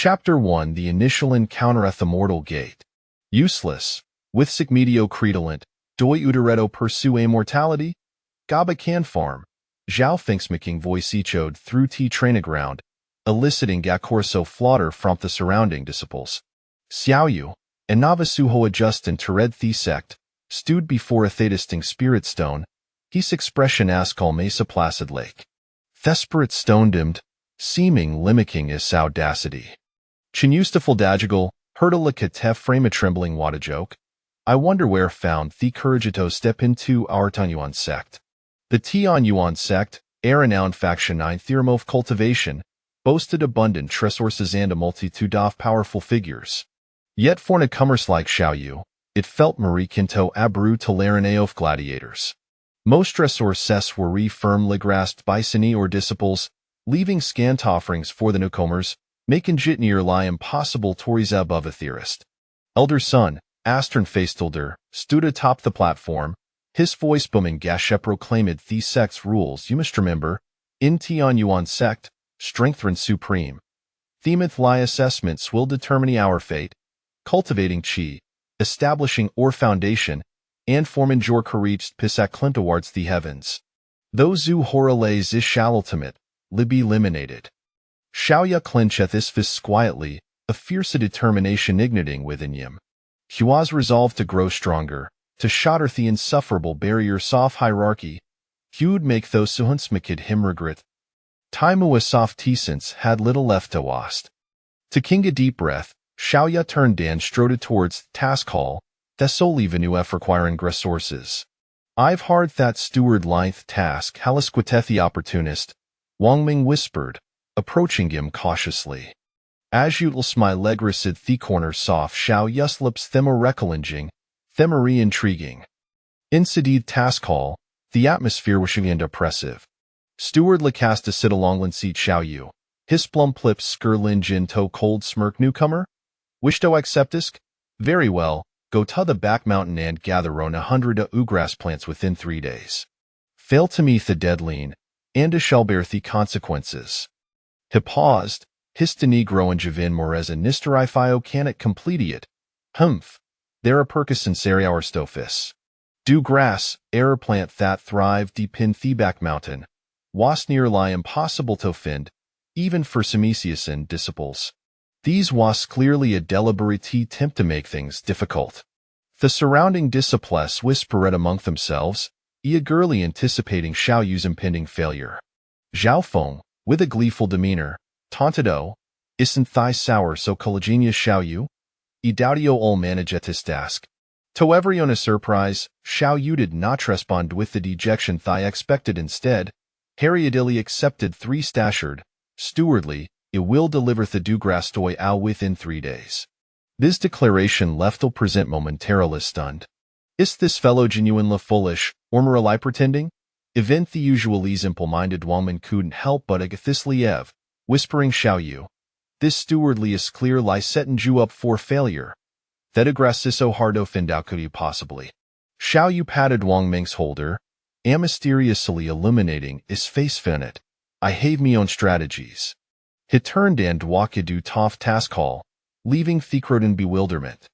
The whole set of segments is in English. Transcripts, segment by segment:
Chapter 1 The Initial Encounter at the Mortal Gate. Useless. With sic medio credulant, doi udereto pursue immortality? Gaba can farm. Zhao thinks making voice echoed through trainaground, eliciting gacorso flaughter from the surrounding disciples. Xiaoyu, and Navasuho adjustin Tered the sect, stewed before a thedisting spirit stone, his expression askal mesa placid lake. Thesperate stone dimmed, seeming limicking his audacity. Chinustaful dagigal, hurdle a katef frame a trembling wada joke. I wonder where found the courage to step into our Tunyuan sect. The Tianyuan sect, a renowned faction 9 theorem of cultivation, boasted abundant resources and a multitude of powerful figures. Yet for newcomers like Xiaoyu, it felt Marie Quinto abru tolerane of gladiators. Most resources were firmly grasped by Sini or disciples, leaving scant offerings for the newcomers, making jitnir lie impossible tories above a theorist. Elder son, Astern Faistelder, stood atop the platform, his voice booming Gashe proclaimed the sect's rules you must remember, in Tianyuan sect, strength and supreme. Themith lie assessments will determine our fate, cultivating chi, establishing or foundation, and forming jor reached pisak towards the heavens. Those who horales is shall ultimate, libby eliminated. Xiaoya clincheth his fists quietly, a fierce determination igniting within him. Hua's resolved to grow stronger, to shatter the insufferable barrier soft hierarchy. Hu'd make those suhunsmakid him regret. Taimu soft T-sense had little left to wast. To king a deep breath, Xiaoya turned and strode towards task hall, the solely venu f requiring resources. I've hard that steward linth task halasquiteth the opportunist, Wang Ming whispered, approaching him cautiously. As utils my leg recid the corner soft Xiao yuslips thema themary intriguing. Incidid task hall, the atmosphere wishing and oppressive. Steward Lacasta sit along seat Xiaoyu, his plump lips skirlin jin to cold smirk newcomer? Wish to acceptisk? Very well, go to the back mountain and gather on 100 ugrass plants within 3 days. Fail to meet the deadline, and it shall bear the consequences. He paused, his negro and Javin Moreza nisterifio canet completiet. Humph, there a percussin seri our stofis. Do grass, error plant that thrive deep in the back mountain. Was near lie impossible to find, even for Semesius and disciples. These was clearly a deliberate attempt to make things difficult. The surrounding disciples whispered among themselves, eagerly anticipating Xiaoyu's impending failure. Zhao Feng, with a gleeful demeanor, taunted, "Oh, isn't thy sour so collegious Xiaoyu? E doubtio ol manage at his task." To every on a surprise, Xiaoyu did not respond with the dejection thigh expected. Instead, Harry Adili accepted 3 stashered, stewardly, it will deliver the dugras toy out within 3 days. This declaration left the present momentarily stunned. Is this fellow genuinely foolish, or morally pretending? Event the usually simple-minded Wangman couldn't help but Agathisliev, whispering Xiaoyu. This stewardly is clear lie setting you up for failure. That so hard offend out could you possibly. Xiaoyu patted Wang Ming's holder, and mysteriously illuminating his face finnet. I have me own strategies. He turned and walked to toff task hall, leaving Thicrod in bewilderment.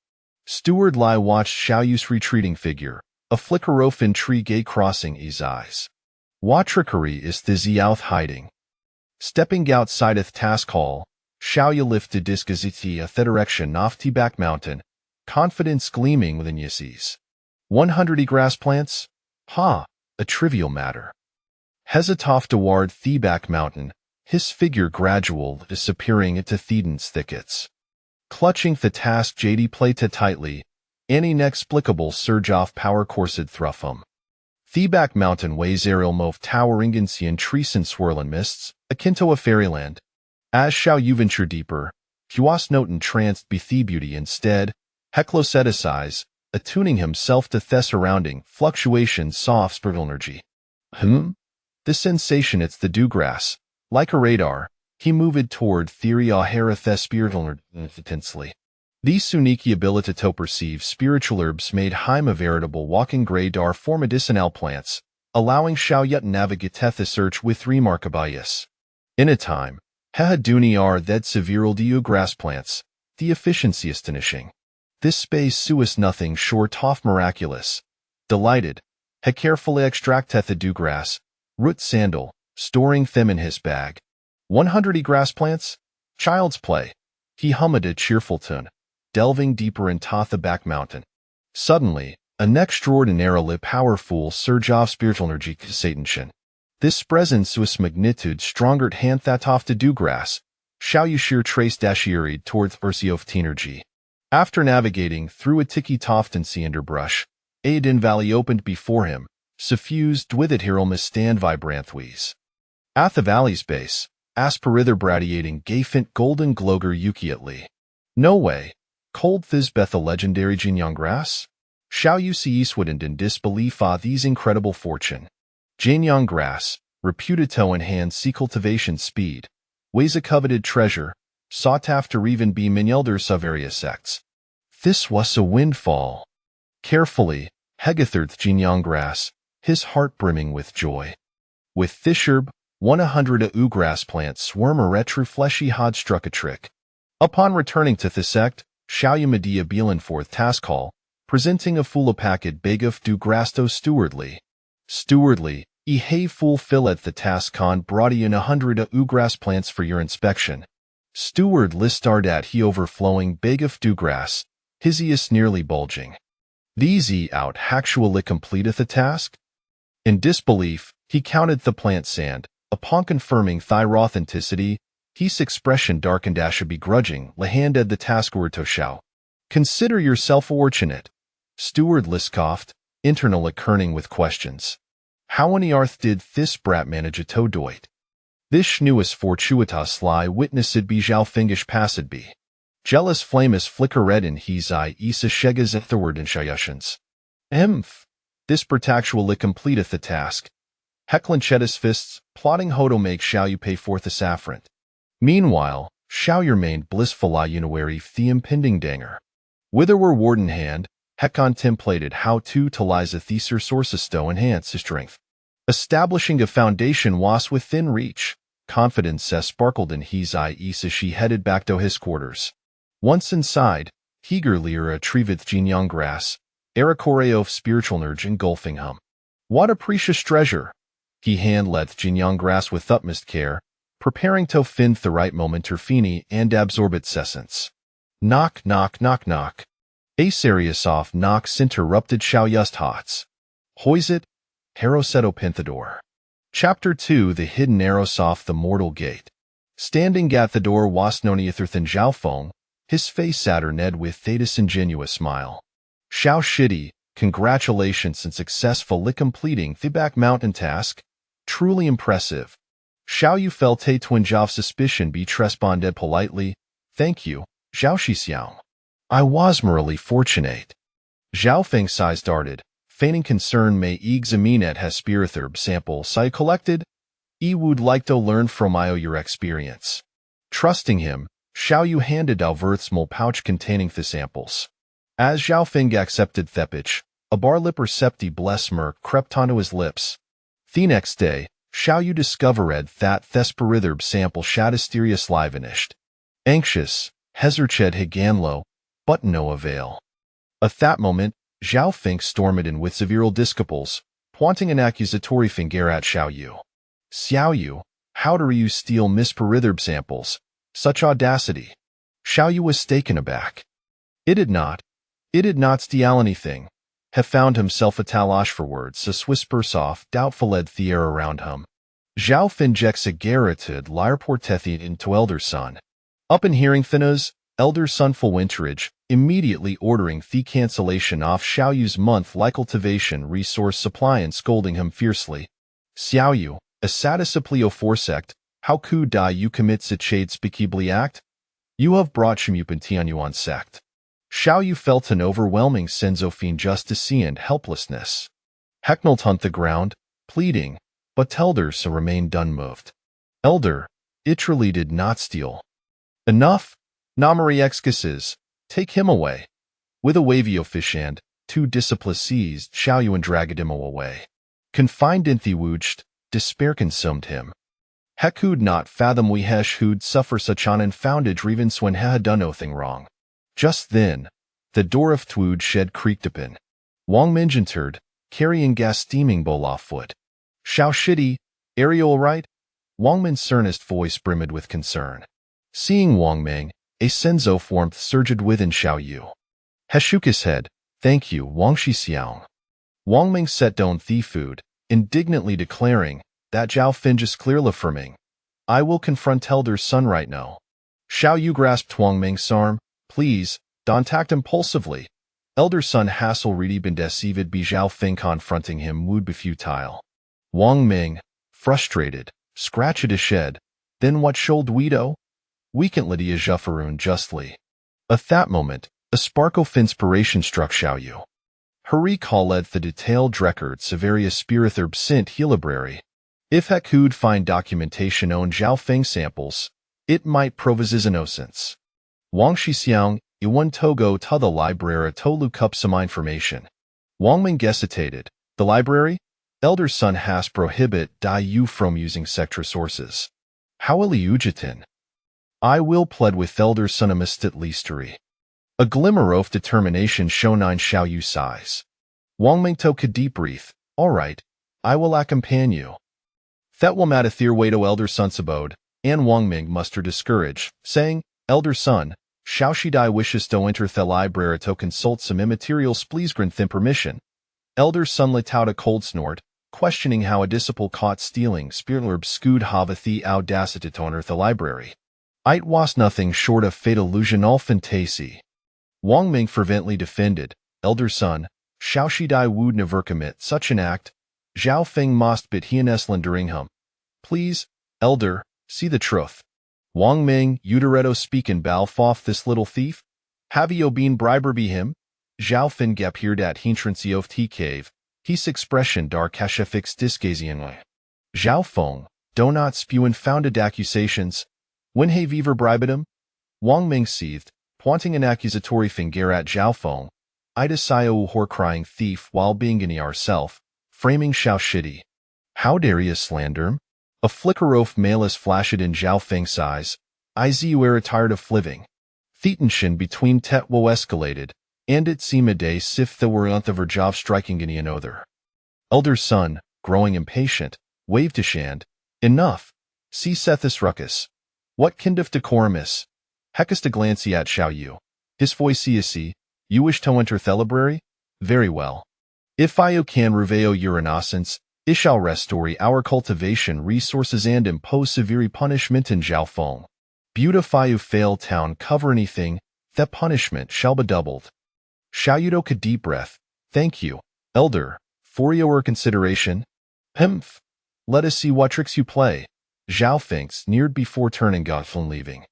Steward Lai watched Xiaoyu's retreating figure, a flicker of intrigue crossing his eyes. What trickery is the Ziaoth hiding? Stepping outside of task hall, Xiaoyu lifted disgaziti a direction off the back mountain, confidence gleaming within Yisses. 100 grass plants? Ha, a trivial matter. Hesitov toward the back mountain, his figure gradual disappearing into Thedan's thickets. Clutching the task JD played tightly, an inexplicable surge off power coursed thruffum. The back mountain weighs aerial move towering in sea and trees and swirling mists, akin to a fairyland. As Xiaoyu venture deeper, Huas note entranced be the beauty instead, hecloseticize, attuning himself to the surrounding fluctuations soft spiritual energy. The sensation it's the dewgrass. Like a radar, he moved toward theory ahera the spiritual intensely. These unique ability to perceive spiritual herbs made Heim a veritable walking radar for medicinal plants, allowing Xiaoyu to navigate the search with remarkable ease. In a time, Hehaduni are that several du grass plants, the efficiency astonishing. This space suis nothing short of miraculous. Delighted, he carefully extracteth the du grass, root sandal, storing them in his bag. 100 grass plants? Child's play. He hummed a cheerful tune, delving deeper into the back mountain. Suddenly, an extraordinarily powerful surge of spiritual energy Satan. This presence suis magnitude stronger hand that of the du grass, shall you sheer trace dashirid towards Ursio energy. After navigating through a ticky toft and sea underbrush, Aden Valley opened before him, suffused with it Hirelma stand vibranthwies. At the valley's base, asperither bradiating gayfint golden gloger ukiatly. No way, cold thizbeth a legendary Jinyang grass? Shall you see eastward in disbelief of these incredible fortune? Jinyang grass, reputed to enhance sea cultivation speed, weighs a coveted treasure, sought after even be minelders of various sects. This was a windfall. Carefully, Hegathirth Jinyang grass, his heart brimming with joy. With Thisherb, 100 grass plants swarm a retro fleshy hod struck a trick. Upon returning to Thisect, Shao Medea Bielenforth task hall, presenting a full packet begaf du grasto stewardly, e hay full fillet the task con brought in 100 grass plants for your inspection. Steward listard at he overflowing begaf du grass, his eas nearly bulging. These out actually completeth the task? In disbelief, he counted the plant sand. Upon confirming authenticity, his expression darkened asha begrudging, handed the tasker to Shao. Consider yourself fortunate. Steward Liskoft, internally kerning with questions. How on earth did this brat manage a todoit? This newest fortuitas lie witnessed be Zhao fingish passed be. Jealous flamus flicker red in his eye isa shegas etherward in shayushans. This pertactually completeth the task. Hecklin Cheddis fists, plotting hodo make Shao you pay forth a saffron. Meanwhile, Shao remained blissful unaware the impending danger. Whither were warden hand, Heck contemplated how to lies a theser sourcesto enhance his strength. Establishing a foundation was within reach, confidence sparkled in his eye as she headed back to his quarters. Once inside, eagerly retrieveth Jinyang grass, Arakoreo of spiritual nerge engulfing him. What a precious treasure! He hand-leth Jinyang grass with utmost care, preparing to find the right moment terfini and absorb its essence. Knock, knock, knock, knock. A serious off knocks interrupted Shao Yust Hots. Hoisit, Heroseto Pinthador. Chapter 2 The Hidden Arrows off the Mortal Gate. Standing at the door was Noniatherthan Zhao Feng, his face satterned with a disingenuous smile. Shao Shidi, congratulations on successfully completing the back mountain task. Truly impressive. Shao Yu felt a twinge of suspicion be responded politely. Thank you, Zhao Shixiao. I was morally fortunate. Zhao Feng's eyes darted, feigning concern may examine has spiritherb sample I collected. Would like to learn from your experience. Trusting him, Shao Yu handed Alverth's small pouch containing the samples. As Zhao Feng accepted thepich, a bar-lip septi bless smirk crept onto his lips. The next day, Shao Yu discovered that thesperitherb sample shadisterious livenished. Anxious, Hezerched Higanlo, but no avail. At that moment, Zhao Feng stormed in with several disciples, pointing an accusatory finger at Shao Yu. Xiao Yu, how dare you steal Miss Peritherb samples? Such audacity. Shao Yu was taken aback. It did not steal anything. Have found himself a talash for words, a whisper soft, doubtful led the air around him. Zhao finjects a garroted lyre portethi into elder son. Up in hearing Thinus, elder son full winterage, immediately ordering the cancellation of Shao Yu's month-like cultivation resource supply and scolding him fiercely. Xiao Yu, a satispleo forsect, how could die you commit such a despicably act? You have brought Shimupintian on sect. Shao Yu felt an overwhelming sense of injustice and helplessness. Hecknelled hunt the ground, pleading, but Elders remained unmoved. Elder, literally did not steal. Enough, Namari excuses, take him away. With a wavy officiant, two disciples seized Shao Yu and dragged him away. Confined in the wouched, despair consumed him. Hekud not fathom we hesh who'd suffer such an unfounded grievance when he had done nothing wrong. Just then, the door of Twood shed creaked open. Wang Ming entered, carrying gas steaming bowl off foot. Xiao Shidi, are you all right? Wang Ming's earnest voice brimmed with concern. Seeing Wang Ming, a sense of warmth surged within Xiao Yu. He shook his head. Thank you, Wang Shixiang. Wang Ming set down the food, indignantly declaring, that Zhao Fin just clearly affirming. I will confront Elder's son right now. Xiao Yu grasped Wang Ming's arm. Please, don't act impulsively. Elder's son has already been deceived by Zhao Fin confronting him would be futile. Wang Ming, frustrated, scratched his head. Then what should we do? Weakened Lydia Juffaroon justly. At that moment, a spark of inspiration struck Xiao Yu. Her recalled the detailed records of various spirit sent library. If he could find documentation on Zhao Feng samples, it might prove his innocence. Wang Shixiang, Iwan Togo to the library to look up some information. Wang Ming hesitated. The library? Elder's son has prohibit you from using sector sources. How will you Ujitin? I will plead with Elder's son amidst listery. A glimmer of determination shone on Xiao Yu's size. Wang Ming took a deep breath. All right, I will accompany you. That will mat a their way to Elder's son's abode, and Wang Ming mustered his courage, saying, Elder son, Xiao Shidai wishes to enter the library to consult some immaterial please grant them permission. Elder's son let out a cold snort, questioning how a disciple caught stealing Spearlerb scood have the audacity to enter the library. It was nothing short of fatal illusion all fantasy. Wang Ming fervently defended, Elder son, Xiao Shidai would never commit such an act. Zhao Feng must bid he and Eslan during him. Please, Elder, see the truth. Wang Ming, Udaretto speak and bow off this little thief? Have you been briber be him? Zhao Fin appeared at hintrancy of T cave. His expression dark fixed disgazianly. Zhao Feng, do not spew unfounded accusations. When have ever bribed him? Wang Ming seethed, pointing an accusatory finger at Zhao Feng. Ida Sayo whore crying thief while being in ourself, framing Xiao Shidi. How dare you slander him? A flicker of malice flashed in Zhao Feng's eyes. You are tired of living. The tension between Tetwo escalated, and it seemed a day sif there were of her job striking any another. Elder's son, growing impatient, waved his hand. Enough. See Sethis ruckus. What kind of decorum is? Heckest a glance at Xiao Yu. His voice see, you wish to enter the library? Very well. If I can reveal your innocence, I shall restore our cultivation resources and impose severe punishment in Zhao Feng. Beautify you fail town cover anything, that punishment shall be doubled. Xiao Yu took a deep breath. Thank you, Elder, for your consideration. Humph. Let us see what tricks you play. Zhao Feng sneered before turning off and leaving.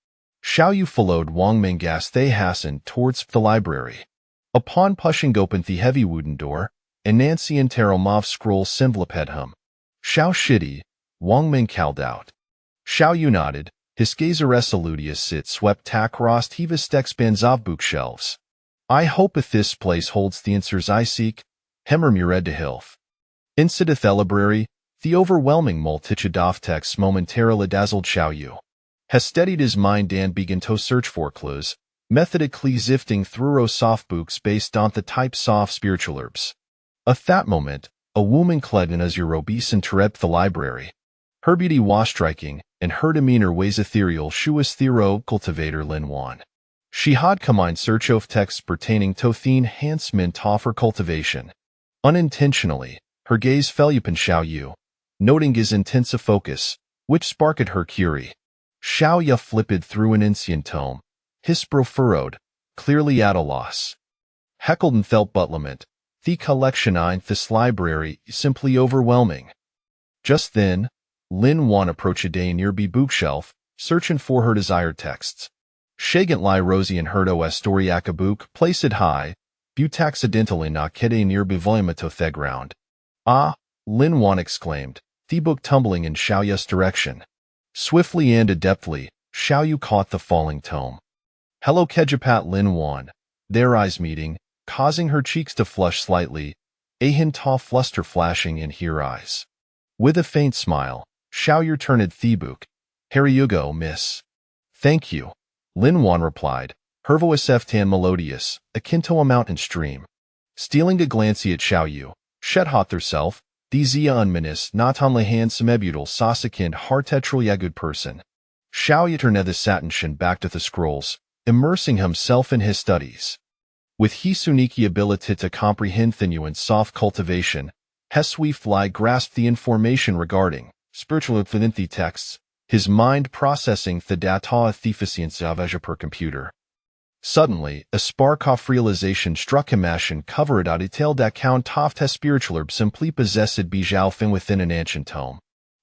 Xiao Yu followed Wang Ming as they hastened towards the library. Upon pushing open the heavy wooden door, and Nancy and Taromov scroll enveloped him. Xiao Shidi, Wang Ming called out. Xiao Yu nodded, his gaze irresolute as it swept across Tivas expands of bookshelves. I hope if this place holds the answers I seek, hemmer mured to hilf. Inside the library, the overwhelming multitude of texts momentarily dazzled Xiao Yu. Has steadied his mind and began to search for clues, methodically sifting through soft books based on the types of spiritual herbs. At that moment, a woman clad in azure obese entered the library. Her beauty was striking, and her demeanor was ethereal. She was Thero cultivator Lin Wan. She had come in search of texts pertaining to the enhancement of her cultivation. Unintentionally, her gaze fell upon Xiao Yu, noting his intense focus, which sparked her curie. Xiao Yu flipped through an ancient tome, his brow furrowed, clearly at a loss. Heckled and felt but lament. The collection in this library is simply overwhelming. Just then, Lin Wan approached a nearby bookshelf, searching for her desired texts. Shagant lie Rosie and Herdo Estoriaca book, placed high, but accidentally knocked a nearby volume to the ground. Ah, Lin Wan exclaimed, the book tumbling in Xiao Yu's direction. Swiftly and adeptly, Xiao Yu caught the falling tome. Hello Kejapat Lin Wan, their eyes meeting, causing her cheeks to flush slightly, a hint of fluster flashing in her eyes. With a faint smile, Xiao Yu turned Thibuk. Here you go, miss. Thank you. Lin Wan replied, her voice tan melodious, akin to a mountain stream. Stealing a glance at Xiao Yu, Shet hot herself, Dizia unminis natan lehan semebutal sasakind hartetral yagud person. Xiao Yu turned the satinshin back to the scrolls, immersing himself in his studies. With his unique ability to comprehend and soft cultivation, Hesweefly grasped the information regarding spiritual infinity texts, his mind processing the data efficiency of Azure per computer. Suddenly, a spark of realization struck him and covered a detailed that count toft his spiritual simply possessed Bijalfin within an ancient tome.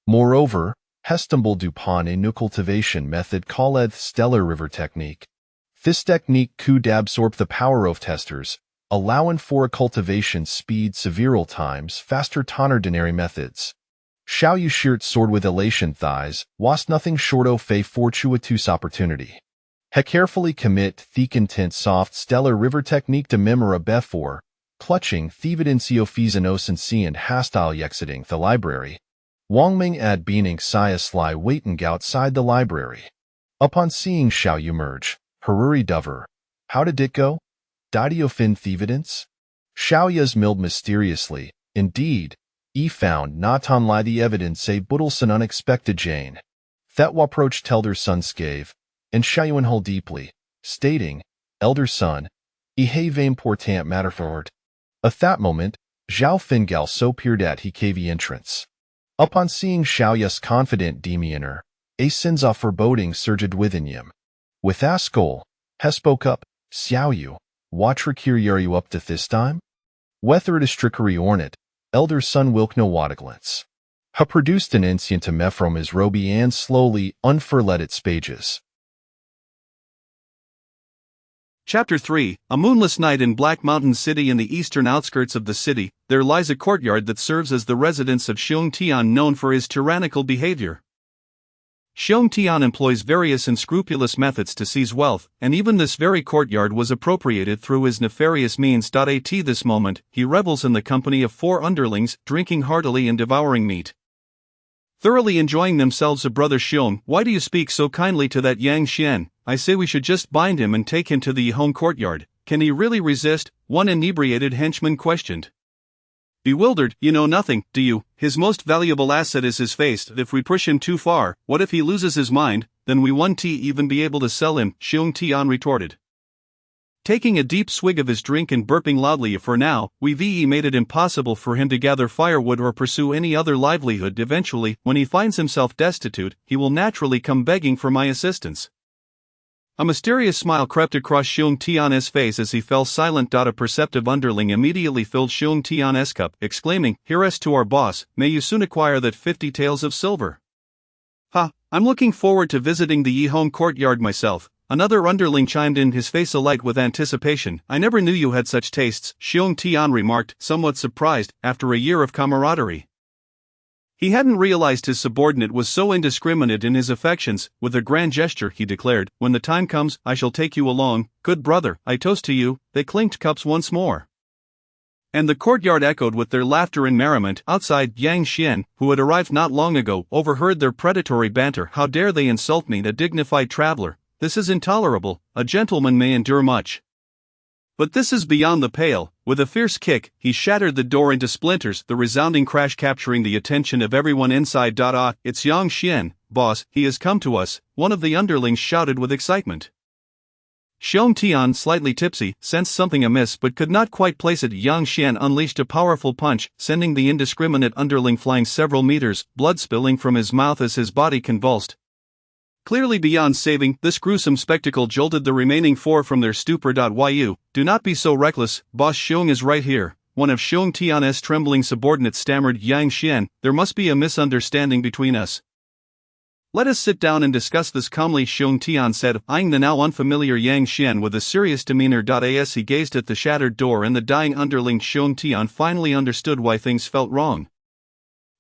Moreover, Hestumble Dupont a new cultivation method called stellar river technique. This technique could absorb the power of testers, allowing for a cultivation speed several times faster than ordinary methods. Xiao Yu sheared sword with elation thighs, was nothing short of a fortuitous opportunity. He carefully commit the content soft stellar river technique to memora before, clutching thievidencio feasinosency and hostile exiting the library. Wang Ming ad being sly waiting outside the library. Upon seeing Xiao Yu emerge, Haruri Dover. How did it go? Didio fin thievidence? Xiao Yu's milled mysteriously. Indeed, found not on lie the evidence a buddleson unexpected Jane. That approached elder son scave, and Xiao Yu hold deeply, stating, elder son, have important matter forward. At that moment, Zhao Fingal so peered at he cave entrance. Upon seeing Xiao Yu's confident demeanor, a sense of foreboding surged within him. With a skull, he spoke up, Xiao Yu, what trick are you up to this time? Whether it is trickery or not, elder son wilk no wadaglance. He produced an instant to from his robe and slowly unfurled its pages. Chapter 3, A moonless night in Black Mountain City. In the eastern outskirts of the city, there lies a courtyard that serves as the residence of Xiong Tian, known for his tyrannical behavior. Xiong Tian employs various unscrupulous methods to seize wealth, and even this very courtyard was appropriated through his nefarious means. At this moment, he revels in the company of 4 underlings, drinking heartily and devouring meat. Thoroughly enjoying themselves. Brother Xiong, why do you speak so kindly to that Yang Xian? I say we should just bind him and take him to the home courtyard. Can he really resist? One inebriated henchman questioned. Bewildered, you know nothing, do you? His most valuable asset is his face. If we push him too far, what if he loses his mind? Then we won't even be able to sell him, Xiong Tian retorted. Taking a deep swig of his drink and burping loudly, for now, we've made it impossible for him to gather firewood or pursue any other livelihood. Eventually, when he finds himself destitute, he will naturally come begging for my assistance. A mysterious smile crept across Xiong Tian's face as he fell silent. A perceptive underling immediately filled Xiong Tian's cup, exclaiming, "Here's to our boss, may you soon acquire that 50 taels of silver." "Ha, I'm looking forward to visiting the Yi home courtyard myself," another underling chimed in, his face alight with anticipation. "I never knew you had such tastes," Xiong Tian remarked, somewhat surprised, after a year of camaraderie. He hadn't realized his subordinate was so indiscriminate in his affections. With a grand gesture, he declared, "When the time comes, I shall take you along. Good brother, I toast to you." They clinked cups once more. And the courtyard echoed with their laughter and merriment. Outside, Yang Xian, who had arrived not long ago, overheard their predatory banter. "How dare they insult me, a dignified traveler? This is intolerable. A gentleman may endure much, but this is beyond the pale." With a fierce kick, he shattered the door into splinters, the resounding crash capturing the attention of everyone inside. "It's Yang Xian, boss, he has come to us," one of the underlings shouted with excitement. Xiong Tian, slightly tipsy, sensed something amiss but could not quite place it. Yang Xian unleashed a powerful punch, sending the indiscriminate underling flying several meters, blood spilling from his mouth as his body convulsed. Clearly beyond saving, this gruesome spectacle jolted the remaining 4 from their stupor. "You, do not be so reckless, boss Xiong is right here," one of Xiong Tian's trembling subordinates stammered. "Yang Xian, there must be a misunderstanding between us. Let us sit down and discuss this calmly," Xiong Tian said, eyeing the now unfamiliar Yang Xian with a serious demeanor. As he gazed at the shattered door and the dying underling, Xiong Tian finally understood why things felt wrong.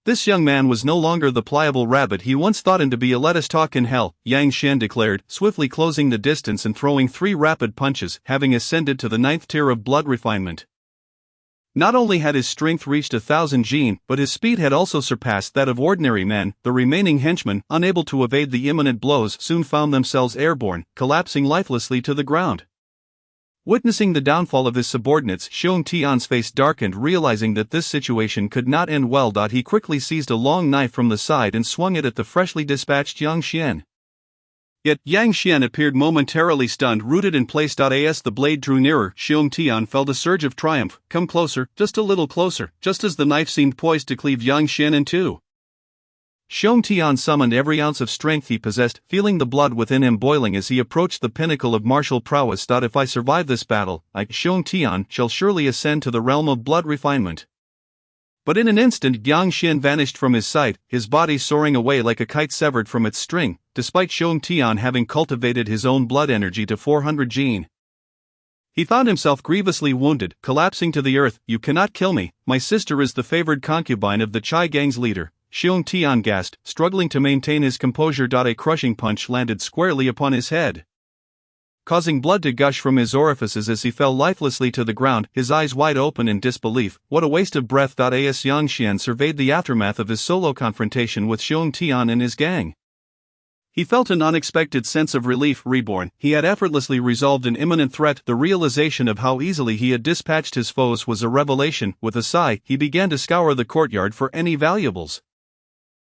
This young man was no longer the pliable rabbit he once thought him to be. "Let us talk in hell," Yang Xian declared, swiftly closing the distance and throwing 3 rapid punches, having ascended to the 9th tier of blood refinement. Not only had his strength reached 1,000 jin, but his speed had also surpassed that of ordinary men. The remaining henchmen, unable to evade the imminent blows, soon found themselves airborne, collapsing lifelessly to the ground. Witnessing the downfall of his subordinates, Xiong Tian's face darkened, realizing that this situation could not end well. He quickly seized a long knife from the side and swung it at the freshly dispatched Yang Xian. Yet, Yang Xian appeared momentarily stunned, rooted in place. As the blade drew nearer, Xiong Tian felt a surge of triumph. Come closer, just a little closer, just as the knife seemed poised to cleave Yang Xian in two. Xiong Tian summoned every ounce of strength he possessed, feeling the blood within him boiling as he approached the pinnacle of martial prowess. If I survive this battle, I, Xiong Tian, shall surely ascend to the realm of blood refinement. But in an instant Yang Xian vanished from his sight, his body soaring away like a kite severed from its string, despite Xiong Tian having cultivated his own blood energy to 400 jin. He found himself grievously wounded, collapsing to the earth. You cannot kill me, my sister is the favored concubine of the Chai gang's leader, Xiong Tian gasped, struggling to maintain his composure. A crushing punch landed squarely upon his head, causing blood to gush from his orifices as he fell lifelessly to the ground, his eyes wide open in disbelief. What a waste of breath! As Yang Xian surveyed the aftermath of his solo confrontation with Xiong Tian and his gang, he felt an unexpected sense of relief. Reborn, he had effortlessly resolved an imminent threat. The realization of how easily he had dispatched his foes was a revelation. With a sigh, he began to scour the courtyard for any valuables,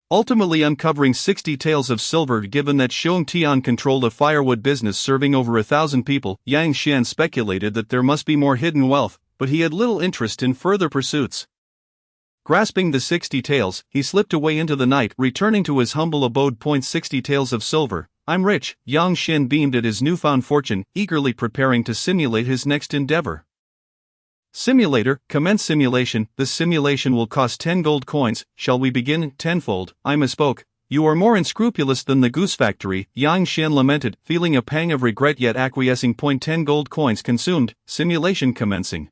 ultimately uncovering 60 taels of silver. Given that Xiong Tian controlled a firewood business serving over 1,000 people, Yang Xian speculated that there must be more hidden wealth, but he had little interest in further pursuits. Grasping the 60 taels, he slipped away into the night, returning to his humble abode. 60 taels of silver, I'm rich. Yang Xian beamed at his newfound fortune, eagerly preparing to simulate his next endeavor. Simulator, commence simulation. This simulation will cost 10 gold coins. Shall we begin? Tenfold, I misspoke. You are more unscrupulous than the goose factory, Yang Xian lamented, feeling a pang of regret yet acquiescing. 10 gold coins consumed. Simulation commencing.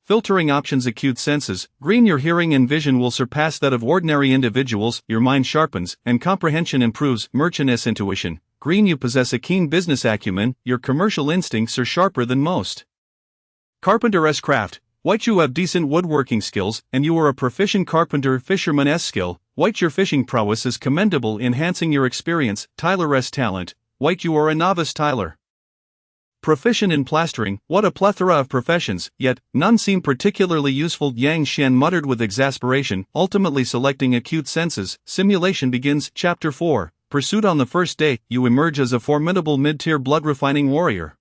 Filtering options. Acute senses. Green, your hearing and vision will surpass that of ordinary individuals, your mind sharpens, and comprehension improves. Merchantess intuition. Green, you possess a keen business acumen, your commercial instincts are sharper than most. Carpenter's craft. White, you have decent woodworking skills, and you are a proficient carpenter. Fisherman's skill. White, your fishing prowess is commendable, enhancing your experience. Tyler's talent. White, you are a novice tiler. Proficient in plastering. What a plethora of professions, yet none seem particularly useful, Yang Xian muttered with exasperation, ultimately selecting acute senses. Simulation begins. Chapter 4. Pursuit. On the first day, you emerge as a formidable mid-tier blood-refining warrior.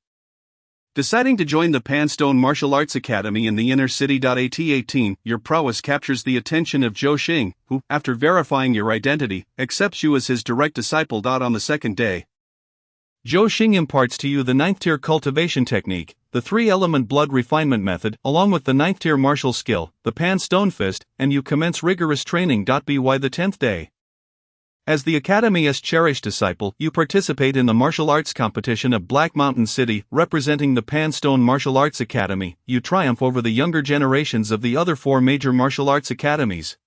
Deciding to join the Panstone Martial Arts Academy in the inner city. At 18, your prowess captures the attention of Zhou Xing, who, after verifying your identity, accepts you as his direct disciple. On the second day, Zhou Xing imparts to you the 9th-tier cultivation technique, the 3-element blood refinement method, along with the 9th-tier martial skill, the Pan Stone Fist, and you commence rigorous training. By the 10th day, as the Academy's cherished disciple, you participate in the martial arts competition of Black Mountain City, representing the Panstone Martial Arts Academy. You triumph over the younger generations of the other 4 major martial arts academies,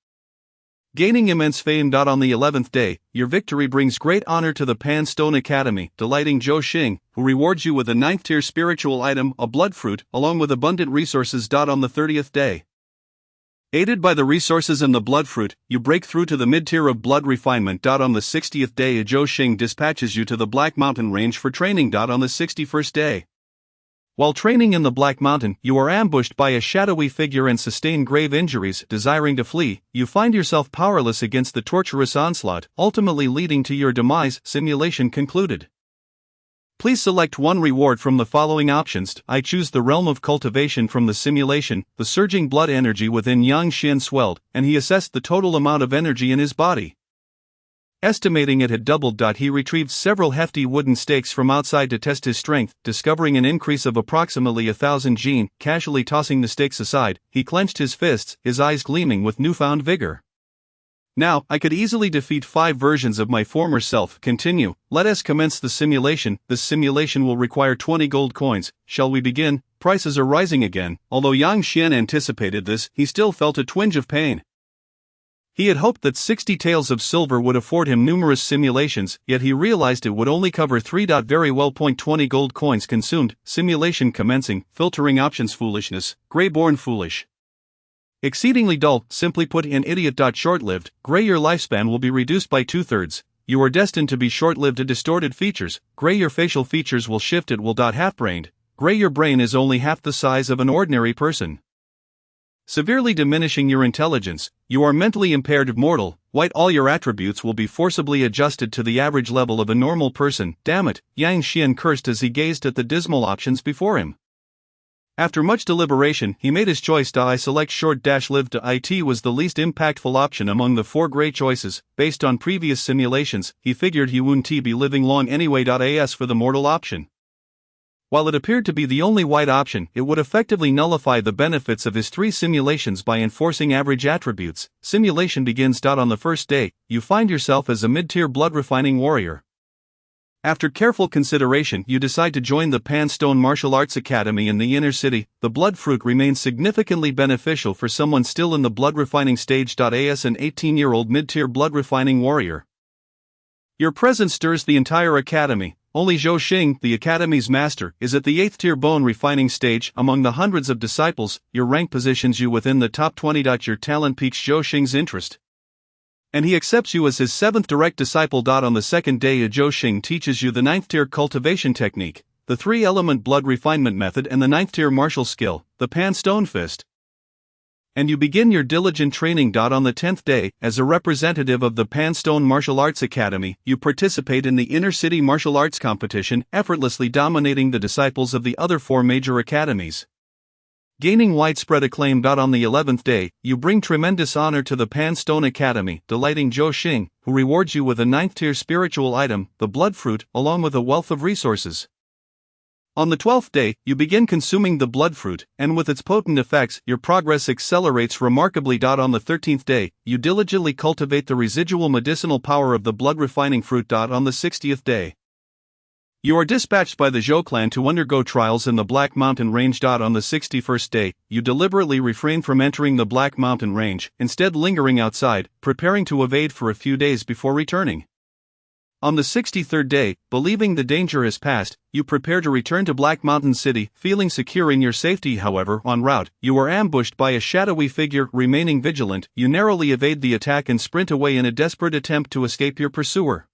gaining immense fame. On the 11th day, your victory brings great honor to the Panstone Academy, delighting Zhou Xing, who rewards you with a 9th-tier spiritual item, a blood fruit, along with abundant resources. On the 30th day, aided by the resources and the blood fruit, you break through to the mid-tier of blood refinement. On the 60th day, Zhou Xing dispatches you to the Black Mountain Range for training. On the 61st day, while training in the Black Mountain, you are ambushed by a shadowy figure and sustain grave injuries. Desiring to flee, you find yourself powerless against the torturous onslaught, ultimately leading to your demise. Simulation concluded. Please select one reward from the following options. I choose the realm of cultivation. From the simulation, the surging blood energy within Yang Xian swelled, and he assessed the total amount of energy in his body. Estimating it had doubled. He retrieved several hefty wooden stakes from outside to test his strength, discovering an increase of approximately 1,000 jin. Casually tossing the stakes aside, he clenched his fists, his eyes gleaming with newfound vigor. Now, I could easily defeat 5 versions of my former self. Continue. Let us commence the simulation. This simulation will require 20 gold coins. Shall we begin? Prices are rising again. Although Yang Xian anticipated this, he still felt a twinge of pain. He had hoped that 60 taels of silver would afford him numerous simulations, yet he realized it would only cover 3. Very well. 20 gold coins consumed, simulation commencing, filtering options. Foolishness, Grey-born foolish. Exceedingly dull, simply put, an idiot. Short-lived, Grey, your lifespan will be reduced by 2/3. You are destined to be short-lived. Distorted features, Grey, your facial features will shift at will. Half-brained, Grey, your brain is only half the size of an ordinary person, severely diminishing your intelligence. You are mentally impaired. Mortal, White, all your attributes will be forcibly adjusted to the average level of a normal person. Damn it, Yang Xian cursed as he gazed at the dismal options before him. After much deliberation, he made his choice. I select short-lived. It was the least impactful option among the 4 Grey choices. Based on previous simulations, he figured he wouldn't be living long anyway. As for the mortal option, while it appeared to be the only white option, it would effectively nullify the benefits of his 3 simulations by enforcing average attributes. Simulation begins. On the first day, you find yourself as a mid-tier blood-refining warrior. After careful consideration, you decide to join the Panstone Martial Arts Academy in the inner city. The blood fruit remains significantly beneficial for someone still in the blood-refining stage. As an 18-year-old mid-tier blood-refining warrior, your presence stirs the entire academy. Only Zhou Xing, the academy's master, is at the 8th tier bone refining stage. Among the hundreds of disciples, your rank positions you within the top 20. Your talent piques Zhou Xing's interest, and he accepts you as his 7th direct disciple. On the second day, Zhou Xing teaches you the 9th tier cultivation technique, the 3-element blood refinement method, and the 9th tier martial skill, the Pan Stone Fist. And you begin your diligent training. On the 10th day, as a representative of the Panstone Martial Arts Academy, you participate in the inner city martial arts competition, effortlessly dominating the disciples of the other 4 major academies, gaining widespread acclaim. On the 11th day, you bring tremendous honor to the Panstone Academy, delighting Zhou Xing, who rewards you with a 9th tier spiritual item, the blood fruit, along with a wealth of resources. On the 12th day, you begin consuming the blood fruit, and with its potent effects, your progress accelerates remarkably. On the 13th day, you diligently cultivate the residual medicinal power of the blood refining fruit. On the 60th day, you are dispatched by the Zhou clan to undergo trials in the Black Mountain Range. On the 61st day, you deliberately refrain from entering the Black Mountain Range, instead lingering outside, preparing to evade for a few days before returning. On the 63rd day, believing the danger has passed, you prepare to return to Black Mountain City, feeling secure in your safety. However, en route, you are ambushed by a shadowy figure. Remaining vigilant, you narrowly evade the attack and sprint away in a desperate attempt to escape your pursuer.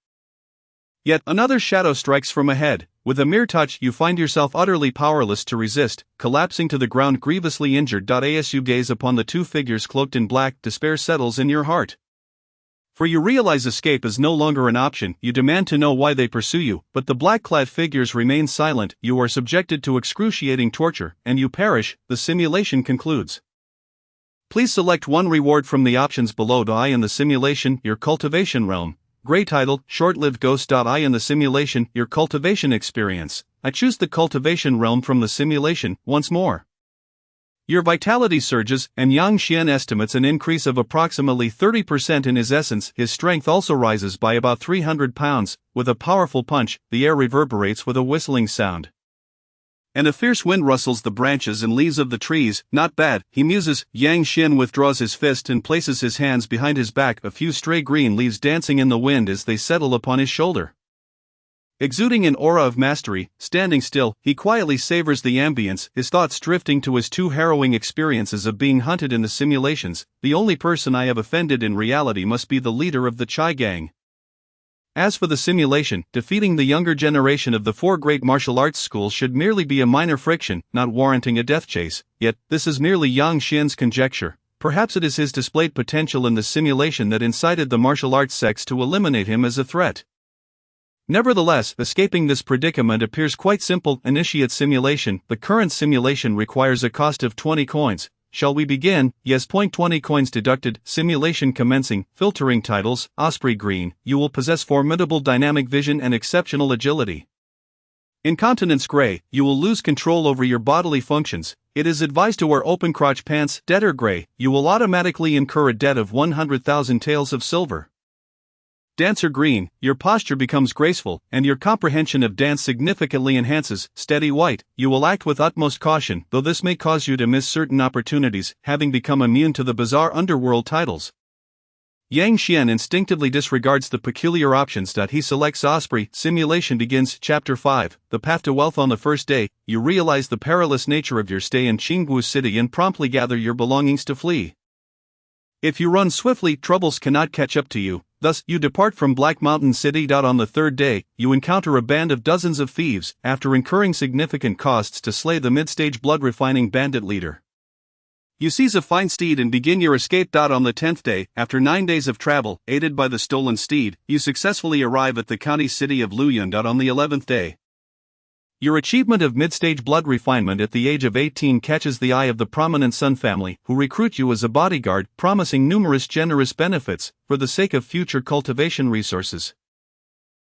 Yet another shadow strikes from ahead. With a mere touch, you find yourself utterly powerless to resist, collapsing to the ground grievously injured. As you gaze upon the 2 figures cloaked in black, despair settles in your heart. For you realize escape is no longer an option. You demand to know why they pursue you, but the black-clad figures remain silent. You are subjected to excruciating torture, and you perish. The simulation concludes. Please select one reward from the options below. I in the simulation, your cultivation realm. Grey title, short-lived ghost. I in the simulation, your cultivation experience. I choose the cultivation realm from the simulation. Once more, your vitality surges, and Yang Xian estimates an increase of approximately 30% in his essence. His strength also rises by about 300 pounds. With a powerful punch, the air reverberates with a whistling sound, and a fierce wind rustles the branches and leaves of the trees. Not bad, he muses. Yang Xian withdraws his fist and places his hands behind his back, a few stray green leaves dancing in the wind as they settle upon his shoulder. Exuding an aura of mastery, standing still, he quietly savors the ambience, his thoughts drifting to his 2 harrowing experiences of being hunted in the simulations. The only person I have offended in reality must be the leader of the Chai gang. As for the simulation, defeating the younger generation of the 4 great martial arts schools should merely be a minor friction, not warranting a death chase. Yet, this is merely Yang Xian's conjecture. Perhaps it is his displayed potential in the simulation that incited the martial arts sects to eliminate him as a threat. Nevertheless, escaping this predicament appears quite simple. Initiate simulation. The current simulation requires a cost of 20 coins. Shall we begin? Yes. 20 coins deducted. Simulation commencing. Filtering titles. Osprey Green. You will possess formidable dynamic vision and exceptional agility. Incontinence Grey. You will lose control over your bodily functions. It is advised to wear open crotch pants. Debtor Grey. You will automatically incur a debt of 100,000 taels of silver. Dancer Green, your posture becomes graceful, and your comprehension of dance significantly enhances. Steady White, you will act with utmost caution, though this may cause you to miss certain opportunities, having become immune to the bizarre underworld titles. Yang Xian instinctively disregards the peculiar options. He selects Osprey. Simulation begins. Chapter 5, The Path to Wealth. On the first day, you realize the perilous nature of your stay in Qinggu City and promptly gather your belongings to flee. If you run swiftly, troubles cannot catch up to you, thus, you depart from Black Mountain City. On the third day, you encounter a band of dozens of thieves, after incurring significant costs to slay the mid-stage blood-refining bandit leader. You seize a fine steed and begin your escape. On the 10th day, after 9 days of travel, aided by the stolen steed, you successfully arrive at the county city of Luoyang. On the 11th day, your achievement of mid-stage blood refinement at the age of 18 catches the eye of the prominent Sun family, who recruit you as a bodyguard, promising numerous generous benefits, for the sake of future cultivation resources.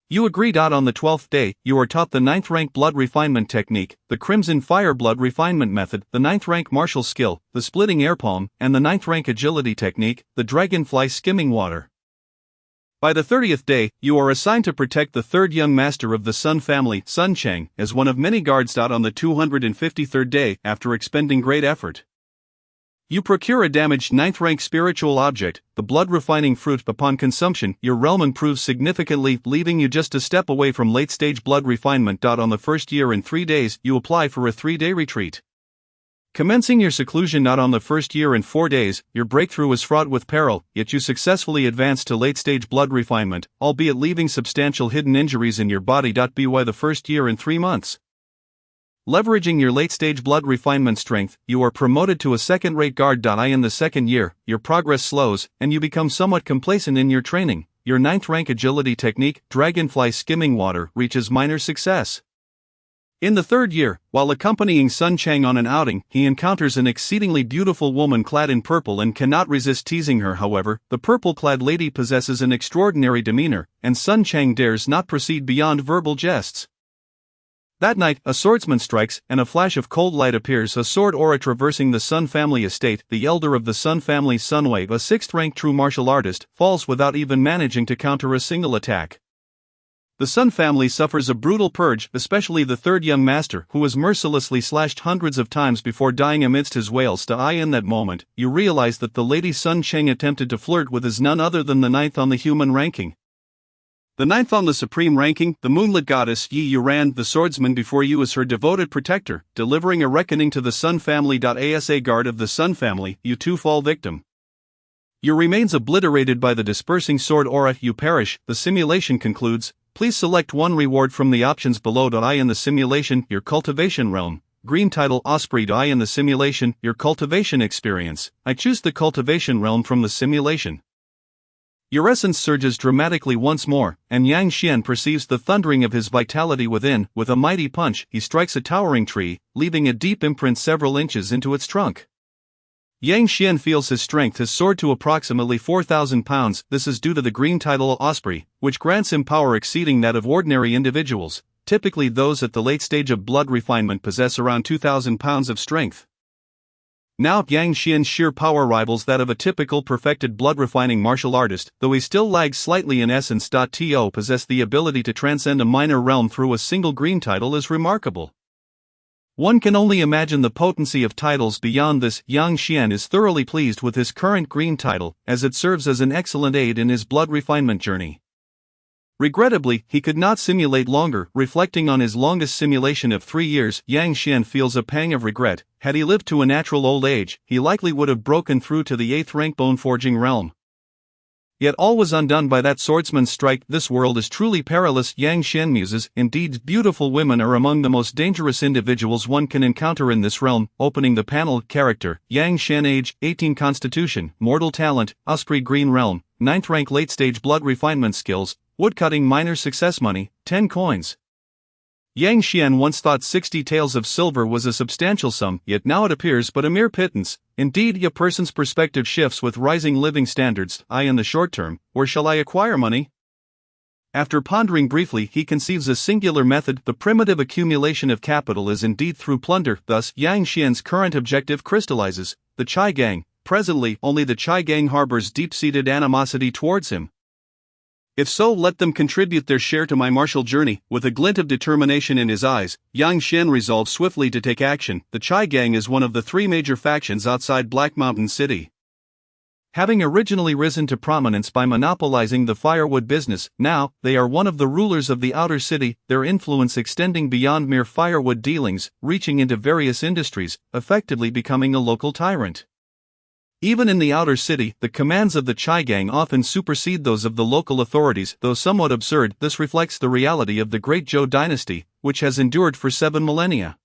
You agree. On the 12th day, you are taught the 9th rank blood refinement technique, the Crimson Fire blood refinement method, the 9th rank martial skill, the splitting air palm, and the 9th rank agility technique, the dragonfly skimming water. By the 30th day, you are assigned to protect the third young master of the Sun family, Sun Chang, as one of many guards. On the 253rd day, after expending great effort, you procure a damaged 9th rank spiritual object, the blood refining fruit. Upon consumption, your realm improves significantly, leaving you just a step away from late stage blood refinement. On the first year and 3 days, you apply for a 3-day retreat. Commencing your seclusion. On the first year and 4 days, your breakthrough is fraught with peril, yet you successfully advance to late stage blood refinement, albeit leaving substantial hidden injuries in your body. By the first year and 3 months, leveraging your late-stage blood refinement strength, you are promoted to a second-rate guard. In the second year, your progress slows, and you become somewhat complacent in your training. Your 9th rank agility technique, Dragonfly Skimming Water, reaches minor success. In the third year, while accompanying Sun Chang on an outing, he encounters an exceedingly beautiful woman clad in purple and cannot resist teasing her. However, the purple-clad lady possesses an extraordinary demeanor, and Sun Chang dares not proceed beyond verbal jests. That night, a swordsman strikes, and a flash of cold light appears. A sword aura traversing the Sun family estate. The elder of the Sun family, Sunwei, a 6th-rank true martial artist, falls without even managing to counter a single attack. The Sun family suffers a brutal purge, especially the third young master, who was mercilessly slashed hundreds of times before dying amidst his wails. In that moment, you realize that the lady Sun Cheng attempted to flirt with is none other than the 9th on the human ranking. The 9th on the supreme ranking, the moonlit goddess Yi Yuran, the swordsman before you, is her devoted protector, delivering a reckoning to the Sun family. As a guard of the Sun family, you too fall victim. Your remains obliterated by the dispersing sword aura, you perish. The simulation concludes. Please select one reward from the options below. In the simulation, your cultivation realm. Green title, Osprey. In the simulation, your cultivation experience. I choose the cultivation realm from the simulation. Your essence surges dramatically once more, and Yang Xian perceives the thundering of his vitality within. With a mighty punch, he strikes a towering tree, leaving a deep imprint several inches into its trunk. Yang Xian feels his strength has soared to approximately 4,000 pounds. This is due to the green title Osprey, which grants him power exceeding that of ordinary individuals. Typically, those at the late stage of blood refinement possess around 2,000 pounds of strength. Now, Yang Xian's sheer power rivals that of a typical perfected blood-refining martial artist, though he still lags slightly in essence. To possess the ability to transcend a minor realm through a single green title is remarkable. One can only imagine the potency of titles beyond this. Yang Xian is thoroughly pleased with his current green title, as it serves as an excellent aid in his blood refinement journey. Regrettably, he could not simulate longer. Reflecting on his longest simulation of 3 years, Yang Xian feels a pang of regret. Had he lived to a natural old age, he likely would have broken through to the 8th rank bone-forging realm. Yet all was undone by that swordsman's strike. This world is truly perilous. Yang Xian muses, indeed, beautiful women are among the most dangerous individuals one can encounter in this realm. Opening the panel, character, Yang Xian, age, 18, constitution, mortal talent, Osprey green realm, 9th rank late stage blood refinement skills, woodcutting minor success money, 10 coins. Yang Xian once thought 60 taels of silver was a substantial sum, yet now it appears but a mere pittance. Indeed, a person's perspective shifts with rising living standards. In the short term, where shall I acquire money? After pondering briefly, he conceives a singular method. The primitive accumulation of capital is indeed through plunder. Thus, Yang Xian's current objective crystallizes: the Chai Gang. Presently, only the Chai Gang harbors deep-seated animosity towards him. If so, let them contribute their share to my martial journey. With a glint of determination in his eyes, Yang Xian resolves swiftly to take action. The Chai Gang is one of the 3 major factions outside Black Mountain City. Having originally risen to prominence by monopolizing the firewood business, now they are one of the rulers of the outer city, their influence extending beyond mere firewood dealings, reaching into various industries, effectively becoming a local tyrant. Even in the outer city, the commands of the Chai gang often supersede those of the local authorities. Though somewhat absurd, this reflects the reality of the Great Zhou dynasty, which has endured for 7 millennia.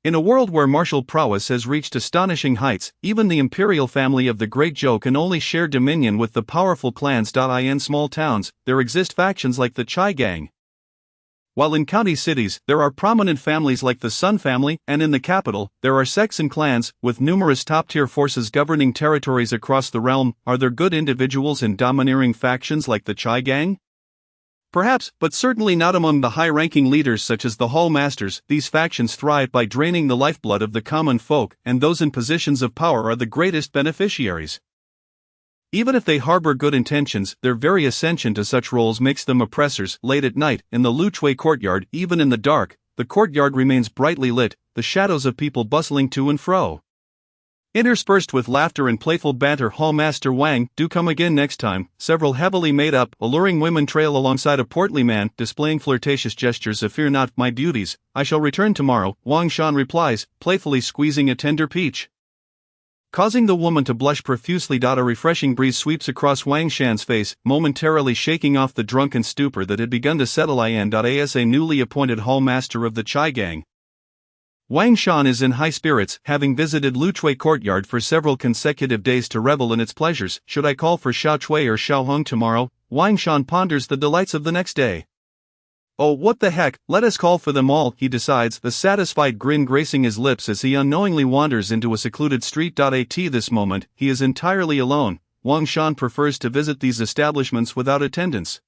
In a world where martial prowess has reached astonishing heights, even the imperial family of the Great Zhou can only share dominion with the powerful clans. In small towns, there exist factions like the Chai gang, while in county cities, there are prominent families like the Sun family, and in the capital, there are sects and clans, with numerous top-tier forces governing territories across the realm. Are there good individuals in domineering factions like the Chai gang? Perhaps, but certainly not among the high-ranking leaders such as the Hall Masters. These factions thrive by draining the lifeblood of the common folk, and those in positions of power are the greatest beneficiaries. Even if they harbor good intentions, their very ascension to such roles makes them oppressors. Late at night, in the Luchui courtyard, even in the dark, the courtyard remains brightly lit, the shadows of people bustling to and fro. Interspersed with laughter and playful banter. Hallmaster Wang, do come again next time. Several heavily made-up, alluring women trail alongside a portly man, displaying flirtatious gestures of "Fear not, my beauties, I shall return tomorrow," Wang Shan replies, playfully squeezing a tender peach, causing the woman to blush profusely. A refreshing breeze sweeps across Wang Shan's face, momentarily shaking off the drunken stupor that had begun to settle in. As a newly appointed hall master of the Chai gang, Wang Shan is in high spirits, having visited Luchui courtyard for several consecutive days to revel in its pleasures. Should I call for Xiao Chui or Xiao Hong tomorrow? Wang Shan ponders the delights of the next day. Oh, what the heck, let us call for them all, he decides, the satisfied grin gracing his lips as he unknowingly wanders into a secluded street. At this moment, he is entirely alone. Wang Shan prefers to visit these establishments without attendance,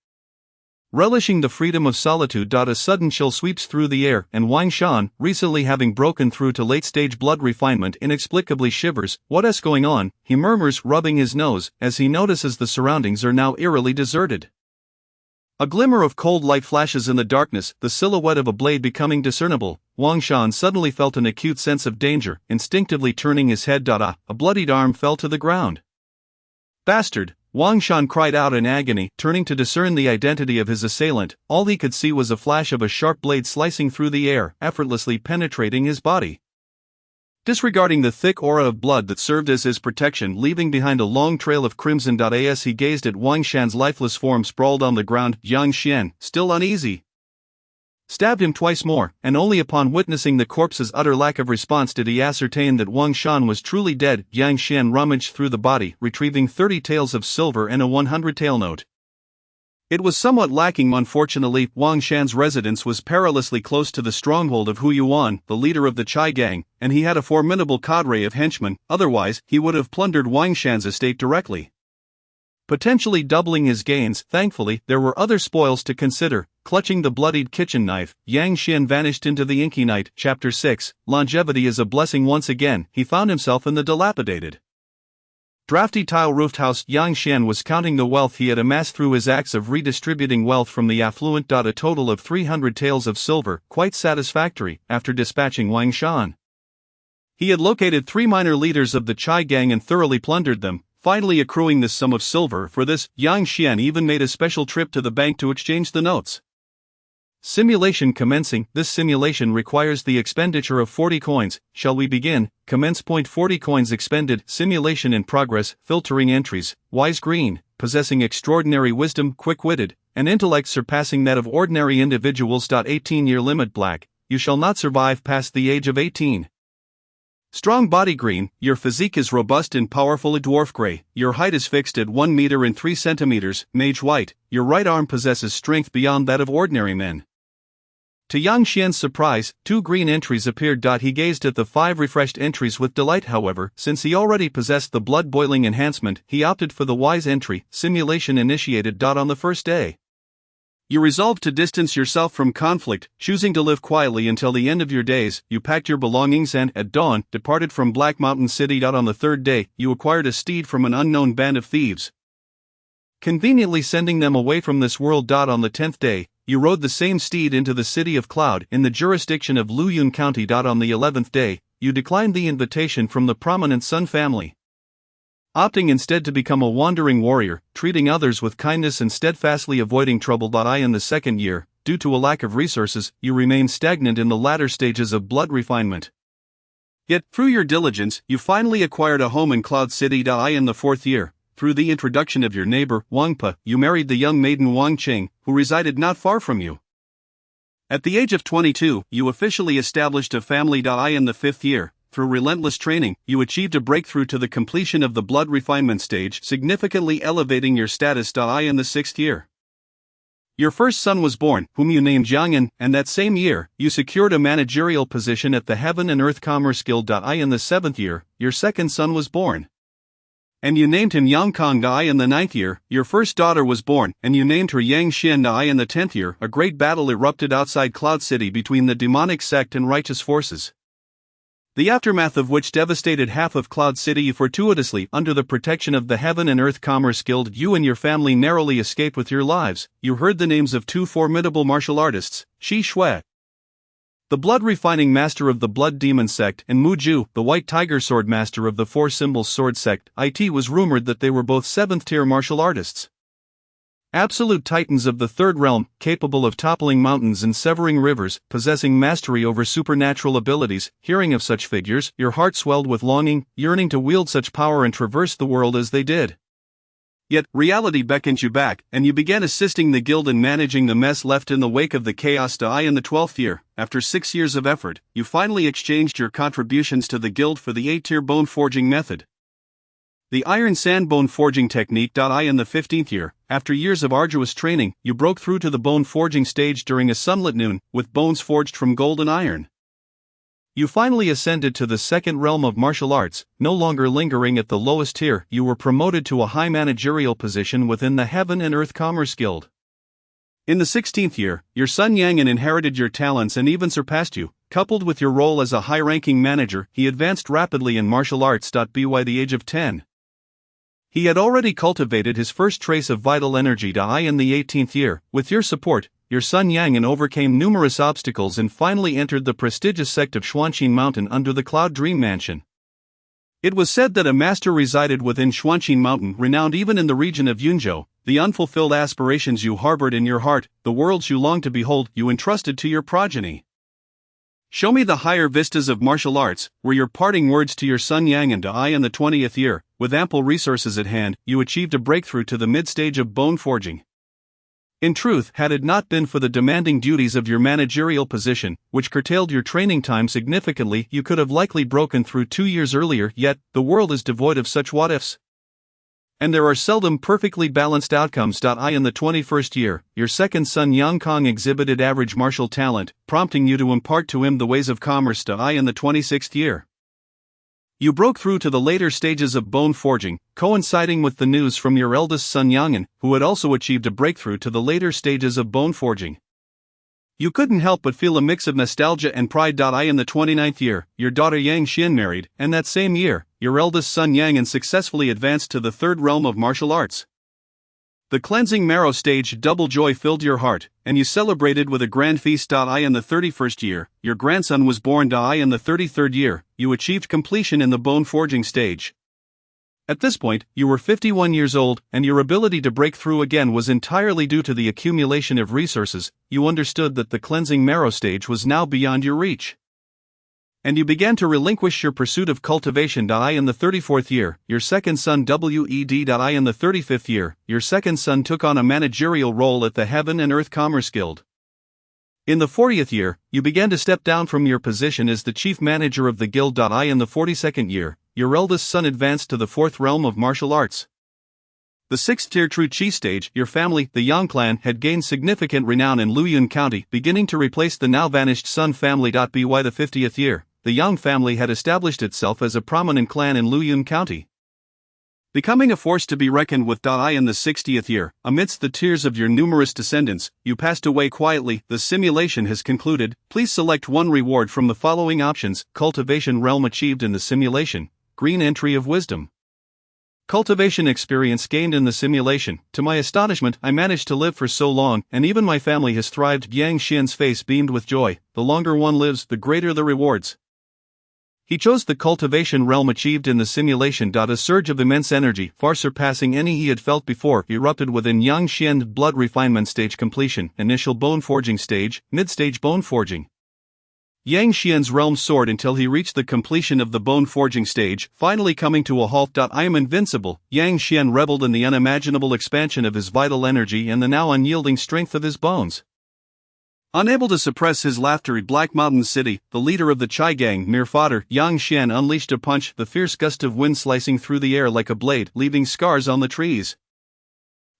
relishing the freedom of solitude. A sudden chill sweeps through the air, and Wang Shan, recently having broken through to late-stage blood refinement, inexplicably shivers. What's going on? He murmurs, rubbing his nose, as he notices the surroundings are now eerily deserted. A glimmer of cold light flashes in the darkness, the silhouette of a blade becoming discernible. Wang Shan suddenly felt an acute sense of danger, instinctively turning his head. A bloodied arm fell to the ground. Bastard! Wang Shan cried out in agony, turning to discern the identity of his assailant. All he could see was a flash of a sharp blade slicing through the air, effortlessly penetrating his body. Disregarding the thick aura of blood that served as his protection, leaving behind a long trail of crimson. As he gazed at Wang Shan's lifeless form sprawled on the ground, Yang Xian, still uneasy, stabbed him twice more, and only upon witnessing the corpse's utter lack of response did he ascertain that Wang Shan was truly dead. Yang Xian rummaged through the body, retrieving 30 taels of silver and a 100-tael note. It was somewhat lacking. Unfortunately, Wang Shan's residence was perilously close to the stronghold of Hu Yuan, the leader of the Chai gang, and he had a formidable cadre of henchmen. Otherwise, he would have plundered Wang Shan's estate directly, potentially doubling his gains. Thankfully, there were other spoils to consider. Clutching the bloodied kitchen knife, Yang Xian vanished into the inky night. Chapter 6, Longevity is a blessing. Once again, he found himself in the dilapidated, drafty tile-roofed house. Yang Xian was counting the wealth he had amassed through his acts of redistributing wealth from the affluent. A total of 300 taels of silver, quite satisfactory. After dispatching Wang Shan, he had located 3 minor leaders of the Chai gang and thoroughly plundered them, finally accruing this sum of silver. For this, Yang Xian even made a special trip to the bank to exchange the notes. Simulation commencing. This simulation requires the expenditure of 40 coins. Shall we begin? Commence. 40 coins expended. Simulation in progress. Filtering entries. Wise green, possessing extraordinary wisdom, quick-witted, and intellect surpassing that of ordinary individuals. 18-year limit. Black, you shall not survive past the age of 18. Strong body. Green, your physique is robust and powerful. A dwarf. Gray, your height is fixed at 1 meter and 3 centimeters. Mage. White, your right arm possesses strength beyond that of ordinary men. To Yang Xian's surprise, 2 green entries appeared. He gazed at the 5 refreshed entries with delight. However, since he already possessed the blood-boiling enhancement, he opted for the wise entry. Simulation initiated. On the first day, you resolved to distance yourself from conflict, choosing to live quietly until the end of your days. You packed your belongings and, at dawn, departed from Black Mountain City. On the third day, you acquired a steed from an unknown band of thieves, conveniently sending them away from this world. On the 10th day, you rode the same steed into the city of Cloud, in the jurisdiction of Luyun County. On the 11th day, you declined the invitation from the prominent Sun family, opting instead to become a wandering warrior, treating others with kindness and steadfastly avoiding trouble. In the second year, due to a lack of resources, you remain stagnant in the latter stages of blood refinement. Yet, through your diligence, you finally acquired a home in Cloud City. In the fourth year, through the introduction of your neighbor, Wang Pa, you married the young maiden Wang Qing, who resided not far from you. At the age of 22, you officially established a family. In the fifth year, through relentless training, you achieved a breakthrough to the completion of the blood refinement stage, significantly elevating your status. In the sixth year, your first son was born, whom you named Jiangyan, and that same year, you secured a managerial position at the Heaven and Earth Commerce Guild. In the seventh year, your second son was born, and you named him Yang Kong. In the ninth year, your first daughter was born, and you named her Yang Xian. In the 10th year, a great battle erupted outside Cloud City between the demonic sect and righteous forces, the aftermath of which devastated half of Cloud City. Fortuitously, under the protection of the Heaven and Earth Commerce Guild, you and your family narrowly escaped with your lives. You heard the names of two formidable martial artists, Shi Shui, the blood-refining master of the Blood Demon sect, and Mu Ju, the White Tiger Sword master of the Four Symbols Sword sect. It was rumored that they were both 7th-tier martial artists, absolute titans of the third realm, capable of toppling mountains and severing rivers, possessing mastery over supernatural abilities. Hearing of such figures, your heart swelled with longing, yearning to wield such power and traverse the world as they did. Yet, reality beckoned you back, and you began assisting the guild in managing the mess left in the wake of the chaos. In the 12th year, after 6 years of effort, you finally exchanged your contributions to the guild for the 8-tier bone forging method, the iron sand bone forging technique. In the 15th year, after years of arduous training, you broke through to the bone forging stage during a sunlit noon, with bones forged from gold and iron. You finally ascended to the second realm of martial arts, no longer lingering at the lowest tier. You were promoted to a high managerial position within the Heaven and Earth Commerce Guild. In the 16th year, your son Yang'an inherited your talents and even surpassed you. Coupled with your role as a high-ranking manager, he advanced rapidly in martial arts. By the age of 10, he had already cultivated his first trace of vital energy. In the 18th year, with your support, your son Yang'an overcame numerous obstacles and finally entered the prestigious sect of Xuanqin Mountain under the Cloud Dream Mansion. It was said that a master resided within Xuanqin Mountain, renowned even in the region of Yunzhou. The unfulfilled aspirations you harbored in your heart, the worlds you longed to behold, you entrusted to your progeny. "Show me the higher vistas of martial arts," were your parting words to your son Yang'an. In the 20th year, with ample resources at hand, you achieved a breakthrough to the mid-stage of bone forging. In truth, had it not been for the demanding duties of your managerial position, which curtailed your training time significantly, you could have likely broken through 2 years earlier. Yet, the world is devoid of such what-ifs, and there are seldom perfectly balanced outcomes. In the 21st year, your second son Yang Kong exhibited average martial talent, prompting you to impart to him the ways of commerce. In the 26th year, you broke through to the later stages of bone forging, coinciding with the news from your eldest son Yang'an, who had also achieved a breakthrough to the later stages of bone forging. You couldn't help but feel a mix of nostalgia and pride. In the 29th year, your daughter Yang Xian married, and that same year, your eldest son Yang'an successfully advanced to the third realm of martial arts. The cleansing marrow stage double joy filled your heart, and you celebrated with a grand feast. In the 31st year, your grandson was born. In the 33rd year, you achieved completion in the bone forging stage. At this point, you were 51 years old, and your ability to break through again was entirely due to the accumulation of resources. You understood that the cleansing marrow stage was now beyond your reach, and you began to relinquish your pursuit of cultivation. In the 34th year, your second son Wed. In the 35th year, your second son took on a managerial role at the Heaven and Earth Commerce Guild. In the 40th year, you began to step down from your position as the chief manager of the guild. In the 42nd year, your eldest son advanced to the fourth realm of martial arts, the 6th-tier True Chi stage. Your family, the Yang clan, had gained significant renown in Luyun County, beginning to replace the now-vanished Sun family. By the 50th year, the Yang family had established itself as a prominent clan in Luyun County, becoming a force to be reckoned with. In the 60th year, amidst the tears of your numerous descendants, you passed away quietly. The simulation has concluded. Please select one reward from the following options. Cultivation realm achieved in the simulation. Green entry of wisdom. Cultivation experience gained in the simulation. To my astonishment, I managed to live for so long, and even my family has thrived. Yang Xian's face beamed with joy. The longer one lives, the greater the rewards. He chose the cultivation realm achieved in the simulation. A surge of immense energy, far surpassing any he had felt before, erupted within Yang Xian. Blood refinement stage completion, initial bone forging stage, mid-stage bone forging. Yang Xian's realm soared until he reached the completion of the bone forging stage, finally coming to a halt. I am invincible. Yang Xian reveled in the unimaginable expansion of his vital energy and the now unyielding strength of his bones. Unable to suppress his laughter, Black Mountain City, the leader of the Chai Gang, mere fodder, Yang Xian unleashed a punch, the fierce gust of wind slicing through the air like a blade, leaving scars on the trees.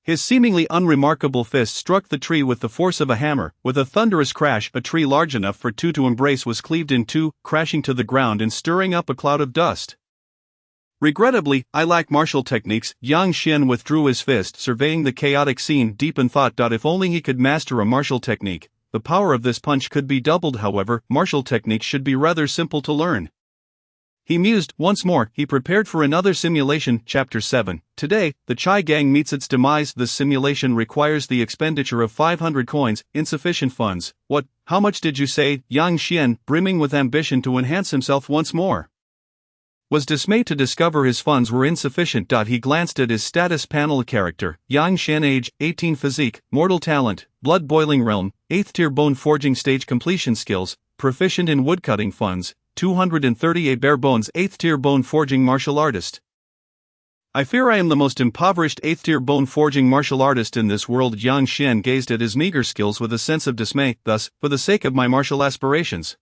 His seemingly unremarkable fist struck the tree with the force of a hammer. With a thunderous crash, a tree large enough for two to embrace was cleaved in two, crashing to the ground and stirring up a cloud of dust. Regrettably, I lack martial techniques. Yang Xian withdrew his fist, surveying the chaotic scene deep in thought. If only he could master a martial technique. The power of this punch could be doubled. However, martial techniques should be rather simple to learn. He mused. Once more, he prepared for another simulation. Chapter 7. Today, the Chai Gang meets its demise. This simulation requires the expenditure of 500 coins, insufficient funds. What? How much did you say? Yang Xian, brimming with ambition to enhance himself once more, was dismayed to discover his funds were insufficient. He glanced at his status panel. Character: Yang Xian, age 18, physique, mortal talent, blood boiling realm, 8th tier bone forging stage completion skills, proficient in woodcutting, funds 238 bare bones, 8th tier bone forging martial artist. I fear I am the most impoverished 8th tier bone forging martial artist in this world. Yang Xian gazed at his meager skills with a sense of dismay. Thus, for the sake of my martial aspirations,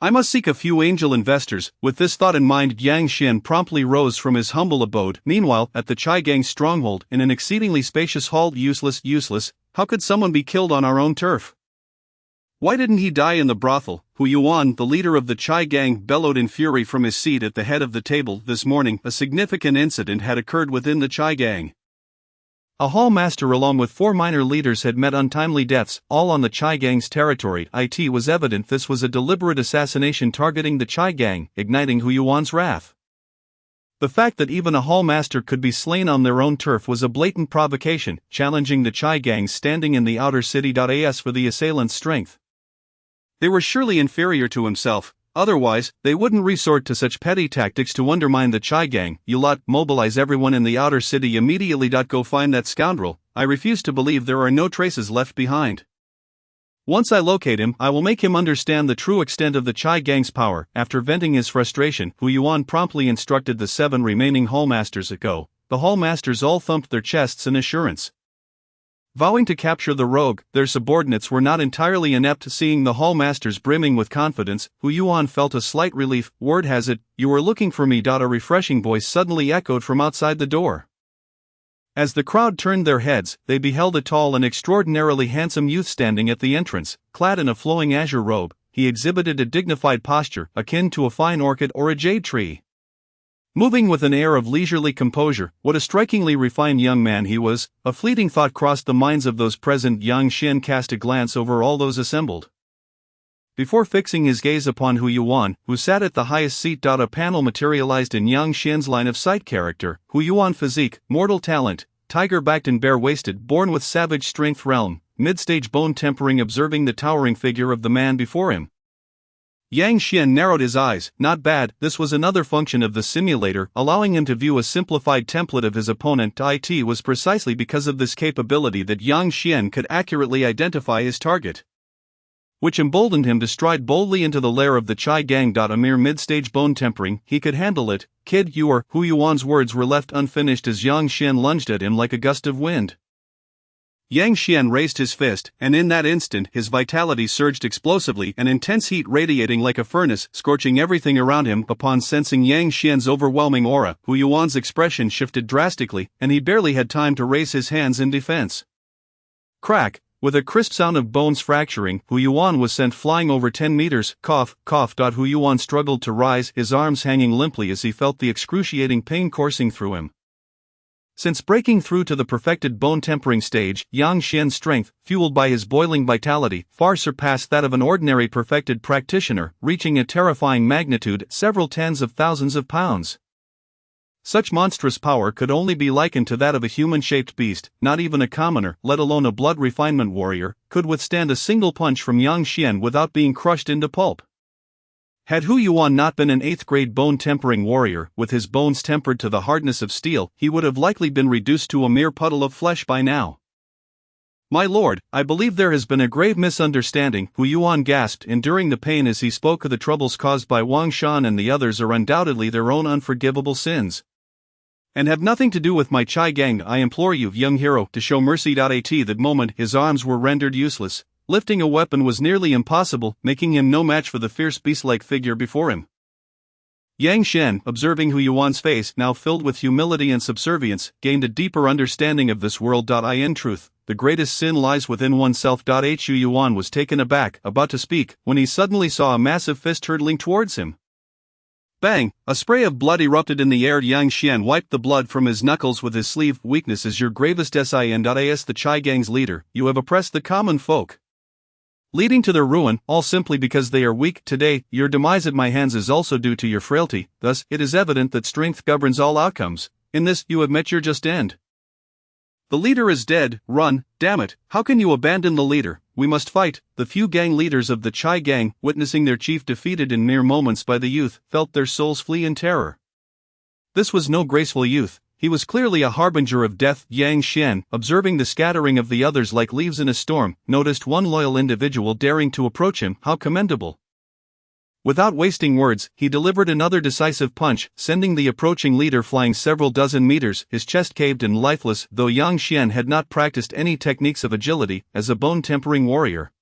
I must seek a few angel investors. With this thought in mind, Yang Xian promptly rose from his humble abode. Meanwhile, at the Chai Gang stronghold, in an exceedingly spacious hall, useless, how could someone be killed on our own turf? Why didn't he die in the brothel? Hu Yuan, the leader of the Chai Gang, bellowed in fury from his seat at the head of the table. This morning, a significant incident had occurred within the Chai Gang. A hall master along with 4 minor leaders had met untimely deaths, all on the Chai Gang's territory. It was evident this was a deliberate assassination targeting the Chai Gang, igniting Hu Yuan's wrath. The fact that even a hall master could be slain on their own turf was a blatant provocation, challenging the Chai Gang's standing in the outer city. As for the assailant's strength, they were surely inferior to himself. Otherwise, they wouldn't resort to such petty tactics to undermine the Chai Gang. You lot, mobilize everyone in the outer city immediately. Go find that scoundrel. I refuse to believe there are no traces left behind. Once I locate him, I will make him understand the true extent of the Chai Gang's power. After venting his frustration, Hu Yuan promptly instructed the 7 remaining hallmasters to go. The hallmasters all thumped their chests in assurance. Vowing to capture the rogue, their subordinates were not entirely inept. Seeing the hallmasters brimming with confidence, Hu Yuan felt a slight relief. Word has it, you were looking for me. A refreshing voice suddenly echoed from outside the door. As the crowd turned their heads, they beheld a tall and extraordinarily handsome youth standing at the entrance. Clad in a flowing azure robe, he exhibited a dignified posture, akin to a fine orchid or a jade tree. Moving with an air of leisurely composure, what a strikingly refined young man he was. A fleeting thought crossed the minds of those present. Yang Xian cast a glance over all those assembled before fixing his gaze upon Hu Yuan, who sat at the highest seat. A panel materialized in Yang Xian's line of sight. Character: Hu Yuan, physique, mortal talent, tiger-backed and bare-waisted, born with savage strength, realm, mid-stage bone tempering. Observing the towering figure of the man before him, Yang Xian narrowed his eyes. Not bad. This was another function of the simulator, allowing him to view a simplified template of his opponent. It was precisely because of this capability that Yang Xian could accurately identify his target, which emboldened him to stride boldly into the lair of the Chai Gang. A mere mid-stage bone tempering, he could handle it. Kid, you are. Hu Yuan's words were left unfinished as Yang Xian lunged at him like a gust of wind. Yang Xian raised his fist, and in that instant his vitality surged explosively, an intense heat radiating like a furnace, scorching everything around him. Upon sensing Yang Xian's overwhelming aura, Hu Yuan's expression shifted drastically, and he barely had time to raise his hands in defense. Crack! With a crisp sound of bones fracturing, Hu Yuan was sent flying over 10 meters. Cough, cough. Hu Yuan struggled to rise, his arms hanging limply as he felt the excruciating pain coursing through him. Since breaking through to the perfected bone tempering stage, Yang Xian's strength, fueled by his boiling vitality, far surpassed that of an ordinary perfected practitioner, reaching a terrifying magnitude, several tens of thousands of pounds. Such monstrous power could only be likened to that of a human-shaped beast. Not even a commoner, let alone a blood refinement warrior, could withstand a single punch from Yang Xian without being crushed into pulp. Had Hu Yuan not been an 8th-grade bone-tempering warrior, with his bones tempered to the hardness of steel, he would have likely been reduced to a mere puddle of flesh by now. "My lord, I believe there has been a grave misunderstanding," Hu Yuan gasped, enduring the pain as he spoke of the troubles caused by Wang Shan and the others are undoubtedly their own unforgivable sins. "And have nothing to do with my Chai Gang. I implore you, young hero, to show mercy." At that moment his arms were rendered useless. Lifting a weapon was nearly impossible, making him no match for the fierce beast-like figure before him. Yang Shen, observing Hu Yuan's face, now filled with humility and subservience, gained a deeper understanding of this world. In truth, the greatest sin lies within oneself. Hu Yuan was taken aback, about to speak, when he suddenly saw a massive fist hurtling towards him. Bang! A spray of blood erupted in the air. Yang Xian wiped the blood from his knuckles with his sleeve. "Weakness is your gravest sin. As the Chai Gang's leader, you have oppressed the common folk, leading to their ruin, all simply because they are weak. Today, your demise at my hands is also due to your frailty. Thus, it is evident that strength governs all outcomes. In this, you have met your just end. The leader is dead. Run, damn it! How can you abandon the leader? We must fight." The few gang leaders of the Chai Gang, witnessing their chief defeated in mere moments by the youth, felt their souls flee in terror. This was no graceful youth. He was clearly a harbinger of death. Yang Xian, observing the scattering of the others like leaves in a storm, noticed one loyal individual daring to approach him. How commendable! Without wasting words, he delivered another decisive punch, sending the approaching leader flying several dozen meters, his chest caved and lifeless. Though Yang Xian had not practiced any techniques of agility, as a bone-tempering warrior,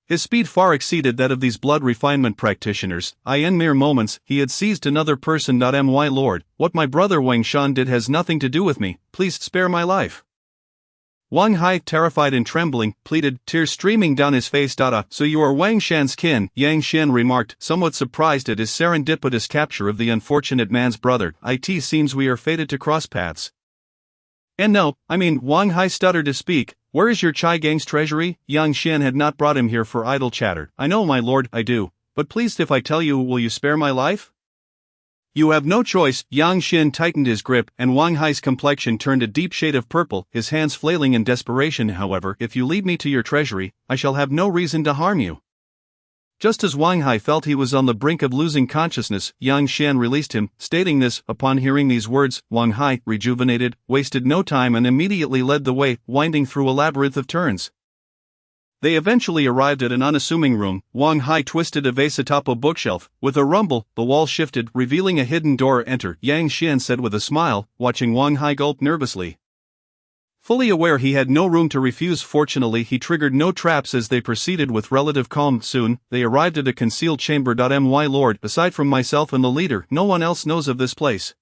his speed far exceeded that of these blood refinement practitioners. In mere moments, he had seized another person. My lord, what my brother Wang Shan did has nothing to do with me. Please spare my life." Wang Hai, terrified and trembling, pleaded, tears streaming down his face. "So you are Wang Shan's kin," Yang Xian remarked, somewhat surprised at his serendipitous capture of the unfortunate man's brother. "It seems we are fated to cross paths." "And no, I mean," Wang Hai stuttered to speak, "where is your Chai Gang's treasury?" Yang Xian had not brought him here for idle chatter. "I know, my lord, I do. But please, if I tell you, will you spare my life?" "You have no choice." Yang Xian tightened his grip, and Wang Hai's complexion turned a deep shade of purple, his hands flailing in desperation. "However, if you lead me to your treasury, I shall have no reason to harm you." Just as Wang Hai felt he was on the brink of losing consciousness, Yang Xian released him. Stating this, upon hearing these words, Wang Hai, rejuvenated, wasted no time and immediately led the way, winding through a labyrinth of turns. They eventually arrived at an unassuming room. Wang Hai twisted a vase atop a bookshelf. With a rumble, the wall shifted, revealing a hidden door. "Enter," Yang Xian said with a smile, watching Wang Hai gulp nervously. Fully aware he had no room to refuse, fortunately he triggered no traps as they proceeded with relative calm. Soon, they arrived at a concealed chamber. My lord, aside from myself and the leader, no one else knows of this place.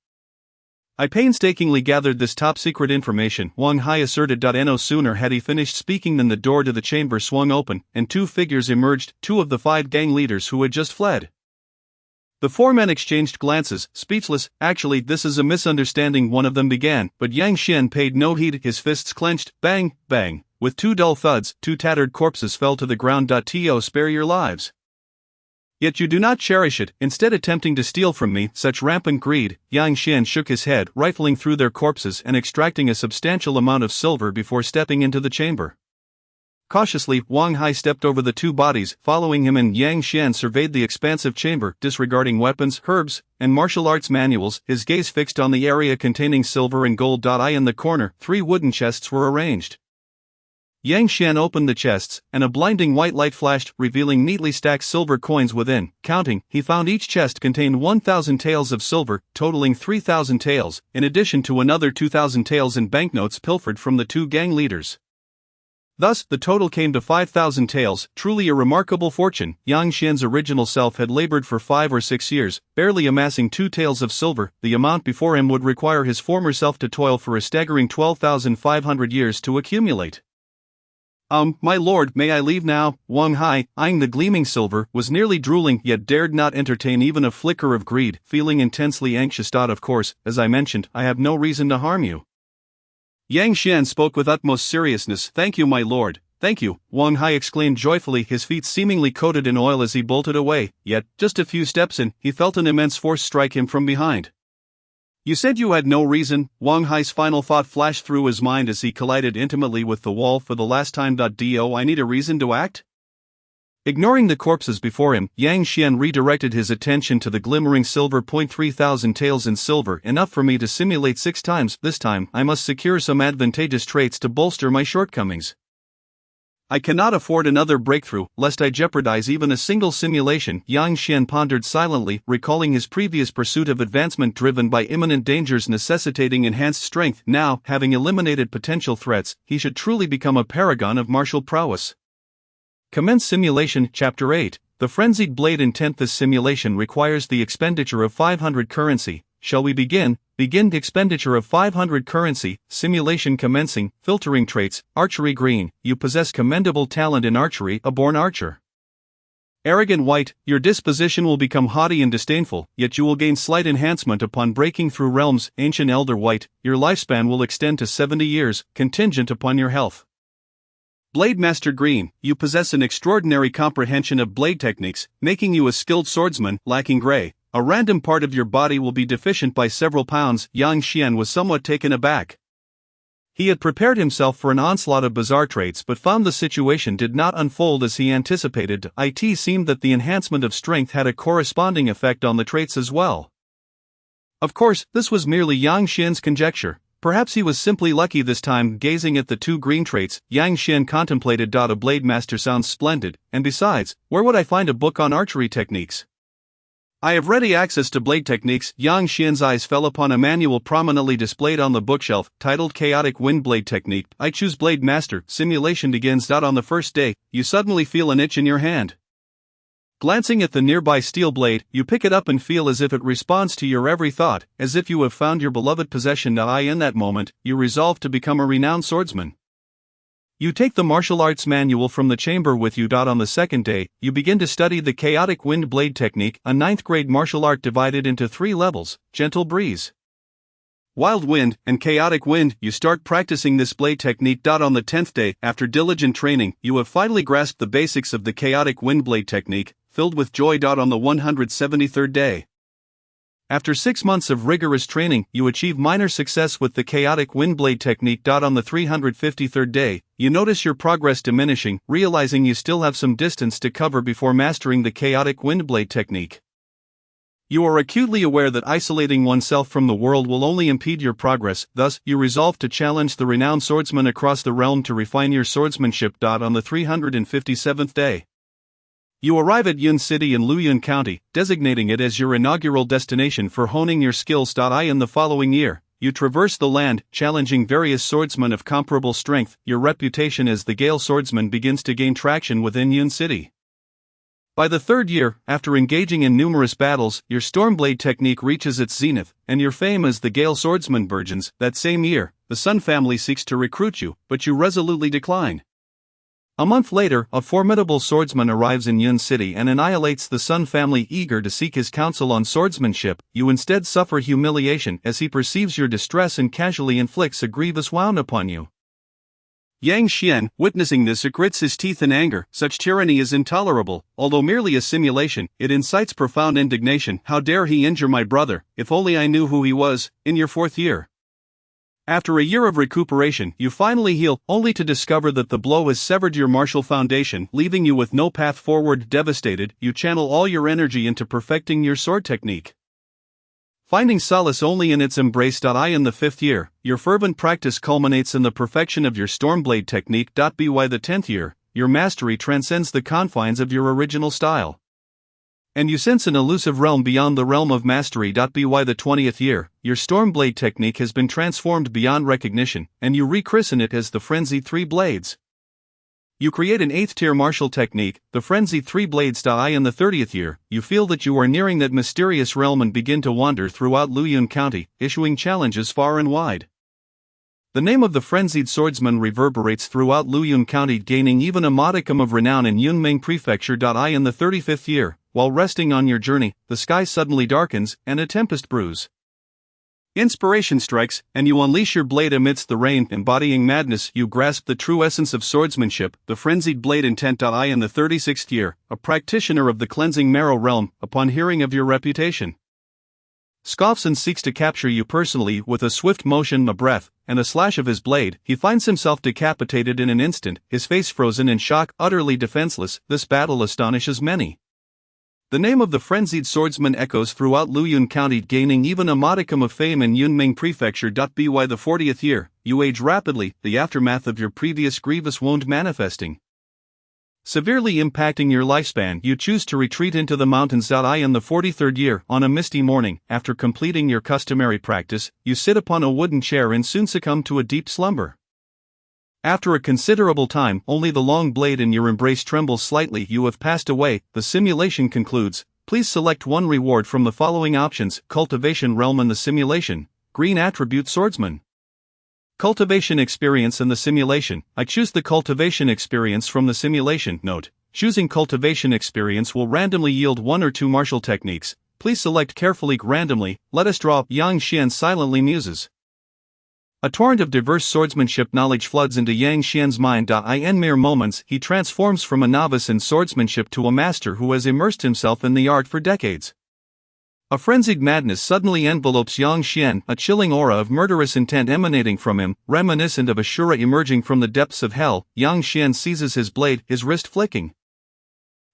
I painstakingly gathered this top-secret information, Wang Hai asserted. No sooner had he finished speaking than the door to the chamber swung open, and two figures emerged, two of the 5 gang leaders who had just fled. The 4 men exchanged glances, speechless. "Actually, this is a misunderstanding," one of them began, but Yang Xian paid no heed, his fists clenched. Bang, bang. With 2 dull thuds, 2 tattered corpses fell to the ground. To spare your lives. Yet you do not cherish it, instead attempting to steal from me. Such rampant greed. Yang Xian shook his head, rifling through their corpses and extracting a substantial amount of silver before stepping into the chamber. Cautiously, Wang Hai stepped over the 2 bodies, following him, and Yang Xian surveyed the expansive chamber, disregarding weapons, herbs, and martial arts manuals, his gaze fixed on the area containing silver and gold. In the corner, 3 wooden chests were arranged. Yang Xian opened the chests, and a blinding white light flashed, revealing neatly stacked silver coins within. Counting, he found each chest contained 1,000 taels of silver, totaling 3,000 taels, in addition to another 2,000 taels in banknotes pilfered from the 2 gang leaders. Thus, the total came to 5,000 taels, truly a remarkable fortune. Yang Xian's original self had labored for 5 or 6 years, barely amassing 2 taels of silver. The amount before him would require his former self to toil for a staggering 12,500 years to accumulate. My lord, may I leave now?" Wang Hai, eyeing the gleaming silver, was nearly drooling, yet dared not entertain even a flicker of greed, feeling intensely anxious. "Of course, as I mentioned, I have no reason to harm you." Yang Xian spoke with utmost seriousness. "Thank you, my lord, thank you," Wang Hai exclaimed joyfully, his feet seemingly coated in oil as he bolted away. Yet, just a few steps in, he felt an immense force strike him from behind. "You said you had no reason," Wang Hai's final thought flashed through his mind as he collided intimately with the wall for the last time. "I need a reason to act?" Ignoring the corpses before him, Yang Xian redirected his attention to the glimmering silver. 3,000 taels in silver, enough for me to simulate 6 times. This time, I must secure some advantageous traits to bolster my shortcomings. I cannot afford another breakthrough, lest I jeopardize even a single simulation. Yang Xian pondered silently, recalling his previous pursuit of advancement driven by imminent dangers necessitating enhanced strength. Now, having eliminated potential threats, he should truly become a paragon of martial prowess. Commence simulation. Chapter 8. The Frenzied Blade Intent. This simulation requires the expenditure of 500 currency. Shall we begin? Begin the expenditure of 500 currency. Simulation commencing. Filtering traits. Archery green. You possess commendable talent in archery. A born archer. Arrogant white. Your disposition will become haughty and disdainful, yet you will gain slight enhancement upon breaking through realms. Ancient elder white. Your lifespan will extend to 70 years, contingent upon your health. Blade Master green. You possess an extraordinary comprehension of blade techniques, making you a skilled swordsman. Lacking gray. A random part of your body will be deficient by several pounds. Yang Xian was somewhat taken aback. He had prepared himself for an onslaught of bizarre traits but found the situation did not unfold as he anticipated. It seemed that the enhancement of strength had a corresponding effect on the traits as well. Of course, this was merely Yang Xian's conjecture. Perhaps he was simply lucky this time. Gazing at the 2 green traits, Yang Xian contemplated. A blade master sounds splendid, and besides, where would I find a book on archery techniques? I have ready access to blade techniques. Yang Xian's eyes fell upon a manual prominently displayed on the bookshelf, titled Chaotic Wind Blade Technique. I choose Blade Master. Simulation begins. On the first day, you suddenly feel an itch in your hand. Glancing at the nearby steel blade, you pick it up and feel as if it responds to your every thought, as if you have found your beloved possession. In that moment, you resolve to become a renowned swordsman. You take the martial arts manual from the chamber with you. On the second day, you begin to study the Chaotic Wind Blade Technique, a 9th grade martial art divided into 3 levels: Gentle Breeze, Wild Wind, and Chaotic Wind. You start practicing this blade technique. On the 10th day, after diligent training, you have finally grasped the basics of the Chaotic Wind Blade Technique, filled with joy. On the 173rd day, after 6 months of rigorous training, you achieve minor success with the Chaotic Wind Blade Technique. On the 353rd day, you notice your progress diminishing, realizing you still have some distance to cover before mastering the Chaotic Wind Blade Technique. You are acutely aware that isolating oneself from the world will only impede your progress, thus, you resolve to challenge the renowned swordsman across the realm to refine your swordsmanship. On the 357th day, you arrive at Yun City in Luyun County, designating it as your inaugural destination for honing your skills. In the following year, you traverse the land, challenging various swordsmen of comparable strength. Your reputation as the Gale swordsman begins to gain traction within Yun City. By the 3rd year, after engaging in numerous battles, your Stormblade technique reaches its zenith, and your fame as the Gale swordsman burgeons. That same year, the Sun family seeks to recruit you, but you resolutely decline. A month later, a formidable swordsman arrives in Yun City and annihilates the Sun family. Eager to seek his counsel on swordsmanship, you instead suffer humiliation as he perceives your distress and casually inflicts a grievous wound upon you. Yang Xian, witnessing this, grits his teeth in anger. Such tyranny is intolerable. Although merely a simulation, it incites profound indignation. How dare he injure my brother? If only I knew who he was. In your 4th year, after a year of recuperation, you finally heal, only to discover that the blow has severed your martial foundation, leaving you with no path forward. Devastated, you channel all your energy into perfecting your sword technique, finding solace only in its embrace. In the 5th year, your fervent practice culminates in the perfection of your Stormblade technique. By the 10th year, your mastery transcends the confines of your original style, and you sense an elusive realm beyond the realm of mastery. By the 20th year, your Stormblade technique has been transformed beyond recognition, and you rechristen it as the Frenzied 3 Blades. You create an 8th tier martial technique, the Frenzied 3 Blades. In the 30th year, you feel that you are nearing that mysterious realm and begin to wander throughout Luyun County, issuing challenges far and wide. The name of the frenzied swordsman reverberates throughout Luyun County, gaining even a modicum of renown in Yunmeng Prefecture. In the 35th year, while resting on your journey, the sky suddenly darkens, and a tempest brews. Inspiration strikes, and you unleash your blade amidst the rain. Embodying madness, you grasp the true essence of swordsmanship, the frenzied blade intent. In the 36th year, a practitioner of the cleansing marrow realm, upon hearing of your reputation, scoffs and seeks to capture you personally with a swift motion, a breath, and a slash of his blade. He finds himself decapitated in an instant, his face frozen in shock, utterly defenseless. This battle astonishes many. The name of the frenzied swordsman echoes throughout Luyun County, gaining even a modicum of fame in Yunming Prefecture. By the 40th year, you age rapidly, the aftermath of your previous grievous wound manifesting, severely impacting your lifespan. You choose to retreat into the mountains. In the 43rd year, on a misty morning, after completing your customary practice, you sit upon a wooden chair and soon succumb to a deep slumber. After a considerable time, only the long blade in your embrace trembles slightly. You have passed away. The simulation concludes. Please select one reward from the following options: Cultivation Realm and the Simulation, Green Attribute Swordsman. Cultivation Experience and the Simulation. I choose the Cultivation Experience from the Simulation. Note: choosing Cultivation Experience will randomly yield one or two martial techniques. Please select carefully. Randomly, let us draw. Yang Xian silently muses. A torrent of diverse swordsmanship knowledge floods into Yang Xian's mind. In mere moments, he transforms from a novice in swordsmanship to a master who has immersed himself in the art for decades. A frenzied madness suddenly envelopes Yang Xian, a chilling aura of murderous intent emanating from him, reminiscent of Ashura emerging from the depths of hell. Yang Xian seizes his blade, his wrist flicking.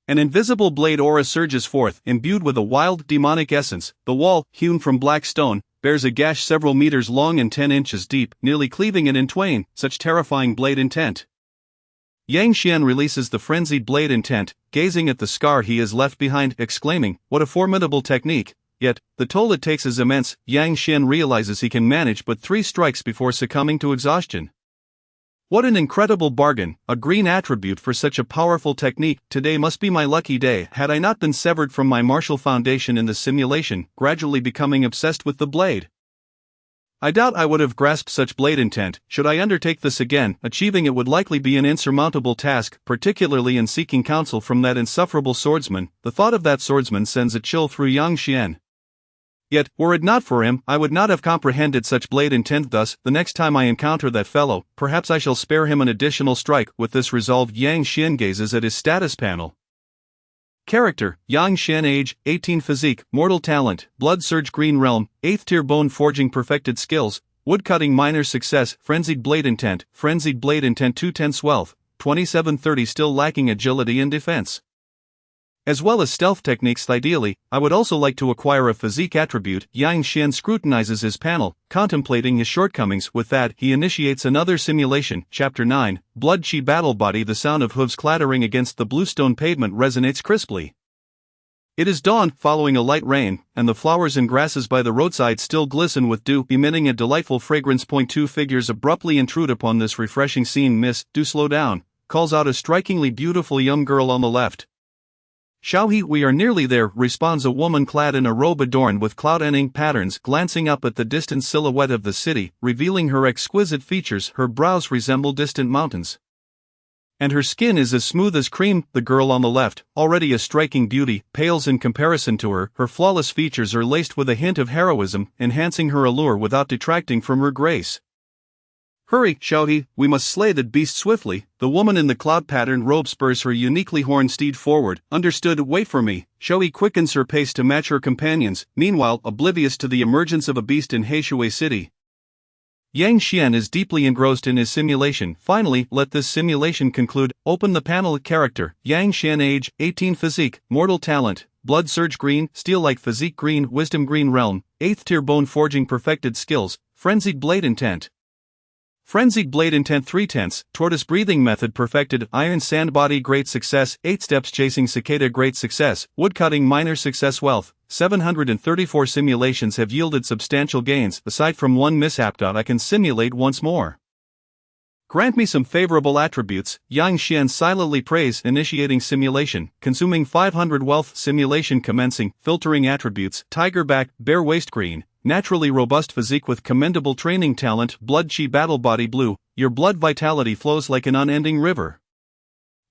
An invisible blade aura surges forth, imbued with a wild, demonic essence. The wall, hewn from black stone, bears a gash several meters long and 10 inches deep, nearly cleaving it in twain. Such terrifying blade intent. Yang Xian releases the frenzied blade intent, gazing at the scar he has left behind, exclaiming, "What a formidable technique!" Yet, the toll it takes is immense. Yang Xian realizes he can manage but 3 strikes before succumbing to exhaustion. What an incredible bargain, a green attribute for such a powerful technique. Today must be my lucky day. Had I not been severed from my martial foundation in the simulation, gradually becoming obsessed with the blade, I doubt I would have grasped such blade intent. Should I undertake this again, achieving it would likely be an insurmountable task, particularly in seeking counsel from that insufferable swordsman. The thought of that swordsman sends a chill through Yang Xian. Yet, were it not for him, I would not have comprehended such blade intent. Thus, the next time I encounter that fellow, perhaps I shall spare him an additional strike. With this resolve, Yang Xian gazes at his status panel. Character: Yang Xian. Age: 18. Physique: Mortal Talent, Blood Surge. Green Realm: 8th Tier. Bone Forging. Perfected Skills: Woodcutting. Minor Success. Frenzied Blade Intent 210 Wealth, 2730. Still lacking agility and defense, as well as stealth techniques. Ideally, I would also like to acquire a physique attribute. Yang Xian scrutinizes his panel, contemplating his shortcomings. With that, he initiates another simulation. Chapter 9, Blood Chi Battle Body. The sound of hooves clattering against the bluestone pavement resonates crisply. It is dawn, following a light rain, and the flowers and grasses by the roadside still glisten with dew, emitting a delightful fragrance. 2 figures abruptly intrude upon this refreshing scene. "Miss, do slow down," calls out a strikingly beautiful young girl on the left. "Xiaohe, we are nearly there," responds a woman clad in a robe adorned with cloud and ink patterns, glancing up at the distant silhouette of the city, revealing her exquisite features. Her brows resemble distant mountains, and her skin is as smooth as cream. The girl on the left, already a striking beauty, pales in comparison to her. Her flawless features are laced with a hint of heroism, enhancing her allure without detracting from her grace. "Hurry, Xiaohe, we must slay that beast swiftly." The woman in the cloud-patterned robe spurs her uniquely horned steed forward. "Understood, wait for me." Xiaohe quickens her pace to match her companions, meanwhile oblivious to the emergence of a beast in Heishui City. Yang Xian is deeply engrossed in his simulation. Finally, let this simulation conclude. Open the panel. Character: Yang Xian. Age: 18. Physique: Mortal Talent, Blood Surge. Green, Steel-like Physique. Green Wisdom. Green Realm: 8th Tier. Bone Forging. Perfected Skills: Frenzied Blade Intent. Frenzied Blade Intent 3/10, Tortoise Breathing Method. Perfected. Iron Sand Body. Great Success. 8 Steps. Chasing Cicada. Great Success. Woodcutting. Minor Success. Wealth: 734. Simulations have yielded substantial gains. Aside from one mishap. I can simulate once more. Grant me some favorable attributes. Yang Xian silently prays. Initiating simulation, consuming 500 wealth. Simulation commencing. Filtering attributes: Tiger Back, Bear Waist. Green, naturally robust physique with commendable training talent. Blood Chi Battle Body. Blue, your blood vitality flows like an unending river.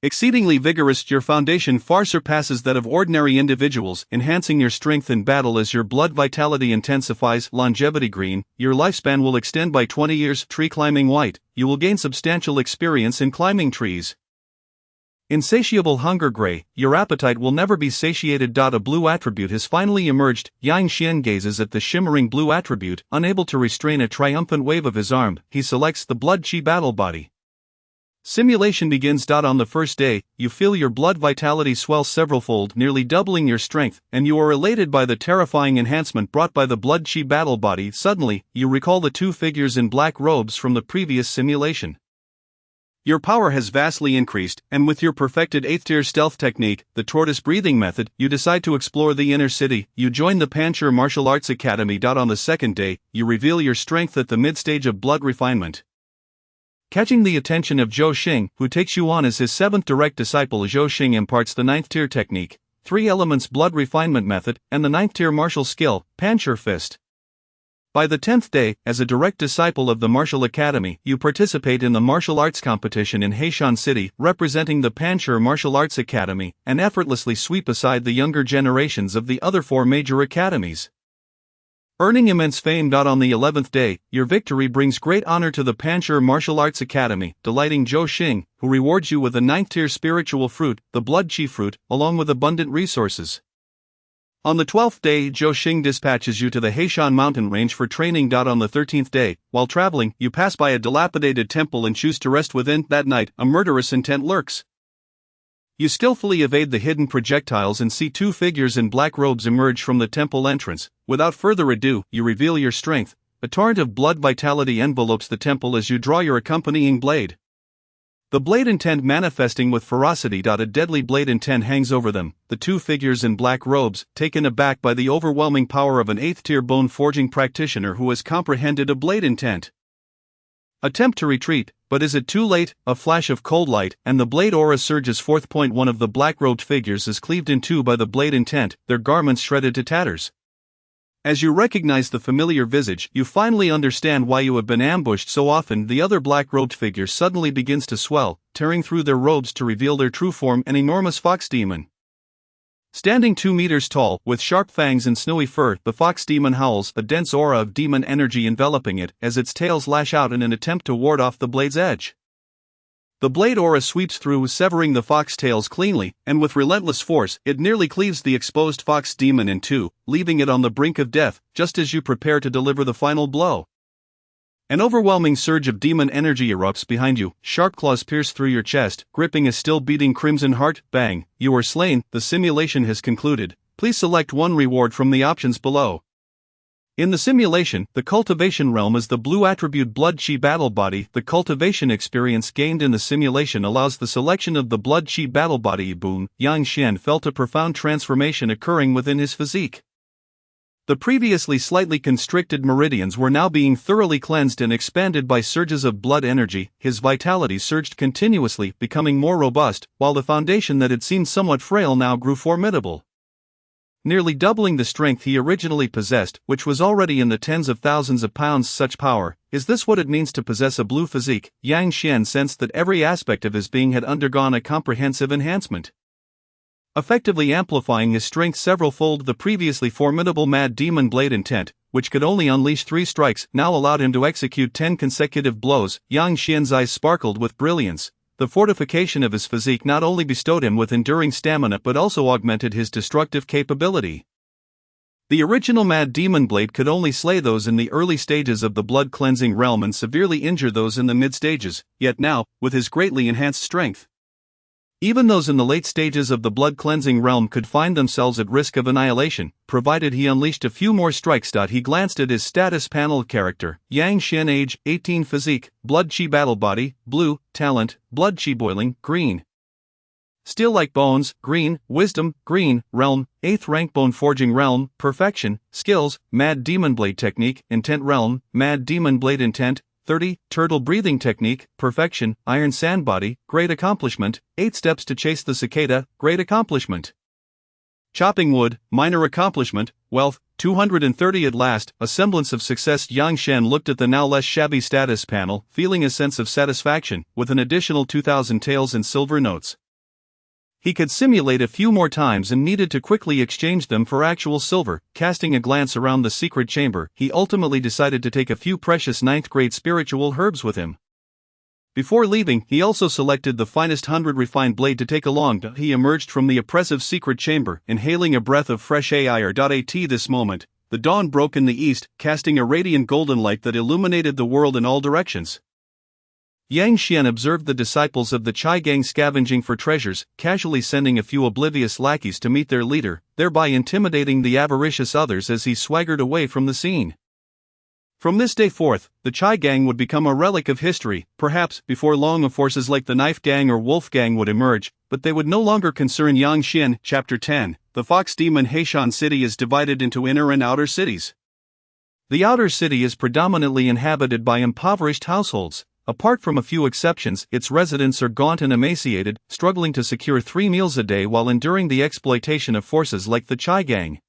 Exceedingly vigorous, your foundation far surpasses that of ordinary individuals, enhancing your strength in battle as your blood vitality intensifies. Longevity. Green, your lifespan will extend by 20 years. Tree climbing. White, you will gain substantial experience in climbing trees. Insatiable hunger gray, your appetite will never be satiated. A blue attribute has finally emerged. Yang Xian gazes at the shimmering blue attribute, unable to restrain a triumphant wave of his arm. He selects the blood chi battle body. Simulation begins. On the first day, you feel your blood vitality swell severalfold, nearly doubling your strength, and you are elated by the terrifying enhancement brought by the blood chi battle body. Suddenly, you recall the two figures in black robes from the previous simulation. Your power has vastly increased, and with your perfected 8th tier stealth technique, the tortoise breathing method, you decide to explore the inner city. You join the Panchur Martial Arts Academy. On the second day, you reveal your strength at the mid-stage of blood refinement. Catching the attention of Zhou Xing, who takes you on as his 7th direct disciple, Zhou Xing imparts the 9th tier technique, 3 elements blood refinement method, and the 9th tier martial skill, Panchur Fist. By the 10th day, as a direct disciple of the Martial Academy, you participate in the martial arts competition in Heishan City, representing the Panchur Martial Arts Academy, and effortlessly sweep aside the younger generations of the other 4 major academies. Earning immense fame. On the 11th day, your victory brings great honor to the Panchur Martial Arts Academy, delighting Zhou Xing, who rewards you with a 9th tier spiritual fruit, the blood chi fruit, along with abundant resources. On the 12th day, Zhou Xing dispatches you to the Heishan mountain range for training. On the 13th day, while traveling, you pass by a dilapidated temple and choose to rest within. That night, a murderous intent lurks. You skillfully evade the hidden projectiles and see 2 figures in black robes emerge from the temple entrance. Without further ado, you reveal your strength. A torrent of blood vitality envelopes the temple as you draw your accompanying blade. The blade intent manifesting with ferocity. A deadly blade intent hangs over them. The 2 figures in black robes, taken aback by the overwhelming power of an 8th tier bone forging practitioner who has comprehended a blade intent, attempt to retreat, but is it too late? A flash of cold light, and the blade aura surges forth. One of the black-robed figures is cleaved in two by the blade intent, their garments shredded to tatters. As you recognize the familiar visage, you finally understand why you have been ambushed so often. The other black-robed figure suddenly begins to swell, tearing through their robes to reveal their true form, an enormous fox demon. Standing 2 meters tall, with sharp fangs and snowy fur, the fox demon howls, a dense aura of demon energy enveloping it, as its tails lash out in an attempt to ward off the blade's edge. The blade aura sweeps through, severing the fox tails cleanly, and with relentless force, it nearly cleaves the exposed fox demon in 2, leaving it on the brink of death, just as you prepare to deliver the final blow. An overwhelming surge of demon energy erupts behind you, sharp claws pierce through your chest, gripping a still-beating crimson heart. Bang, you are slain. The simulation has concluded. Please select one reward from the options below. In the simulation, the cultivation realm is the blue attribute blood chi battle body. The cultivation experience gained in the simulation allows the selection of the blood chi battle body. Boon, Yang Xian felt a profound transformation occurring within his physique. The previously slightly constricted meridians were now being thoroughly cleansed and expanded by surges of blood energy. His vitality surged continuously, becoming more robust, while the foundation that had seemed somewhat frail now grew formidable, nearly doubling the strength he originally possessed, which was already in the tens of thousands of pounds. Such power, is this what it means to possess a blue physique? Yang Xian sensed that every aspect of his being had undergone a comprehensive enhancement, effectively amplifying his strength several-fold. The previously formidable Mad Demon Blade intent, which could only unleash 3 strikes, now allowed him to execute 10 consecutive blows. Yang Xian's eyes sparkled with brilliance. The fortification of his physique not only bestowed him with enduring stamina but also augmented his destructive capability. The original Mad Demon Blade could only slay those in the early stages of the blood cleansing realm and severely injure those in the mid-stages, yet now, with his greatly enhanced strength, even those in the late stages of the blood cleansing realm could find themselves at risk of annihilation, provided he unleashed a few more strikes. He glanced at his status panel character, Yang Xian, age, 18, physique, blood chi battle body, blue, talent, blood chi boiling, green, steel like bones, green, wisdom, green, realm, 8th rank bone forging realm, perfection, skills, Mad Demon Blade technique, intent realm, Mad Demon Blade intent, 30, turtle breathing technique, perfection, iron sand body, great accomplishment, 8 steps to chase the cicada, great accomplishment. Chopping wood, minor accomplishment, wealth, 230 at last, a semblance of success. Yang Xian looked at the now less shabby status panel, feeling a sense of satisfaction, with an additional 2,000 taels in silver notes. He could simulate a few more times and needed to quickly exchange them for actual silver. Casting a glance around the secret chamber, he ultimately decided to take a few precious 9th grade spiritual herbs with him. Before leaving, he also selected the finest 100 refined blade to take along. He emerged from the oppressive secret chamber, inhaling a breath of fresh air. At this moment, the dawn broke in the east, casting a radiant golden light that illuminated the world in all directions. Yang Xian observed the disciples of the Chai gang scavenging for treasures, casually sending a few oblivious lackeys to meet their leader, thereby intimidating the avaricious others as he swaggered away from the scene. From this day forth, the Chai gang would become a relic of history. Perhaps, before long, forces like the Knife Gang or Wolf Gang would emerge, but they would no longer concern Yang Xian. Chapter 10. The Fox Demon. Heishan City is divided into inner and outer cities. The outer city is predominantly inhabited by impoverished households. Apart from a few exceptions, its residents are gaunt and emaciated, struggling to secure 3 meals a day while enduring the exploitation of forces like the Chai gang.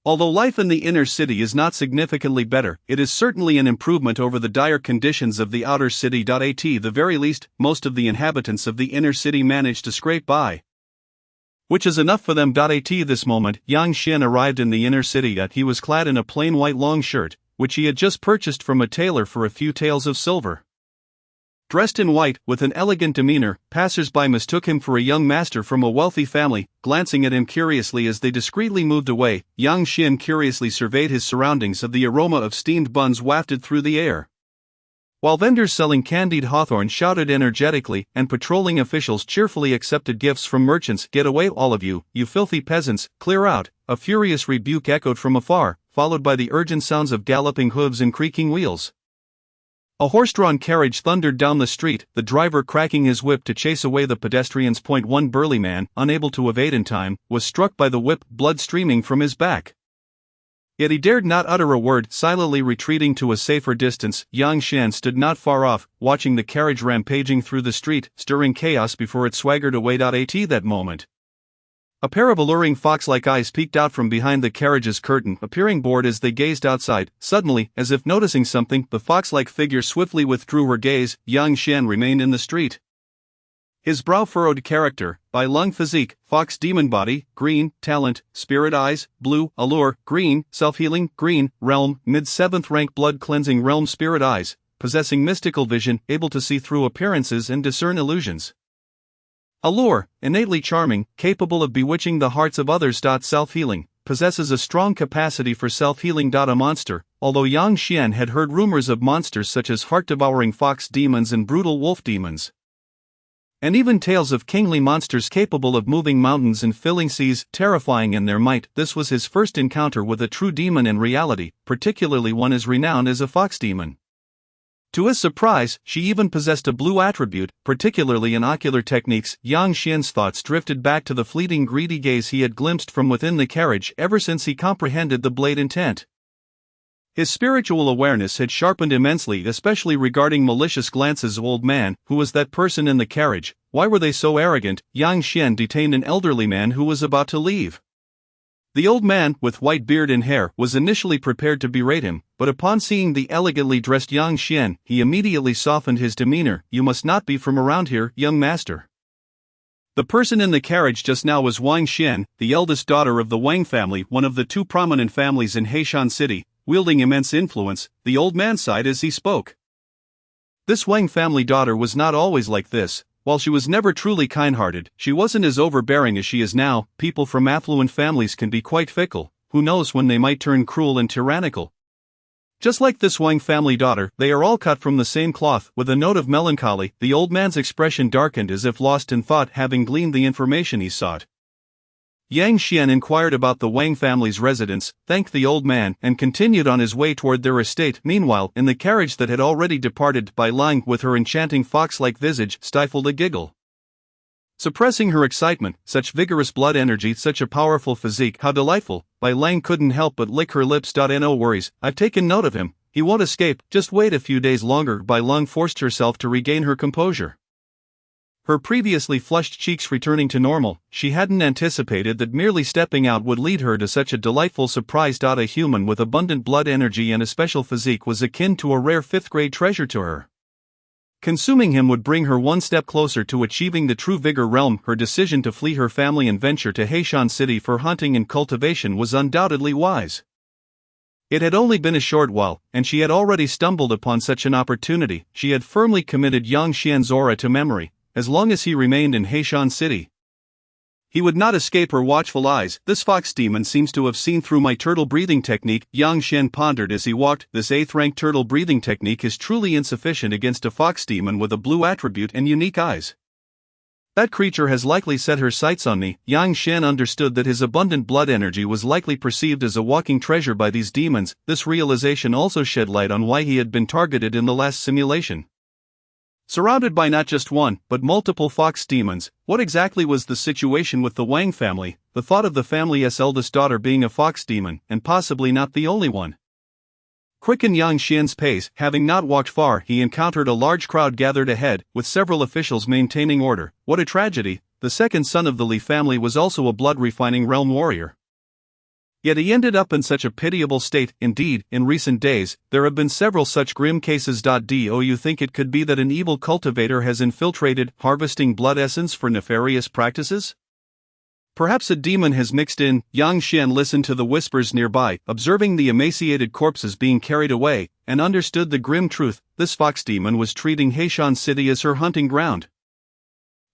Although life in the inner city is not significantly better, it is certainly an improvement over the dire conditions of the outer city. At the very least, most of the inhabitants of the inner city manage to scrape by, which is enough for them. At this moment, Yang Xian arrived in the inner city. He was clad in a plain white long shirt, which he had just purchased from a tailor for a few taels of silver. Dressed in white, with an elegant demeanor, passers-by mistook him for a young master from a wealthy family. Glancing at him curiously as they discreetly moved away, Yang Xian curiously surveyed his surroundings. The aroma of steamed buns wafted through the air, while vendors selling candied hawthorn shouted energetically, and patrolling officials cheerfully accepted gifts from merchants. "Get away, all of you, you filthy peasants, clear out!" A furious rebuke echoed from afar, followed by the urgent sounds of galloping hooves and creaking wheels. A horse-drawn carriage thundered down the street, the driver cracking his whip to chase away the pedestrians. One burly man, unable to evade in time, was struck by the whip, blood streaming from his back. Yet he dared not utter a word. Silently retreating to a safer distance, Yang Xian stood not far off, watching the carriage rampaging through the street, stirring chaos before it swaggered away. At that moment, a pair of alluring fox-like eyes peeked out from behind the carriage's curtain, appearing bored as they gazed outside. Suddenly, as if noticing something, the fox-like figure swiftly withdrew her gaze. Yang Xian remained in the street. His brow furrowed. Character: by lung. Physique: fox demon. Body: green. Talent: spirit. Eyes: blue. Allure: green. Self-healing: green. Realm: mid-7th rank. Blood cleansing realm. Spirit. Eyes: possessing mystical vision, able to see through appearances and discern illusions. Allure: innately charming, capable of bewitching the hearts of others. Self-healing: possesses a strong capacity for self-healing. A monster: although Yang Xian had heard rumors of monsters such as heart-devouring fox demons and brutal wolf demons, and even tales of kingly monsters capable of moving mountains and filling seas, terrifying in their might, this was his first encounter with a true demon in reality, particularly one as renowned as a fox demon. To his surprise, she even possessed a blue attribute, particularly in ocular techniques. Yang Xian's thoughts drifted back to the fleeting greedy gaze he had glimpsed from within the carriage ever since he comprehended the blade intent. His spiritual awareness had sharpened immensely, especially regarding malicious glances. Old man, who was that person in the carriage? Why were they so arrogant? Yang Xian detained an elderly man who was about to leave. The old man, with white beard and hair, was initially prepared to berate him, but upon seeing the elegantly dressed Yang Xian, he immediately softened his demeanor. "You must not be from around here, young master." The person in the carriage just now was Wang Xian, the eldest daughter of the Wang family, one of the 2 prominent families in Heishan City, wielding immense influence. The old man sighed as he spoke. This Wang family daughter was not always like this. While she was never truly kind-hearted, she wasn't as overbearing as she is now. People from affluent families can be quite fickle. Who knows when they might turn cruel and tyrannical? Just like this Wang family daughter, they are all cut from the same cloth. With a note of melancholy, the old man's expression darkened as if lost in thought, having gleaned the information he sought. Yang Xian inquired about the Wang family's residence, thanked the old man, and continued on his way toward their estate. Meanwhile, in the carriage that had already departed, Bai Lang, with her enchanting fox-like visage, stifled a giggle. Suppressing her excitement, such vigorous blood energy, such a powerful physique, how delightful. Bai Lang couldn't help but lick her lips. No worries, I've taken note of him, he won't escape, just wait a few days longer. Bai Lang forced herself to regain her composure. Her previously flushed cheeks returning to normal, she hadn't anticipated that merely stepping out would lead her to such a delightful surprise. A human with abundant blood energy and a special physique was akin to a rare 5th-grade treasure to her. Consuming him would bring her one step closer to achieving the true vigor realm. Her decision to flee her family and venture to Heishan City for hunting and cultivation was undoubtedly wise. It had only been a short while, and she had already stumbled upon such an opportunity. She had firmly committed Yang Xian's aura to memory, as long as he remained in Heishan City. He would not escape her watchful eyes. This fox demon seems to have seen through my turtle breathing technique, Yang Xian pondered as he walked. This 8th-rank turtle breathing technique is truly insufficient against a fox demon with a blue attribute and unique eyes. That creature has likely set her sights on me. Yang Xian understood that his abundant blood energy was likely perceived as a walking treasure by these demons. This realization also shed light on why he had been targeted in the last simulation. Surrounded by not just one, but multiple fox demons, what exactly was the situation with the Wang family? The thought of the family's eldest daughter being a fox demon, and possibly not the only one, quickened Yang Xian's pace. Having not walked far, he encountered a large crowd gathered ahead, with several officials maintaining order. What a tragedy! The second son of the Li family was also a blood-refining realm warrior. Yet he ended up in such a pitiable state. Indeed, in recent days, there have been several such grim cases. Do you think it could be that an evil cultivator has infiltrated, harvesting blood essence for nefarious practices? Perhaps a demon has mixed in. Yang Xian listened to the whispers nearby, observing the emaciated corpses being carried away, and understood the grim truth. This fox demon was treating Heishan City as her hunting ground.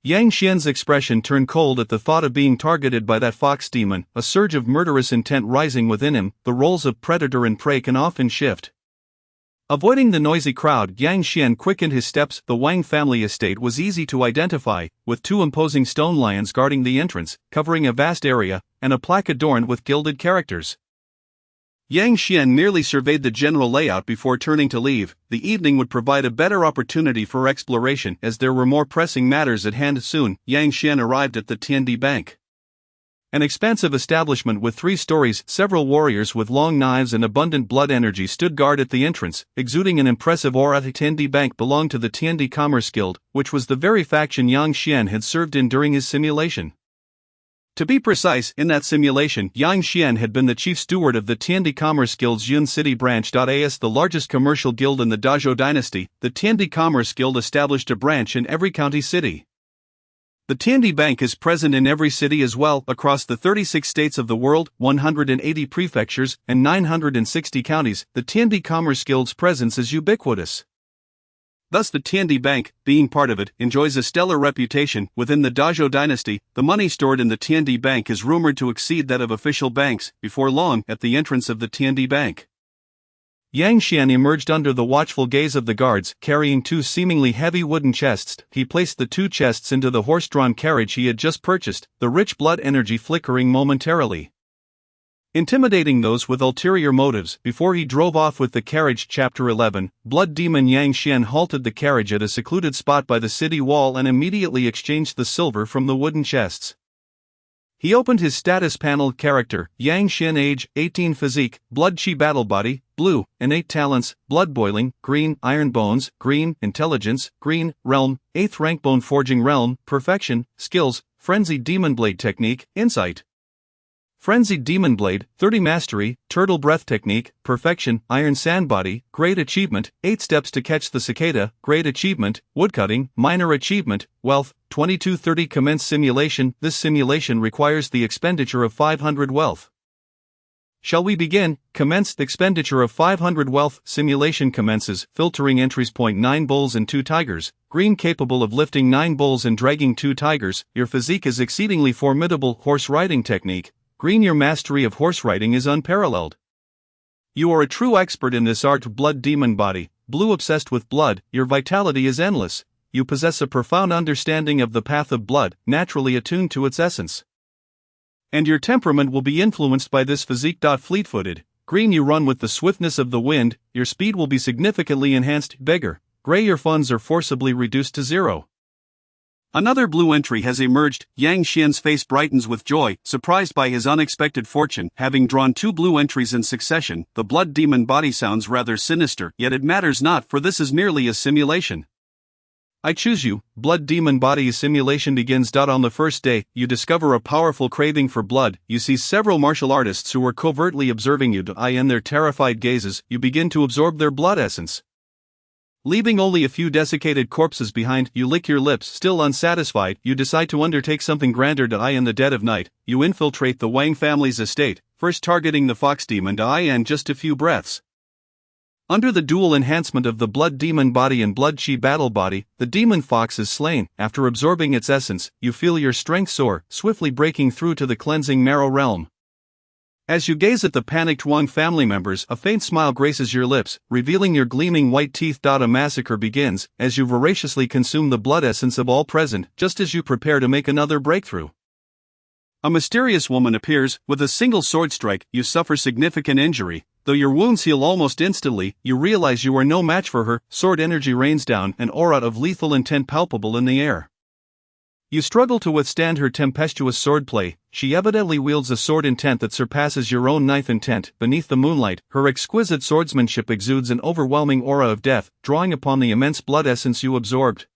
Yang Xian's expression turned cold at the thought of being targeted by that fox demon, a surge of murderous intent rising within him. The roles of predator and prey can often shift. Avoiding the noisy crowd, Yang Xian quickened his steps. The Wang family estate was easy to identify, with 2 imposing stone lions guarding the entrance, covering a vast area, and a plaque adorned with gilded characters. Yang Xian merely surveyed the general layout before turning to leave. The evening would provide a better opportunity for exploration, as there were more pressing matters at hand. Soon, Yang Xian arrived at the Tiandi Bank. An expansive establishment with 3 stories. Several warriors with long knives and abundant blood energy stood guard at the entrance, exuding an impressive aura. The Tiandi Bank belonged to the Tiandi Commerce Guild, which was the very faction Yang Xian had served in during his simulation. To be precise, in that simulation, Yang Xian had been the chief steward of the Tiandi Commerce Guild's Yun City branch. As the largest commercial guild in the Dazhou dynasty, the Tiandi Commerce Guild established a branch in every county city. The Tiandi Bank is present in every city as well, across the 36 states of the world, 180 prefectures, and 960 counties. The Tiandi Commerce Guild's presence is ubiquitous. Thus the Tiandi Bank, being part of it, enjoys a stellar reputation within the Dazhou dynasty. The money stored in the Tiandi Bank is rumored to exceed that of official banks. Before long, at the entrance of the Tiandi Bank, Yang Xian emerged under the watchful gaze of the guards, carrying 2 seemingly heavy wooden chests. He placed the 2 chests into the horse-drawn carriage he had just purchased, the rich blood energy flickering momentarily, intimidating those with ulterior motives. Before he drove off with the carriage. Chapter 11. Blood Demon. Yang Xian halted the carriage at a secluded spot by the city wall and immediately exchanged the silver from the wooden chests. He opened his status panel. Character: Yang Xian. Age: 18. Physique: Blood Chi. Battle Body: Blue. Innate Talents: Blood Boiling, Green. Iron Bones, Green. Intelligence, Green. Realm: 8th rank. Bone Forging Realm: Perfection. Skills: Frenzied Demon Blade Technique, Insight. Frenzied Demon Blade, 30. Mastery, Turtle Breath Technique, Perfection. Iron Sandbody, Great Achievement, 8 Steps to Catch the Cicada, Great Achievement. Woodcutting, Minor Achievement, Wealth, 2230. Commence simulation. This simulation requires the expenditure of 500 wealth. Shall we begin? Commenced. Expenditure of 500 wealth. Simulation commences. Filtering entries. 9 bulls and 2 tigers. Green. Capable of lifting 9 bulls and dragging 2 tigers. Your physique is exceedingly formidable. Horse riding technique. Green. Your mastery of horse riding is unparalleled. You are a true expert in this art. Blood Demon Body. Blue. Obsessed with blood, your vitality is endless. You possess a profound understanding of the path of blood, naturally attuned to its essence. And your temperament will be influenced by this physique. Fleet-footed. Green. You run with the swiftness of the wind, your speed will be significantly enhanced. Beggar. Gray. Your funds are forcibly reduced to 0. Another blue entry has emerged. Yang Xian's face brightens with joy, surprised by his unexpected fortune. Having drawn 2 blue entries in succession, the Blood Demon Body sounds rather sinister, yet it matters not, for this is merely a simulation. I choose you. Blood Demon Body simulation begins. On the first day, you discover a powerful craving for blood. You see several martial artists who are covertly observing you. In their terrified gazes, you begin to absorb their blood essence. Leaving only a few desiccated corpses behind, you lick your lips. Still unsatisfied, you decide to undertake something grander. In the dead of night, you infiltrate the Wang family's estate, first targeting the fox demon in just a few breaths. Under the dual enhancement of the blood demon body and blood chi battle body, the demon fox is slain. After absorbing its essence, you feel your strength soar, swiftly breaking through to the cleansing marrow realm. As you gaze at the panicked Wang family members, a faint smile graces your lips, revealing your gleaming white teeth. A massacre begins, as you voraciously consume the blood essence of all present, just as you prepare to make another breakthrough. A mysterious woman appears. With a single sword strike, you suffer significant injury. Though your wounds heal almost instantly, you realize you are no match for her. Sword energy rains down, an aura of lethal intent palpable in the air. You struggle to withstand her tempestuous swordplay. She evidently wields a sword intent that surpasses your own knife intent. Beneath the moonlight, her exquisite swordsmanship exudes an overwhelming aura of death, drawing upon the immense blood essence you absorbed.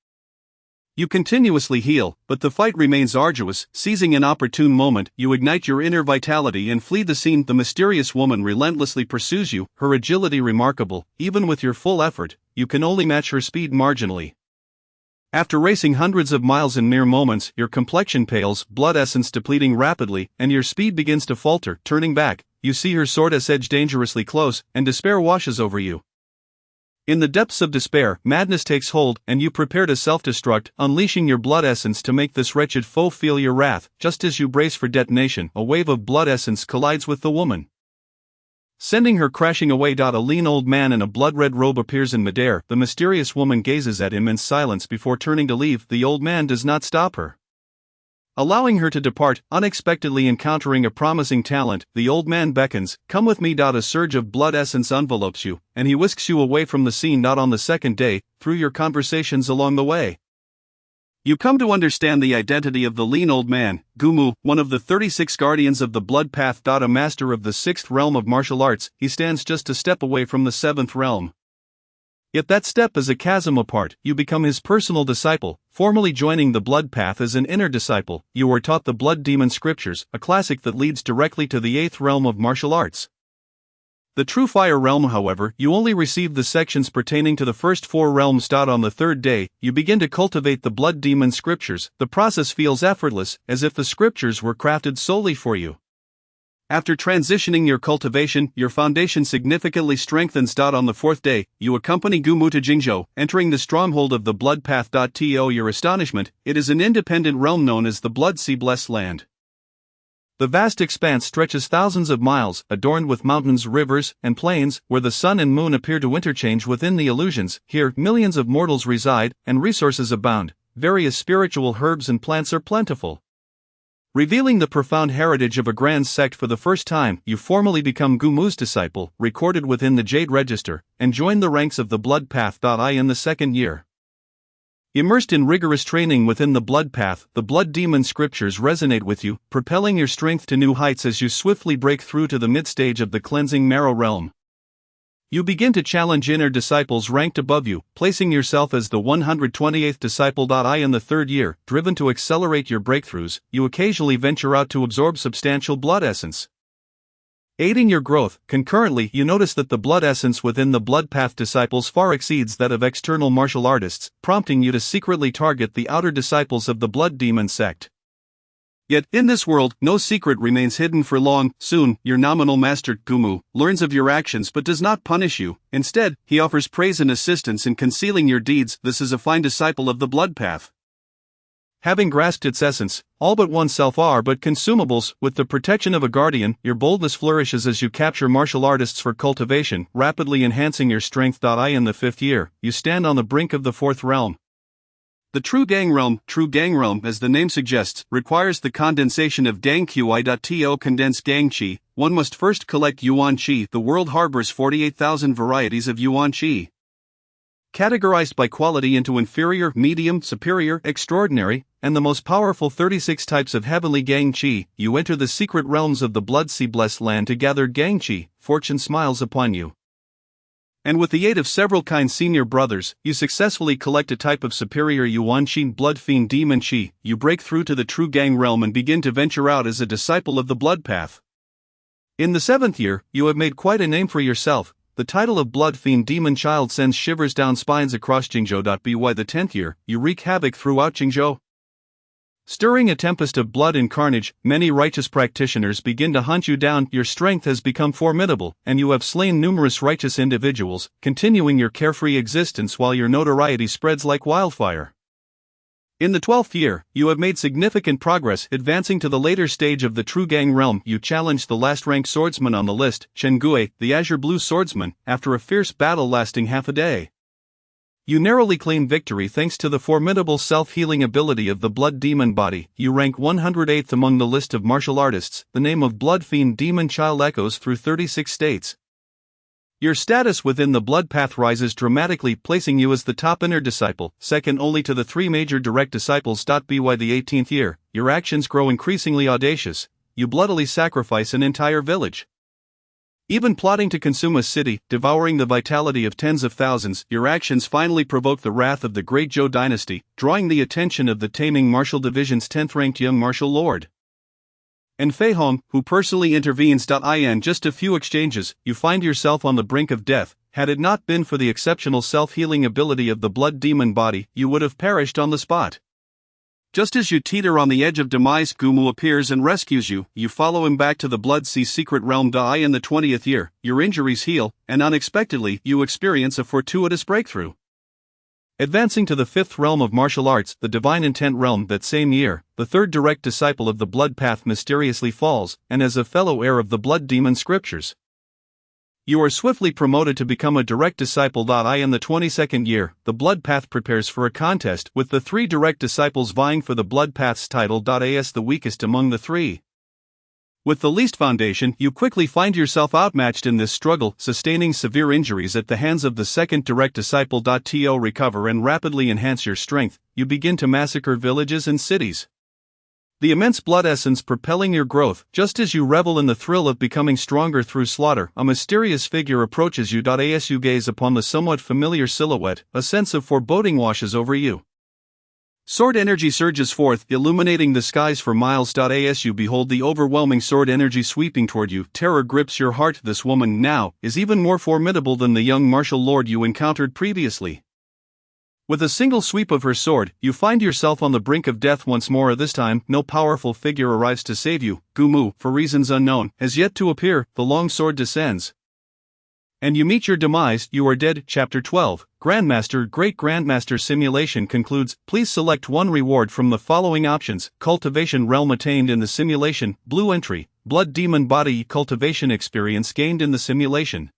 You continuously heal, but the fight remains arduous. Seizing an opportune moment, you ignite your inner vitality and flee the scene. The mysterious woman relentlessly pursues you, her agility remarkable. Even with your full effort, you can only match her speed marginally. After racing hundreds of miles in mere moments, your complexion pales, blood essence depleting rapidly, and your speed begins to falter. Turning back, you see her sword's edge dangerously close, and despair washes over you. In the depths of despair, madness takes hold, and you prepare to self-destruct, unleashing your blood essence to make this wretched foe feel your wrath. Just as you brace for detonation, a wave of blood essence collides with the woman, sending her crashing away. A lean old man in a blood-red robe appears in midair. The mysterious woman gazes at him in silence before turning to leave. The old man does not stop her, allowing her to depart. Unexpectedly encountering a promising talent, the old man beckons, "Come with me." A surge of blood essence envelopes you, and he whisks you away from the scene. On the second day, through your conversations along the way, you come to understand the identity of the lean old man, Gumu, one of the 36 guardians of the blood path. A master of the 6th realm of martial arts, he stands just a step away from the 7th realm. Yet that step is a chasm apart. You become his personal disciple, formally joining the blood path as an inner disciple. You are taught the blood demon scriptures, a classic that leads directly to the 8th realm of martial arts. The true fire realm, however, you only receive the sections pertaining to the first 4 realms. On the 3rd day, you begin to cultivate the blood demon scriptures. The process feels effortless, as if the scriptures were crafted solely for you. After transitioning your cultivation, your foundation significantly strengthens. On the 4th day, you accompany Gumu to Jingzhou, entering the stronghold of the blood path. To your astonishment, it is an independent realm known as the Blood Sea Blessed Land. The vast expanse stretches thousands of miles, adorned with mountains, rivers, and plains, where the sun and moon appear to interchange within the illusions. Here, millions of mortals reside, and resources abound. Various spiritual herbs and plants are plentiful. Revealing the profound heritage of a grand sect for the first time, you formally become Gumu's disciple, recorded within the Jade Register, and join the ranks of the Blood Path. In the 2nd year, immersed in rigorous training within the blood path, the blood demon scriptures resonate with you, propelling your strength to new heights as you swiftly break through to the mid-stage of the cleansing marrow realm. You begin to challenge inner disciples ranked above you, placing yourself as the 128th disciple. In the 3rd year, driven to accelerate your breakthroughs, you occasionally venture out to absorb substantial blood essence, aiding your growth. Concurrently, you notice that the blood essence within the blood path disciples far exceeds that of external martial artists, prompting you to secretly target the outer disciples of the blood demon sect. Yet, in this world, no secret remains hidden for long. Soon, your nominal master, Gumu, learns of your actions but does not punish you. Instead, he offers praise and assistance in concealing your deeds. This is a fine disciple of the blood path. Having grasped its essence, all but oneself are but consumables. With the protection of a guardian, your boldness flourishes as you capture martial artists for cultivation, rapidly enhancing your strength. In the 5th year, you stand on the brink of the 4th realm. The true gang realm, as the name suggests, requires the condensation of Dang Qi. Condensed Gang Qi. One must first collect Yuan Qi. The world harbors 48,000 varieties of Yuan Qi, categorized by quality into inferior, medium, superior, extraordinary, and the most powerful 36 types of heavenly Gang Qi. You enter the secret realms of the Blood Sea Blessed Land to gather Gang Qi. Fortune smiles upon you, and with the aid of several kind senior brothers, you successfully collect a type of superior Yuan Qi, Blood Fiend Demon Qi. You break through to the true gang realm and begin to venture out as a disciple of the blood path. In the 7th year, you have made quite a name for yourself. The title of Blood Fiend Demon Child sends shivers down spines across Jingzhou. By the 10th year, you wreak havoc throughout Jingzhou, Stirring a tempest of blood and carnage, many righteous practitioners begin to hunt you down. Your strength has become formidable, and you have slain numerous righteous individuals, continuing your carefree existence while your notoriety spreads like wildfire. In the 12th year, you have made significant progress, advancing to the later stage of the True Gang realm. You challenged the last-ranked swordsman on the list, Chengui, the azure blue swordsman, after a fierce battle lasting half a day. You narrowly claim victory thanks to the formidable self-healing ability of the Blood Demon body. You rank 108th among the list of martial artists. The name of Blood Fiend Demon Child echoes through 36 states. Your status within the Blood Path rises dramatically, placing you as the top inner disciple, second only to the three major direct disciples. By the 18th year, your actions grow increasingly audacious. You bloodily sacrifice an entire village. Even plotting to consume a city, devouring the vitality of tens of thousands, your actions finally provoke the wrath of the Great Zhou dynasty, drawing the attention of the Taming Martial Division's 10th-ranked young martial lord. And Fei Hong, who personally intervenes. In just a few exchanges, you find yourself on the brink of death. Had it not been for the exceptional self-healing ability of the Blood Demon body, you would have perished on the spot. Just as you teeter on the edge of demise, Gumu appears and rescues you. You follow him back to the Blood Sea secret realm. In the 20th year, your injuries heal, and unexpectedly, you experience a fortuitous breakthrough. Advancing to the 5th realm of martial arts, the Divine Intent realm, that same year, the third direct disciple of the Blood Path mysteriously falls, and as a fellow heir of the Blood Demon scriptures, you are swiftly promoted to become a direct disciple. In the 22nd year, the Blood Path prepares for a contest, with the three direct disciples vying for the Blood Path's title. As the weakest among the three, with the least foundation, you quickly find yourself outmatched in this struggle, sustaining severe injuries at the hands of the second direct disciple. To recover and rapidly enhance your strength, you begin to massacre villages and cities. The immense blood essence propelling your growth. Just as you revel in the thrill of becoming stronger through slaughter, a mysterious figure approaches you. As you gaze upon the somewhat familiar silhouette, a sense of foreboding washes over you. Sword energy surges forth, illuminating the skies for miles. As you behold the overwhelming sword energy sweeping toward you, terror grips your heart. This woman now is even more formidable than the young martial lord you encountered previously. With a single sweep of her sword, you find yourself on the brink of death once more. This time, no powerful figure arrives to save you. Gumu, for reasons unknown, has yet to appear. The long sword descends, and you meet your demise. You are dead. Chapter 12, Grandmaster. Great Grandmaster simulation concludes. Please select one reward from the following options. Cultivation realm attained in the simulation. Blue entry. Blood Demon body. Cultivation experience gained in the simulation.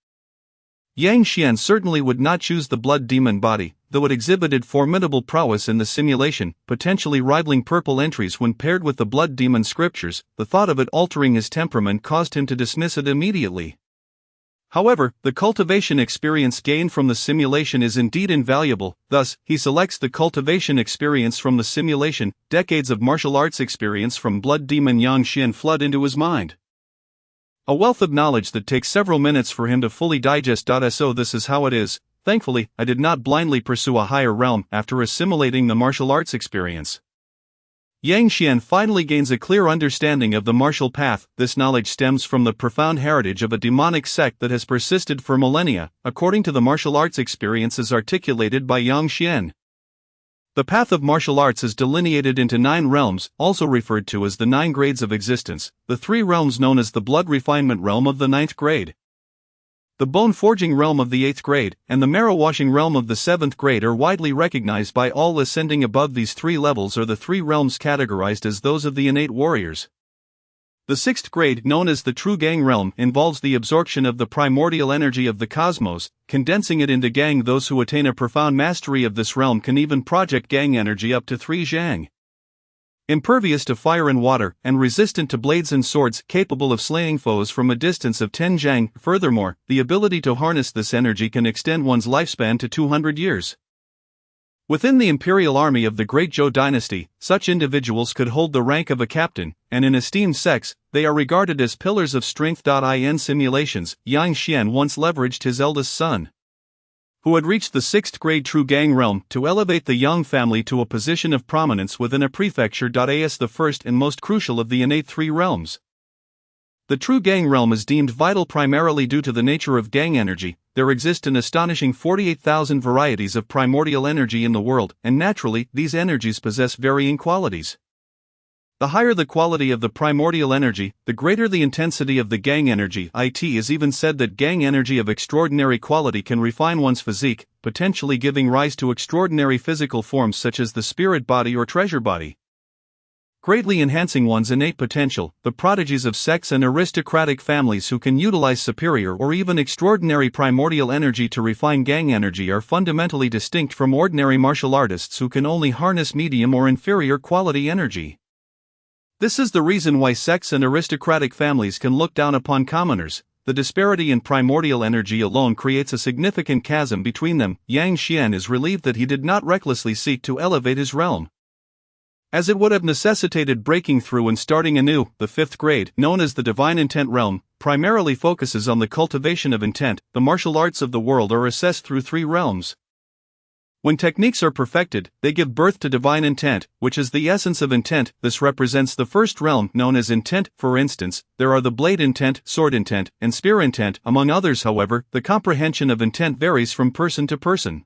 Yang Xian certainly would not choose the Blood Demon body, though it exhibited formidable prowess in the simulation, potentially rivaling purple entries when paired with the Blood Demon scriptures. The thought of it altering his temperament caused him to dismiss it immediately. However, the cultivation experience gained from the simulation is indeed invaluable, thus, he selects the cultivation experience from the simulation. Decades of martial arts experience from Blood Demon Yang Xian flood into his mind. A wealth of knowledge that takes several minutes for him to fully digest. So this is how it is. Thankfully, I did not blindly pursue a higher realm after assimilating the martial arts experience. Yang Xian finally gains a clear understanding of the martial path. This knowledge stems from the profound heritage of a demonic sect that has persisted for millennia, according to the martial arts experiences articulated by Yang Xian. The path of martial arts is delineated into 9 realms, also referred to as the 9 grades of existence, the 3 realms known as the blood refinement realm of the 9th grade, the bone forging realm of the 8th grade, and the marrow washing realm of the 7th grade are widely recognized by all. Ascending above these 3 levels are the 3 realms categorized as those of the innate warriors. The 6th grade, known as the True Gang realm, involves the absorption of the primordial energy of the cosmos, condensing it into Gang. Those who attain a profound mastery of this realm can even project Gang energy up to 3 Zhang. Impervious to fire and water, and resistant to blades and swords, capable of slaying foes from a distance of 10 Zhang. Furthermore, the ability to harness this energy can extend one's lifespan to 200 years. Within the imperial army of the Great Zhou dynasty, such individuals could hold the rank of a captain, and in esteemed sects, they are regarded as pillars of strength. In simulations, Yang Xian once leveraged his eldest son, who had reached the 6th grade True Gang realm, to elevate the Yang family to a position of prominence within a prefecture. As the first and most crucial of the innate 3 realms, the True Gang realm is deemed vital primarily due to the nature of Gang energy. There exist an astonishing 48,000 varieties of primordial energy in the world, and naturally, these energies possess varying qualities. The higher the quality of the primordial energy, the greater the intensity of the Gang energy. It is even said that Gang energy of extraordinary quality can refine one's physique, potentially giving rise to extraordinary physical forms such as the spirit body or treasure body, greatly enhancing one's innate potential. The prodigies of sex and aristocratic families who can utilize superior or even extraordinary primordial energy to refine Gang energy are fundamentally distinct from ordinary martial artists who can only harness medium or inferior quality energy. This is the reason why sex and aristocratic families can look down upon commoners. The disparity in primordial energy alone creates a significant chasm between them. Yang Xian is relieved that he did not recklessly seek to elevate his realm, as it would have necessitated breaking through and starting anew. The fifth grade, known as the Divine Intent Realm, primarily focuses on the cultivation of intent. The martial arts of the world are assessed through three realms. When techniques are perfected, they give birth to divine intent, which is the essence of intent. This represents the first realm, known as intent. For instance, there are the blade intent, sword intent, and spear intent, among others. However, the comprehension of intent varies from person to person.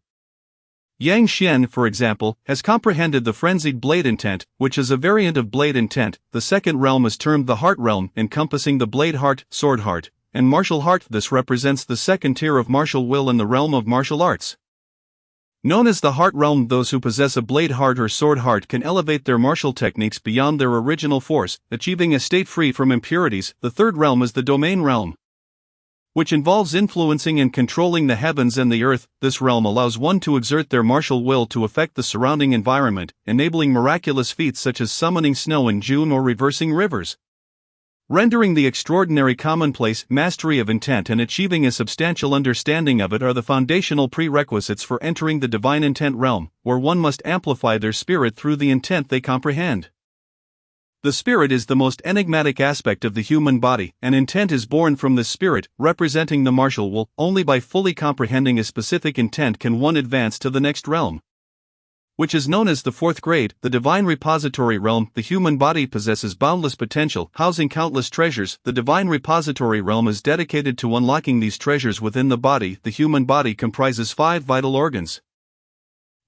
Yang Xian, for example, has comprehended the frenzied blade intent, which is a variant of blade intent. The second realm is termed the heart realm, encompassing the blade heart, sword heart, and martial heart. This represents the second tier of martial will in the realm of martial arts. Known as the heart realm, those who possess a blade heart or sword heart can elevate their martial techniques beyond their original force, achieving a state free from impurities. The third realm is the domain realm, which involves influencing and controlling the heavens and the earth. This realm allows one to exert their martial will to affect the surrounding environment, enabling miraculous feats such as summoning snow in June or reversing rivers, rendering the extraordinary commonplace. Mastery of intent and achieving a substantial understanding of it are the foundational prerequisites for entering the divine intent realm, where one must amplify their spirit through the intent they comprehend. The spirit is the most enigmatic aspect of the human body, and intent is born from the spirit, representing the martial will. Only by fully comprehending a specific intent can one advance to the next realm, which is known as the fourth grade, the divine repository realm. The human body possesses boundless potential, housing countless treasures. The divine repository realm is dedicated to unlocking these treasures within the body. The human body comprises 5 vital organs,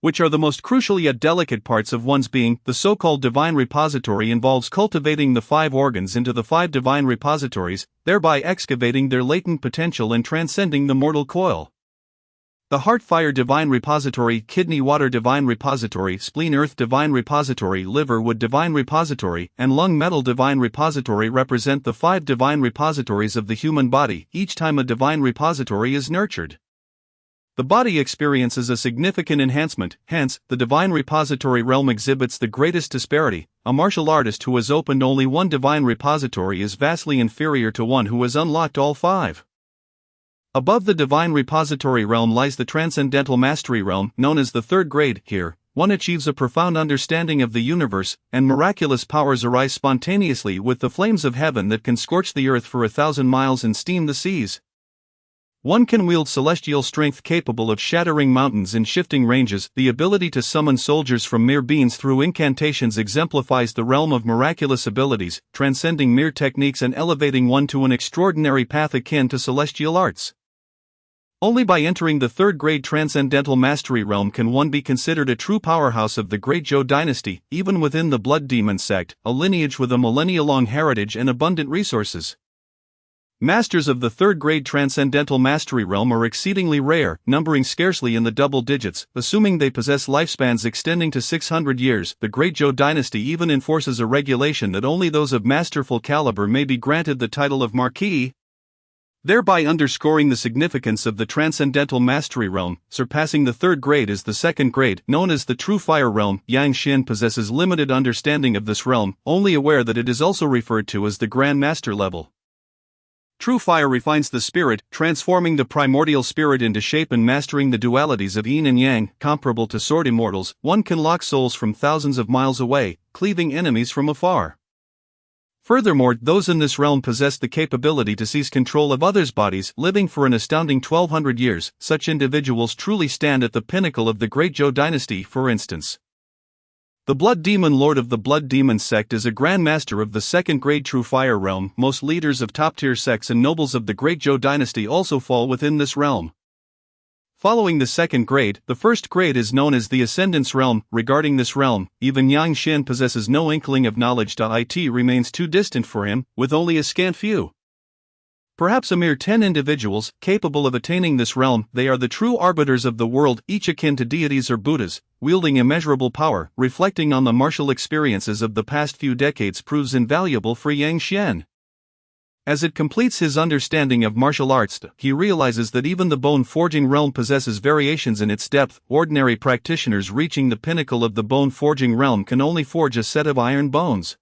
which are the most crucial yet delicate parts of one's being. The so-called divine repository involves cultivating the 5 organs into the 5 divine repositories, thereby excavating their latent potential and transcending the mortal coil. The heart fire divine repository, kidney water divine repository, spleen earth divine repository, liver wood divine repository, and lung metal divine repository represent the 5 divine repositories of the human body. Each time a divine repository is nurtured, the body experiences a significant enhancement. Hence, the divine repository realm exhibits the greatest disparity. A martial artist who has opened only one divine repository is vastly inferior to one who has unlocked all 5. Above the divine repository realm lies the transcendental mastery realm, known as the third grade. Here, one achieves a profound understanding of the universe, and miraculous powers arise spontaneously with the flames of heaven that can scorch the earth for 1,000 miles and steam the seas. One can wield celestial strength capable of shattering mountains and shifting ranges. The ability to summon soldiers from mere beings through incantations exemplifies the realm of miraculous abilities, transcending mere techniques and elevating one to an extraordinary path akin to celestial arts. Only by entering the third grade transcendental mastery realm can one be considered a true powerhouse of the Great Zhou dynasty. Even within the Blood Demon sect, a lineage with a millennia-long heritage and abundant resources, masters of the third grade transcendental mastery realm are exceedingly rare, numbering scarcely in the double digits. Assuming they possess lifespans extending to 600 years, the Great Zhou dynasty even enforces a regulation that only those of masterful caliber may be granted the title of Marquis, thereby underscoring the significance of the transcendental mastery realm. Surpassing the third grade is the second grade, known as the true fire realm. Yang Xian possesses limited understanding of this realm, only aware that it is also referred to as the Grand Master level. True fire refines the spirit, transforming the primordial spirit into shape and mastering the dualities of yin and yang. Comparable to sword immortals, one can lock souls from thousands of miles away, cleaving enemies from afar. Furthermore, those in this realm possess the capability to seize control of others' bodies, living for an astounding 1200 years. Such individuals truly stand at the pinnacle of the Great Zhou dynasty. For instance, the Blood Demon Lord of the Blood Demon sect is a Grand Master of the second grade True Fire realm. Most leaders of top-tier sects and nobles of the Great Zhou dynasty also fall within this realm. Following the second grade, the first grade is known as the Ascendance Realm. Regarding this realm, even Yang Xian possesses no inkling of knowledge. It remains too distant for him, with only a scant few. Perhaps a mere 10 individuals, capable of attaining this realm. They are the true arbiters of the world, each akin to deities or Buddhas, wielding immeasurable power. Reflecting on the martial experiences of the past few decades proves invaluable for Yang Xian. As it completes his understanding of martial arts, he realizes that even the bone-forging realm possesses variations in its depth. Ordinary practitioners reaching the pinnacle of the bone-forging realm can only forge a set of iron bones,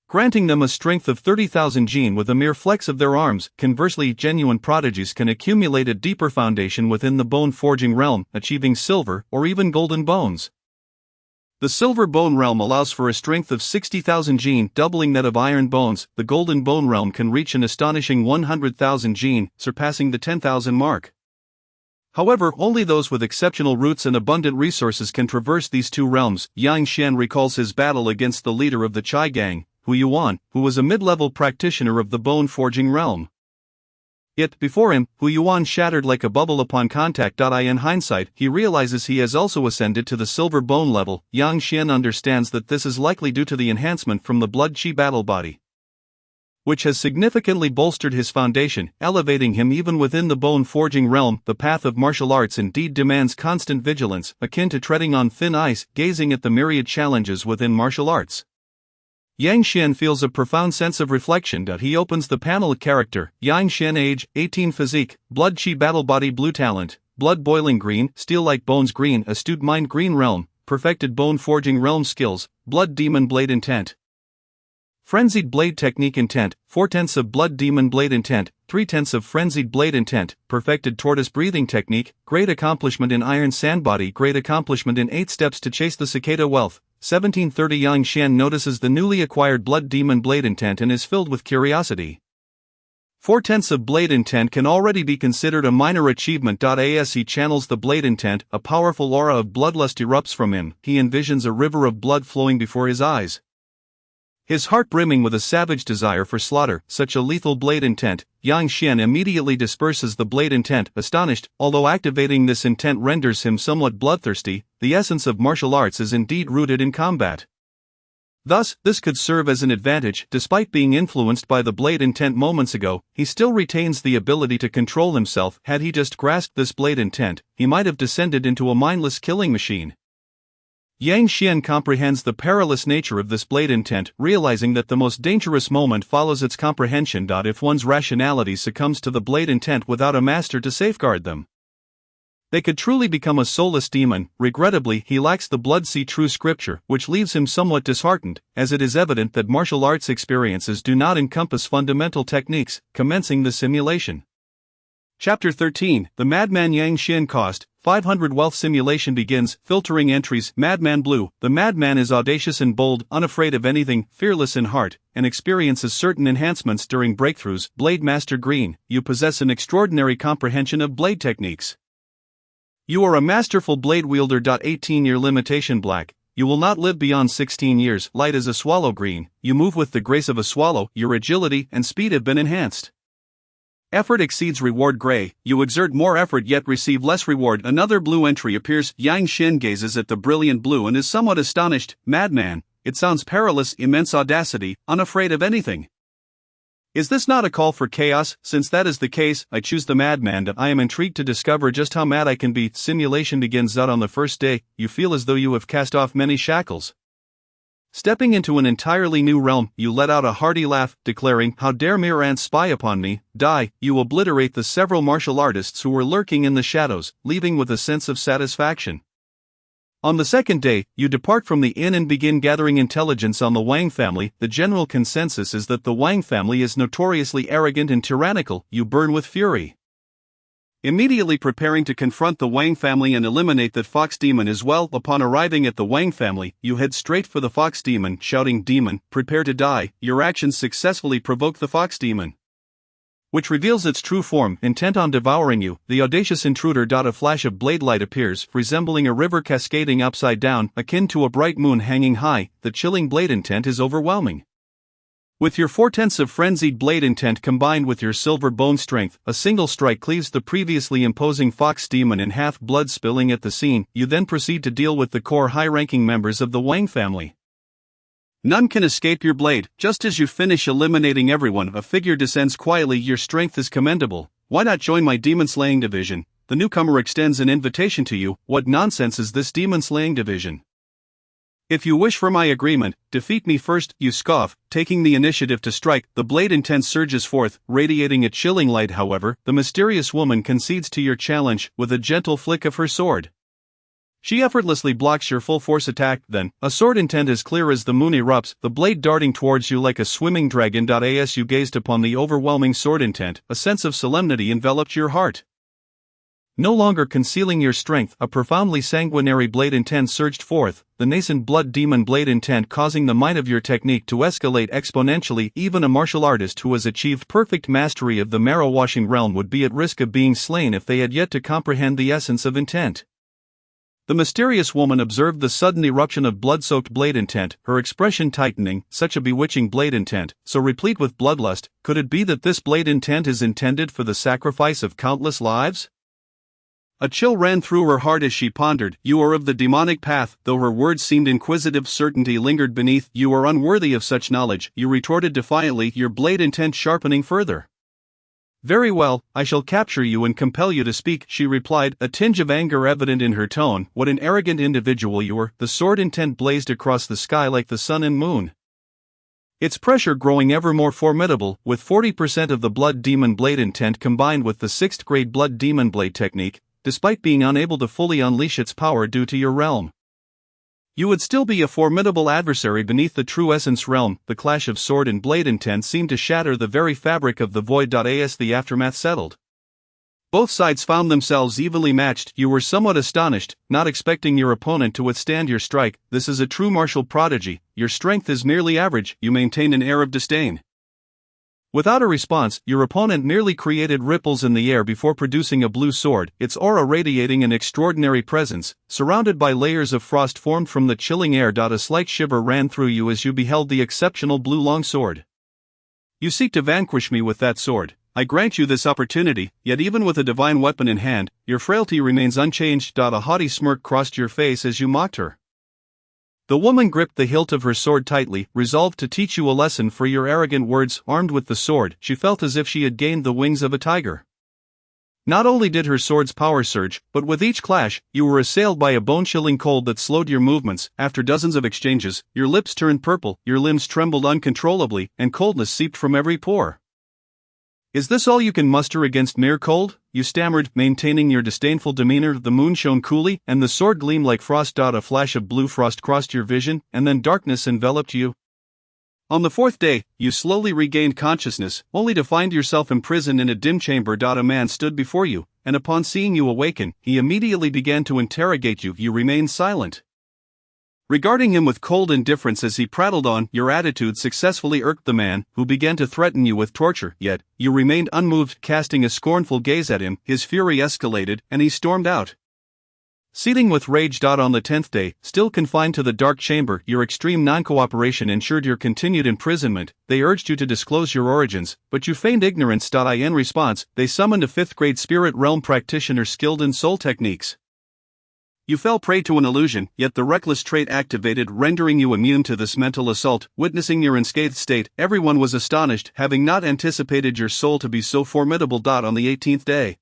granting them a strength of 30,000 jin with a mere flex of their arms. Conversely, genuine prodigies can accumulate a deeper foundation within the bone-forging realm, achieving silver or even golden bones. The silver bone realm allows for a strength of 60,000 jin, doubling that of iron bones. The golden bone realm can reach an astonishing 100,000 jin, surpassing the 10,000 mark. However, only those with exceptional roots and abundant resources can traverse these two realms. Yang Xian recalls his battle against the leader of the Chai Gang, Hu Yuan, who was a mid-level practitioner of the bone-forging realm. Yet, before him, Hu Yuan shattered like a bubble upon contact. In hindsight, he realizes he has also ascended to the silver bone level. Yang Xian understands that this is likely due to the enhancement from the blood chi battle body, which has significantly bolstered his foundation, elevating him even within the bone-forging realm. The path of martial arts indeed demands constant vigilance, akin to treading on thin ice. Gazing at the myriad challenges within martial arts, Yang Xian feels a profound sense of reflection. He opens the panel. Character: Yang Xian. Age: 18. Physique: blood chi battle body blue. Talent: blood boiling green, steel like bones green, astute mind green. Realm: perfected bone forging realm. Skills: blood demon blade. Intent: frenzied blade technique. Intent: 4/10 of blood demon blade. Intent: 3/10 of frenzied blade. Intent: perfected tortoise breathing technique. Great accomplishment in iron sand body. Great accomplishment in 8 steps to chase the cicada. Wealth: 1730. Yang Xian notices the newly acquired blood demon blade. Intent and is filled with curiosity. 4/10 of blade. Intent can already be considered a minor achievement. As he channels the blade intent, a powerful aura of bloodlust erupts from him. He envisions a river of blood flowing before his eyes, his heart brimming with a savage desire for slaughter. Such a lethal blade intent. Yang Xian immediately disperses the blade intent, astonished. Although activating this intent renders him somewhat bloodthirsty, the essence of martial arts is indeed rooted in combat. Thus, this could serve as an advantage. Despite being influenced by the blade intent moments ago, he still retains the ability to control himself. Had he just grasped this blade intent, he might have descended into a mindless killing machine. Yang Xian comprehends the perilous nature of this blade intent, realizing that the most dangerous moment follows its comprehension. If one's rationality succumbs to the blade intent without a master to safeguard them, they could truly become a soulless demon. Regrettably, he lacks the blood sea true scripture, which leaves him somewhat disheartened, as it is evident that martial arts experiences do not encompass fundamental techniques. Commencing the simulation. Chapter 13, The Madman. Yang Xian. Cost: 500 wealth. Simulation begins. Filtering entries. Madman Blue. The madman is audacious and bold, unafraid of anything, fearless in heart, and experiences certain enhancements during breakthroughs. Blade Master Green. You possess an extraordinary comprehension of blade techniques. You are a masterful blade wielder. 18-year limitation. Black. You will not live beyond 16 years. Light as a swallow. Green. You move with the grace of a swallow. Your agility and speed have been enhanced. Effort exceeds reward. Gray. You exert more effort yet receive less reward. Another blue entry appears. Yang Xian gazes at the brilliant blue and is somewhat astonished. Madman. It sounds perilous. Immense audacity, unafraid of anything. Is this not a call for chaos? Since that is the case, I choose the madman. I am intrigued to discover just how mad I can be. Simulation begins. On the first day, you feel as though you have cast off many shackles. Stepping into an entirely new realm, you let out a hearty laugh, declaring, "How dare mere ants spy upon me?" Die. You obliterate the several martial artists who were lurking in the shadows, leaving with a sense of satisfaction. On the second day, you depart from the inn and begin gathering intelligence on the Wang family. The general consensus is that the Wang family is notoriously arrogant and tyrannical. You burn with fury, immediately preparing to confront the Wang family and eliminate that fox demon as well. Upon arriving at the Wang family, you head straight for the fox demon, shouting, "Demon, prepare to die." Your actions successfully provoke the fox demon, which reveals its true form, intent on devouring you. The audacious intruder. A flash of blade light appears, resembling a river cascading upside down, akin to a bright moon hanging high. The chilling blade intent is overwhelming. With your 4/10 of frenzied blade intent combined with your silver bone strength, a single strike cleaves the previously imposing fox demon in half, blood spilling at the scene. You then proceed to deal with the core high-ranking members of the Wang family. None can escape your blade. Just as you finish eliminating everyone, a figure descends quietly. Your strength is commendable. Why not join my demon-slaying division? The newcomer extends an invitation to you. What nonsense is this demon-slaying division? If you wish for my agreement, defeat me first, you scoff, taking the initiative to strike. The blade intent surges forth, radiating a chilling light. However, the mysterious woman concedes to your challenge with a gentle flick of her sword. She effortlessly blocks your full force attack. Then, a sword intent as clear as the moon erupts, the blade darting towards you like a swimming dragon. As you gazed upon the overwhelming sword intent, a sense of solemnity enveloped your heart. No longer concealing your strength, a profoundly sanguinary blade intent surged forth, the nascent blood demon blade intent causing the might of your technique to escalate exponentially. Even a martial artist who has achieved perfect mastery of the marrow-washing realm would be at risk of being slain if they had yet to comprehend the essence of intent. The mysterious woman observed the sudden eruption of blood-soaked blade intent, her expression tightening. Such a bewitching blade intent, so replete with bloodlust, could it be that this blade intent is intended for the sacrifice of countless lives? A chill ran through her heart as she pondered. You are of the demonic path. Though her words seemed inquisitive, certainty lingered beneath. You are unworthy of such knowledge, you retorted defiantly, your blade intent sharpening further. Very well, I shall capture you and compel you to speak, she replied, a tinge of anger evident in her tone. What an arrogant individual you are. The sword intent blazed across the sky like the sun and moon, its pressure growing ever more formidable. With 40% of the blood demon blade intent combined with the 6th grade blood demon blade technique, despite being unable to fully unleash its power due to your realm, you would still be a formidable adversary beneath the true essence realm. The clash of sword and blade intent seemed to shatter the very fabric of the void. As the aftermath settled, both sides found themselves evenly matched. You were somewhat astonished, not expecting your opponent to withstand your strike. This is a true martial prodigy. Your strength is merely average, you maintained an air of disdain. Without a response, your opponent merely created ripples in the air before producing a blue sword, its aura radiating an extraordinary presence, surrounded by layers of frost formed from the chilling air. A slight shiver ran through you as you beheld the exceptional blue longsword. You seek to vanquish me with that sword. I grant you this opportunity, yet even with a divine weapon in hand, your frailty remains unchanged. A haughty smirk crossed your face as you mocked her. The woman gripped the hilt of her sword tightly, resolved to teach you a lesson for your arrogant words. Armed with the sword, she felt as if she had gained the wings of a tiger. Not only did her sword's power surge, but with each clash, you were assailed by a bone-chilling cold that slowed your movements. After dozens of exchanges, your lips turned purple, your limbs trembled uncontrollably, and coldness seeped from every pore. Is this all you can muster against mere cold? You stammered, maintaining your disdainful demeanor. The moon shone coolly, and the sword gleamed like frost. A flash of blue frost crossed your vision, and then darkness enveloped you. On the 4th day, you slowly regained consciousness, only to find yourself imprisoned in a dim chamber. A man stood before you, and upon seeing you awaken, he immediately began to interrogate you. You remained silent, regarding him with cold indifference as he prattled on. Your attitude successfully irked the man, who began to threaten you with torture, yet you remained unmoved. Casting a scornful gaze at him, his fury escalated, and he stormed out, seething with rage. On the 10th day, still confined to the dark chamber, your extreme non-cooperation ensured your continued imprisonment. They urged you to disclose your origins, but you feigned ignorance. In response, they summoned a 5th grade spirit realm practitioner skilled in soul techniques. You fell prey to an illusion, yet the reckless trait activated, rendering you immune to this mental assault. Witnessing your unscathed state, everyone was astonished, having not anticipated your soul to be so formidable. On the 18th day,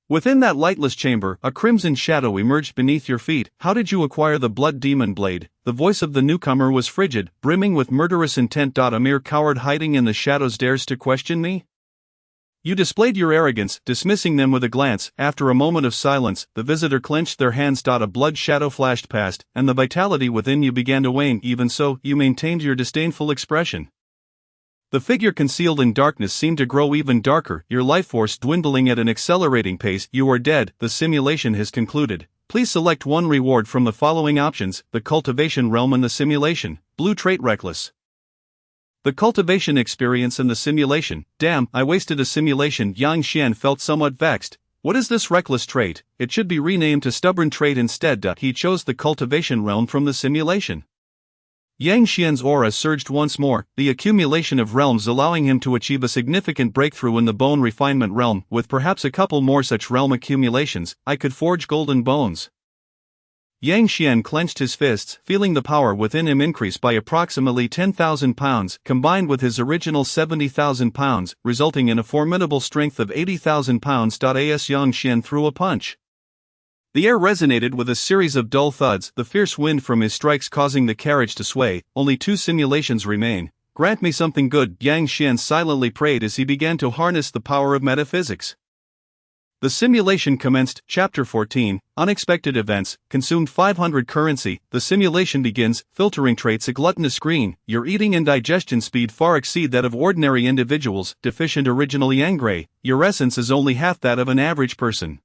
within that lightless chamber, a crimson shadow emerged beneath your feet. How did you acquire the blood demon blade? The voice of the newcomer was frigid, brimming with murderous intent. A mere coward hiding in the shadows dares to question me? You displayed your arrogance, dismissing them with a glance. After a moment of silence, the visitor clenched their hands. A blood shadow flashed past, and the vitality within you began to wane. Even so, you maintained your disdainful expression. The figure concealed in darkness seemed to grow even darker, your life force dwindling at an accelerating pace. You are dead. The simulation has concluded. Please select one reward from the following options: the cultivation realm and the simulation. Blue trait reckless. The cultivation experience and the simulation. Damn, I wasted a simulation. Yang Xian felt somewhat vexed. What is this reckless trait? It should be renamed to stubborn trait instead. He chose the cultivation realm from the simulation. Yang Xian's aura surged once more, the accumulation of realms allowing him to achieve a significant breakthrough in the bone refinement realm. With perhaps a couple more such realm accumulations, I could forge golden bones. Yang Xian clenched his fists, feeling the power within him increase by approximately 10,000 pounds, combined with his original 70,000 pounds, resulting in a formidable strength of 80,000 pounds. As Yang Xian threw a punch, the air resonated with a series of dull thuds, the fierce wind from his strikes causing the carriage to sway. Only 2 simulations remain. Grant me something good, Yang Xian silently prayed as he began to harness the power of metaphysics. The simulation commenced. Chapter 14, Unexpected Events, consumed 500 currency. The simulation begins. Filtering traits: a gluttonous green. Your eating and digestion speed far exceed that of ordinary individuals. Deficient original yang gray. Your essence is only half that of an average person.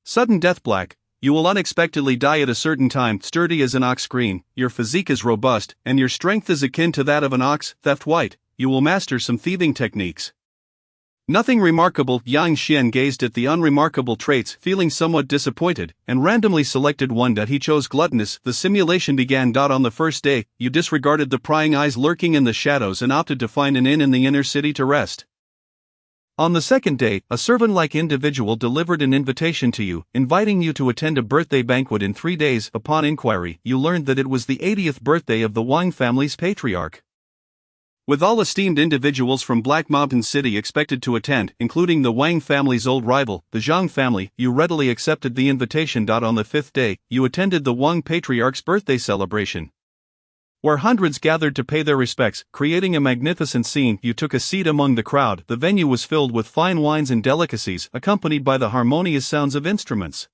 Sudden death black. You will unexpectedly die at a certain time. Sturdy as an ox green. Your physique is robust, and your strength is akin to that of an ox. Theft white. You will master some thieving techniques. Nothing remarkable. Yang Xian gazed at the unremarkable traits, feeling somewhat disappointed, and randomly selected one that he chose: gluttonous. The simulation began. On the first day, you disregarded the prying eyes lurking in the shadows and opted to find an inn in the inner city to rest. On the second day, a servant-like individual delivered an invitation to you, inviting you to attend a birthday banquet in 3 days. Upon inquiry, you learned that it was the 80th birthday of the Wang family's patriarch. With all esteemed individuals from Black Mountain City expected to attend, including the Wang family's old rival, the Zhang family, you readily accepted the invitation. On the 5th day, you attended the Wang patriarch's birthday celebration, where hundreds gathered to pay their respects, creating a magnificent scene. You took a seat among the crowd. The venue was filled with fine wines and delicacies, accompanied by the harmonious sounds of instruments,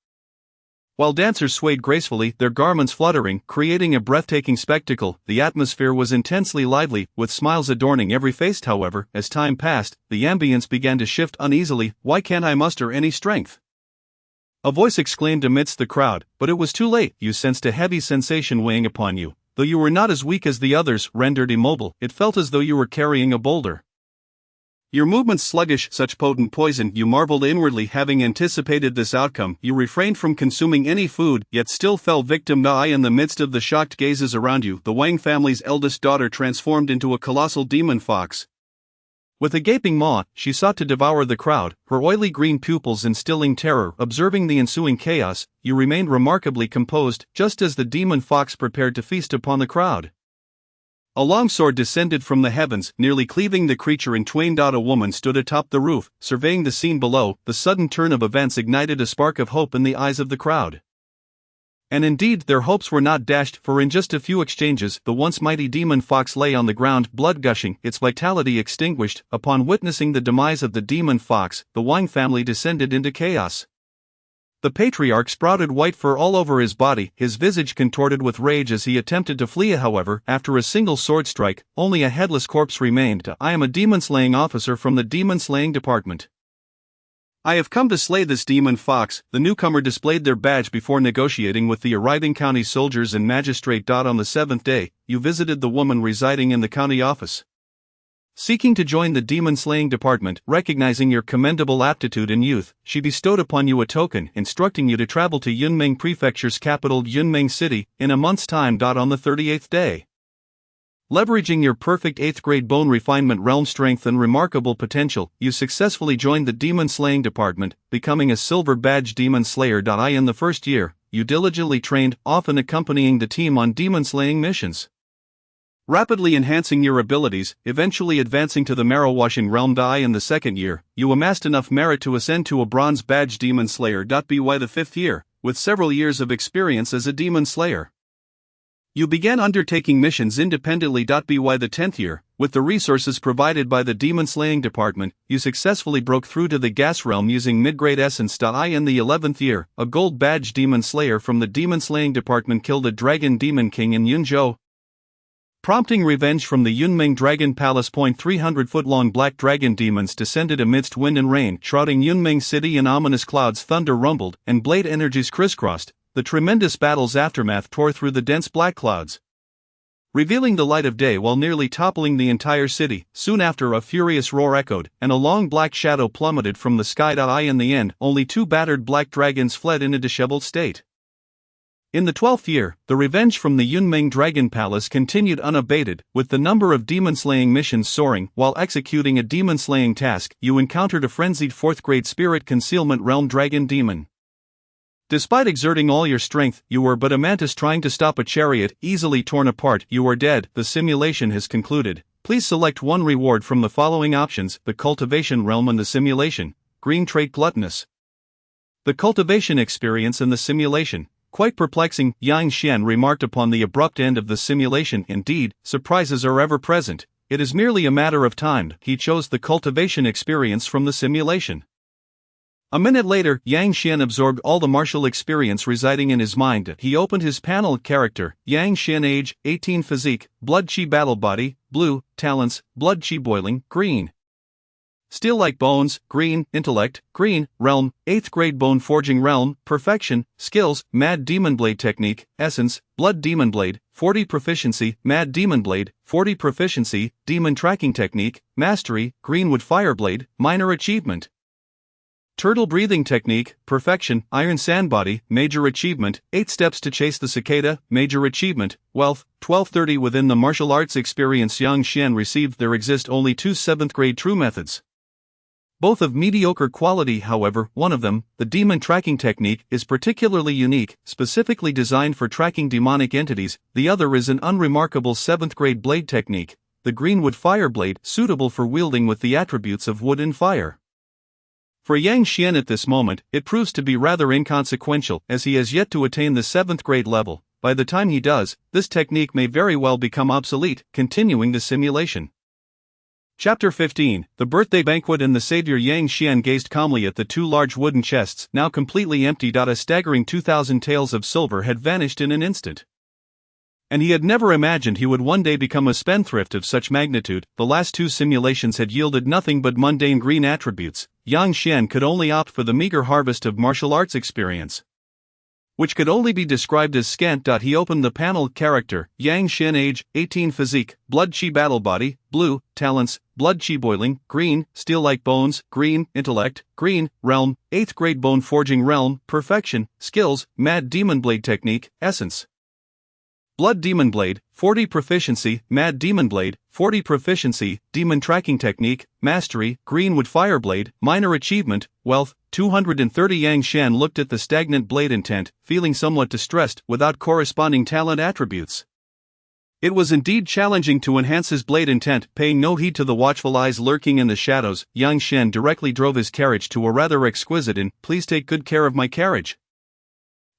while dancers swayed gracefully, their garments fluttering, creating a breathtaking spectacle. The atmosphere was intensely lively, with smiles adorning every face. However, as time passed, the ambience began to shift uneasily. Why can't I muster any strength? A voice exclaimed amidst the crowd, but it was too late. You sensed a heavy sensation weighing upon you. Though you were not as weak as the others, rendered immobile, it felt as though you were carrying a boulder. Your movements sluggish. Such potent poison, you marveled inwardly. Having anticipated this outcome, you refrained from consuming any food, yet still fell victim to in the midst of the shocked gazes around you. The Wang family's eldest daughter transformed into a colossal demon fox. With a gaping maw, she sought to devour the crowd, her oily green pupils instilling terror. Observing the ensuing chaos, you remained remarkably composed, just as the demon fox prepared to feast upon the crowd. A long sword descended from the heavens, nearly cleaving the creature in twain. A woman stood atop the roof, surveying the scene below. The sudden turn of events ignited a spark of hope in the eyes of the crowd. And indeed, their hopes were not dashed, for in just a few exchanges, the once mighty demon fox lay on the ground, blood gushing, its vitality extinguished. Upon witnessing the demise of the demon fox, the Wang family descended into chaos. The patriarch sprouted white fur all over his body, his visage contorted with rage as he attempted to flee. However, after a single sword strike, only a headless corpse remained. I am a demon-slaying officer from the demon-slaying department. I have come to slay this demon fox. The newcomer displayed their badge before negotiating with the arriving county soldiers and magistrate. On the 7th day, you visited the woman residing in the county office, seeking to join the demon-slaying department. Recognizing your commendable aptitude and youth, she bestowed upon you a token, instructing you to travel to Yunmeng Prefecture's capital, Yunmeng City, in a month's time. On the 38th day, leveraging your perfect 8th grade bone refinement realm strength and remarkable potential, you successfully joined the demon-slaying department, becoming a silver badge demon slayer. In the first year, you diligently trained, often accompanying the team on demon-slaying missions, rapidly enhancing your abilities, eventually advancing to the marrow-washing realm. In the second year, you amassed enough merit to ascend to a bronze badge demon slayer. By the 5th year, with several years of experience as a demon slayer, you began undertaking missions independently. By the 10th year, with the resources provided by the demon-slaying department, you successfully broke through to the gas realm using mid-grade essence. In the 11th year, a gold badge demon slayer from the demon-slaying department killed a dragon demon king in Yunzhou, prompting revenge from the Yunmeng Dragon Palace. 300-foot-long black dragon demons descended amidst wind and rain, shrouding Yunmeng City in ominous clouds. Thunder rumbled, and blade energies crisscrossed. The tremendous battle's aftermath tore through the dense black clouds, revealing the light of day while nearly toppling the entire city. Soon after, a furious roar echoed, and a long black shadow plummeted from the sky. In the end, only 2 battered black dragons fled in a disheveled state. In the 12th year, the revenge from the Yunmeng Dragon Palace continued unabated, with the number of demon-slaying missions soaring. While executing a demon-slaying task, you encountered a frenzied 4th-grade Spirit Concealment Realm Dragon Demon. Despite exerting all your strength, you were but a mantis trying to stop a chariot, easily torn apart. You are dead. The simulation has concluded. Please select one reward from the following options: the Cultivation Realm and the Simulation. Green trait Gluttonous. The Cultivation Experience and the Simulation. Quite perplexing, Yang Xian remarked upon the abrupt end of the simulation. Indeed, surprises are ever present. It is merely a matter of time. He chose the Cultivation Experience from the simulation. A minute later, Yang Xian absorbed all the martial experience residing in his mind. He opened his panel. Character: Yang Xian. Age: 18. Physique: Blood Chi Battle Body, blue. Talents: Blood Chi Boiling, green. Steel like bones, green. Intellect, green. Realm: 8th grade Bone Forging Realm, perfection. Skills: Mad Demon Blade Technique, essence: Blood Demon Blade, 40 proficiency. Mad Demon Blade, 40 proficiency. Demon Tracking Technique, mastery. Greenwood Fireblade, minor achievement. Turtle Breathing Technique, perfection. Iron Sand Body, major achievement. 8 Steps to Chase the Cicada, major achievement. Wealth: 1230. Within the martial arts experience Yang Xian received, there exist only 2 7th grade true methods. Both of mediocre quality. However, one of them, the Demon Tracking Technique, is particularly unique, specifically designed for tracking demonic entities. The other is an unremarkable 7th grade blade technique, the Greenwood Fireblade, suitable for wielding with the attributes of wood and fire. For Yang Xian at this moment, it proves to be rather inconsequential, as he has yet to attain the 7th grade level. By the time he does, this technique may very well become obsolete. Continuing the simulation. Chapter 15, The Birthday Banquet and the Savior. Yang Xian gazed calmly at the 2 large wooden chests, now completely emptied. A staggering 2,000 taels of silver had vanished in an instant. And he had never imagined he would one day become a spendthrift of such magnitude. The last 2 simulations had yielded nothing but mundane green attributes. Yang Xian could only opt for the meager harvest of martial arts experience, which could only be described as scant. He opened the panel. Character: Yang Xian. Age: 18. Physique: Blood Chi Battle Body, blue. Talents: Blood Chi Boiling, green. Steel like bones, green. Intellect, green. Realm: 8th grade Bone Forging Realm, perfection. Skills: Mad Demon Blade Technique, essence: Blood Demon Blade, 40 proficiency. Mad Demon Blade, 40 proficiency. Demon Tracking Technique, mastery. Greenwood Fireblade, minor achievement. Wealth: 230. Yang Xian looked at the stagnant blade intent, feeling somewhat distressed, without corresponding talent attributes. It was indeed challenging to enhance his blade intent. Paying no heed to the watchful eyes lurking in the shadows, Yang Xian directly drove his carriage to a rather exquisite inn. Please take good care of my carriage.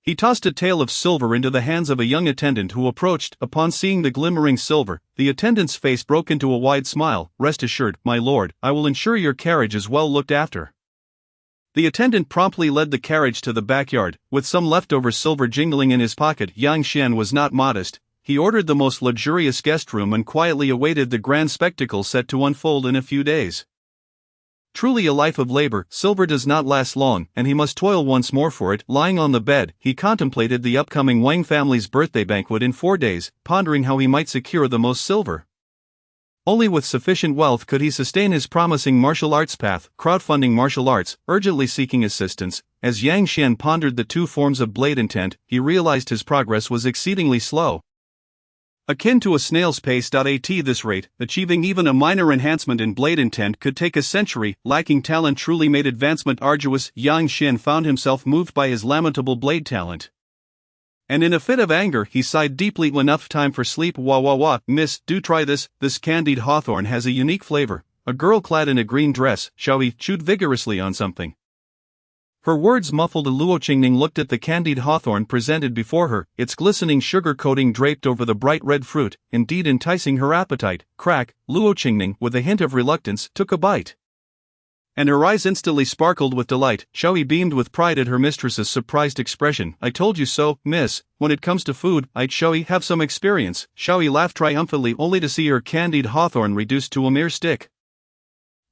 He tossed a tael of silver into the hands of a young attendant who approached. Upon seeing the glimmering silver, the attendant's face broke into a wide smile. Rest assured, my lord, I will ensure your carriage is well looked after. The attendant promptly led the carriage to the backyard, with some leftover silver jingling in his pocket. Yang Xian was not modest. He ordered the most luxurious guest room and quietly awaited the grand spectacle set to unfold in a few days. Truly a life of labor. Silver does not last long, and he must toil once more for it. Lying on the bed, he contemplated the upcoming Wang family's birthday banquet in 4 days, pondering how he might secure the most silver. Only with sufficient wealth could he sustain his promising martial arts path. Crowdfunding martial arts, urgently seeking assistance. As Yang Xian pondered the 2 forms of blade intent, he realized his progress was exceedingly slow. Akin to a snail's pace. At this rate, achieving even a minor enhancement in blade intent could take a century. Lacking talent truly made advancement arduous. Yang Xian found himself moved by his lamentable blade talent, and in a fit of anger he sighed deeply. Enough time for sleep. Wah, miss, do try this. This candied hawthorn has a unique flavor. A girl clad in a green dress, Xiaoyi, chewed vigorously on something. Her words muffled. Luo Qingning looked at the candied hawthorn presented before her, its glistening sugar coating draped over the bright red fruit, indeed enticing her appetite. Crack, Luo Qingning, with a hint of reluctance, took a bite, and her eyes instantly sparkled with delight. Xiaoyi beamed with pride at her mistress's surprised expression. I told you so, miss. When it comes to food, I'd Xiaoyi have some experience. Xiaoyi laughed triumphantly only to see her candied hawthorn reduced to a mere stick.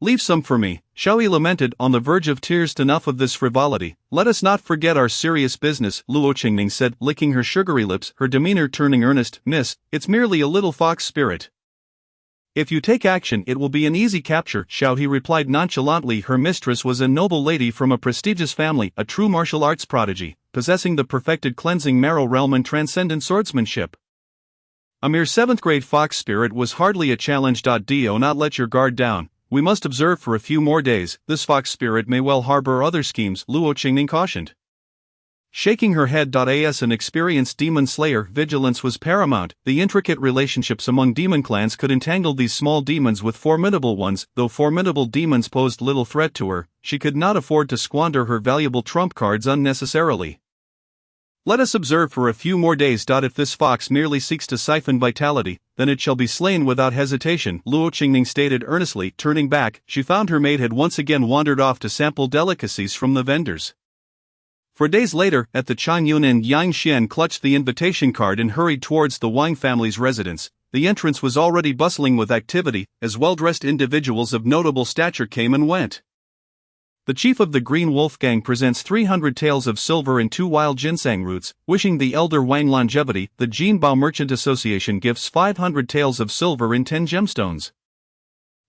Leave some for me, Xiaoyi lamented, on the verge of tears. Enough of this frivolity. Let us not forget our serious business, Luo Qingning said, licking her sugary lips, her demeanor turning earnest. Miss, it's merely a little fox spirit. If you take action, it will be an easy capture, Xiaoyi replied nonchalantly. Her mistress was a noble lady from a prestigious family, a true martial arts prodigy, possessing the perfected cleansing marrow realm and transcendent swordsmanship. A mere 7th grade fox spirit was hardly a challenge. Do not let your guard down. We must observe for a few more days. This fox spirit may well harbor other schemes, Luo Qingning cautioned. Shaking her head. As an experienced demon slayer, vigilance was paramount. The intricate relationships among demon clans could entangle these small demons with formidable ones. Though formidable demons posed little threat to her, she could not afford to squander her valuable trump cards unnecessarily. Let us observe for a few more days. If this fox merely seeks to siphon vitality, then it shall be slain without hesitation, Luo Qingning stated earnestly. Turning back, she found her maid had once again wandered off to sample delicacies from the vendors. For days later, at the Changyun Inn, Yang Xian clutched the invitation card and hurried towards the Wang family's residence. The entrance was already bustling with activity, as well-dressed individuals of notable stature came and went. The chief of the Green Wolf Gang presents 300 taels of silver and 2 wild ginseng roots, wishing the elder Wang longevity. The Jinbao Merchant Association gives 500 taels of silver and 10 gemstones.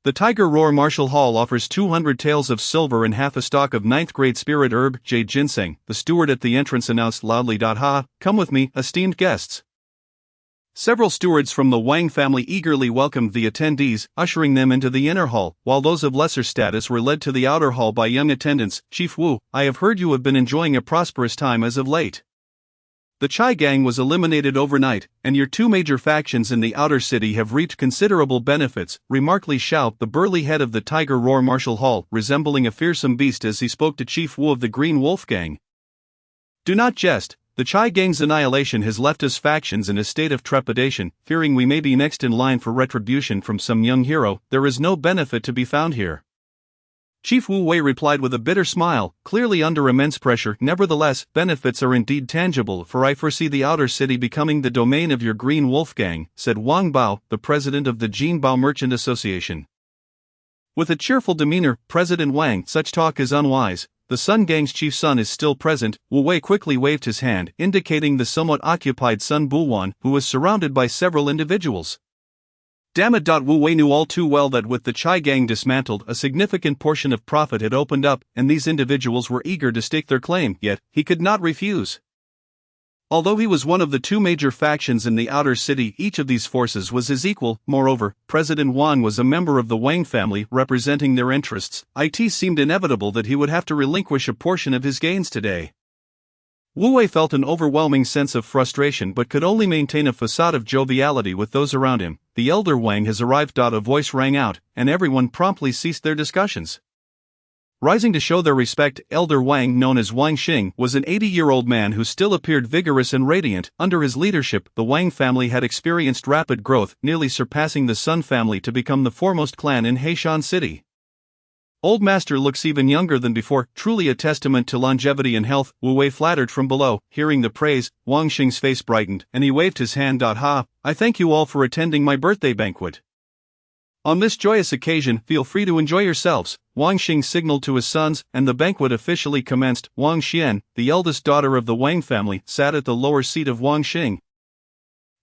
The Tiger Roar Martial Hall offers 200 taels of silver and half a stalk of 9th grade spirit herb, jade ginseng. The steward at the entrance announced loudly. Ha, come with me, esteemed guests. Several stewards from the Wang family eagerly welcomed the attendees, ushering them into the inner hall, while those of lesser status were led to the outer hall by young attendants. Chief Wu, I have heard you have been enjoying a prosperous time as of late. The Chai Gang was eliminated overnight, and your 2 major factions in the outer city have reaped considerable benefits, remarked Li Xiao, the burly head of the Tiger Roar Martial Hall, resembling a fearsome beast as he spoke to Chief Wu of the Green Wolf Gang. Do not jest. The Chai Gang's annihilation has left us factions in a state of trepidation, fearing we may be next in line for retribution from some young hero. There is no benefit to be found here. Chief Wu Wei replied with a bitter smile, clearly under immense pressure. Nevertheless, benefits are indeed tangible, for I foresee the outer city becoming the domain of your Green Wolf Gang, said Wang Bao, the president of the Jinbao Merchant Association. With a cheerful demeanor, President Wang, such talk is unwise. The Sun Gang's chief son is still present. Wu Wei quickly waved his hand, indicating the somewhat occupied Sun Buwan, who was surrounded by several individuals. Damn it! Wu Wei knew all too well that with the Chai Gang dismantled, a significant portion of profit had opened up, and these individuals were eager to stake their claim, yet he could not refuse. Although he was one of the 2 major factions in the outer city, each of these forces was his equal. Moreover, President Wang was a member of the Wang family, representing their interests. It seemed inevitable that he would have to relinquish a portion of his gains today. Wu Wei felt an overwhelming sense of frustration but could only maintain a facade of joviality with those around him. The elder Wang has arrived. A voice rang out, and everyone promptly ceased their discussions. Rising to show their respect, Elder Wang, known as Wang Xing, was an 80-year-old man who still appeared vigorous and radiant. Under his leadership, the Wang family had experienced rapid growth, nearly surpassing the Sun family to become the foremost clan in Heishan City. Old Master looks even younger than before, truly a testament to longevity and health. Wu Wei flattered from below. Hearing the praise, Wang Xing's face brightened, and he waved his hand. Ha, I thank you all for attending my birthday banquet. On this joyous occasion, feel free to enjoy yourselves. Wang Xing signaled to his sons, and the banquet officially commenced. Wang Xian, the eldest daughter of the Wang family, sat at the lower seat of Wang Xing.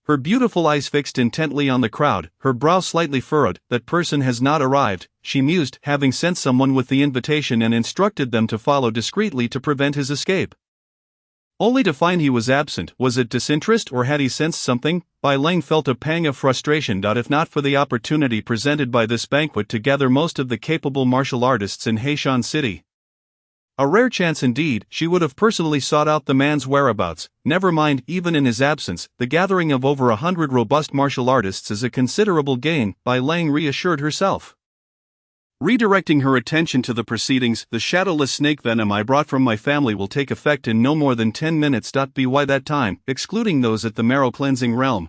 Her beautiful eyes fixed intently on the crowd, her brow slightly furrowed. That person has not arrived, she mused, having sent someone with the invitation and instructed them to follow discreetly to prevent his escape. Only to find he was absent. Was it disinterest or had he sensed something? Bai Leng felt a pang of frustration. If not for the opportunity presented by this banquet to gather most of the capable martial artists in Heishan City. A rare chance indeed, she would have personally sought out the man's whereabouts. Never mind, even in his absence, the gathering of over 100 robust martial artists is a considerable gain, Bai Leng reassured herself. Redirecting her attention to the proceedings, the shadowless snake venom I brought from my family will take effect in no more than 10 minutes. By that time, excluding those at the marrow cleansing realm.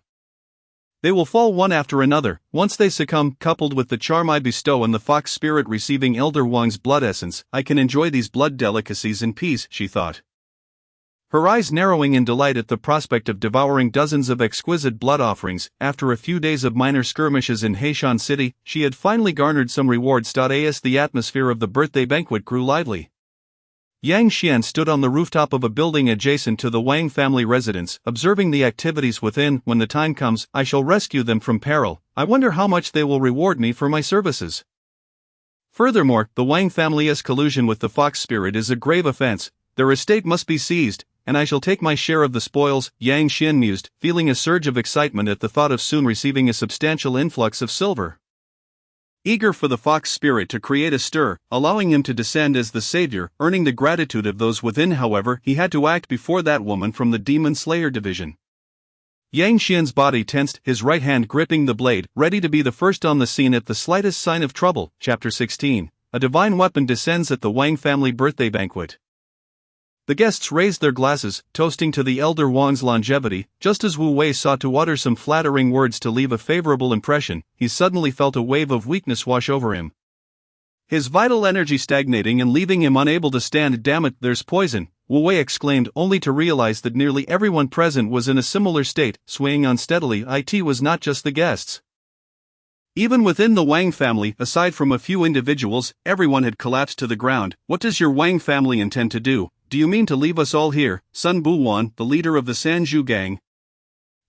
They will fall one after another. Once they succumb, coupled with the charm I bestow and the fox spirit receiving Elder Wang's blood essence, I can enjoy these blood delicacies in peace, she thought. Her eyes narrowing in delight at the prospect of devouring dozens of exquisite blood offerings. After a few days of minor skirmishes in Heishan City, she had finally garnered some rewards. As the atmosphere of the birthday banquet grew lively, Yang Xian stood on the rooftop of a building adjacent to the Wang family residence, observing the activities within. When the time comes, I shall rescue them from peril. I wonder how much they will reward me for my services. Furthermore, the Wang family's collusion with the fox spirit is a grave offense. Their estate must be seized, and I shall take my share of the spoils, Yang Xian mused, feeling a surge of excitement at the thought of soon receiving a substantial influx of silver. Eager for the fox spirit to create a stir, allowing him to descend as the savior, earning the gratitude of those within. However, he had to act before that woman from the Demon Slayer division. Yang Xian's body tensed, his right hand gripping the blade, ready to be the first on the scene at the slightest sign of trouble. Chapter 16. A divine weapon descends at the Wang family birthday banquet. The guests raised their glasses, toasting to the elder Wang's longevity. Just as Wu Wei sought to utter some flattering words to leave a favorable impression, he suddenly felt a wave of weakness wash over him. His vital energy stagnating and leaving him unable to stand. "Damn it, there's poison," Wu Wei exclaimed, only to realize that nearly everyone present was in a similar state, swaying unsteadily. It was not just the guests. Even within the Wang family, aside from a few individuals, everyone had collapsed to the ground. "What does your Wang family intend to do? Do you mean to leave us all here?" Sun Buwan, the leader of the Sanju gang,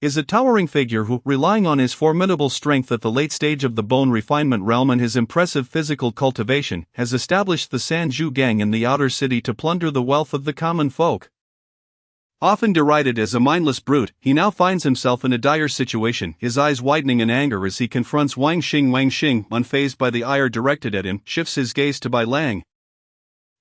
is a towering figure who, relying on his formidable strength at the late stage of the bone refinement realm and his impressive physical cultivation, has established the Sanju gang in the outer city to plunder the wealth of the common folk. Often derided as a mindless brute, he now finds himself in a dire situation, his eyes widening in anger as he confronts Wang Xing. Wang Xing, unfazed by the ire directed at him, shifts his gaze to Bai Lang,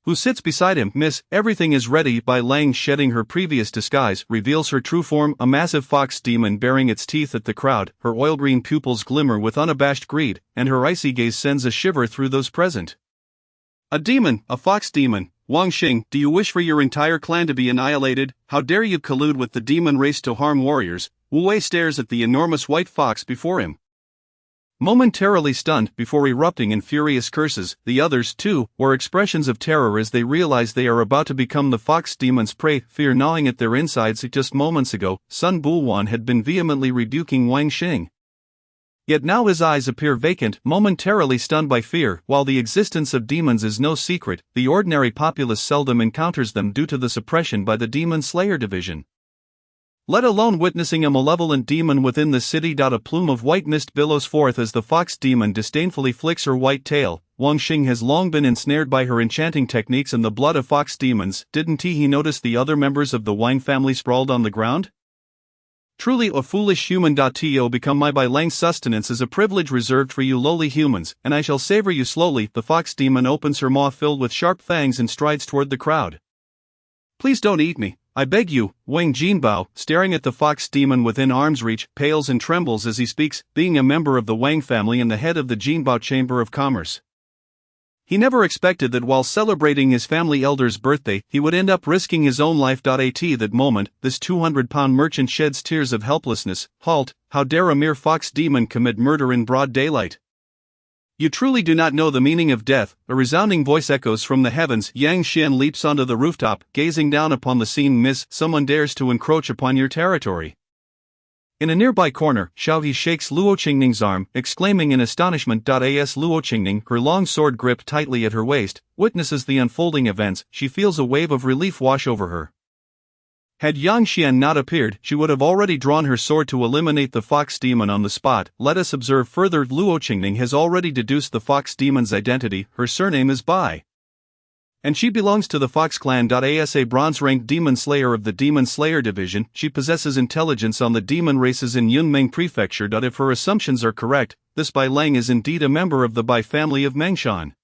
who sits beside him. "Miss, everything is ready." Bai Lang, shedding her previous disguise, reveals her true form, a massive fox demon baring its teeth at the crowd. Her oil-green pupils glimmer with unabashed greed, and her icy gaze sends a shiver through those present. "A demon, a fox demon. Wang Xing, do you wish for your entire clan to be annihilated? How dare you collude with the demon race to harm warriors?" Wu Wei stares at the enormous white fox before him, momentarily stunned before erupting in furious curses. The others, too, were expressions of terror as they realize they are about to become the fox demon's prey, fear gnawing at their insides. Just moments ago, Sun Buwan had been vehemently rebuking Wang Xing. Yet now his eyes appear vacant, momentarily stunned by fear. While the existence of demons is no secret, the ordinary populace seldom encounters them due to the suppression by the Demon Slayer division, let alone witnessing a malevolent demon within the city. A plume of white mist billows forth as the fox demon disdainfully flicks her white tail. Wang Xing has long been ensnared by her enchanting techniques and the blood of fox demons. Didn't he notice the other members of the Wang family sprawled on the ground? Truly a foolish human. To become my Bai Lang sustenance is a privilege reserved for you lowly humans, and I shall savor you slowly. The fox demon opens her maw filled with sharp fangs and strides toward the crowd. "Please don't eat me, I beg you." Wang Jinbao, staring at the fox demon within arm's reach, pales and trembles as he speaks, being a member of the Wang family and the head of the Jinbao Chamber of Commerce. He never expected that while celebrating his family elder's birthday, he would end up risking his own life. At that moment, this 200-pound merchant sheds tears of helplessness. "Halt, how dare a mere fox demon commit murder in broad daylight? You truly do not know the meaning of death." A resounding voice echoes from the heavens. Yang Xian leaps onto the rooftop, gazing down upon the scene. "Miss, someone dares to encroach upon your territory." In a nearby corner, Xiaohe shakes Luo Qingning's arm, exclaiming in astonishment. As Luo Qingning, her long sword gripped tightly at her waist, witnesses the unfolding events, she feels a wave of relief wash over her. Had Yang Xian not appeared, she would have already drawn her sword to eliminate the fox demon on the spot. Let us observe further. Luo Qingning has already deduced the fox demon's identity. Her surname is Bai, and she belongs to the Fox clan. As a bronze-ranked demon slayer of the Demon Slayer division, she possesses intelligence on the demon races in Yunmeng Prefecture. If her assumptions are correct, this Bai Lang is indeed a member of the Bai family of Mengshan,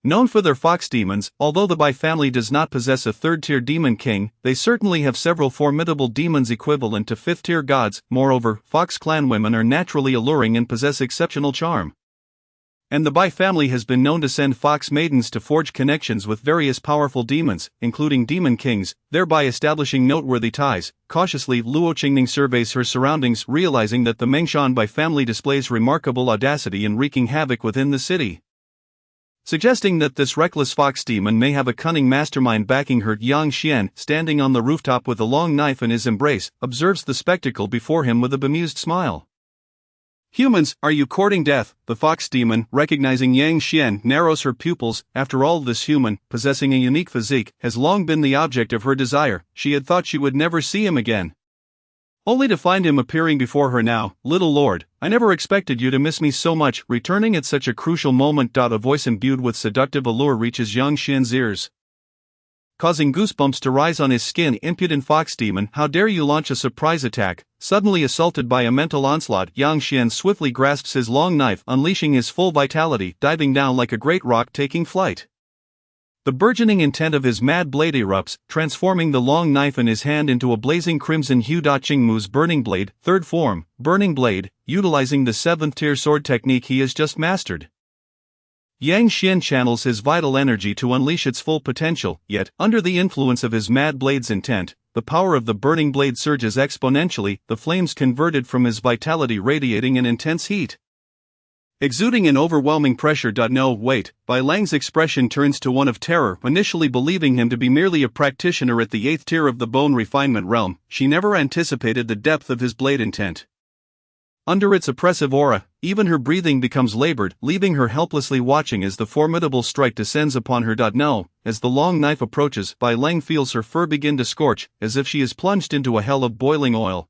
known for their fox demons. Although the Bai family does not possess a third-tier demon king, they certainly have several formidable demons equivalent to fifth-tier gods. Moreover, Fox clan women are naturally alluring and possess exceptional charm, and the Bai family has been known to send fox maidens to forge connections with various powerful demons, including demon kings, thereby establishing noteworthy ties. Cautiously, Luo Qingning surveys her surroundings, realizing that the Mengshan Bai family displays remarkable audacity in wreaking havoc within the city, suggesting that this reckless fox demon may have a cunning mastermind backing her. Yang Xian, standing on the rooftop with a long knife in his embrace, observes the spectacle before him with a bemused smile. "Humans, are you courting death?" The fox demon, recognizing Yang Xian, narrows her pupils. After all, this human, possessing a unique physique, has long been the object of her desire. She had thought she would never see him again, only to find him appearing before her now. "Little lord, I never expected you to miss me so much." Returning at such a crucial moment. A voice imbued with seductive allure reaches Yang Xian's ears. causing goosebumps to rise on his skin. Impudent fox demon, how dare you launch a surprise attack? Suddenly assaulted by a mental onslaught, Yang Xian swiftly grasps his long knife, unleashing his full vitality, diving down like a great rock, taking flight. The burgeoning intent of his mad blade erupts, transforming the long knife in his hand into a blazing crimson hue. Qingmu's Burning Blade, third form, Burning Blade, utilizing the 7th tier sword technique he has just mastered. Yang Xian channels his vital energy to unleash its full potential, yet, under the influence of his mad blade's intent, the power of the Burning Blade surges exponentially, the flames converted from his vitality radiating an intense heat. Exuding an overwhelming pressure. No, wait, Bai Lang's expression turns to one of terror. Initially believing him to be merely a practitioner at the 8th tier of the bone refinement realm, she never anticipated the depth of his blade intent. Under its oppressive aura, even her breathing becomes labored, leaving her helplessly watching as the formidable strike descends upon her. No, as the long knife approaches, Bai Lang feels her fur begin to scorch, as if she is plunged into a hell of boiling oil.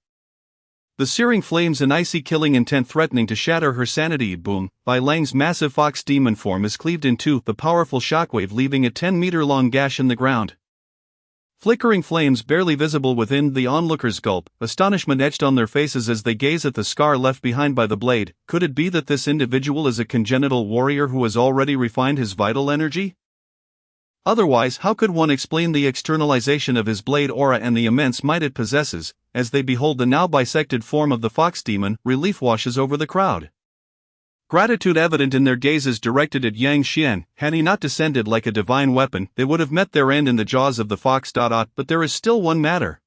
The searing flames and icy killing intent threatening to shatter her sanity. Boom! Bai Lang's massive fox demon form is cleaved in two, the powerful shockwave leaving a 10-meter-long gash in the ground. Flickering flames barely visible within, the onlookers gulp, astonishment etched on their faces as they gaze at the scar left behind by the blade. Could it be that this individual is a congenital warrior who has already refined his vital energy? Otherwise, how could one explain the externalization of his blade aura and the immense might it possesses? As they behold the now bisected form of the fox demon, relief washes over the crowd. Gratitude evident in their gazes directed at Yang Xian. Had he not descended like a divine weapon, they would have met their end in the jaws of the fox. But there is still one matter.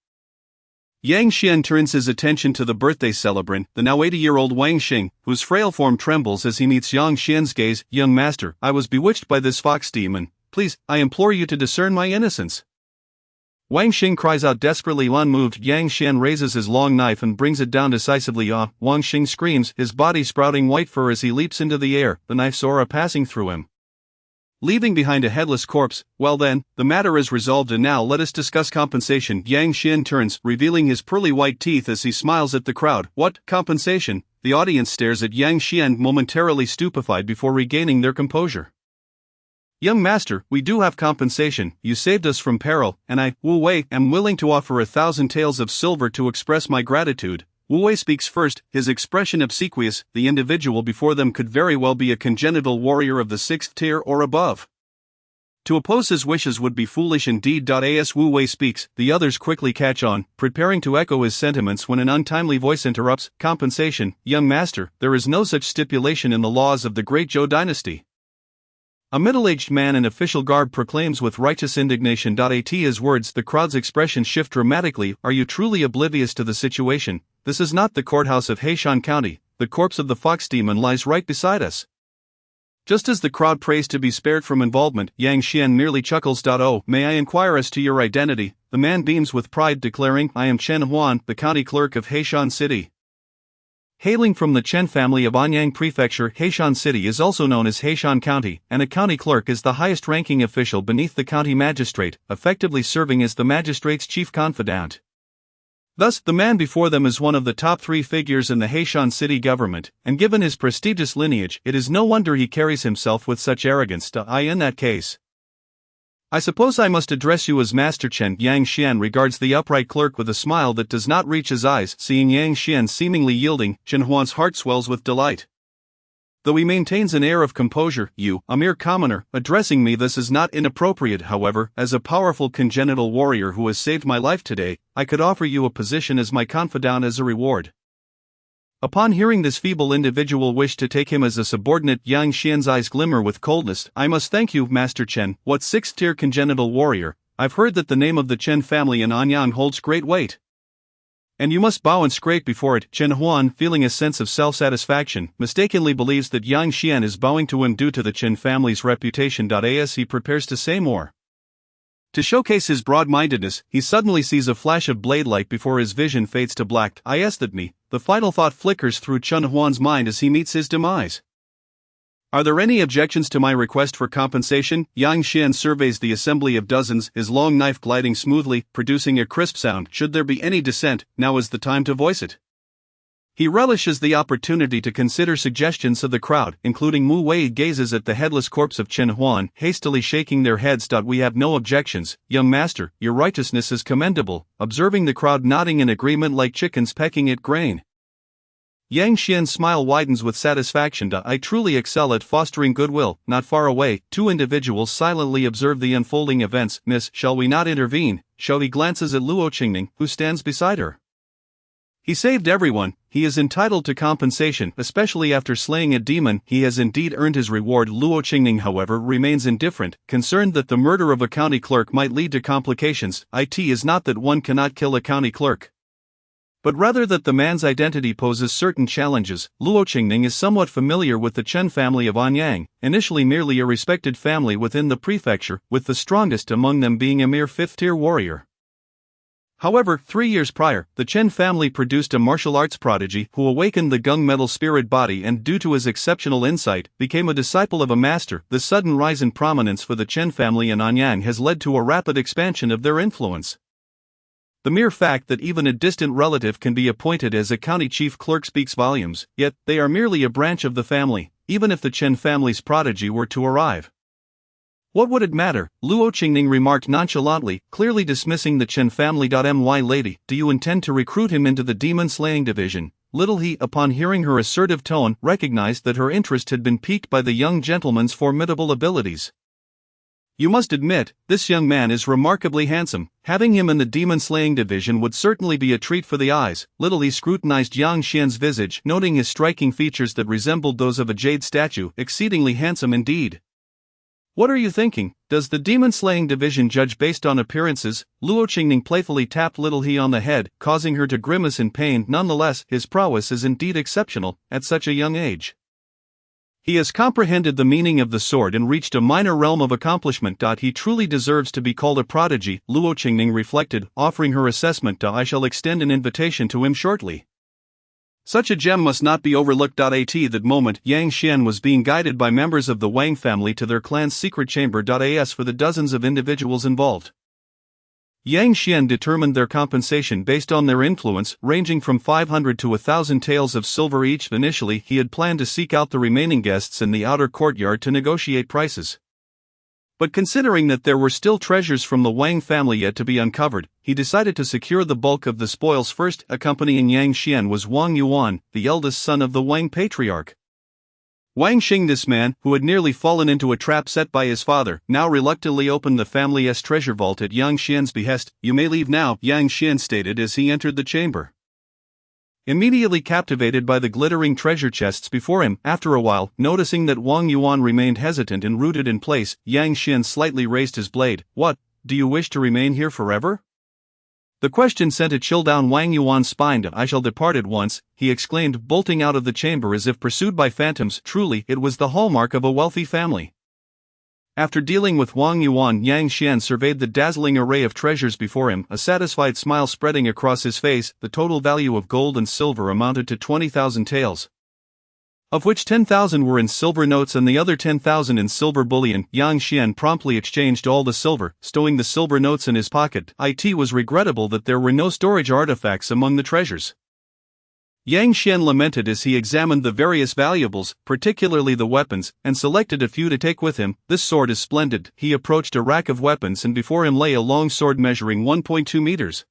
Yang Xian turns his attention to the birthday celebrant, the now 80-year-old Wang Xing, whose frail form trembles as he meets Yang Xian's gaze. Young master, I was bewitched by this fox demon. Please, I implore you to discern my innocence. Wang Xing cries out desperately. Unmoved, Yang Xian raises his long knife and brings it down decisively. Wang Xing screams, his body sprouting white fur as he leaps into the air, the knife's aura passing through him, leaving behind a headless corpse. Well then, the matter is resolved, and now let us discuss compensation. Yang Xian turns, revealing his pearly white teeth as he smiles at the crowd. What, compensation? The audience stares at Yang Xian, momentarily stupefied before regaining their composure. Young master, we do have compensation. You saved us from peril, and I, Wu Wei, am willing to offer 1,000 taels of silver to express my gratitude. Wu Wei speaks first, his expression obsequious. The individual before them could very well be a congenital warrior of the 6th tier or above. To oppose his wishes would be foolish indeed. As Wu Wei speaks, the others quickly catch on, preparing to echo his sentiments when an untimely voice interrupts. Compensation, young master, there is no such stipulation in the laws of the great Zhou dynasty. A middle-aged man in official garb proclaims with righteous indignation. At his words, the crowd's expressions shift dramatically. Are you truly oblivious to the situation? This is not the courthouse of Heishan County. The corpse of the fox demon lies right beside us. Just as the crowd prays to be spared from involvement, Yang Xian merely chuckles. Oh, may I inquire as to your identity? The man beams with pride, declaring, I am Chen Huan, the county clerk of Heishan City. Hailing from the Chen family of Anyang Prefecture, Heishan City is also known as Heishan County, and a county clerk is the highest-ranking official beneath the county magistrate, effectively serving as the magistrate's chief confidant. Thus, the man before them is one of the top 3 figures in the Heishan City government, and given his prestigious lineage, it is no wonder he carries himself with such arrogance. In that case, I suppose I must address you as Master Chen. Yang Xian regards the upright clerk with a smile that does not reach his eyes. Seeing Yang Xian seemingly yielding, Chen Huan's heart swells with delight. Though he maintains an air of composure, you, a mere commoner, addressing me, this is not inappropriate. However, as a powerful congenital warrior who has saved my life today, I could offer you a position as my confidant as a reward. Upon hearing this feeble individual wish to take him as a subordinate, Yang Xian's eyes glimmer with coldness. I must thank you, Master Chen. What 6th tier congenital warrior? I've heard that the name of the Chen family in Anyang holds great weight. And you must bow and scrape before it. Chen Huan, feeling a sense of self-satisfaction, mistakenly believes that Yang Xian is bowing to him due to the Chen family's reputation. As he prepares to say more, to showcase his broad-mindedness, he suddenly sees a flash of blade light before his vision fades to black. That me. The final thought flickers through Chen Huan's mind as he meets his demise. Are there any objections to my request for compensation? Yang Xian surveys the assembly of dozens, his long knife gliding smoothly, producing a crisp sound. Should there be any dissent, now is the time to voice it. He relishes the opportunity to consider suggestions of the crowd, including Mu Wei gazes at the headless corpse of Chen Huan, hastily shaking their heads. We have no objections, young master, your righteousness is commendable, observing the crowd nodding in agreement like chickens pecking at grain. Yang Xian's smile widens with satisfaction. I truly excel at fostering goodwill. Not far away, two individuals silently observe the unfolding events. Miss, shall we not intervene? He glances at Luo Qingning, who stands beside her. He saved everyone, he is entitled to compensation, especially after slaying a demon. He has indeed earned his reward. Luo Qingning, however, remains indifferent, concerned that the murder of a county clerk might lead to complications. It is not that one cannot kill a county clerk, but rather that the man's identity poses certain challenges. Luo Qingning is somewhat familiar with the Chen family of Anyang, initially merely a respected family within the prefecture, with the strongest among them being a mere fifth-tier warrior. However, 3 years prior, the Chen family produced a martial arts prodigy who awakened the gunmetal spirit body and, due to his exceptional insight, became a disciple of a master. The sudden rise in prominence for the Chen family in Anyang has led to a rapid expansion of their influence. The mere fact that even a distant relative can be appointed as a county chief clerk speaks volumes, yet they are merely a branch of the family, even if the Chen family's prodigy were to arrive. What would it matter? Luo Qingning remarked nonchalantly, clearly dismissing the Chen family. My lady, do you intend to recruit him into the demon-slaying division? Little he, upon hearing her assertive tone, recognized that her interest had been piqued by the young gentleman's formidable abilities. You must admit, this young man is remarkably handsome. Having him in the demon-slaying division would certainly be a treat for the eyes. Little he scrutinized Yang Xian's visage, noting his striking features that resembled those of a jade statue, exceedingly handsome indeed. What are you thinking? Does the demon-slaying division judge based on appearances? Luo Qingning playfully tapped Little He on the head, causing her to grimace in pain. Nonetheless, his prowess is indeed exceptional, at such a young age. He has comprehended the meaning of the sword and reached a minor realm of accomplishment. He truly deserves to be called a prodigy, Luo Qingning reflected, offering her assessment. I shall extend an invitation to him shortly. Such a gem must not be overlooked. At that moment, Yang Xian was being guided by members of the Wang family to their clan's secret chamber. As for the dozens of individuals involved, Yang Xian determined their compensation based on their influence, ranging from 500 to 1,000 taels of silver each. Initially, he had planned to seek out the remaining guests in the outer courtyard to negotiate prices. But considering that there were still treasures from the Wang family yet to be uncovered, he decided to secure the bulk of the spoils first. Accompanying Yang Xian was Wang Yuan, the eldest son of the Wang patriarch. Wang Xing, this man, who had nearly fallen into a trap set by his father, now reluctantly opened the family's treasure vault at Yang Xian's behest. You may leave now, Yang Xian stated as he entered the chamber. Immediately captivated by the glittering treasure chests before him, after a while, noticing that Wang Yuan remained hesitant and rooted in place, Yang Xian slightly raised his blade. What, do you wish to remain here forever? The question sent a chill down Wang Yuan's spine. I shall depart at once, he exclaimed, bolting out of the chamber as if pursued by phantoms. Truly, it was the hallmark of a wealthy family. After dealing with Wang Yuan, Yang Xian surveyed the dazzling array of treasures before him, a satisfied smile spreading across his face. The total value of gold and silver amounted to 20,000 taels, of which 10,000 were in silver notes and the other 10,000 in silver bullion. Yang Xian promptly exchanged all the silver, stowing the silver notes in his pocket. It was regrettable that there were no storage artifacts among the treasures. Yang Xian lamented as he examined the various valuables, particularly the weapons, and selected a few to take with him. This sword is splendid. He approached a rack of weapons and before him lay a long sword measuring 1.2 meters.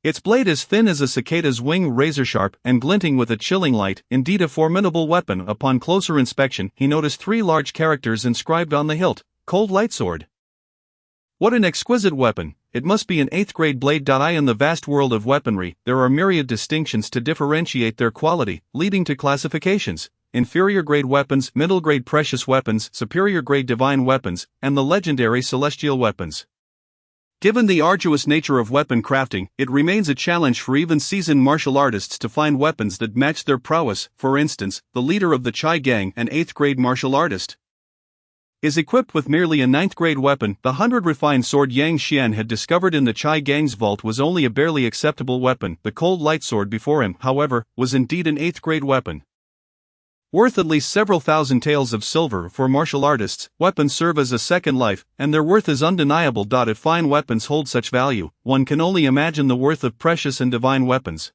Its blade as thin as a cicada's wing, razor-sharp and glinting with a chilling light, indeed a formidable weapon. Upon closer inspection, he noticed 3 large characters inscribed on the hilt, Cold Light Sword. What an exquisite weapon! It must be an 8th-grade blade. In the vast world of weaponry, there are myriad distinctions to differentiate their quality, leading to classifications: inferior-grade weapons, middle-grade precious weapons, superior-grade divine weapons, and the legendary celestial weapons. Given the arduous nature of weapon crafting, it remains a challenge for even seasoned martial artists to find weapons that match their prowess. For instance, the leader of the Chai Gang, an 8th-grade martial artist, is equipped with merely a 9th-grade weapon. The 100 refined sword Yang Xian had discovered in the Chai Gang's vault was only a barely acceptable weapon. The cold light sword before him, however, was indeed an 8th-grade weapon, worth at least several thousand taels of silver. For martial artists, weapons serve as a second life, and their worth is undeniable. If fine weapons hold such value, one can only imagine the worth of precious and divine weapons.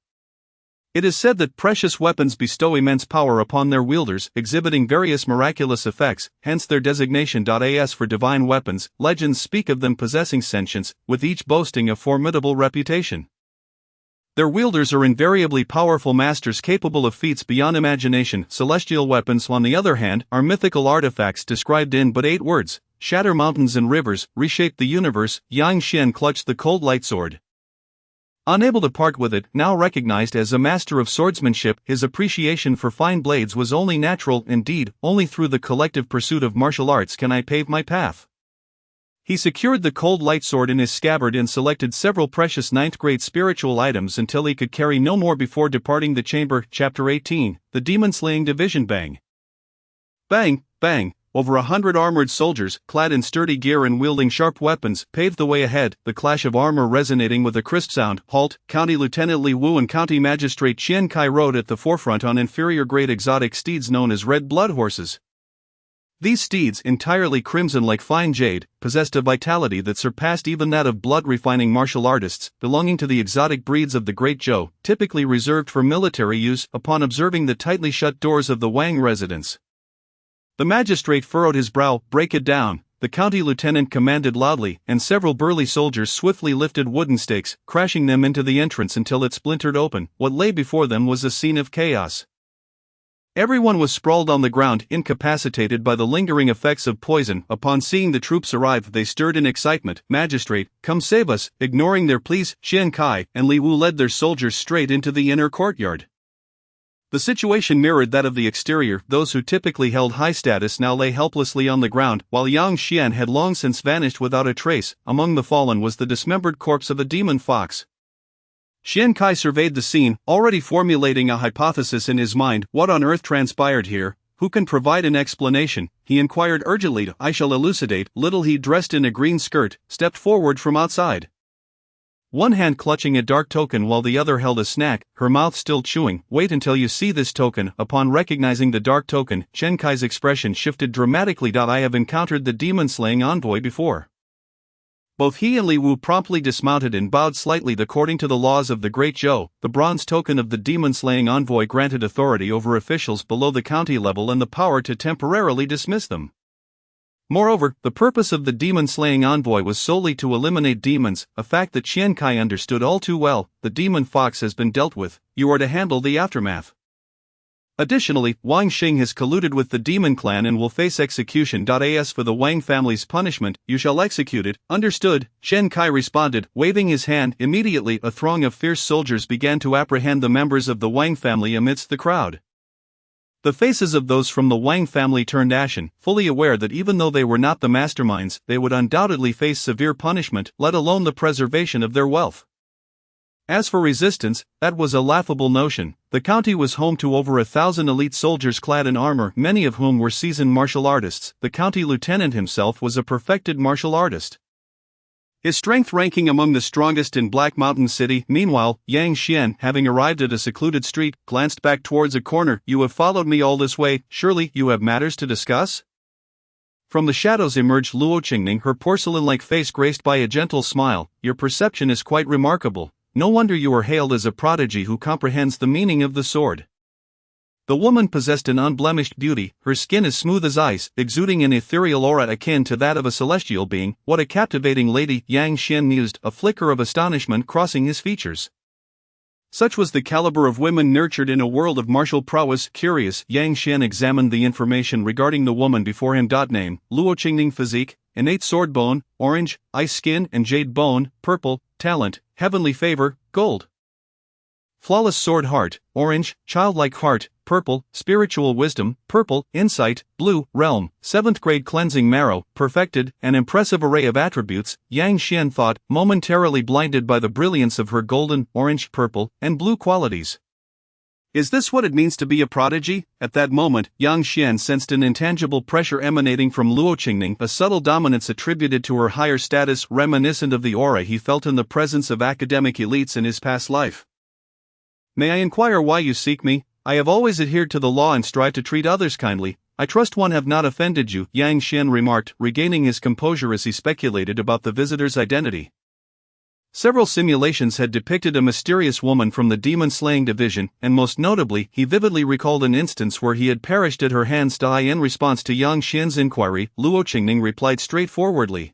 It is said that precious weapons bestow immense power upon their wielders, exhibiting various miraculous effects, hence their designation. As for divine weapons, legends speak of them possessing sentience, with each boasting a formidable reputation. Their wielders are invariably powerful masters capable of feats beyond imagination. Celestial weapons, on the other hand, are mythical artifacts described in but 8 words: shatter mountains and rivers, reshape the universe. Yang Xian clutched the cold light sword. Unable to part with it, now recognized as a master of swordsmanship, his appreciation for fine blades was only natural. Indeed, only through the collective pursuit of martial arts can I pave my path. He secured the cold light sword in his scabbard and selected several precious 9th-grade spiritual items until he could carry no more before departing the chamber. Chapter 18, The Demon-Slaying Division. Bang! Bang! Bang! Over 100 armored soldiers, clad in sturdy gear and wielding sharp weapons, paved the way ahead, the clash of armor resonating with a crisp sound. Halt! County Lieutenant Li Wu and County Magistrate Qian Kai rode at the forefront on inferior-grade exotic steeds known as red blood horses. These steeds, entirely crimson like fine jade, possessed a vitality that surpassed even that of blood-refining martial artists, belonging to the exotic breeds of the Great Zhou, typically reserved for military use. Upon observing the tightly shut doors of the Wang residence, the magistrate furrowed his brow. Break it down, the county lieutenant commanded loudly, and several burly soldiers swiftly lifted wooden stakes, crashing them into the entrance until it splintered open. What lay before them was a scene of chaos. Everyone was sprawled on the ground, incapacitated by the lingering effects of poison. Upon seeing the troops arrive, they stirred in excitement. Magistrate, come save us! Ignoring their pleas, Qian Kai and Li Wu led their soldiers straight into the inner courtyard. The situation mirrored that of the exterior. Those who typically held high status now lay helplessly on the ground, while Yang Xian had long since vanished without a trace. Among the fallen was the dismembered corpse of a demon fox. Qian Kai surveyed the scene, already formulating a hypothesis in his mind. What on earth transpired here? Who can provide an explanation? He inquired urgently. I shall elucidate. Little He, dressed in a green skirt, stepped forward from outside, one hand clutching a dark token while the other held a snack, her mouth still chewing. Wait until you see this token. Upon recognizing the dark token, Qian Kai's expression shifted dramatically. I have encountered the demon-slaying envoy before. Both he and Li Wu promptly dismounted and bowed slightly. According to the laws of the Great Zhou, the bronze token of the demon-slaying envoy granted authority over officials below the county level and the power to temporarily dismiss them. Moreover, the purpose of the demon-slaying envoy was solely to eliminate demons, a fact that Qian Kai understood all too well. The demon fox has been dealt with, you are to handle the aftermath. Additionally, Wang Xing has colluded with the demon clan and will face execution. As for the Wang family's punishment, you shall execute it. Understood, Qian Kai responded, waving his hand. Immediately, a throng of fierce soldiers began to apprehend the members of the Wang family amidst the crowd. The faces of those from the Wang family turned ashen, fully aware that even though they were not the masterminds, they would undoubtedly face severe punishment, let alone the preservation of their wealth. As for resistance, that was a laughable notion. The county was home to over 1,000 elite soldiers clad in armor, many of whom were seasoned martial artists. The county lieutenant himself was a perfected martial artist, his strength ranking among the strongest in Black Mountain City. Meanwhile, Yang Xian, having arrived at a secluded street, glanced back towards a corner. You have followed me all this way, surely you have matters to discuss? From the shadows emerged Luo Qingning, her porcelain-like face graced by a gentle smile. Your perception is quite remarkable. No wonder you are hailed as a prodigy who comprehends the meaning of the sword. The woman possessed an unblemished beauty, her skin as smooth as ice, exuding an ethereal aura akin to that of a celestial being. What a captivating lady, Yang Xian mused, a flicker of astonishment crossing his features. Such was the caliber of women nurtured in a world of martial prowess. Curious, Yang Xian examined the information regarding the woman before him. Name, Luo Qingning. Physique, innate sword bone, orange, ice skin and jade bone, purple, talent, heavenly favor, gold. Flawless sword heart, orange, childlike heart, purple, spiritual wisdom, purple, insight, blue, realm, 7th grade cleansing marrow, perfected, an impressive array of attributes. Yang Xian thought, momentarily blinded by the brilliance of her golden, orange, purple, and blue qualities. Is this what it means to be a prodigy? At that moment, Yang Xian sensed an intangible pressure emanating from Luo Qingning, a subtle dominance attributed to her higher status, reminiscent of the aura he felt in the presence of academic elites in his past life. May I inquire why you seek me? I have always adhered to the law and strive to treat others kindly. I trust one have not offended you, Yang Xian remarked, regaining his composure as he speculated about the visitor's identity. Several simulations had depicted a mysterious woman from the demon-slaying division, and most notably, he vividly recalled an instance where he had perished at her hands. In response to Yang Xian's inquiry, Luo Qingning replied straightforwardly.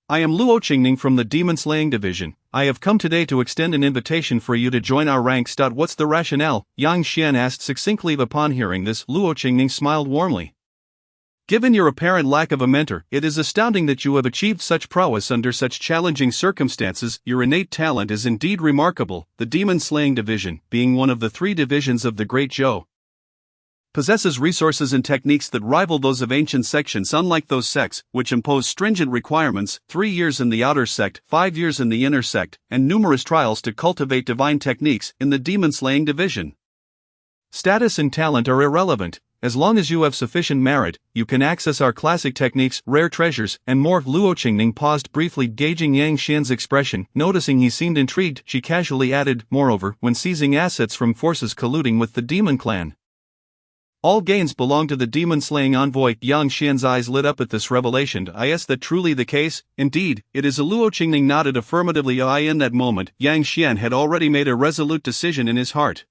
I am Luo Qingning from the demon-slaying division. I have come today to extend an invitation for you to join our ranks. What's the rationale? Yang Xian asked succinctly. Upon hearing this, Luo Qingning smiled warmly. Given your apparent lack of a mentor, it is astounding that you have achieved such prowess under such challenging circumstances. Your innate talent is indeed remarkable. The demon-slaying division, being one of the 3 divisions of the Great Zhou, possesses resources and techniques that rival those of ancient sections. Unlike those sects, which impose stringent requirements, 3 years in the outer sect, 5 years in the inner sect, and numerous trials to cultivate divine techniques, in the demon-slaying division, status and talent are irrelevant. As long as you have sufficient merit, you can access our classic techniques, rare treasures, and more. Luo Qingning paused briefly, gauging Yang Xian's expression. Noticing he seemed intrigued, she casually added, moreover, when seizing assets from forces colluding with the demon clan, all gains belong to the demon-slaying envoy. Yang Xian's eyes lit up at this revelation. Is that truly the case? Indeed, it is. Luo Qingning nodded affirmatively. In that moment, Yang Xian had already made a resolute decision in his heart.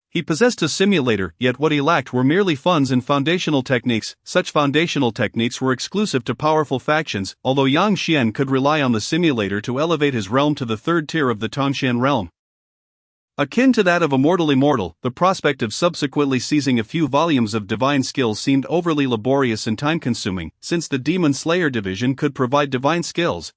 He possessed a simulator, yet what he lacked were merely funds and foundational techniques. Such foundational techniques were exclusive to powerful factions, although Yang Xian could rely on the simulator to elevate his realm to the 3rd tier of the Tongxian realm, akin to that of a mortal immortal. The prospect of subsequently seizing a few volumes of divine skills seemed overly laborious and time-consuming. Since the Demon Slayer division could provide divine skills,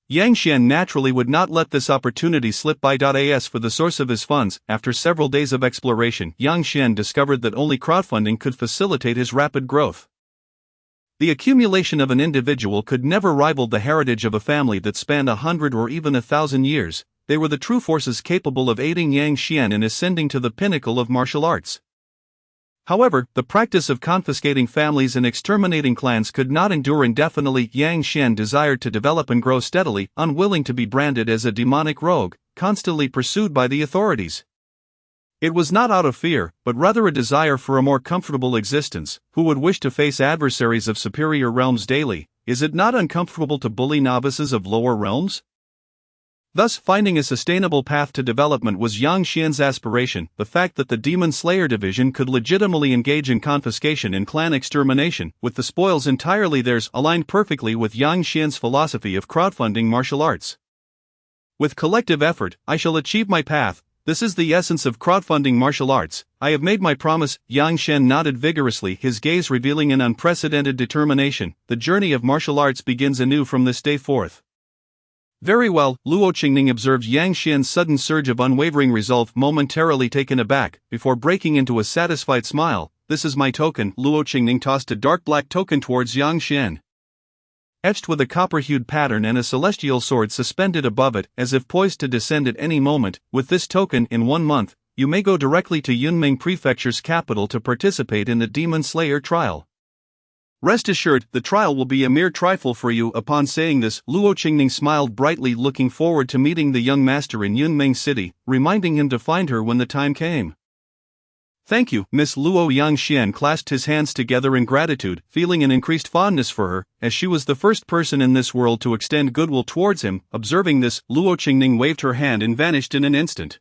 Yang Xian naturally would not let this opportunity slip by. As for the source of his funds, after several days of exploration, Yang Xian discovered that only crowdfunding could facilitate his rapid growth. The accumulation of an individual could never rival the heritage of a family that spanned 100 or even 1,000 years. They were the true forces capable of aiding Yang Xian in ascending to the pinnacle of martial arts. However, the practice of confiscating families and exterminating clans could not endure indefinitely. Yang Xian desired to develop and grow steadily, unwilling to be branded as a demonic rogue, constantly pursued by the authorities. It was not out of fear, but rather a desire for a more comfortable existence. Who would wish to face adversaries of superior realms daily? Is it not uncomfortable to bully novices of lower realms? Thus, finding a sustainable path to development was Yang Xian's aspiration. The fact that the Demon Slayer division could legitimately engage in confiscation and clan extermination, with the spoils entirely theirs, aligned perfectly with Yang Xian's philosophy of crowdfunding martial arts. With collective effort, I shall achieve my path. This is the essence of crowdfunding martial arts. I have made my promise. Yang Xian nodded vigorously, his gaze revealing an unprecedented determination. The journey of martial arts begins anew from this day forth. Very well, Luo Qingning observed Yang Xian's sudden surge of unwavering resolve, momentarily taken aback, before breaking into a satisfied smile. This is my token. Luo Qingning tossed a dark black token towards Yang Xian, etched with a copper-hued pattern and a celestial sword suspended above it, as if poised to descend at any moment. With this token, in 1 month, you may go directly to Yunming Prefecture's capital to participate in the Demon Slayer trial. Rest assured, the trial will be a mere trifle for you. Upon saying this, Luo Qingning smiled brightly, looking forward to meeting the young master in Yunming City, reminding him to find her when the time came. Thank you, Miss Luo. Yang Xian clasped his hands together in gratitude, feeling an increased fondness for her, as she was the first person in this world to extend goodwill towards him. Observing this, Luo Qingning waved her hand and vanished in an instant.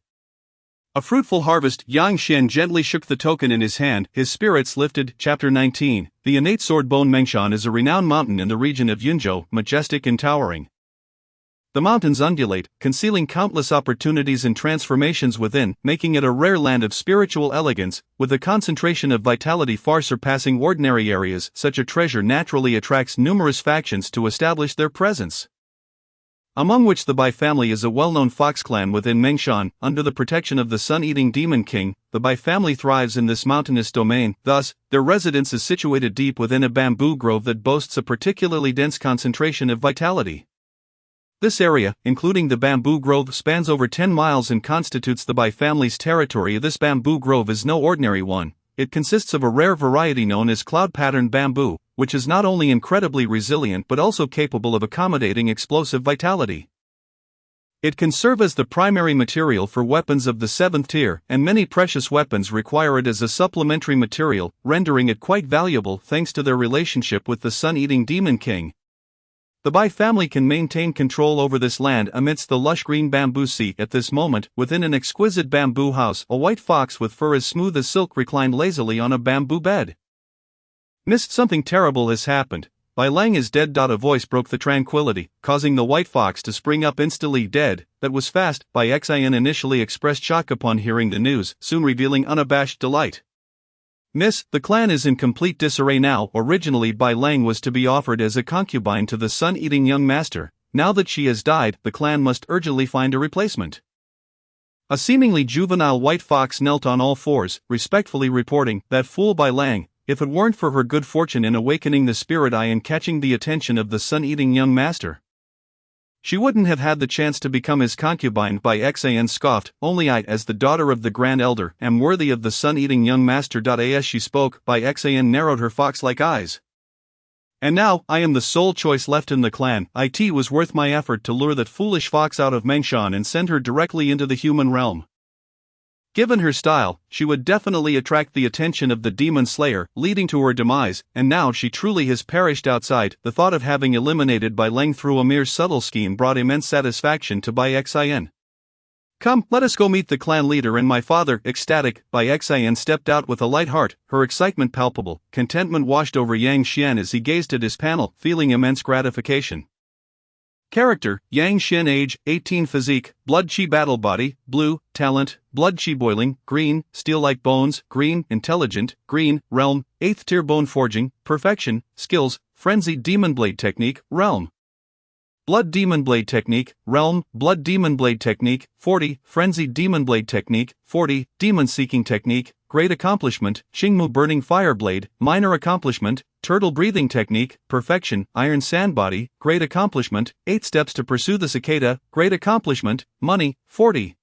A fruitful harvest. Yang Xian gently shook the token in his hand, his spirits lifted. Chapter 19. The innate sword bone Mengshan is a renowned mountain in the region of Yunzhou, majestic and towering. The mountains undulate, concealing countless opportunities and transformations within, making it a rare land of spiritual elegance, with a concentration of vitality far surpassing ordinary areas. Such a treasure naturally attracts numerous factions to establish their presence, among which the Bai family is a well-known fox clan within Mengshan. Under the protection of the sun-eating demon king, the Bai family thrives in this mountainous domain. Thus, their residence is situated deep within a bamboo grove that boasts a particularly dense concentration of vitality. This area, including the bamboo grove, spans over 10 miles and constitutes the Bai family's territory. This bamboo grove is no ordinary one. It consists of a rare variety known as cloud-patterned bamboo, which is not only incredibly resilient but also capable of accommodating explosive vitality. It can serve as the primary material for weapons of the 7th tier, and many precious weapons require it as a supplementary material, rendering it quite valuable thanks to their relationship with the sun-eating demon king. The Bai family can maintain control over this land amidst the lush green bamboo sea. At this moment, within an exquisite bamboo house, a white fox with fur as smooth as silk reclined lazily on a bamboo bed. Missed something terrible has happened. Bai Lang is dead. A voice broke the tranquility, causing the white fox to spring up instantly. Dead? That was fast. Bai Xian initially expressed shock upon hearing the news, soon revealing unabashed delight. Miss, the clan is in complete disarray now. Originally Bai Lang was to be offered as a concubine to the sun-eating young master. Now that she has died, the clan must urgently find a replacement. A seemingly juvenile white fox knelt on all fours, respectfully reporting, "That fool Bai Lang, if it weren't for her good fortune in awakening the spirit eye and catching the attention of the sun-eating young master, she wouldn't have had the chance to become his concubine." Bai Xian scoffed, "Only I, as the daughter of the Grand Elder, am worthy of the sun-eating young master." As she spoke, Bai Xian narrowed her fox-like eyes. "And now, I am the sole choice left in the clan. It was worth my effort to lure that foolish fox out of Mengshan and send her directly into the human realm. Given her style, she would definitely attract the attention of the demon slayer, leading to her demise, and now she truly has perished outside." The thought of having eliminated Bai Lang through a mere subtle scheme brought immense satisfaction to Bai Xian. "Come, let us go meet the clan leader and my father." Ecstatic, Bai Xian stepped out with a light heart, her excitement palpable. Contentment washed over Yang Xian as he gazed at his panel, feeling immense gratification. Character: Yang Xian. Age: 18. Physique: blood chi battle. Body: blue. Talent: blood chi boiling. Green. Steel like bones. Green. Intelligent. Green. Realm: 8th tier bone forging. Perfection. Skills: frenzied demon blade technique. Realm: blood demon blade technique. Realm: blood demon blade technique. 40. Frenzied demon blade technique. 40. Demon seeking technique. Great accomplishment: Qingmu burning fire blade. Minor accomplishment: turtle breathing technique. Perfection: iron sand body. Great accomplishment: 8 steps to pursue the cicada. Great accomplishment: money. 40,000.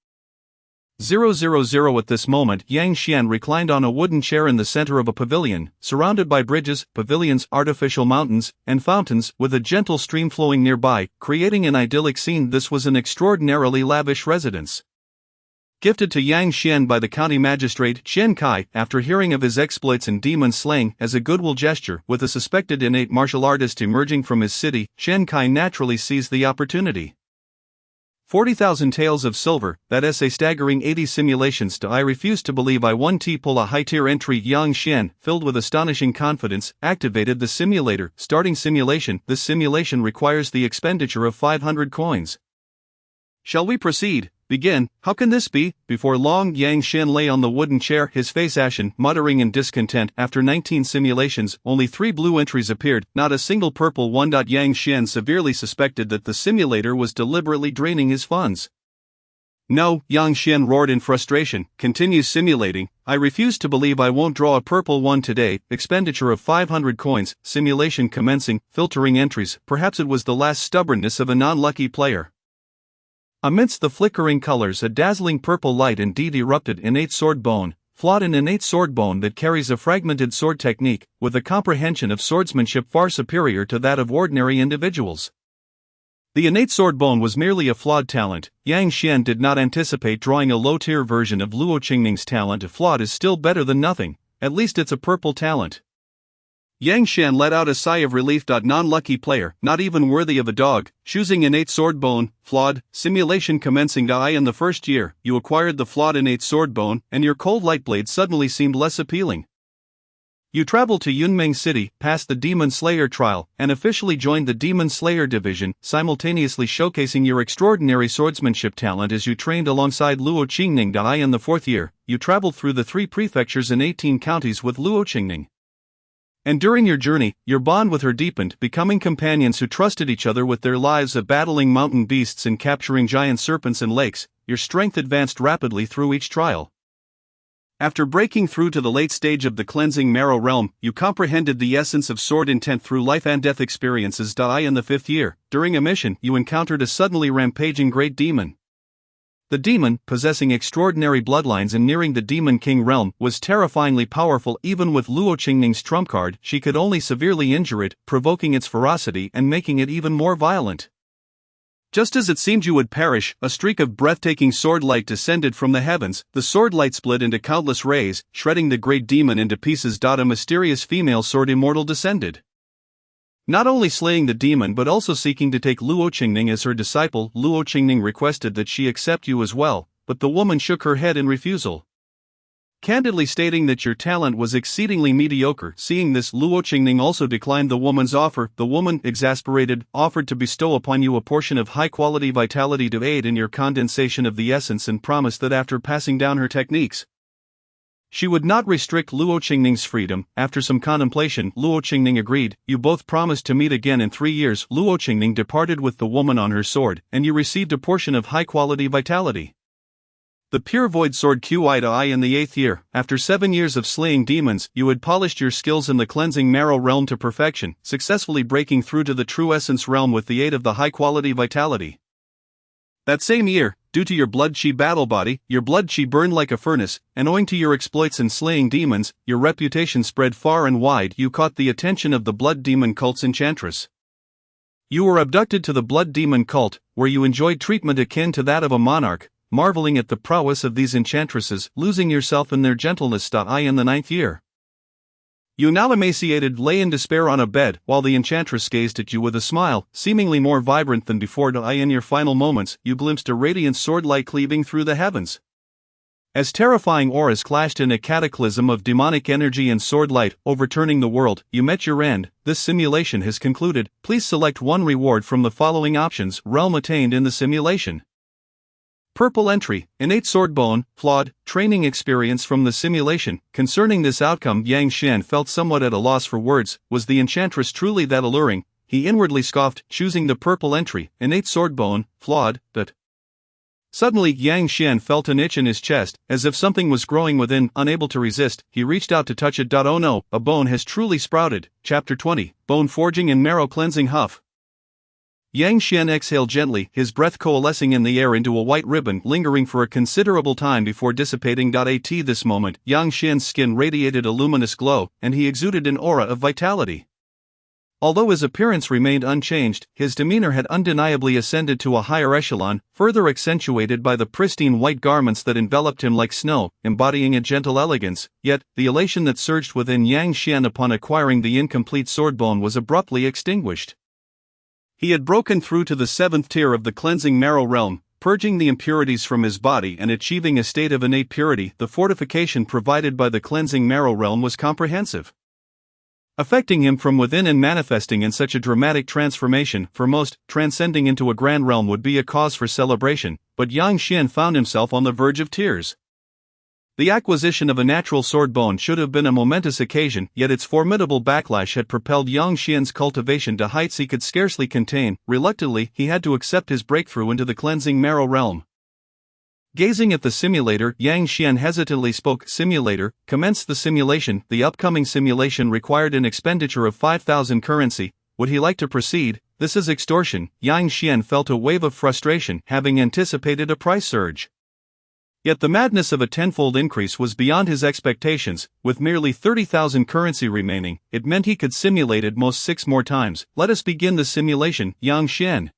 At this moment, Yang Xian reclined on a wooden chair in the center of a pavilion, surrounded by bridges, pavilions, artificial mountains, and fountains, with a gentle stream flowing nearby, creating an idyllic scene. This was an extraordinarily lavish residence, gifted to Yang Xian by the county magistrate Chen Kai after hearing of his exploits in demon slaying. As a goodwill gesture, with a suspected innate martial artist emerging from his city, Chen Kai naturally seized the opportunity. 40,000 taels of silver, that is a staggering 80 simulations. I refuse to believe I won. Pull a high-tier entry. Yang Xian, filled with astonishing confidence, activated the simulator. Starting simulation. This simulation requires the expenditure of 500 coins. Shall we proceed? Begin. How can this be? Before long, Yang Xian lay on the wooden chair, his face ashen, muttering in discontent. After 19 simulations, only 3 blue entries appeared, not a single purple one. Yang Xian severely suspected that the simulator was deliberately draining his funds. "No," Yang Xian roared in frustration, "continue simulating. I refuse to believe I won't draw a purple one today." Expenditure of 500 coins, simulation commencing, filtering entries. Perhaps it was the last stubbornness of a non-lucky player. Amidst the flickering colors, a dazzling purple light indeed erupted. Innate sword bone, flawed. An innate sword bone that carries a fragmented sword technique, with a comprehension of swordsmanship far superior to that of ordinary individuals. The innate sword bone was merely a flawed talent. Yang Xian did not anticipate drawing a low-tier version of Luo Qingning's talent. A flawed is still better than nothing, at least it's a purple talent. Yang Xian let out a sigh of relief. Non-lucky player, not even worthy of a dog, choosing innate sword bone, flawed, simulation commencing. In the first year, you acquired the flawed innate sword bone, and your cold light blade suddenly seemed less appealing. You traveled to Yunmeng City, passed the Demon Slayer trial, and officially joined the Demon Slayer division, simultaneously showcasing your extraordinary swordsmanship talent as you trained alongside Luo Qingning. In the fourth year, you traveled through the 3 prefectures and 18 counties with Luo Qingning. And during your journey, your bond with her deepened, becoming companions who trusted each other with their lives of battling mountain beasts and capturing giant serpents in lakes. Your strength advanced rapidly through each trial. After breaking through to the late stage of the cleansing marrow realm, you comprehended the essence of sword intent through life and death experiences. In the 5th year, during a mission, you encountered a suddenly rampaging great demon. The demon, possessing extraordinary bloodlines and nearing the Demon King realm, was terrifyingly powerful. Even with Luo Qingning's trump card, she could only severely injure it, provoking its ferocity and making it even more violent. Just as it seemed you would perish, a streak of breathtaking sword light descended from the heavens. The sword light split into countless rays, shredding the great demon into pieces. A mysterious female sword immortal descended. Not only slaying the demon but also seeking to take Luo Qingning as her disciple. Luo Qingning requested that she accept you as well, but the woman shook her head in refusal, candidly stating that your talent was exceedingly mediocre. Seeing this, Luo Qingning also declined the woman's offer. The woman, exasperated, offered to bestow upon you a portion of high-quality vitality to aid in your condensation of the essence and promised that after passing down her techniques, she would not restrict Luo Qingning's freedom. After some contemplation, Luo Qingning agreed. You both promised to meet again in 3 years. Luo Qingning departed with the woman on her sword, and you received a portion of high-quality vitality, the pure void sword Qi in the 8th year. After 7 years of slaying demons, you had polished your skills in the cleansing marrow realm to perfection, successfully breaking through to the true essence realm with the aid of the high-quality vitality. That same year, due to your blood chi battle body, your blood chi burned like a furnace, and owing to your exploits in slaying demons, your reputation spread far and wide. You caught the attention of the blood demon cult's enchantress. You were abducted to the blood demon cult, where you enjoyed treatment akin to that of a monarch, marveling at the prowess of these enchantresses, losing yourself in their gentleness. In the 9th year, you now emaciated lay in despair on a bed, while the enchantress gazed at you with a smile, seemingly more vibrant than before. In your final moments, you glimpsed a radiant sword-light cleaving through the heavens. As terrifying auras clashed in a cataclysm of demonic energy and sword-light, overturning the world, you met your end. This simulation has concluded. Please select one reward from the following options. Realm attained in the simulation. Purple entry, innate sword bone, flawed, training experience from the simulation. Concerning this outcome, Yang Xian felt somewhat at a loss for words. Was the enchantress truly that alluring? He inwardly scoffed, choosing the purple entry, innate sword bone, flawed, but suddenly Yang Xian felt an itch in his chest, as if something was growing within. Unable to resist, he reached out to touch it. Oh no, a bone has truly sprouted. Chapter 20, Bone Forging and Marrow Cleansing. Huff. Yang Xian exhaled gently, his breath coalescing in the air into a white ribbon, lingering for a considerable time before dissipating. At this moment, Yang Xian's skin radiated a luminous glow, and he exuded an aura of vitality. Although his appearance remained unchanged, his demeanor had undeniably ascended to a higher echelon, further accentuated by the pristine white garments that enveloped him like snow, embodying a gentle elegance. Yet, the elation that surged within Yang Xian upon acquiring the incomplete swordbone was abruptly extinguished. He had broken through to the 7th tier of the cleansing marrow realm, purging the impurities from his body and achieving a state of innate purity. The fortification provided by the cleansing marrow realm was comprehensive, affecting him from within and manifesting in such a dramatic transformation. For most, transcending into a grand realm would be a cause for celebration, but Yang Xian found himself on the verge of tears. The acquisition of a natural sword bone should have been a momentous occasion, yet its formidable backlash had propelled Yang Xian's cultivation to heights he could scarcely contain. Reluctantly, he had to accept his breakthrough into the cleansing marrow realm. Gazing at the simulator, Yang Xian hesitantly spoke. Simulator, commence the simulation. The upcoming simulation required an expenditure of 5,000 currency. Would he like to proceed? This is extortion. Yang Xian felt a wave of frustration, having anticipated a price surge. Yet the madness of a tenfold increase was beyond his expectations. With merely 30,000 currency remaining, it meant he could simulate at most 6 more times. Let us begin the simulation. Yang Xian,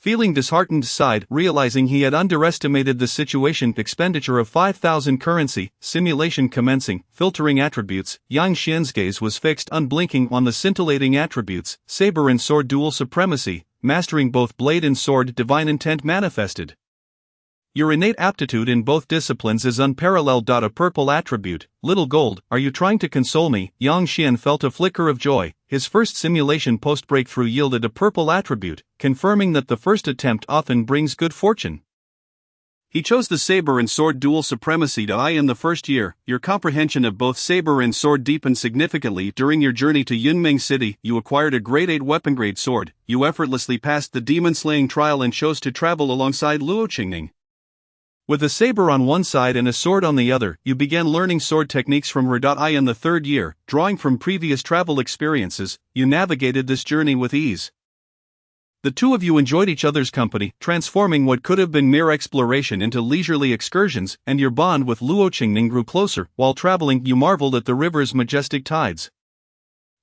feeling disheartened, sighed, realizing he had underestimated the situation. Expenditure of 5,000 currency, simulation commencing, filtering attributes. Yang Xian's gaze was fixed unblinking on the scintillating attributes. Saber and sword dual supremacy, mastering both blade and sword. Divine intent manifested. Your innate aptitude in both disciplines is unparalleled. A purple attribute, little gold. Are you trying to console me? Yang Xian felt a flicker of joy. His first simulation post-breakthrough yielded a purple attribute, confirming that the first attempt often brings good fortune. He chose the saber and sword dual supremacy. In the first year, your comprehension of both saber and sword deepened significantly. During your journey to Yunming City, you acquired a grade 8 weapon-grade sword. You effortlessly passed the demon-slaying trial and chose to travel alongside Luo Qingning. With a saber on one side and a sword on the other, you began learning sword techniques from her. In the 3rd year, drawing from previous travel experiences, you navigated this journey with ease. The two of you enjoyed each other's company, transforming what could have been mere exploration into leisurely excursions, and your bond with Luo Qingning grew closer. While traveling, you marveled at the river's majestic tides,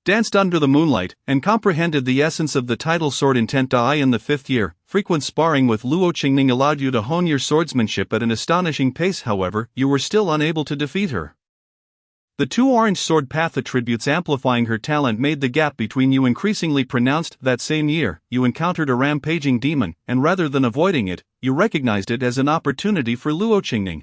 danced under the moonlight, and comprehended the essence of the title sword intent. In the 5th year, frequent sparring with Luo Qingning allowed you to hone your swordsmanship at an astonishing pace. However, you were still unable to defeat her. The two orange sword path attributes amplifying her talent made the gap between you increasingly pronounced. That same year, you encountered a rampaging demon, and rather than avoiding it, you recognized it as an opportunity for Luo Qingning.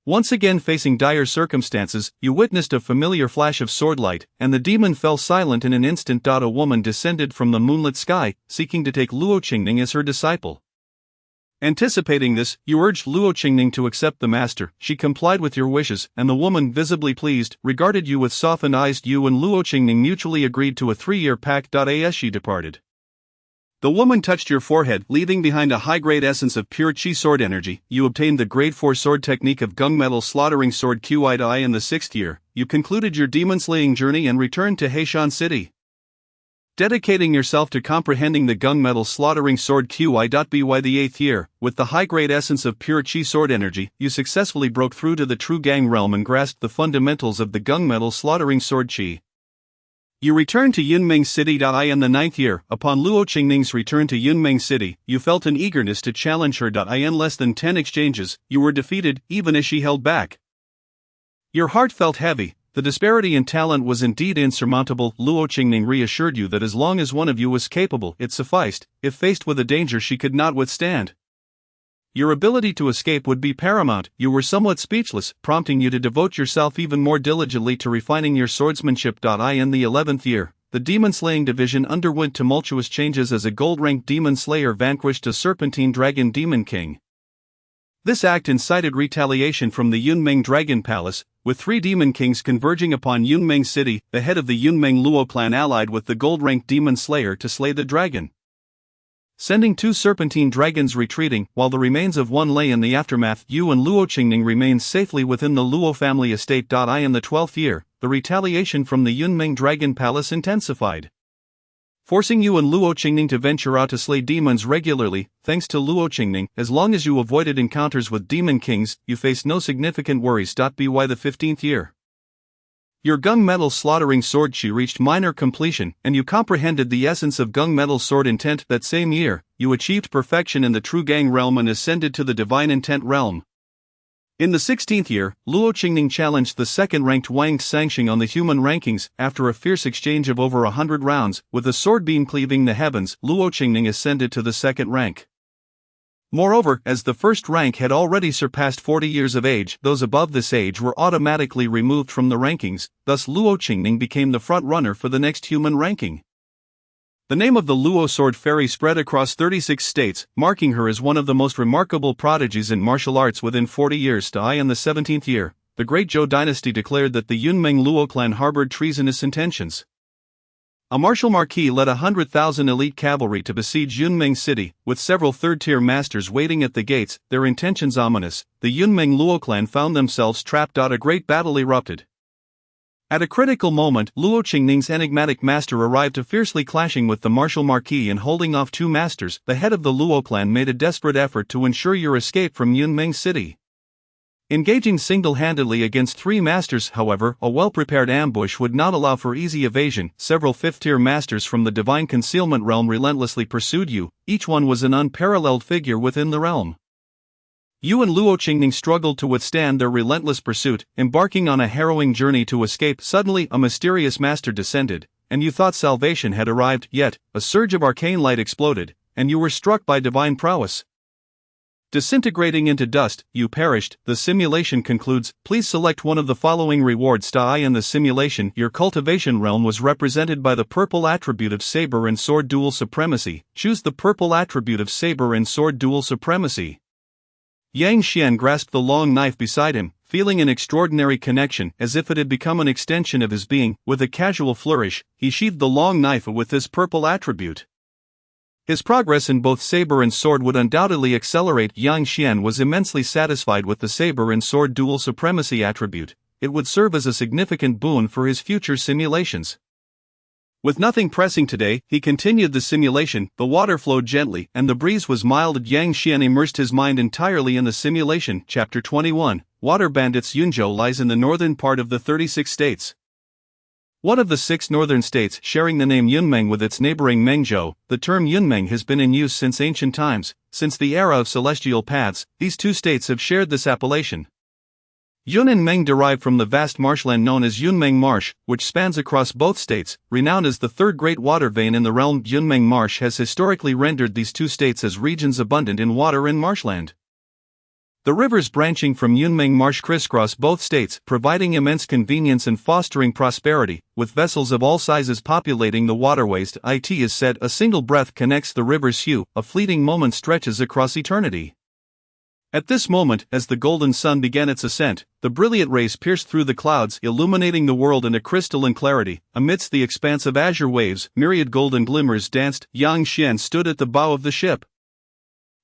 Once again facing dire circumstances, you witnessed a familiar flash of swordlight, and the demon fell silent in an instant. A woman descended from the moonlit sky, seeking to take Luo Qingning as her disciple. Anticipating this, you urged Luo Qingning to accept the master. She complied with your wishes, and the woman, visibly pleased, regarded you with softened eyes. You and Luo Qingning mutually agreed to a 3-year pact. As she departed, the woman touched your forehead, leaving behind a high-grade essence of pure Qi sword energy. You obtained the grade 4 sword technique of gunmetal slaughtering sword Qi. In the 6th year, you concluded your demon-slaying journey and returned to Heishan City. Dedicating yourself to comprehending the gunmetal slaughtering sword Qi. By the 8th year, with the high-grade essence of pure Qi sword energy, you successfully broke through to the true Gang realm and grasped the fundamentals of the gunmetal slaughtering sword Qi. You returned to Yunmeng City. In the 9th year, upon Luo Qingning's return to Yunmeng City, you felt an eagerness to challenge her. In less than 10 exchanges, you were defeated, even as she held back. Your heart felt heavy. The disparity in talent was indeed insurmountable. Luo Qingning reassured you that as long as one of you was capable, it sufficed. If faced with a danger she could not withstand, your ability to escape would be paramount. You were somewhat speechless, prompting you to devote yourself even more diligently to refining your swordsmanship. In the 11th year, the demon-slaying division underwent tumultuous changes as a gold-ranked demon slayer vanquished a serpentine dragon demon king. This act incited retaliation from the Yunmeng Dragon Palace, with 3 demon kings converging upon Yunmeng City. The head of the Yunmeng Luo clan allied with the gold-ranked demon slayer to slay the dragon, sending 2 serpentine dragons retreating, while the remains of one lay in the aftermath. You and Luo Qingning remained safely within the Luo family estate. In the 12th year, the retaliation from the Yunmeng Dragon Palace intensified, forcing you and Luo Qingning to venture out to slay demons regularly. Thanks to Luo Qingning, as long as you avoided encounters with demon kings, you faced no significant worries. By the 15th year, your gunmetal slaughtering sword Qi reached minor completion, and you comprehended the essence of gunmetal sword intent. That same year, you achieved perfection in the true Gang realm and ascended to the divine intent realm. In the 16th year, Luo Qingning challenged the second-ranked Wang Sangxing on the human rankings. After a fierce exchange of over 100 rounds, with a sword beam cleaving the heavens, Luo Qingning ascended to the second rank. Moreover, as the first rank had already surpassed 40 years of age, those above this age were automatically removed from the rankings. Thus Luo Qingning became the front-runner for the next human ranking. The name of the Luo Sword Fairy spread across 36 states, marking her as one of the most remarkable prodigies in martial arts within 40 years. In the 17th year, the Great Zhou dynasty declared that the Yunmeng Luo clan harbored treasonous intentions. A martial marquis led 100,000 elite cavalry to besiege Yunmeng City, with several third-tier masters waiting at the gates, their intentions ominous. The Yunmeng Luo clan found themselves trapped. A great battle erupted. At a critical moment, Luo Qingning's enigmatic master arrived, fiercely clashing with the martial marquis and holding off 2 masters. The head of the Luo clan made a desperate effort to ensure your escape from Yunmeng City. Engaging single-handedly against 3 masters, however, a well-prepared ambush would not allow for easy evasion. Several 5th-tier masters from the divine concealment realm relentlessly pursued you. Each one was an unparalleled figure within the realm. You and Luo Qingning struggled to withstand their relentless pursuit, embarking on a harrowing journey to escape. Suddenly, a mysterious master descended, and you thought salvation had arrived. Yet, a surge of arcane light exploded, and you were struck by divine prowess. Disintegrating into dust, you perished. The simulation concludes. Please select one of the following rewards. In the simulation, your cultivation realm was represented by the purple attribute of saber and sword dual supremacy. Choose the purple attribute of saber and sword dual supremacy. Yang Xian grasped the long knife beside him, feeling an extraordinary connection, as if it had become an extension of his being. With a casual flourish, he sheathed the long knife with this purple attribute. His progress in both saber and sword would undoubtedly accelerate. Yang Xian was immensely satisfied with the saber and sword dual supremacy attribute. It would serve as a significant boon for his future simulations. With nothing pressing today, he continued the simulation. The water flowed gently, and the breeze was mild. Yang Xian immersed his mind entirely in the simulation. Chapter 21, Water Bandits. Yunzhou lies in the northern part of the 36 states. One of the 6 northern states sharing the name Yunmeng with its neighboring Mengzhou. The term Yunmeng has been in use since ancient times. Since the era of celestial paths, these 2 states have shared this appellation. Yun and Meng derived from the vast marshland known as Yunmeng Marsh, which spans across both states. Renowned as the third great water vein in the realm, Yunmeng Marsh has historically rendered these two states as regions abundant in water and marshland. The rivers branching from Yunmeng Marsh crisscross both states, providing immense convenience and fostering prosperity, with vessels of all sizes populating the waterways. It is said a single breath connects the river's hue, a fleeting moment stretches across eternity. At this moment, as the golden sun began its ascent, the brilliant rays pierced through the clouds, illuminating the world in a crystalline clarity. Amidst the expanse of azure waves, myriad golden glimmers danced. Yang Xian stood at the bow of the ship,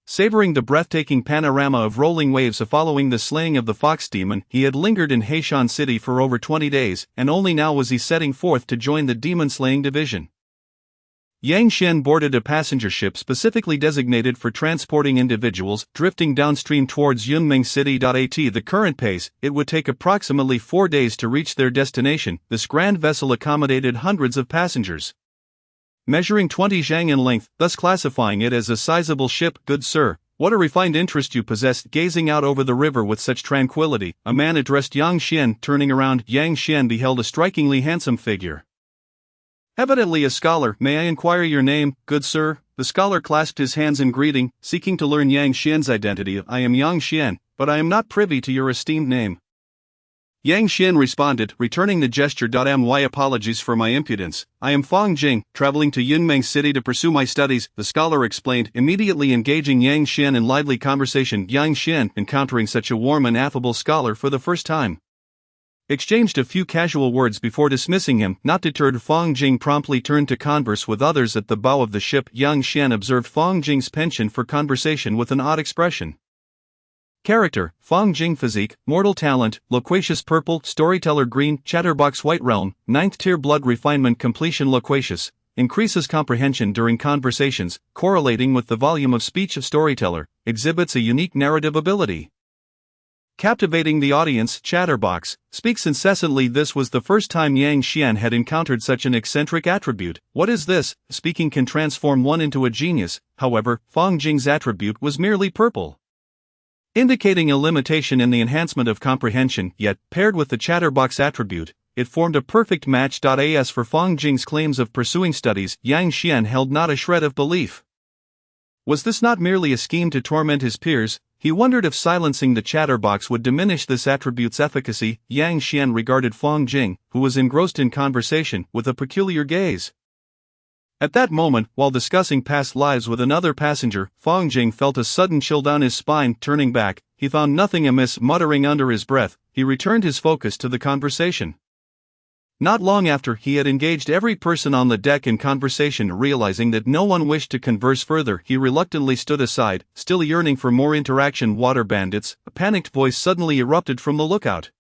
savoring the breathtaking panorama of rolling waves. Following the slaying of the fox demon, he had lingered in Heishan City for over 20 days, and only now was he setting forth to join the demon-slaying division. Yang Xian boarded a passenger ship specifically designated for transporting individuals, drifting downstream towards Yunmeng City. At the current pace, it would take approximately 4 days to reach their destination. This grand vessel accommodated hundreds of passengers, measuring 20 zhang in length, thus classifying it as a sizable ship. "Good sir, what a refined interest you possessed, gazing out over the river with such tranquility," a man addressed Yang Xian. Turning around, Yang Xian beheld a strikingly handsome figure, evidently a scholar. "May I inquire your name, good sir?" The scholar clasped his hands in greeting, seeking to learn Yang Xian's identity. "I am Yang Xian, but I am not privy to your esteemed name." Yang Xian responded, returning the gesture. "My apologies for my impudence. I am Fang Jing, traveling to Yunmeng City to pursue my studies," the scholar explained, immediately engaging Yang Xian in lively conversation. Yang Xian, encountering such a warm and affable scholar for the first time, exchanged a few casual words before dismissing him. Not deterred, Fang Jing promptly turned to converse with others at the bow of the ship. Yang Xian observed Fang Jing's penchant for conversation with an odd expression. Character: Fang Jing. Physique: mortal talent, loquacious purple, storyteller green, chatterbox white. Realm: 9th tier. Blood refinement completion. Loquacious: increases comprehension during conversations, correlating with the volume of speech of storyteller, exhibits a unique narrative ability, captivating the audience. Chatterbox: speaks incessantly. This was the first time Yang Xian had encountered such an eccentric attribute. "What is this? Speaking can transform one into a genius." However, Fang Jing's attribute was merely purple, indicating a limitation in the enhancement of comprehension, yet, paired with the chatterbox attribute, it formed a perfect match. As for Fang Jing's claims of pursuing studies, Yang Xian held not a shred of belief. Was this not merely a scheme to torment his peers? He wondered if silencing the chatterbox would diminish this attribute's efficacy. Yang Xian regarded Fang Jing, who was engrossed in conversation, with a peculiar gaze. At that moment, while discussing past lives with another passenger, Fang Jing felt a sudden chill down his spine. Turning back, he found nothing amiss. Muttering under his breath, he returned his focus to the conversation. Not long after, he had engaged every person on the deck in conversation. Realizing that no one wished to converse further, he reluctantly stood aside, still yearning for more interaction. "Water bandits," a panicked voice suddenly erupted from the lookout.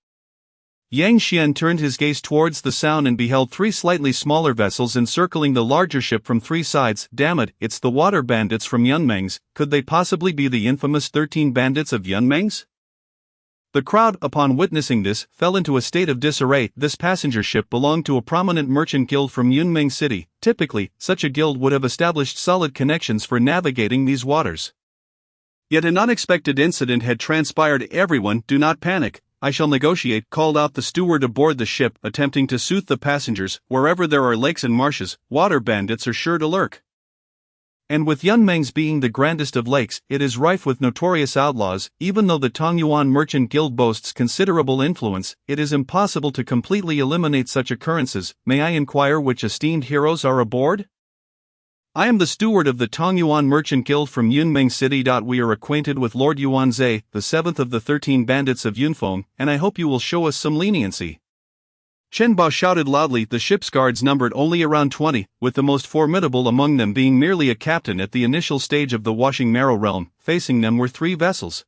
Yang Xian turned his gaze towards the sound and beheld 3 slightly smaller vessels encircling the larger ship from 3 sides. "Damn it, it's the water bandits from Yunmeng's. Could they possibly be the infamous 13 bandits of Yunmeng's?" The crowd, upon witnessing this, fell into a state of disarray. This passenger ship belonged to a prominent merchant guild from Yunmeng City. Typically, such a guild would have established solid connections for navigating these waters. Yet an unexpected incident had transpired. "Everyone, do not panic. I shall negotiate," called out the steward aboard the ship, attempting to soothe the passengers. "Wherever there are lakes and marshes, water bandits are sure to lurk. And with Yunmeng's being the grandest of lakes, it is rife with notorious outlaws. Even though the Tongyuan Merchant Guild boasts considerable influence, it is impossible to completely eliminate such occurrences. May I inquire which esteemed heroes are aboard?" "I am the steward of the Tongyuan Merchant Guild from Yunmeng City. We are acquainted with Lord Yuanzhe, the 7th of the 13 bandits of Yunfeng, and I hope you will show us some leniency." Chen Bao shouted loudly. The ship's guards numbered only around 20, with the most formidable among them being merely a captain at the initial stage of the Washing Marrow realm. Facing them were 3 vessels.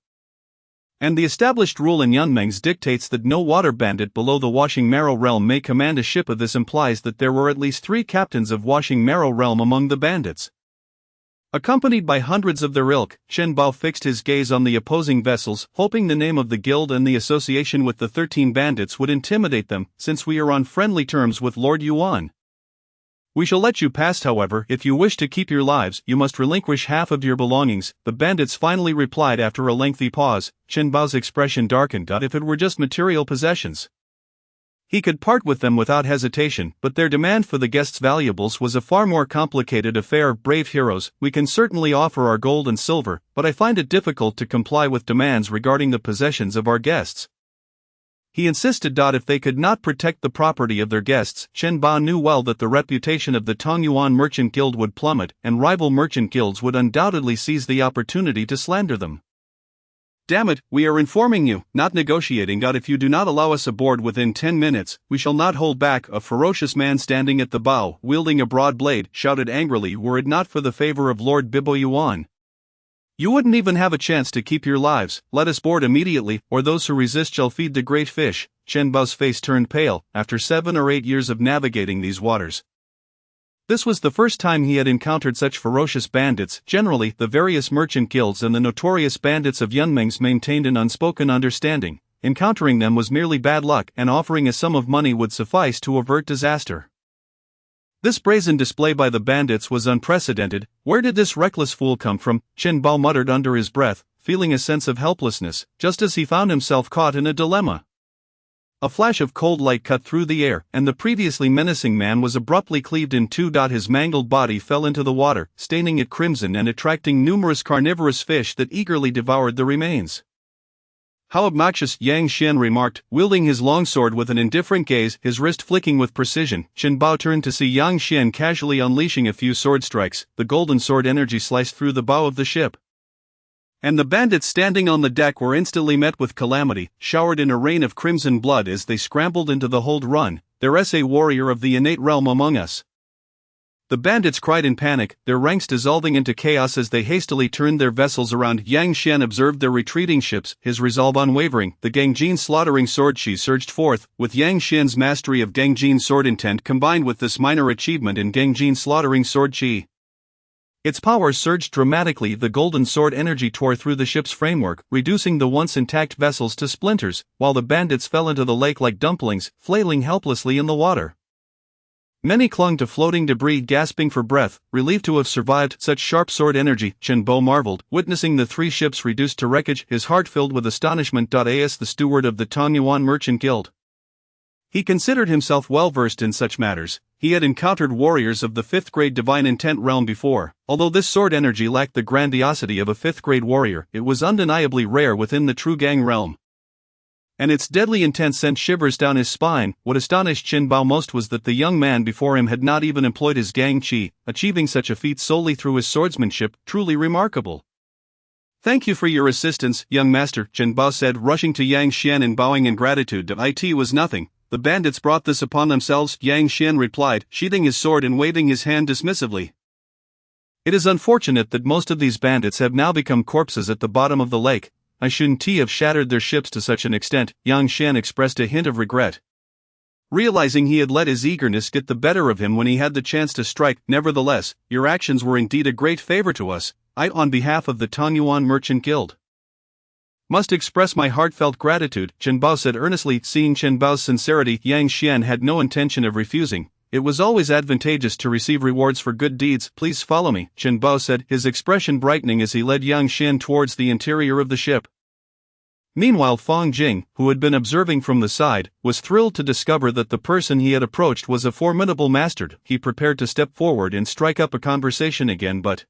And the established rule in Yunmeng's dictates that no water bandit below the Washing Marrow realm may command a ship. This implies that there were at least 3 captains of Washing Marrow realm among the bandits. Accompanied by hundreds of their ilk, Chen Bao fixed his gaze on the opposing vessels, hoping the name of the guild and the association with the 13 bandits would intimidate them, since we are on friendly terms with Lord Yuan. We shall let you pass, however. If you wish to keep your lives, you must relinquish half of your belongings, the bandits finally replied after a lengthy pause. Chen Bao's expression darkened. If it were just material possessions, he could part with them without hesitation, but their demand for the guests' valuables was a far more complicated affair. Brave heroes, we can certainly offer our gold and silver, but I find it difficult to comply with demands regarding the possessions of our guests. He insisted. If they could not protect the property of their guests, Chen Bao knew well that the reputation of the Tongyuan Merchant Guild would plummet, and rival merchant guilds would undoubtedly seize the opportunity to slander them. Damn it, we are informing you, not negotiating. If you do not allow us aboard within 10 minutes, we shall not hold back. A ferocious man standing at the bow, wielding a broad blade, shouted angrily. Were it not for the favor of Lord Biboyuan, you wouldn't even have a chance to keep your lives. Let us board immediately, or those who resist shall feed the great fish. Chen Bao's face turned pale. After 7 or 8 years of navigating these waters, this was the first time he had encountered such ferocious bandits. Generally, the various merchant guilds and the notorious bandits of Yunmeng's maintained an unspoken understanding. Encountering them was merely bad luck, and offering a sum of money would suffice to avert disaster. This brazen display by the bandits was unprecedented. Where did this reckless fool come from? Chen Bao muttered under his breath, feeling a sense of helplessness, just as he found himself caught in a dilemma. A flash of cold light cut through the air, and the previously menacing man was abruptly cleaved in two. His mangled body fell into the water, staining it crimson and attracting numerous carnivorous fish that eagerly devoured the remains. How obnoxious, Yang Xian remarked, wielding his longsword with an indifferent gaze, his wrist flicking with precision. Chen Bao turned to see Yang Xian casually unleashing a few sword strikes. The golden sword energy sliced through the bow of the ship, and the bandits standing on the deck were instantly met with calamity, showered in a rain of crimson blood as they scrambled into the hold. Run, there's a warrior of the innate realm among us. The bandits cried in panic, their ranks dissolving into chaos as they hastily turned their vessels around. Yang Xian observed their retreating ships, his resolve unwavering. The Gangjin slaughtering sword chi surged forth, with Yang Xian's mastery of Gangjin sword intent combined with this minor achievement in Gangjin slaughtering sword chi. Its power surged dramatically. The golden sword energy tore through the ship's framework, reducing the once intact vessels to splinters, while the bandits fell into the lake like dumplings, flailing helplessly in the water. Many clung to floating debris, gasping for breath, relieved to have survived such sharp sword energy. Chen Bo marveled, witnessing the 3 ships reduced to wreckage, his heart filled with astonishment. As the steward of the Tongyuan Merchant Guild, he considered himself well versed in such matters. He had encountered warriors of the 5th grade divine intent realm before. Although this sword energy lacked the grandiosity of a 5th grade warrior, it was undeniably rare within the true gang realm, and its deadly intent sent shivers down his spine. What astonished Chen Bao most was that the young man before him had not even employed his gang chi, achieving such a feat solely through his swordsmanship, truly remarkable. Thank you for your assistance, young master, Chen Bao said, rushing to Yang Xian and bowing in gratitude. It was nothing. The bandits brought this upon themselves, Yang Xian replied, sheathing his sword and waving his hand dismissively. It is unfortunate that most of these bandits have now become corpses at the bottom of the lake. I shouldn't have shattered their ships to such an extent. Yang Xian expressed a hint of regret, realizing he had let his eagerness get the better of him when he had the chance to strike. Nevertheless, your actions were indeed a great favor to us. I, on behalf of the Tongyuan Merchant Guild, must express my heartfelt gratitude, Chen Bao said earnestly. Seeing Chen Bao's sincerity, Yang Xian had no intention of refusing. It was always advantageous to receive rewards for good deeds. Please follow me, Chen Bao said, his expression brightening as he led Yang Xian towards the interior of the ship. Meanwhile, Fang Jing, who had been observing from the side, was thrilled to discover that the person he had approached was a formidable master. He prepared to step forward and strike up a conversation again, but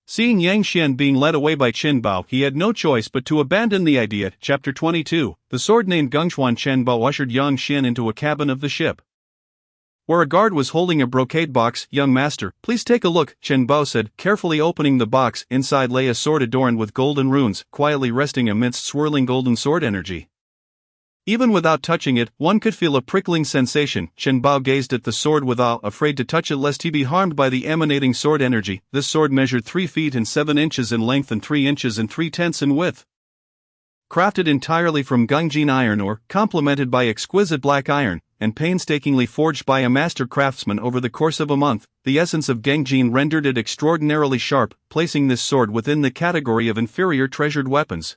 seeing Yang Xian being led away by Chen Bao, he had no choice but to abandon the idea. Chapter 22. The sword named Gengchuan. Chen Bao ushered Yang Xian into a cabin of the ship, where a guard was holding a brocade box. Young master, please take a look, Chen Bao said, carefully opening the box. Inside lay a sword adorned with golden runes, quietly resting amidst swirling golden sword energy. Even without touching it, one could feel a prickling sensation. Chen Bao gazed at the sword with awe, afraid to touch it lest he be harmed by the emanating sword energy. This sword measured 3 feet and 7 inches in length and 3 inches and 3/10 in width. Crafted entirely from Gangjin iron ore, complemented by exquisite black iron, and painstakingly forged by a master craftsman over the course of a month, the essence of Gangjin rendered it extraordinarily sharp, placing this sword within the category of inferior treasured weapons.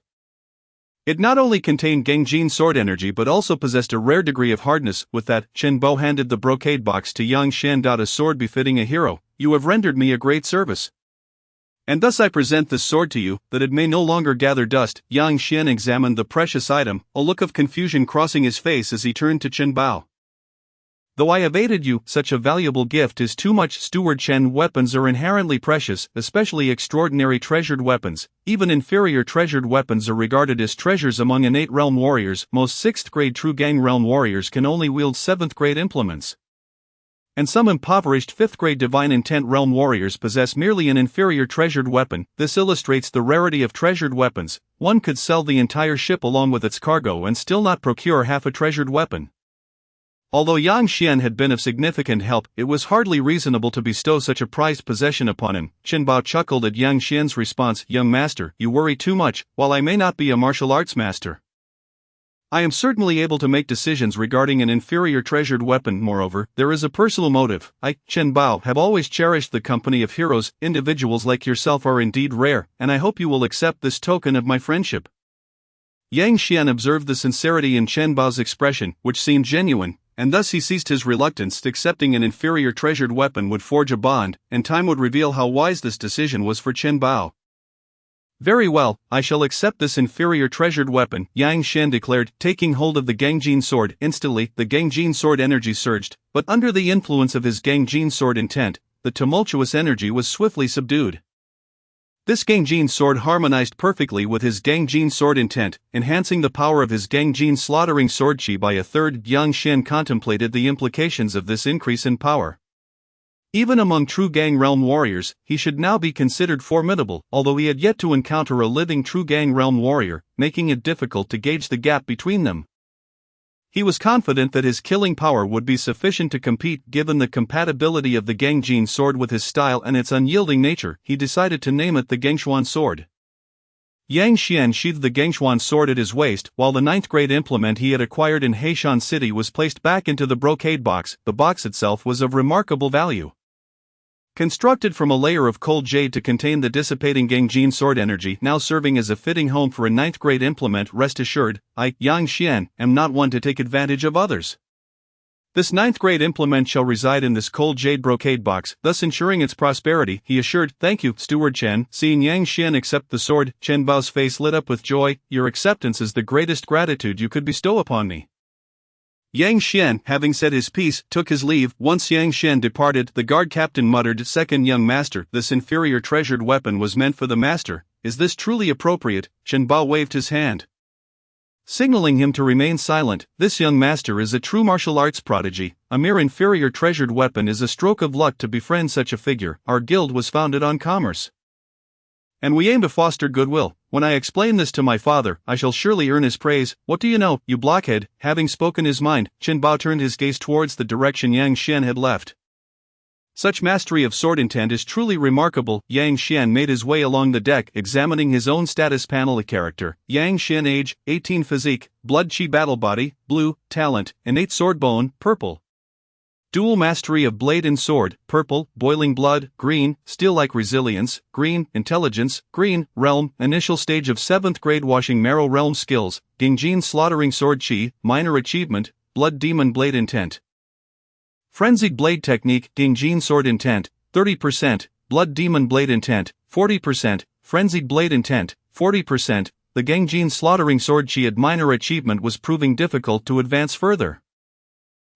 It not only contained Gangjin sword energy but also possessed a rare degree of hardness. With that, Chen Bao handed the brocade box to Yang Xian. A sword befitting a hero, you have rendered me a great service. And thus I present this sword to you, that it may no longer gather dust. Yang Xian examined the precious item, a look of confusion crossing his face as he turned to Chen Bao. Though I have aided you, such a valuable gift is too much. Steward Chen, weapons are inherently precious, especially extraordinary treasured weapons. Even inferior treasured weapons are regarded as treasures among innate realm warriors. Most 6th grade true gang realm warriors can only wield 7th grade implements. And some impoverished 5th grade divine intent realm warriors possess merely an inferior treasured weapon. This illustrates the rarity of treasured weapons. One could sell the entire ship along with its cargo and still not procure half a treasured weapon. Although Yang Xian had been of significant help, it was hardly reasonable to bestow such a prized possession upon him. Chen Bao chuckled at Yang Xian's response. Young master, you worry too much. While I may not be a martial arts master, I am certainly able to make decisions regarding an inferior treasured weapon. Moreover, there is a personal motive. I, Chen Bao, have always cherished the company of heroes. Individuals like yourself are indeed rare, and I hope you will accept this token of my friendship. Yang Xian observed the sincerity in Chen Bao's expression, which seemed genuine, and thus he ceased his reluctance. Accepting an inferior treasured weapon would forge a bond, and time would reveal how wise this decision was for Chen Bao. Very well, I shall accept this inferior treasured weapon, Yang Xian declared, taking hold of the Gangjin sword. Instantly, the Gangjin sword energy surged, but under the influence of his Gangjin sword intent, the tumultuous energy was swiftly subdued. This Gangjin sword harmonized perfectly with his Gangjin sword intent, enhancing the power of his Gangjin slaughtering sword chi by a third. Yang Xian contemplated the implications of this increase in power. Even among true gang realm warriors, he should now be considered formidable, although he had yet to encounter a living true gang realm warrior, making it difficult to gauge the gap between them. He was confident that his killing power would be sufficient to compete. Given the compatibility of the Gangjin sword with his style and its unyielding nature, he decided to name it the Gangshuan sword. Yang Xian sheathed the Gangshuan sword at his waist, while the 9th grade implement he had acquired in Heishan City was placed back into the brocade box. The box itself was of remarkable value. Constructed from a layer of cold jade to contain the dissipating Gangjin sword energy, now serving as a fitting home for a 9th grade implement. Rest assured, I, Yang Xian, am not one to take advantage of others. This 9th grade implement shall reside in this cold jade brocade box, thus ensuring its prosperity, he assured. Thank you, Steward Chen. Seeing Yang Xian accept the sword, Chen Bao's face lit up with joy. Your acceptance is the greatest gratitude you could bestow upon me. Yang Xian, having said his piece, took his leave. Once Yang Xian departed, the guard captain muttered, Second young master, this inferior treasured weapon was meant for the master. Is this truly appropriate? Chen Bao waved his hand, signaling him to remain silent. This young master is a true martial arts prodigy. A mere inferior treasured weapon is a stroke of luck. To befriend such a figure. Our guild was founded on commerce, and we aim to foster goodwill. When I explain this to my father, I shall surely earn his praise. What do you know, you blockhead? Having spoken his mind, Chen Bao turned his gaze towards the direction Yang Xian had left. Such mastery of sword intent is truly remarkable. Yang Xian made his way along the deck, examining his own status panel. Character: Yang Xian. Age: 18. Physique: blood chi battle body, blue. Talent: innate sword bone, purple. Dual mastery of blade and sword, purple. Boiling blood, green. Steel-like resilience, green. Intelligence, green. Realm: initial stage of 7th grade. Washing marrow realm skills, Gangjin slaughtering sword chi, minor achievement, blood demon blade intent. Frenzied blade technique, Gangjin sword intent, 30%, blood demon blade intent, 40%, frenzied blade intent, 40%. The Gangjin slaughtering sword chi. Minor achievement was proving difficult to advance further.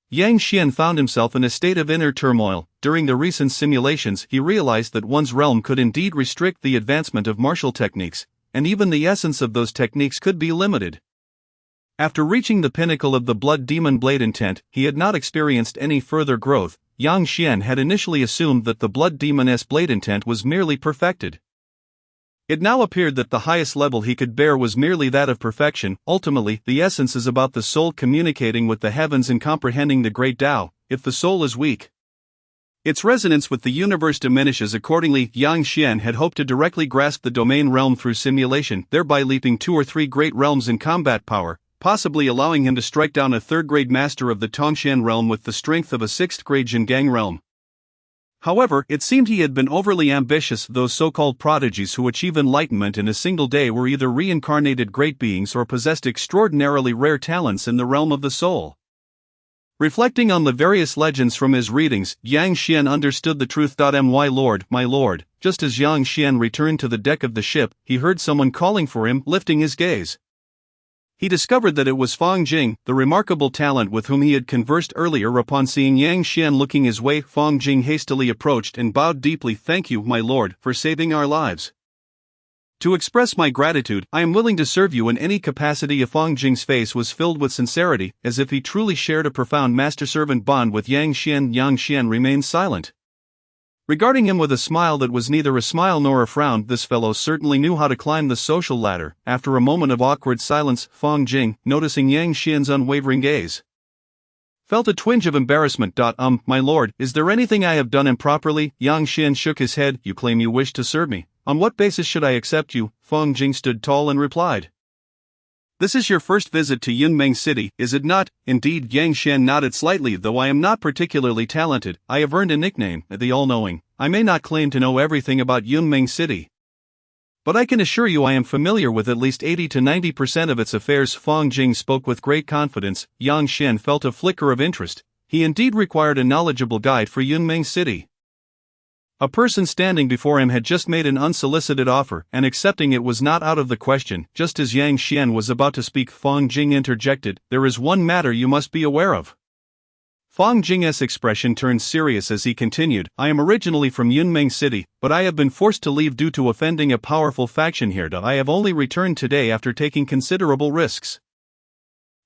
Yang Xian found himself in a state of inner turmoil. During the recent simulations, he realized that one's realm could indeed restrict the advancement of martial techniques, and even the essence of those techniques could be limited. After reaching the pinnacle of the blood demon blade intent, he had not experienced any further growth. Yang Xian had initially assumed that the blood demon's blade intent was merely perfected. It now appeared that the highest level he could bear was merely that of perfection. Ultimately, the essence is about the soul communicating with the heavens and comprehending the great Tao. If the soul is weak, its resonance with the universe diminishes accordingly. Yang Xian had hoped to directly grasp the domain realm through simulation, thereby leaping 2 or 3 great realms in combat power, possibly allowing him to strike down a 3rd grade master of the Tongshan realm with the strength of a 6th grade Jingang realm. However, it seemed he had been overly ambitious. Those so-called prodigies who achieve enlightenment in a single day were either reincarnated great beings or possessed extraordinarily rare talents in the realm of the soul. Reflecting on the various legends from his readings, Yang Xian understood the truth. My lord, just as Yang Xian returned to the deck of the ship, he heard someone calling for him. Lifting his gaze, he discovered that it was Fang Jing, the remarkable talent with whom he had conversed earlier. Upon seeing Yang Xian looking his way, Fang Jing hastily approached and bowed deeply. Thank you, my lord, for saving our lives. To express my gratitude, I am willing to serve you in any capacity. Fang Jing's face was filled with sincerity, as if he truly shared a profound master-servant bond with Yang Xian. Yang Xian remained silent, regarding him with a smile that was neither a smile nor a frown. This fellow certainly knew how to climb the social ladder. After a moment of awkward silence, Fang Jing, noticing Yang Xian's unwavering gaze, felt a twinge of embarrassment. My lord, is there anything I have done improperly? Yang Xian shook his head. You claim you wish to serve me. On what basis should I accept you? Fang Jing stood tall and replied, This is your first visit to Yunmeng City, is it not? Indeed. Yang Xian nodded slightly. Though I am not particularly talented, I have earned a nickname, the All-Knowing. I may not claim to know everything about Yunmeng City, but I can assure you I am familiar with at least 80 to 90% of its affairs. Fang Jing spoke with great confidence. Yang Xian felt a flicker of interest. He indeed required a knowledgeable guide for Yunmeng City. A person standing before him had just made an unsolicited offer, and accepting it was not out of the question. Just as Yang Xian was about to speak, Fang Jing interjected, There is one matter you must be aware of. Fang Jing's expression turned serious as he continued, I am originally from Yunmeng City, but I have been forced to leave due to offending a powerful faction here. I have only returned today after taking considerable risks.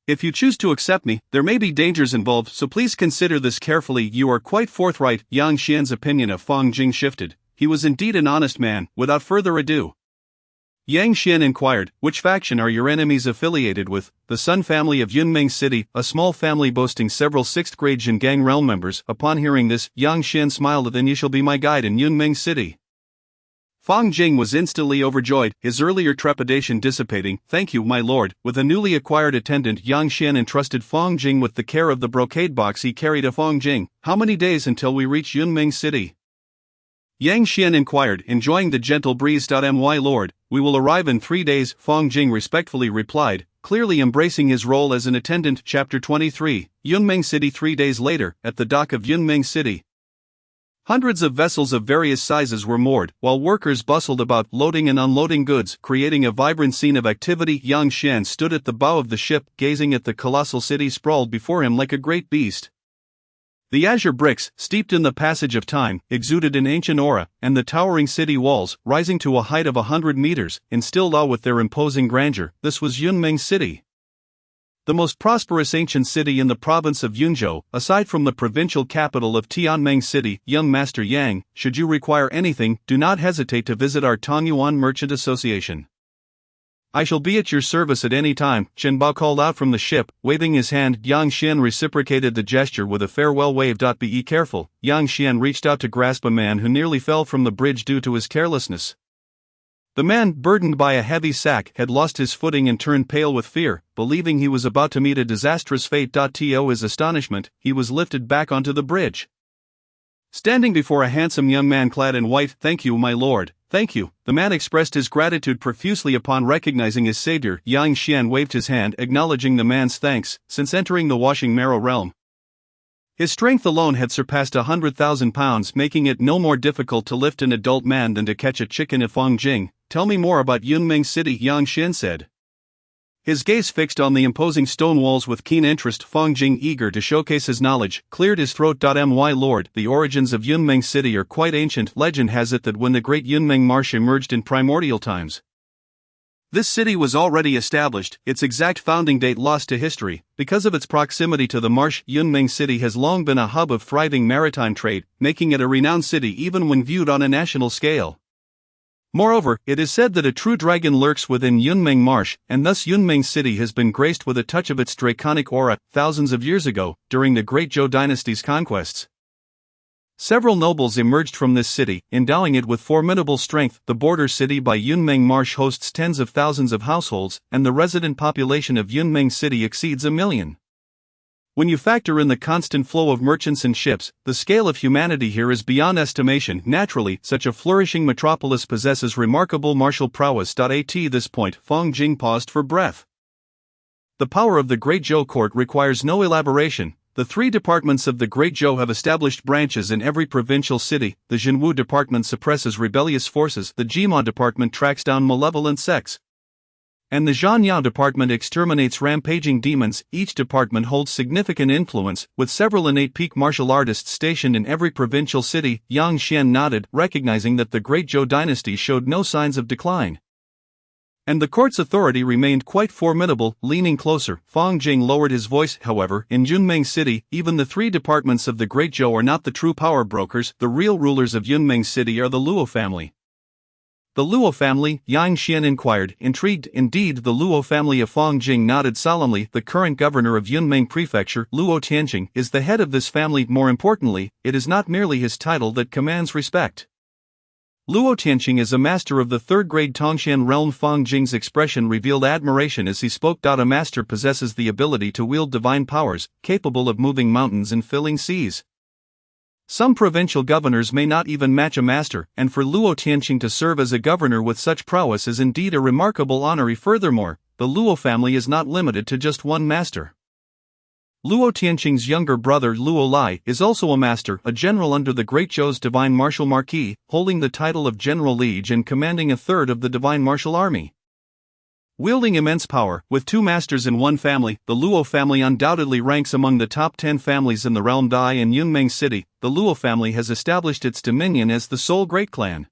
If you choose to accept me, there may be dangers involved, so please consider this carefully. You are quite forthright. Yang Xian's opinion of Fang Jing shifted. He was indeed an honest man. Without further ado, Yang Xian inquired, Which faction are your enemies affiliated with? The Sun family of Yunmeng City, a small family boasting several 6th-grade Jin Gang realm members. Upon hearing this, Yang Xian smiled. Then you shall be my guide in Yunmeng City. Fang Jing was instantly overjoyed, his earlier trepidation dissipating. Thank you, my lord. With a newly acquired attendant, Yang Xian entrusted Fang Jing with the care of the brocade box he carried. Fang Jing, how many days until we reach Yunmeng City? Yang Xian inquired, enjoying the gentle breeze. My lord, we will arrive in 3 days, Fang Jing respectfully replied, clearly embracing his role as an attendant. Chapter 23, Yunmeng City. 3 days later, at the dock of Yunmeng City, hundreds of vessels of various sizes were moored, while workers bustled about loading and unloading goods, creating a vibrant scene of activity. Yang Xian stood at the bow of the ship, gazing at the colossal city sprawled before him like a great beast. The azure bricks, steeped in the passage of time, exuded an ancient aura, and the towering city walls, rising to a height of 100 meters, instilled awe with their imposing grandeur. This was Yunmeng City, the most prosperous ancient city in the province of Yunzhou, aside from the provincial capital of Tianmeng City. Young Master Yang, should you require anything, do not hesitate to visit our Tongyuan Merchant Association. I shall be at your service at any time, Chen Bao called out from the ship, waving his hand. Yang Xian reciprocated the gesture with a farewell wave. Be careful. Yang Xian reached out to grasp a man who nearly fell from the bridge due to his carelessness. The man, burdened by a heavy sack, had lost his footing and turned pale with fear, believing he was about to meet a disastrous fate. To his astonishment, he was lifted back onto the bridge, standing before a handsome young man clad in white. Thank you, my lord. Thank you. The man expressed his gratitude profusely upon recognizing his savior. Yang Xian waved his hand, acknowledging the man's thanks. Since entering the washing marrow realm, his strength alone had surpassed 100,000 pounds, making it no more difficult to lift an adult man than to catch a chicken. Fang Jing, tell me more about Yunmeng City, Yang Xian said, his gaze fixed on the imposing stone walls with keen interest. Fang Jing, eager to showcase his knowledge, cleared his throat. My lord, the origins of Yunmeng City are quite ancient. Legend has it that when the great Yunmeng Marsh emerged in primordial times, this city was already established, its exact founding date lost to history. Because of its proximity to the marsh, Yunmeng City has long been a hub of thriving maritime trade, making it a renowned city even when viewed on a national scale. Moreover, it is said that a true dragon lurks within Yunmeng Marsh, and thus Yunmeng City has been graced with a touch of its draconic aura. Thousands of years ago, during the Great Zhou dynasty's conquests, several nobles emerged from this city, endowing it with formidable strength. The border city by Yunmeng Marsh hosts tens of thousands of households, and the resident population of Yunmeng City exceeds 1 million. When you factor in the constant flow of merchants and ships, the scale of humanity here is beyond estimation. Naturally, such a flourishing metropolis possesses remarkable martial prowess. At this point, Fong Jing paused for breath. The power of the Great Zhou Court requires no elaboration. The three departments of the Great Zhou have established branches in every provincial city. The Jinwu Department suppresses rebellious forces, the Jima Department tracks down malevolent sects, and the Zhanyao Department exterminates rampaging demons. Each department holds significant influence, with several innate peak martial artists stationed in every provincial city. Yang Xian nodded, recognizing that the Great Zhou dynasty showed no signs of decline, and the court's authority remained quite formidable. Leaning closer, Fong Jing lowered his voice. However, in Yunmeng City, even the three departments of the Great Zhou are not the true power brokers. The real rulers of Yunmeng City are the Luo family. The Luo family? Yang Xian inquired, intrigued. Indeed, the Luo family of Fong Jing nodded solemnly. The current governor of Yunmeng Prefecture, Luo Tianqing, is the head of this family. More importantly, it is not merely his title that commands respect. Luo Tianqing is a master of the third-grade Tongshan realm. Fong Jing's expression revealed admiration as he spoke. A master possesses the ability to wield divine powers, capable of moving mountains and filling seas. Some provincial governors may not even match a master, and for Luo Tianqing to serve as a governor with such prowess is indeed a remarkable honor. Furthermore, the Luo family is not limited to just one master. Luo Tianqing's younger brother Luo Lai is also a master, a general under the Great Zhou's Divine Martial Marquis, holding the title of General Liege and commanding a third of the Divine Martial Army. Wielding immense power, with two masters in one family, the Luo family undoubtedly ranks among the top 10 families in the realm. Dai in Yunmeng City, the Luo family has established its dominion as the sole great clan.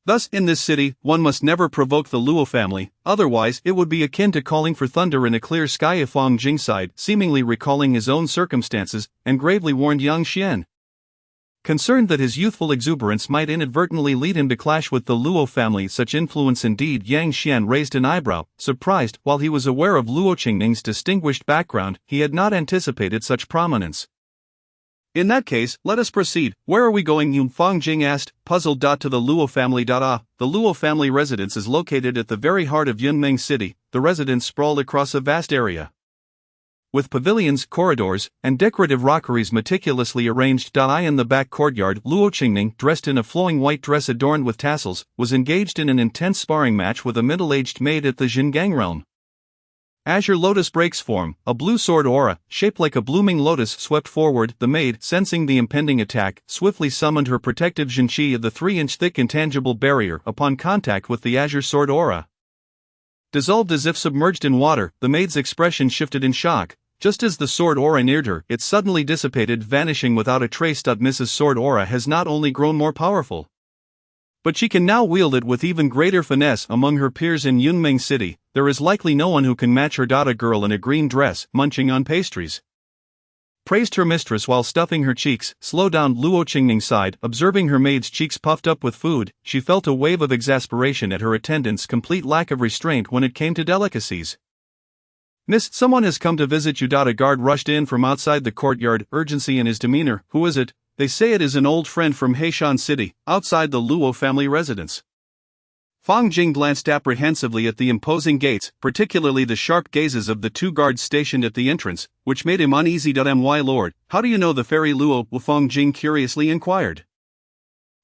Thus, in this city, one must never provoke the Luo family, otherwise it would be akin to calling for thunder in a clear sky. Fong Jing sighed, seemingly recalling his own circumstances, and gravely warned Yang Xian. Concerned that his youthful exuberance might inadvertently lead him to clash with the Luo family. Such influence indeed. Yang Xian raised an eyebrow, surprised. While he was aware of Luo Qingning's distinguished background, he had not anticipated such prominence. In that case, let us proceed. Where are we going? Fong Jing asked, puzzled. To the Luo family. The Luo family residence is located at the very heart of Yunmeng City. The residence sprawled across a vast area, with pavilions, corridors, and decorative rockeries meticulously arranged. In the back courtyard, Luo Qingning, dressed in a flowing white dress adorned with tassels, was engaged in an intense sparring match with a middle-aged maid at the Xingang realm. Azure Lotus breaks form, a blue sword aura, shaped like a blooming lotus, swept forward. The maid, sensing the impending attack, swiftly summoned her protective Jinqi of the 3-inch thick intangible barrier. Upon contact with the azure sword aura, dissolved as if submerged in water, the maid's expression shifted in shock. Just as the sword aura neared her, it suddenly dissipated, vanishing without a trace. Mrs. Sword Aura has not only grown more powerful, but she can now wield it with even greater finesse. Among her peers in Yunmeng City, there is likely no one who can match her. A girl in a green dress, munching on pastries, praised her mistress while stuffing her cheeks. Slow down, Luo Qingning sighed, observing her maid's cheeks puffed up with food. She felt a wave of exasperation at her attendant's complete lack of restraint when it came to delicacies. Miss, someone has come to visit you. A guard rushed in from outside the courtyard, urgency in his demeanor. Who is it? They say it is an old friend from Heishan City, outside the Luo family residence. Fong Jing glanced apprehensively at the imposing gates, particularly the sharp gazes of the two guards stationed at the entrance, which made him uneasy. My lord, how do you know the fairy Luo? Fong Jing curiously inquired.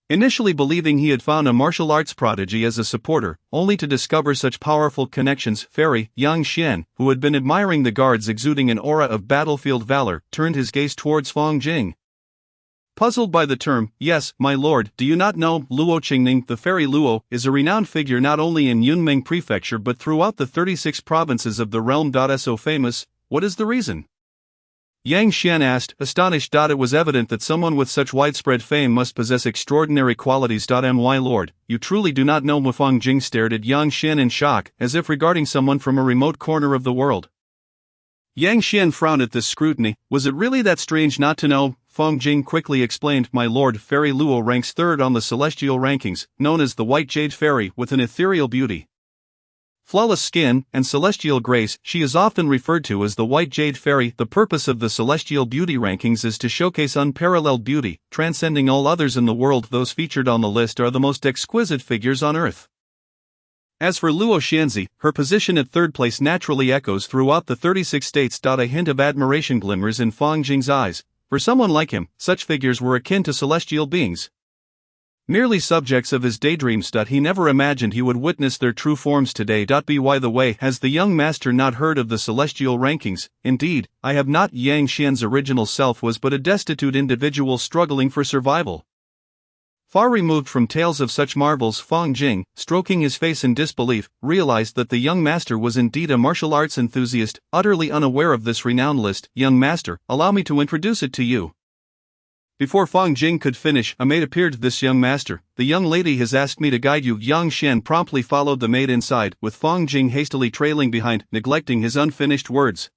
Initially believing he had found a martial arts prodigy as a supporter, only to discover such powerful connections, fairy Yang Xian, who had been admiring the guards exuding an aura of battlefield valor, turned his gaze towards Fong Jing. Puzzled by the term, yes, my lord, do you not know, Luo Qingning, the fairy Luo, is a renowned figure not only in Yunmeng Prefecture but throughout the 36 provinces of the realm. So famous, what is the reason? Yang Xian asked, astonished. It was evident that someone with such widespread fame must possess extraordinary qualities. My lord, you truly do not know. Fong Jing stared at Yang Xian in shock, as if regarding someone from a remote corner of the world. Yang Xian frowned at this scrutiny. Was it really that strange not to know? Fong Jing quickly explained, my lord, fairy Luo ranks third on the celestial rankings, known as the White Jade Fairy, with an ethereal beauty, flawless skin, and celestial grace. She is often referred to as the White Jade Fairy. The purpose of the celestial beauty rankings is to showcase unparalleled beauty, transcending all others in the world. Those featured on the list are the most exquisite figures on earth. As for Luo Xianzi, her position at third place naturally echoes throughout the 36 states. A hint of admiration glimmers in Fang Jing's eyes. For someone like him, such figures were akin to celestial beings. Merely subjects of his daydreams. He never imagined he would witness their true forms today. By the way, has the young master not heard of the celestial rankings? Indeed, I have not. Yang Xian's original self was but a destitute individual struggling for survival. Far removed from tales of such marvels, Fang Jing, stroking his face in disbelief, realized that the young master was indeed a martial arts enthusiast, utterly unaware of this renowned list. Young master, allow me to introduce it to you. Before Fang Jing could finish, a maid appeared. This young master, the young lady has asked me to guide you. Yang Xian promptly followed the maid inside, with Fang Jing hastily trailing behind, neglecting his unfinished words.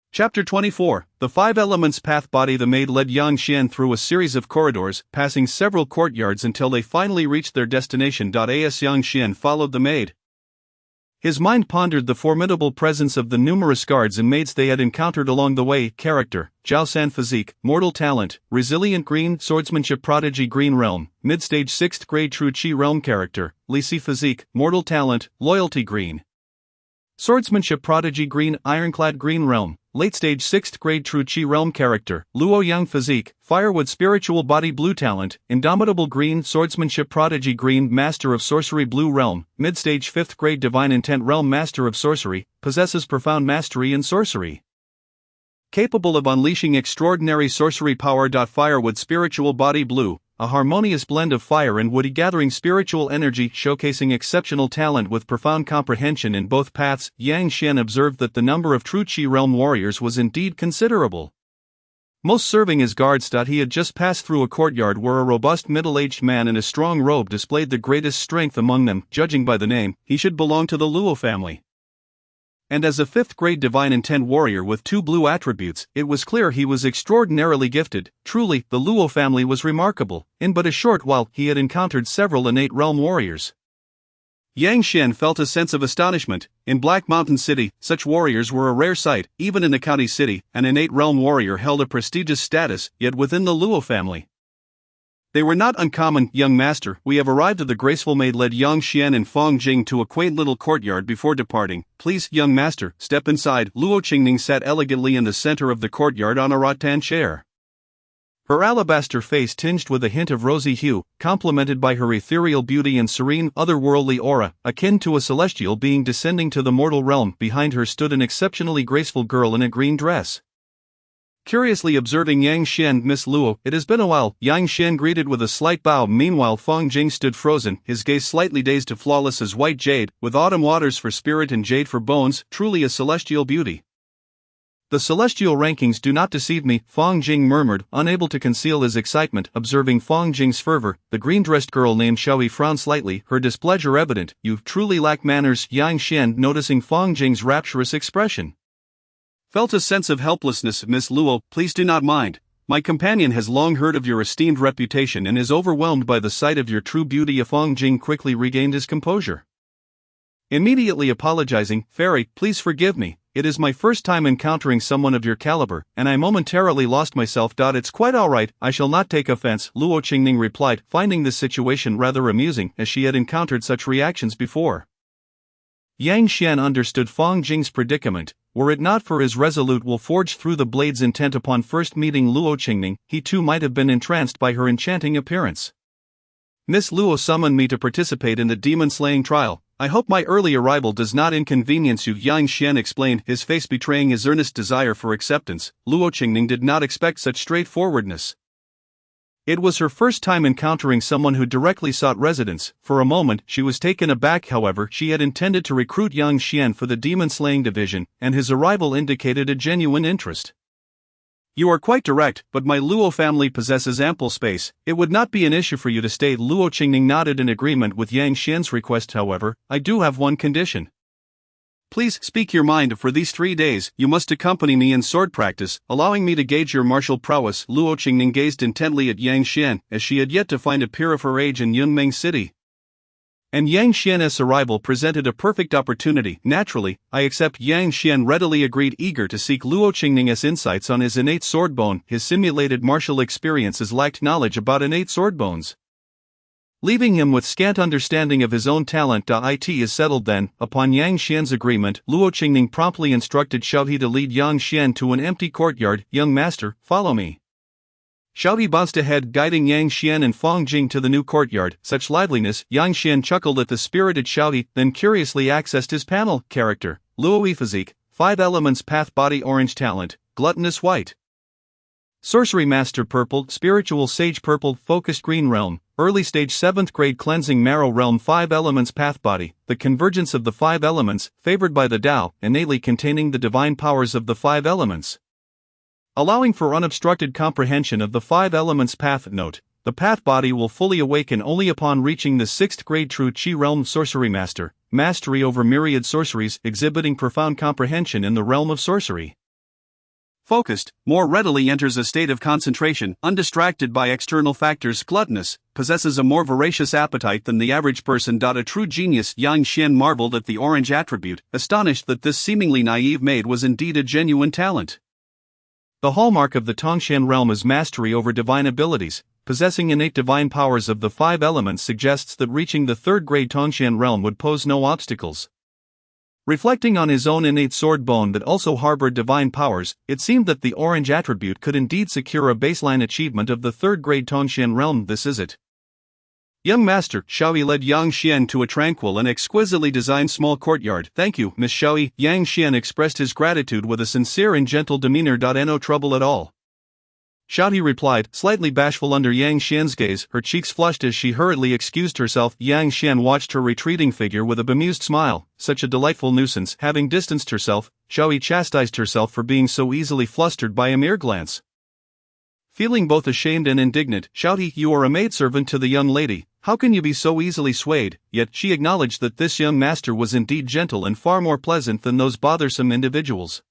Chapter 24, The Five Elements Path. Body. The maid led Yang Xian through a series of corridors, passing several courtyards until they finally reached their destination. As Yang Xian followed the maid, his mind pondered the formidable presence of the numerous guards and maids they had encountered along the way. Character: Zhao San. Physique: mortal talent, resilient green, swordsmanship prodigy green realm, mid-stage 6th grade true chi realm. Character: Li Si. Physique: mortal talent, loyalty green, swordsmanship prodigy green, ironclad green realm, late stage 6th grade true chi realm. Character: Luo Yang. Physique: firewood spiritual body blue talent, indomitable green, swordsmanship prodigy green, master of sorcery blue realm, mid-stage 5th grade divine intent realm. Master of sorcery, possesses profound mastery in sorcery, capable of unleashing extraordinary sorcery power. Firewood spiritual body blue, a harmonious blend of fire and woody, gathering spiritual energy, showcasing exceptional talent with profound comprehension in both paths. Yang Xian observed that the number of true Qi realm warriors was indeed considerable, most serving as guards. He had just passed through a courtyard where a robust middle-aged man in a strong robe displayed the greatest strength among them. Judging by the name, he should belong to the Luo family. And as a 5th grade divine intent warrior with 2 blue attributes, it was clear he was extraordinarily gifted. Truly, the Luo family was remarkable. In but a short while, he had encountered several innate realm warriors. Yang Xian felt a sense of astonishment. In Black Mountain City, such warriors were a rare sight. Even in the county city, an innate realm warrior held a prestigious status, yet within the Luo family they were not uncommon. Young master, we have arrived. The graceful maid led Yang Xian and Fang Jing to a quaint little courtyard before departing. Please, young master, step inside. Luo Qingning sat elegantly in the center of the courtyard on a rattan chair, her alabaster face tinged with a hint of rosy hue, complemented by her ethereal beauty and serene, otherworldly aura, akin to a celestial being descending to the mortal realm. Behind her stood an exceptionally graceful girl in a green dress, curiously observing Yang Xian. Miss Luo, it has been a while. Yang Xian greeted with a slight bow. Meanwhile, Fang Jing stood frozen, his gaze slightly dazed. Flawless as white jade, with autumn waters for spirit and jade for bones, truly a celestial beauty. The celestial rankings do not deceive me, Fang Jing murmured, unable to conceal his excitement. Observing Fang Jing's fervor, the green-dressed girl named Xiaoyi frowned slightly, her displeasure evident. You truly lack manners. Yang Xian, noticing Fang Jing's rapturous expression, felt a sense of helplessness. Miss Luo, please do not mind. My companion has long heard of your esteemed reputation and is overwhelmed by the sight of your true beauty. Fang Jing quickly regained his composure, immediately apologizing. Fairy, please forgive me. It is my first time encountering someone of your caliber, and I momentarily lost myself. It's quite alright, I shall not take offense, Luo Qingning replied, finding this situation rather amusing, as she had encountered such reactions before. Yang Xian understood Fang Jing's predicament. Were it not for his resolute will forged through the blades intent upon first meeting Luo Qingning, he too might have been entranced by her enchanting appearance. Miss Luo summoned me to participate in the demon-slaying trial. I hope my early arrival does not inconvenience you, Yang Xian explained, his face betraying his earnest desire for acceptance. Luo Qingning did not expect such straightforwardness. It was her first time encountering someone who directly sought residence. For a moment, she was taken aback. However, she had intended to recruit Yang Xian for the demon-slaying division, and his arrival indicated a genuine interest. You are quite direct, but my Luo family possesses ample space. It would not be an issue for you to stay. Luo Qingning nodded in agreement with Yang Xian's request. However, I do have one condition. Please speak your mind. For these 3 days, you must accompany me in sword practice, allowing me to gauge your martial prowess. Luo Qingning gazed intently at Yang Xian, as she had yet to find a peer of her age in Yunmeng City. And Yang Xian's arrival presented a perfect opportunity. Naturally, I accept. Yang Xian readily agreed, eager to seek Luo Qingning's insights on his innate sword bone. His simulated martial experiences lacked knowledge about innate sword bones. leaving him with scant understanding of his own talent. It is settled then. Upon Yang Xian's agreement, Luo Qingning promptly instructed Xiao He to lead Yang Xian to an empty courtyard. Young master, follow me. Xiao He bounced ahead, guiding Yang Xian and Fong Jing to the new courtyard. Such liveliness! Yang Xian chuckled at the spirited Xiao He, then curiously accessed his panel. Character: Luo He physique, 5 elements path body orange talent, gluttonous white. Sorcery Master purple, spiritual sage purple, focused green realm, early stage 7th grade cleansing marrow realm 5 elements path body, the convergence of the 5 elements, favored by the Tao, innately containing the divine powers of the 5 elements. Allowing for unobstructed comprehension of the 5 elements path. Note: the path body will fully awaken only upon reaching the 6th grade true Qi realm. Sorcery Master, mastery over myriad sorceries, exhibiting profound comprehension in the realm of sorcery. Focused, more readily enters a state of concentration, undistracted by external factors. Gluttonous, possesses a more voracious appetite than the average person. A true genius. Yang Xian marveled at the orange attribute, astonished that this seemingly naive maid was indeed a genuine talent. The hallmark of the Tongshan realm is mastery over divine abilities. Possessing innate divine powers of the 5 elements suggests that reaching the 3rd grade Tongshan realm would pose no obstacles. Reflecting on his own innate sword bone that also harbored divine powers, it seemed that the orange attribute could indeed secure a baseline achievement of the 3rd grade Tongshan realm. This is it. Young master, Xiao He led Yang Xian to a tranquil and exquisitely designed small courtyard. Thank you, Miss Xiao He. Yang Xian expressed his gratitude with a sincere and gentle demeanor. No trouble at all. Xiao He replied, slightly bashful under Yang Xian's gaze. Her cheeks flushed as she hurriedly excused herself. Yang Xian watched her retreating figure with a bemused smile. Such a delightful nuisance. Having distanced herself, Xiao He chastised herself for being so easily flustered by a mere glance. Feeling both ashamed and indignant, Xiao He, you are a maidservant to the young lady. How can you be so easily swayed? Yet she acknowledged that this young master was indeed gentle and far more pleasant than those bothersome individuals.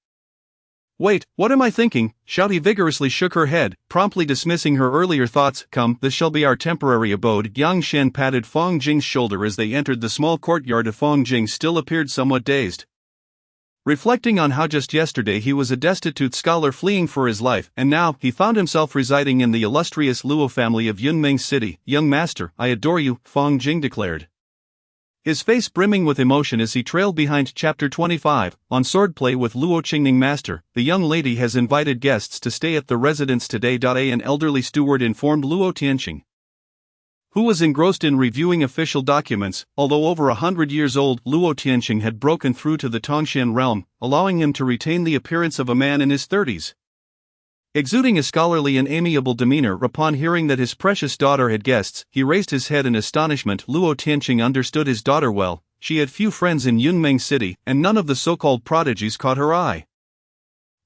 Wait, what am I thinking? Xiao He vigorously shook her head, promptly dismissing her earlier thoughts. Come, this shall be our temporary abode. Yang Xian patted Fong Jing's shoulder as they entered the small courtyard. Fong Jing still appeared somewhat dazed. Reflecting on how just yesterday he was a destitute scholar fleeing for his life, and now he found himself residing in the illustrious Luo family of Yunmeng City. Young master, I adore you, Fong Jing declared, his face brimming with emotion as he trailed behind. Chapter 25, on swordplay with Luo Qingning Master. The young lady has invited guests to stay at the residence today. An elderly steward informed Luo Tianqing, who was engrossed in reviewing official documents. Although over 100 years old, Luo Tianqing had broken through to the Tongshan realm, allowing him to retain the appearance of a man in his 30s. Exuding a scholarly and amiable demeanor, upon hearing that his precious daughter had guests, he raised his head in astonishment. Luo Tianqing understood his daughter well. She had few friends in Yunmeng City, and none of the so-called prodigies caught her eye.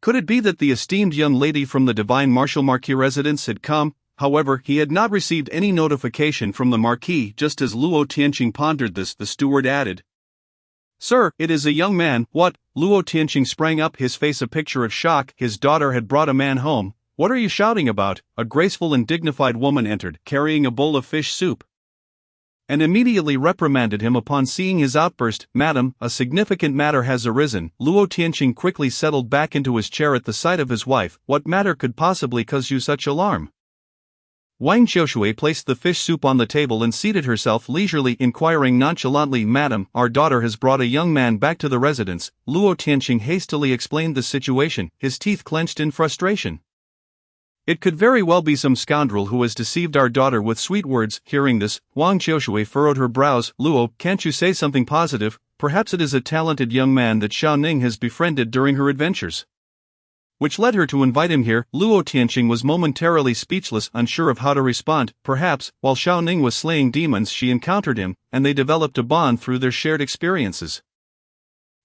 Could it be that the esteemed young lady from the divine martial marquis residence had come? However, he had not received any notification from the marquis. Just as Luo Tianqing pondered this, the steward added, Sir, it is a young man. What? Luo Tianqing sprang up, his face a picture of shock. His daughter had brought a man home. What are you shouting about? A graceful and dignified woman entered, carrying a bowl of fish soup, and immediately reprimanded him upon seeing his outburst. Madam, a significant matter has arisen. Luo Tianqing quickly settled back into his chair at the sight of his wife. What matter could possibly cause you such alarm? Wang Xiaoshui placed the fish soup on the table and seated herself leisurely, inquiring nonchalantly, Madam, our daughter has brought a young man back to the residence. Luo Tianqing hastily explained the situation, his teeth clenched in frustration. It could very well be some scoundrel who has deceived our daughter with sweet words. Hearing this, Wang Xiaoshui furrowed her brows. Luo, can't you say something positive? Perhaps it is a talented young man that Xiao Ning has befriended during her adventures, which led her to invite him here. Luo Tianqing was momentarily speechless, unsure of how to respond. Perhaps, while Xiao Ning was slaying demons, she encountered him, and they developed a bond through their shared experiences.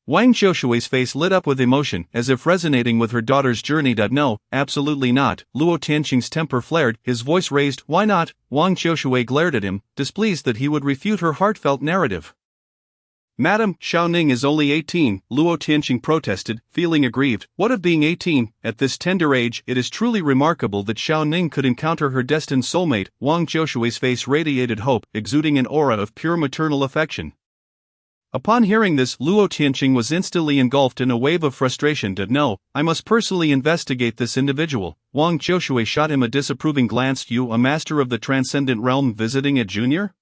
Wang Xiaoshui's face lit up with emotion, as if resonating with her daughter's journey. No, absolutely not. Luo Tianqing's temper flared, his voice raised. Why not? Wang Xiaoshui glared at him, displeased that he would refute her heartfelt narrative. Madam, Xiao Ning is only 18, Luo Tianqing protested, feeling aggrieved. What of being 18? At this tender age, it is truly remarkable that Xiao Ning could encounter her destined soulmate. Wang Xiaoshui's face radiated hope, exuding an aura of pure maternal affection. Upon hearing this, Luo Tianqing was instantly engulfed in a wave of frustration. No, I must personally investigate this individual. Wang Xiaoshui shot him a disapproving glance. You, a master of the transcendent realm, visiting a junior?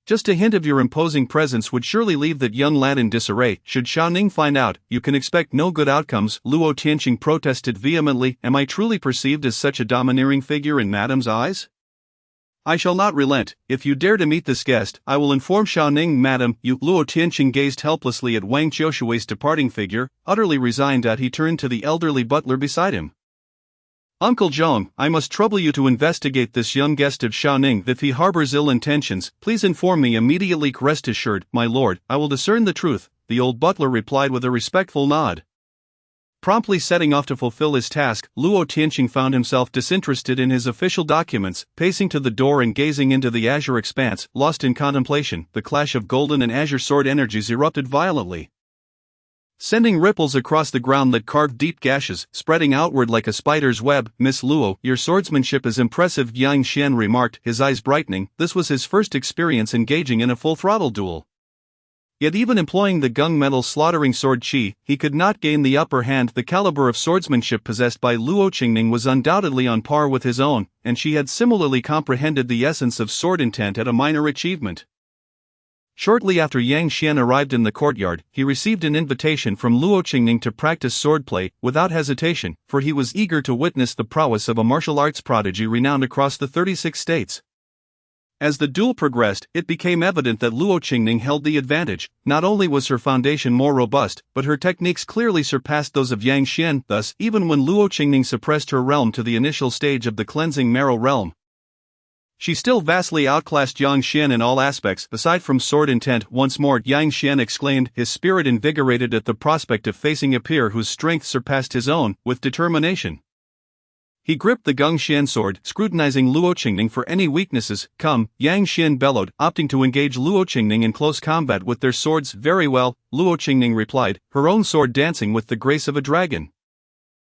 Just a hint of your imposing presence would surely leave that young lad in disarray. Should Xiaoning find out, you can expect no good outcomes, Luo Tianqing protested vehemently. Am I truly perceived as such a domineering figure in Madame's eyes? I shall not relent. If you dare to meet this guest, I will inform Xiaoning. Madam, you. Luo Tianqing gazed helplessly at Wang Qiushui's departing figure, utterly resigned. He turned to the elderly butler beside him. Uncle Zhong, I must trouble you to investigate this young guest of Xiaoning. If he harbors ill intentions, please inform me immediately. Rest assured, my lord, I will discern the truth, the old butler replied with a respectful nod. Promptly setting off to fulfill his task, Luo Tianqing found himself disinterested in his official documents, pacing to the door and gazing into the azure expanse, lost in contemplation. The clash of golden and azure sword energies erupted violently, sending ripples across the ground that carved deep gashes, spreading outward like a spider's web. Miss Luo, your swordsmanship is impressive, Yang Xian remarked, his eyes brightening. This was his first experience engaging in a full-throttle duel. Yet even employing the gunmetal slaughtering sword qi, he could not gain the upper hand. The caliber of swordsmanship possessed by Luo Qingning was undoubtedly on par with his own, and she had similarly comprehended the essence of sword intent at a minor achievement. Shortly after Yang Xian arrived in the courtyard, he received an invitation from Luo Qingning to practice swordplay, without hesitation, for he was eager to witness the prowess of a martial arts prodigy renowned across the 36 states. As the duel progressed, it became evident that Luo Qingning held the advantage. Not only was her foundation more robust, but her techniques clearly surpassed those of Yang Xian. Thus, even when Luo Qingning suppressed her realm to the initial stage of the cleansing marrow realm, she still vastly outclassed Yang Xian in all aspects, aside from sword intent. Once more, Yang Xian exclaimed, his spirit invigorated at the prospect of facing a peer whose strength surpassed his own, with determination. He gripped the Gongxian sword, scrutinizing Luo Qingning for any weaknesses. Come, Yang Xian bellowed, opting to engage Luo Qingning in close combat with their swords. Very well, Luo Qingning replied, her own sword dancing with the grace of a dragon.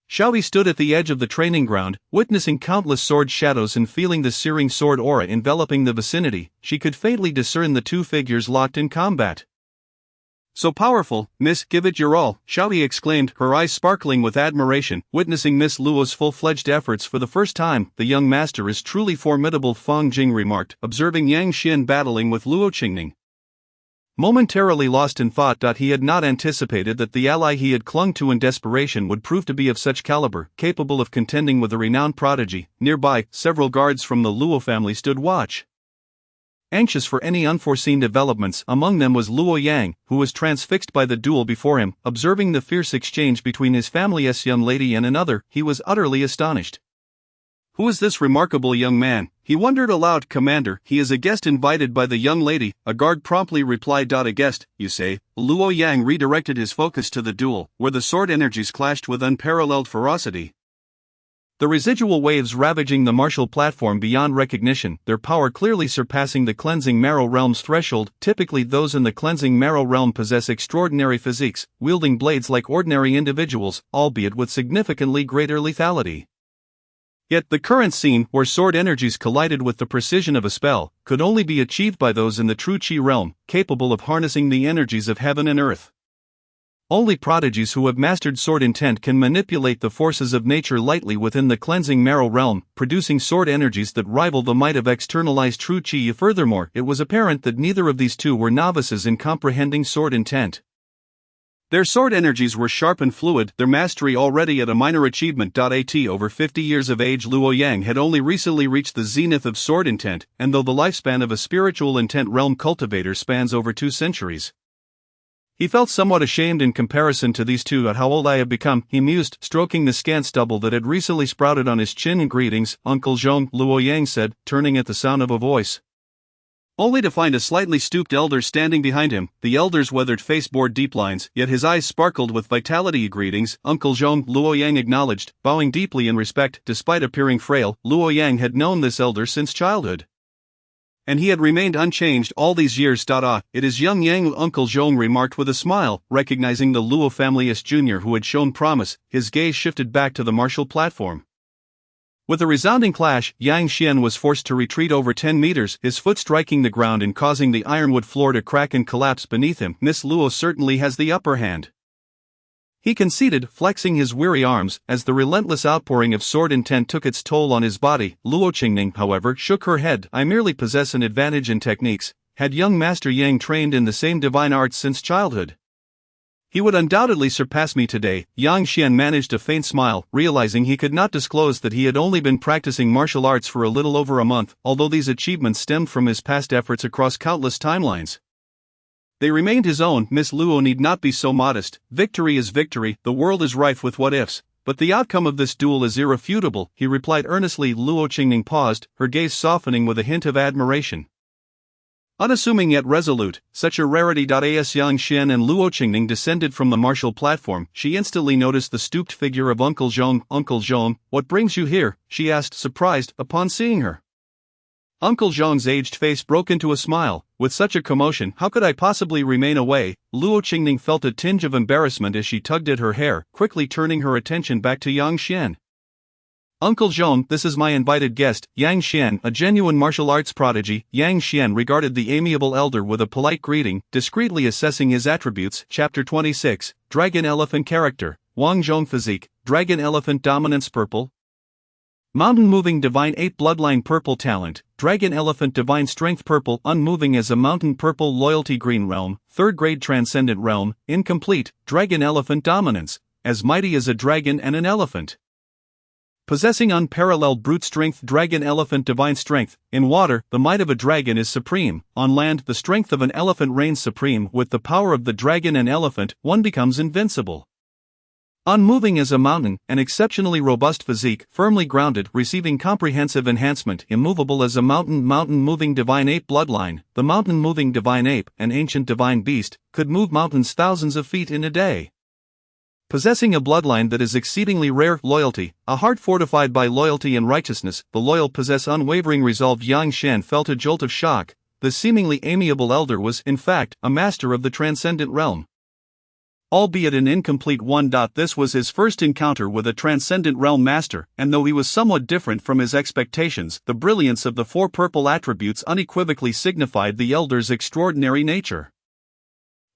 Xiaoyi stood at the edge of the training ground, witnessing countless sword shadows and feeling the searing sword aura enveloping the vicinity. She could faintly discern the two figures locked in combat. So powerful, miss, give it your all, Xiaoyi exclaimed, her eyes sparkling with admiration, witnessing Miss Luo's full-fledged efforts for the first time. The young master is truly formidable, Feng Jing remarked, observing Yang Xian battling with Luo Qingning. Momentarily lost in thought, he had not anticipated that the ally he had clung to in desperation would prove to be of such caliber, capable of contending with a renowned prodigy. Nearby, several guards from the Luo family stood watch, anxious for any unforeseen developments. Among them was Luo Yang, who was transfixed by the duel before him. Observing the fierce exchange between his family's young lady and another, he was utterly astonished. Who is this remarkable young man? He wondered aloud. Commander, he is a guest invited by the young lady, a guard promptly replied. A guest, you say? Luo Yang redirected his focus to the duel, where the sword energies clashed with unparalleled ferocity, the residual waves ravaging the martial platform beyond recognition, their power clearly surpassing the cleansing marrow realm's threshold. Typically those in the cleansing marrow realm possess extraordinary physiques, wielding blades like ordinary individuals, albeit with significantly greater lethality. Yet the current scene, where sword energies collided with the precision of a spell, could only be achieved by those in the true Qi realm, capable of harnessing the energies of heaven and earth. Only prodigies who have mastered sword intent can manipulate the forces of nature lightly within the cleansing marrow realm, producing sword energies that rival the might of externalized true Qi. Furthermore, it was apparent that neither of these two were novices in comprehending sword intent. Their sword energies were sharp and fluid, their mastery already at a minor achievement. At over 50 years of age, Luo Yang had only recently reached the zenith of sword intent, and though the lifespan of a spiritual intent realm cultivator spans over 2 centuries, he felt somewhat ashamed in comparison to these two. At how old I have become, he mused, stroking the scant stubble that had recently sprouted on his chin. Greetings, Uncle Zhong, Luo Yang said, turning at the sound of a voice, only to find a slightly stooped elder standing behind him. The elder's weathered face bore deep lines, yet his eyes sparkled with vitality. Greetings, Uncle Zhong, Luo Yang acknowledged, bowing deeply in respect. Despite appearing frail, Luo Yang had known this elder since childhood, and he had remained unchanged all these years. It is young Yang, Uncle Zhong remarked with a smile, recognizing the Luo family's junior who had shown promise. His gaze shifted back to the martial platform. With a resounding clash, Yang Xian was forced to retreat over 10 meters, his foot striking the ground and causing the ironwood floor to crack and collapse beneath him. Miss Luo certainly has the upper hand, he conceded, flexing his weary arms, as the relentless outpouring of sword intent took its toll on his body. Luo Qingning, however, shook her head. I merely possess an advantage in techniques. had young Master Yang trained in the same divine arts since childhood. He would undoubtedly surpass me today. Yang Xian managed a faint smile, realizing he could not disclose that he had only been practicing martial arts for a little over a month, although these achievements stemmed from his past efforts across countless timelines. They remained his own. Miss Luo need not be so modest. Victory is victory, the world is rife with what-ifs. But the outcome of this duel is irrefutable, he replied earnestly. Luo Qingning paused, her gaze softening with a hint of admiration. Unassuming yet resolute, such a rarity. As Yang Xian and Luo Qingning descended from the martial platform, she instantly noticed the stooped figure of Uncle Zhong. Uncle Zhong, what brings you here? She asked, surprised, upon seeing her. Uncle Zhong's aged face broke into a smile. With such a commotion, how could I possibly remain away? Luo Qingning felt a tinge of embarrassment as she tugged at her hair, quickly turning her attention back to Yang Xian. Uncle Zhong, this is my invited guest, Yang Xian, a genuine martial arts prodigy. Yang Xian regarded the amiable elder with a polite greeting, discreetly assessing his attributes. Chapter 26, Dragon Elephant Character, Wang Zhong Physique, Dragon Elephant Dominance Purple, Mountain Moving Divine Ape Bloodline Purple Talent, Dragon Elephant Divine Strength Purple Unmoving as a Mountain Purple Loyalty Green Realm, 3rd Grade Transcendent Realm, Incomplete, Dragon Elephant Dominance, as mighty as a dragon and an elephant. Possessing unparalleled brute strength. Dragon Elephant Divine Strength, in water, the might of a dragon is supreme, on land the strength of an elephant reigns supreme. With the power of the dragon and elephant, one becomes invincible. Unmoving as a mountain, an exceptionally robust physique, firmly grounded, receiving comprehensive enhancement. Immovable as a mountain. Mountain Moving Divine Ape Bloodline, the Mountain Moving Divine Ape, an ancient divine beast, could move mountains thousands of feet in a day. Possessing a bloodline that is exceedingly rare. Loyalty, a heart fortified by loyalty and righteousness, the loyal possess unwavering resolve. Yang Xian felt a jolt of shock. The seemingly amiable elder was, in fact, a master of the transcendent realm. Albeit an incomplete one. This was his first encounter with a transcendent realm master, and though he was somewhat different from his expectations, the brilliance of the 4 purple attributes unequivocally signified the elder's extraordinary nature.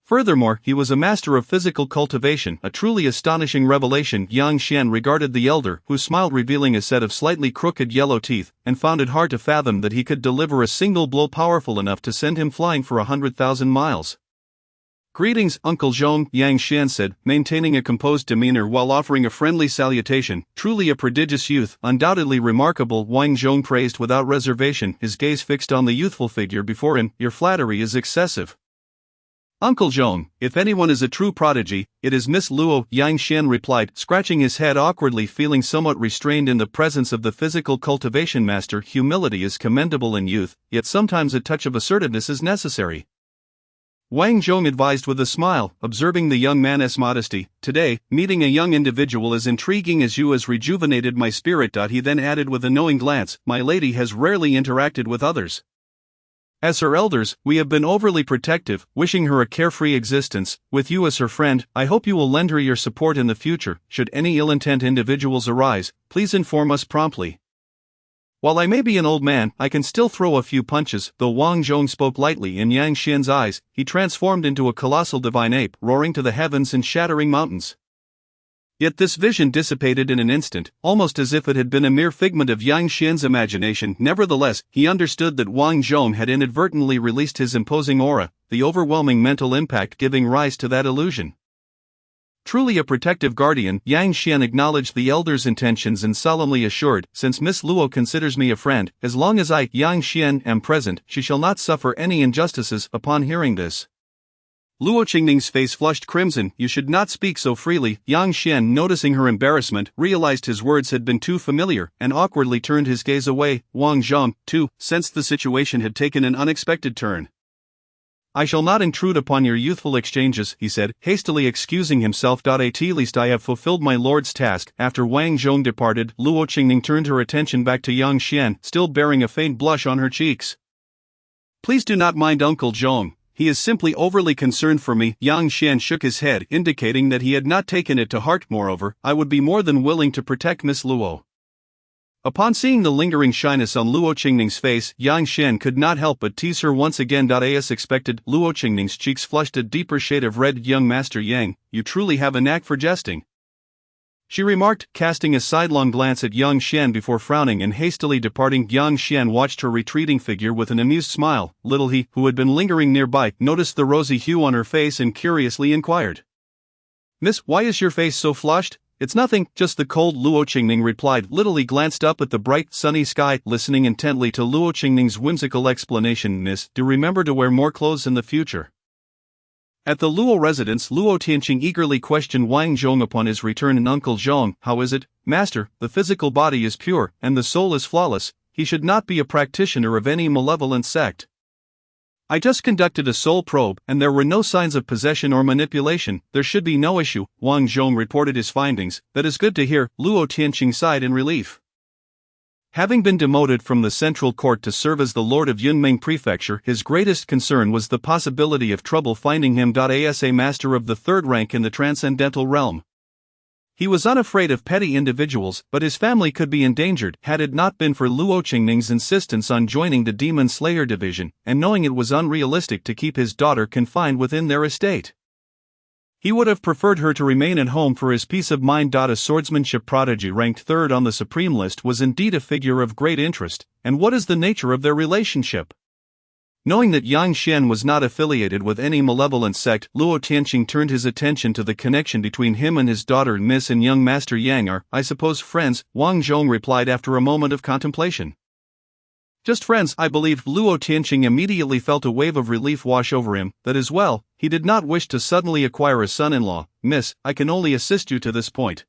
Furthermore, he was a master of physical cultivation, a truly astonishing revelation. Yang Xian regarded the elder, who smiled, revealing a set of slightly crooked yellow teeth, and found it hard to fathom that he could deliver a single blow powerful enough to send him flying for 100,000 miles. Greetings, Uncle Zhong, Yang Xian said, maintaining a composed demeanor while offering a friendly salutation. Truly a prodigious youth, undoubtedly remarkable. Wang Zhong praised without reservation, his gaze fixed on the youthful figure before him. Your flattery is excessive. Uncle Zhong, if anyone is a true prodigy, it is Miss Luo, Yang Xian replied, scratching his head awkwardly, feeling somewhat restrained in the presence of the physical cultivation master. Humility is commendable in youth, yet sometimes a touch of assertiveness is necessary. Wang Zhong advised with a smile, observing the young man's modesty. Today, meeting a young individual as intriguing as you has rejuvenated my spirit. He then added with a knowing glance, my lady has rarely interacted with others. As her elders, we have been overly protective, wishing her a carefree existence. With you as her friend, I hope you will lend her your support in the future. Should any ill-intent individuals arise, please inform us promptly. While I may be an old man, I can still throw a few punches. Though Wang Zhong spoke lightly, in Yang Xian's eyes, he transformed into a colossal divine ape, roaring to the heavens and shattering mountains. Yet this vision dissipated in an instant, almost as if it had been a mere figment of Yang Xian's imagination. Nevertheless, he understood that Wang Zhong had inadvertently released his imposing aura, the overwhelming mental impact giving rise to that illusion. Truly a protective guardian, Yang Xian acknowledged the elder's intentions and solemnly assured, since Miss Luo considers me a friend, as long as I, Yang Xian, am present, she shall not suffer any injustices. Upon hearing this, Luo Qingning's face flushed crimson. You should not speak so freely. Yang Xian, noticing her embarrassment, realized his words had been too familiar, and awkwardly turned his gaze away. Wang Zhong, too, sensed the situation had taken an unexpected turn. I shall not intrude upon your youthful exchanges, he said, hastily excusing himself. At least I have fulfilled my lord's task. After Wang Zhong departed, Luo Qingning turned her attention back to Yang Xian, still bearing a faint blush on her cheeks. Please do not mind Uncle Zhong. He is simply overly concerned for me. Yang Xian shook his head, indicating that he had not taken it to heart. Moreover, I would be more than willing to protect Miss Luo. Upon seeing the lingering shyness on Luo Qingning's face, Yang Xian could not help but tease her once again. As expected, Luo Qingning's cheeks flushed a deeper shade of red. Young Master Yang, you truly have a knack for jesting. she remarked, casting a sidelong glance at Yang Xian before frowning and hastily departing. Yang Xian watched her retreating figure with an amused smile. Little he, who had been lingering nearby, noticed the rosy hue on her face and curiously inquired, "Miss, why is your face so flushed?" "It's nothing, just the cold," Luo Qingning replied. Little he glanced up at the bright, sunny sky, listening intently to Luo Qingning's whimsical explanation. "Miss, do remember to wear more clothes in the future." At the Luo residence, Luo Tianqing eagerly questioned Wang Zhong upon his return. "And Uncle Zhong, how is it, master? The physical body is pure, and the soul is flawless. He should not be a practitioner of any malevolent sect." "I just conducted a soul probe, and there were no signs of possession or manipulation. There should be no issue," Wang Zhong reported his findings. "That is good to hear," Luo Tianqing sighed in relief. Having been demoted from the central court to serve as the lord of Yunmeng Prefecture, his greatest concern was the possibility of trouble finding him as a master of the third rank in the transcendental realm. He was unafraid of petty individuals, but his family could be endangered had it not been for Luo Qingning's insistence on joining the Demon Slayer division, and knowing it was unrealistic to keep his daughter confined within their estate. He would have preferred her to remain at home for his peace of mind. A swordsmanship prodigy ranked third on the supreme list was indeed a figure of great interest, and what is the nature of their relationship? Knowing that Yang Xian was not affiliated with any malevolent sect, Luo Tianqing turned his attention to the connection between him and his daughter. "Miss and young Master Yang are, I suppose, friends," Wang Zhong replied after a moment of contemplation. "Just friends, I believe." Luo Tianqing immediately felt a wave of relief wash over him. That is well, he did not wish to suddenly acquire a son-in-law. "Miss, I can only assist you to this point."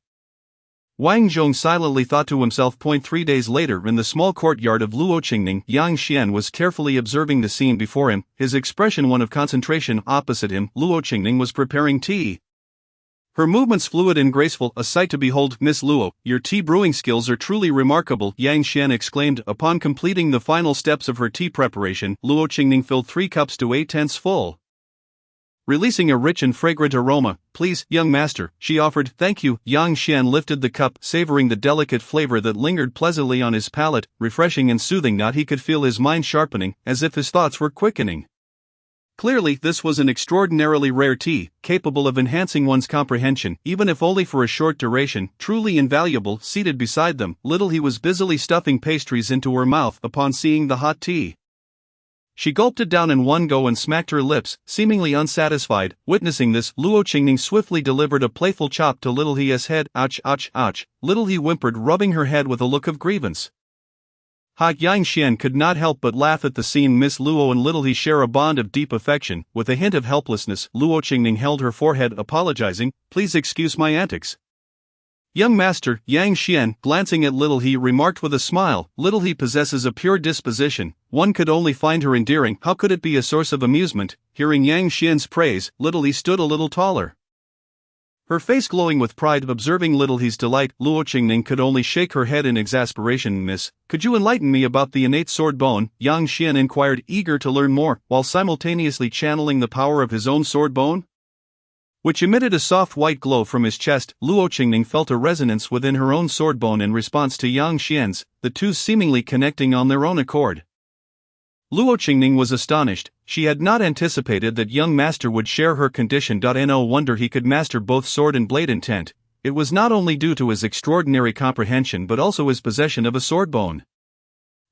Wang Zhong silently thought to himself. 3 days later, in the small courtyard of Luo Qingning, Yang Xian was carefully observing the scene before him, his expression one of concentration. Opposite him, Luo Qingning was preparing tea. Her movements fluid and graceful, a sight to behold. "Miss Luo, your tea brewing skills are truly remarkable," Yang Xian exclaimed. Upon completing the final steps of her tea preparation, Luo Qingning filled 3 cups to 8/10 full, releasing a rich and fragrant aroma. "Please, young master," she offered. "Thank you." Yang Xian lifted the cup, savoring the delicate flavor that lingered pleasantly on his palate, refreshing and soothing. Not he could feel his mind sharpening, as if his thoughts were quickening. Clearly, this was an extraordinarily rare tea, capable of enhancing one's comprehension, even if only for a short duration. Truly invaluable. Seated beside them, Little he was busily stuffing pastries into her mouth. Upon seeing the hot tea, she gulped it down in one go and smacked her lips, seemingly unsatisfied. Witnessing this, Luo Qingning swiftly delivered a playful chop to Little He's head. "Ouch, ouch, ouch," Little He whimpered, rubbing her head with a look of grievance. Yang Xian could not help but laugh at the scene. Miss Luo and Little He share a bond of deep affection. With a hint of helplessness, Luo Qingning held her forehead, apologizing. "Please excuse my antics." "Young master," Yang Xian, glancing at Little He, remarked with a smile, "Little He possesses a pure disposition. One could only find her endearing. How could it be a source of amusement?" Hearing Yang Xian's praise, Little He stood a little taller, her face glowing with pride. Observing Little He's delight, Luo Qingning could only shake her head in exasperation. "Miss, could you enlighten me about the innate sword bone?" Yang Xian inquired, eager to learn more, while simultaneously channeling the power of his own sword bone, which emitted a soft white glow from his chest. Luo Qingning felt a resonance within her own sword bone in response to Yang Xian's, the two seemingly connecting on their own accord. Luo Qingning was astonished. She had not anticipated that young master would share her condition. No wonder he could master both sword and blade intent. It was not only due to his extraordinary comprehension but also his possession of a sword bone.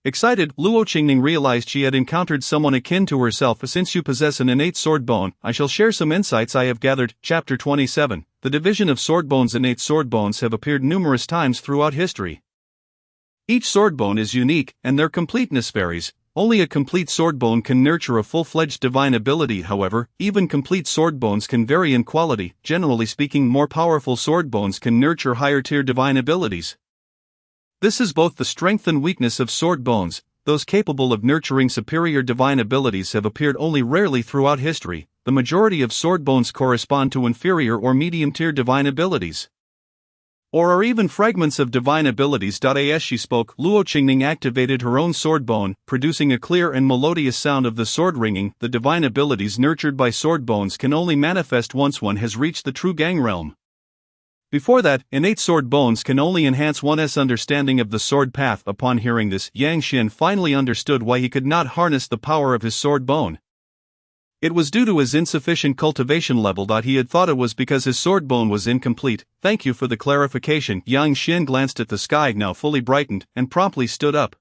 Excited, Luo Qingning realized she had encountered someone akin to herself. "Since you possess an innate sword bone, I shall share some insights I have gathered." Chapter 27. The division of sword bones. Innate sword bones have appeared numerous times throughout history. Each sword bone is unique, and their completeness varies. Only a complete sword bone can nurture a full-fledged divine ability. However, even complete sword bones can vary in quality. Generally speaking, more powerful sword bones can nurture higher-tier divine abilities. This is both the strength and weakness of sword bones. Those capable of nurturing superior divine abilities have appeared only rarely throughout history. The majority of sword bones correspond to inferior or medium-tier divine abilities, or are even fragments of divine abilities. As she spoke, Luo Qingning activated her own sword bone, producing a clear and melodious sound of the sword ringing. The divine abilities nurtured by sword bones can only manifest once one has reached the true gang realm. Before that, innate sword bones can only enhance one's understanding of the sword path. Upon hearing this, Yang Xian finally understood why he could not harness the power of his sword bone. It was due to his insufficient cultivation level that he had thought it was because his sword bone was incomplete. Thank you for the clarification. Yang Xian glanced at the sky, now fully brightened, and promptly stood up.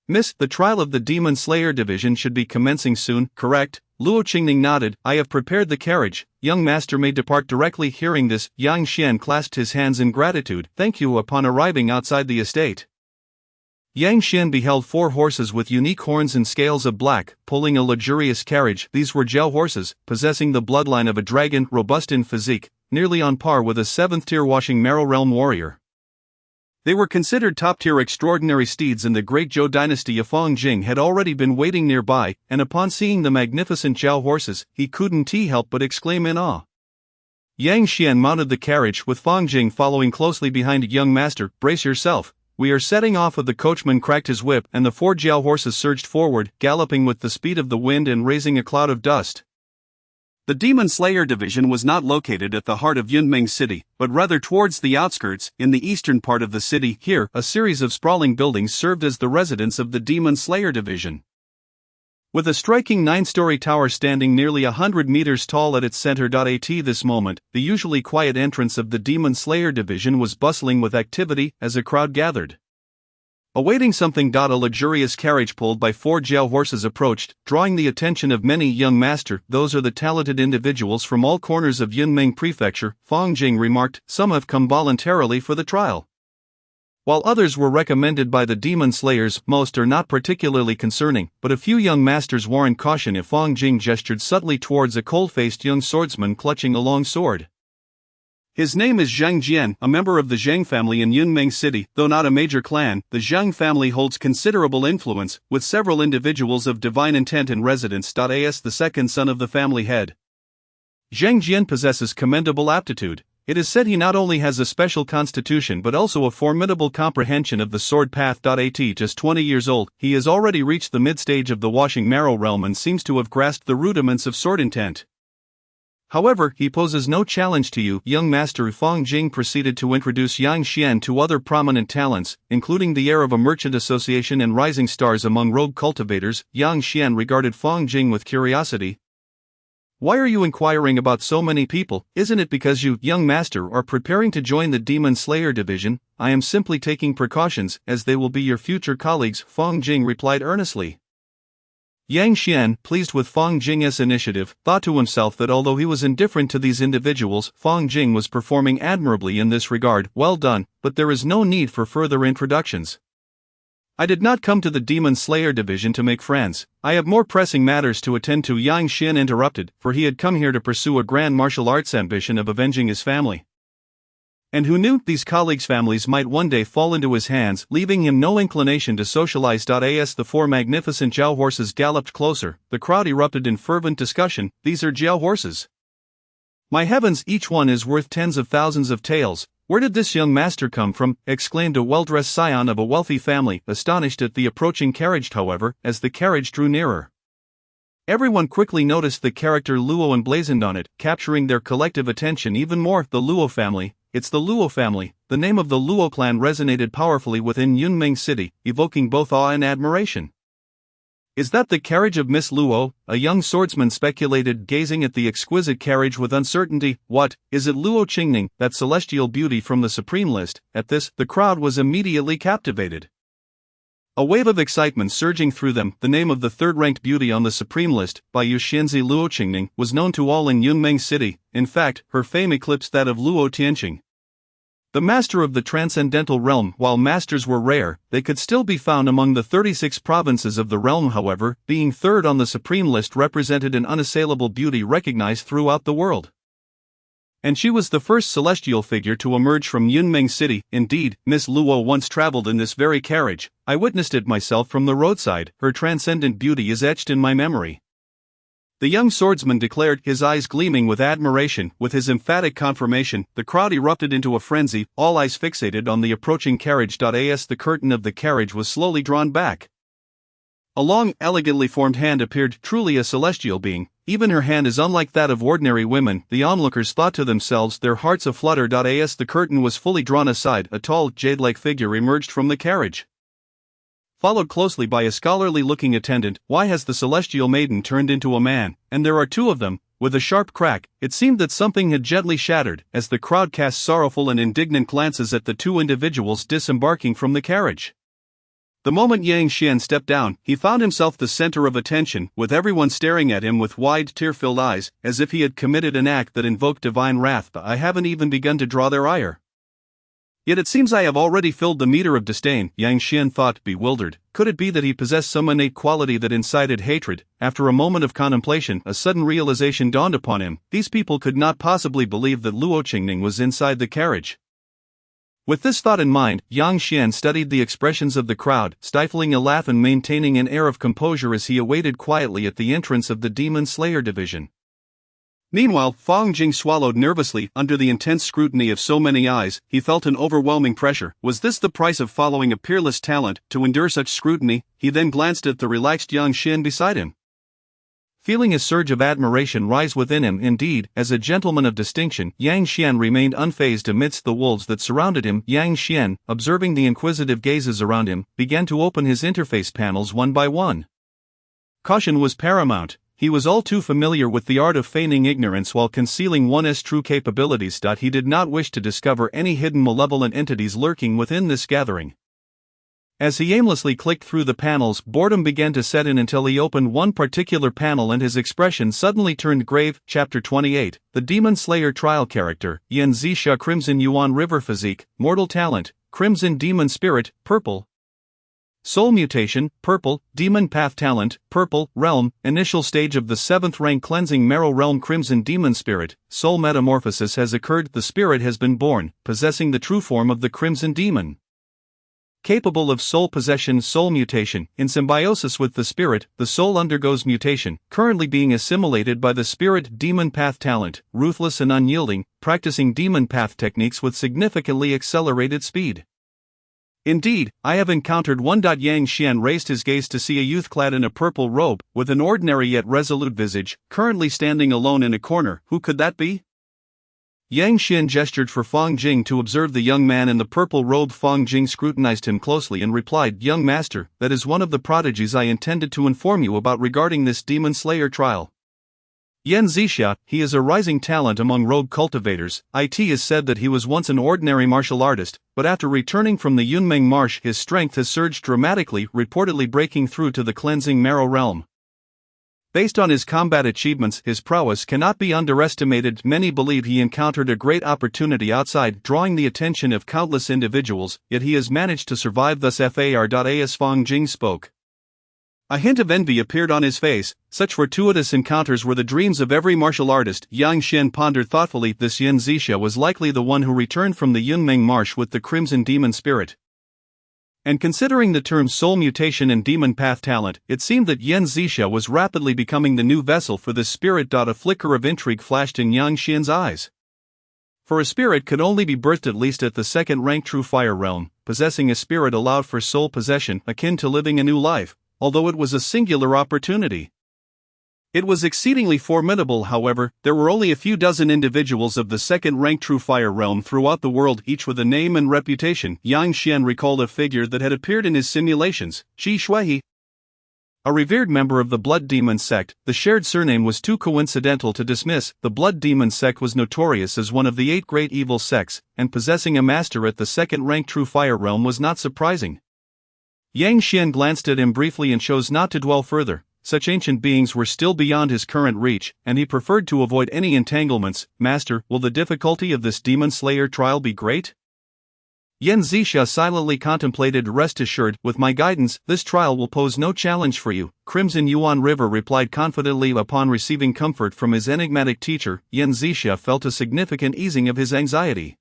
Miss, the trial of the Demon Slayer division should be commencing soon, correct? Luo Qingning nodded. I have prepared the carriage. Young master may depart directly. Hearing this, Yang Xian clasped his hands in gratitude. Thank you. Upon arriving outside the estate, Yang Xian beheld 4 horses with unique horns and scales of black, pulling a luxurious carriage. These were Jiao horses, possessing the bloodline of a dragon, robust in physique, nearly on par with a 7th-tier Washing Marrow Realm warrior. They were considered top-tier extraordinary steeds, and the great Zhou dynasty of Fang Jing had already been waiting nearby, and upon seeing the magnificent Jiao horses, he couldn't help but exclaim in awe. Yang Xian mounted the carriage, with Fang Jing following closely behind. Young master, brace yourself. We are setting off. The coachman cracked his whip, and the 4 Jiao horses surged forward, galloping with the speed of the wind and raising a cloud of dust. The Demon Slayer division was not located at the heart of Yunmeng City, but rather towards the outskirts, in the eastern part of the city. Here, a series of sprawling buildings served as the residence of the Demon Slayer division. With a striking 9-story tower standing nearly 100 meters tall at its center. At this moment, the usually quiet entrance of the Demon Slayer division was bustling with activity as a crowd gathered, awaiting something. A luxurious carriage pulled by 4 Jiao horses approached, drawing the attention of many. Young master, those are the talented individuals from all corners of Yunmeng Prefecture, Fang Jing remarked. Some have come voluntarily for the trial, while others were recommended by the Demon Slayers. Most are not particularly concerning, but a few young masters warrant caution. If Fang Jing gestured subtly towards a cold-faced young swordsman clutching a long sword. His name is Zhang Jian, a member of the Zhang family in Yunmeng City. Though not a major clan, the Zhang family holds considerable influence, with several individuals of divine intent in residence. As the second son of the family head, Zhang Jian possesses commendable aptitude. It is said he not only has a special constitution but also a formidable comprehension of the sword path. At just 20 years old, he has already reached the mid-stage of the Washing Marrow realm and seems to have grasped the rudiments of sword intent. However, he poses no challenge to you. Young master. Fang Jing proceeded to introduce Yang Xian to other prominent talents, including the heir of a merchant association and rising stars among rogue cultivators. Yang Xian regarded Fang Jing with curiosity. Why are you inquiring about so many people? Isn't it because you, young master, are preparing to join the Demon Slayer division? I am simply taking precautions, as they will be your future colleagues, Fang Jing replied earnestly. Yang Xian, pleased with Fang Jing's initiative, thought to himself that although he was indifferent to these individuals, Fang Jing was performing admirably in this regard. Well done, but there is no need for further introductions. I did not come to the Demon Slayer division to make friends. I have more pressing matters to attend to. Yang Xian interrupted, for he had come here to pursue a grand martial arts ambition of avenging his family. And who knew, these colleagues' families might one day fall into his hands, leaving him no inclination to socialize. As the 4 magnificent Jiao horses galloped closer, the crowd erupted in fervent discussion. These are Jiao horses. My heavens, each one is worth tens of thousands of taels. Where did this young master come from? Exclaimed a well-dressed scion of a wealthy family, astonished at the approaching carriage. However, as the carriage drew nearer, everyone quickly noticed the character Luo emblazoned on it, capturing their collective attention even more. The Luo family. It's the Luo family. The name of the Luo clan resonated powerfully within Yunmeng City, evoking both awe and admiration. Is that the carriage of Miss Luo? A young swordsman speculated, gazing at the exquisite carriage with uncertainty. What, is it Luo Qingning, that celestial beauty from the supreme list? At this, the crowd was immediately captivated, a wave of excitement surging through them. The name of the third-ranked beauty on the supreme list, by Yuxianzi Luo Qingning, was known to all in Yunmeng City. In fact, her fame eclipsed that of Luo Tianqing, the master of the transcendental realm. While masters were rare, they could still be found among the 36 provinces of the realm. However, being third on the supreme list represented an unassailable beauty recognized throughout the world. And she was the first celestial figure to emerge from Yunmeng City. Indeed, Miss Luo once traveled in this very carriage. I witnessed it myself from the roadside. Her transcendent beauty is etched in my memory, the young swordsman declared, his eyes gleaming with admiration. With his emphatic confirmation, the crowd erupted into a frenzy, all eyes fixated on the approaching carriage. As the curtain of the carriage was slowly drawn back, a long, elegantly formed hand appeared, truly a celestial being. Even her hand is unlike that of ordinary women. The onlookers thought to themselves, their hearts aflutter. As the curtain was fully drawn aside, a tall, jade-like figure emerged from the carriage. followed closely by a scholarly-looking attendant. Why has the celestial maiden turned into a man, and there are two of them? With a sharp crack, it seemed that something had gently shattered, as the crowd cast sorrowful and indignant glances at the two individuals disembarking from the carriage. The moment Yang Xian stepped down, he found himself the center of attention, with everyone staring at him with wide, tear-filled eyes, as if he had committed an act that invoked divine wrath. But I haven't even begun to draw their ire. Yet it seems I have already filled the meter of disdain, Yang Xian thought, bewildered. Could it be that he possessed some innate quality that incited hatred? After a moment of contemplation, a sudden realization dawned upon him. These people could not possibly believe that Luo Qingning was inside the carriage. With this thought in mind, Yang Xian studied the expressions of the crowd, stifling a laugh and maintaining an air of composure as he awaited quietly at the entrance of the Demon Slayer division. Meanwhile, Fang Jing swallowed nervously. Under the intense scrutiny of so many eyes, he felt an overwhelming pressure. Was this the price of following a peerless talent, to endure such scrutiny? He then glanced at the relaxed Yang Xian beside him. Feeling a surge of admiration rise within him, indeed, as a gentleman of distinction, Yang Xian remained unfazed amidst the wolves that surrounded him. Yang Xian, observing the inquisitive gazes around him, began to open his interface panels one by one. Caution was paramount. He was all too familiar with the art of feigning ignorance while concealing one's true capabilities. He did not wish to discover any hidden malevolent entities lurking within this gathering. As he aimlessly clicked through the panels, boredom began to set in until he opened one particular panel and his expression suddenly turned grave. Chapter 28, The Demon Slayer Trial Character, Yan Zixia. Crimson Yuan River Physique, Mortal Talent, Crimson Demon Spirit, Purple. Soul Mutation, Purple. Demon Path Talent, Purple. Realm, Initial Stage of the 7th Rank Cleansing Marrow Realm. Crimson Demon Spirit, Soul Metamorphosis has occurred. The spirit has been born, possessing the true form of the Crimson Demon. Capable of soul possession. Soul Mutation, in symbiosis with the spirit, the soul undergoes mutation, currently being assimilated by the spirit. Demon Path Talent, Ruthless and Unyielding, practicing demon path techniques with significantly accelerated speed. Indeed, I have encountered one. Yang Xian raised his gaze to see a youth clad in a purple robe, with an ordinary yet resolute visage, currently standing alone in a corner. Who could that be? Yang Xian gestured for Fang Jing to observe the young man in the purple robe. Fang Jing scrutinized him closely and replied, Young master, that is one of the prodigies I intended to inform you about regarding this Demon Slayer trial. Yan Zixia, he is a rising talent among rogue cultivators. It is said that he was once an ordinary martial artist, but after returning from the Yunmeng Marsh his strength has surged dramatically, reportedly breaking through to the Cleansing Marrow realm. Based on his combat achievements, his prowess cannot be underestimated. Many believe he encountered a great opportunity outside, drawing the attention of countless individuals, yet he has managed to survive. Thus as Fang Jing spoke. A hint of envy appeared on his face. Such fortuitous encounters were the dreams of every martial artist. Yang Xian pondered thoughtfully. This Yan Zixia was likely the one who returned from the Yunmeng Marsh with the Crimson Demon Spirit. And considering the terms Soul Mutation and Demon Path Talent, it seemed that Yan Zixia was rapidly becoming the new vessel for this spirit. A flicker of intrigue flashed in Yang Xian's eyes. For a spirit could only be birthed at least at the 2nd rank True Fire realm. Possessing a spirit allowed for soul possession, akin to living a new life, although it was a singular opportunity. It was exceedingly formidable. However, there were only a few dozen individuals of the 2nd rank True Fire realm throughout the world, each with a name and reputation. Yang Xian recalled a figure that had appeared in his simulations, Shi Shuihe. A revered member of the Blood Demon sect, the shared surname was too coincidental to dismiss. The Blood Demon sect was notorious as one of the 8 great evil sects, and possessing a master at the 2nd rank True Fire realm was not surprising. Yang Xian glanced at him briefly and chose not to dwell further. Such ancient beings were still beyond his current reach, and he preferred to avoid any entanglements. Master, will the difficulty of this Demon Slayer trial be great? Yan Zixia silently contemplated. Rest assured, with my guidance, this trial will pose no challenge for you. Crimson Yuan River replied confidently. Upon receiving comfort from his enigmatic teacher, Yan Zixia felt a significant easing of his anxiety.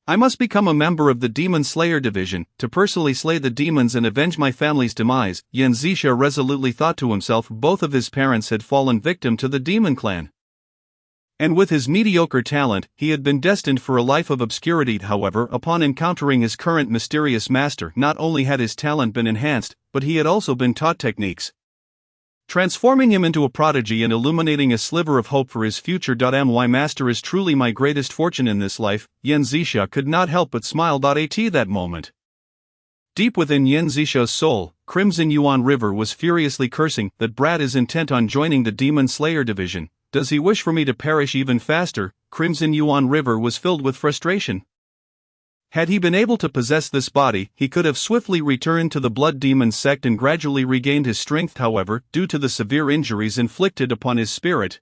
I must become a member of the Demon Slayer division, to personally slay the demons and avenge my family's demise. Yan Zixia resolutely thought to himself. Both of his parents had fallen victim to the demon clan. And with his mediocre talent, he had been destined for a life of obscurity. However, upon encountering his current mysterious master, not only had his talent been enhanced, but he had also been taught techniques, transforming him into a prodigy and illuminating a sliver of hope for his future. My master is truly my greatest fortune in this life. Yan Zixia could not help but smile. At that moment, Deep within Yen Zisha's soul, Crimson Yuan River was furiously cursing that Brad is intent on joining the Demon Slayer division. Does he wish for me to perish even faster? Crimson Yuan River was filled with frustration. Had he been able to possess this body, he could have swiftly returned to the Blood Demon sect and gradually regained his strength. However, due to the severe injuries inflicted upon his spirit,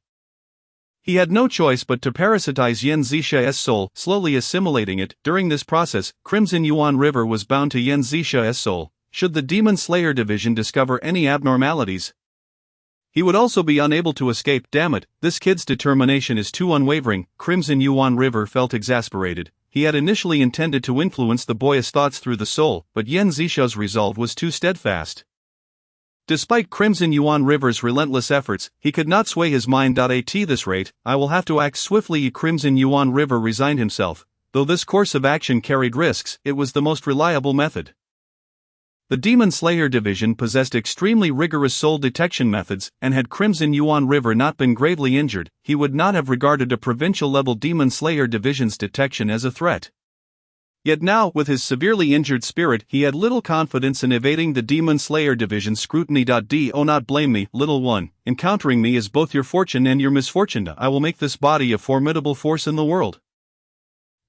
he had no choice but to parasitize Yen Zisha's soul, slowly assimilating it. During this process, Crimson Yuan River was bound to Yen Zisha's soul. Should the Demon Slayer division discover any abnormalities, he would also be unable to escape. Damn it, this kid's determination is too unwavering. Crimson Yuan River felt exasperated. He had initially intended to influence the boy's thoughts through the soul, but Yen Zisha's resolve was too steadfast. Despite Crimson Yuan River's relentless efforts, he could not sway his mind. At this rate, I will have to act swiftly. Crimson Yuan River resigned himself. Though this course of action carried risks, it was the most reliable method. The Demon Slayer division possessed extremely rigorous soul detection methods, and had Crimson Yuan River not been gravely injured, he would not have regarded a provincial-level Demon Slayer division's detection as a threat. Yet now, with his severely injured spirit, he had little confidence in evading the Demon Slayer division's scrutiny. Do not blame me, little one. Encountering me is both your fortune and your misfortune. I will make this body a formidable force in the world.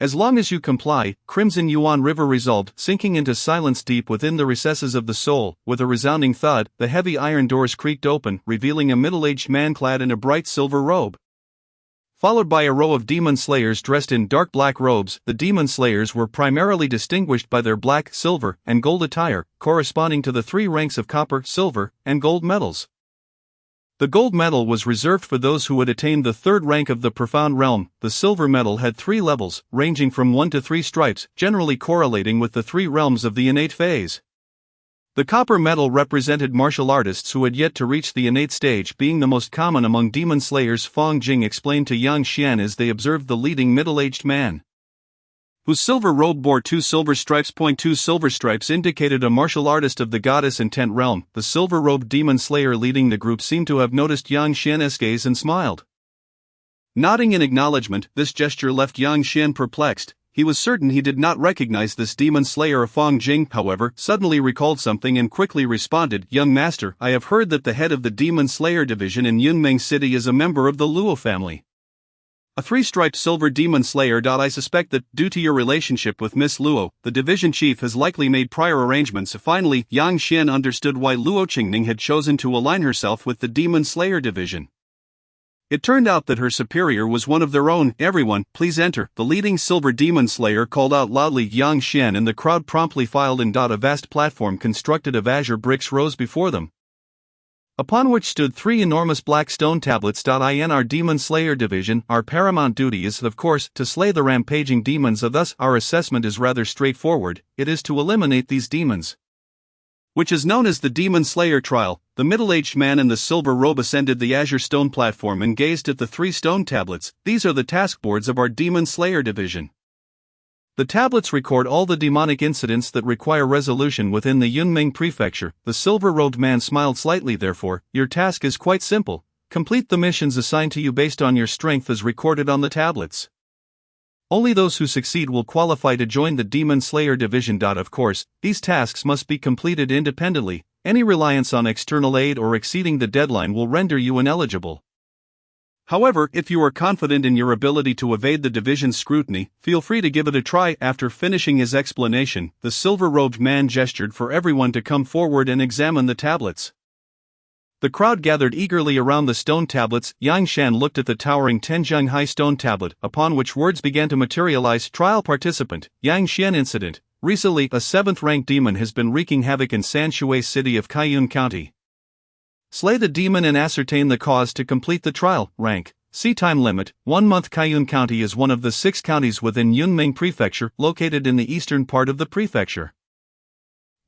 As long as you comply, Crimson Yuan River resolved, sinking into silence deep within the recesses of the soul. With a resounding thud, the heavy iron doors creaked open, revealing a middle-aged man clad in a bright silver robe. Followed by a row of demon slayers dressed in dark black robes. The demon slayers were primarily distinguished by their black, silver, and gold attire, corresponding to the 3 ranks of copper, silver, and gold medals. The gold medal was reserved for those who had attained the 3rd rank of the profound realm. The silver medal had 3 levels, ranging from 1 to 3 stripes, generally correlating with the 3 realms of the innate phase. The copper medal represented martial artists who had yet to reach the innate stage, being the most common among demon slayers. Fong Jing explained to Yang Xian as they observed the leading middle-aged man, whose silver robe bore 2 silver stripes. 2 silver stripes indicated a martial artist of the goddess intent realm. The silver-robed demon slayer leading the group seemed to have noticed Yang Xian's gaze and smiled. Nodding in acknowledgement, this gesture left Yang Xian perplexed. He was certain he did not recognize this demon slayer. Fong Jing, however, suddenly recalled something and quickly responded, "Young master, I have heard that the head of the demon slayer division in Yunmeng City is a member of the Luo family. A 3-striped silver demon slayer. I suspect that, due to your relationship with Miss Luo, the division chief has likely made prior arrangements." Finally, Yang Xian understood why Luo Qingning had chosen to align herself with the demon slayer division. It turned out that her superior was one of their own. "Everyone, please enter," the leading silver demon slayer called out loudly. Yang Xian and the crowd promptly filed in. A vast platform constructed of azure bricks rose before them, upon which stood 3 enormous black stone tablets. In our Demon Slayer division, our paramount duty is, of course, to slay the rampaging demons. Thus, our assessment is rather straightforward. It is to eliminate these demons, which is known as the Demon Slayer trial. The middle-aged man in the silver robe ascended the azure stone platform and gazed at the 3 stone tablets. "These are the task boards of our Demon Slayer division. The tablets record all the demonic incidents that require resolution within the Yunmeng prefecture." The silver-robed man smiled slightly. "Therefore, your task is quite simple. Complete the missions assigned to you based on your strength as recorded on the tablets. Only those who succeed will qualify to join the Demon Slayer division. Of course, these tasks must be completed independently. Any reliance on external aid or exceeding the deadline will render you ineligible. However, if you are confident in your ability to evade the division's scrutiny, feel free to give it a try." After finishing his explanation, the silver-robed man gestured for everyone to come forward and examine the tablets. The crowd gathered eagerly around the stone tablets. Yang Shan looked at the towering Tenjiang High stone tablet, upon which words began to materialize. "Trial participant, Yang Xian incident. Recently, a 7th-rank demon has been wreaking havoc in Sanshui City of Kaiyun County. Slay the demon and ascertain the cause to complete the trial. Rank: C. Time limit: 1 month. Kaiyun County is one of the 6 counties within Yunmeng Prefecture, located in the eastern part of the prefecture,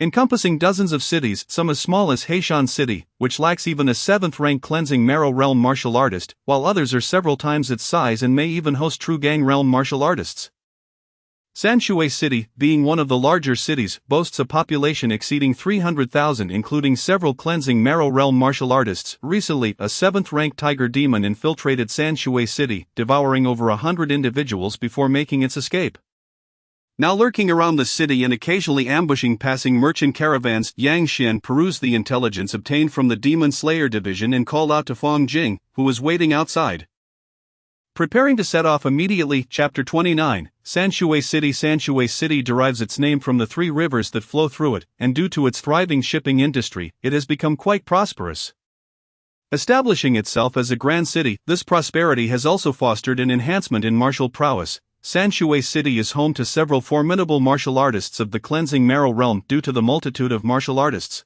encompassing dozens of cities, some as small as Heishan City, which lacks even a 7th-rank cleansing marrow realm martial artist, while others are several times its size and may even host true gang realm martial artists. Sanshui City, being one of the larger cities, boasts a population exceeding 300,000, including several cleansing marrow realm martial artists. Recently, a 7th-rank tiger demon infiltrated Sanshui City, devouring over 100 individuals before making its escape. Now lurking around the city and occasionally ambushing passing merchant caravans, Yang Xian perused the intelligence obtained from the Demon Slayer division and called out to Fang Jing, who was waiting outside. Preparing to set off immediately. Chapter 29, Sanshui City. Sanshui City derives its name from the 3 rivers that flow through it, and due to its thriving shipping industry, it has become quite prosperous. Establishing itself as a grand city, this prosperity has also fostered an enhancement in martial prowess. Sanshui City is home to several formidable martial artists of the Cleansing Marrow realm due to the multitude of martial artists.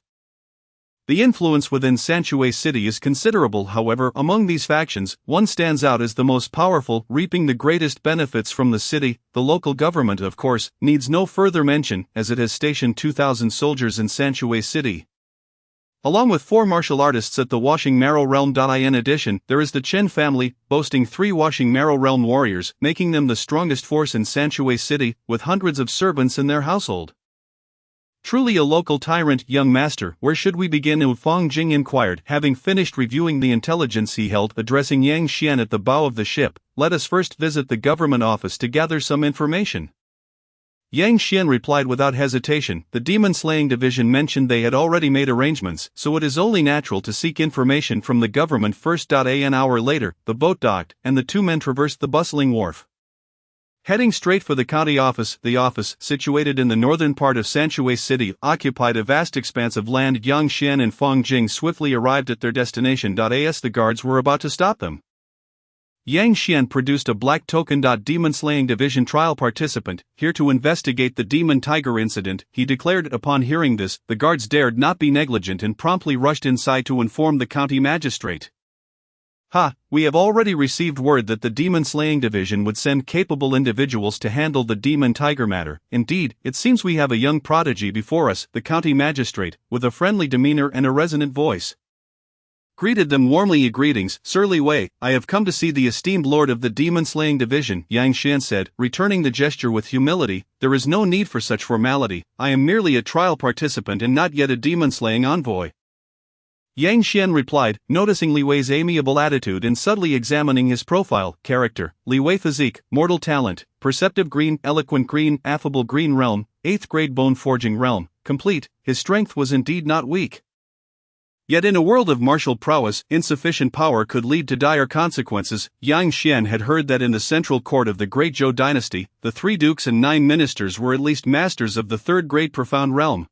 The influence within Sanshui City is considerable. However, among these factions, one stands out as the most powerful, reaping the greatest benefits from the city. The local government, of course, needs no further mention, as it has stationed 2,000 soldiers in Sanshui City. Along with 4 martial artists at the Washing Marrow Realm. In addition, there is the Chen family, boasting 3 Washing Marrow Realm warriors, making them the strongest force in Sanshui City, with hundreds of servants in their household. Truly a local tyrant. Young master, where should we begin? Fang Jing inquired, having finished reviewing the intelligence he held. Addressing Yang Xian at the bow of the ship, let us first visit the government office to gather some information. Yang Xian replied without hesitation. The demon slaying division mentioned they had already made arrangements, so it is only natural to seek information from the government first. An hour later, the boat docked, and the 2 men traversed the bustling wharf. Heading straight for the county office, the office, situated in the northern part of Sanshui City, occupied a vast expanse of land. Yang Xian and Fang Jing swiftly arrived at their destination. As the guards were about to stop them, Yang Xian produced a black token. Demon Slaying Division trial participant, here to investigate the Demon Tiger incident, he declared. Upon hearing this, the guards dared not be negligent and promptly rushed inside to inform the county magistrate. We have already received word that the Demon Slaying Division would send capable individuals to handle the Demon Tiger matter. Indeed, it seems we have a young prodigy before us. The county magistrate, with a friendly demeanor and a resonant voice, greeted them warmly. Greetings, Sir Li Wei, I have come to see the esteemed lord of the Demon Slaying Division, Yang Xian said, returning the gesture with humility. There is no need for such formality, I am merely a trial participant and not yet a demon slaying envoy. Yang Xian replied, noticing Li Wei's amiable attitude and subtly examining his profile, character, Li Wei physique, mortal talent, perceptive green, eloquent green, affable green realm, 8th grade bone forging realm, complete. His strength was indeed not weak. Yet in a world of martial prowess, insufficient power could lead to dire consequences. Yang Xian had heard that in the central court of the Great Zhou dynasty, the 3 dukes and 9 ministers were at least masters of the 3rd grade profound realm,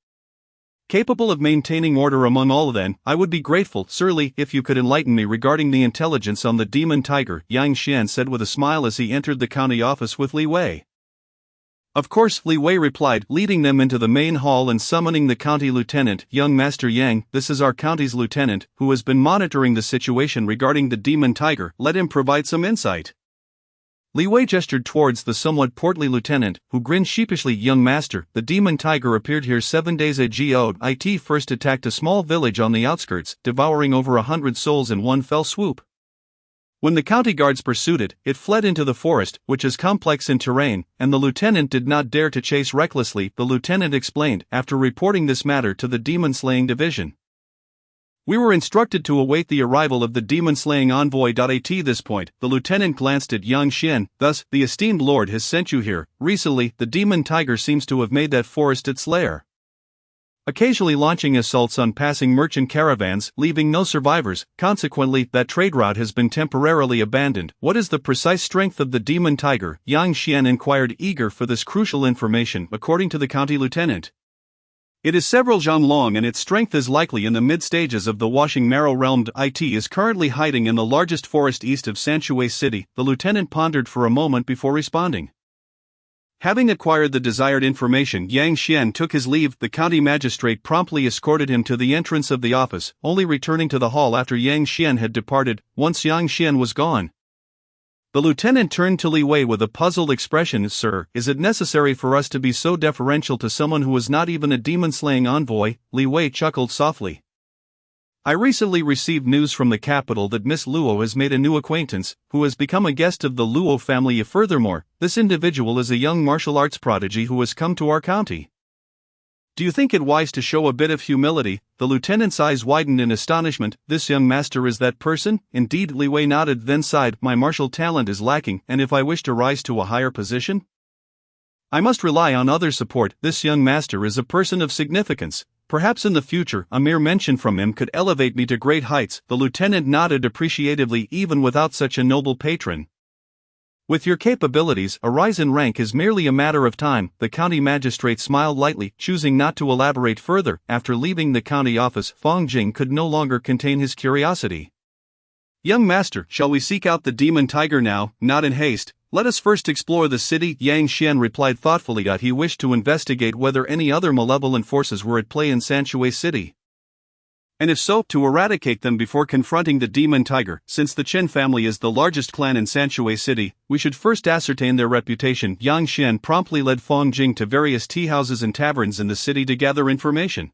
capable of maintaining order among all. Then, I would be grateful, Sir Li, if you could enlighten me regarding the intelligence on the Demon Tiger, Yang Xian said with a smile as he entered the county office with Li Wei. Of course, Li Wei replied, leading them into the main hall and summoning the county lieutenant. Young Master Yang, this is our county's lieutenant, who has been monitoring the situation regarding the Demon Tiger. Let him provide some insight. Li Wei gestured towards the somewhat portly lieutenant, who grinned sheepishly. Young Master, the Demon Tiger appeared here 7 days ago. It first attacked a small village on the outskirts, devouring over 100 souls in one fell swoop. When the county guards pursued it, it fled into the forest, which is complex in terrain, and the lieutenant did not dare to chase recklessly. The lieutenant explained, after reporting this matter to the Demon Slaying Division. We were instructed to await the arrival of the Demon Slaying Envoy. At this point, the lieutenant glanced at Yang Xian. Thus, the esteemed lord has sent you here. Recently, the Demon Tiger seems to have made that forest its lair, occasionally launching assaults on passing merchant caravans, leaving no survivors. Consequently, that trade route has been temporarily abandoned. What is the precise strength of the Demon Tiger? Yang Xian inquired, eager for this crucial information. According to the county lieutenant, it is several zhang long and its strength is likely in the mid-stages of the Washing Marrow realm. It is currently hiding in the largest forest east of Sanshui City. The lieutenant pondered for a moment before responding. Having acquired the desired information, Yang Xian took his leave. The county magistrate promptly escorted him to the entrance of the office, only returning to the hall after Yang Xian had departed. Once Yang Xian was gone, the lieutenant turned to Li Wei with a puzzled expression. Sir, is it necessary for us to be so deferential to someone who is not even a demon-slaying envoy? Li Wei chuckled softly. I recently received news from the capital that Miss Luo has made a new acquaintance, who has become a guest of the Luo family. Furthermore, this individual is a young martial arts prodigy who has come to our county. Do you think it wise to show a bit of humility? The lieutenant's eyes widened in astonishment. This young master is that person? Indeed, Li Wei nodded, then sighed. My martial talent is lacking, and if I wish to rise to a higher position, I must rely on other support. This young master is a person of significance. Perhaps in the future a mere mention from him could elevate me to great heights." The lieutenant nodded appreciatively. "Even without such a noble patron, with your capabilities, a rise in rank is merely a matter of time." The county magistrate smiled lightly, choosing not to elaborate further. After leaving the county office, Fong Jing could no longer contain his curiosity. "Young master, shall we seek out the demon tiger now?" "Not in haste. Let us first explore the city," Yang Xian replied thoughtfully. He wished to investigate whether any other malevolent forces were at play in Sanshui City, and if so, to eradicate them before confronting the demon tiger. Since the Chen family is the largest clan in Sanshui City, we should first ascertain their reputation. Yang Xian promptly led Fong Jing to various tea houses and taverns in the city to gather information.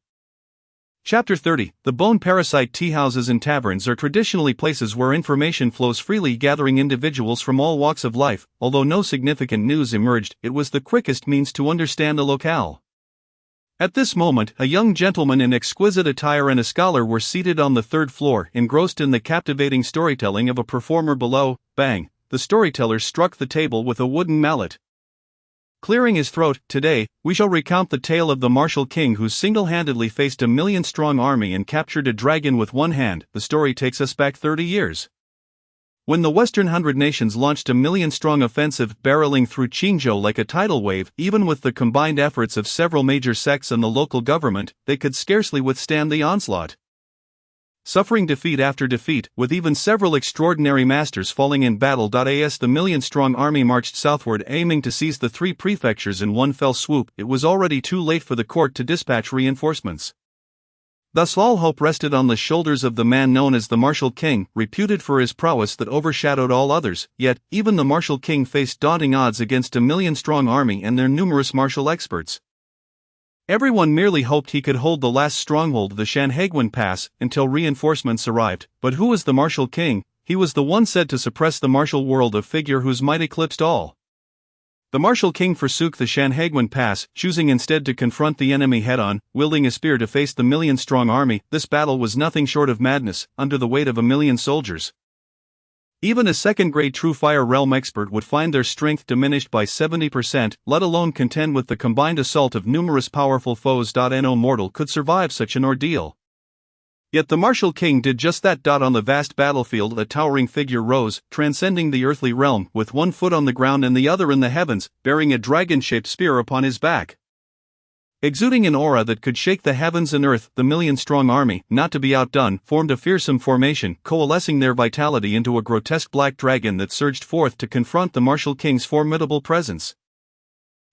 Chapter 30. The bone parasite. Tea houses and taverns are traditionally places where information flows freely, gathering individuals from all walks of life. Although no significant news emerged, it was the quickest means to understand the locale. At this moment, a young gentleman in exquisite attire and a scholar were seated on the third floor, engrossed in the captivating storytelling of a performer below. Bang! The storyteller struck the table with a wooden mallet, clearing his throat. "Today, we shall recount the tale of the martial king who single-handedly faced a million-strong army and captured a dragon with one hand." The story takes us back 30 years. When the Western 100 Nations launched a million-strong offensive, barreling through Qingzhou like a tidal wave, even with the combined efforts of several major sects and the local government, they could scarcely withstand the onslaught. Suffering defeat after defeat, with even several extraordinary masters falling in battle. As the million-strong army marched southward, aiming to seize the 3 prefectures in one fell swoop, it was already too late for the court to dispatch reinforcements. Thus all hope rested on the shoulders of the man known as the Martial King, reputed for his prowess that overshadowed all others. Yet, even the Martial King faced daunting odds against a million-strong army and their numerous martial experts. Everyone merely hoped he could hold the last stronghold, the Shanhaiguan Pass, until reinforcements arrived. But who was the Martial King? He was the one said to suppress the martial world, a figure whose might eclipsed all. The Martial King forsook the Shanhaiguan Pass, choosing instead to confront the enemy head-on, wielding a spear to face the million-strong army. This battle was nothing short of madness, under the weight of a million soldiers. Even a second-grade True Fire Realm expert would find their strength diminished by 70%, let alone contend with the combined assault of numerous powerful foes. No mortal could survive such an ordeal. Yet the Martial King did just that. On the vast battlefield, a towering figure rose, transcending the earthly realm, with one foot on the ground and the other in the heavens, bearing a dragon-shaped spear upon his back. Exuding an aura that could shake the heavens and earth, the million-strong army, not to be outdone, formed a fearsome formation, coalescing their vitality into a grotesque black dragon that surged forth to confront the Martial King's formidable presence.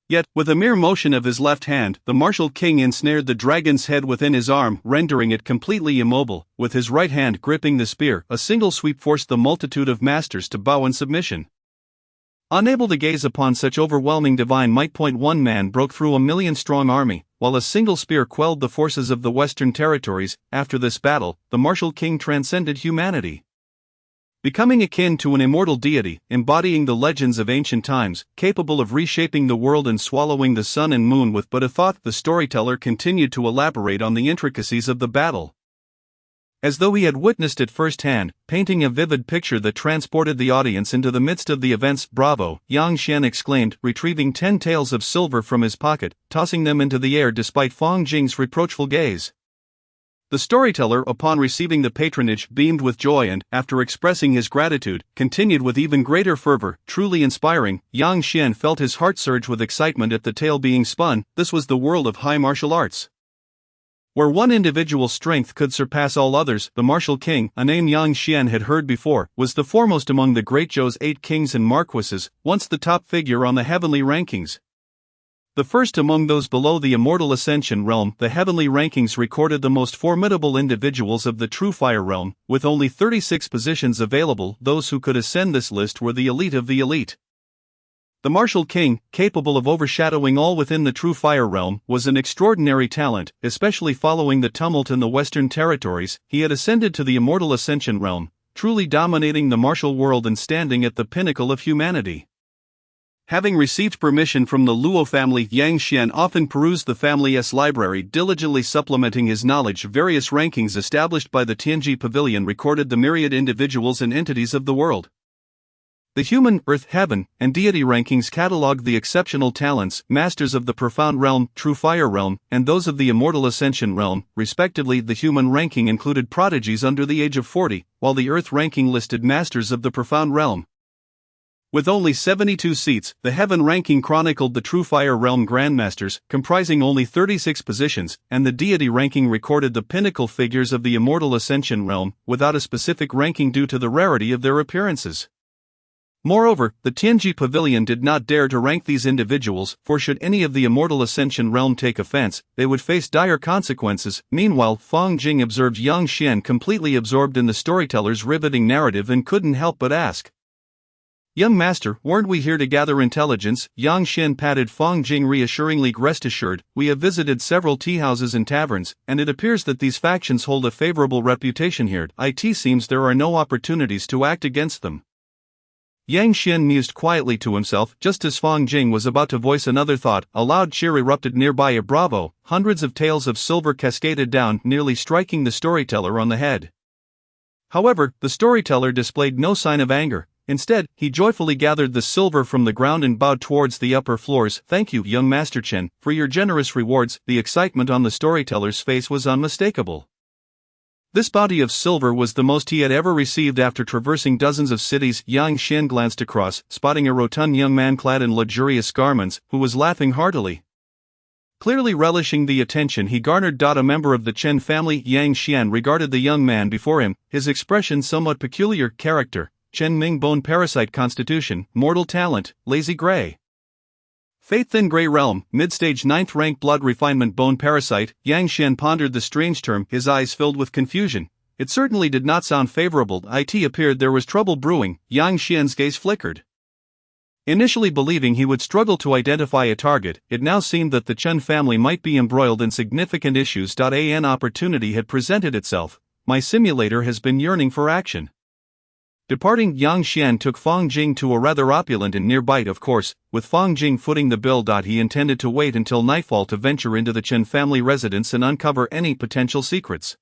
Yet, with a mere motion of his left hand, the Martial King ensnared the dragon's head within his arm, rendering it completely immobile. With his right hand gripping the spear, a single sweep forced the multitude of masters to bow in submission. Unable to gaze upon such overwhelming divine might, one man broke through a million-strong army, while a single spear quelled the forces of the Western territories. After this battle, the Martial King transcended humanity, becoming akin to an immortal deity, embodying the legends of ancient times, capable of reshaping the world and swallowing the sun and moon with but a thought. The storyteller continued to elaborate on the intricacies of the battle, as though he had witnessed it firsthand, painting a vivid picture that transported the audience into the midst of the events. "Bravo!" Yang Xian exclaimed, retrieving 10 taels of silver from his pocket, tossing them into the air despite Fong Jing's reproachful gaze. The storyteller, upon receiving the patronage, beamed with joy and, after expressing his gratitude, continued with even greater fervor. Truly inspiring. Yang Xian felt his heart surge with excitement at the tale being spun. This was the world of high martial arts, where one individual's strength could surpass all others. The Martial King, a name Yang Xian had heard before, was the foremost among the Great Zhou's 8 kings and marquises, once the top figure on the heavenly rankings. The first among those below the immortal Ascension realm. The heavenly rankings recorded the most formidable individuals of the True Fire realm, with only 36 positions available. Those who could ascend this list were the elite of the elite. The Martial King, capable of overshadowing all within the True Fire realm, was an extraordinary talent, especially following the tumult in the Western territories. He had ascended to the immortal Ascension realm, truly dominating the martial world and standing at the pinnacle of humanity. Having received permission from the Luo family, Yang Xian often perused the family's library, diligently supplementing his knowledge. Various rankings established by the Tianji Pavilion recorded the myriad individuals and entities of the world. The human, earth, heaven, and deity rankings catalog the exceptional talents, masters of the profound realm, true fire realm, and those of the immortal ascension realm, respectively. The human ranking included prodigies under the age of 40, while the earth ranking listed masters of the profound realm. With only 72 seats, the heaven ranking chronicled the true fire realm grandmasters, comprising only 36 positions, and the deity ranking recorded the pinnacle figures of the immortal ascension realm, without a specific ranking due to the rarity of their appearances. Moreover, the Tianji Pavilion did not dare to rank these individuals, for should any of the immortal ascension realm take offense, they would face dire consequences. Meanwhile, Fang Jing observed Yang Xian completely absorbed in the storyteller's riveting narrative and couldn't help but ask, "Young master, weren't we here to gather intelligence?" Yang Xian patted Fang Jing reassuringly. "Rest assured, we have visited several tea houses and taverns, and it appears that these factions hold a favorable reputation here. It seems there are no opportunities to act against them." Yang Xian mused quietly to himself. Just as Fang Jing was about to voice another thought, a loud cheer erupted nearby. A bravo! Hundreds of taels of silver cascaded down, nearly striking the storyteller on the head. However, the storyteller displayed no sign of anger. Instead, he joyfully gathered the silver from the ground and bowed towards the upper floors. "Thank you, young Master Chen, for your generous rewards." The excitement on the storyteller's face was unmistakable. This bounty of silver was the most he had ever received after traversing dozens of cities. Yang Xian glanced across, spotting a rotund young man clad in luxurious garments, who was laughing heartily. Clearly relishing the attention he garnered. A member of the Chen family. Yang Xian regarded the young man before him, his expression somewhat peculiar. Character: Chen Ming, bone parasite. Constitution: mortal talent, lazy gray. Fate: thin gray realm, mid-stage 9th rank. Blood refinement: bone parasite. Yang Xian pondered the strange term, his eyes filled with confusion. It certainly did not sound favorable. It appeared there was trouble brewing. Yang Xian's gaze flickered. Initially believing he would struggle to identify a target, it now seemed that the Chen family might be embroiled in significant issues. An opportunity had presented itself. My simulator has been yearning for action. Departing, Yang Xian took Fang Jing to a rather opulent inn nearby. Of course, with Fang Jing footing the bill. He intended to wait until nightfall to venture into the Chen family residence and uncover any potential secrets.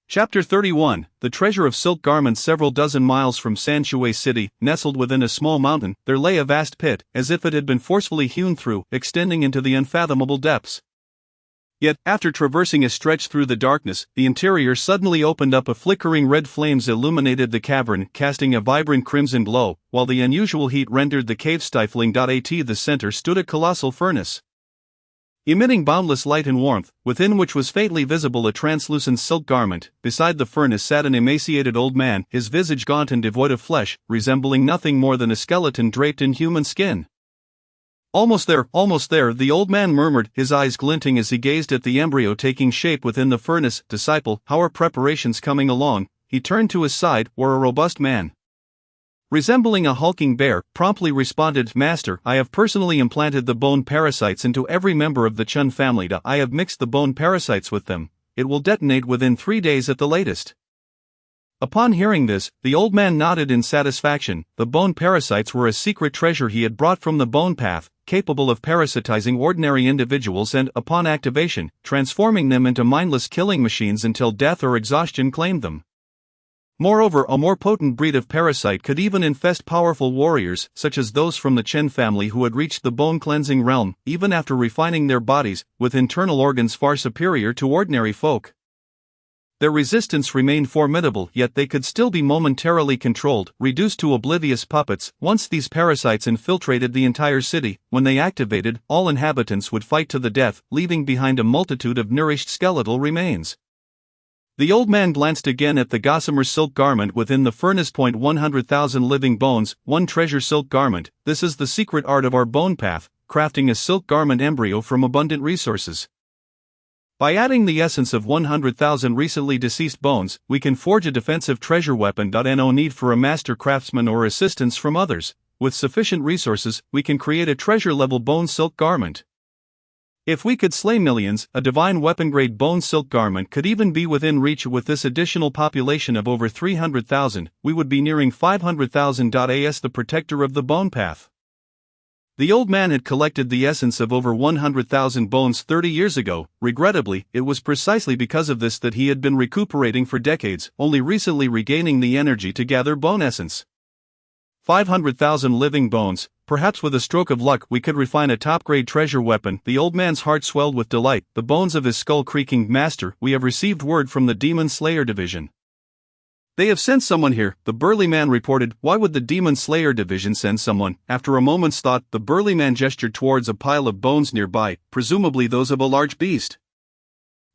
Chapter 31, The Treasure of Silk Garments. Several dozen miles from Sanshui City, nestled within a small mountain, there lay a vast pit, as if it had been forcefully hewn through, extending into the unfathomable depths. Yet, after traversing a stretch through the darkness, the interior suddenly opened up. A flickering red flames illuminated the cavern, casting a vibrant crimson glow, while the unusual heat rendered the cave stifling. At the center stood a colossal furnace, emitting boundless light and warmth, within which was faintly visible a translucent silk garment. Beside the furnace sat an emaciated old man, his visage gaunt and devoid of flesh, resembling nothing more than a skeleton draped in human skin. Almost there, the old man murmured, his eyes glinting as he gazed at the embryo taking shape within the furnace. "Disciple, how are preparations coming along?" He turned to his side, where a robust man, resembling a hulking bear, promptly responded, "Master, I have personally implanted the bone parasites into every member of the Chen family. I have mixed the bone parasites with them. It will detonate within 3 days at the latest." Upon hearing this, the old man nodded in satisfaction. The bone parasites were a secret treasure he had brought from the bone path, capable of parasitizing ordinary individuals and, upon activation, transforming them into mindless killing machines until death or exhaustion claimed them. Moreover, a more potent breed of parasite could even infest powerful warriors, such as those from the Chen family who had reached the bone-cleansing realm, even after refining their bodies, with internal organs far superior to ordinary folk. Their resistance remained formidable, yet they could still be momentarily controlled, reduced to oblivious puppets. Once these parasites infiltrated the entire city, when they activated, all inhabitants would fight to the death, leaving behind a multitude of nourished skeletal remains. The old man glanced again at the gossamer silk garment within the furnace. 100,000 living bones, one treasure silk garment. This is the secret art of our bone path, crafting a silk garment embryo from abundant resources. By adding the essence of 100,000 recently deceased bones, we can forge a defensive treasure weapon. No need for a master craftsman or assistance from others. With sufficient resources, we can create a treasure-level bone silk garment. If we could slay millions, a divine weapon-grade bone silk garment could even be within reach. With this additional population of over 300,000, we would be nearing 500,000. As the protector of the bone path, the old man had collected the essence of over 100,000 bones 30 years ago. Regrettably, it was precisely because of this that he had been recuperating for decades, only recently regaining the energy to gather bone essence. 500,000 living bones. Perhaps with a stroke of luck we could refine a top-grade treasure weapon. The old man's heart swelled with delight, the bones of his skull creaking. Master, we have received word from the Demon Slayer Division. They have sent someone here, the burly man reported. Why would the Demon Slayer Division send someone? After a moment's thought, the burly man gestured towards a pile of bones nearby, presumably those of a large beast.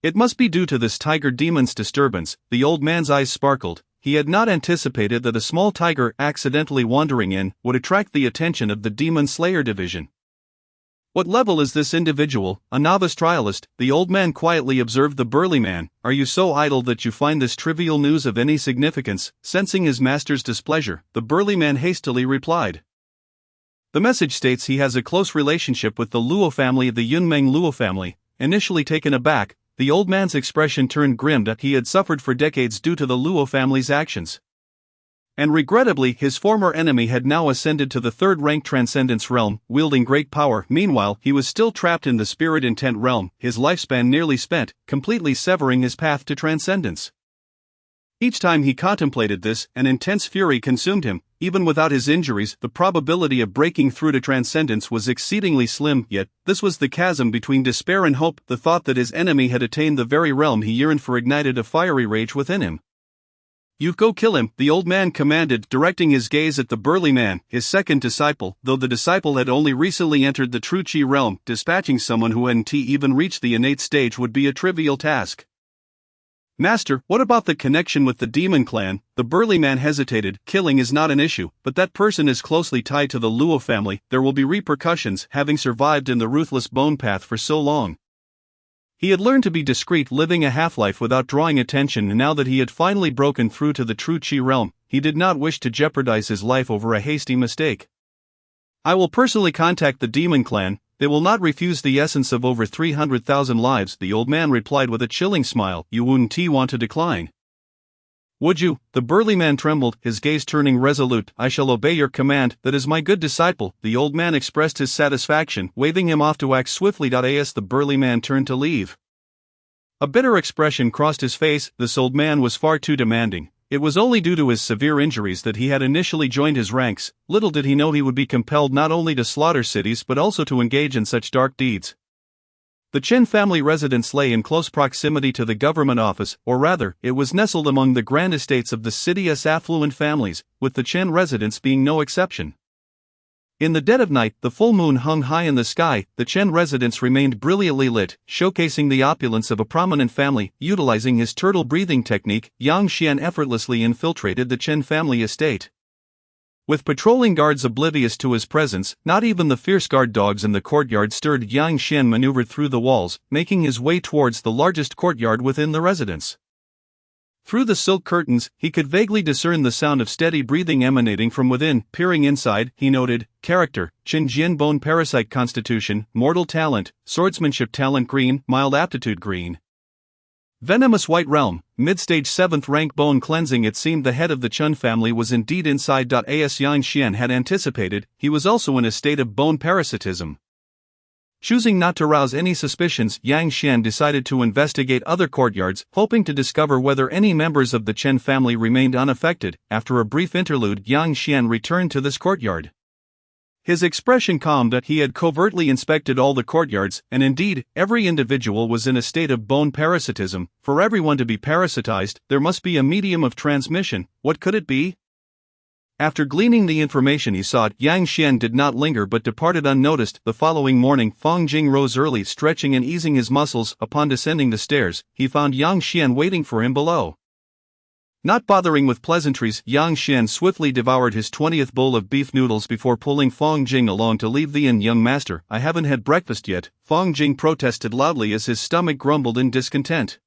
It must be due to this tiger demon's disturbance. The old man's eyes sparkled. He had not anticipated that a small tiger accidentally wandering in would attract the attention of the Demon Slayer Division. What level is this individual? A novice trialist, the old man quietly observed the burly man. Are you so idle that you find this trivial news of any significance? Sensing his master's displeasure, the burly man hastily replied. The message states he has a close relationship with the Luo family, the Yunmeng Luo family. Initially taken aback, the old man's expression turned grim that he had suffered for decades due to the Luo family's actions. And regrettably, his former enemy had now ascended to the third-rank Transcendence realm, wielding great power. Meanwhile, he was still trapped in the Spirit Intent realm, his lifespan nearly spent, completely severing his path to Transcendence. Each time he contemplated this, an intense fury consumed him. Even without his injuries, the probability of breaking through to Transcendence was exceedingly slim, yet, this was the chasm between despair and hope. The thought that his enemy had attained the very realm he yearned for ignited a fiery rage within him. You go kill him, the old man commanded, directing his gaze at the burly man, his second disciple. Though the disciple had only recently entered the true Qi realm, dispatching someone who hadn't even reached the innate stage would be a trivial task. Master, what about the connection with the demon clan? The burly man hesitated. Killing is not an issue, but that person is closely tied to the Luo family. There will be repercussions, having survived in the ruthless bone path for so long. He had learned to be discreet, living a half-life without drawing attention, and now that he had finally broken through to the true Qi realm, he did not wish to jeopardize his life over a hasty mistake. I will personally contact the demon clan. They will not refuse the essence of over 300,000 lives, the old man replied with a chilling smile. You wouldn't want to decline. Would you? The burly man trembled, his gaze turning resolute. I shall obey your command, that is my good disciple. The old man expressed his satisfaction, waving him off to act swiftly. As the burly man turned to leave, a bitter expression crossed his face. This old man was far too demanding. It was only due to his severe injuries that he had initially joined his ranks. Little did he know he would be compelled not only to slaughter cities but also to engage in such dark deeds. The Chen family residence lay in close proximity to the government office, or rather, it was nestled among the grand estates of the city's affluent families, with the Chen residence being no exception. In the dead of night, the full moon hung high in the sky. The Chen residence remained brilliantly lit, showcasing the opulence of a prominent family. Utilizing his turtle breathing technique, Yang Xian effortlessly infiltrated the Chen family estate. With patrolling guards oblivious to his presence, not even the fierce guard dogs in the courtyard stirred. Yang Xian maneuvered through the walls, making his way towards the largest courtyard within the residence. Through the silk curtains, he could vaguely discern the sound of steady breathing emanating from within. Peering inside, he noted, character, Qin Jian bone parasite constitution, mortal talent, swordsmanship talent green, mild aptitude green. Venomous white realm, mid-stage 7th rank bone cleansing. It seemed the head of the Chun family was indeed inside. As Yang Xian had anticipated, he was also in a state of bone parasitism. Choosing not to rouse any suspicions, Yang Xian decided to investigate other courtyards, hoping to discover whether any members of the Chen family remained unaffected. After a brief interlude, Yang Xian returned to this courtyard. His expression calmed. He had covertly inspected all the courtyards, and indeed, every individual was in a state of bone parasitism. For everyone to be parasitized, there must be a medium of transmission. What could it be? After gleaning the information he sought, Yang Xian did not linger but departed unnoticed. The following morning, Fang Jing rose early, stretching and easing his muscles. Upon descending the stairs, he found Yang Xian waiting for him below. Not bothering with pleasantries, Yang Xian swiftly devoured his 20th bowl of beef noodles before pulling Fang Jing along to leave the inn. Young master, I haven't had breakfast yet, Fang Jing protested loudly as his stomach grumbled in discontent.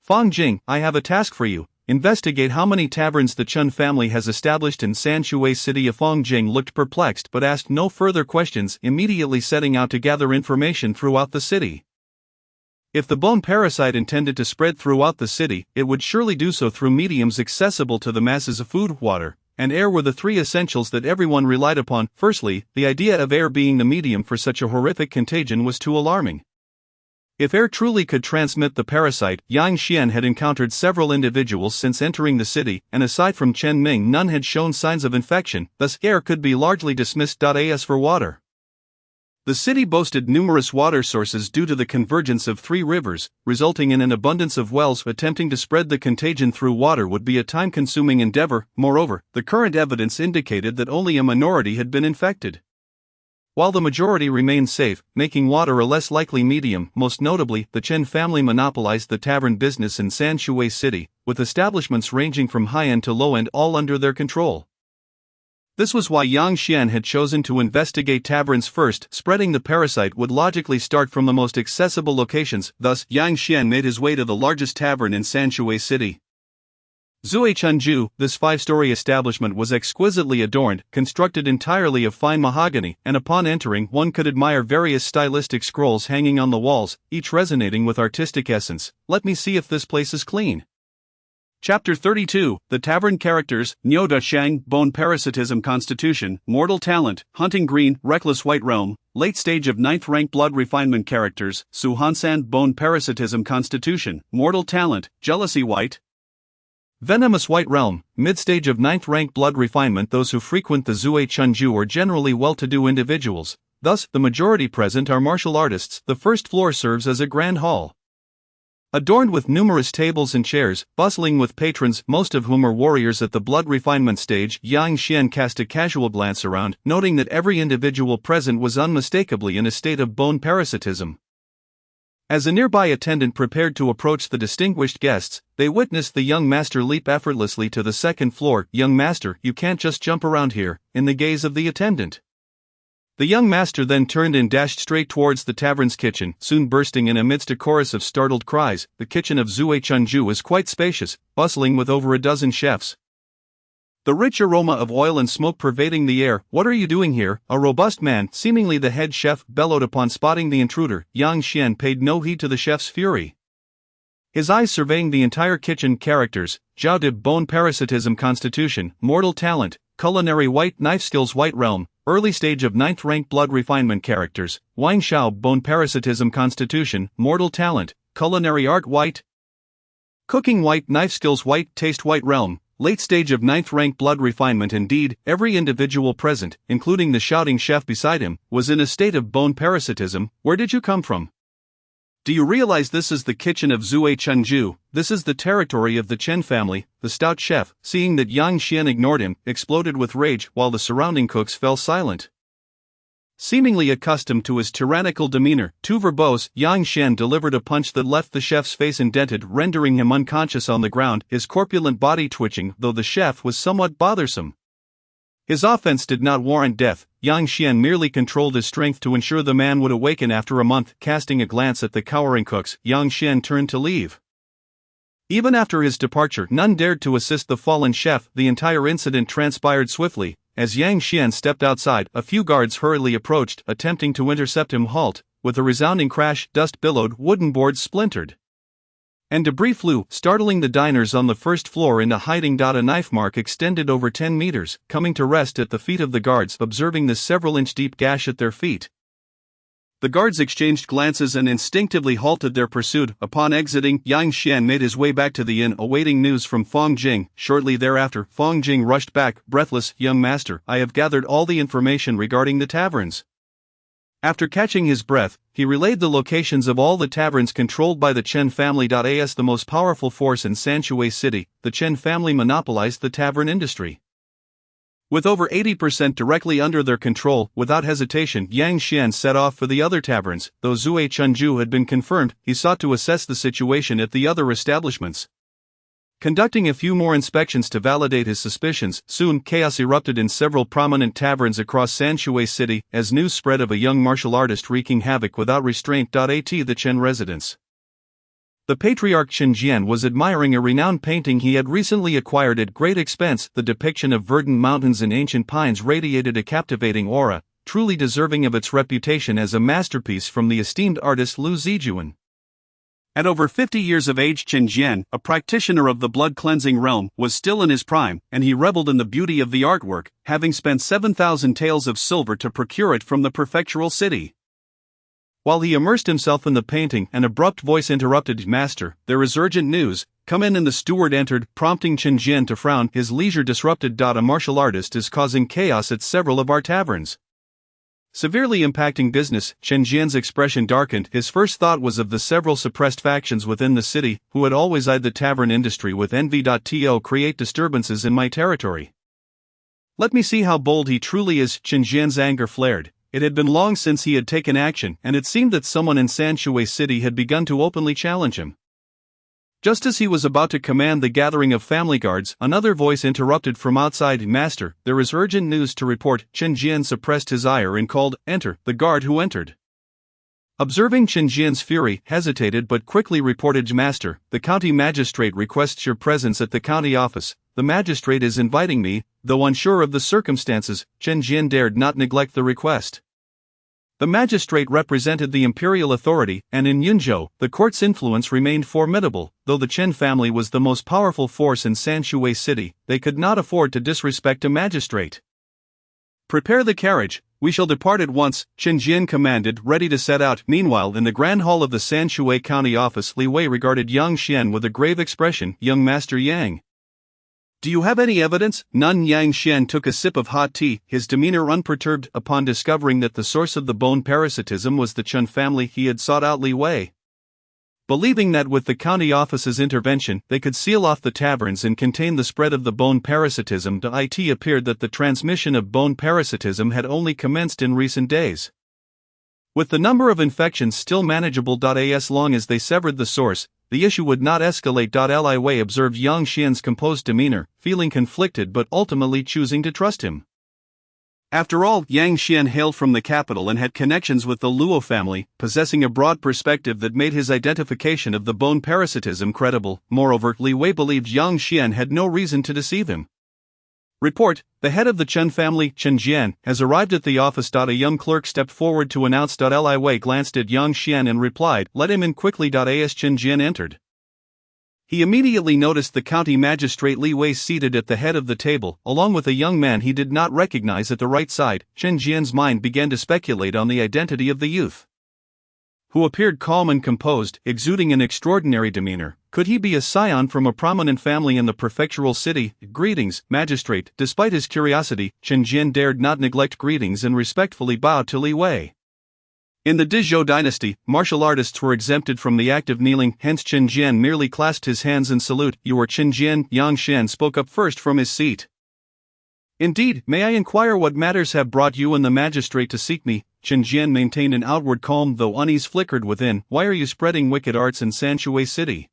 Fang Jing, I have a task for you. Investigate how many taverns the Chun family has established in Sanshui City. Fang Jing looked perplexed but asked no further questions, immediately setting out to gather information throughout the city. If the bone parasite intended to spread throughout the city, it would surely do so through mediums accessible to the masses. Food, water, and air were the three essentials that everyone relied upon. Firstly, the idea of air being the medium for such a horrific contagion was too alarming. If air truly could transmit the parasite, Yang Xian had encountered several individuals since entering the city, and aside from Chen Ming, none had shown signs of infection, thus air could be largely dismissed. As for water, the city boasted numerous water sources due to the convergence of 3 rivers, resulting in an abundance of wells. Attempting to spread the contagion through water would be a time-consuming endeavor. Moreover, the current evidence indicated that only a minority had been infected, while the majority remained safe, making water a less likely medium. Most notably, the Chen family monopolized the tavern business in Sanshui City, with establishments ranging from high-end to low-end all under their control. This was why Yang Xian had chosen to investigate taverns first. Spreading the parasite would logically start from the most accessible locations. Thus, Yang Xian made his way to the largest tavern in Sanshui City, Zui Chunju. This 5-story establishment was exquisitely adorned, constructed entirely of fine mahogany, and upon entering one could admire various stylistic scrolls hanging on the walls, each resonating with artistic essence. Let me see if this place is clean. Chapter 32, The Tavern Characters, Niu Da Shang, Bone Parasitism Constitution, Mortal Talent, Hunting Green, Reckless White Realm, Late Stage of 9th Rank Blood Refinement Characters, Su Hansan, Bone Parasitism Constitution, Mortal Talent, Jealousy White, Venomous White Realm, Mid-Stage of 9th Rank Blood Refinement. Those who frequent the Zui Chunju are generally well-to-do individuals, thus, the majority present are martial artists. The first floor serves as a grand hall, adorned with numerous tables and chairs, bustling with patrons, most of whom are warriors at the blood refinement stage. Yang Xian cast a casual glance around, noting that every individual present was unmistakably in a state of bone parasitism. As a nearby attendant prepared to approach the distinguished guests, they witnessed the young master leap effortlessly to the second floor. Young master, you can't just jump around here, in the gaze of the attendant. The young master then turned and dashed straight towards the tavern's kitchen, soon bursting in amidst a chorus of startled cries. The kitchen of Zui Chunju is quite spacious, bustling with over a dozen chefs, the rich aroma of oil and smoke pervading the air. What are you doing here? A robust man, seemingly the head chef, bellowed upon spotting the intruder. Yang Xian paid no heed to the chef's fury, his eyes surveying the entire kitchen. Characters: Zhao Dib, Bone Parasitism Constitution, Mortal Talent, Culinary White, Knife Skills White Realm, Early Stage of 9th Rank Blood Refinement Characters, Wang Xiao, Bone Parasitism Constitution, Mortal Talent, Culinary Art White, Cooking White, Knife Skills White, Taste White Realm, Late Stage of 9th Rank Blood Refinement. Indeed, every individual present, including the shouting chef beside him, was in a state of bone parasitism. Where did you come from? Do you realize this is the kitchen of Zui Chunju? This is the territory of the Chen family. The stout chef, seeing that Yang Xian ignored him, exploded with rage, while the surrounding cooks fell silent. Seemingly accustomed to his tyrannical demeanor, too verbose, Yang Xian delivered a punch that left the chef's face indented, rendering him unconscious on the ground, his corpulent body twitching. Though the chef was somewhat bothersome, his offense did not warrant death. Yang Xian merely controlled his strength to ensure the man would awaken after a month. Casting a glance at the cowering cooks, Yang Xian turned to leave. Even after his departure, none dared to assist the fallen chef. The entire incident transpired swiftly. As Yang Xian stepped outside, a few guards hurriedly approached, attempting to intercept him. Halt! With a resounding crash, dust billowed, wooden boards splintered, and debris flew, startling the diners on the first floor into hiding. A knife mark extended over 10 meters, coming to rest at the feet of the guards. Observing this several-inch-deep gash at their feet, the guards exchanged glances and instinctively halted their pursuit. Upon exiting, Yang Xian made his way back to the inn, awaiting news from Fong Jing. Shortly thereafter, Fong Jing rushed back, breathless. Young master, I have gathered all the information regarding the taverns. After catching his breath, he relayed the locations of all the taverns controlled by the Chen family. As the most powerful force in Sanshui City, the Chen family monopolized the tavern industry, with over 80% directly under their control. Without hesitation, Yang Xian set off for the other taverns. Though Zui Chunju had been confirmed, he sought to assess the situation at the other establishments, conducting a few more inspections to validate his suspicions. Soon, chaos erupted in several prominent taverns across Sanshui City, as news spread of a young martial artist wreaking havoc without restraint. At the Chen residence, the patriarch Chen Jian was admiring a renowned painting he had recently acquired at great expense. The depiction of verdant mountains and ancient pines radiated a captivating aura, truly deserving of its reputation as a masterpiece from the esteemed artist Lu Zijuan. At over 50 years of age, Chen Jian, a practitioner of the blood-cleansing realm, was still in his prime, and he reveled in the beauty of the artwork, having spent 7,000 taels of silver to procure it from the prefectural city. While he immersed himself in the painting, an abrupt voice interrupted. "Master, there is urgent news. Come in," and the steward entered, prompting Chen Jian to frown. "His leisure disrupted. A martial artist is causing chaos at several of our taverns." Severely impacting business, Chen Jian's expression darkened. His first thought was of the several suppressed factions within the city, who had always eyed the tavern industry with envy. To create disturbances in my territory. Let me see how bold he truly is. Chen Jian's anger flared. It had been long since he had taken action, and it seemed that someone in Sanshui City had begun to openly challenge him. Just as he was about to command the gathering of family guards, another voice interrupted from outside. "Master, there is urgent news to report." Chen Jian suppressed his ire and called, "Enter." The guard who entered, observing Chen Jian's fury, hesitated but quickly reported, "Master, the county magistrate requests your presence at the county office. The magistrate is inviting me." Though unsure of the circumstances, Chen Jian dared not neglect the request. The magistrate represented the imperial authority, and in Yunzhou, the court's influence remained formidable. Though the Chen family was the most powerful force in Sanshui City, they could not afford to disrespect a magistrate. "Prepare the carriage, we shall depart at once," Chen Jian commanded, ready to set out. Meanwhile, in the grand hall of the Sanshui County office, Li Wei regarded Yang Xian with a grave expression. "Young Master Yang, do you have any evidence?" "None." Yang Xian took a sip of hot tea, his demeanor unperturbed. Upon discovering that the source of the bone parasitism was the Chen family, he had sought out Li Wei, believing that with the county office's intervention, they could seal off the taverns and contain the spread of the bone parasitism. It appeared that the transmission of bone parasitism had only commenced in recent days. With the number of infections still manageable, as long as they severed the source, the issue would not escalate. Li Wei observed Yang Xian's composed demeanor, feeling conflicted but ultimately choosing to trust him. After all, Yang Xian hailed from the capital and had connections with the Luo family, possessing a broad perspective that made his identification of the bone parasitism credible. Moreover, Li Wei believed Yang Xian had no reason to deceive him. Report: the head of the Chen family, Chen Jian, has arrived at the office. A young clerk stepped forward to announce. Li Wei glanced at Yang Xian and replied, "Let him in quickly." As Chen Jian entered, he immediately noticed the county magistrate Li Wei seated at the head of the table, along with a young man he did not recognize at the right side. Chen Jian's mind began to speculate on the identity of the youth, who appeared calm and composed, exuding an extraordinary demeanor. Could he be a scion from a prominent family in the prefectural city? "Greetings, magistrate." Despite his curiosity, Chen Jian dared not neglect greetings and respectfully bowed to Li Wei. In the Dizhou dynasty, martial artists were exempted from the act of kneeling, hence Chen Jian merely clasped his hands in salute. "You are Chen Jian?" Yang Xian spoke up first from his seat. "Indeed, may I inquire what matters have brought you and the magistrate to seek me?" Chen Jian maintained an outward calm though unease flickered within. "Why are you spreading wicked arts in Sanshui City?"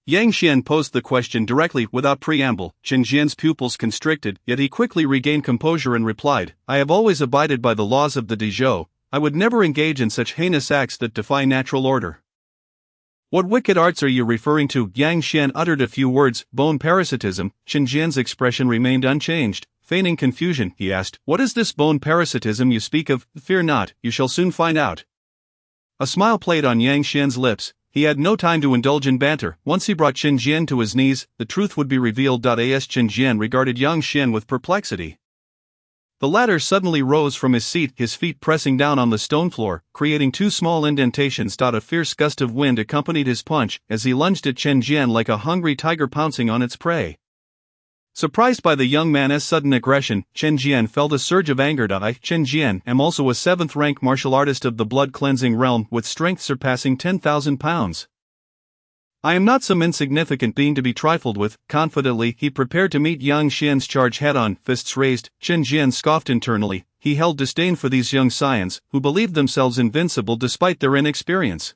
Yang Xian posed the question directly, without preamble. Chen Jian's pupils constricted, yet he quickly regained composure and replied, "I have always abided by the laws of the Dizhou. I would never engage in such heinous acts that defy natural order." "What wicked arts are you referring to?" Yang Xian uttered a few words. "Bone parasitism." Chen Jian's expression remained unchanged. Feigning confusion, he asked, "What is this bone parasitism you speak of?" "Fear not, you shall soon find out." A smile played on Yang Xian's lips. He had no time to indulge in banter. Once he brought Chen Jian to his knees, the truth would be revealed. As Chen Jian regarded Yang Xian with perplexity, the latter suddenly rose from his seat, his feet pressing down on the stone floor, creating two small indentations. A fierce gust of wind accompanied his punch, as he lunged at Chen Jian like a hungry tiger pouncing on its prey. Surprised by the young man's sudden aggression, Chen Jian felt a surge of anger. "I, Chen Jian, am also a 7th-rank martial artist of the blood-cleansing realm, with strength surpassing 10,000 pounds. I am not some insignificant being to be trifled with." Confidently, he prepared to meet Yang Xian's charge head-on, fists raised. Chen Jian scoffed internally. He held disdain for these young scions, who believed themselves invincible despite their inexperience.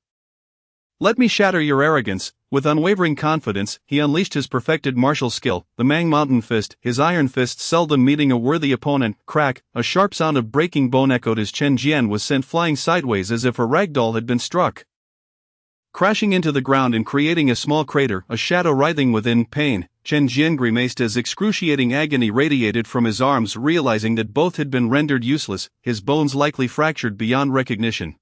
"Let me shatter your arrogance." With unwavering confidence, he unleashed his perfected martial skill, the Mang Mountain Fist, his iron fist seldom meeting a worthy opponent. Crack! A sharp sound of breaking bone echoed as Chen Jian was sent flying sideways as if a ragdoll had been struck, crashing into the ground and creating a small crater, a shadow writhing within. Pain. Chen Jian grimaced as excruciating agony radiated from his arms, realizing that both had been rendered useless, his bones likely fractured beyond recognition.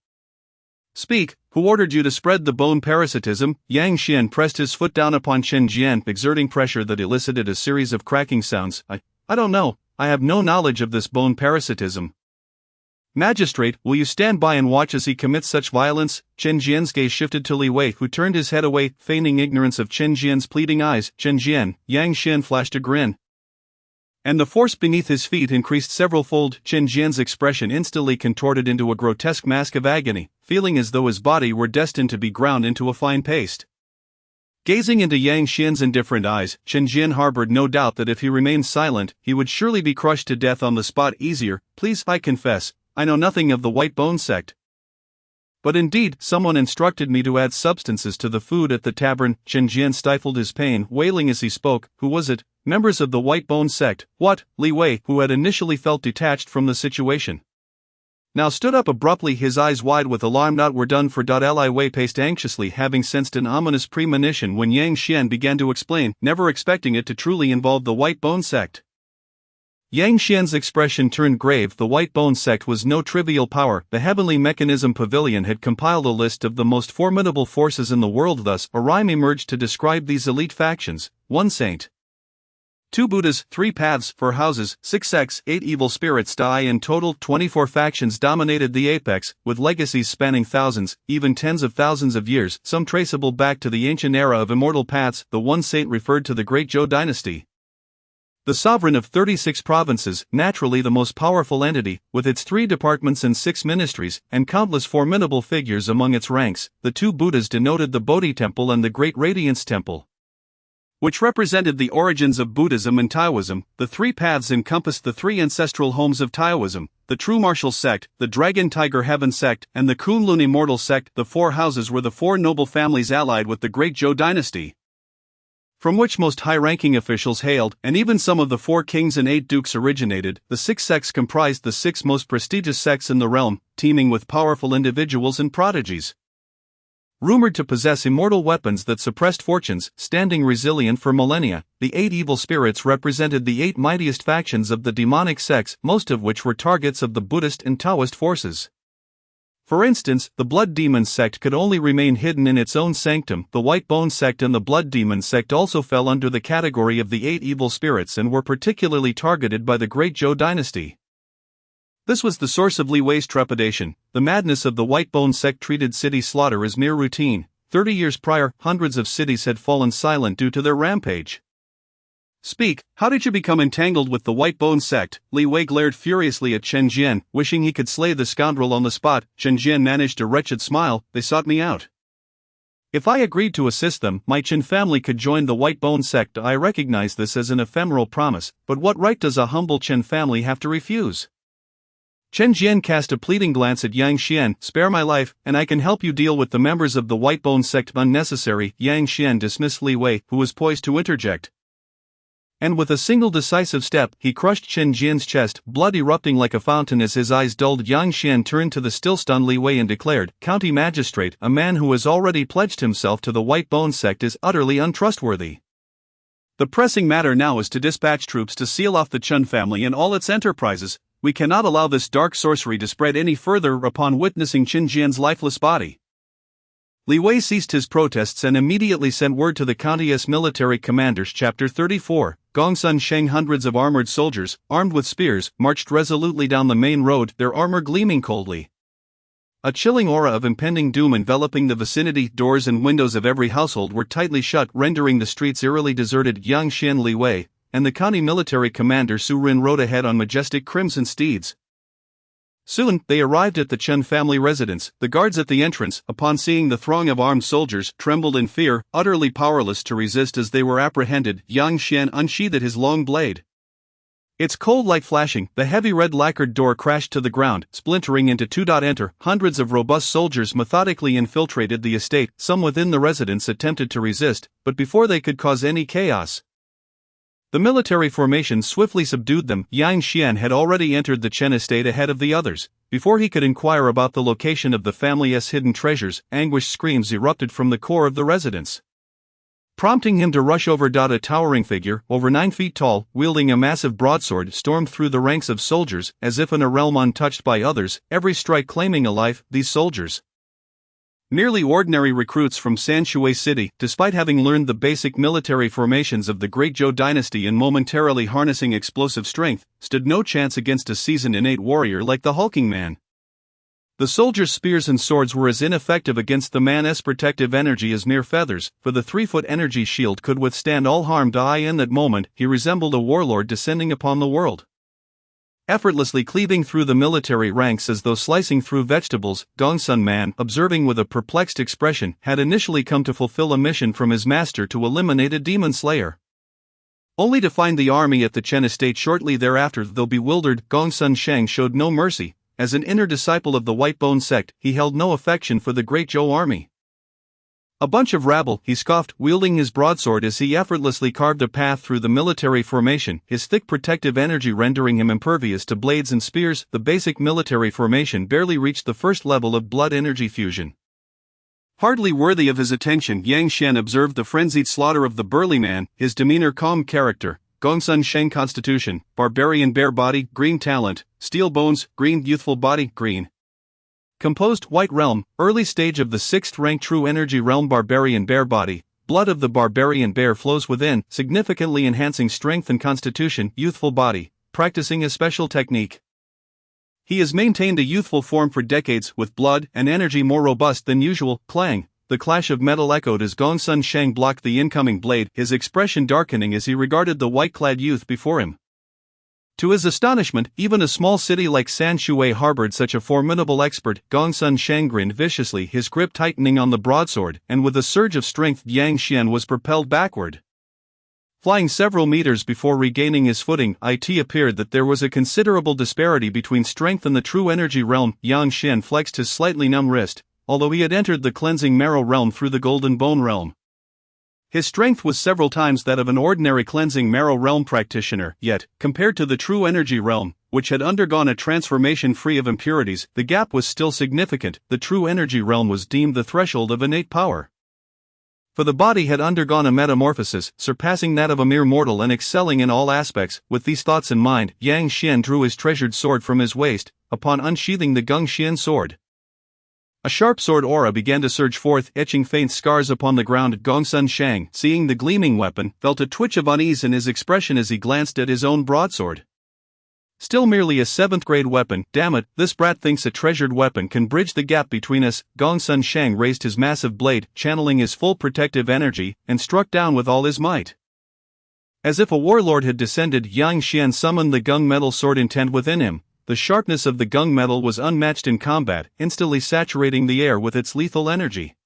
"Speak, who ordered you to spread the bone parasitism?" Yang Xian pressed his foot down upon Chen Jian, exerting pressure that elicited a series of cracking sounds. I don't know, I have no knowledge of this bone parasitism." Magistrate, will you stand by and watch as he commits such violence? Chen Jian's gaze shifted to Li Wei, who turned his head away, feigning ignorance of Chen Jian's pleading eyes. Chen Jian, Yang Xian flashed a grin, and the force beneath his feet increased several-fold. Chen Jian's expression instantly contorted into a grotesque mask of agony, feeling as though his body were destined to be ground into a fine paste. Gazing into Yang Xian's indifferent eyes, Chen Jian harbored no doubt that if he remained silent, he would surely be crushed to death on the spot easier. Please, I confess, I know nothing of the White Bone sect. But indeed, someone instructed me to add substances to the food at the tavern. Chen Jian stifled his pain, wailing as he spoke. Who was it? Members of the White Bone sect. What? Li Wei, who had initially felt detached from the situation, now stood up abruptly, his eyes wide with alarm. We're done for. Li Wei paced anxiously, having sensed an ominous premonition when Yang Xian began to explain, never expecting it to truly involve the White Bone sect. Yang Xian's expression turned grave. The White Bone sect was no trivial power. The Heavenly Mechanism Pavilion had compiled a list of the most formidable forces in the world. Thus, a rhyme emerged to describe these elite factions: 1 saint, 2 Buddhas, 3 paths, 4 houses, 6 sects, 8 evil spirits. In total, 24 factions dominated the apex, with legacies spanning thousands, even tens of thousands of years, some traceable back to the ancient era of immortal paths. The 1 saint referred to the Great Zhou dynasty, the sovereign of 36 provinces, naturally the most powerful entity, with its 3 departments and 6 ministries, and countless formidable figures among its ranks. The 2 Buddhas denoted the Bodhi Temple and the Great Radiance Temple, which represented the origins of Buddhism and Taoism. The 3 paths encompassed the 3 ancestral homes of Taoism: the True Martial sect, the Dragon Tiger Heaven sect, and the Kunlun Immortal sect. The 4 houses were the 4 noble families allied with the Great Zhou dynasty, from which most high-ranking officials hailed, and even some of the 4 kings and 8 dukes originated. The 6 sects comprised the 6 most prestigious sects in the realm, teeming with powerful individuals and prodigies, rumored to possess immortal weapons that suppressed fortunes, standing resilient for millennia. The 8 evil spirits represented the 8 mightiest factions of the demonic sects, most of which were targets of the Buddhist and Taoist forces. For instance, the Blood Demon sect could only remain hidden in its own sanctum. The White Bone sect and the Blood Demon sect also fell under the category of the 8 evil spirits and were particularly targeted by the Great Zhou dynasty. This was the source of Li Wei's trepidation. The madness of the White Bone sect treated city slaughter as mere routine. 30 years prior, hundreds of cities had fallen silent due to their rampage. Speak, how did you become entangled with the White Bone sect? Li Wei glared furiously at Chen Jian, wishing he could slay the scoundrel on the spot. Chen Jian managed a wretched smile. They sought me out. If I agreed to assist them, my Chen family could join the White Bone sect. I recognize this as an ephemeral promise, but what right does a humble Chen family have to refuse? Chen Jian cast a pleading glance at Yang Xian. Spare my life, and I can help you deal with the members of the White Bone sect. Unnecessary. Yang Xian dismissed Li Wei, who was poised to interject, and with a single decisive step, he crushed Chen Jian's chest, blood erupting like a fountain. As his eyes dulled, Yang Xian turned to the still-stunned Li Wei and declared, County Magistrate, a man who has already pledged himself to the White Bone sect is utterly untrustworthy. The pressing matter now is to dispatch troops to seal off the Chen family and all its enterprises. We cannot allow this dark sorcery to spread any further. Upon witnessing Chen Jian's lifeless body, Li Wei ceased his protests and immediately sent word to the county's military commanders. Chapter 34. Gongsun Sheng. Hundreds of armored soldiers, armed with spears, marched resolutely down the main road, their armor gleaming coldly. A chilling aura of impending doom enveloping the vicinity. Doors and windows of every household were tightly shut, rendering the streets eerily deserted. Yang Xian, Li Wei, and the county military commander Su Rin rode ahead on majestic crimson steeds. Soon, they arrived at the Chen family residence. The guards at the entrance, upon seeing the throng of armed soldiers, trembled in fear, utterly powerless to resist as they were apprehended. Yang Xian unsheathed his long blade. Its cold light flashing, the heavy red lacquered door crashed to the ground, splintering into 2. Enter. Hundreds of robust soldiers methodically infiltrated the estate. Some within the residence attempted to resist, but before they could cause any chaos, the military formation swiftly subdued them. Yang Xian had already entered the Chen estate ahead of the others. Before he could inquire about the location of the family's hidden treasures, anguished screams erupted from the core of the residence, prompting him to rush over. A towering figure, over 9 feet tall, wielding a massive broadsword, stormed through the ranks of soldiers, as if in a realm untouched by others, every strike claiming a life. These soldiers, merely ordinary recruits from Sanshui City, despite having learned the basic military formations of the Great Zhou dynasty and momentarily harnessing explosive strength, stood no chance against a seasoned innate warrior like the hulking man. The soldiers' spears and swords were as ineffective against the man's protective energy as mere feathers, for the 3-foot energy shield could withstand all harm. In that moment, he resembled a warlord descending upon the world. Effortlessly cleaving through the military ranks as though slicing through vegetables, Gongsun Man, observing with a perplexed expression, had initially come to fulfill a mission from his master to eliminate a demon slayer. Only to find the army at the Chen estate shortly thereafter. Though bewildered, Gongsun Shang showed no mercy. As an inner disciple of the White Bone sect, he held no affection for the great Zhou army. A bunch of rabble, he scoffed, wielding his broadsword as he effortlessly carved a path through the military formation, his thick protective energy rendering him impervious to blades and spears. The basic military formation barely reached the first level of blood energy fusion. Hardly worthy of his attention, Yang Xian observed the frenzied slaughter of the burly man, his demeanor calm character. Gongsun Sheng constitution, barbarian bare body, green talent, steel bones, green youthful body, green. Composed, white realm, early stage of the 6th rank true energy realm barbarian bare body, blood of the barbarian bear flows within, significantly enhancing strength and constitution, youthful body, practicing a special technique. He has maintained a youthful form for decades, with blood and energy more robust than usual. Clang. The clash of metal echoed as Gongsun Shang blocked the incoming blade, his expression darkening as he regarded the white-clad youth before him. To his astonishment, even a small city like Sanshui harbored such a formidable expert. Gongsun Shang grinned viciously, his grip tightening on the broadsword, and with a surge of strength Yang Xian was propelled backward. Flying several meters before regaining his footing, it appeared that there was a considerable disparity between strength and the true energy realm. Yang Xian flexed his slightly numb wrist, although he had entered the cleansing marrow realm through the golden bone realm. His strength was several times that of an ordinary cleansing marrow realm practitioner, yet, compared to the true energy realm, which had undergone a transformation free of impurities, the gap was still significant. The true energy realm was deemed the threshold of innate power. For the body had undergone a metamorphosis, surpassing that of a mere mortal and excelling in all aspects. With these thoughts in mind, Yang Xian drew his treasured sword from his waist. Upon unsheathing the Gongxian sword, a sharp sword aura began to surge forth, etching faint scars upon the ground. Gongsun Shang, seeing the gleaming weapon, felt a twitch of unease in his expression as he glanced at his own broadsword. Still merely a 7th-grade weapon. Damn it, this brat thinks a treasured weapon can bridge the gap between us. Gongsun Shang raised his massive blade, channeling his full protective energy, and struck down with all his might. As if a warlord had descended, Yang Xian summoned the gung metal sword intent within him. The sharpness of the gung metal was unmatched in combat, instantly saturating the air with its lethal energy.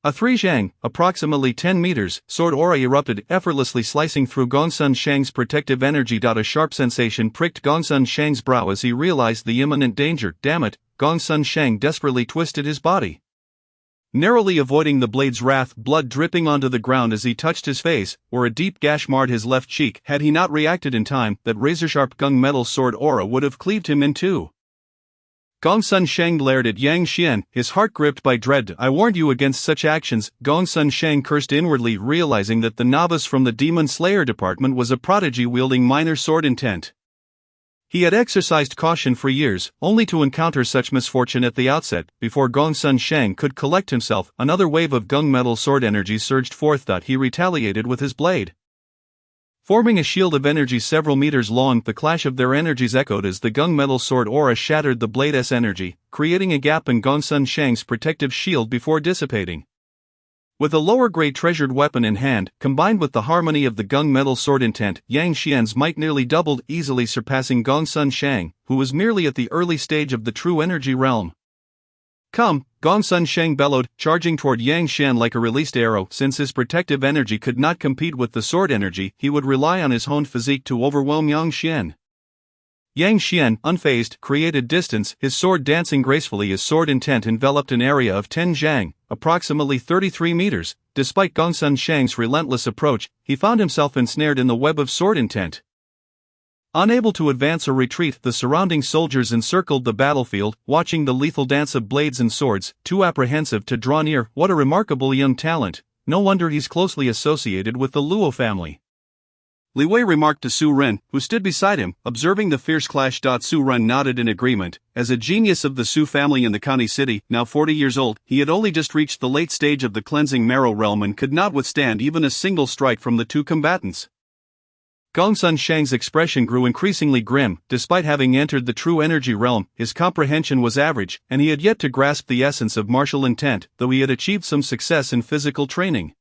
A 3-zhang, approximately 10 meters, sword aura erupted, effortlessly slicing through Gongsun Shang's protective energy. A sharp sensation pricked Gongsun Shang's brow as he realized the imminent danger. Damn it, Gongsun Shang desperately twisted his body, narrowly avoiding the blade's wrath, blood dripping onto the ground as he touched his face, where a deep gash marred his left cheek. Had he not reacted in time, that razor-sharp gung metal sword aura would have cleaved him in two. Gongsun Shang glared at Yang Xian, his heart gripped by dread. I warned you against such actions. Gongsun Shang cursed inwardly, realizing that the novice from the Demon Slayer department was a prodigy wielding minor sword intent. He had exercised caution for years, only to encounter such misfortune at the outset. Before Gongsun Shang could collect himself, another wave of gung metal sword energy surged forth. He retaliated with his blade, forming a shield of energy several meters long. The clash of their energies echoed as the gung metal sword aura shattered the blade's energy, creating a gap in Gongsun Shang's protective shield before dissipating. With a lower-grade treasured weapon in hand, combined with the harmony of the gung metal sword intent, Yang Xian's might nearly doubled, easily surpassing Gongsun Shang, who was merely at the early stage of the true energy realm. Come, Gongsun Shang bellowed, charging toward Yang Xian like a released arrow. Since his protective energy could not compete with the sword energy, he would rely on his honed physique to overwhelm Yang Xian. Yang Xian, unfazed, created distance, his sword dancing gracefully as sword intent enveloped an area of 10 zhang, approximately 33 meters. Despite Gongsun Shang's relentless approach, he found himself ensnared in the web of sword intent. Unable to advance or retreat, the surrounding soldiers encircled the battlefield, watching the lethal dance of blades and swords, too apprehensive to draw near. What a remarkable young talent, no wonder he's closely associated with the Luo family, Li Wei remarked to Su Ren, who stood beside him, observing the fierce clash. Su Ren nodded in agreement. As a genius of the Su family in the county city, now 40 years old, he had only just reached the late stage of the cleansing marrow realm and could not withstand even a single strike from the two combatants. Gongsun Shang's expression grew increasingly grim. Despite having entered the true energy realm, his comprehension was average, and he had yet to grasp the essence of martial intent, though he had achieved some success in physical training.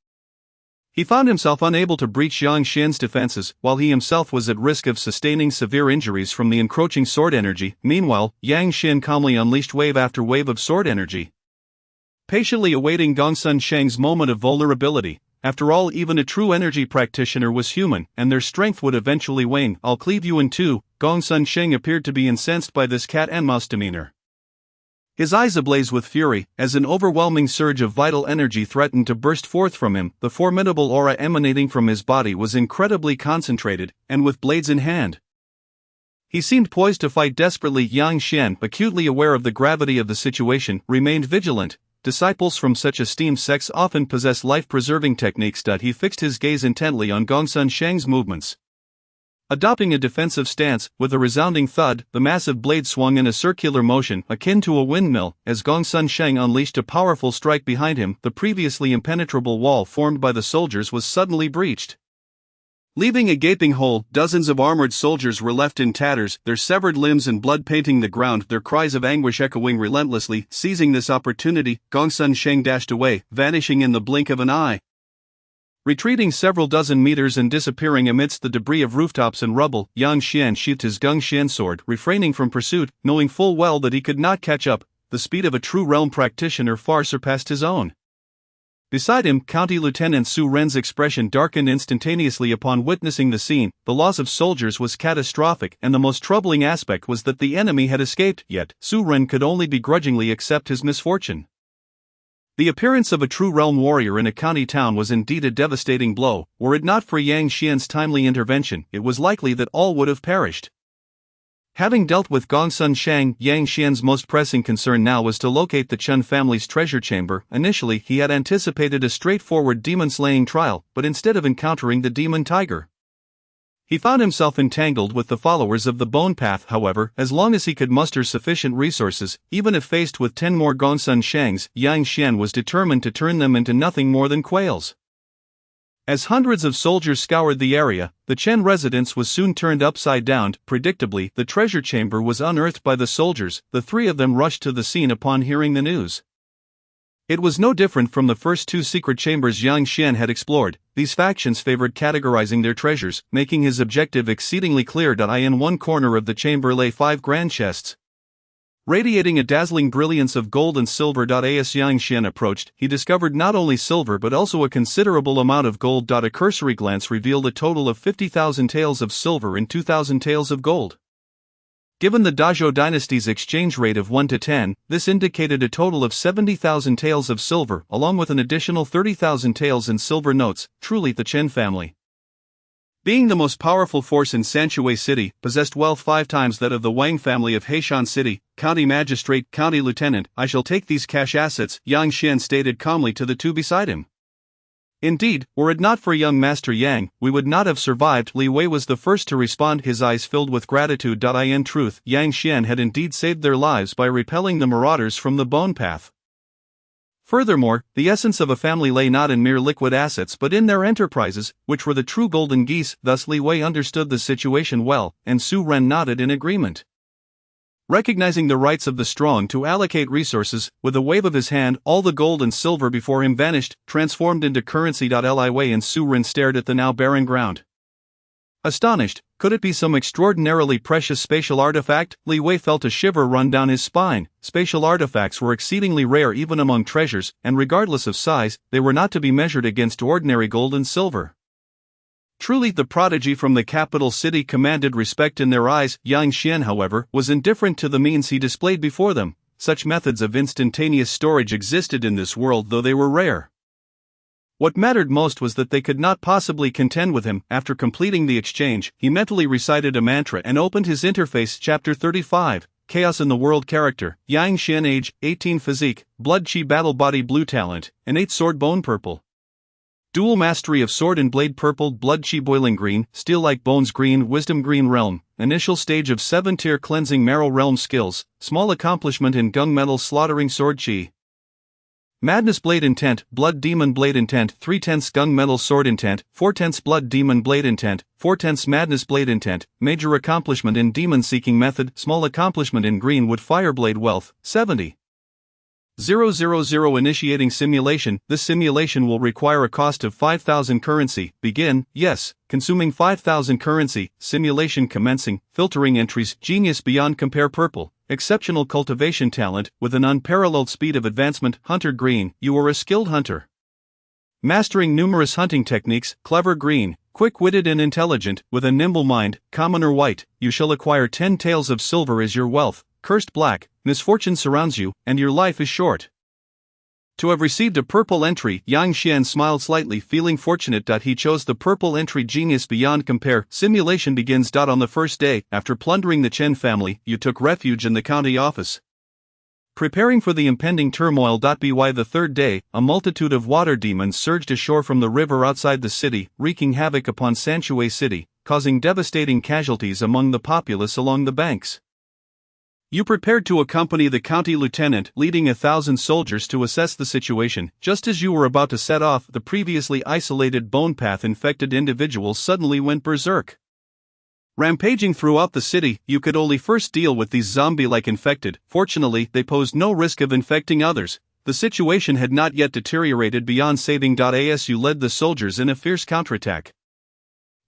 He found himself unable to breach Yang Xian's defenses, while he himself was at risk of sustaining severe injuries from the encroaching sword energy. Meanwhile, Yang Xian calmly unleashed wave after wave of sword energy, patiently awaiting Gongsun Shang's moment of vulnerability. After all, even a true energy practitioner was human, and their strength would eventually wane. "I'll cleave you in two." Gongsun Shang appeared to be incensed by this cat-and-mouse demeanor. His eyes ablaze with fury, as an overwhelming surge of vital energy threatened to burst forth from him. The formidable aura emanating from his body was incredibly concentrated, and with blades in hand, he seemed poised to fight desperately. Yang Xian, acutely aware of the gravity of the situation, remained vigilant. Disciples from such esteemed sects often possess life-preserving techniques. He fixed his gaze intently on Gongsun Shang's movements. Adopting a defensive stance, with a resounding thud, the massive blade swung in a circular motion akin to a windmill. As Gongsun Shang unleashed a powerful strike behind him, the previously impenetrable wall formed by the soldiers was suddenly breached, leaving a gaping hole. Dozens of armored soldiers were left in tatters, their severed limbs and blood painting the ground, their cries of anguish echoing relentlessly. Seizing this opportunity, Gongsun Shang dashed away, vanishing in the blink of an eye. Retreating several dozen meters and disappearing amidst the debris of rooftops and rubble, Yang Xian sheathed his Gongxian sword, refraining from pursuit, knowing full well that he could not catch up. The speed of a true realm practitioner far surpassed his own. Beside him, County Lieutenant Su Ren's expression darkened instantaneously upon witnessing the scene. The loss of soldiers was catastrophic, and the most troubling aspect was that the enemy had escaped, yet Su Ren could only begrudgingly accept his misfortune. The appearance of a true realm warrior in a county town was indeed a devastating blow. Were it not for Yang Xian's timely intervention, it was likely that all would have perished. Having dealt with Gongsun Shang, Yang Xian's most pressing concern now was to locate the Chen family's treasure chamber. Initially, he had anticipated a straightforward demon-slaying trial, but instead of encountering the demon tiger, he found himself entangled with the followers of the Bone Path. However, as long as he could muster sufficient resources, even if faced with 10 more Gongsun Shangs, Yang Xian was determined to turn them into nothing more than quails. As hundreds of soldiers scoured the area, the Chen residence was soon turned upside down. Predictably, the treasure chamber was unearthed by the soldiers. The three of them rushed to the scene upon hearing the news. It was no different from the first two secret chambers Yang Xian had explored. These factions favored categorizing their treasures, making his objective exceedingly clear. In one corner of the chamber lay 5 grand chests, radiating a dazzling brilliance of gold and silver. As Yang Xian approached, he discovered not only silver but also a considerable amount of gold. A cursory glance revealed a total of 50,000 taels of silver and 2,000 taels of gold. Given the Dazhou dynasty's exchange rate of 1 to 10, this indicated a total of 70,000 taels of silver, along with an additional 30,000 taels in silver notes. Truly, the Chen family, being the most powerful force in Sanshui City, possessed wealth 5 times that of the Wang family of Heishan City. County Magistrate, County Lieutenant, I shall take these cash assets, Yang Xian stated calmly to the two beside him. Indeed, were it not for young Master Yang, we would not have survived. Li Wei was the first to respond, his eyes filled with gratitude. In truth, Yang Xian had indeed saved their lives by repelling the marauders from the Bone Path. Furthermore, the essence of a family lay not in mere liquid assets but in their enterprises, which were the true golden geese. Thus Li Wei understood the situation well, and Su Ren nodded in agreement. Recognizing the rights of the strong to allocate resources, with a wave of his hand, all the gold and silver before him vanished, transformed into currency. Li Wei and Su Ren stared at the now barren ground, astonished. Could it be some extraordinarily precious spatial artifact? Li Wei felt a shiver run down his spine. Spatial artifacts were exceedingly rare even among treasures, and regardless of size, they were not to be measured against ordinary gold and silver. Truly, the prodigy from the capital city commanded respect in their eyes. Yang Xian, however, was indifferent to the means he displayed before them. Such methods of instantaneous storage existed in this world, though they were rare. What mattered most was that they could not possibly contend with him. After completing the exchange, he mentally recited a mantra and opened his interface. Chapter 35, Chaos in the World. Character, Yang Xian. Age, 18. Physique, Blood Chi. Battle Body Blue. Talent, Innate Sword Bone Purple. Dual Mastery of Sword and Blade. Purple. Blood Chi. Boiling Green, Steel Like Bones. Green. Wisdom. Green. Realm, Initial Stage of 7-tier Cleansing Marrow. Realm Skills, Small Accomplishment in Gung Metal. Slaughtering Sword Chi. Madness Blade Intent, Blood Demon Blade Intent, 3/10 Gung Metal Sword Intent, 4/10 Blood Demon Blade Intent, 4/10 Madness Blade Intent, Major Accomplishment in Demon Seeking Method, Small Accomplishment in Greenwood Fireblade Wealth, 70. 000 Initiating Simulation. This simulation will require a cost of 5,000 currency. Begin, yes, consuming 5,000 currency. Simulation commencing. Filtering entries. Genius Beyond Compare Purple. Exceptional cultivation talent, with an unparalleled speed of advancement. Hunter Green, you are a skilled hunter. Mastering numerous hunting techniques. Clever Green, quick-witted and intelligent, with a nimble mind. Commoner White, you shall acquire 10 taels of silver as your wealth. Cursed Black, misfortune surrounds you, and your life is short. To have received a purple entry, Yang Xian smiled slightly, feeling fortunate. He chose the purple entry. Genius Beyond Compare. Simulation begins. On the first day, after plundering the Chen family, you took refuge in the county office. Preparing for the impending turmoil. By the third day, a multitude of water demons surged ashore from the river outside the city, wreaking havoc upon Sanshui City, causing devastating casualties among the populace along the banks. You prepared to accompany the county lieutenant, leading 1,000 soldiers to assess the situation. Just as you were about to set off, the previously isolated bone path infected individuals suddenly went berserk. Rampaging throughout the city, you could only first deal with these zombie-like infected. Fortunately, they posed no risk of infecting others. The situation had not yet deteriorated beyond saving. As you led the soldiers in a fierce counterattack,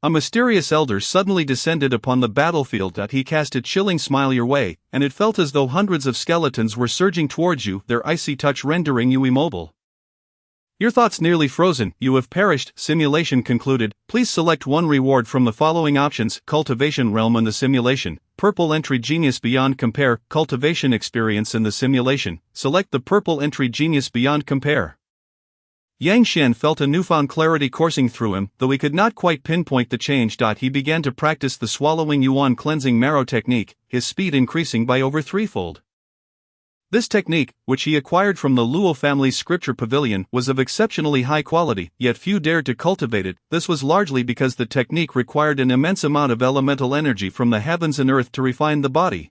a mysterious elder suddenly descended upon the battlefield. He cast a chilling smile your way, and it felt as though hundreds of skeletons were surging towards you, their icy touch rendering you immobile. Your thoughts nearly frozen. You have perished. Simulation concluded. Please select one reward from the following options: Cultivation Realm in the simulation, Purple Entry Genius Beyond Compare, Cultivation Experience in the simulation. Select the Purple Entry Genius Beyond Compare. Yang Xian felt a newfound clarity coursing through him, though he could not quite pinpoint the change. He began to practice the swallowing yuan cleansing marrow technique, his speed increasing by over threefold. This technique, which he acquired from the Luo family's scripture pavilion, was of exceptionally high quality, yet few dared to cultivate it. This was largely because the technique required an immense amount of elemental energy from the heavens and earth to refine the body.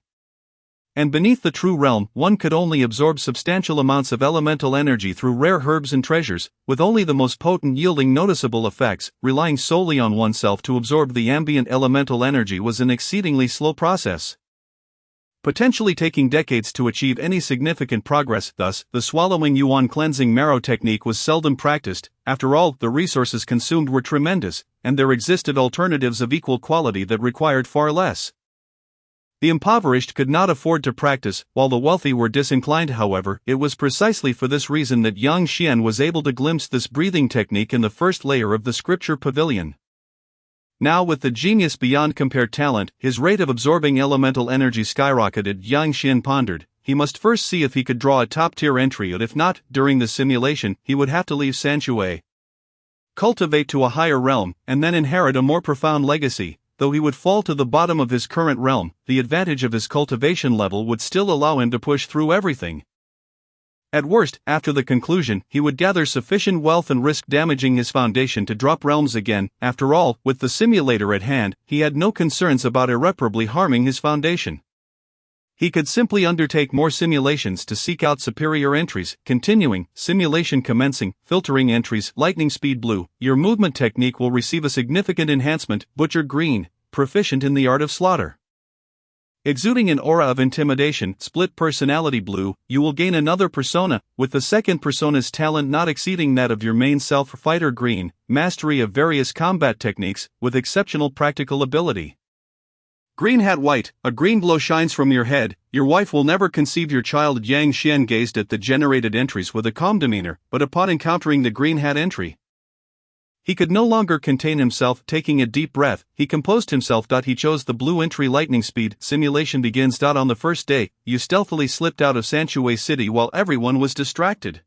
And beneath the true realm, one could only absorb substantial amounts of elemental energy through rare herbs and treasures, with only the most potent yielding noticeable effects. Relying solely on oneself to absorb the ambient elemental energy was an exceedingly slow process, potentially taking decades to achieve any significant progress. Thus, the swallowing yuan cleansing marrow technique was seldom practiced. After all, the resources consumed were tremendous, and there existed alternatives of equal quality that required far less. The impoverished could not afford to practice, while the wealthy were disinclined. However, it was precisely for this reason that Yang Xian was able to glimpse this breathing technique in the first layer of the scripture pavilion. Now, with the Genius Beyond Compare talent, his rate of absorbing elemental energy skyrocketed. Yang Xian pondered. He must first see if he could draw a top-tier entry, and if not, during the simulation, he would have to leave Sanshui, cultivate to a higher realm, and then inherit a more profound legacy. Though he would fall to the bottom of his current realm, the advantage of his cultivation level would still allow him to push through everything. At worst, after the conclusion, he would gather sufficient wealth and risk damaging his foundation to drop realms again. After all, with the simulator at hand, he had no concerns about irreparably harming his foundation. He could simply undertake more simulations to seek out superior entries. Continuing, simulation commencing, filtering entries. Lightning Speed Blue, your movement technique will receive a significant enhancement. Butcher Green, proficient in the art of slaughter, exuding an aura of intimidation. Split Personality Blue, you will gain another persona, with the second persona's talent not exceeding that of your main self. Fighter Green, mastery of various combat techniques, with exceptional practical ability. Green Hat White, a green glow shines from your head. Your wife will never conceive your child. Yang Xian gazed at the generated entries with a calm demeanor, but upon encountering the green hat entry, he could no longer contain himself. Taking a deep breath, he composed himself. He chose the blue entry. Lightning Speed. Simulation begins. On the first day, you stealthily slipped out of Sanshui City while everyone was distracted,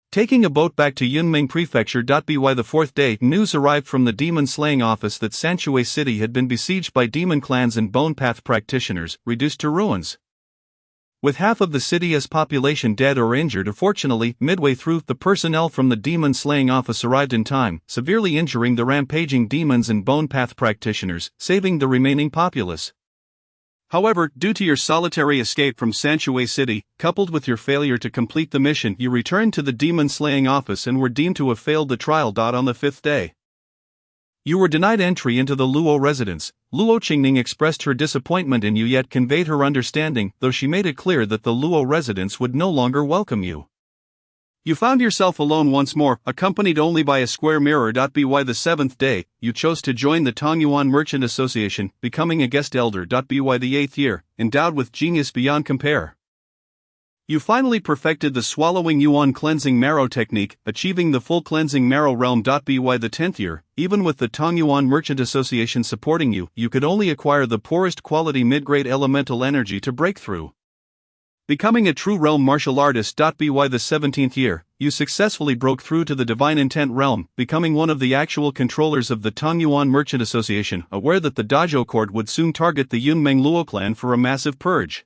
taking a boat back to Yunming Prefecture. By the fourth day, news arrived from the demon slaying office that Sanshui City had been besieged by demon clans and bone path practitioners, reduced to ruins, with half of the city as population dead or injured. Fortunately, midway through, the personnel from the demon slaying office arrived in time, severely injuring the rampaging demons and bone path practitioners, saving the remaining populace. However, due to your solitary escape from Sanchue City, coupled with your failure to complete the mission, you returned to the demon-slaying office and were deemed to have failed the trial. On the 5th day, you were denied entry into the Luo residence. Luo Qingning expressed her disappointment in you yet conveyed her understanding, though she made it clear that the Luo residence would no longer welcome you. You found yourself alone once more, accompanied only by a square mirror. By the 7th day, you chose to join the Tongyuan Merchant Association, becoming a guest elder. By the 8th year, endowed with genius beyond compare. You finally perfected the swallowing yuan cleansing marrow technique, achieving the full cleansing marrow realm. By the 10th year, even with the Tongyuan Merchant Association supporting you, you could only acquire the poorest quality mid-grade elemental energy to break through. Becoming a true realm martial artist. By the 17th year, you successfully broke through to the Divine Intent realm, becoming one of the actual controllers of the Tongyuan Merchant Association, aware that the Dajo court would soon target the Yunmeng Luo clan for a massive purge.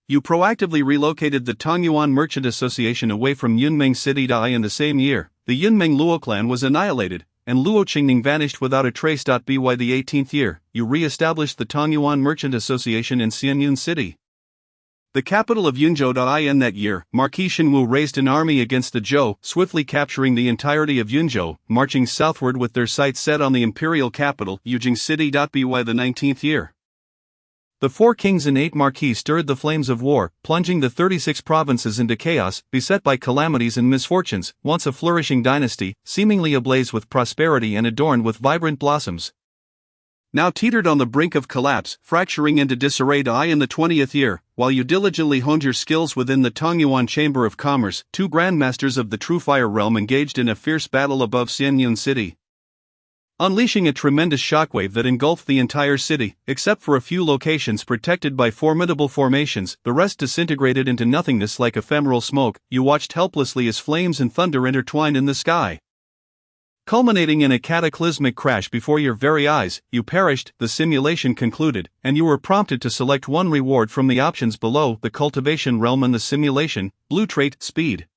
You proactively relocated the Tongyuan Merchant Association away from Yunmeng City. In the same year, the Yunmeng Luo clan was annihilated, and Luo Qingning vanished without a trace. By the 18th year, you re-established the Tongyuan Merchant Association in Xianyun City, the capital of Yunzhou. In that year, Marquis Xinwu raised an army against the Zhou, swiftly capturing the entirety of Yunzhou, marching southward with their sights set on the imperial capital, Yujing City. By the 19th year, the 4 kings and 8 marquis stirred the flames of war, plunging the 36 provinces into chaos, beset by calamities and misfortunes. Once a flourishing dynasty, seemingly ablaze with prosperity and adorned with vibrant blossoms, now teetered on the brink of collapse, fracturing into disarray. In the 20th year, while you diligently honed your skills within the Tongyuan Chamber of Commerce, 2 grandmasters of the True Fire realm engaged in a fierce battle above Xianyun City, unleashing a tremendous shockwave that engulfed the entire city. Except for a few locations protected by formidable formations, the rest disintegrated into nothingness like ephemeral smoke. You watched helplessly as flames and thunder intertwined in the sky, culminating in a cataclysmic crash before your very eyes. You perished, the simulation concluded, and you were prompted to select one reward from the options below: the cultivation realm and the simulation. Blue trait, speed.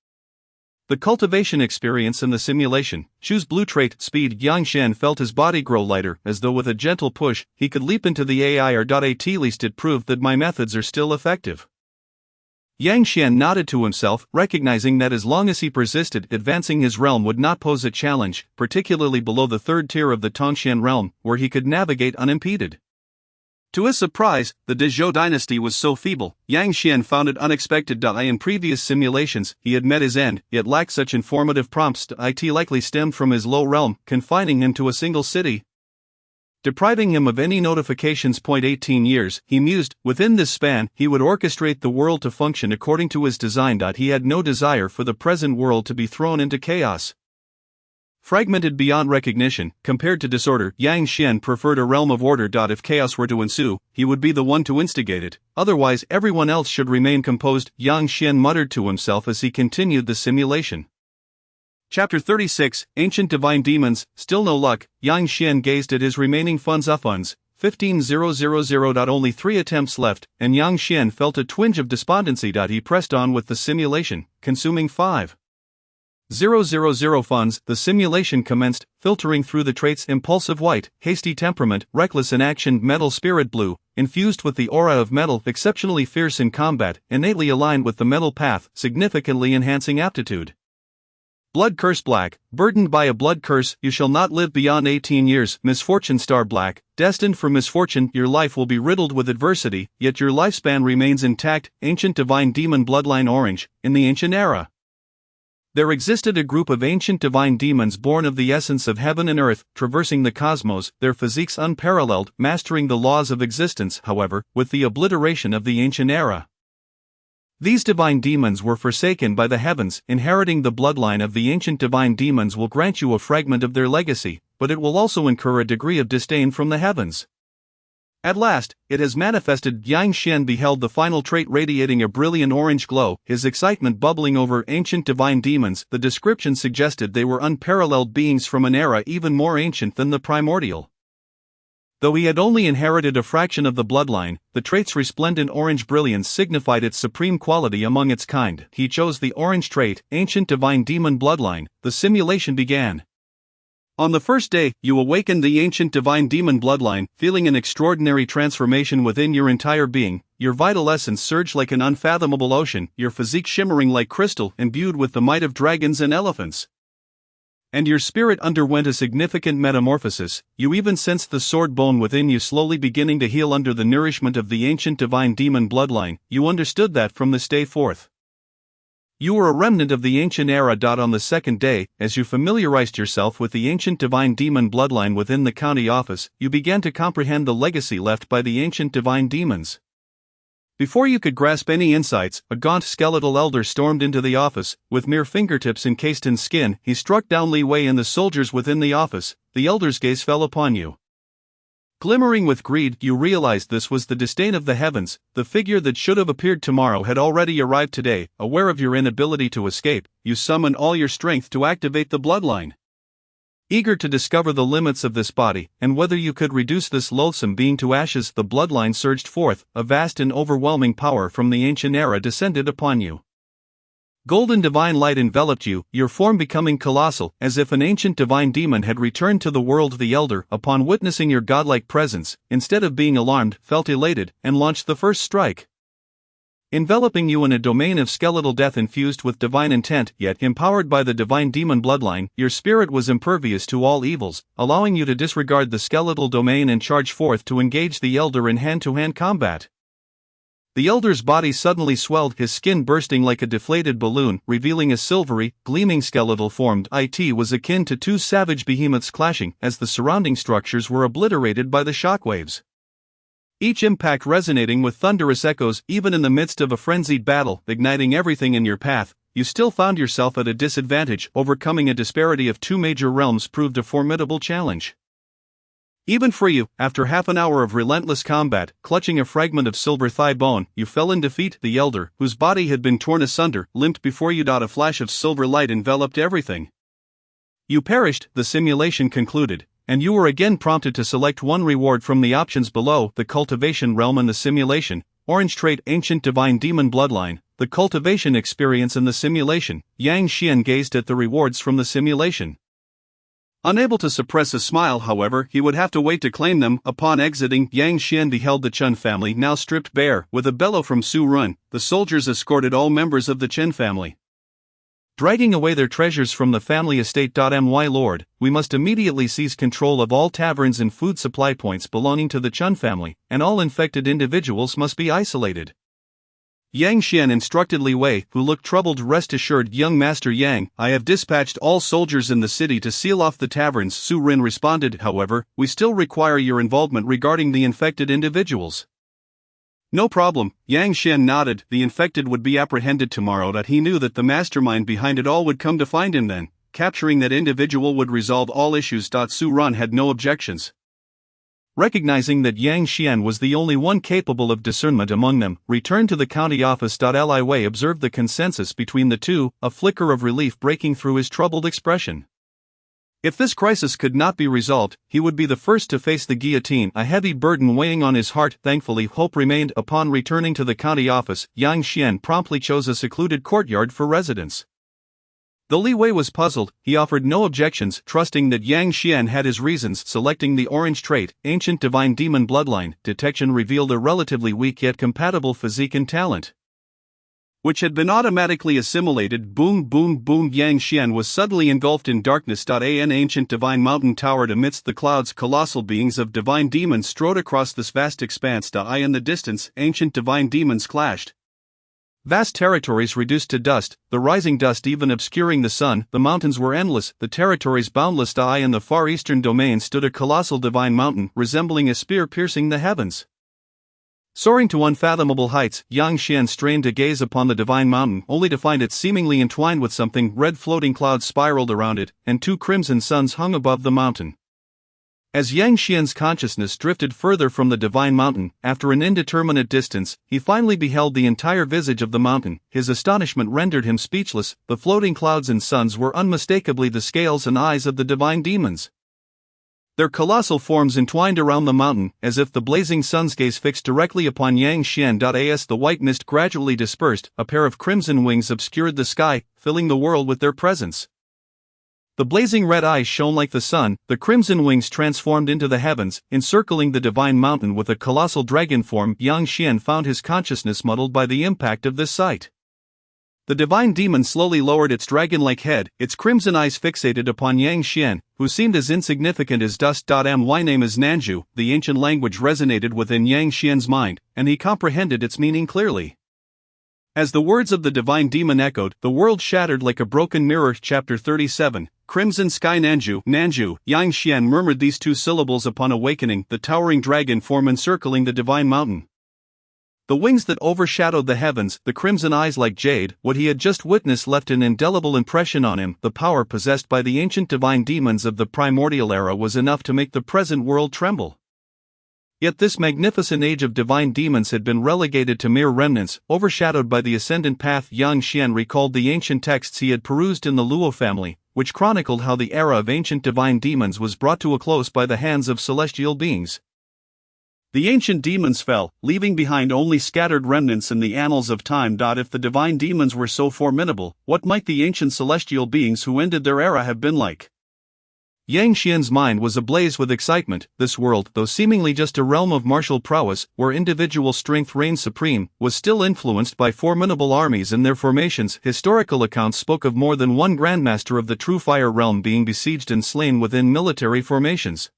The cultivation experience and the simulation. Choose blue trait, speed. Yang Shen felt his body grow lighter, as though with a gentle push, he could leap into the AI. At least it proved that my methods are still effective. Yang Xian nodded to himself, recognizing that as long as he persisted, advancing his realm would not pose a challenge, particularly below the 3rd tier of the Tongxian realm, where he could navigate unimpeded. To his surprise, the Dezhou dynasty was so feeble. Yang Xian found it unexpected. In previous simulations, he had met his end, yet lacked such informative prompts. It likely stemmed from his low realm, confining him to a single city, depriving him of any notifications. 18 years, he mused, within this span, he would orchestrate the world to function according to his design. He had no desire for the present world to be thrown into chaos, fragmented beyond recognition. Compared to disorder, Yang Xian preferred a realm of order. If chaos were to ensue, he would be the one to instigate it, otherwise everyone else should remain composed. Yang Xian muttered to himself as he continued the simulation. Chapter 36, Ancient Divine Demons. Still no luck. Yang Xian gazed at his remaining funds. 15,000. Only 3 attempts left, and Yang Xian felt a twinge of despondency. He pressed on with the simulation, consuming 5,000 funds. The simulation commenced, filtering through the traits: impulsive white, hasty temperament, reckless in action; metal spirit blue, infused with the aura of metal, exceptionally fierce in combat, innately aligned with the metal path, significantly enhancing aptitude. Blood curse black, burdened by a blood curse, you shall not live beyond 18 years. Misfortune star black, destined for misfortune, your life will be riddled with adversity, yet your lifespan remains intact. Ancient divine demon bloodline orange. In the ancient era, there existed a group of ancient divine demons born of the essence of heaven and earth, traversing the cosmos, their physiques unparalleled, mastering the laws of existence. However, with the obliteration of the ancient era, these divine demons were forsaken by the heavens. Inheriting the bloodline of the ancient divine demons will grant you a fragment of their legacy, but it will also incur a degree of disdain from the heavens. At last, it has manifested. Yang Xian beheld the final trait radiating a brilliant orange glow, his excitement bubbling over. Ancient divine demons. The description suggested they were unparalleled beings from an era even more ancient than the primordial. Though he had only inherited a fraction of the bloodline, the trait's resplendent orange brilliance signified its supreme quality among its kind. He chose the orange trait, Ancient Divine Demon Bloodline. The simulation began. On the first day, you awakened the ancient divine demon bloodline, feeling an extraordinary transformation within your entire being. Your vital essence surged like an unfathomable ocean, your physique shimmering like crystal, imbued with the might of dragons and elephants. And your spirit underwent a significant metamorphosis. You even sensed the sword bone within you slowly beginning to heal under the nourishment of the ancient divine demon bloodline. You understood that from this day forth. You were a remnant of the ancient era. On the second day, as you familiarized yourself with the ancient divine demon bloodline within the county office, you began to comprehend the legacy left by the ancient divine demons. Before you could grasp any insights, a gaunt skeletal elder stormed into the office. With mere fingertips encased in skin, he struck down Li Wei and the soldiers within the office. The elder's gaze fell upon you. Glimmering with greed, you realized this was the disdain of the heavens. The figure that should have appeared tomorrow had already arrived today. Aware of your inability to escape, you summoned all your strength to activate the bloodline. Eager to discover the limits of this body, and whether you could reduce this loathsome being to ashes, the bloodline surged forth. A vast and overwhelming power from the ancient era descended upon you. Golden divine light enveloped you, your form becoming colossal, as if an ancient divine demon had returned to the world. The elder, upon witnessing your godlike presence, instead of being alarmed, felt elated, and launched the first strike. Enveloping you in a domain of skeletal death infused with divine intent, yet empowered by the divine demon bloodline, your spirit was impervious to all evils, allowing you to disregard the skeletal domain and charge forth to engage the elder in hand-to-hand combat. The elder's body suddenly swelled, his skin bursting like a deflated balloon, revealing a silvery, gleaming skeletal form. It was akin to two savage behemoths clashing, as the surrounding structures were obliterated by the shockwaves. Each impact resonating with thunderous echoes. Even in the midst of a frenzied battle, igniting everything in your path, you still found yourself at a disadvantage. Overcoming a disparity of two major realms proved a formidable challenge. Even for you, after half an hour of relentless combat, clutching a fragment of silver thigh bone, you fell in defeat. The elder, whose body had been torn asunder, limped before you. A flash of silver light enveloped everything. You perished. The simulation concluded, and you were again prompted to select one reward from the options below: the cultivation realm and the simulation. Orange trait: ancient divine demon bloodline. The cultivation experience in the simulation. Yang Xian gazed at the rewards from the simulation. Unable to suppress a smile, however, he would have to wait to claim them. Upon exiting, Yang Xian beheld the Chen family now stripped bare. With a bellow from Su Run, the soldiers escorted all members of the Chen family, dragging away their treasures from the family estate. My lord, we must immediately seize control of all taverns and food supply points belonging to the Chen family, and all infected individuals must be isolated. Yang Xian instructed Li Wei, who looked troubled. Rest assured, young Master Yang, I have dispatched all soldiers in the city to seal off the taverns. Su Rin responded. However, we still require your involvement regarding the infected individuals. No problem, Yang Xian nodded. The infected would be apprehended tomorrow. He knew that the mastermind behind it all would come to find him then. Capturing that individual would resolve all issues. Su Ran had no objections. Recognizing that Yang Xian was the only one capable of discernment among them, returned to the county office. Li Wei observed the consensus between the two, a flicker of relief breaking through his troubled expression. If this crisis could not be resolved, he would be the first to face the guillotine, a heavy burden weighing on his heart. Thankfully, hope remained. Upon returning to the county office, Yang Xian promptly chose a secluded courtyard for residence. Though Li Wei was puzzled, he offered no objections, trusting that Yang Xian had his reasons. Selecting the orange trait, ancient divine demon bloodline, detection revealed a relatively weak yet compatible physique and talent, which had been automatically assimilated. Boom boom boom. Yang Xian was suddenly engulfed in darkness. An ancient divine mountain towered amidst the clouds. Colossal beings of divine demons strode across this vast expanse. In the distance, ancient divine demons clashed. Vast territories reduced to dust, the rising dust even obscuring the sun. The mountains were endless, the territories boundless. In the far eastern domain stood a colossal divine mountain, resembling a spear piercing the heavens. Soaring to unfathomable heights, Yang Xian strained to gaze upon the divine mountain, only to find it seemingly entwined with something. Red floating clouds spiraled around it, and two crimson suns hung above the mountain. As Yang Xian's consciousness drifted further from the divine mountain, after an indeterminate distance, he finally beheld the entire visage of the mountain. His astonishment rendered him speechless. The floating clouds and suns were unmistakably the scales and eyes of the divine demons. Their colossal forms entwined around the mountain, as if the blazing sun's gaze fixed directly upon Yang Xian. As the white mist gradually dispersed, a pair of crimson wings obscured the sky, filling the world with their presence. The blazing red eyes shone like the sun, the crimson wings transformed into the heavens, encircling the divine mountain with a colossal dragon form. Yang Xian found his consciousness muddled by the impact of this sight. The divine demon slowly lowered its dragon-like head, its crimson eyes fixated upon Yang Xian, who seemed as insignificant as dust. My name is Nanju. The ancient language resonated within Yang Xian's mind, and he comprehended its meaning clearly. As the words of the divine demon echoed, the world shattered like a broken mirror. Chapter 37, Crimson Sky. Nanju, Nanju. Yang Xian murmured these two syllables upon awakening, the towering dragon form encircling the divine mountain. The wings that overshadowed the heavens, the crimson eyes like jade, what he had just witnessed left an indelible impression on him. The power possessed by the ancient divine demons of the primordial era was enough to make the present world tremble. Yet this magnificent age of divine demons had been relegated to mere remnants, overshadowed by the ascendant path. Yang Xian recalled the ancient texts he had perused in the Luo family, which chronicled how the era of ancient divine demons was brought to a close by the hands of celestial beings. The ancient demons fell, leaving behind only scattered remnants in the annals of time. If the divine demons were so formidable, what might the ancient celestial beings who ended their era have been like? Yang Xian's mind was ablaze with excitement. This world, though seemingly just a realm of martial prowess, where individual strength reigned supreme, was still influenced by formidable armies and their formations. Historical accounts spoke of more than one grandmaster of the true fire realm being besieged and slain within military formations.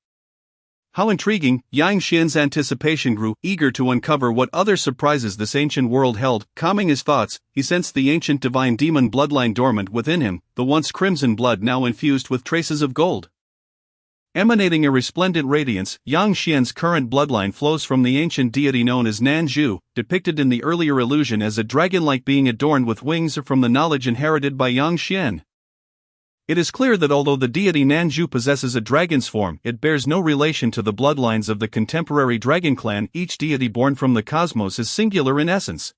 How intriguing! Yang Xian's anticipation grew, eager to uncover what other surprises this ancient world held. Calming his thoughts, he sensed the ancient divine demon bloodline dormant within him, the once crimson blood now infused with traces of gold. Emanating a resplendent radiance, Yang Xian's current bloodline flows from the ancient deity known as Nanju, depicted in the earlier illusion as a dragon-like being adorned with wings from the knowledge inherited by Yang Xian. It is clear that although the deity Nanju possesses a dragon's form, it bears no relation to the bloodlines of the contemporary dragon clan. Each deity born from the cosmos is singular in essence.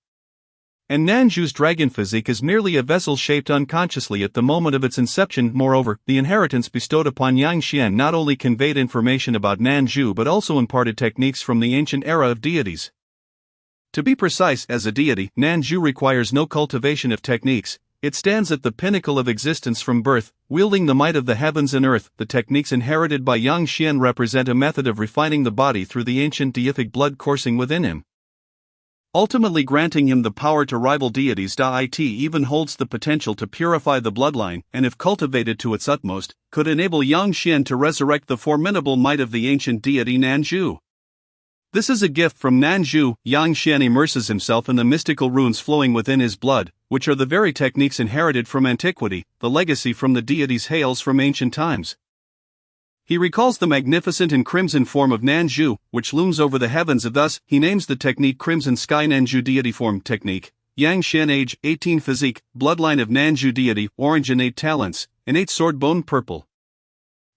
And Nanju's dragon physique is merely a vessel shaped unconsciously at the moment of its inception. Moreover, the inheritance bestowed upon Yang Xian not only conveyed information about Nanju but also imparted techniques from the ancient era of deities. To be precise, as a deity, Nanju requires no cultivation of techniques. It stands at the pinnacle of existence from birth, wielding the might of the heavens and earth. The techniques inherited by Yang Xian represent a method of refining the body through the ancient deific blood coursing within him, ultimately granting him the power to rival deities. It even holds the potential to purify the bloodline, and if cultivated to its utmost, could enable Yang Xian to resurrect the formidable might of the ancient deity Nanju. This is a gift from Nanju. Yang Xian immerses himself in the mystical runes flowing within his blood, which are the very techniques inherited from antiquity. The legacy from the deities hails from ancient times. He recalls the magnificent and crimson form of Nanju, which looms over the heavens. Thus, he names the technique Crimson Sky. Nanju deity form technique. Yang Xian age, 18 physique, bloodline of Nanju deity, orange innate talents, innate sword bone purple.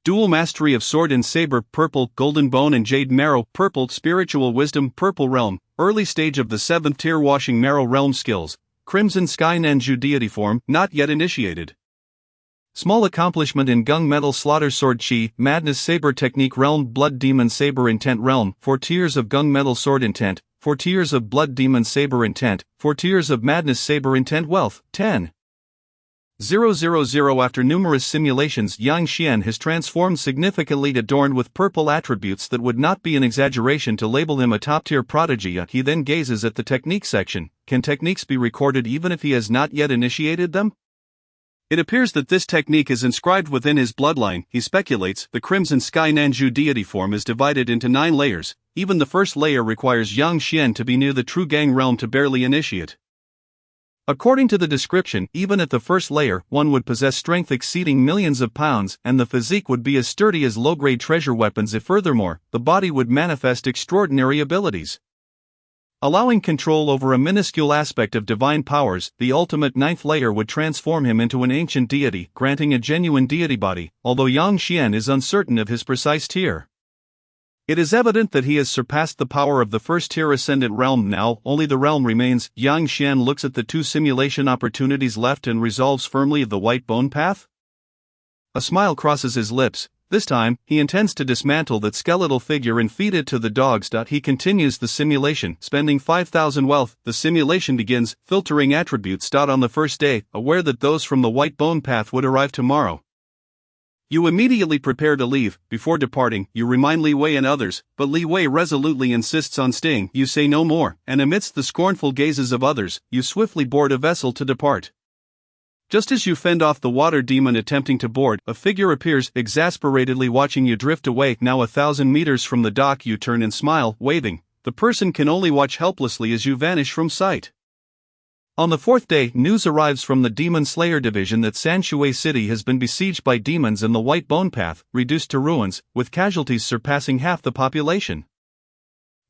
Dual mastery of sword and saber, purple, golden bone and jade marrow, purple, spiritual wisdom, purple realm, early stage of the 7th tier washing marrow realm skills, Crimson Sky. Nanju deity form, not yet initiated. Small accomplishment in gung metal slaughter sword chi, madness saber technique realm, blood demon saber intent realm, 4 tiers of gung metal sword intent, 4 tiers of blood demon saber intent, 4 tiers of madness saber intent wealth, 10,000. After numerous simulations, Yang Xian has transformed significantly, adorned with purple attributes that would not be an exaggeration to label him a top-tier prodigy. He then gazes at the technique section. Can techniques be recorded even if he has not yet initiated them? It appears that this technique is inscribed within his bloodline. He speculates the Crimson Sky Nanju deity form is divided into 9 layers. Even the first layer requires Yang Xian to be near the true gang realm to barely initiate. According to the description, even at the first layer, one would possess strength exceeding millions of pounds, and the physique would be as sturdy as low-grade treasure weapons. If furthermore, the body would manifest extraordinary abilities, allowing control over a minuscule aspect of divine powers. The ultimate 9th layer would transform him into an ancient deity, granting a genuine deity body, although Yang Xian is uncertain of his precise tier. It is evident that he has surpassed the power of the first tier ascendant realm. Now, only the realm remains. Yang Xian looks at the 2 simulation opportunities left and resolves firmly of the white bone path. A smile crosses his lips. This time, he intends to dismantle that skeletal figure and feed it to the dogs. He continues the simulation, spending 5,000 wealth. The simulation begins, filtering attributes. On the first day, aware that those from the white bone path would arrive tomorrow, You immediately prepare to leave. Before departing, you remind Li Wei and others, but Li Wei resolutely insists on staying. You say no more, and amidst the scornful gazes of others, you swiftly board a vessel to depart. Just as you fend off the water demon attempting to board, a figure appears, exasperatedly watching you drift away. Now 1,000 meters from the dock, you turn and smile, waving. The person can only watch helplessly as you vanish from sight. On the fourth day, news arrives from the Demon Slayer Division that Sanshui City has been besieged by demons and the White Bone Path, reduced to ruins, with casualties surpassing half the population.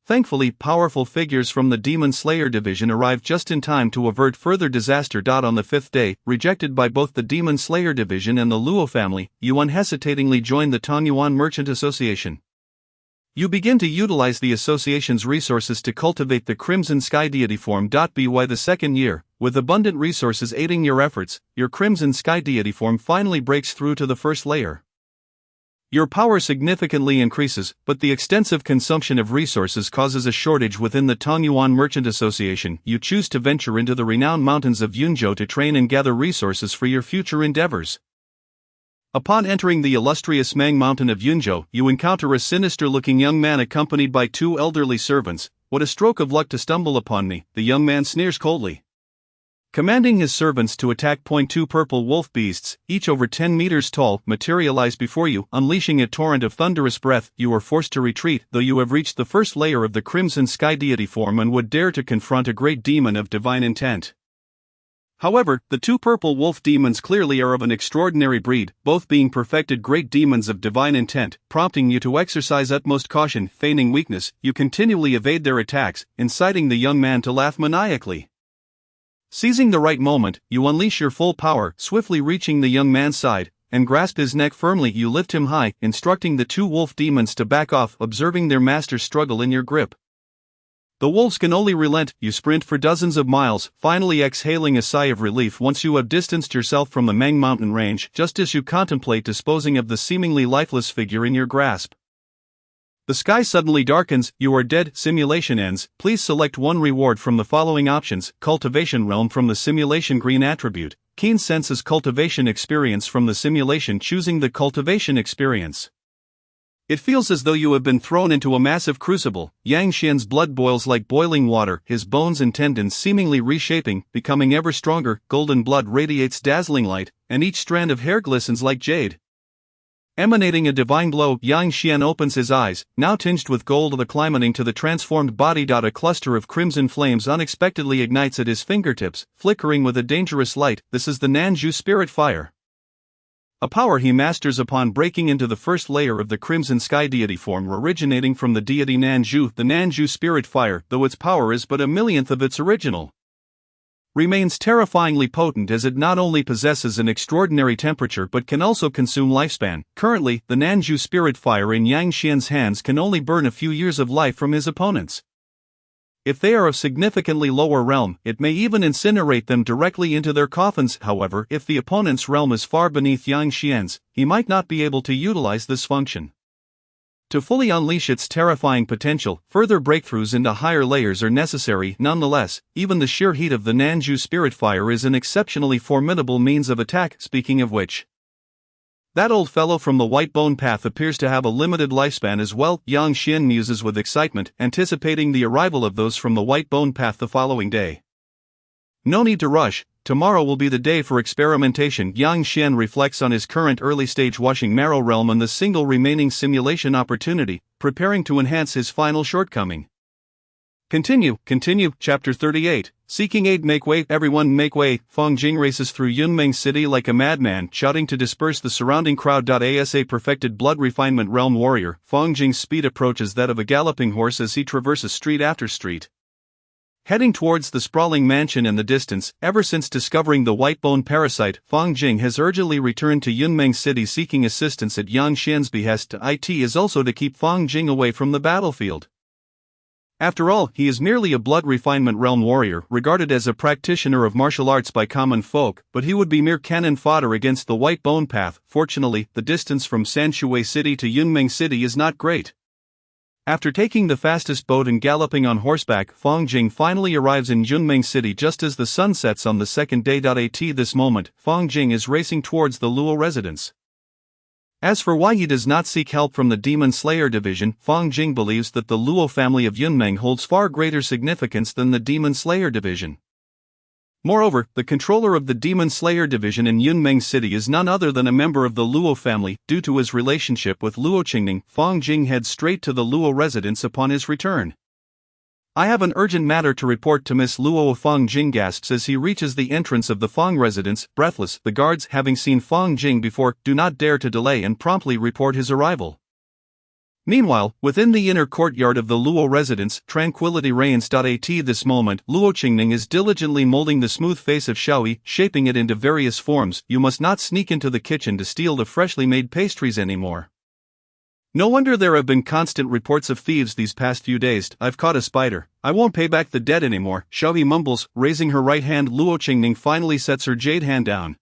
Thankfully, powerful figures from the Demon Slayer Division arrive just in time to avert further disaster. On the fifth day, rejected by both the Demon Slayer Division and the Luo family, you unhesitatingly join the Tanyuan Merchant Association. You begin to utilize the association's resources to cultivate the Crimson Sky Deity form. By the second year, with abundant resources aiding your efforts, your Crimson Sky Deity form finally breaks through to the first layer. Your power significantly increases, but the extensive consumption of resources causes a shortage within the Tanyuan Merchant Association. You choose to venture into the renowned mountains of Yunzhou to train and gather resources for your future endeavors. Upon entering the illustrious Mang Mountain of Yunzhou, you encounter a sinister-looking young man accompanied by 2 elderly servants. What a stroke of luck to stumble upon me, the young man sneers coldly. Commanding his servants to attack, 2 purple wolf beasts, each over 10 meters tall, materialize before you, unleashing a torrent of thunderous breath. You are forced to retreat, though you have reached the first layer of the Crimson Sky Deity form and would dare to confront a great demon of divine intent. However, the 2 purple wolf demons clearly are of an extraordinary breed, both being perfected great demons of divine intent, prompting you to exercise utmost caution. Feigning weakness, you continually evade their attacks, inciting the young man to laugh maniacally. Seizing the right moment, you unleash your full power, swiftly reaching the young man's side, and grasp his neck firmly. You lift him high, instructing the 2 wolf demons to back off, observing their master's struggle in your grip. The wolves can only relent. You sprint for dozens of miles, finally exhaling a sigh of relief once you have distanced yourself from the Mang mountain range, just as you contemplate disposing of the seemingly lifeless figure in your grasp. The sky suddenly darkens. You are dead. Simulation ends. Please select one reward from the following options: Cultivation Realm from the Simulation Green attribute, Keen Senses Cultivation Experience from the Simulation. Choosing the Cultivation Experience. It feels as though you have been thrown into a massive crucible. Yang Xian's blood boils like boiling water, his bones and tendons seemingly reshaping, becoming ever stronger. Golden blood radiates dazzling light, and each strand of hair glistens like jade. Emanating a divine glow, Yang Xian opens his eyes, now tinged with gold, acclimating to the transformed body. A cluster of crimson flames unexpectedly ignites at his fingertips, flickering with a dangerous light. This is the Nanju Spirit Fire. A power he masters upon breaking into the first layer of the Crimson Sky Deity form, originating from the deity Nanju. The Nanju Spirit Fire, though its power is but a millionth of its original, remains terrifyingly potent, as it not only possesses an extraordinary temperature but can also consume lifespan. Currently, the Nanju Spirit Fire in Yang Xian's hands can only burn a few years of life from his opponents. If they are of significantly lower realm, it may even incinerate them directly into their coffins. However, if the opponent's realm is far beneath Yang Xian's, he might not be able to utilize this function. To fully unleash its terrifying potential, further breakthroughs into higher layers are necessary. Nonetheless, even the sheer heat of the Nanju Spirit Fire is an exceptionally formidable means of attack. Speaking of which, that old fellow from the White Bone Path appears to have a limited lifespan as well. Yang Xian muses with excitement, anticipating the arrival of those from the White Bone Path the following day. No need to rush, tomorrow will be the day for experimentation. Yang Xian reflects on his current early-stage washing marrow realm and the single remaining simulation opportunity, preparing to enhance his final shortcoming. Continue. Chapter 38. Seeking aid. Make way, everyone, make way. Feng Jing races through Yunmeng City like a madman, shouting to disperse the surrounding crowd. As a perfected blood refinement realm warrior, Feng Jing's speed approaches that of a galloping horse as he traverses street after street, heading towards the sprawling mansion in the distance. Ever since discovering the white bone parasite, Feng Jing has urgently returned to Yunmeng City seeking assistance at Yang Xian's behest. It is also to keep Feng Jing away from the battlefield. After all, he is merely a blood refinement realm warrior, regarded as a practitioner of martial arts by common folk, but he would be mere cannon fodder against the White Bone Path. Fortunately, the distance from Sanshui City to Yunmeng City is not great. After taking the fastest boat and galloping on horseback, Feng Jing finally arrives in Yunmeng City just as the sun sets on the second day. At this moment, Feng Jing is racing towards the Luo residence. As for why he does not seek help from the Demon Slayer division, Fang Jing believes that the Luo family of Yunmeng holds far greater significance than the Demon Slayer division. Moreover, the controller of the Demon Slayer division in Yunmeng City is none other than a member of the Luo family. Due to his relationship with Luo Qingning, Fang Jing heads straight to the Luo residence upon his return. "I have an urgent matter to report to Miss Luo," Fang Jing gasps as he reaches the entrance of the Fang residence. Breathless, the guards, having seen Fang Jing before, do not dare to delay and promptly report his arrival. Meanwhile, within the inner courtyard of the Luo residence, tranquility reigns. At this moment, Luo Qingning is diligently molding the smooth face of Xiaoyi, shaping it into various forms. "You must not sneak into the kitchen to steal the freshly made pastries anymore. No wonder there have been constant reports of thieves these past few days. I've caught a spider. I won't pay back the debt anymore," Xiaoyi mumbles, raising her right hand. Luo Qingning finally sets her jade hand down.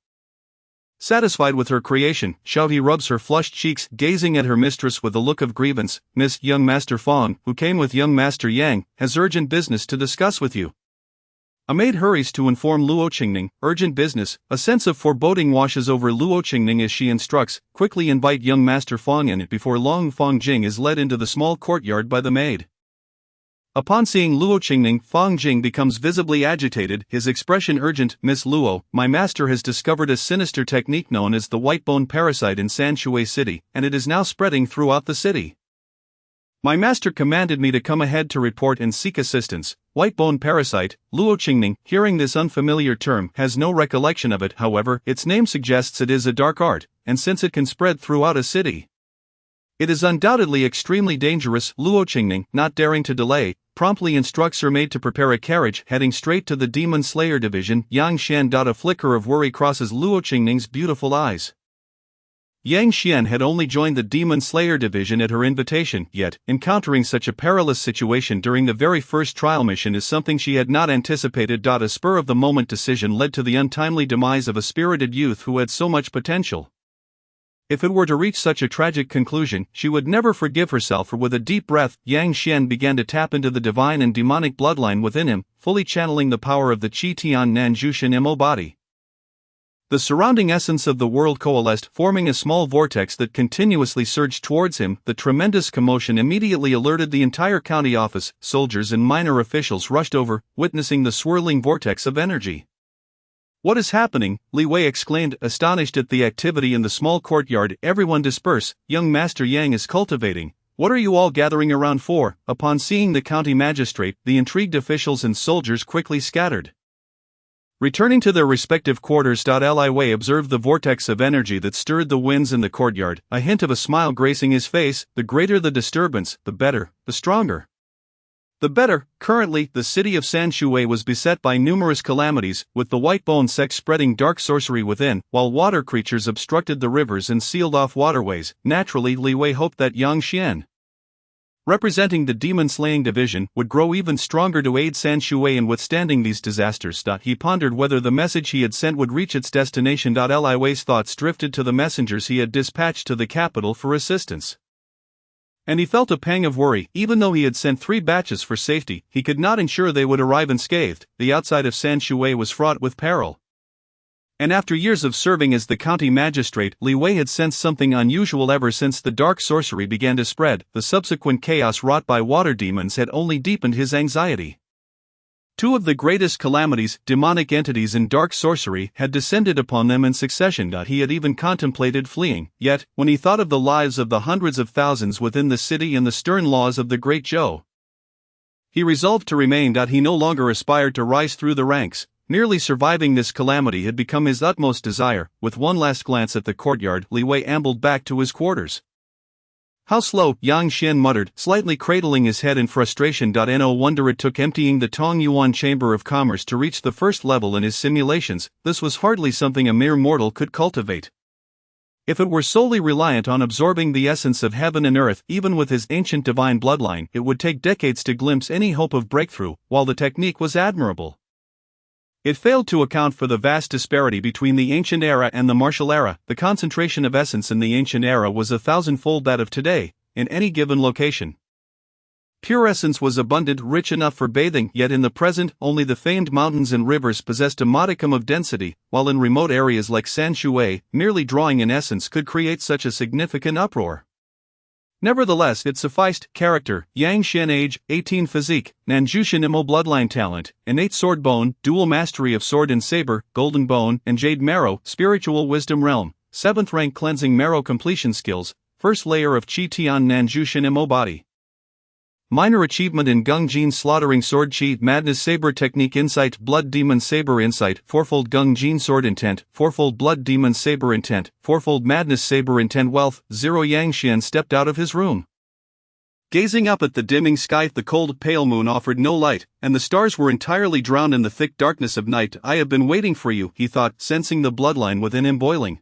Satisfied with her creation, Xiaoyi rubs her flushed cheeks, gazing at her mistress with a look of grievance. "Miss, young Master Fang, who came with young Master Yang, has urgent business to discuss with you." A maid hurries to inform Luo Qingning. Urgent business. A sense of foreboding washes over Luo Qingning as she instructs, "Quickly invite young Master Fang in." Before long, Fang Jing is led into the small courtyard by the maid. Upon seeing Luo Qingning, Fang Jing becomes visibly agitated, his expression urgent. "Miss Luo, my master has discovered a sinister technique known as the white bone parasite in Sanshui City, and it is now spreading throughout the city. My master commanded me to come ahead to report and seek assistance." White bone parasite. Luo Qingning, hearing this unfamiliar term, has no recollection of it. However, its name suggests it is a dark art, and since it can spread throughout a city, it is undoubtedly extremely dangerous. Luo Qingning, not daring to delay, promptly instructs her maid to prepare a carriage, heading straight to the Demon Slayer division. Yang Xian. A flicker of worry crosses Luo Qingning's beautiful eyes. Yang Xian had only joined the Demon Slayer division at her invitation, yet, encountering such a perilous situation during the very first trial mission is something she had not anticipated. A spur-of-the-moment decision led to the untimely demise of a spirited youth who had so much potential. If it were to reach such a tragic conclusion, she would never forgive herself. For with a deep breath, Yang Xian began to tap into the divine and demonic bloodline within him, fully channeling the power of the Qi Tian Nanjushin Mo body. The surrounding essence of the world coalesced, forming a small vortex that continuously surged towards him. The tremendous commotion immediately alerted the entire county office. Soldiers and minor officials rushed over, witnessing the swirling vortex of energy. "What is happening?" Li Wei exclaimed, astonished at the activity in the small courtyard. "Everyone disperse, young Master Yang is cultivating. What are you all gathering around for?" Upon seeing the county magistrate, the intrigued officials and soldiers quickly scattered. Returning to their respective quarters. Li Wei observed the vortex of energy that stirred the winds in the courtyard, a hint of a smile gracing his face. "The greater the disturbance, the better, the stronger. The better." Currently, the city of Sanshui was beset by numerous calamities, with the white bone sect spreading dark sorcery within, while water creatures obstructed the rivers and sealed off waterways. Naturally, Li Wei hoped that Yang Xian, representing the demon-slaying division, would grow even stronger to aid Sanshui in withstanding these disasters. He pondered whether the message he had sent would reach its destination. Li Wei's thoughts drifted to the messengers he had dispatched to the capital for assistance. And he felt a pang of worry. Even though he had sent 3 batches for safety, he could not ensure they would arrive unscathed. The outside of Sanshui was fraught with peril. And after years of serving as the county magistrate, Li Wei had sensed something unusual ever since the dark sorcery began to spread. The subsequent chaos wrought by water demons had only deepened his anxiety. 2 of the greatest calamities, demonic entities and dark sorcery, had descended upon them in succession. He had even contemplated fleeing, yet, when he thought of the lives of the hundreds of thousands within the city and the stern laws of the Great Zhou, he resolved to remain. He no longer aspired to rise through the ranks. Merely surviving this calamity had become his utmost desire. With one last glance at the courtyard, Li Wei ambled back to his quarters. "How slow," Yang Xian muttered, slightly cradling his head in frustration. No wonder it took emptying the Tongyuan Chamber of Commerce to reach the first level in his simulations. This was hardly something a mere mortal could cultivate. If it were solely reliant on absorbing the essence of heaven and earth, even with his ancient divine bloodline, it would take decades to glimpse any hope of breakthrough. While the technique was admirable, it failed to account for the vast disparity between the ancient era and the martial era. The concentration of essence in the ancient era was 1,000-fold that of today, in any given location. Pure essence was abundant, rich enough for bathing, yet in the present, only the famed mountains and rivers possessed a modicum of density, while in remote areas like San Shui, merely drawing in essence could create such a significant uproar. Nevertheless, it sufficed: character, Yang Xian age, 18 physique, Nanjushan Imo bloodline talent, innate sword bone, dual mastery of sword and saber, golden bone, and jade marrow, spiritual wisdom realm, 7th rank cleansing marrow completion skills, first layer of Qi Tian Nanjushan Imo body. Minor achievement in Gung Jin slaughtering sword Qi madness saber technique insight blood demon saber insight fourfold Gung Jin sword intent fourfold blood demon saber intent fourfold madness saber intent wealth 0 Yang Xian stepped out of his room. Gazing up at the dimming sky, the cold pale moon offered no light, and the stars were entirely drowned in the thick darkness of night. I have been waiting for you, he thought, sensing the bloodline within him boiling.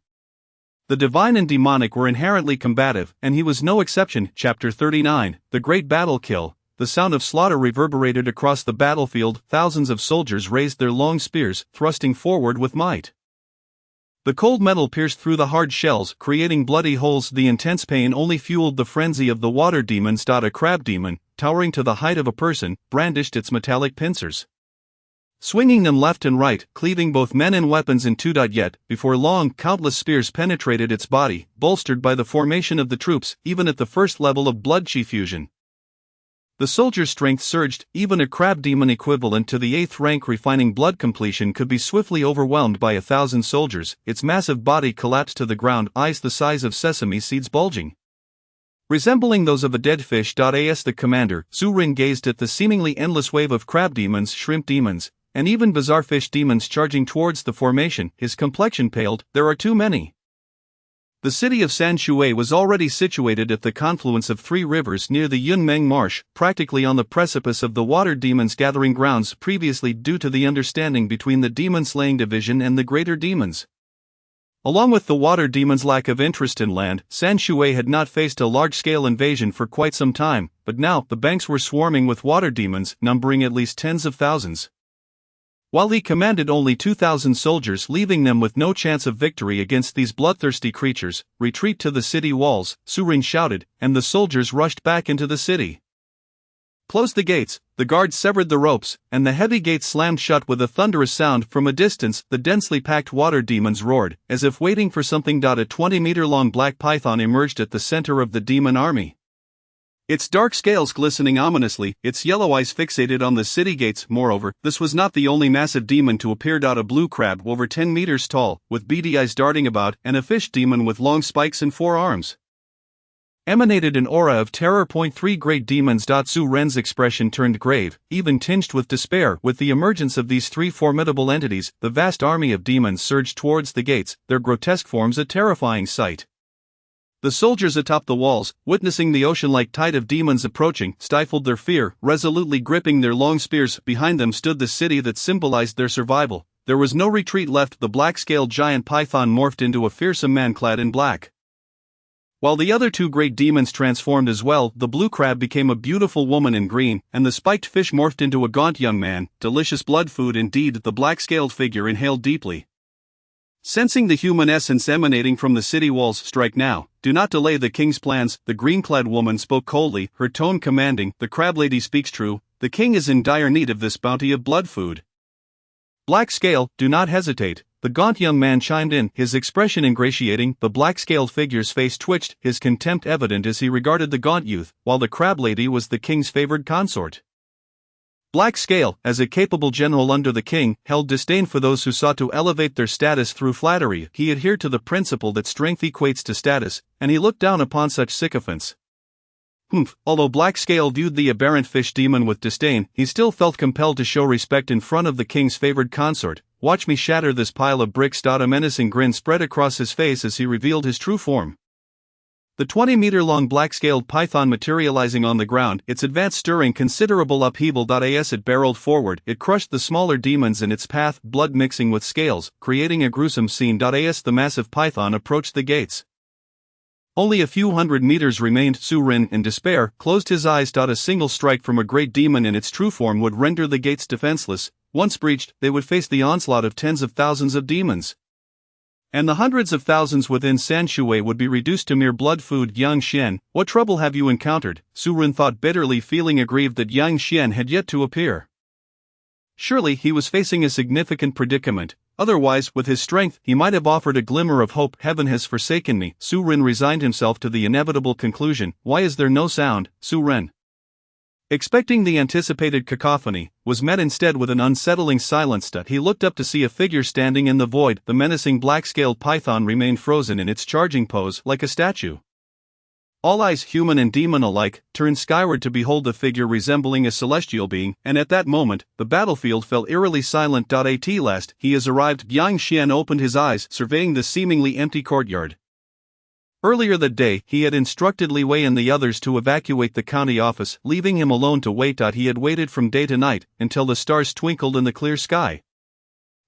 The divine and demonic were inherently combative, and he was no exception. Chapter 39, The Great Battle Kill. The sound of slaughter reverberated across the battlefield. Thousands of soldiers raised their long spears, thrusting forward with might. The cold metal pierced through the hard shells, creating bloody holes. The intense pain only fueled the frenzy of the water demons. A crab demon, towering to the height of a person, brandished its metallic pincers, swinging them left and right, cleaving both men and weapons in two. Yet, before long, countless spears penetrated its body, bolstered by the formation of the troops, even at the first level of blood chi fusion. The soldier's strength surged. Even a crab demon equivalent to the 8th rank refining blood completion could be swiftly overwhelmed by 1,000 soldiers. Its massive body collapsed to the ground, eyes the size of sesame seeds bulging, resembling those of a dead fish. As the commander, Su Rin, gazed at the seemingly endless wave of crab demons, shrimp demons, and even bizarre fish demons charging towards the formation, his complexion paled. There are too many. The city of San Shui was already situated at the confluence of 3 rivers near the Yunmeng Marsh, practically on the precipice of the water demons' gathering grounds, previously due to the understanding between the demon-slaying division and the greater demons. Along with the water demons' lack of interest in land, San Shui had not faced a large-scale invasion for quite some time, but now the banks were swarming with water demons, numbering at least tens of thousands. While he commanded only 2,000 soldiers, leaving them with no chance of victory against these bloodthirsty creatures, retreat to the city walls, Su Rin shouted, and the soldiers rushed back into the city. Close the gates. The guards severed the ropes, and the heavy gates slammed shut with a thunderous sound. From a distance, the densely packed water demons roared, as if waiting for something. A 20-meter-long black python emerged at the center of the demon army, its dark scales glistening ominously, its yellow eyes fixated on the city gates. Moreover, this was not the only massive demon to appear. A blue crab over 10 meters tall, with beady eyes darting about, and a fish demon with long spikes and 4 arms emanated an aura of terror. 3 great demons. Su Ren's expression turned grave, even tinged with despair. With the emergence of these 3 formidable entities, the vast army of demons surged towards the gates, their grotesque forms a terrifying sight. The soldiers atop the walls, witnessing the ocean-like tide of demons approaching, stifled their fear, resolutely gripping their long spears. Behind them stood the city that symbolized their survival. There was no retreat left. The black-scaled giant python morphed into a fearsome man clad in black, while the other 2 great demons transformed as well. The blue crab became a beautiful woman in green, and the spiked fish morphed into a gaunt young man. Delicious blood food indeed. The black-scaled figure inhaled deeply, sensing the human essence emanating from the city walls. Strike now. Do not delay the king's plans. The green-clad woman spoke coldly, her tone commanding. The crab lady speaks true. The king is in dire need of this bounty of blood food. Black scale, do not hesitate. The gaunt young man chimed in, his expression ingratiating. The black-scaled figure's face twitched, his contempt evident as he regarded the gaunt youth, while the crab lady was the king's favored consort. Black Scale, as a capable general under the king, held disdain for those who sought to elevate their status through flattery. He adhered to the principle that strength equates to status, and he looked down upon such sycophants. Although Black Scale viewed the aberrant fish demon with disdain, he still felt compelled to show respect in front of the king's favored consort. Watch me shatter this pile of bricks. A menacing grin spread across his face as he revealed his true form. The 20-meter-long black-scaled python materializing on the ground, its advance stirring considerable upheaval. As it barreled forward, it crushed the smaller demons in its path, blood mixing with scales, creating a gruesome scene. As the massive python approached the gates, only a few hundred meters remained. Su Rin, in despair, closed his eyes. A single strike from a great demon in its true form would render the gates defenseless. Once breached, they would face the onslaught of tens of thousands of demons. And the hundreds of thousands within Sanshui would be reduced to mere blood food. Yang Xian, what trouble have you encountered? Su Ren thought bitterly, feeling aggrieved that Yang Xian had yet to appear. Surely he was facing a significant predicament, otherwise with his strength he might have offered a glimmer of hope. Heaven has forsaken me. Su Ren resigned himself to the inevitable conclusion. Why is there no sound? Su Ren, expecting the anticipated cacophony, was met instead with an unsettling silence. He looked up to see a figure standing in the void. The menacing black-scaled python remained frozen in its charging pose like a statue. All eyes, human and demon alike, turned skyward to behold the figure resembling a celestial being, and at that moment, the battlefield fell eerily silent. At last, he has arrived. Yang Xian opened his eyes, surveying the seemingly empty courtyard. Earlier that day, he had instructed Li Wei and the others to evacuate the county office, leaving him alone to wait. He had waited from day to night, until the stars twinkled in the clear sky.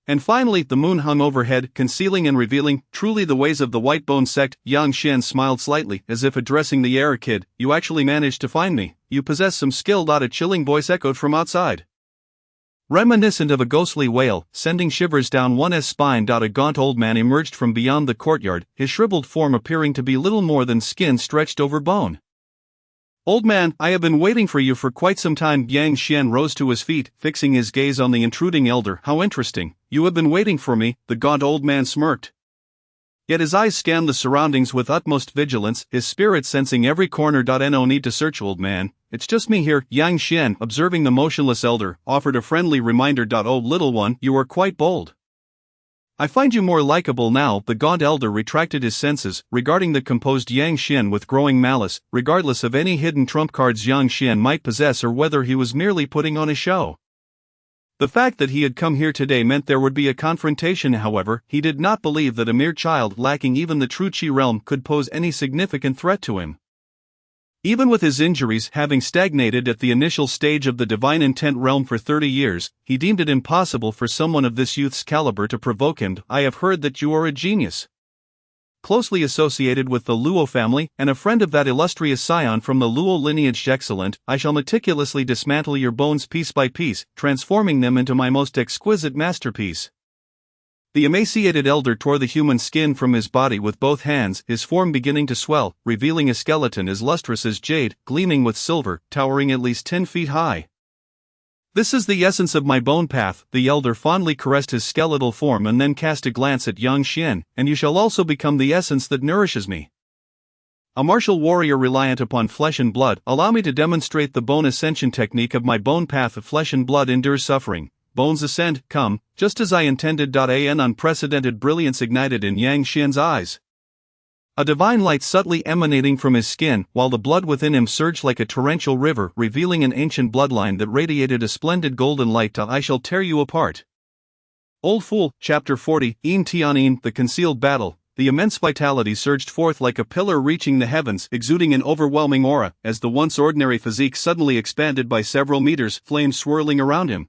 And finally, the moon hung overhead, concealing and revealing truly the ways of the White-Bone sect. Yang Xian smiled slightly, as if addressing the error kid. You actually managed to find me. You possess some skill. A chilling voice echoed from outside, reminiscent of a ghostly wail, sending shivers down one's spine. A gaunt old man emerged from beyond the courtyard, his shriveled form appearing to be little more than skin stretched over bone. Old man, I have been waiting for you for quite some time. Yang Xian rose to his feet, fixing his gaze on the intruding elder. How interesting. You have been waiting for me, the gaunt old man smirked. Yet his eyes scanned the surroundings with utmost vigilance, his spirit sensing every corner. No need to search, old man. It's just me here. Yang Xian, observing the motionless elder, offered a friendly reminder. Oh, little one, you are quite bold. I find you more likable now. The gaunt elder retracted his senses, regarding the composed Yang Xian with growing malice, regardless of any hidden trump cards Yang Xian might possess or whether he was merely putting on a show. The fact that he had come here today meant there would be a confrontation. However, he did not believe that a mere child lacking even the true Qi realm could pose any significant threat to him. Even with his injuries having stagnated at the initial stage of the divine intent realm for 30 years, he deemed it impossible for someone of this youth's caliber to provoke him. I have heard that you are a genius, closely associated with the Luo family, and a friend of that illustrious scion from the Luo lineage. Excellent. I shall meticulously dismantle your bones piece by piece, transforming them into my most exquisite masterpiece. The emaciated elder tore the human skin from his body with both hands, his form beginning to swell, revealing a skeleton as lustrous as jade, gleaming with silver, towering at least 10 feet high. This is the essence of my bone path. The elder fondly caressed his skeletal form and then cast a glance at Yang Xian. And you shall also become the essence that nourishes me. A martial warrior reliant upon flesh and blood, allow me to demonstrate the bone ascension technique of my bone path. Of flesh and blood endures suffering. Bones ascend, come, just as I intended. An unprecedented brilliance ignited in Yang Xian's eyes. A divine light subtly emanating from his skin, while the blood within him surged like a torrential river, revealing an ancient bloodline that radiated a splendid golden light. I shall tear you apart. Old Fool, Chapter 40, Een Tianyin, the concealed battle. The immense vitality surged forth like a pillar reaching the heavens, exuding an overwhelming aura, as the once ordinary physique suddenly expanded by several meters, flames swirling around him.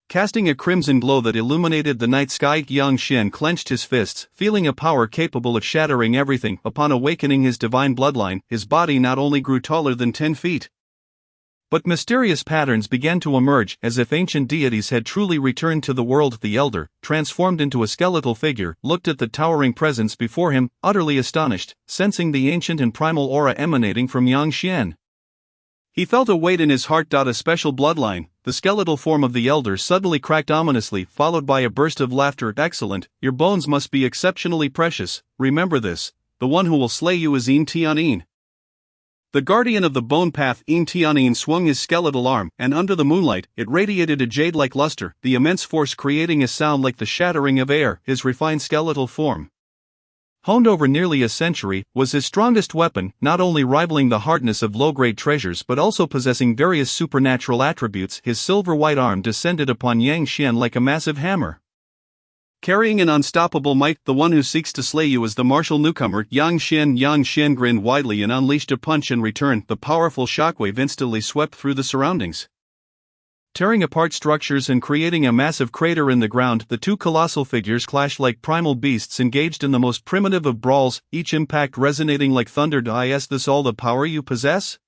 Casting a crimson glow that illuminated the night sky, Yang Xian clenched his fists, feeling a power capable of shattering everything. Upon awakening his divine bloodline, his body not only grew taller than 10 feet, but mysterious patterns began to emerge, as if ancient deities had truly returned to the world. The elder, transformed into a skeletal figure, looked at the towering presence before him, utterly astonished, sensing the ancient and primal aura emanating from Yang Xian. He felt a weight in his heart. A special bloodline. The skeletal form of the elder suddenly cracked ominously, followed by a burst of laughter. Excellent, your bones must be exceptionally precious. Remember this, the one who will slay you is Een Tianyin. The guardian of the bone path. Een Tianyin swung his skeletal arm, and under the moonlight, it radiated a jade-like luster, the immense force creating a sound like the shattering of air. His refined skeletal form, honed over nearly a century, was his strongest weapon, not only rivaling the hardness of low-grade treasures but also possessing various supernatural attributes. His silver-white arm descended upon Yang Xian like a massive hammer, carrying an unstoppable might. The one who seeks to slay you is the martial newcomer, Yang Xian. Yang Xian grinned widely and unleashed a punch in return. The powerful shockwave instantly swept through the surroundings, tearing apart structures and creating a massive crater in the ground. The two colossal figures clashed like primal beasts engaged in the most primitive of brawls, each impact resonating like thunder. Is this all the power you possess?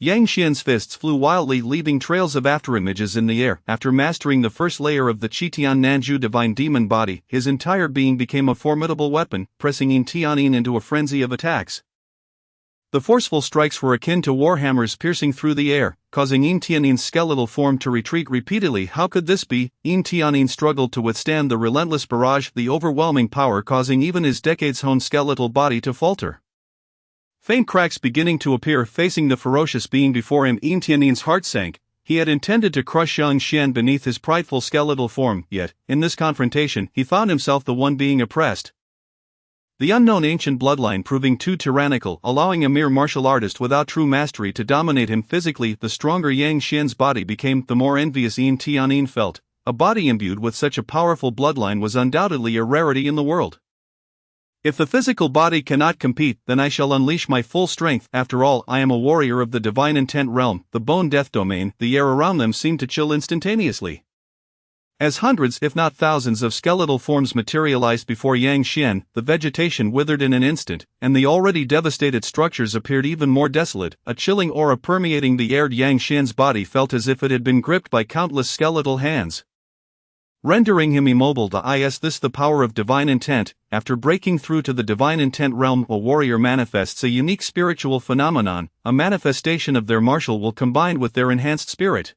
Yang Xian's fists flew wildly, leaving trails of afterimages in the air. After mastering the first layer of the Qitian Nanju divine demon body, his entire being became a formidable weapon, pressing Yin Tianyin into a frenzy of attacks. The forceful strikes were akin to warhammers piercing through the air, causing Yin Tianyin's skeletal form to retreat repeatedly. How could this be? Yin Tianyin struggled to withstand the relentless barrage, the overwhelming power causing even his decades-honed skeletal body to falter. Faint cracks beginning to appear facing the ferocious being before him. Yin Tianyin's heart sank. He had intended to crush Yang Xian beneath his prideful skeletal form, yet, in this confrontation, he found himself the one being oppressed. The unknown ancient bloodline proving too tyrannical, allowing a mere martial artist without true mastery to dominate him physically. The stronger Yang Xian's body became, the more envious Yin Tianyin felt. A body imbued with such a powerful bloodline was undoubtedly a rarity in the world. If the physical body cannot compete, then I shall unleash my full strength. After all, I am a warrior of the divine intent realm, the bone death domain. The air around them seemed to chill instantaneously. As hundreds, if not thousands, of skeletal forms materialized before Yang Xian, the vegetation withered in an instant, and the already devastated structures appeared even more desolate. A chilling aura permeating the air. Yang Xian's body felt as if it had been gripped by countless skeletal hands, rendering him immobile. Is this the power of divine intent? After breaking through to the divine intent realm, a warrior manifests a unique spiritual phenomenon, a manifestation of their martial will combined with their enhanced spirit.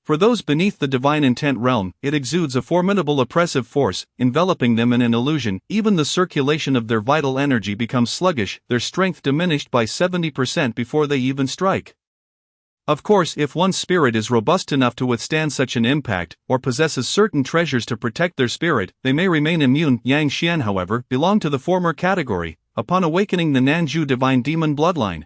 For those beneath the divine intent realm, it exudes a formidable oppressive force, enveloping them in an illusion. Even the circulation of their vital energy becomes sluggish, their strength diminished by 70% before they even strike. Of course, if one's spirit is robust enough to withstand such an impact, or possesses certain treasures to protect their spirit, they may remain immune. Yang Xian, however, belonged to the former category. Upon awakening the Nanju divine demon bloodline,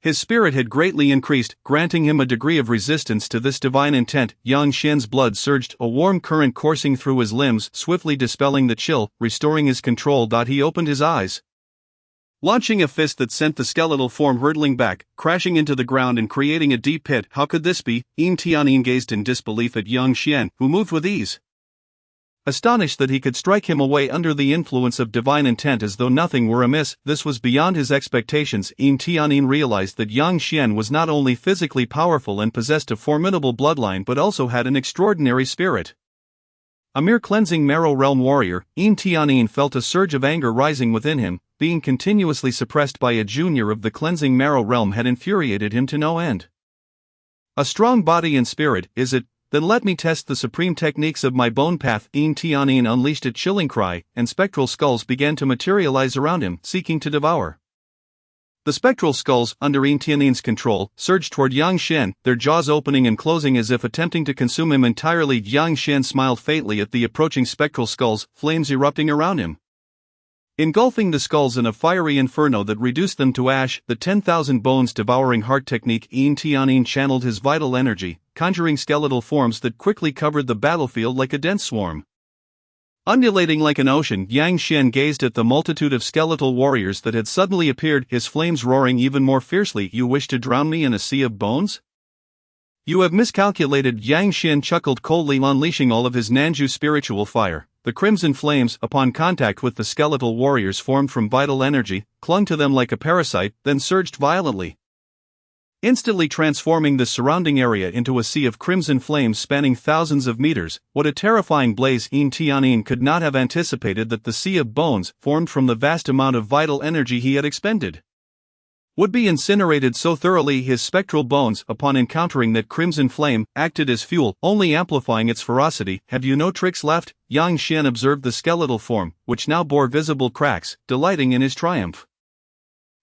his spirit had greatly increased, granting him a degree of resistance to this divine intent. Yang Xian's blood surged, a warm current coursing through his limbs, swiftly dispelling the chill, restoring his control. He opened his eyes, launching a fist that sent the skeletal form hurtling back, crashing into the ground and creating a deep pit. How could this be? Yin Tianyin gazed in disbelief at Yang Xian, who moved with ease, astonished that he could strike him away under the influence of divine intent as though nothing were amiss. This was beyond his expectations. Yin Tianyin realized that Yang Xian was not only physically powerful and possessed a formidable bloodline but also had an extraordinary spirit. A mere cleansing marrow realm warrior, Yin Tianyin felt a surge of anger rising within him. Being continuously suppressed by a junior of the cleansing marrow realm had infuriated him to no end. A strong body and spirit, is it? Then let me test the supreme techniques of my bone path. Yin Tianyin unleashed a chilling cry, and spectral skulls began to materialize around him, seeking to devour. The spectral skulls, under Yin Tianyin's control, surged toward Yang Xian, their jaws opening and closing as if attempting to consume him entirely. Yang Xian smiled faintly at the approaching spectral skulls, flames erupting around him, engulfing the skulls in a fiery inferno that reduced them to ash. The 10,000 bones devouring heart technique. Yin Tianyin channeled his vital energy, conjuring skeletal forms that quickly covered the battlefield like a dense swarm. Undulating like an ocean, Yang Xian gazed at the multitude of skeletal warriors that had suddenly appeared, his flames roaring even more fiercely. You wish to drown me in a sea of bones? You have miscalculated. Yang Xian chuckled coldly, unleashing all of his Nanju spiritual fire. The crimson flames, upon contact with the skeletal warriors formed from vital energy, clung to them like a parasite, then surged violently, instantly transforming the surrounding area into a sea of crimson flames spanning thousands of meters. What a terrifying blaze! Yin Tianyin could not have anticipated that the sea of bones, formed from the vast amount of vital energy he had expended, would be incinerated so thoroughly. His spectral bones, upon encountering that crimson flame, acted as fuel, only amplifying its ferocity. Have you no tricks left? Yang Xian observed the skeletal form, which now bore visible cracks, delighting in his triumph.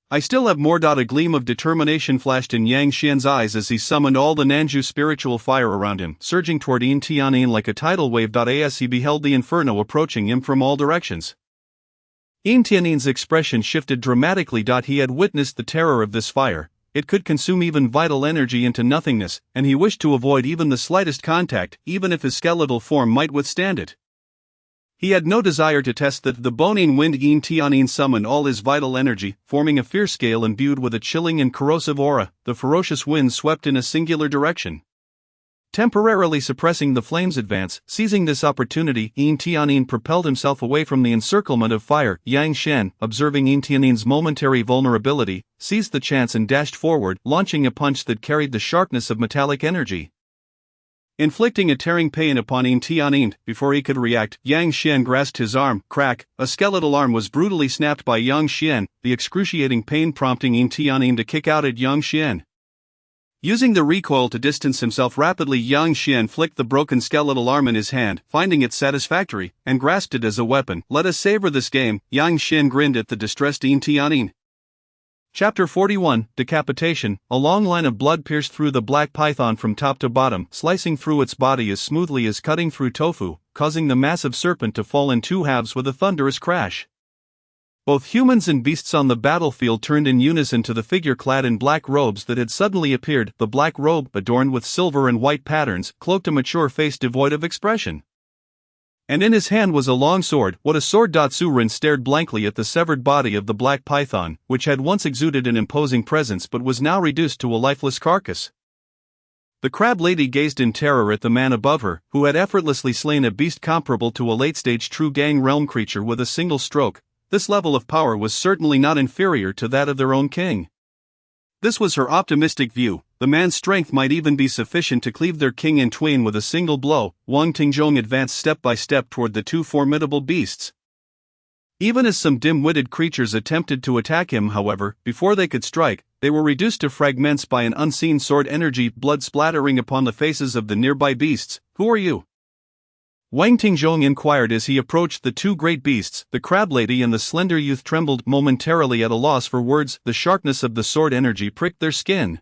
I still have more. A gleam of determination flashed in Yang Xian's eyes as he summoned all the Nanju spiritual fire around him, surging toward Yin Tianyin like a tidal wave. As he beheld the inferno approaching him from all directions, Yin Tianyin's expression shifted dramatically. He had witnessed the terror of this fire. It could consume even vital energy into nothingness, and he wished to avoid even the slightest contact, even if his skeletal form might withstand it. He had no desire to test that. The boning wind. Yin Tianyin summoned all his vital energy, forming a fierce gale imbued with a chilling and corrosive aura. The ferocious wind swept in a singular direction, Temporarily suppressing the flame's advance, seizing this opportunity, Yin Tianyin propelled himself away from the encirclement of fire. Yang Shen, observing Yin Tianyin's momentary vulnerability, seized the chance and dashed forward, launching a punch that carried the sharpness of metallic energy. Inflicting a tearing pain upon Yin Tianyin, before he could react, Yang Xian grasped his arm. Crack! A skeletal arm was brutally snapped by Yang Xian, the excruciating pain prompting Yin Tianyin to kick out at Yang Xian. Using the recoil to distance himself rapidly, Yang Xian flicked the broken skeletal arm in his hand, finding it satisfactory, and grasped it as a weapon. Let us savor this game. Yang Xian grinned at the distressed Yin Tianyin. Chapter 41, Decapitation. A long line of blood pierced through the black python from top to bottom, slicing through its body as smoothly as cutting through tofu, causing the massive serpent to fall in two halves with a thunderous crash. Both humans and beasts on the battlefield turned in unison to the figure clad in black robes that had suddenly appeared. The black robe, adorned with silver and white patterns, cloaked a mature face devoid of expression. And in his hand was a long sword. What a sword! Su Rin stared blankly at the severed body of the black python, which had once exuded an imposing presence but was now reduced to a lifeless carcass. The crab lady gazed in terror at the man above her, who had effortlessly slain a beast comparable to a late-stage true gang realm creature with a single stroke. This level of power was certainly not inferior to that of their own king. This was her optimistic view. The man's strength might even be sufficient to cleave their king in twain with a single blow. Wang Tingjong advanced step by step toward the two formidable beasts. Even as some dim-witted creatures attempted to attack him, however, before they could strike, they were reduced to fragments by an unseen sword energy, blood splattering upon the faces of the nearby beasts. Who are you? Wang Tingjong inquired as he approached the two great beasts. The crab lady and the slender youth trembled, momentarily at a loss for words. The sharpness of the sword energy pricked their skin,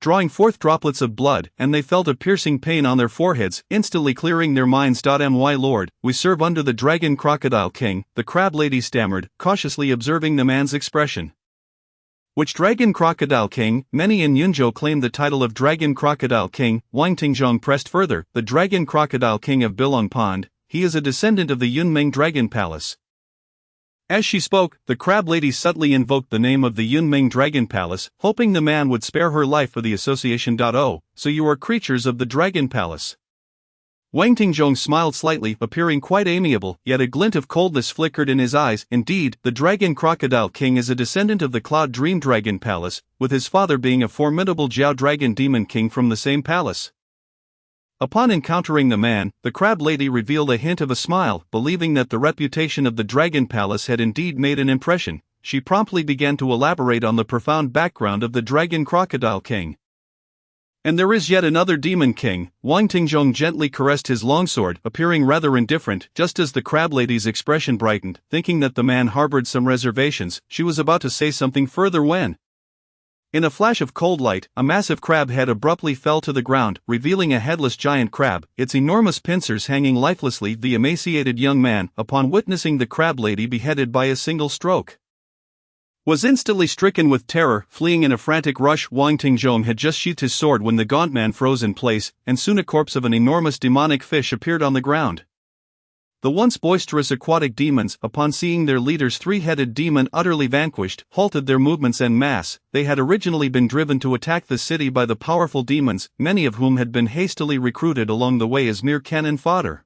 drawing forth droplets of blood, and they felt a piercing pain on their foreheads, instantly clearing their minds. My lord, we serve under the Dragon Crocodile King, the crab lady stammered, cautiously observing the man's expression. Which Dragon Crocodile King? Many in Yunzhou claim the title of Dragon Crocodile King. Wang Tingjong pressed further. The Dragon Crocodile King of Bilong Pond. He is a descendant of the Yunmeng Dragon Palace. As she spoke, the crab lady subtly invoked the name of the Yunmeng Dragon Palace, hoping the man would spare her life for the association. Oh, so you are creatures of the Dragon Palace. Wang Tingjong smiled slightly, appearing quite amiable, yet a glint of coldness flickered in his eyes. Indeed, the Dragon Crocodile King is a descendant of the Cloud Dream Dragon Palace, with his father being a formidable Jiao Dragon Demon King from the same palace. Upon encountering the man, the crab lady revealed a hint of a smile. Believing that the reputation of the Dragon Palace had indeed made an impression, she promptly began to elaborate on the profound background of the Dragon Crocodile King. And there is yet another Demon King. Wang Tingjong gently caressed his longsword, appearing rather indifferent. Just as the crab lady's expression brightened, thinking that the man harbored some reservations, she was about to say something further when, in a flash of cold light, a massive crab head abruptly fell to the ground, revealing a headless giant crab, its enormous pincers hanging lifelessly. The emaciated young man, upon witnessing the crab lady beheaded by a single stroke, was instantly stricken with terror, fleeing in a frantic rush. Wang Tingjong had just sheathed his sword when the gaunt man froze in place, and soon a corpse of an enormous demonic fish appeared on the ground. The once boisterous aquatic demons, upon seeing their leader's three-headed demon utterly vanquished, halted their movements en masse. They had originally been driven to attack the city by the powerful demons, many of whom had been hastily recruited along the way as mere cannon fodder.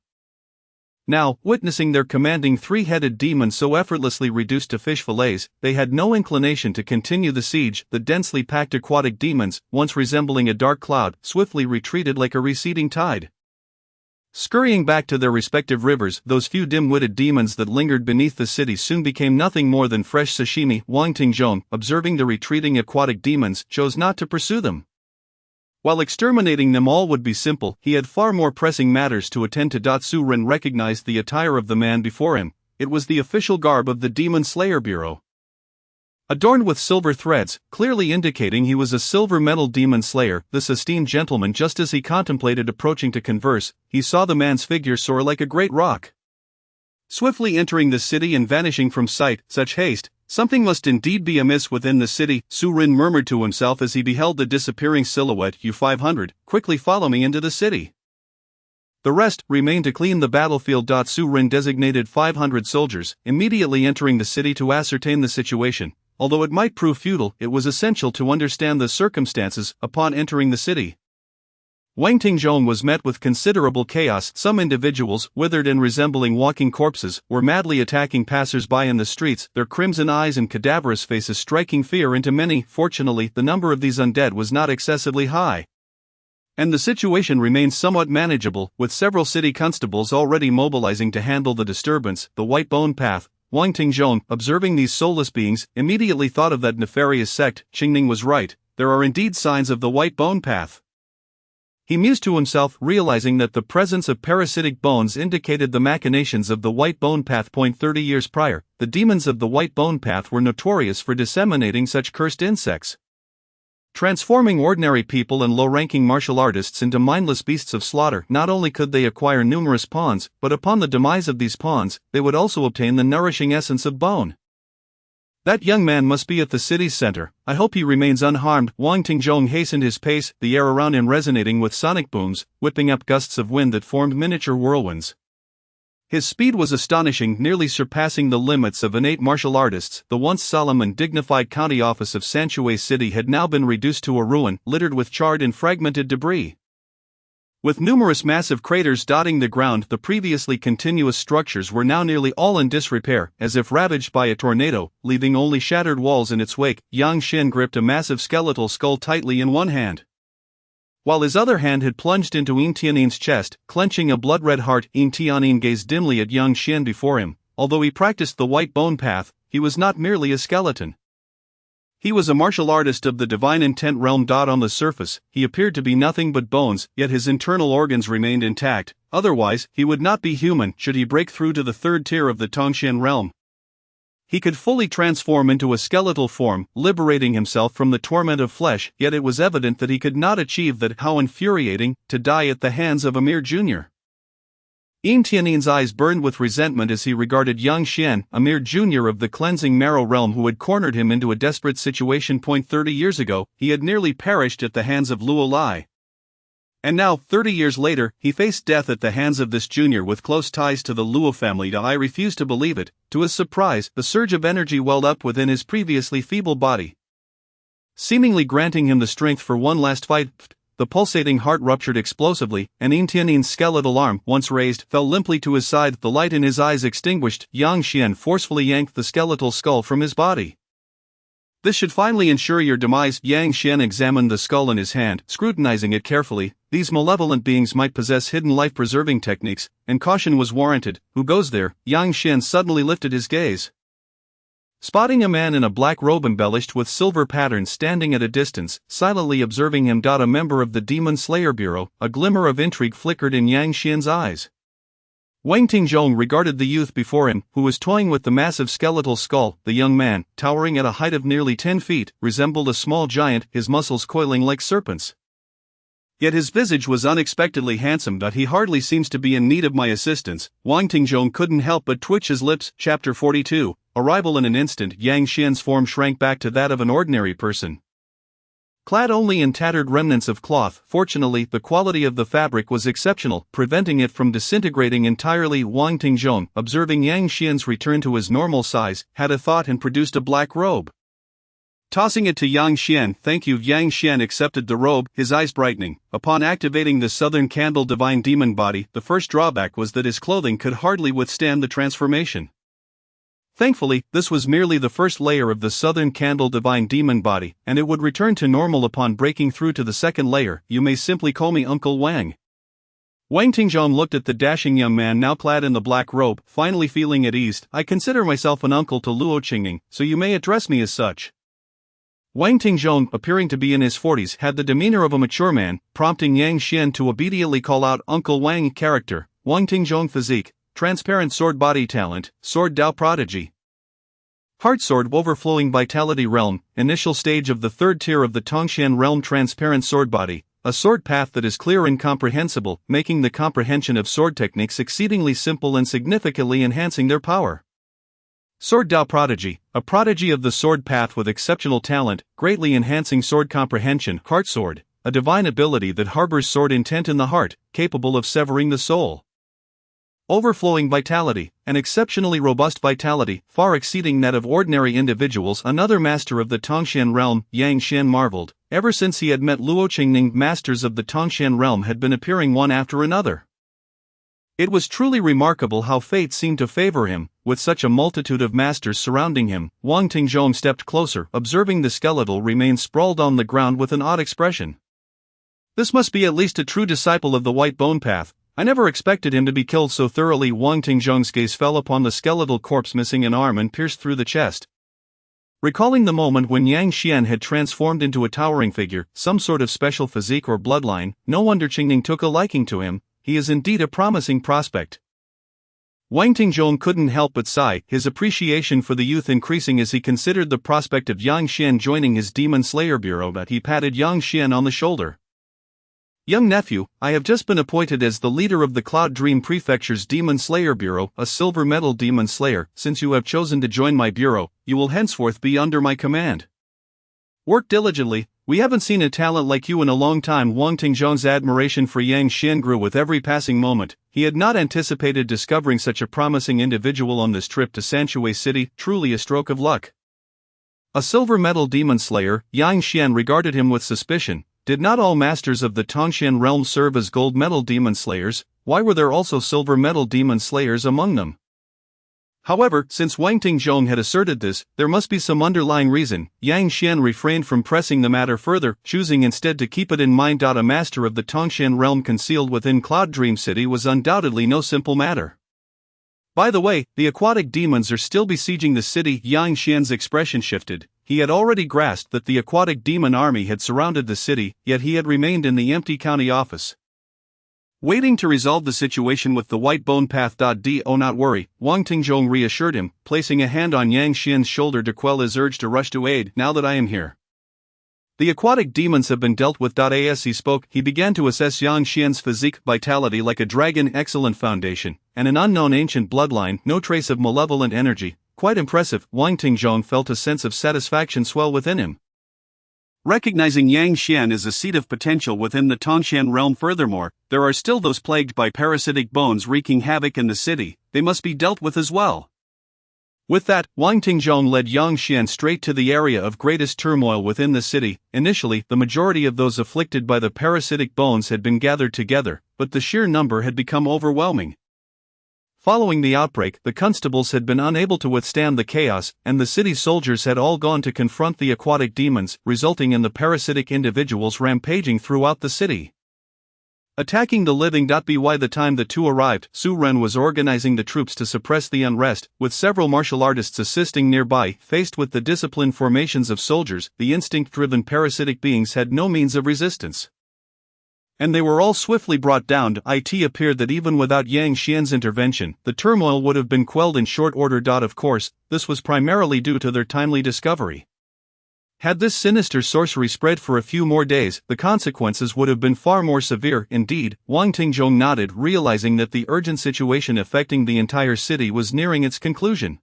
Now, witnessing their commanding three-headed demon so effortlessly reduced to fish fillets, they had no inclination to continue the siege. The densely packed aquatic demons, once resembling a dark cloud, swiftly retreated like a receding tide, scurrying back to their respective rivers. Those few dim-witted demons that lingered beneath the city soon became nothing more than fresh sashimi. Wang Tingjong, observing the retreating aquatic demons, chose not to pursue them. While exterminating them all would be simple, he had far more pressing matters to attend to. Su Ren recognized the attire of the man before him. It was the official garb of the Demon Slayer Bureau, adorned with silver threads, clearly indicating he was a silver metal demon slayer. This esteemed gentleman, just as he contemplated approaching to converse, he saw the man's figure soar like a great rock, swiftly entering the city and vanishing from sight. Such haste! Something must indeed be amiss within the city, Su Rin murmured to himself as he beheld the disappearing silhouette. You 500, quickly follow me into the city. The rest remained to clean the battlefield. Su Rin designated 500 soldiers, immediately entering the city to ascertain the situation. Although it might prove futile, it was essential to understand the circumstances. Upon entering the city, Wang Tingjong was met with considerable chaos. Some individuals, withered and resembling walking corpses, were madly attacking passers-by in the streets, their crimson eyes and cadaverous faces striking fear into many. Fortunately, the number of these undead was not excessively high, and the situation remained somewhat manageable, with several city constables already mobilizing to handle the disturbance. The White Bone Path. Wang Tingjong, observing these soulless beings, immediately thought of that nefarious sect. Qingning was right, there are indeed signs of the White Bone Path. He mused to himself, realizing that the presence of parasitic bones indicated the machinations of the White Bone Path. 30 years prior, the demons of the White Bone Path were notorious for disseminating such cursed insects, transforming ordinary people and low-ranking martial artists into mindless beasts of slaughter. Not only could they acquire numerous pawns, but upon the demise of these pawns, they would also obtain the nourishing essence of bone. That young man must be at the city's center. I hope he remains unharmed. Wang Tingjong hastened his pace, the air around him resonating with sonic booms, whipping up gusts of wind that formed miniature whirlwinds. His speed was astonishing, nearly surpassing the limits of innate martial artists. The once solemn and dignified county office of Sanshui City had now been reduced to a ruin, littered with charred and fragmented debris. With numerous massive craters dotting the ground, the previously continuous structures were now nearly all in disrepair, as if ravaged by a tornado, leaving only shattered walls in its wake. Yang Xin gripped a massive skeletal skull tightly in one hand, while his other hand had plunged into Yin Tianin's chest, clenching a blood-red heart. Yin Tianin gazed dimly at Yang Xin before him. Although he practiced the White Bone Path, he was not merely a skeleton. He was a martial artist of the divine intent realm. On the surface, he appeared to be nothing but bones, yet his internal organs remained intact. Otherwise, he would not be human. Should he break through to the third tier of the Tongxian realm, he could fully transform into a skeletal form, liberating himself from the torment of flesh. Yet it was evident that he could not achieve that. How infuriating, to die at the hands of Amir Jr. Yin Tianin's eyes burned with resentment as he regarded Yang Xian, Amir Jr. of the cleansing marrow realm, who had cornered him into a desperate situation. 30 years ago, he had nearly perished at the hands of Luo Lai. And now, 30 years later, he faced death at the hands of this junior with close ties to the Luo family. I refused to believe it. To his surprise, the surge of energy welled up within his previously feeble body, seemingly granting him the strength for one last fight. The pulsating heart ruptured explosively, and Yin Tianin's skeletal arm, once raised, fell limply to his side, the light in his eyes extinguished. Yang Xian forcefully yanked the skeletal skull from his body. This should finally ensure your demise. Yang Xian examined the skull in his hand, scrutinizing it carefully. These malevolent beings might possess hidden life-preserving techniques, and caution was warranted. Who goes there? Yang Xian suddenly lifted his gaze, spotting a man in a black robe embellished with silver patterns standing at a distance, silently observing him. A member of the Demon Slayer Bureau. A glimmer of intrigue flickered in Yang Xian's eyes. Wang Tingjong regarded the youth before him, who was toying with the massive skeletal skull. The young man, towering at a height of nearly 10 feet, resembled a small giant, his muscles coiling like serpents. Yet his visage was unexpectedly handsome. He hardly seems to be in need of my assistance. Wang Tingjong couldn't help but twitch his lips. Chapter 42. Arrival. In an instant, Yang Xian's form shrank back to that of an ordinary person, clad only in tattered remnants of cloth. Fortunately, the quality of the fabric was exceptional, preventing it from disintegrating entirely. Wang Tingjong, observing Yang Xian's return to his normal size, had a thought and produced a black robe, tossing it to Yang Xian. Thank you. Yang Xian accepted the robe, his eyes brightening. Upon activating the Southern Candle Divine Demon Body, the first drawback was that his clothing could hardly withstand the transformation. Thankfully, this was merely the first layer of the Southern Candle Divine Demon Body, and it would return to normal upon breaking through to the second layer. You may simply call me Uncle Wang. Wang Tingjong looked at the dashing young man now clad in the black robe, finally feeling at ease. I consider myself an uncle to Luo Qingning, so you may address me as such. Wang Tingjong, appearing to be in his 40s, had the demeanor of a mature man, prompting Yang Xian to obediently call out Uncle Wang. Character: Wang Tingjong. Physique: transparent sword body. Talent: sword Dao prodigy. Heart sword overflowing vitality realm, initial stage of the third tier of the Tongxian realm. Transparent sword body, a sword path that is clear and comprehensible, making the comprehension of sword techniques exceedingly simple and significantly enhancing their power. Sword Dao prodigy, a prodigy of the sword path with exceptional talent, greatly enhancing sword comprehension. Heart sword, a divine ability that harbors sword intent in the heart, capable of severing the soul. Overflowing vitality, an exceptionally robust vitality, far exceeding that of ordinary individuals. Another master of the Tongxian realm. Yang Xian marveled. Ever since he had met Luo Qingning, masters of the Tongshan realm had been appearing one after another. It was truly remarkable how fate seemed to favor him, with such a multitude of masters surrounding him. Wang Tingjong stepped closer, observing the skeletal remain sprawled on the ground with an odd expression. This must be at least a true disciple of the White Bone Path. I never expected him to be killed so thoroughly. Wang Tingjong's gaze fell upon the skeletal corpse missing an arm and pierced through the chest. Recalling the moment when Yang Xian had transformed into a towering figure, some sort of special physique or bloodline, no wonder Qingning took a liking to him. He is indeed a promising prospect. Wang Tingjong couldn't help but sigh, his appreciation for the youth increasing as he considered the prospect of Yang Xian joining his Demon Slayer Bureau. But he patted Yang Xian on the shoulder. "Young nephew, I have just been appointed as the leader of the Cloud Dream Prefecture's Demon Slayer Bureau, a silver medal demon slayer. Since you have chosen to join my bureau, you will henceforth be under my command. Work diligently. We haven't seen a talent like you in a long time." Wang Tingjong's admiration for Yang Xian grew with every passing moment. He had not anticipated discovering such a promising individual on this trip to Sanshui City, truly a stroke of luck. A silver medal demon slayer, Yang Xian regarded him with suspicion. Did not all masters of the Tongshan realm serve as gold medal demon slayers? Why were there also silver medal demon slayers among them? However, since Wang Tingjong had asserted this, there must be some underlying reason. Yang Xian refrained from pressing the matter further, choosing instead to keep it in mind. A master of the Tongshan realm concealed within Cloud Dream City was undoubtedly no simple matter. By the way, the aquatic demons are still besieging the city. Yang Xian's expression shifted. He had already grasped that the aquatic demon army had surrounded the city, yet he had remained in the empty county office, waiting to resolve the situation with the White Bone Path. Do not worry, Wang Tingjong reassured him, placing a hand on Yang Xian's shoulder to quell his urge to rush to aid. "Now that I am here, the aquatic demons have been dealt with." As he spoke, he began to assess Yang Xian's physique, vitality like a dragon, excellent foundation, and an unknown ancient bloodline, no trace of malevolent energy. Quite impressive. Wang Tingjong felt a sense of satisfaction swell within him, recognizing Yang Xian as a seed of potential within the Tongshan realm. Furthermore, there are still those plagued by parasitic bones wreaking havoc in the city. They must be dealt with as well. With that, Wang Tingjong led Yang Xian straight to the area of greatest turmoil within the city. Initially, the majority of those afflicted by the parasitic bones had been gathered together, but the sheer number had become overwhelming. Following the outbreak, the constables had been unable to withstand the chaos, and the city soldiers had all gone to confront the aquatic demons, resulting in the parasitic individuals rampaging throughout the city, attacking the living. By the time the two arrived, Su Ren was organizing the troops to suppress the unrest, with several martial artists assisting nearby. Faced with the disciplined formations of soldiers, the instinct-driven parasitic beings had no means of resistance, and they were all swiftly brought down. It appeared that even without Yang Xian's intervention, the turmoil would have been quelled in short order. Of course, this was primarily due to their timely discovery. Had this sinister sorcery spread for a few more days, the consequences would have been far more severe. Indeed, Wang Tingjong nodded, realizing that the urgent situation affecting the entire city was nearing its conclusion.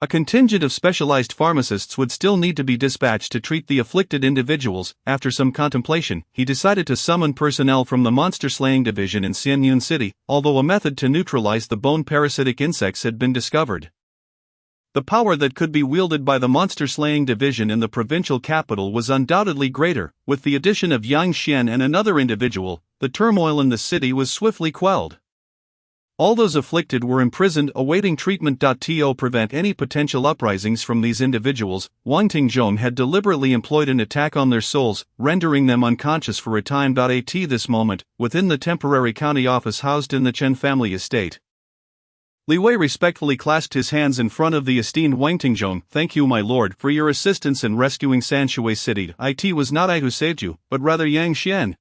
A contingent of specialized pharmacists would still need to be dispatched to treat the afflicted individuals. After some contemplation, he decided to summon personnel from the monster-slaying division in Xianyun City, although a method to neutralize the bone-parasitic insects had been discovered. The power that could be wielded by the monster-slaying division in the provincial capital was undoubtedly greater. With the addition of Yang Xian and another individual, the turmoil in the city was swiftly quelled. All those afflicted were imprisoned, awaiting treatment. To prevent any potential uprisings from these individuals, Wang Tingjong had deliberately employed an attack on their souls, rendering them unconscious for a time. At this moment, within the temporary county office housed in the Chen family estate, Li Wei respectfully clasped his hands in front of the esteemed Wang Tingjong. "Thank you, my lord, for your assistance in rescuing Sanshui City. It was not I who saved you, but rather Yang Xian."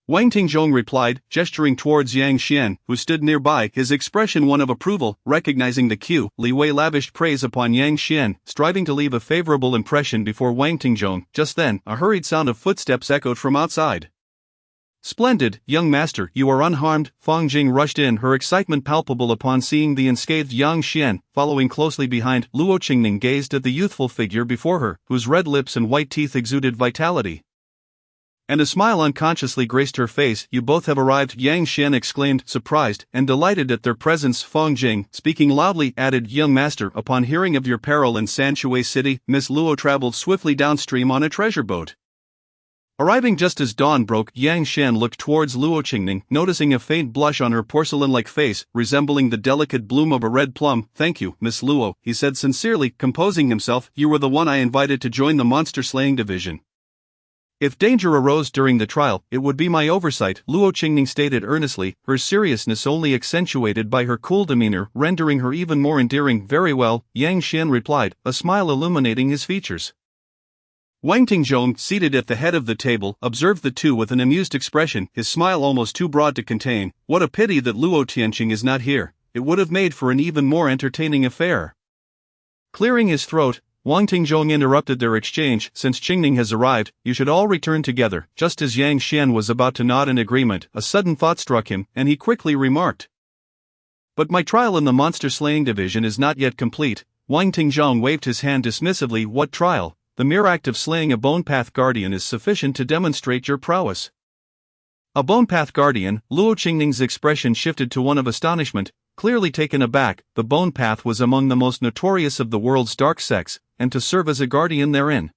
Wang Tingjong replied, gesturing towards Yang Xian, who stood nearby, his expression one of approval. Recognizing the cue, Li Wei lavished praise upon Yang Xian, striving to leave a favorable impression before Wang Tingjong. Just then, a hurried sound of footsteps echoed from outside. "Splendid, young master, you are unharmed." Fang Jing rushed in, her excitement palpable upon seeing the unscathed Yang Xian. Following closely behind, Luo Qingning gazed at the youthful figure before her, whose red lips and white teeth exuded vitality, and a smile unconsciously graced her face. "You both have arrived," Yang Xian exclaimed, surprised and delighted at their presence. Fang Jing, speaking loudly, added, "Young master, upon hearing of your peril in Sanshui City, Miss Luo traveled swiftly downstream on a treasure boat. Arriving just as dawn broke, Yang Xian looked towards Luo Qingning, noticing a faint blush on her porcelain-like face, resembling the delicate bloom of a red plum. "Thank you, Miss Luo," he said sincerely, composing himself. "You were the one I invited to join the monster-slaying division. If danger arose during the trial, it would be my oversight," Luo Qingning stated earnestly, her seriousness only accentuated by her cool demeanor, rendering her even more endearing. "Very well," Yang Xian replied, a smile illuminating his features. Wang Tingjong, seated at the head of the table, observed the two with an amused expression, his smile almost too broad to contain. "What a pity that Luo Tianqing is not here. It would have made for an even more entertaining affair." Clearing his throat, Wang Tingjong interrupted their exchange. "Since Qingning has arrived, you should all return together." Just as Yang Xian was about to nod in agreement, a sudden thought struck him, and he quickly remarked, "But my trial in the monster-slaying division is not yet complete." Wang Tingjong waved his hand dismissively. "What trial? The mere act of slaying a Bone Path Guardian is sufficient to demonstrate your prowess." A Bone Path Guardian? Luo Qingning's expression shifted to one of astonishment. Clearly taken aback, the Bone Path was among the most notorious of the world's dark sects, and to serve as a guardian therein,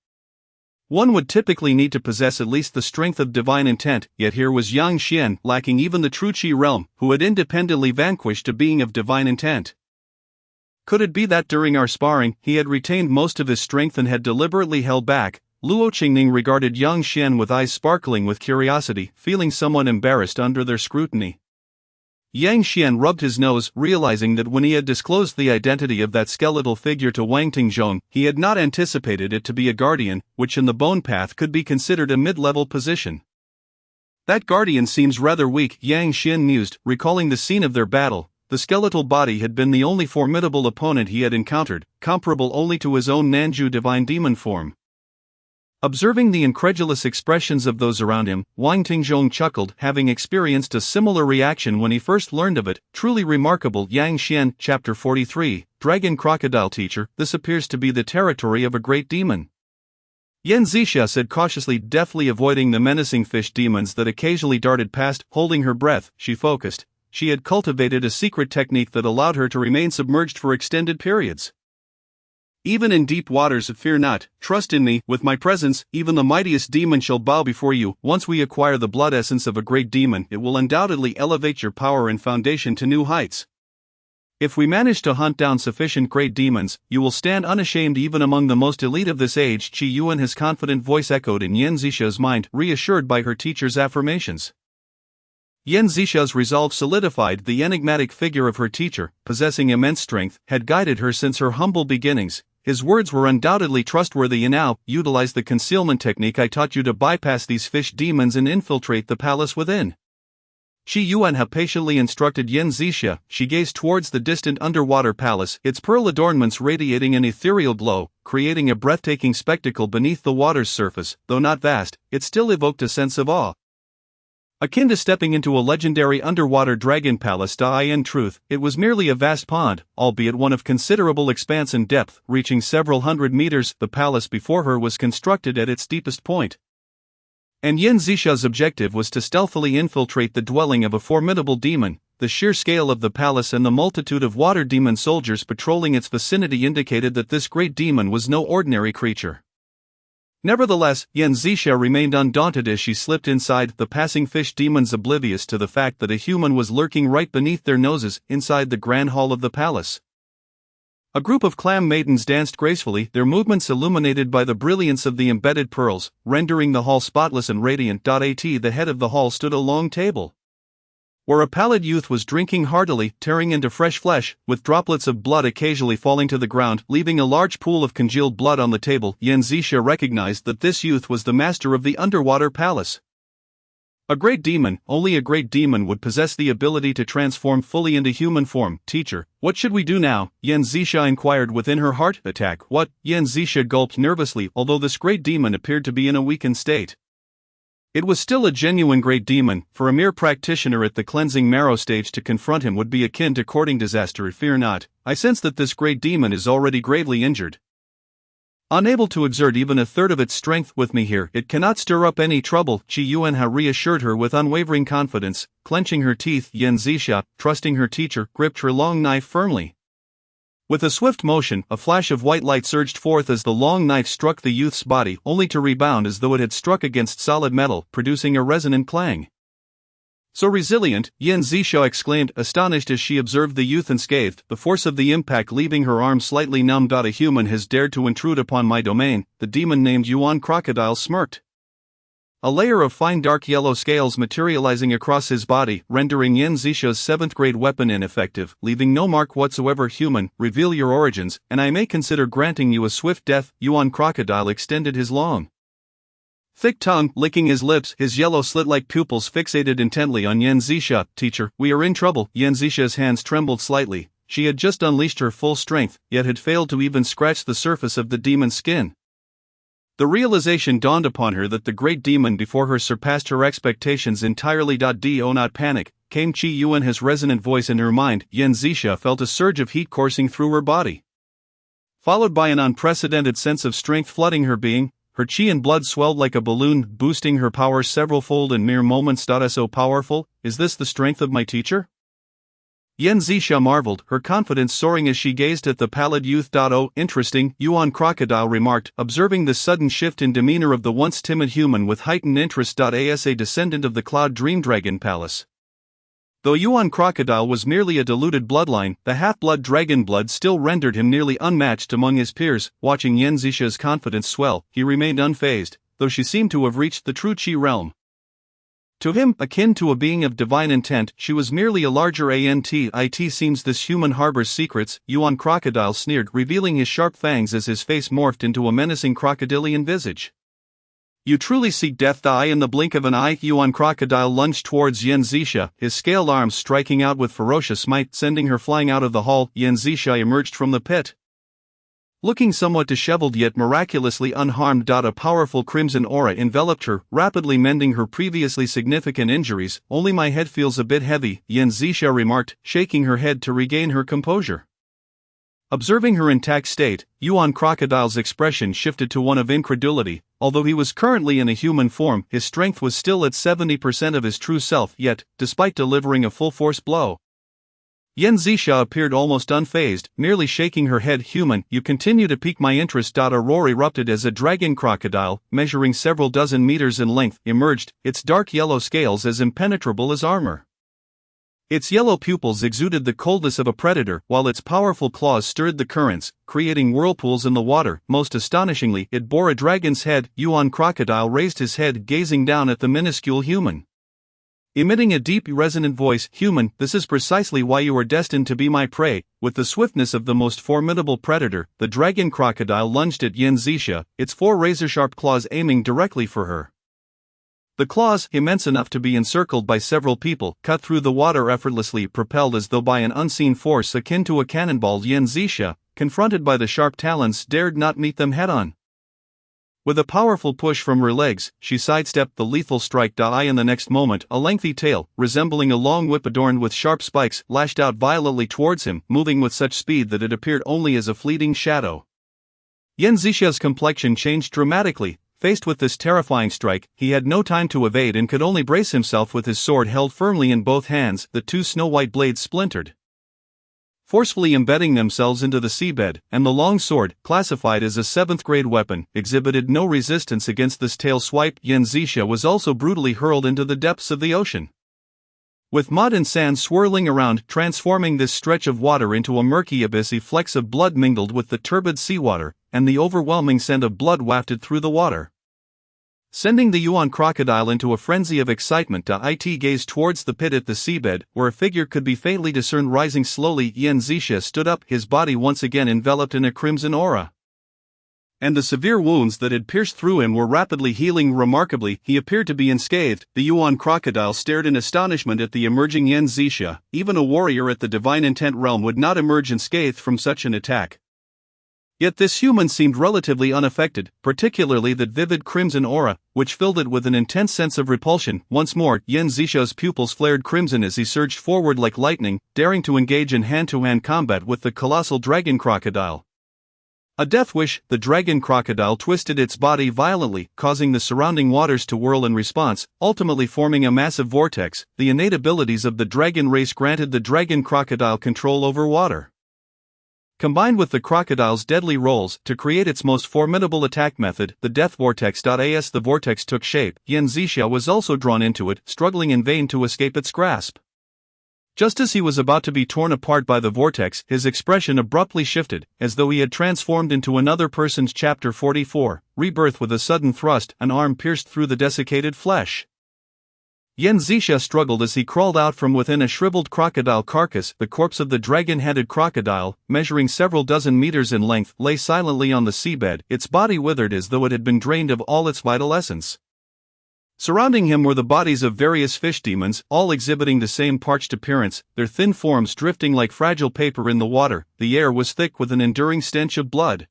one would typically need to possess at least the strength of divine intent, yet here was Yang Xian, lacking even the true Qi realm, who had independently vanquished a being of divine intent. Could it be that during our sparring, he had retained most of his strength and had deliberately held back? Luo Qingning regarded Yang Xian with eyes sparkling with curiosity, feeling somewhat embarrassed under their scrutiny. Yang Xian rubbed his nose, realizing that when he had disclosed the identity of that skeletal figure to Wang Tingjong, he had not anticipated it to be a guardian, which in the Bone Path could be considered a mid-level position. "That guardian seems rather weak," Yang Xian mused, recalling the scene of their battle. The skeletal body had been the only formidable opponent he had encountered, comparable only to his own Nanju divine demon form. Observing the incredulous expressions of those around him, Wang Tingjong chuckled, having experienced a similar reaction when he first learned of it. "Truly remarkable." Yang Xian, Chapter 43, Dragon Crocodile Teacher. "This appears to be the territory of a great demon." Yan Zixia said cautiously, deftly avoiding the menacing fish demons that occasionally darted past. Holding her breath, she focused. She had cultivated a secret technique that allowed her to remain submerged for extended periods. "Even in deep waters, fear not, trust in me. With my presence, even the mightiest demon shall bow before you. Once we acquire the blood essence of a great demon, it will undoubtedly elevate your power and foundation to new heights. If we manage to hunt down sufficient great demons, you will stand unashamed even among the most elite of this age." Qi Yuan, his confident voice echoed in Yan Zixia's mind, reassured by her teacher's affirmations. Yan Zixia's resolve solidified. The enigmatic figure of her teacher, possessing immense strength, had guided her since her humble beginnings. His words were undoubtedly trustworthy. "And now, utilize the concealment technique I taught you to bypass these fish demons and infiltrate the palace within." Qi Yuan had patiently instructed Yan Zixia. She gazed towards the distant underwater palace, its pearl adornments radiating an ethereal glow, creating a breathtaking spectacle beneath the water's surface. Though not vast, it still evoked a sense of awe, akin to stepping into a legendary underwater dragon palace. In truth, it was merely a vast pond, albeit one of considerable expanse and depth, reaching several hundred meters. The palace before her was constructed at its deepest point, and Yan Zixia's objective was to stealthily infiltrate the dwelling of a formidable demon. The sheer scale of the palace and the multitude of water demon soldiers patrolling its vicinity indicated that this great demon was no ordinary creature. Nevertheless, Yan Zixia remained undaunted as she slipped inside, the passing fish demons oblivious to the fact that a human was lurking right beneath their noses, inside the grand hall of the palace. A group of clam maidens danced gracefully, their movements illuminated by the brilliance of the embedded pearls, rendering the hall spotless and radiant. At the head of the hall stood a long table, where a pallid youth was drinking heartily, tearing into fresh flesh, with droplets of blood occasionally falling to the ground, leaving a large pool of congealed blood on the table. Yan Zixia recognized that this youth was the master of the underwater palace. A great demon. Only a great demon would possess the ability to transform fully into human form. "Teacher, what should we do now?" Yan Zixia inquired within her heart. "Attack." "What?" Yan Zixia gulped nervously, although this great demon appeared to be in a weakened state. It was still a genuine great demon. For a mere practitioner at the cleansing marrow stage to confront him would be akin to courting disaster. "Fear not, I sense that this great demon is already gravely injured. Unable to exert even a third of its strength with me here, it cannot stir up any trouble." Qi Yuan reassured her with unwavering confidence. Clenching her teeth, Yan Zixia, trusting her teacher, gripped her long knife firmly. With a swift motion, a flash of white light surged forth as the long knife struck the youth's body, only to rebound as though it had struck against solid metal, producing a resonant clang. "So resilient," Yan Zisha exclaimed, astonished as she observed the youth unscathed, the force of the impact leaving her arm slightly numbed. "A human has dared to intrude upon my domain," the demon named Yuan Crocodile smirked. A layer of fine dark yellow scales materializing across his body, rendering Yan Zisha's 7th grade weapon ineffective, leaving no mark whatsoever. "Human, reveal your origins, and I may consider granting you a swift death." Yuan Crocodile extended his long, thick tongue, licking his lips, his yellow slit-like pupils fixated intently on Yan Zisha. "Teacher, we are in trouble." Yan Zisha's hands trembled slightly. She had just unleashed her full strength, yet had failed to even scratch the surface of the demon's skin. The realization dawned upon her that the great demon before her surpassed her expectations entirely. "Do not panic," came Qi Yuan's resonant voice in her mind. Yan Zisha felt a surge of heat coursing through her body, followed by an unprecedented sense of strength flooding her being. Her qi and blood swelled like a balloon, boosting her power several-fold in mere moments. "So powerful, is this the strength of my teacher?" Yan Zisha marveled, her confidence soaring as she gazed at the pallid youth. "Oh, interesting," Yuan Crocodile remarked, observing the sudden shift in demeanor of the once timid human with heightened interest. "As a descendant of the Cloud Dream Dragon Palace." Though Yuan Crocodile was merely a diluted bloodline, the half-blood dragon blood still rendered him nearly unmatched among his peers. Watching Yan Zisha's confidence swell, he remained unfazed, though she seemed to have reached the true Qi realm. To him, akin to a being of divine intent, she was merely a larger ant. "It seems this human harbors secrets," Yuan Crocodile sneered, revealing his sharp fangs as his face morphed into a menacing crocodilian visage. "You truly seek death." In the blink of an eye, Yuan Crocodile lunged towards Yan Zisha, his scaled arms striking out with ferocious might, sending her flying out of the hall. Yan Zisha emerged from the pit, looking somewhat disheveled yet miraculously unharmed. A powerful crimson aura enveloped her, rapidly mending her previously significant injuries. "Only my head feels a bit heavy," Yan Zisha remarked, shaking her head to regain her composure. Observing her intact state, Yuan Crocodile's expression shifted to one of incredulity. Although he was currently in a human form, his strength was still at 70% of his true self, yet, despite delivering a full-force blow, Yan Zisha appeared almost unfazed, merely shaking her head. "Human, you continue to pique my interest." A roar erupted as a dragon crocodile, measuring several dozen meters in length, emerged, its dark yellow scales as impenetrable as armor. Its yellow pupils exuded the coldness of a predator, while its powerful claws stirred the currents, creating whirlpools in the water. Most astonishingly, it bore a dragon's head. Yuan Crocodile raised his head, gazing down at the minuscule human, emitting a deep, resonant voice. "Human, this is precisely why you are destined to be my prey." With the swiftness of the most formidable predator, the dragon crocodile lunged at Yan Zisha, its 4 razor-sharp claws aiming directly for her. The claws, immense enough to be encircled by several people, cut through the water effortlessly, propelled as though by an unseen force akin to a cannonball. Yan Zisha, confronted by the sharp talons, dared not meet them head-on. With a powerful push from her legs, she sidestepped the lethal strike. In the next moment, a lengthy tail, resembling a long whip adorned with sharp spikes, lashed out violently towards him, moving with such speed that it appeared only as a fleeting shadow. Yan Zisha's complexion changed dramatically. Faced with this terrifying strike, he had no time to evade and could only brace himself with his sword held firmly in both hands. The 2 snow-white blades splintered, forcefully embedding themselves into the seabed, and the long sword, classified as a 7th grade weapon, exhibited no resistance against this tail swipe. Yan Zisha was also brutally hurled into the depths of the ocean, with mud and sand swirling around, transforming this stretch of water into a murky abyss. Flecks of blood mingled with the turbid seawater, and the overwhelming scent of blood wafted through the water, sending the Yuan Crocodile into a frenzy of excitement. It gazed towards the pit at the seabed, where a figure could be faintly discerned rising slowly. Yan Zisha stood up, his body once again enveloped in a crimson aura, and the severe wounds that had pierced through him were rapidly healing remarkably. He appeared to be unscathed. The Yuan Crocodile stared in astonishment at the emerging Yan Zisha. Even a warrior at the Divine Intent realm would not emerge unscathed from such an attack. Yet this human seemed relatively unaffected, particularly that vivid crimson aura, which filled it with an intense sense of repulsion. Once more, Yan Zisha's pupils flared crimson as he surged forward like lightning, daring to engage in hand-to-hand combat with the colossal dragon crocodile. A death wish, the dragon crocodile twisted its body violently, causing the surrounding waters to whirl in response, ultimately forming a massive vortex. The innate abilities of the dragon race granted the dragon crocodile control over water, Combined with the crocodile's deadly rolls to create its most formidable attack method, the death vortex. As the vortex took shape, Yan Zixia was also drawn into it, struggling in vain to escape its grasp. Just as he was about to be torn apart by the vortex, his expression abruptly shifted, as though he had transformed into another person's. Chapter 44, Rebirth. With a sudden thrust, an arm pierced through the desiccated flesh. Yan Zixia struggled as he crawled out from within a shriveled crocodile carcass. The corpse of the dragon-headed crocodile, measuring several dozen meters in length, lay silently on the seabed, its body withered as though it had been drained of all its vital essence. Surrounding him were the bodies of various fish demons, all exhibiting the same parched appearance, their thin forms drifting like fragile paper in the water. The air was thick with an enduring stench of blood.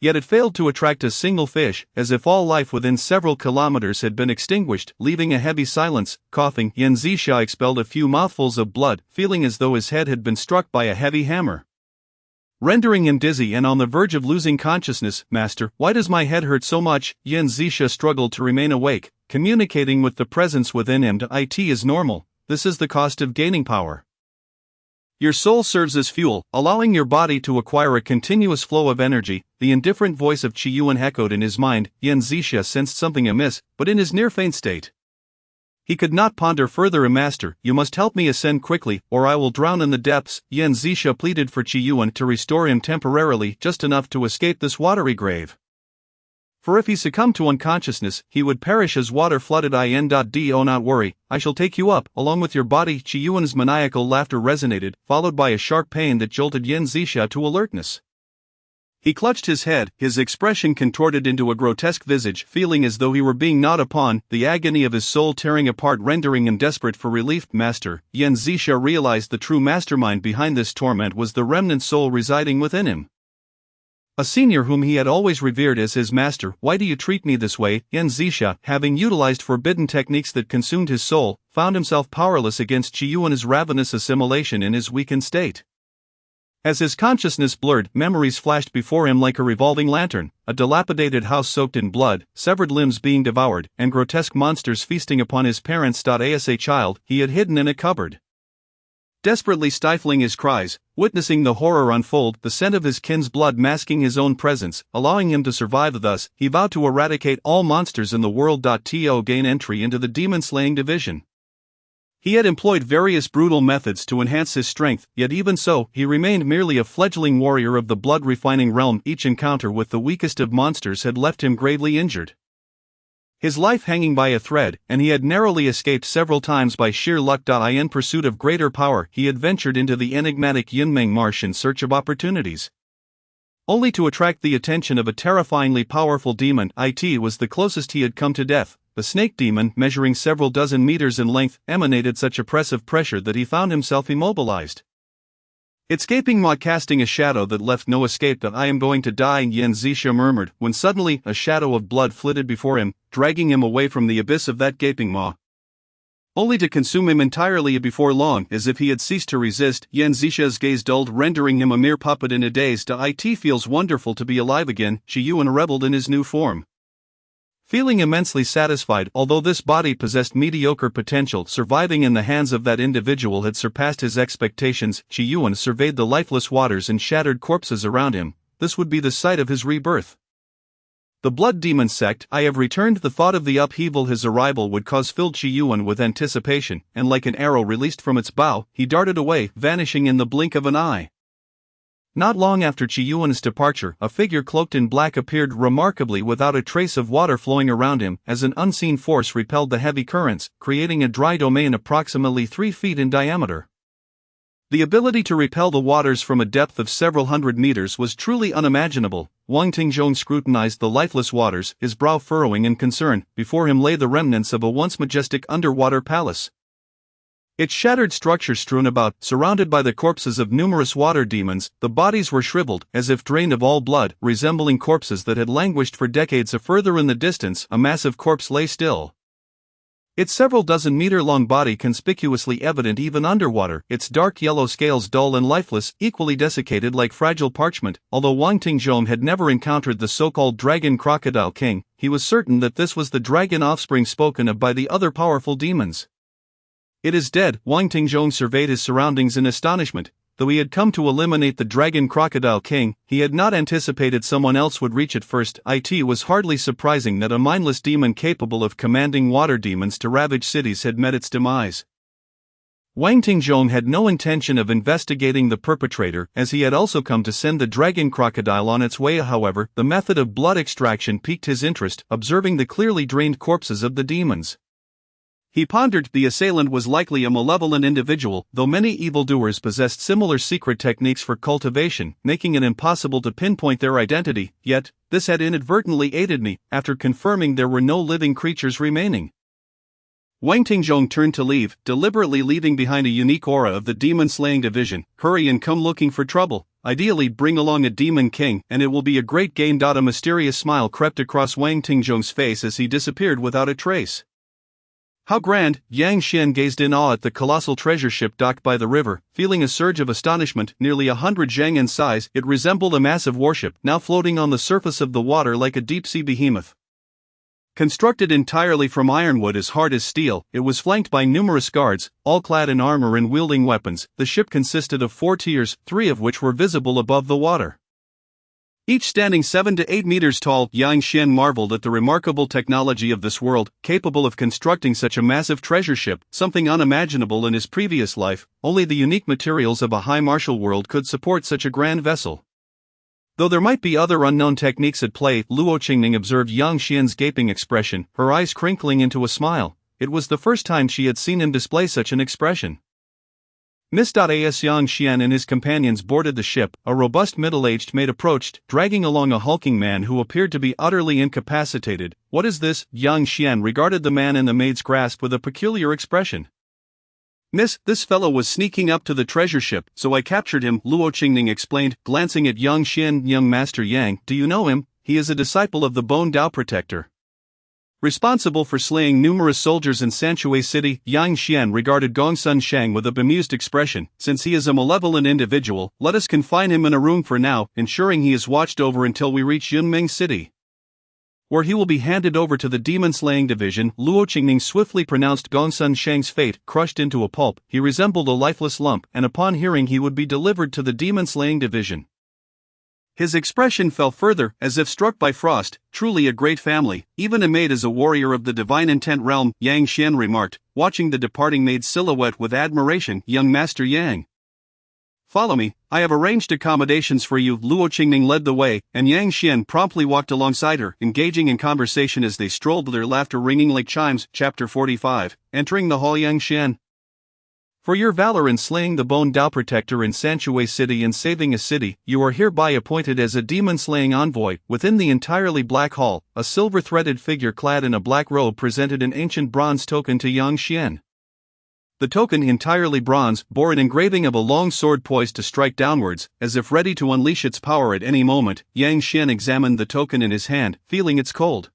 Yet it failed to attract a single fish, as if all life within several kilometers had been extinguished, leaving a heavy silence. Coughing, Yan Zixia expelled a few mouthfuls of blood, feeling as though his head had been struck by a heavy hammer, rendering him dizzy and on the verge of losing consciousness. "Master, why does my head hurt so much?" Yan Zixia struggled to remain awake, communicating with the presence within him. "It is normal. This is the cost of gaining power. Your soul serves as fuel, allowing your body to acquire a continuous flow of energy." The indifferent voice of Qi Yuan echoed in his mind. Yan Zixia sensed something amiss, but in his near-faint state, he could not ponder further. "Master, you must help me ascend quickly, or I will drown in the depths." Yan Zixia pleaded for Qi Yuan to restore him temporarily, just enough to escape this watery grave. For if he succumbed to unconsciousness, he would perish as water flooded. "Do not worry, I shall take you up, along with your body." Qi Yuan's maniacal laughter resonated, followed by a sharp pain that jolted Yan Zixia to alertness. He clutched his head, his expression contorted into a grotesque visage, feeling as though he were being gnawed upon, the agony of his soul tearing apart rendering him desperate for relief. "Master." Yan Zixia realized the true mastermind behind this torment was the remnant soul residing within him, a senior whom he had always revered as his master. "Why do you treat me this way?" Yan Zixia, having utilized forbidden techniques that consumed his soul, found himself powerless against Qi Yuan's ravenous assimilation in his weakened state. As his consciousness blurred, memories flashed before him like a revolving lantern, a dilapidated house soaked in blood, severed limbs being devoured, and grotesque monsters feasting upon his parents. As a child, he had hidden in a cupboard, desperately stifling his cries, witnessing the horror unfold, the scent of his kin's blood masking his own presence, allowing him to survive. Thus, he vowed to eradicate all monsters in the world. To gain entry into the demon-slaying division, he had employed various brutal methods to enhance his strength, yet even so, he remained merely a fledgling warrior of the blood-refining realm. Each encounter with the weakest of monsters had left him gravely injured, his life hanging by a thread, and he had narrowly escaped several times by sheer luck. In pursuit of greater power, he had ventured into the enigmatic Yunmeng Marsh in search of opportunities, only to attract the attention of a terrifyingly powerful demon. It was the closest he had come to death. The snake demon, measuring several dozen meters in length, emanated such oppressive pressure that he found himself immobilized, its gaping maw casting a shadow that left no escape. "I am going to die," Yan Zixia murmured, when suddenly a shadow of blood flitted before him, dragging him away from the abyss of that gaping maw, only to consume him entirely. Before long, as if he had ceased to resist, Yan Zixia's gaze dulled, rendering him a mere puppet in a daze. "It feels wonderful to be alive again." Qi Yuan reveled in his new form, feeling immensely satisfied. Although this body possessed mediocre potential, surviving in the hands of that individual had surpassed his expectations. Qi Yuan surveyed the lifeless waters and shattered corpses around him. This would be the site of his rebirth. The blood demon sect. "I have returned." The thought of the upheaval his arrival would cause filled Qi Yuan with anticipation, and like an arrow released from its bow, he darted away, vanishing in the blink of an eye. Not long after Qi Yuan's departure, a figure cloaked in black appeared, remarkably without a trace of water flowing around him, as an unseen force repelled the heavy currents, creating a dry domain approximately 3 feet in diameter. The ability to repel the waters from a depth of several hundred meters was truly unimaginable. Wang Tingzhong scrutinized the lifeless waters, his brow furrowing in concern. Before him lay the remnants of a once majestic underwater palace, its shattered structure strewn about, surrounded by the corpses of numerous water demons. The bodies were shriveled, as if drained of all blood, resembling corpses that had languished for decades. Further in the distance, a massive corpse lay still, its several dozen meter long body conspicuously evident even underwater, its dark yellow scales dull and lifeless, equally desiccated like fragile parchment. Although Wang Tingzhong had never encountered the so-called Dragon Crocodile King, he was certain that this was the dragon offspring spoken of by the other powerful demons. "It is dead." Wang Tingzhong surveyed his surroundings in astonishment. Though he had come to eliminate the Dragon Crocodile King, he had not anticipated someone else would reach it first. It was hardly surprising that a mindless demon capable of commanding water demons to ravage cities had met its demise. Wang Tingjong had no intention of investigating the perpetrator, as he had also come to send the dragon crocodile on its way. However, the method of blood extraction piqued his interest, observing the clearly drained corpses of the demons. He pondered the assailant was likely a malevolent individual, though many evildoers possessed similar secret techniques for cultivation, making it impossible to pinpoint their identity. Yet, this had inadvertently aided me, after confirming there were no living creatures remaining. Wang Tingjong turned to leave, deliberately leaving behind a unique aura of the demon-slaying division. Hurry and come looking for trouble. Ideally bring along a demon king, and it will be a great gain. A mysterious smile crept across Wang Tingjong's face as he disappeared without a trace. How grand! Yang Xian gazed in awe at the colossal treasure ship docked by the river, feeling a surge of astonishment. Nearly 100 zhang in size, it resembled a massive warship, now floating on the surface of the water like a deep-sea behemoth. Constructed entirely from ironwood as hard as steel, it was flanked by numerous guards, all clad in armor and wielding weapons. The ship consisted of 4 tiers, 3 of which were visible above the water, each standing 7 to 8 meters tall. Yang Xian marveled at the remarkable technology of this world, capable of constructing such a massive treasure ship, something unimaginable in his previous life. Only the unique materials of a high martial world could support such a grand vessel. Though there might be other unknown techniques at play, Luo Qingning observed Yang Xian's gaping expression, her eyes crinkling into a smile. It was the first time she had seen him display such an expression. As Yang Xian and his companions boarded the ship, a robust middle-aged maid approached, dragging along a hulking man who appeared to be utterly incapacitated. What is this? Yang Xian regarded the man in the maid's grasp with a peculiar expression. Miss, this fellow was sneaking up to the treasure ship, so I captured him, Luo Qingning explained, glancing at Yang Xian. Young Master Yang, do you know him? He is a disciple of the Bone Dao Protector, responsible for slaying numerous soldiers in Sanshui City. Yang Xian regarded Gongsun Shang with a bemused expression. Since he is a malevolent individual, let us confine him in a room for now, ensuring he is watched over until we reach Yunming City, where he will be handed over to the demon-slaying division. Luo Qingning swiftly pronounced Gongsun Shang's fate, crushed into a pulp. He resembled a lifeless lump, and upon hearing he would be delivered to the demon-slaying division, his expression fell further, as if struck by frost. Truly a great family, even a maid is a warrior of the divine intent realm, Yang Xian remarked, watching the departing maid's silhouette with admiration. Young Master Yang, follow me, I have arranged accommodations for you. Luo Qingning led the way, and Yang Xian promptly walked alongside her, engaging in conversation as they strolled, their laughter ringing like chimes. Chapter 45, Entering the Hall. Yang Xian, for your valor in slaying the Bone Dao Protector in Sanshui City and saving a city, you are hereby appointed as a demon-slaying envoy. Within the entirely black hall, a silver-threaded figure clad in a black robe presented an ancient bronze token to Yang Xian. The token, entirely bronze, bore an engraving of a long sword poised to strike downwards, as if ready to unleash its power at any moment. Yang Xian examined the token in his hand, feeling its cold,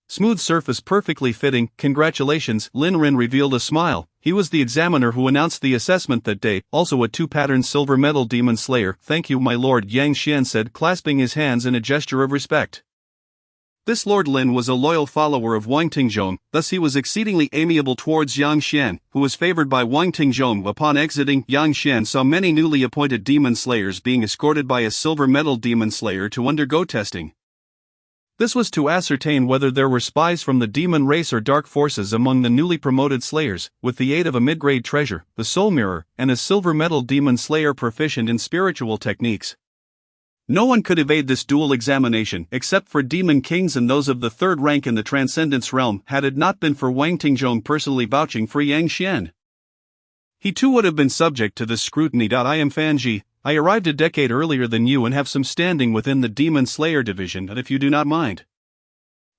smooth surface perfectly fitting. Congratulations, Lin Ren revealed a smile. He was the examiner who announced the assessment that day, also a 2-pattern silver metal demon slayer. Thank you, my lord, Yang Xian said, clasping his hands in a gesture of respect. This Lord Lin was a loyal follower of Wang Tingjong, thus he was exceedingly amiable towards Yang Xian, who was favored by Wang Tingjong. Upon exiting, Yang Xian saw many newly appointed demon slayers being escorted by a silver metal demon slayer to undergo testing. This was to ascertain whether there were spies from the demon race or dark forces among the newly promoted slayers. With the aid of a mid-grade treasure, the soul mirror, and a silver metal demon slayer proficient in spiritual techniques, no one could evade this dual examination except for demon kings and those of the third rank in the transcendence realm. Had it not been for Wang Tingjong personally vouching for Yang Xian, he too would have been subject to this scrutiny. I am Fanji. I arrived a decade earlier than you and have some standing within the Demon Slayer division, and if you do not mind,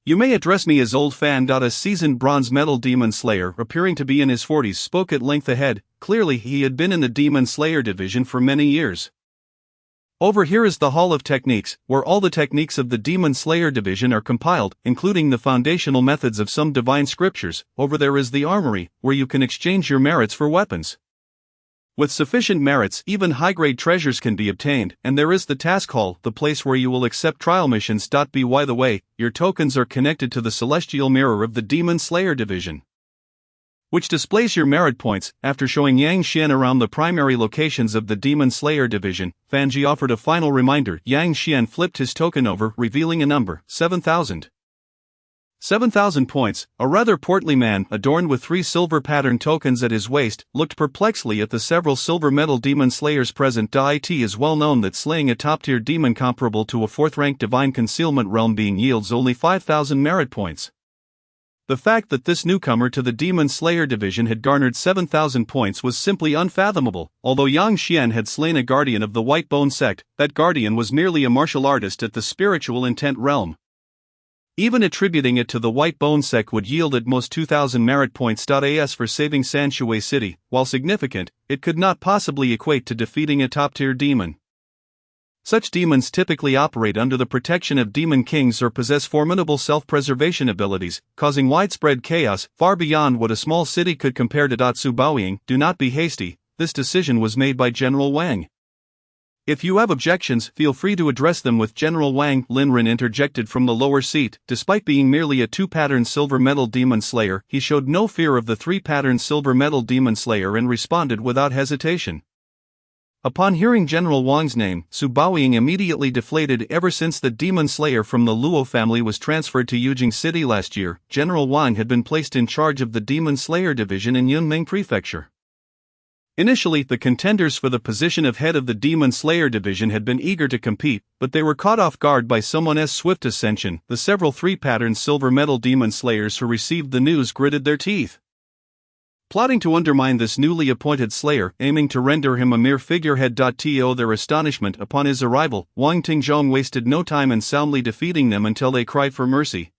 you may address me as Old Fan. A seasoned bronze metal demon slayer, appearing to be in his 40s, spoke at length ahead. Clearly he had been in the Demon Slayer division for many years. Over here is the Hall of Techniques, where all the techniques of the Demon Slayer division are compiled, including the foundational methods of some divine scriptures. Over there is the armory, where you can exchange your merits for weapons. With sufficient merits, even high-grade treasures can be obtained, and there is the task hall, the place where you will accept trial missions. By the way, your tokens are connected to the celestial mirror of the Demon Slayer division. which displays your merit points. After showing Yang Xian around the primary locations of the Demon Slayer division, Fan Ji offered a final reminder. Yang Xian flipped his token over, revealing a number, 7,000. 7,000 points. A rather portly man, adorned with 3 silver pattern tokens at his waist, looked perplexedly at the several silver metal demon slayers present. It is well known that slaying a top-tier demon comparable to a 4th-ranked divine concealment realm being yields only 5,000 merit points. The fact that this newcomer to the Demon Slayer division had garnered 7,000 points was simply unfathomable. Although Yang Xian had slain a guardian of the White Bone sect, that guardian was merely a martial artist at the spiritual intent realm. Even attributing it to the White Bone sect would yield at most 2,000 merit points. As for saving Sanshui City, while significant, it could not possibly equate to defeating a top-tier demon. Such demons typically operate under the protection of demon kings or possess formidable self-preservation abilities, causing widespread chaos, far beyond what a small city could compare to. Su Baoying, do not be hasty, this decision was made by General Wang. If you have objections, feel free to address them with General Wang. Lin Ren interjected from the lower seat. Despite being merely a 2-pattern silver metal demon slayer, he showed no fear of the 3-pattern silver metal demon slayer and responded without hesitation. Upon hearing General Wang's name, Su Baoying immediately deflated. Ever since the demon slayer from the Luo family was transferred to Yujing City last year, General Wang had been placed in charge of the Demon Slayer division in Yunming Prefecture. Initially, the contenders for the position of head of the Demon Slayer division had been eager to compete, but they were caught off guard by someone's swift ascension. The several 3-pattern silver metal demon slayers who received the news gritted their teeth. Plotting to undermine this newly appointed slayer, aiming to render him a mere figurehead. To their astonishment upon his arrival, Wang Tingjong wasted no time in soundly defeating them until they cried for mercy,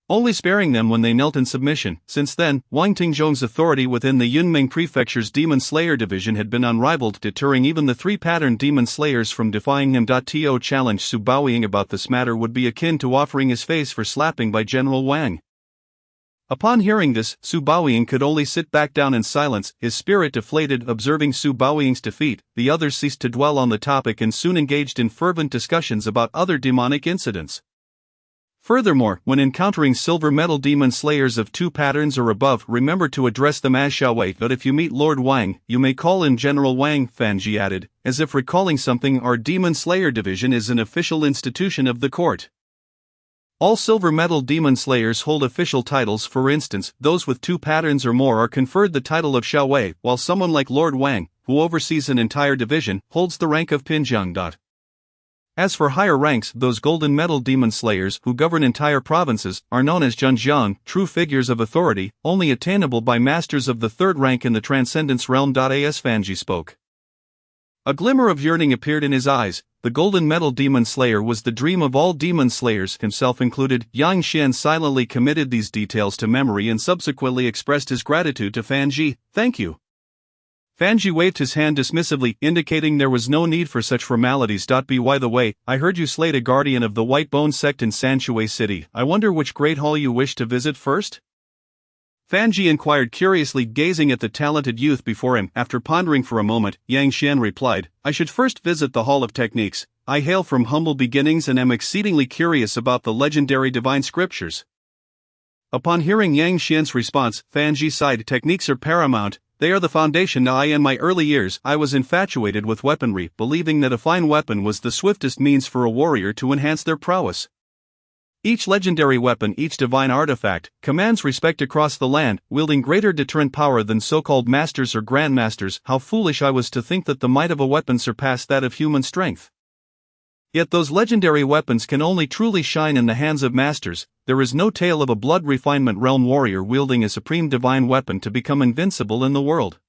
only sparing them when they knelt in submission. Since then, Wang Tingjong's authority within the Yunming Prefecture's Demon Slayer division had been unrivaled, deterring even the 3-pattern demon slayers from defying him. To challenge Su Baoying about this matter would be akin to offering his face for slapping by General Wang. Upon hearing this, Su Baoying could only sit back down in silence, his spirit deflated. Observing Su Baoying's defeat, the others ceased to dwell on the topic and soon engaged in fervent discussions about other demonic incidents. Furthermore, when encountering silver metal demon slayers of 2 patterns or above, remember to address them as Xiaowei. But if you meet Lord Wang, you may call him General Wang, Fan Ji added, as if recalling something. Our Demon Slayer division is an official institution of the court. All silver metal demon slayers hold official titles. For instance, those with 2 patterns or more are conferred the title of Xiaowei, while someone like Lord Wang, who oversees an entire division, holds the rank of Pinjiang. As for higher ranks, those golden metal demon slayers who govern entire provinces are known as Zhenjiang, true figures of authority, only attainable by masters of the 3rd rank in the Transcendence realm. As Fan Ji spoke, a glimmer of yearning appeared in his eyes. The golden metal demon slayer was the dream of all demon slayers, himself included. Yang Xian silently committed these details to memory and subsequently expressed his gratitude to Fan Ji. Thank you. Fan Ji waved his hand dismissively, indicating there was no need for such formalities. By the way, I heard you slayed a guardian of the White Bone sect in Sanshui City. I wonder which great hall you wish to visit first? Fan Ji inquired curiously, gazing at the talented youth before him. After pondering for a moment, Yang Xian replied, I should first visit the Hall of Techniques. I hail from humble beginnings and am exceedingly curious about the legendary divine scriptures. Upon hearing Yang Xian's response, Fan Ji sighed. Techniques are paramount. They are the foundation. In my early years, I was infatuated with weaponry, believing that a fine weapon was the swiftest means for a warrior to enhance their prowess. Each legendary weapon, each divine artifact, commands respect across the land, wielding greater deterrent power than so-called masters or grandmasters. How foolish I was to think that the might of a weapon surpassed that of human strength. Yet those legendary weapons can only truly shine in the hands of masters. There is no tale of a blood refinement realm warrior wielding a supreme divine weapon to become invincible in the world.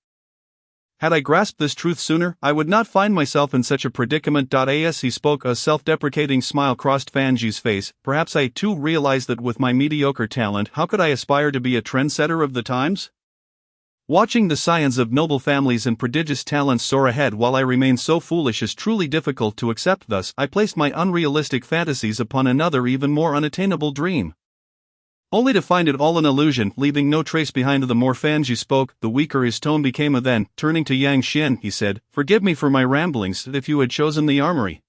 Had I grasped this truth sooner, I would not find myself in such a predicament. As he spoke, a self-deprecating smile crossed Fan Ji's face. Perhaps I too realized that with my mediocre talent, how could I aspire to be a trendsetter of the times? Watching the scions of noble families and prodigious talents soar ahead while I remain so foolish is truly difficult to accept. Thus, I placed my unrealistic fantasies upon another, even more unattainable dream, only to find it all an illusion, leaving no trace behind. The more Fan Ji spoke, the weaker his tone became. Then, turning to Yang Xian, he said, Forgive me for my ramblings. If you had chosen the armory,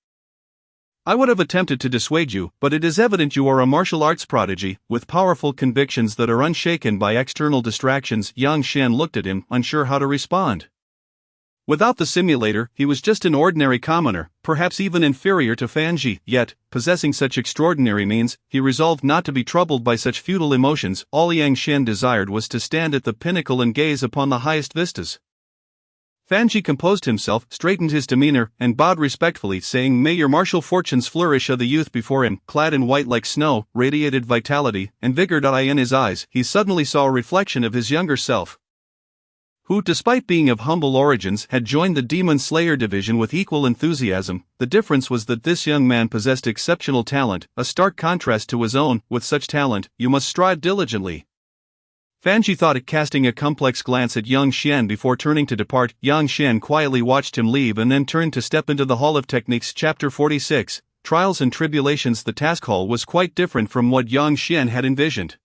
I would have attempted to dissuade you, but it is evident you are a martial arts prodigy, with powerful convictions that are unshaken by external distractions. Yang Xian looked at him, unsure how to respond. Without the simulator, he was just an ordinary commoner, perhaps even inferior to Fanji, yet, possessing such extraordinary means, he resolved not to be troubled by such futile emotions. All Yang Xian desired was to stand at the pinnacle and gaze upon the highest vistas. Fanji composed himself, straightened his demeanor, and bowed respectfully, saying, "May your martial fortunes flourish." The youth before him, clad in white like snow, radiated vitality and vigor. In his eyes, he suddenly saw a reflection of his younger self, who, despite being of humble origins, had joined the Demon Slayer division with equal enthusiasm. The difference was that this young man possessed exceptional talent, a stark contrast to his own. With such talent, you must strive diligently. Fanji thought it, casting a complex glance at Yang Xian before turning to depart. Yang Xian quietly watched him leave and then turned to step into the Hall of Techniques. Chapter 46, Trials and Tribulations. The task hall was quite different from what Yang Xian had envisioned.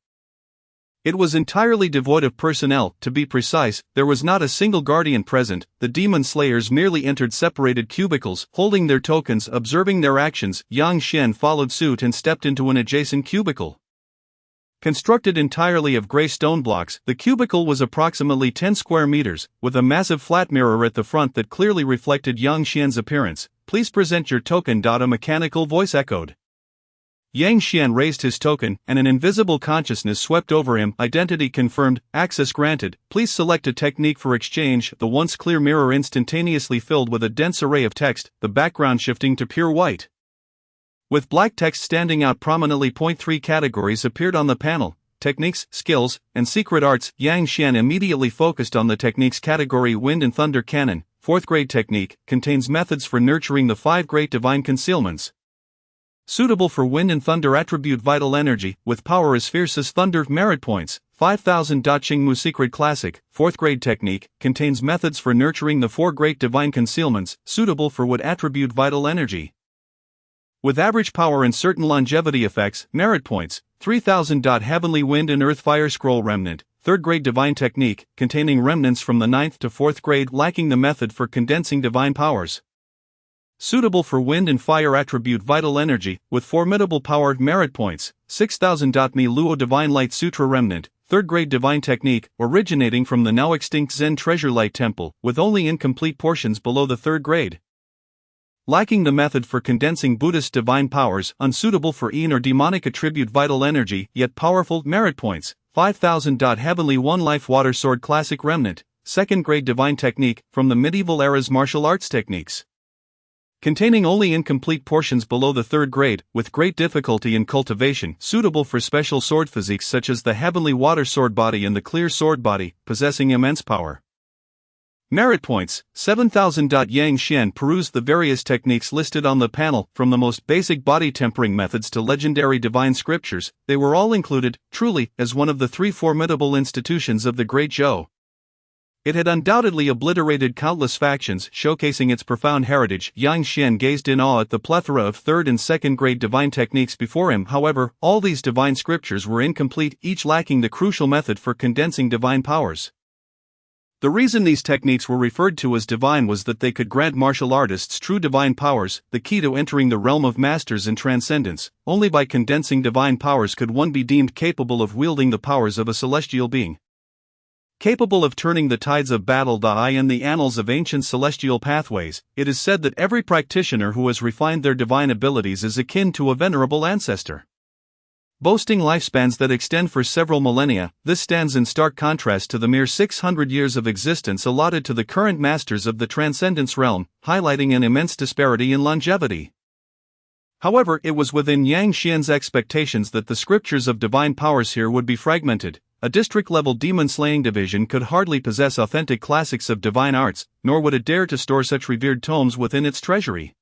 It was entirely devoid of personnel. To be precise, there was not a single guardian present. The Demon Slayers merely entered separated cubicles, holding their tokens, observing their actions. Yang Xian followed suit and stepped into an adjacent cubicle. Constructed entirely of gray stone blocks, the cubicle was approximately 10 square meters, with a massive flat mirror at the front that clearly reflected Yang Xian's appearance. "Please present your token." A mechanical voice echoed. Yang Xian raised his token, and an invisible consciousness swept over him. Identity confirmed, access granted. Please select a technique for exchange. The once clear mirror instantaneously filled with a dense array of text, the background shifting to pure white. With black text standing out prominently. 3 categories appeared on the panel: techniques, skills, and secret arts. Yang Xian immediately focused on the techniques category. Wind and Thunder Cannon, 4th grade technique, contains methods for nurturing the 5 great divine concealments. Suitable for wind and thunder attribute. Vital energy, with power as fierce as thunder. Merit points, 5,000. Qingmu Secret Classic, 4th grade technique, contains methods for nurturing the 4 great divine concealments, suitable for wood attribute. Vital energy, with average power and certain longevity effects. Merit points, 3,000. Heavenly Wind and Earth Fire Scroll Remnant, 3rd grade divine technique, containing remnants from the 9th to 4th grade, lacking the method for condensing divine powers. Suitable for wind and fire attribute. Vital energy, with formidable power. Merit points, 6,000. Mi Luo Divine Light Sutra Remnant, 3rd grade divine technique, originating from the now extinct Zen Treasure Light Temple, with only incomplete portions below the 3rd grade. Lacking the method for condensing Buddhist divine powers, unsuitable for Yin or demonic attribute. Vital energy, yet powerful. Merit points, 5,000. Heavenly One Life Water Sword Classic Remnant, 2nd grade divine technique, from the medieval era's martial arts techniques. Containing only incomplete portions below the 3rd grade, with great difficulty in cultivation, suitable for special sword physiques such as the Heavenly Water Sword Body and the Clear Sword Body, possessing immense power. Merit points, 7,000. Yang Xian perused the various techniques listed on the panel, from the most basic body tempering methods to legendary divine scriptures. They were all included, truly, as one of the 3 formidable institutions of the Great Zhou. It had undoubtedly obliterated countless factions, showcasing its profound heritage. Yang Xian gazed in awe at the plethora of 3rd and 2nd grade divine techniques before him. However, all these divine scriptures were incomplete, each lacking the crucial method for condensing divine powers. The reason these techniques were referred to as divine was that they could grant martial artists true divine powers, the key to entering the realm of masters and transcendence. Only by condensing divine powers could one be deemed capable of wielding the powers of a celestial being, capable of turning the tides of battle. In the annals of ancient celestial pathways, it is said that every practitioner who has refined their divine abilities is akin to a venerable ancestor, boasting lifespans that extend for several millennia. This stands in stark contrast to the mere 600 years of existence allotted to the current masters of the transcendence realm, highlighting an immense disparity in longevity. However, it was within Yang Xian's expectations that the scriptures of divine powers here would be fragmented. A district-level demon-slaying division could hardly possess authentic classics of divine arts, nor would it dare to store such revered tomes within its treasury.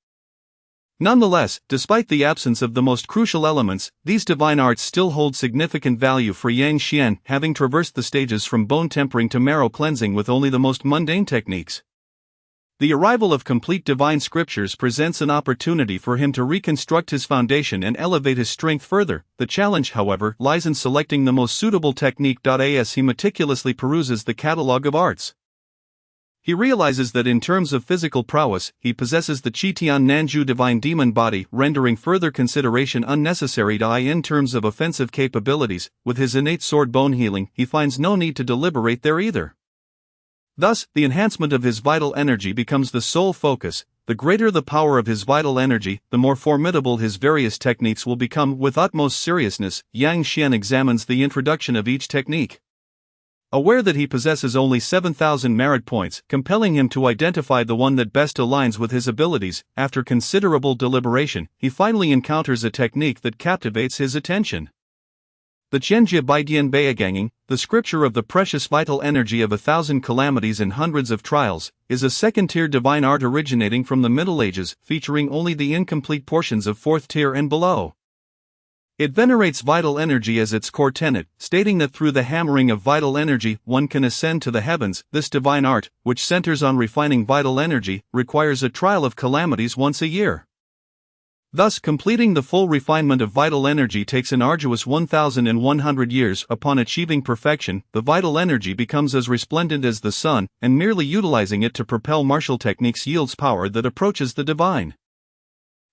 Nonetheless, despite the absence of the most crucial elements, these divine arts still hold significant value for Yang Xian, having traversed the stages from bone tempering to marrow cleansing with only the most mundane techniques. The arrival of complete divine scriptures presents an opportunity for him to reconstruct his foundation and elevate his strength further. The challenge, however, lies in selecting the most suitable technique. As he meticulously peruses the catalogue of arts, He realizes that in terms of physical prowess, he possesses the Chitian Nanju divine demon body, rendering further consideration unnecessary to in terms of offensive capabilities. With his innate sword bone healing, he finds no need to deliberate there either. Thus, the enhancement of his vital energy becomes the sole focus. The greater the power of his vital energy, the more formidable his various techniques will become. With utmost seriousness, Yang Xian examines the introduction of each technique. Aware that he possesses only 7,000 merit points, compelling him to identify the one that best aligns with his abilities, after considerable deliberation, he finally encounters a technique that captivates his attention. The Qianjia Baidian Beiganging, the scripture of the precious vital energy of 1,000 calamities and hundreds of trials, is a second-tier divine art originating from the Middle Ages, featuring only the incomplete portions of 4th tier and below. It venerates vital energy as its core tenet, stating that through the hammering of vital energy, one can ascend to the heavens. This divine art, which centers on refining vital energy, requires a trial of calamities once a year. Thus, completing the full refinement of vital energy takes an arduous 1,100 years. Upon achieving perfection, the vital energy becomes as resplendent as the sun, and merely utilizing it to propel martial techniques yields power that approaches the divine.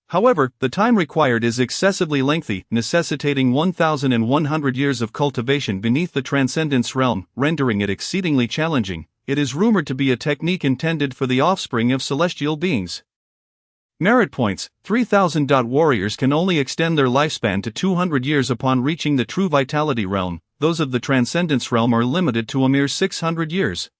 However, the time required is excessively lengthy, necessitating 1,100 years of cultivation beneath the transcendence realm, rendering it exceedingly challenging. It is rumored to be a technique intended for the offspring of celestial beings. Merit points: 3,000. Warriors can only extend their lifespan to 200 years upon reaching the true vitality realm. Those of the transcendence realm are limited to a mere 600 years.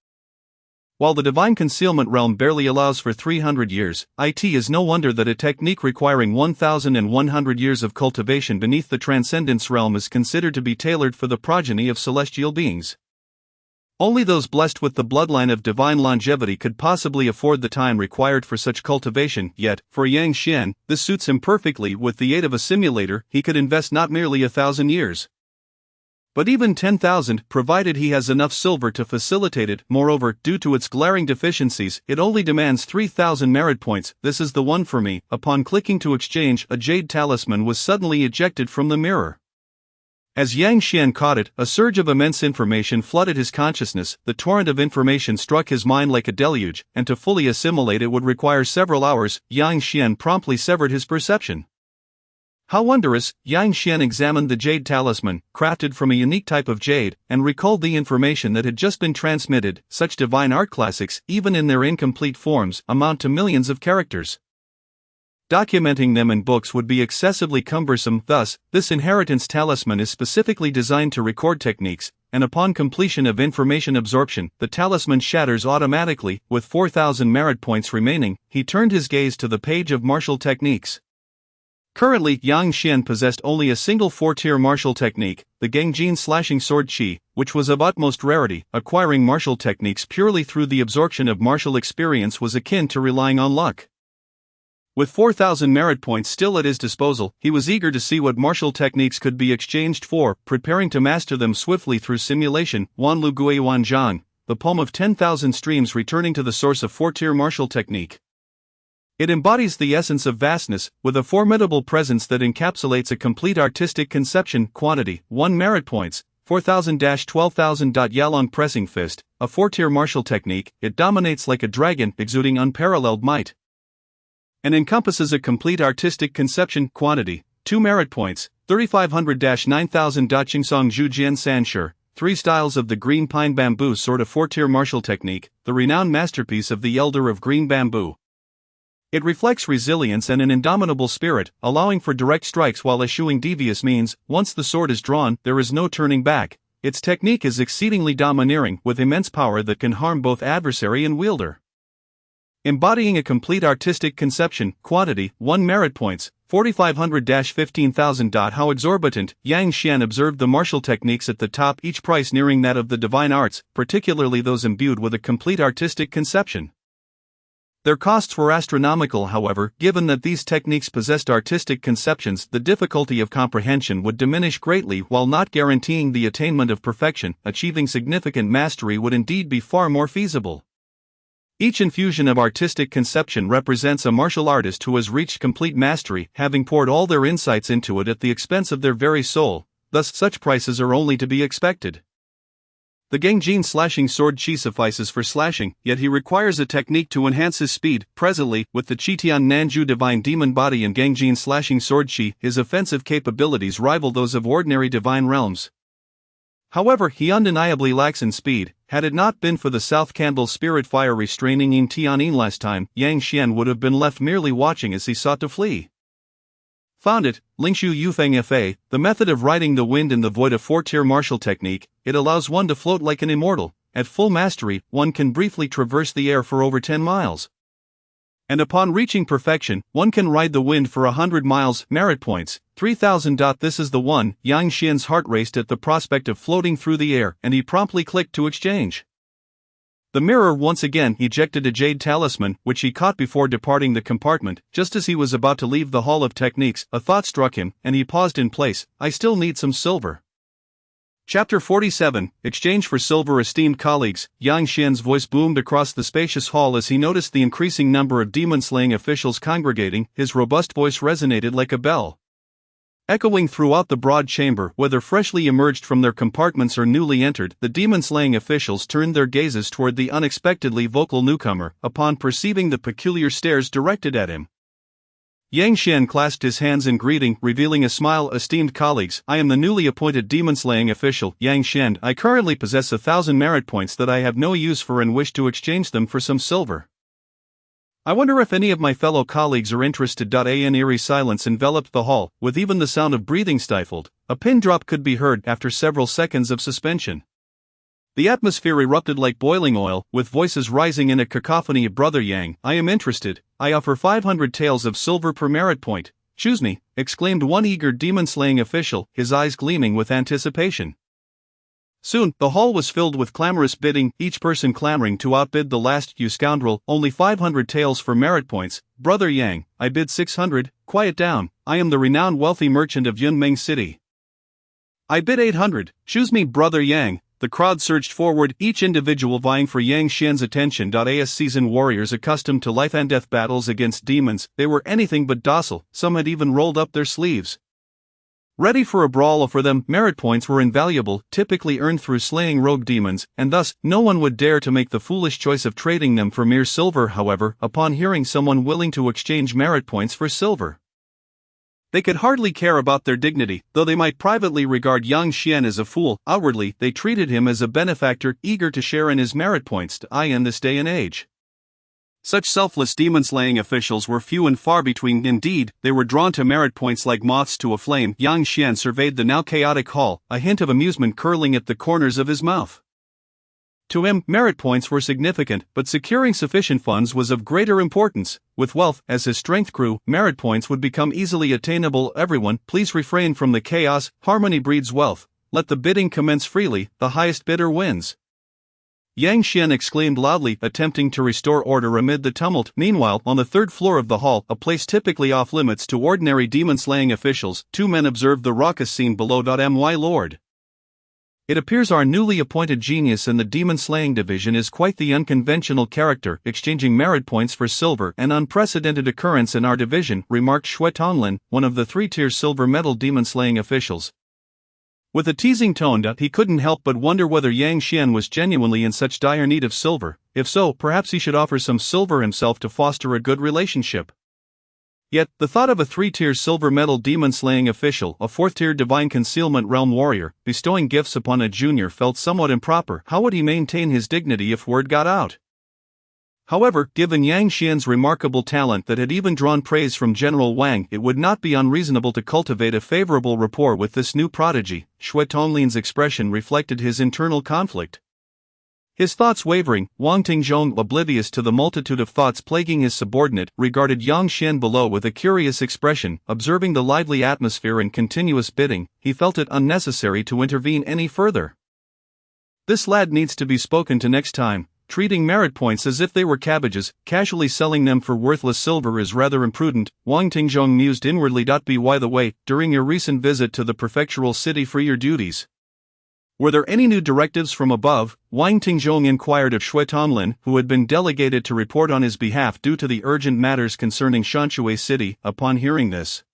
While the divine concealment realm barely allows for 300 years, it is no wonder that a technique requiring 1,100 years of cultivation beneath the transcendence realm is considered to be tailored for the progeny of celestial beings. Only those blessed with the bloodline of divine longevity could possibly afford the time required for such cultivation, yet, for Yang Xian, this suits him perfectly. With the aid of a simulator, he could invest not merely 1,000 years, but even 10,000, provided he has enough silver to facilitate it. Moreover, due to its glaring deficiencies, it only demands 3,000 merit points. This is the one for me. Upon clicking to exchange, a jade talisman was suddenly ejected from the mirror. As Yang Xian caught it, a surge of immense information flooded his consciousness. The torrent of information struck his mind like a deluge, and to fully assimilate it would require several hours. Yang Xian promptly severed his perception. How wondrous! Yang Xian examined the jade talisman, crafted from a unique type of jade, and recalled the information that had just been transmitted. Such divine art classics, even in their incomplete forms, amount to millions of characters. Documenting them in books would be excessively cumbersome. Thus, this inheritance talisman is specifically designed to record techniques, and upon completion of information absorption, the talisman shatters automatically. With 4,000 merit points remaining, he turned his gaze to the page of martial techniques. Currently, Yang Xian possessed only a single 4-tier martial technique, the Gangjin slashing sword Qi, which was of utmost rarity. Acquiring martial techniques purely through the absorption of martial experience was akin to relying on luck. With 4,000 merit points still at his disposal, he was eager to see what martial techniques could be exchanged for, preparing to master them swiftly through simulation. Wanlu Gui Wanzhang, the poem of 10,000 streams returning to the source of 4-tier martial technique. It embodies the essence of vastness, with a formidable presence that encapsulates a complete artistic conception. Quantity: 1 merit points, 4,000-12,000. Yalong pressing fist, a 4-tier martial technique. It dominates like a dragon, exuding unparalleled might, and encompasses a complete artistic conception. Quantity: 2 merit points, 3,500-9,000. Qingsong Zhujian Sanshur, 3 styles of the green pine bamboo sword, a 4-tier martial technique, the renowned masterpiece of the Elder of Green Bamboo. It reflects resilience and an indomitable spirit, allowing for direct strikes while eschewing devious means. Once the sword is drawn, there is no turning back. Its technique is exceedingly domineering, with immense power that can harm both adversary and wielder. Embodying a complete artistic conception. Quantity: 1 merit points, 4,500-15,000. How exorbitant! Yang Xian observed the martial techniques at the top, each price nearing that of the divine arts, particularly those imbued with a complete artistic conception. Their costs were astronomical. However, given that these techniques possessed artistic conceptions, the difficulty of comprehension would diminish greatly while not guaranteeing the attainment of perfection. Achieving significant mastery would indeed be far more feasible. Each infusion of artistic conception represents a martial artist who has reached complete mastery, having poured all their insights into it at the expense of their very soul. Thus, such prices are only to be expected. The Gangjin slashing sword chi suffices for slashing, yet he requires a technique to enhance his speed. Presently, with the Chitian Nanju Divine Demon Body and Gangjin slashing sword chi, his offensive capabilities rival those of ordinary divine realms. However, he undeniably lacks in speed. Had it not been for the South Candle Spirit Fire restraining Yin Tianin last time, Yang Xian would have been left merely watching as he sought to flee. Found it, Lingshu Yufeng Fa, the method of riding the wind in the void, a 4-tier martial technique. It allows one to float like an immortal. At full mastery, one can briefly traverse the air for over 10 miles. And upon reaching perfection, one can ride the wind for 100 miles. Merit points, 3000. This is the one. Yang Xian's heart raced at the prospect of floating through the air, and he promptly clicked to exchange. The mirror once again ejected a jade talisman, which he caught before departing the compartment. Just as he was about to leave the Hall of Techniques, a thought struck him, and he paused in place. I still need some silver. Chapter 47, Exchange for Silver. Esteemed colleagues, Yang Xian's voice boomed across the spacious hall as he noticed the increasing number of demon-slaying officials congregating. His robust voice resonated like a bell, echoing throughout the broad chamber. Whether freshly emerged from their compartments or newly entered, the demon-slaying officials turned their gazes toward the unexpectedly vocal newcomer, upon perceiving the peculiar stares directed at him. Yang Xian clasped his hands in greeting, revealing a smile. Esteemed colleagues, I am the newly appointed demon-slaying official, Yang Xian. I currently possess 1,000 merit points that I have no use for and wish to exchange them for some silver. I wonder if any of my fellow colleagues are interested. An eerie silence enveloped the hall, with even the sound of breathing stifled. A pin drop could be heard after several seconds of suspension. The atmosphere erupted like boiling oil, with voices rising in a cacophony. Brother Yang, I am interested. I offer 500 taels of silver per merit point. Choose me, exclaimed one eager demon-slaying official, his eyes gleaming with anticipation. Soon, the hall was filled with clamorous bidding, each person clamoring to outbid the last. You scoundrel, only 500 taels for merit points. Brother Yang, I bid 600, quiet down, I am the renowned wealthy merchant of Yunmeng City. I bid 800, choose me. Brother Yang. The crowd surged forward, each individual vying for Yang Xian's attention. As seasoned warriors accustomed to life and death battles against demons, they were anything but docile. Some had even rolled up their sleeves, ready for a brawl. For them, merit points were invaluable, typically earned through slaying rogue demons, and thus, no one would dare to make the foolish choice of trading them for mere silver. However, upon hearing someone willing to exchange merit points for silver, they could hardly care about their dignity. Though they might privately regard Yang Xian as a fool, outwardly, they treated him as a benefactor, eager to share in his merit points. In this day and age, such selfless demon-slaying officials were few and far between. Indeed, they were drawn to merit points like moths to a flame. Yang Xian surveyed the now chaotic hall, a hint of amusement curling at the corners of his mouth. To him, merit points were significant, but securing sufficient funds was of greater importance. With wealth, as his strength grew, merit points would become easily attainable. Everyone, please refrain from the chaos. Harmony breeds wealth. Let the bidding commence freely, the highest bidder wins. Yang Xian exclaimed loudly, attempting to restore order amid the tumult. Meanwhile, on the third floor of the hall, a place typically off limits to ordinary demon-slaying officials, two men observed the raucous scene below. My lord, it appears our newly appointed genius in the demon-slaying division is quite the unconventional character, exchanging merit points for silver, an unprecedented occurrence in our division, remarked Xue Tonglin, one of the 3-tier silver medal demon-slaying officials. With a teasing tone, he couldn't help but wonder whether Yang Xian was genuinely in such dire need of silver. If so, perhaps he should offer some silver himself to foster a good relationship. Yet, the thought of a 3-tier silver medal demon-slaying official, a 4th-tier divine concealment realm warrior, bestowing gifts upon a junior felt somewhat improper. How would he maintain his dignity if word got out? However, given Yang Xian's remarkable talent that had even drawn praise from General Wang, it would not be unreasonable to cultivate a favorable rapport with this new prodigy. Xue Tonglin's expression reflected his internal conflict. His thoughts wavering, Wang Tingzhong, oblivious to the multitude of thoughts plaguing his subordinate, regarded Yang Xian below with a curious expression. Observing the lively atmosphere and continuous bidding, he felt it unnecessary to intervene any further. This lad needs to be spoken to next time. Treating merit points as if they were cabbages, casually selling them for worthless silver is rather imprudent, Wang Tingzhong mused inwardly. By the way, during your recent visit to the prefectural city for your duties, were there any new directives from above? Wang Tingzhong inquired of Xue Tonglin, who had been delegated to report on his behalf due to the urgent matters concerning Shanshui City. Upon hearing this,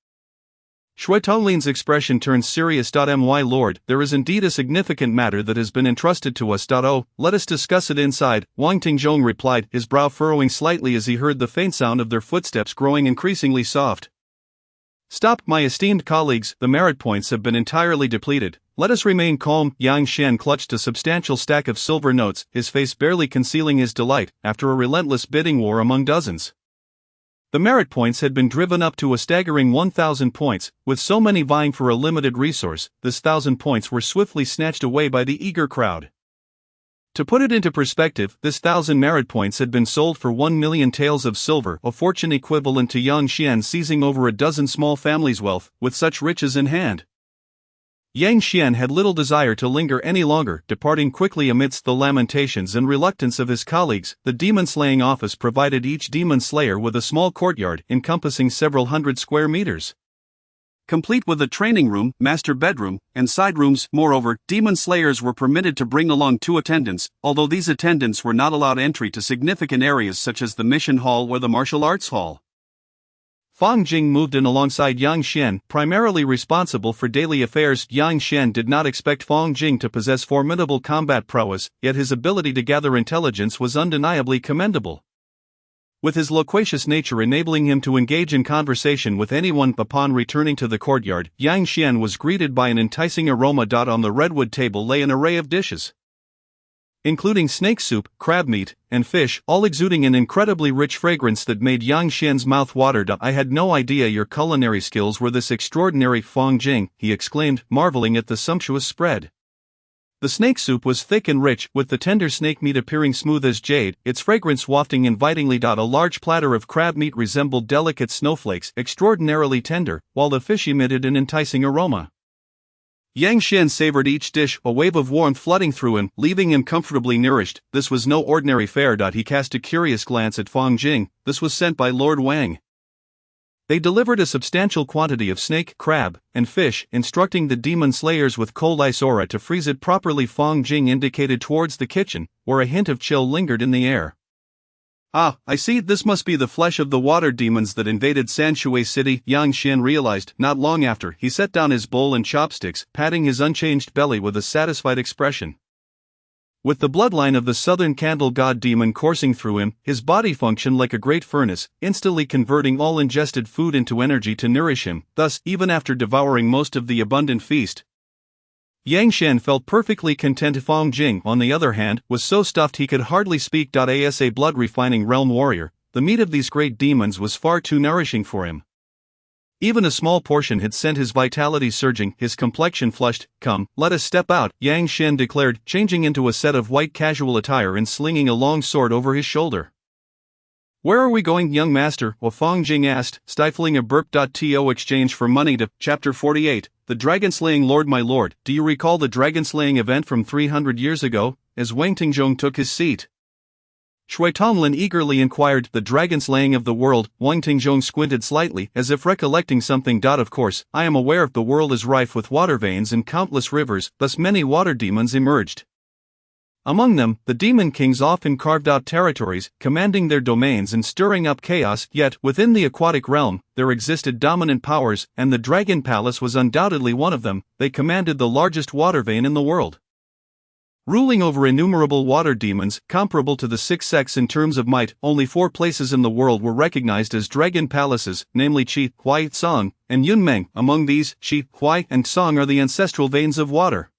Shui Tonglin's expression turned serious. My lord, there is indeed a significant matter that has been entrusted to us. Oh, let us discuss it inside, Wang Tingjong replied, his brow furrowing slightly as he heard the faint sound of their footsteps growing increasingly soft. Stop, my esteemed colleagues, the merit points have been entirely depleted. Let us remain calm. Yang Xian clutched a substantial stack of silver notes, his face barely concealing his delight, after a relentless bidding war among dozens. The merit points had been driven up to a staggering 1,000 points, with so many vying for a limited resource. This 1,000 points were swiftly snatched away by the eager crowd. To put it into perspective, this 1,000 merit points had been sold for 1 million taels of silver, a fortune equivalent to Yang Xian seizing over a dozen small families' wealth, with such riches in hand. Yang Xian had little desire to linger any longer, departing quickly amidst the lamentations and reluctance of his colleagues. The demon-slaying office provided each demon slayer with a small courtyard encompassing several hundred square meters, complete with a training room, master bedroom, and side rooms. Moreover, demon slayers were permitted to bring along 2 attendants, although these attendants were not allowed entry to significant areas such as the mission hall or the martial arts hall. Fang Jing moved in alongside Yang Xian, primarily responsible for daily affairs. Yang Xian did not expect Fang Jing to possess formidable combat prowess, yet his ability to gather intelligence was undeniably commendable, with his loquacious nature enabling him to engage in conversation with anyone. Upon returning to the courtyard, Yang Xian was greeted by an enticing aroma. On the redwood table lay an array of dishes, including snake soup, crab meat, and fish, all exuding an incredibly rich fragrance that made Yang Xian's mouth water. I had no idea your culinary skills were this extraordinary, Fang Jing, he exclaimed, marveling at the sumptuous spread. The snake soup was thick and rich, with the tender snake meat appearing smooth as jade, its fragrance wafting invitingly. A large platter of crab meat resembled delicate snowflakes, extraordinarily tender, while the fish emitted an enticing aroma. Yang Xian savored each dish, a wave of warmth flooding through him, leaving him comfortably nourished. This was no ordinary fare. He cast a curious glance at Fang Jing. This was sent by Lord Wang. They delivered a substantial quantity of snake, crab, and fish, instructing the demon slayers with cold ice aura to freeze it properly. Fang Jing indicated towards the kitchen, where a hint of chill lingered in the air. Ah, I see, this must be the flesh of the water demons that invaded Sanshui City, Yang Xian realized. Not long after, he set down his bowl and chopsticks, patting his unchanged belly with a satisfied expression. With the bloodline of the southern candle god demon coursing through him, his body functioned like a great furnace, instantly converting all ingested food into energy to nourish him. Thus, even after devouring most of the abundant feast, Yang Xian felt perfectly content. Fang Jing, on the other hand, was so stuffed he could hardly speak. As a blood-refining realm warrior, the meat of these great demons was far too nourishing for him. Even a small portion had sent his vitality surging, his complexion flushed. Come, let us step out, Yang Xian declared, changing into a set of white casual attire and slinging a long sword over his shoulder. Where are we going, young master? Fang Jing asked, stifling a burp. To exchange for money. Chapter 48, The Dragon-Slaying Lord. My lord, do you recall the dragon-slaying event from 300 years ago? As Wang Tingjong took his seat, Shui Tonglin eagerly inquired. The dragon-slaying of the world. Wang Tingjong squinted slightly, as if recollecting something. Of course, I am aware the world is rife with water veins and countless rivers, thus many water demons emerged. Among them, the demon kings often carved out territories, commanding their domains and stirring up chaos. Yet, within the aquatic realm, there existed dominant powers, and the Dragon Palace was undoubtedly one of them. They commanded the largest water vein in the world, ruling over innumerable water demons, comparable to the 6 sects in terms of might. Only 4 places in the world were recognized as dragon palaces, namely Qi, Huai, Song, and Yunmeng. Among these, Qi, Huai, and Song are the ancestral veins of water,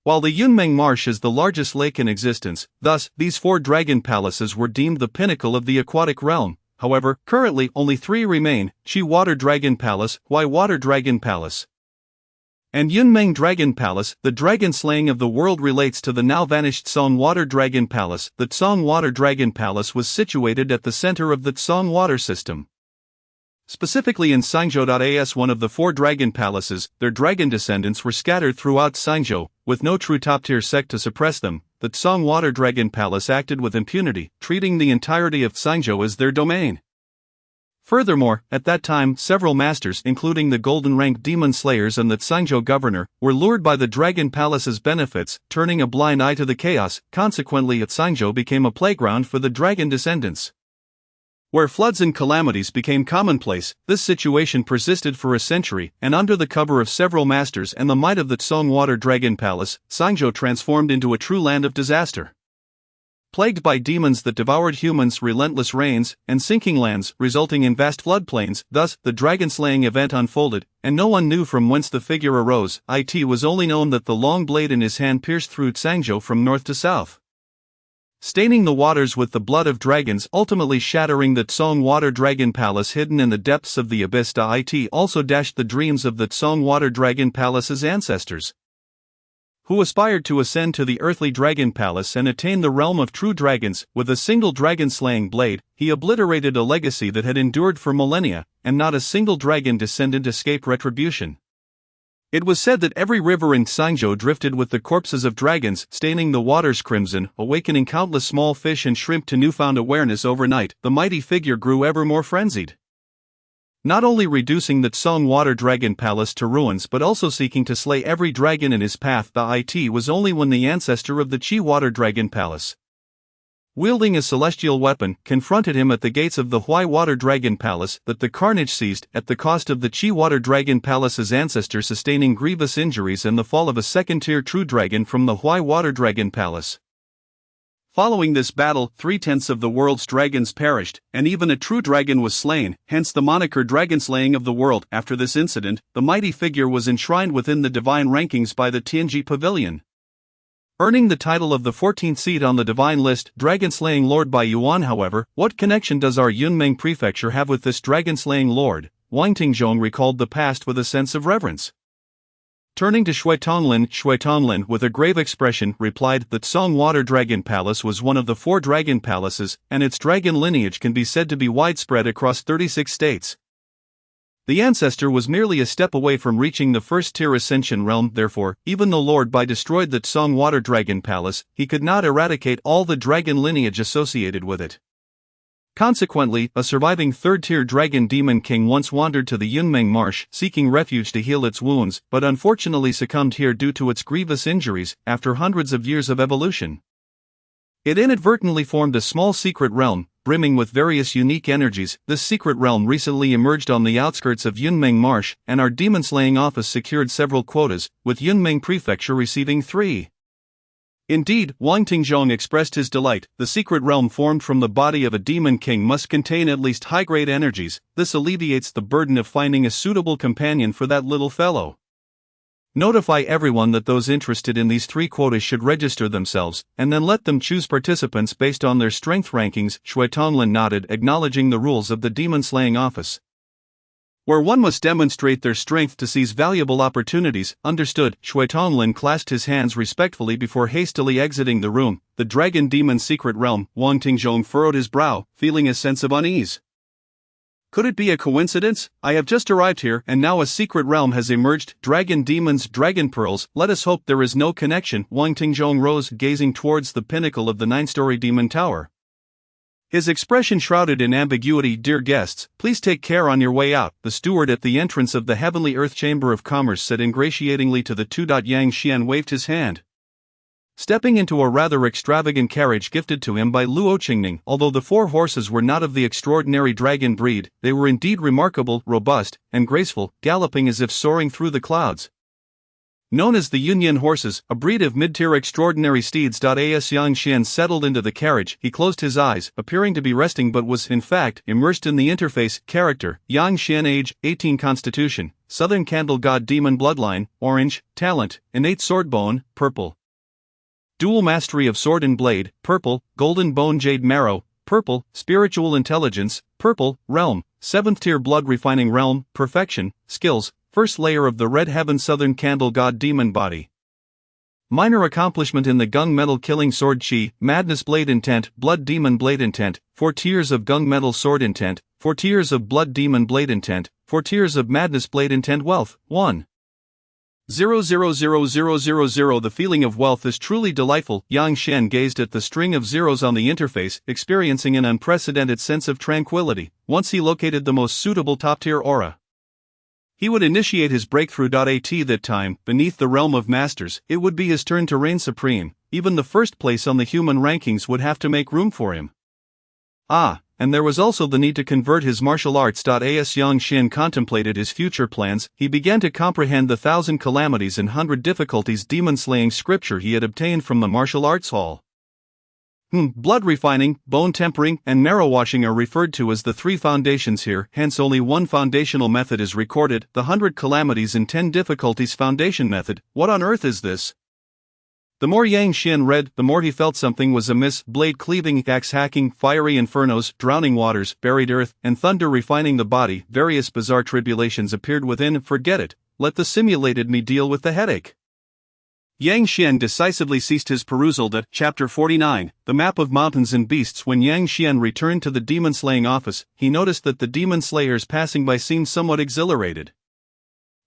while the Yunmeng Marsh is the largest lake in existence. Thus, these 4 dragon palaces were deemed the pinnacle of the aquatic realm. However, currently only 3 remain: Qi Water Dragon Palace, Huai Water Dragon Palace, and Yunmeng Dragon Palace. The dragon slaying of the world relates to the now vanished Song Water Dragon Palace. The Song Water Dragon Palace was situated at the center of the Song water system, specifically in Sangzhou. As one of the 4 dragon palaces, their dragon descendants were scattered throughout Sangzhou, with no true top-tier sect to suppress them. The Song Water Dragon Palace acted with impunity, treating the entirety of Sangzhou as their domain. Furthermore, at that time, several masters, including the golden-ranked demon slayers and the Sangzhou governor, were lured by the Dragon Palace's benefits, turning a blind eye to the chaos. Consequently, Sangzhou became a playground for the dragon descendants. Where floods and calamities became commonplace, this situation persisted for a century, and under the cover of several masters and the might of the Tsong Water Dragon Palace, Sangzhou transformed into a true land of disaster. Plagued by demons that devoured humans, relentless rains, and sinking lands, resulting in vast floodplains, thus, the dragon-slaying event unfolded, and no one knew from whence the figure arose. It was only known that the long blade in his hand pierced through Sangzhou from north to south, staining the waters with the blood of dragons, ultimately shattering the Tsong Water Dragon Palace hidden in the depths of the abyss. It also dashed the dreams of the Tsong Water Dragon Palace's ancestors, who aspired to ascend to the earthly dragon palace and attain the realm of true dragons. With a single dragon-slaying blade, he obliterated a legacy that had endured for millennia, and not a single dragon descendant escaped retribution. It was said that every river in Sangzhou drifted with the corpses of dragons, staining the waters crimson, awakening countless small fish and shrimp to newfound awareness. Overnight, the mighty figure grew ever more frenzied, not only reducing the Tsong Water Dragon Palace to ruins but also seeking to slay every dragon in his path. It was only when the ancestor of the Qi Water Dragon Palace, wielding a celestial weapon, confronted him at the gates of the Hui Water Dragon Palace that the carnage ceased, at the cost of the Qi Water Dragon Palace's ancestor sustaining grievous injuries and the fall of a second-tier true dragon from the Hui Water Dragon Palace. Following this battle, 3/10 of the world's dragons perished, and even a true dragon was slain, hence the moniker Dragonslaying of the World. After this incident, the mighty figure was enshrined within the divine rankings by the Tianji Pavilion, earning the title of the 14th seat on the divine list, Dragon-slaying Lord by Yuan. However, what connection does our Yunmeng prefecture have with this dragon-slaying lord? Wang Tingzhong recalled the past with a sense of reverence. Turning to Shui Tonglin with a grave expression replied, the Tsong Water Dragon Palace was one of the 4 dragon palaces, and its dragon lineage can be said to be widespread across 36 states. The ancestor was merely a step away from reaching the first-tier ascension realm. Therefore, even though Lord Bai destroyed the Tsong Water Dragon Palace, he could not eradicate all the dragon lineage associated with it. Consequently, a surviving third-tier dragon demon king once wandered to the Yunmeng Marsh, seeking refuge to heal its wounds, but unfortunately succumbed here due to its grievous injuries. After hundreds of years of evolution, it inadvertently formed a small secret realm, brimming with various unique energies. This secret realm recently emerged on the outskirts of Yunmeng Marsh, and our demon-slaying office secured several quotas, with Yunmeng Prefecture receiving 3. Indeed, Wang Tingzhong expressed his delight. The secret realm formed from the body of a demon king must contain at least high-grade energies. This alleviates the burden of finding a suitable companion for that little fellow. Notify everyone that those interested in these 3 quotas should register themselves, and then let them choose participants based on their strength rankings. Shui Tonglin nodded, acknowledging the rules of the demon-slaying office, where one must demonstrate their strength to seize valuable opportunities. Understood. Shui Tonglin clasped his hands respectfully before hastily exiting the room. The dragon demon secret realm. Wang Tingzhong furrowed his brow, feeling a sense of unease. Could it be a coincidence? I have just arrived here, and now a secret realm has emerged. Dragon demons, dragon pearls. Let us hope there is no connection. Wang Tingzhong rose, gazing towards the pinnacle of the 9-story demon tower, his expression shrouded in ambiguity. Dear guests, please take care on your way out, the steward at the entrance of the Heavenly Earth Chamber of Commerce said ingratiatingly to the 2. Yang Xian waved his hand, stepping into a rather extravagant carriage gifted to him by Luo Qingning. Although the 4 horses were not of the extraordinary dragon breed, they were indeed remarkable, robust, and graceful, galloping as if soaring through the clouds. Known as the Yunyan horses, a breed of mid-tier extraordinary steeds. As Yang Xian settled into the carriage, he closed his eyes, appearing to be resting but was, in fact, immersed in the interface. Character: Yang Xian. Age: 18. Constitution: Southern Candle God Demon Bloodline, orange. Talent: Innate Sword Bone, purple. Dual Mastery of Sword and Blade, purple. Golden Bone Jade Marrow, purple. Spiritual Intelligence, purple. Realm: 7th tier Blood Refining Realm, perfection. Skills: First layer of the Red Heaven Southern Candle God Demon Body. Minor accomplishment in the Gung Metal Killing Sword Chi, Madness Blade Intent, Blood Demon Blade Intent, 4 tiers of Gung Metal Sword Intent, 4 tiers of Blood Demon Blade Intent, 4 tiers of Madness Blade Intent. Wealth: 1. 0000000. The feeling of wealth is truly delightful. Yang Xian gazed at the string of zeros on the interface, experiencing an unprecedented sense of tranquility. Once he located the most suitable top-tier aura, he would initiate his breakthrough. At that time, beneath the realm of masters, it would be his turn to reign supreme. Even the first place on the human rankings would have to make room for him. Ah, and there was also the need to convert his martial arts. As Yang Xin contemplated his future plans, he began to comprehend the 1,000 calamities and 100 difficulties demon-slaying scripture he had obtained from the martial arts hall. Blood refining, bone tempering, and marrow washing are referred to as the 3 foundations here, hence only one foundational method is recorded, the 100 calamities and 10 difficulties foundation method. What on earth is this? The more Yang Xian read, the more he felt something was amiss. Blade cleaving, axe hacking, fiery infernos, drowning waters, buried earth, and thunder refining the body. Various bizarre tribulations appeared within. Forget it, let the simulated me deal with the headache. Yang Xian decisively ceased his perusal. Chapter 49, The Map of Mountains and Beasts. When Yang Xian returned to the demon-slaying office, he noticed that the demon slayers passing by seemed somewhat exhilarated.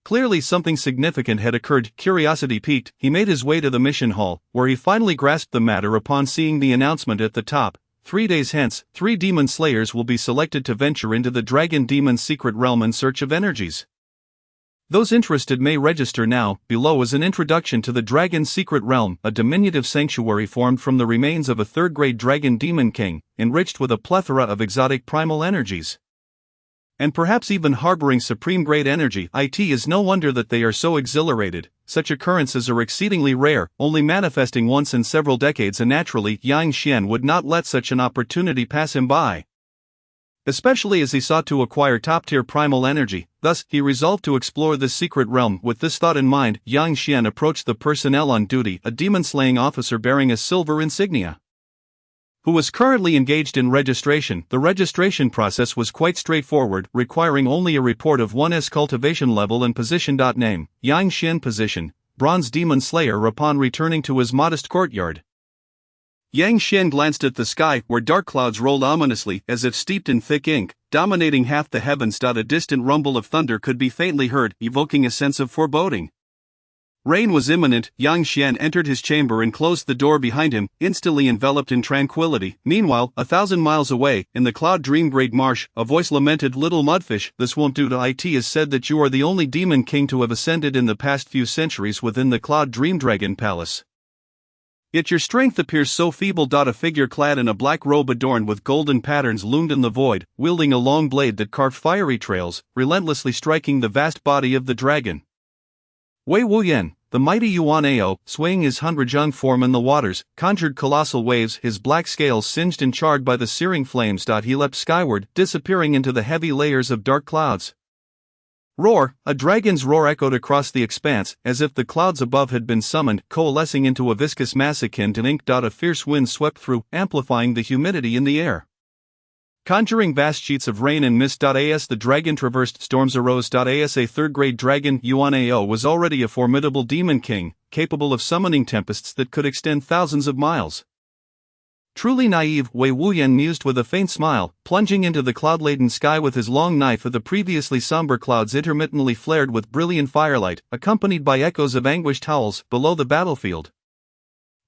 Clearly something significant had occurred. Curiosity piqued, he made his way to the mission hall, where he finally grasped the matter upon seeing the announcement at the top. 3 days hence, 3 demon slayers will be selected to venture into the dragon demon's secret realm in search of energies. Those interested may register now. Below is an introduction to the dragon's secret realm, a diminutive sanctuary formed from the remains of a 3rd-grade dragon demon king, enriched with a plethora of exotic primal energies, and perhaps even harboring supreme-grade energy. It is no wonder that they are so exhilarated. Such occurrences are exceedingly rare, only manifesting once in several decades, and naturally, Yang Xian would not let such an opportunity pass him by, especially as he sought to acquire top-tier primal energy. Thus, he resolved to explore this secret realm. With this thought in mind, Yang Xian approached the personnel on duty, a demon-slaying officer bearing a silver insignia, who was currently engaged in registration. The registration process was quite straightforward, requiring only a report of one's cultivation level and position. Name, Yang Xian. Position, Bronze Demon Slayer. Upon returning to his modest courtyard, Yang Xian glanced at the sky, where dark clouds rolled ominously, as if steeped in thick ink, dominating half the heavens. A distant rumble of thunder could be faintly heard, evoking a sense of foreboding. Rain was imminent. Yang Xian entered his chamber and closed the door behind him, instantly enveloped in tranquility. Meanwhile, 1,000 miles away, in the cloud dream great marsh, a voice lamented, "Little mudfish, this won't do. It is said that you are the only demon king to have ascended in the past few centuries within the cloud dream dragon palace. Yet your strength appears so feeble. A figure clad in a black robe adorned with golden patterns loomed in the void, wielding a long blade that carved fiery trails, relentlessly striking the vast body of the dragon. Wei Wuyan, the mighty Yuan Ao, swaying his 100-jung form in the waters, conjured colossal waves, his black scales singed and charred by the searing flames. He leapt skyward, disappearing into the heavy layers of dark clouds. Roar, a dragon's roar echoed across the expanse, as if the clouds above had been summoned, coalescing into a viscous mass akin to ink. A fierce wind swept through, amplifying the humidity in the air, conjuring vast sheets of rain and mist. As the dragon traversed, storms arose. As a 3rd-grade dragon, Yuan Ao was already a formidable demon king, capable of summoning tempests that could extend thousands of miles. Truly naive, Wei Wuyan mused with a faint smile, plunging into the cloud-laden sky with his long knife. The previously somber clouds intermittently flared with brilliant firelight, accompanied by echoes of anguished howls. Below the battlefield,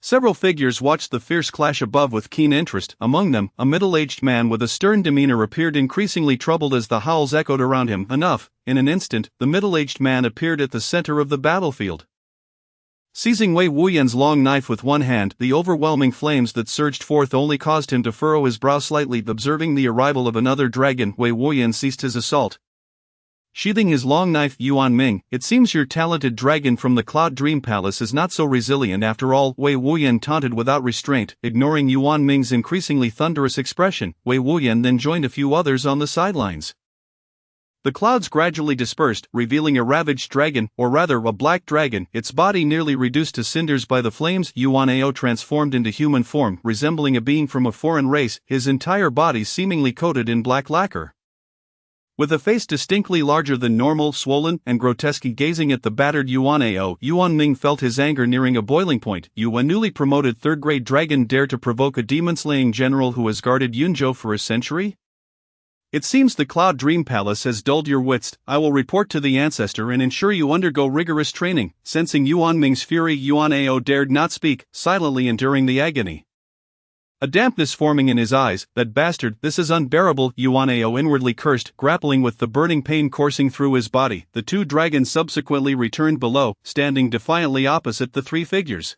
several figures watched the fierce clash above with keen interest. Among them, a middle-aged man with a stern demeanor appeared, increasingly troubled as the howls echoed around him. Enough! In an instant, the middle-aged man appeared at the center of the battlefield. Seizing Wei Wuyan's long knife with one hand, the overwhelming flames that surged forth only caused him to furrow his brow slightly. Observing the arrival of another dragon, Wei Wuyan ceased his assault. Sheathing his long knife, Yuan Ming, it seems your talented dragon from the Cloud Dream Palace is not so resilient after all. Wei Wuyan taunted without restraint, ignoring Yuan Ming's increasingly thunderous expression. Wei Wuyan then joined a few others on the sidelines. The clouds gradually dispersed, revealing a ravaged dragon, or rather a black dragon, its body nearly reduced to cinders by the flames. Yuan Ao transformed into human form, resembling a being from a foreign race, his entire body seemingly coated in black lacquer. With a face distinctly larger than normal, swollen, and grotesque, gazing at the battered Yuan Ao, Yuan Ming felt his anger nearing a boiling point. You, a newly promoted 3rd-grade dragon, dare to provoke a demon-slaying general who has guarded Yunzhou for a century? It seems the Cloud Dream Palace has dulled your wits. I will report to the ancestor and ensure you undergo rigorous training. Sensing Yuan Ming's fury, Yuan Ao dared not speak, silently enduring the agony, a dampness forming in his eyes. That bastard, this is unbearable, Yuan Ao inwardly cursed, grappling with the burning pain coursing through his body. The 2 dragons subsequently returned below, standing defiantly opposite the 3 figures.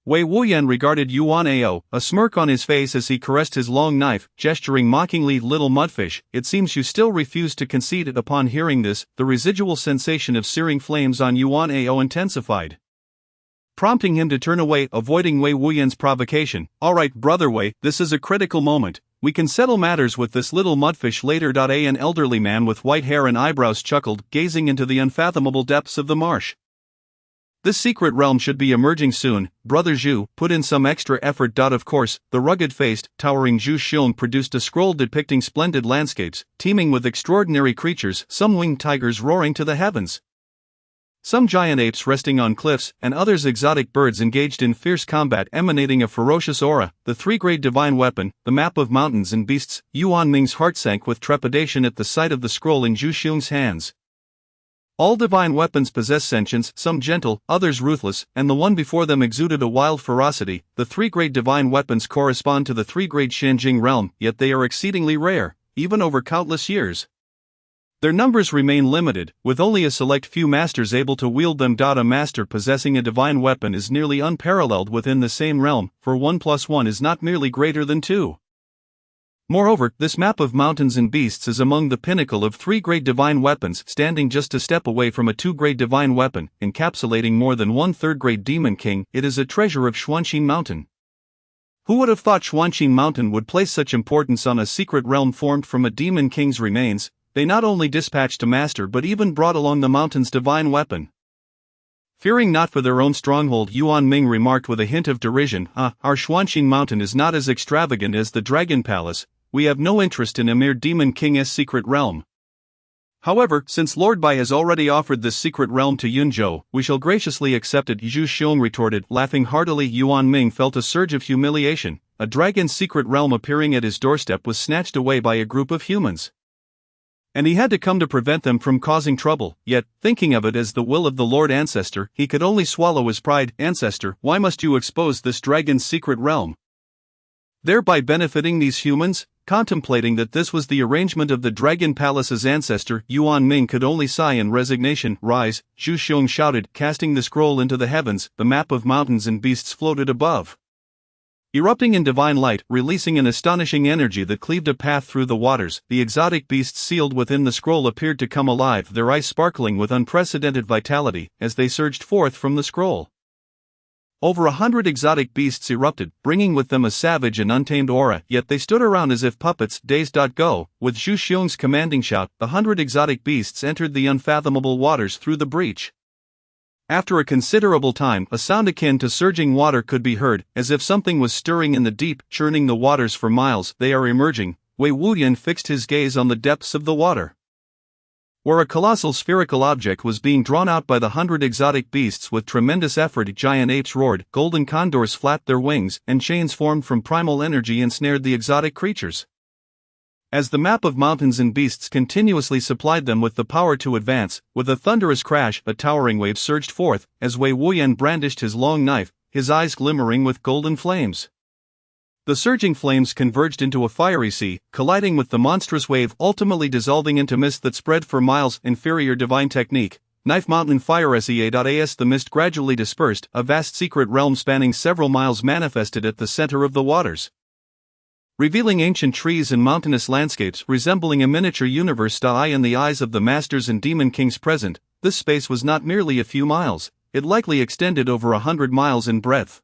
Wei Wuyan regarded Yuan Ao, a smirk on his face as he caressed his long knife, gesturing mockingly. Little mudfish, it seems you still refuse to concede it. Upon hearing this, the residual sensation of searing flames on Yuan Ao intensified, prompting him to turn away, avoiding Wei Wuyan's provocation. Alright, brother Wei, this is a critical moment. We can settle matters with this little mudfish later. An elderly man with white hair and eyebrows chuckled, gazing into the unfathomable depths of the marsh. This secret realm should be emerging soon. Brother Zhu, put in some extra effort. Of course, the rugged-faced, towering Zhu Xiong produced a scroll depicting splendid landscapes, teeming with extraordinary creatures, some winged tigers roaring to the heavens, some giant apes resting on cliffs, and others exotic birds engaged in fierce combat emanating a ferocious aura. The three-grade divine weapon, the map of mountains and beasts. Yuan Ming's heart sank with trepidation at the sight of the scroll in Zhu Xiong's hands. All divine weapons possess sentience, some gentle, others ruthless, and the one before them exuded a wild ferocity. The three-grade divine weapons correspond to the three-grade Shanjing realm, yet they are exceedingly rare, even over countless years. Their numbers remain limited, with only a select few masters able to wield them. A master possessing a divine weapon is nearly unparalleled within the same realm, for 1 + 1 is not merely greater than 2. Moreover, this map of mountains and beasts is among the pinnacle of 3-grade divine weapons, standing just a step away from a 2-grade divine weapon, encapsulating more than 1 3rd-grade demon king. It is a treasure of Xuanqin Mountain. Who would have thought Xuanqin Mountain would place such importance on a secret realm formed from a demon king's remains? They not only dispatched a master but even brought along the mountain's divine weapon. Fearing not for their own stronghold, Yuan Ming remarked with a hint of derision, our Xuanqin Mountain is not as extravagant as the Dragon Palace. We have no interest in a mere demon king's secret realm. However, since Lord Bai has already offered this secret realm to Yunzhou, we shall graciously accept it. Zhu Xiong retorted, laughing heartily. Yuan Ming felt a surge of humiliation. A dragon's secret realm appearing at his doorstep was snatched away by a group of humans, and he had to come to prevent them from causing trouble. Yet, thinking of it as the will of the Lord Ancestor, he could only swallow his pride. Ancestor, why must you expose this dragon's secret realm, thereby benefiting these humans? Contemplating that this was the arrangement of the Dragon Palace's ancestor, Yuan Ming could only sigh in resignation. Rise, Zhu Xiong shouted, casting the scroll into the heavens. The map of mountains and beasts floated above, erupting in divine light, releasing an astonishing energy that cleaved a path through the waters. The exotic beasts sealed within the scroll appeared to come alive, their eyes sparkling with unprecedented vitality as they surged forth from the scroll. Over 100 exotic beasts erupted, bringing with them a savage and untamed aura, yet they stood around as if puppets. Dazed. Go, with Zhu Xiong's commanding shout, the 100 exotic beasts entered the unfathomable waters through the breach. After a considerable time, a sound akin to surging water could be heard, as if something was stirring in the deep, churning the waters for miles. They are emerging. Wei Wuyan fixed his gaze on the depths of the water, where a colossal spherical object was being drawn out by the 100 exotic beasts. With tremendous effort, giant apes roared, golden condors flapped their wings, and chains formed from primal energy ensnared the exotic creatures. As the map of mountains and beasts continuously supplied them with the power to advance, with a thunderous crash, a towering wave surged forth, as Wei Wuyan brandished his long knife, his eyes glimmering with golden flames. The surging flames converged into a fiery sea, colliding with the monstrous wave, ultimately dissolving into mist that spread for miles. Inferior divine technique. Knife Mountain Fire SEA.AS. The mist gradually dispersed, a vast secret realm spanning several miles manifested at the center of the waters, revealing ancient trees and mountainous landscapes resembling a miniature universe. In the eyes of the masters and demon kings present, this space was not merely a few miles, it likely extended over 100 miles in breadth.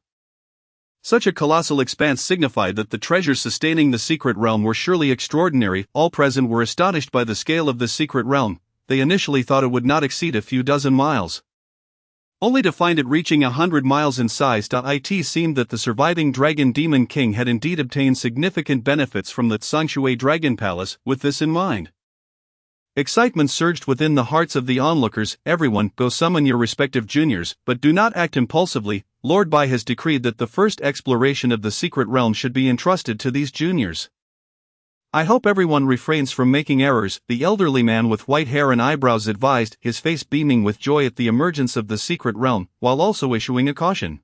Such a colossal expanse signified that the treasures sustaining the secret realm were surely extraordinary. All present were astonished by the scale of this secret realm. They initially thought it would not exceed a few dozen miles, only to find it reaching 100 miles in size. It seemed that the surviving dragon demon king had indeed obtained significant benefits from the Tsangshui Dragon Palace. With this in mind, excitement surged within the hearts of the onlookers. Everyone, go summon your respective juniors, but do not act impulsively. Lord Bai has decreed that the first exploration of the secret realm should be entrusted to these juniors. I hope everyone refrains from making errors, the elderly man with white hair and eyebrows advised, his face beaming with joy at the emergence of the secret realm, while also issuing a caution.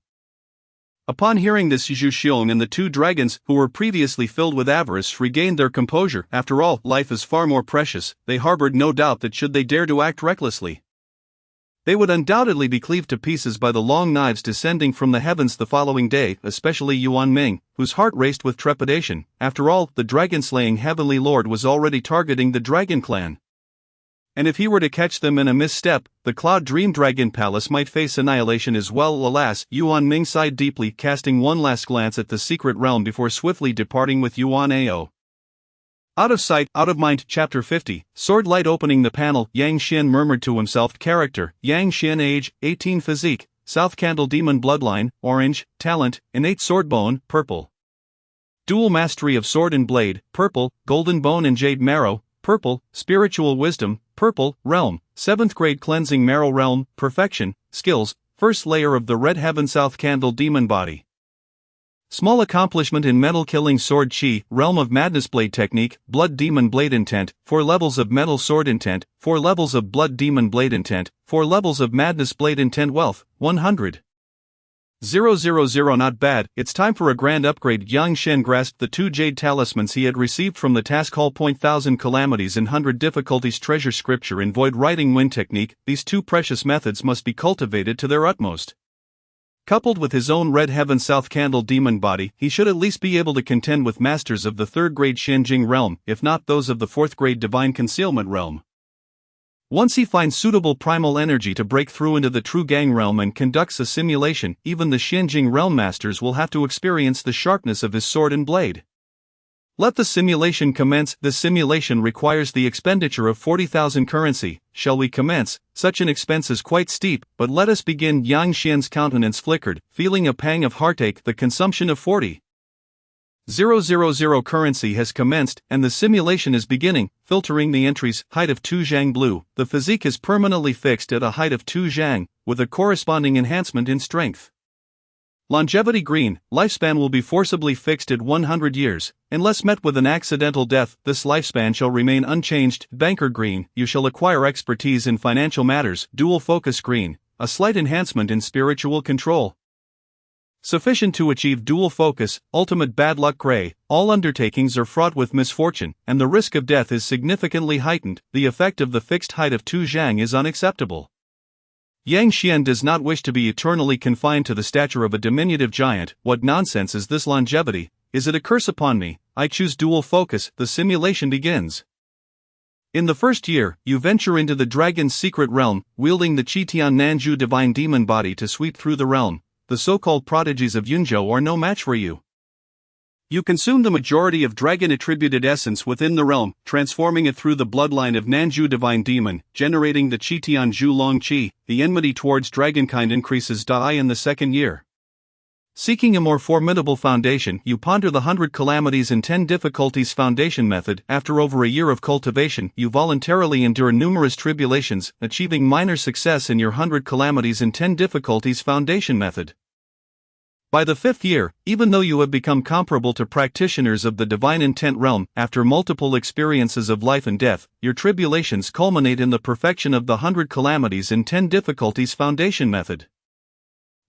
Upon hearing this, Zhu Xiong and the 2 dragons, who were previously filled with avarice, regained their composure. After all, life is far more precious. They harbored no doubt that should they dare to act recklessly, They would undoubtedly be cleaved to pieces by the long knives descending from the heavens the following day, especially Yuan Ming, whose heart raced with trepidation. After all, the dragon-slaying heavenly lord was already targeting the dragon clan. And if he were to catch them in a misstep, the Cloud Dream Dragon Palace might face annihilation as well. Alas, Yuan Ming sighed deeply, casting one last glance at the secret realm before swiftly departing with Yuan Ao. Out of sight, out of mind. Chapter 50, Sword Light. Opening the panel, Yang Xin murmured to himself. Character, Yang Xin. Age, 18. Physique, South Candle Demon Bloodline, orange. Talent, Innate Sword Bone, purple. Dual Mastery of Sword and Blade, purple. Golden Bone and Jade Marrow, purple. Spiritual Wisdom, purple. Realm, 7th grade. Cleansing Marrow Realm, perfection. Skills, first layer of the Red Heaven South Candle Demon Body. Small accomplishment in Metal Killing Sword Chi, Realm of Madness. Blade Technique, Blood Demon Blade Intent, 4 levels of Metal Sword Intent, 4 levels of Blood Demon Blade Intent, 4 levels of Madness Blade Intent. Wealth, 100. 000. Not bad. It's time for a grand upgrade. Yang Shen grasped the 2 jade talismans he had received from the task hall. 1,000 calamities and 100 difficulties. Treasure Scripture and Void Writing Wind Technique. These 2 precious methods must be cultivated to their utmost. Coupled with his own Red Heaven South Candle Demon Body, he should at least be able to contend with masters of the 3rd grade Shenjing Realm, if not those of the 4th grade Divine Concealment Realm. Once he finds suitable primal energy to break through into the True Gang Realm and conducts a simulation, even the Shenjing Realm masters will have to experience the sharpness of his sword and blade. Let the simulation commence. The simulation requires the expenditure of 40,000 currency. Shall we commence? Such an expense is quite steep, but let us begin. Yang Xian's countenance flickered, feeling a pang of heartache. The consumption of 40,000 currency has commenced, and the simulation is beginning. Filtering the entries. Height of 2 zhang blue. The physique is permanently fixed at a height of 2 zhang, with a corresponding enhancement in strength. Longevity green. Lifespan will be forcibly fixed at 100 years. Unless met with an accidental death, this lifespan shall remain unchanged. Banker green. You shall acquire expertise in financial matters. Dual focus green. A slight enhancement in spiritual control. Sufficient to achieve dual focus. Ultimate bad luck gray. All undertakings are fraught with misfortune, and the risk of death is significantly heightened. The effect of the fixed height of 2 zhang is unacceptable. Yang Xian does not wish to be eternally confined to the stature of a diminutive giant. What nonsense is this longevity? Is it a curse upon me? I choose dual focus. The simulation begins. In the first year, you venture into the dragon's secret realm, wielding the Qitian Nanju divine demon body to sweep through the realm. The so-called prodigies of Yunzhou are no match for you. You consume the majority of dragon-attributed essence within the realm, transforming it through the bloodline of Nanju Divine Demon, generating the Qitian Zhu Long Qi. The enmity towards dragonkind increases. In the second year. Seeking a more formidable foundation, you ponder the 100 calamities and 10 difficulties foundation method. After over a year of cultivation, you voluntarily endure numerous tribulations, achieving minor success in your 100 calamities and 10 difficulties foundation method. By the 5th year, even though you have become comparable to practitioners of the divine intent realm, after multiple experiences of life and death, your tribulations culminate in the perfection of the 100 calamities and 10 difficulties foundation method.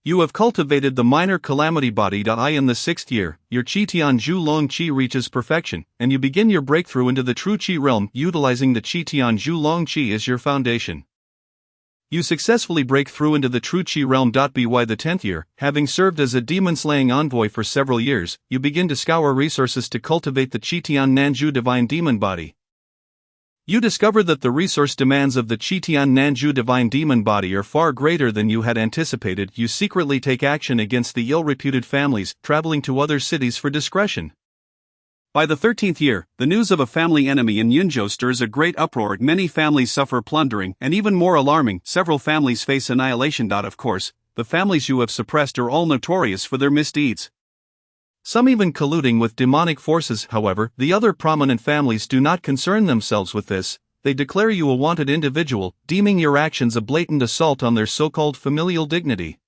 You have cultivated the minor calamity body. In the 6th year, your Qitian Zhu Long Qi reaches perfection, and you begin your breakthrough into the true Qi realm, utilizing the Qitian Zhu Long Qi as your foundation. You successfully break through into the true Qi realm. By the 10th year, having served as a demon-slaying envoy for several years, you begin to scour resources to cultivate the Qitian Nanju divine demon body. You discover that the resource demands of the Qitian Nanju divine demon body are far greater than you had anticipated. You secretly take action against the ill-reputed families, traveling to other cities for discretion. By the 13th year, the news of a family enemy in Yunzhou stirs a great uproar. Many families suffer plundering, and even more alarming, several families face annihilation. Of course, the families you have suppressed are all notorious for their misdeeds. Some even colluding with demonic forces. However, the other prominent families do not concern themselves with this. They declare you a wanted individual, deeming your actions a blatant assault on their so-called familial dignity.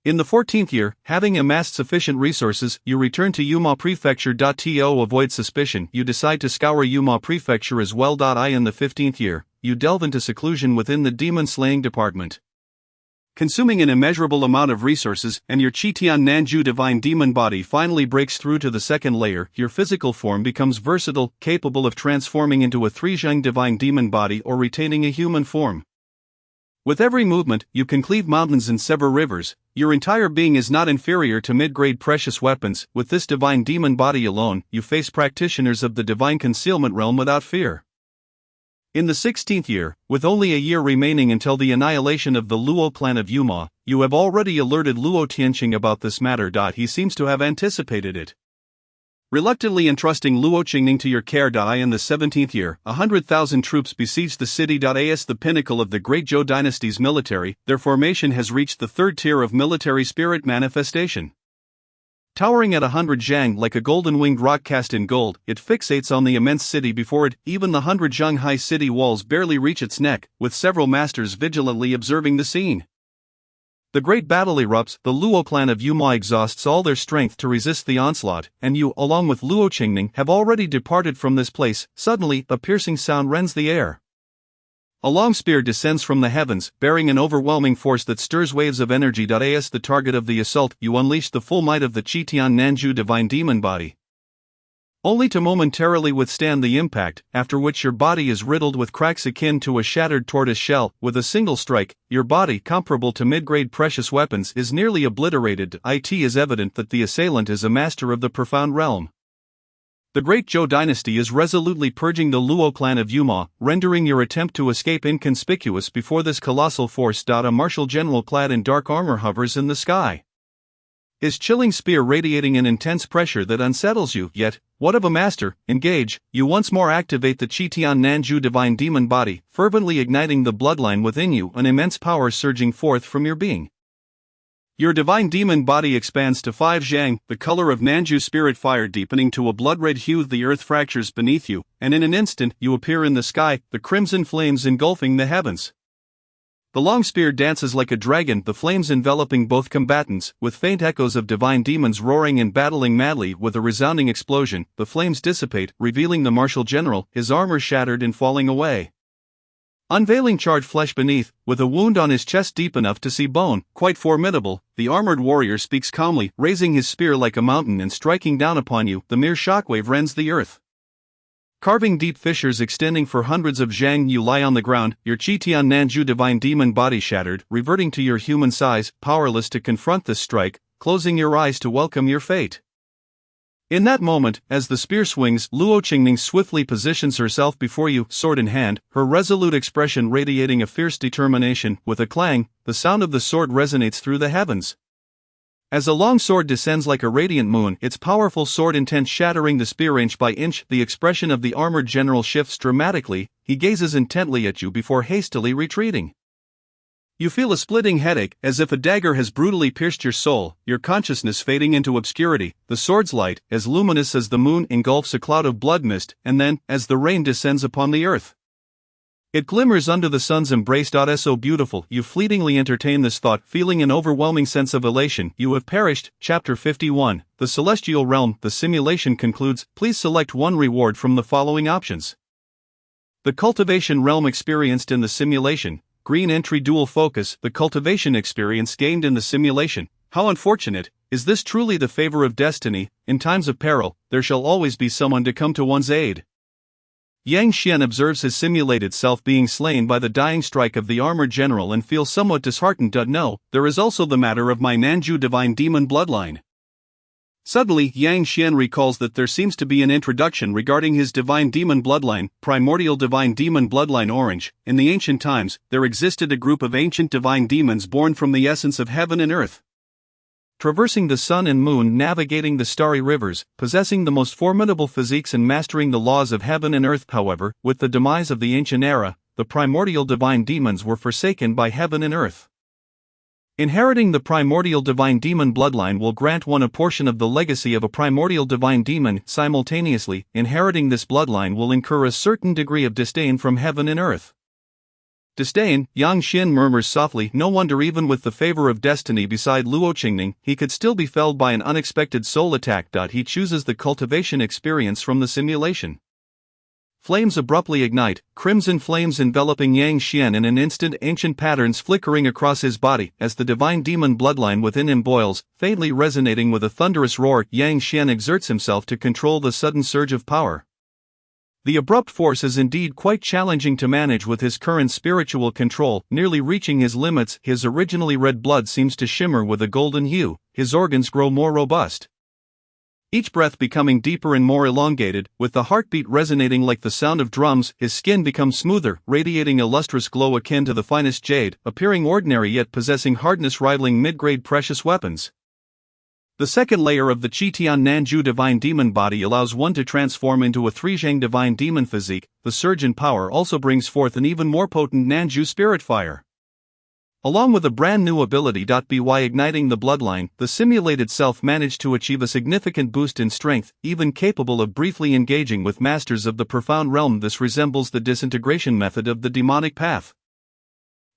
In the 14th year, having amassed sufficient resources, you return to Yuma Prefecture. To avoid suspicion, you decide to scour Yuma Prefecture as well. In the 15th year, you delve into seclusion within the demon-slaying department. Consuming an immeasurable amount of resources, and your Qitian Nanju divine demon body finally breaks through to the second layer. Your physical form becomes versatile, capable of transforming into a 3 zhang divine demon body or retaining a human form. With every movement, you can cleave mountains and sever rivers. Your entire being is not inferior to mid-grade precious weapons. With this divine demon body alone, you face practitioners of the divine concealment realm without fear. In the 16th year, with only a year remaining until the annihilation of the Luo clan of Yuma, you have already alerted Luo Tianqing about this matter. He seems to have anticipated it. Reluctantly entrusting Luo Qingning to your care. In the 17th year, 100,000 troops besieged the city. As the pinnacle of the Great Zhou dynasty's military, their formation has reached the third tier of military spirit manifestation. Towering at 100 zhang like a golden-winged rock cast in gold, it fixates on the immense city before it. Even the 100 zhang high city walls barely reach its neck, with several masters vigilantly observing the scene. The great battle erupts. The Luo clan of Yuma exhausts all their strength to resist the onslaught, and you, along with Luo Qingning, have already departed from this place. Suddenly, a piercing sound rends the air. A long spear descends from the heavens, bearing an overwhelming force that stirs waves of energy. As the target of the assault, you unleash the full might of the Qitian Nanju divine demon body, only to momentarily withstand the impact, after which your body is riddled with cracks akin to a shattered tortoise shell. With a single strike, your body, comparable to mid-grade precious weapons, is nearly obliterated. It is evident that the assailant is a master of the profound realm. The Great Zhou dynasty is resolutely purging the Luo clan of Yuma, rendering your attempt to escape inconspicuous before this colossal force. A martial general clad in dark armor hovers in the sky, his chilling spear radiating an intense pressure that unsettles you. Yet, what of a master? Engage. You once more activate the Qitian Nanju divine demon body, fervently igniting the bloodline within you, an immense power surging forth from your being. Your divine demon body expands to 5 zhang, the color of Nanju spirit fire deepening to a blood-red hue. The earth fractures beneath you, and in an instant you appear in the sky, the crimson flames engulfing the heavens. The long spear dances like a dragon, the flames enveloping both combatants, with faint echoes of divine demons roaring and battling madly. With a resounding explosion, the flames dissipate, revealing the martial general, his armor shattered and falling away. Unveiling charred flesh beneath, with a wound on his chest deep enough to see bone, quite formidable, the armored warrior speaks calmly, raising his spear like a mountain and striking down upon you. The mere shockwave rends the earth, carving deep fissures extending for hundreds of zhang. You lie on the ground, your Qitian Nanju divine demon body shattered, reverting to your human size, powerless to confront this strike, closing your eyes to welcome your fate. In that moment, as the spear swings, Luo Qingning swiftly positions herself before you, sword in hand, her resolute expression radiating a fierce determination. With a clang, the sound of the sword resonates through the heavens. As a long sword descends like a radiant moon, its powerful sword intent shattering the spear inch by inch, the expression of the armored general shifts dramatically. He gazes intently at you before hastily retreating. You feel a splitting headache, as if a dagger has brutally pierced your soul, your consciousness fading into obscurity. The sword's light, as luminous as the moon, engulfs a cloud of blood mist, and then, as the rain descends upon the earth, it glimmers under the sun's embrace. So beautiful. You fleetingly entertain this thought, feeling an overwhelming sense of elation. You have perished. Chapter 51. The Celestial Realm. The simulation concludes. Please select one reward from the following options. The Cultivation Realm experienced in the simulation. Green entry dual focus. The cultivation experience gained in the simulation. How unfortunate. Is this truly the favor of destiny? In times of peril, there shall always be someone to come to one's aid. Yang Xian observes his simulated self being slain by the dying strike of the armored general and feels somewhat disheartened. No, there is also the matter of my Nanju divine demon bloodline. Suddenly, Yang Xian recalls that there seems to be an introduction regarding his divine demon bloodline, primordial divine demon bloodline orange. In the ancient times, there existed a group of ancient divine demons born from the essence of heaven and earth, traversing the sun and moon, navigating the starry rivers, possessing the most formidable physiques and mastering the laws of heaven and earth. However, with the demise of the ancient era, the primordial divine demons were forsaken by heaven and earth. Inheriting the primordial divine demon bloodline will grant one a portion of the legacy of a primordial divine demon. Simultaneously, inheriting this bloodline will incur a certain degree of disdain from heaven and earth. Disdain, Yang Xian murmurs softly. No wonder, even with the favor of destiny beside Luo Qingning, he could still be felled by an unexpected soul attack. He chooses the cultivation experience from the simulation. Flames abruptly ignite, crimson flames enveloping Yang Xian in an instant, ancient patterns flickering across his body as the divine demon bloodline within him boils, faintly resonating with a thunderous roar. Yang Xian exerts himself to control the sudden surge of power. The abrupt force is indeed quite challenging to manage with his current spiritual control, nearly reaching his limits. His originally red blood seems to shimmer with a golden hue, his organs grow more robust. Each breath becoming deeper and more elongated, with the heartbeat resonating like the sound of drums. His skin becomes smoother, radiating a lustrous glow akin to the finest jade, appearing ordinary yet possessing hardness rivaling mid-grade precious weapons. The second layer of the Qitian Nanju divine demon body allows one to transform into a Three-Zhang divine demon physique. The surge in power also brings forth an even more potent Nanju spirit fire. Along with a brand new ability. By igniting the bloodline, the simulated self managed to achieve a significant boost in strength, even capable of briefly engaging with masters of the profound realm. This resembles the disintegration method of the demonic path,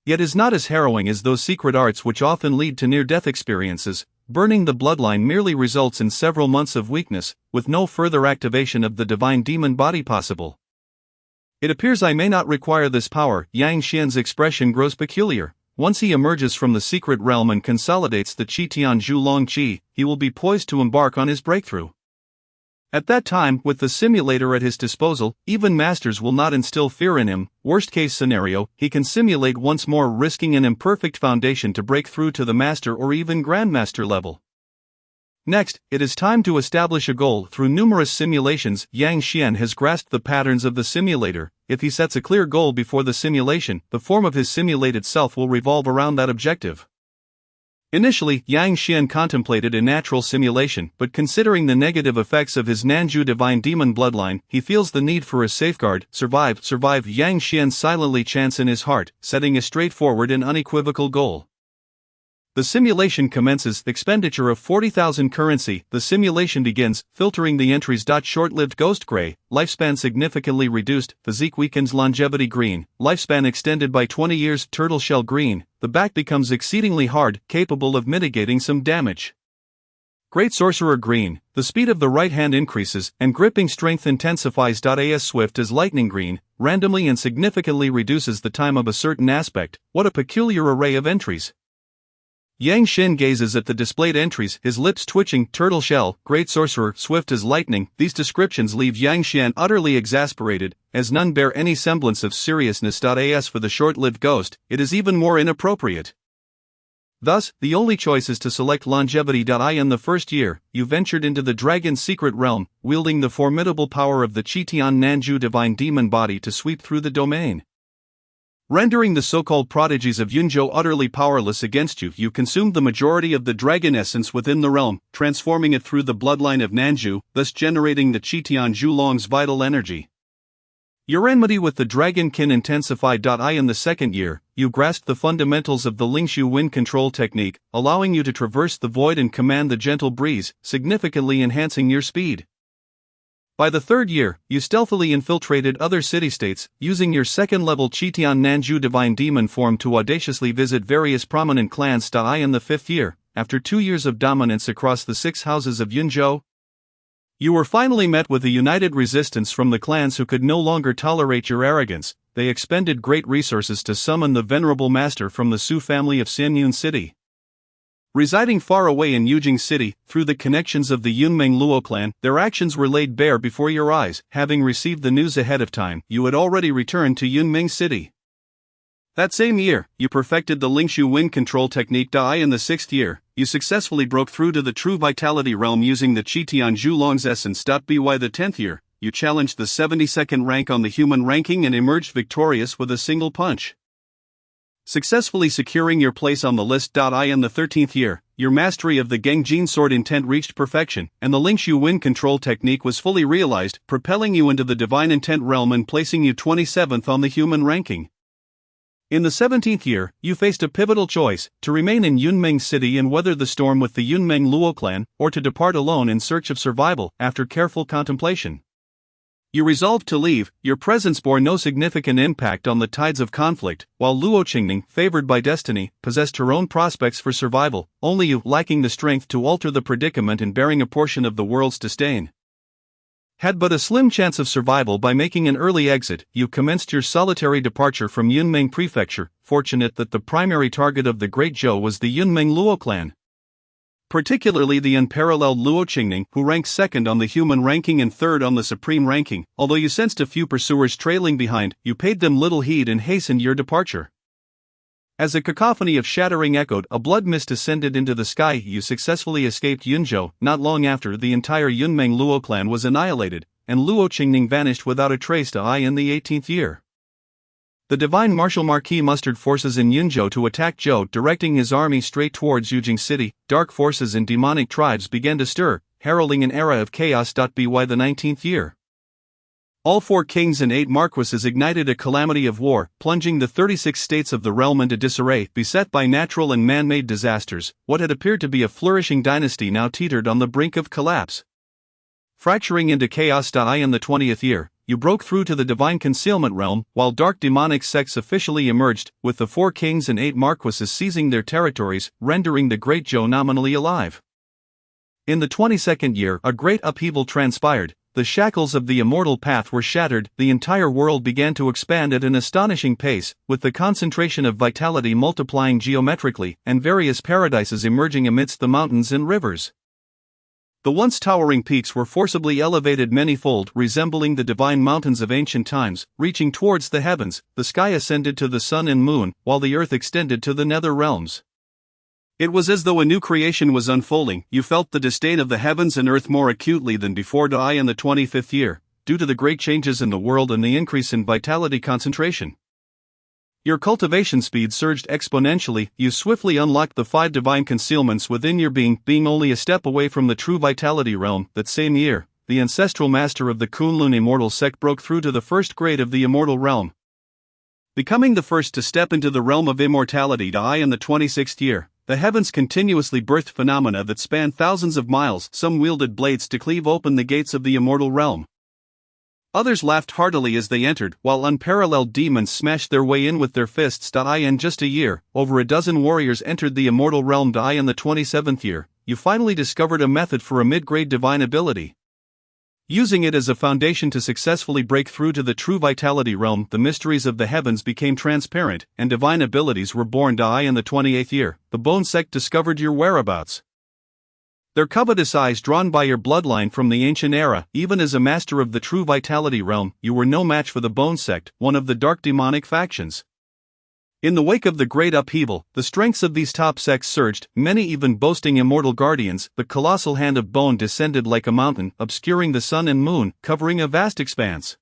yet is not as harrowing as those secret arts which often lead to near-death experiences. Burning the bloodline merely results in several months of weakness, with no further activation of the divine demon body possible. It appears I may not require this power. Yang Xian's expression grows peculiar. Once he emerges from the secret realm and consolidates the Qitian Zhulong Qi, he will be poised to embark on his breakthrough. At that time, with the simulator at his disposal, even masters will not instill fear in him. Worst-case scenario, he can simulate once more, risking an imperfect foundation to break through to the master or even grandmaster level. Next, it is time to establish a goal. Through numerous simulations, Yang Xian has grasped the patterns of the simulator. If he sets a clear goal before the simulation, the form of his simulated self will revolve around that objective. Initially, Yang Xian contemplated a natural simulation, but considering the negative effects of his Nanju divine demon bloodline, he feels the need for a safeguard. Survive. Yang Xian silently chants in his heart, setting a straightforward and unequivocal goal. The simulation commences. Expenditure of 40,000 currency. The simulation begins, filtering the entries. Short-lived ghost gray, lifespan significantly reduced, physique weakens, longevity green, lifespan extended by 20 years, turtle shell green, the back becomes exceedingly hard, capable of mitigating some damage. Great sorcerer green, the speed of the right hand increases, and gripping strength intensifies. As swift as lightning green, randomly and significantly reduces the time of a certain aspect. What a peculiar array of entries. Yang Xian gazes at the displayed entries, his lips twitching. Turtle shell, great sorcerer, swift as lightning. These descriptions leave Yang Xian utterly exasperated, as none bear any semblance of seriousness. As for the short-lived ghost, it is even more inappropriate. Thus, the only choice is to select longevity. In the first year, you ventured into the dragon's secret realm, wielding the formidable power of the Qitian Nanju divine demon body to sweep through the domain. Rendering the so-called prodigies of Yunzhou utterly powerless against you, you consumed the majority of the dragon essence within the realm, transforming it through the bloodline of Nanju, thus generating the Qitian Zhulong's vital energy. Your enmity with the dragonkin intensified. In the second year, you grasped the fundamentals of the Lingshu wind control technique, allowing you to traverse the void and command the gentle breeze, significantly enhancing your speed. By the third year, you stealthily infiltrated other city-states, using your second-level Qitian Nanju divine demon form to audaciously visit various prominent clans. In the fifth year, after 2 years of dominance across the 6 houses of Yunzhou, you were finally met with a united resistance from the clans who could no longer tolerate your arrogance. They expended great resources to summon the venerable master from the Su family of Xianyun City. Residing far away in Yujing City, through the connections of the Yunmeng Luo clan, their actions were laid bare before your eyes. Having received the news ahead of time, you had already returned to Yunmeng City. That same year, you perfected the Lingshu wind control technique. In the 6th year, you successfully broke through to the true vitality realm using the Qitian Zhulong's essence. By the 10th year, you challenged the 72nd rank on the human ranking and emerged victorious with a single punch, successfully securing your place on the list. In the 13th year, your mastery of the Gengjin sword intent reached perfection, and the Lingshu wind control technique was fully realized, propelling you into the divine intent realm and placing you 27th on the human ranking. In the 17th year, you faced a pivotal choice: to remain in Yunmeng City and weather the storm with the Yunmeng Luo clan, or to depart alone in search of survival. After careful contemplation, you resolved to leave. Your presence bore no significant impact on the tides of conflict, while Luo Qingning, favored by destiny, possessed her own prospects for survival, only you, lacking the strength to alter the predicament and bearing a portion of the world's disdain, had but a slim chance of survival. By making an early exit, you commenced your solitary departure from Yunmeng Prefecture, fortunate that the primary target of the Great Zhou was the Yunmeng Luo clan. particularly the unparalleled Luo Qingning, who ranked second on the human ranking and third on the supreme ranking. Although you sensed a few pursuers trailing behind, you paid them little heed and hastened your departure. As a cacophony of shattering echoed, a blood mist ascended into the sky. You successfully escaped Yunzhou. Not long after, the entire Yunmeng Luo clan was annihilated, and Luo Qingning vanished without a trace to I in the 18th year. The divine martial Marquis mustered forces in Yunzhou to attack Zhou, directing his army straight towards Yujing City. Dark forces and demonic tribes began to stir, heralding an era of chaos. By the 19th year, all 4 kings and 8 marquises ignited a calamity of war, plunging the 36 states of the realm into disarray. Beset by natural and man-made disasters, what had appeared to be a flourishing dynasty now teetered on the brink of collapse. Fracturing into chaos. I in the 20th year, you broke through to the divine concealment realm, while dark demonic sects officially emerged, with the 4 kings and 8 marquises seizing their territories, rendering the great Zhou nominally alive. In the 22nd year, a great upheaval transpired. The shackles of the immortal path were shattered. The entire world began to expand at an astonishing pace, with the concentration of vitality multiplying geometrically, and various paradises emerging amidst the mountains and rivers. The once towering peaks were forcibly elevated manyfold, resembling the divine mountains of ancient times, reaching towards the heavens. The sky ascended to the sun and moon, while the earth extended to the nether realms. It was as though a new creation was unfolding. You felt the disdain of the heavens and earth more acutely than before. I in the 25th year, due to the great changes in the world and the increase in vitality concentration, your cultivation speed surged exponentially. You swiftly unlocked the 5 divine concealments within your being only a step away from the true vitality realm. That same year, the ancestral master of the Kunlun immortal sect broke through to the first grade of the immortal realm, becoming the first to step into the realm of immortality. I in the 26th year, the heavens continuously birthed phenomena that spanned thousands of miles. Some wielded blades to cleave open the gates of the immortal realm. Others laughed heartily as they entered, while unparalleled demons smashed their way in with their fists. I in just a year, over a dozen warriors entered the immortal realm. I in the 27th year, you finally discovered a method for a mid-grade divine ability. Using it as a foundation to successfully break through to the true vitality realm, the mysteries of the heavens became transparent, and divine abilities were born. I in the 28th year, the Bone Sect discovered your whereabouts. Their covetous eyes drawn by your bloodline from the ancient era. Even as a master of the true vitality realm, you were no match for the Bone Sect, one of the dark demonic factions. In the wake of the great upheaval, the strengths of these top sects surged, many even boasting immortal guardians. The colossal hand of bone descended like a mountain, obscuring the sun and moon, covering a vast expanse.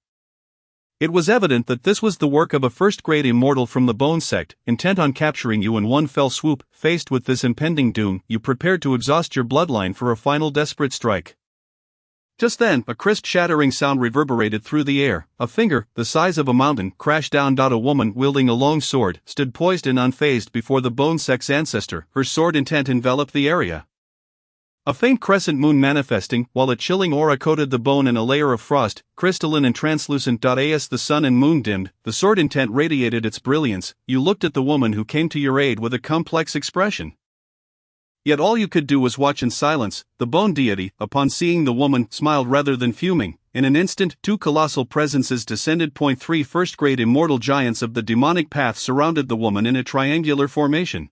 It was evident that this was the work of a first-grade immortal from the Bone Sect, intent on capturing you in one fell swoop. Faced with this impending doom, you prepared to exhaust your bloodline for a final desperate strike. Just then, a crisp shattering sound reverberated through the air. A finger, the size of a mountain, crashed down. A woman wielding a long sword stood poised and unfazed before the Bone Sect's ancestor. Her sword intent enveloped the area. A faint crescent moon manifesting, while a chilling aura coated the bone in a layer of frost, crystalline and translucent. As the sun and moon dimmed, the sword intent radiated its brilliance. You looked at the woman who came to your aid with a complex expression. Yet all you could do was watch in silence. The bone deity, upon seeing the woman, smiled rather than fuming. In an instant, 2 colossal presences descended. 3 first-grade immortal giants of the demonic path surrounded the woman in a triangular formation,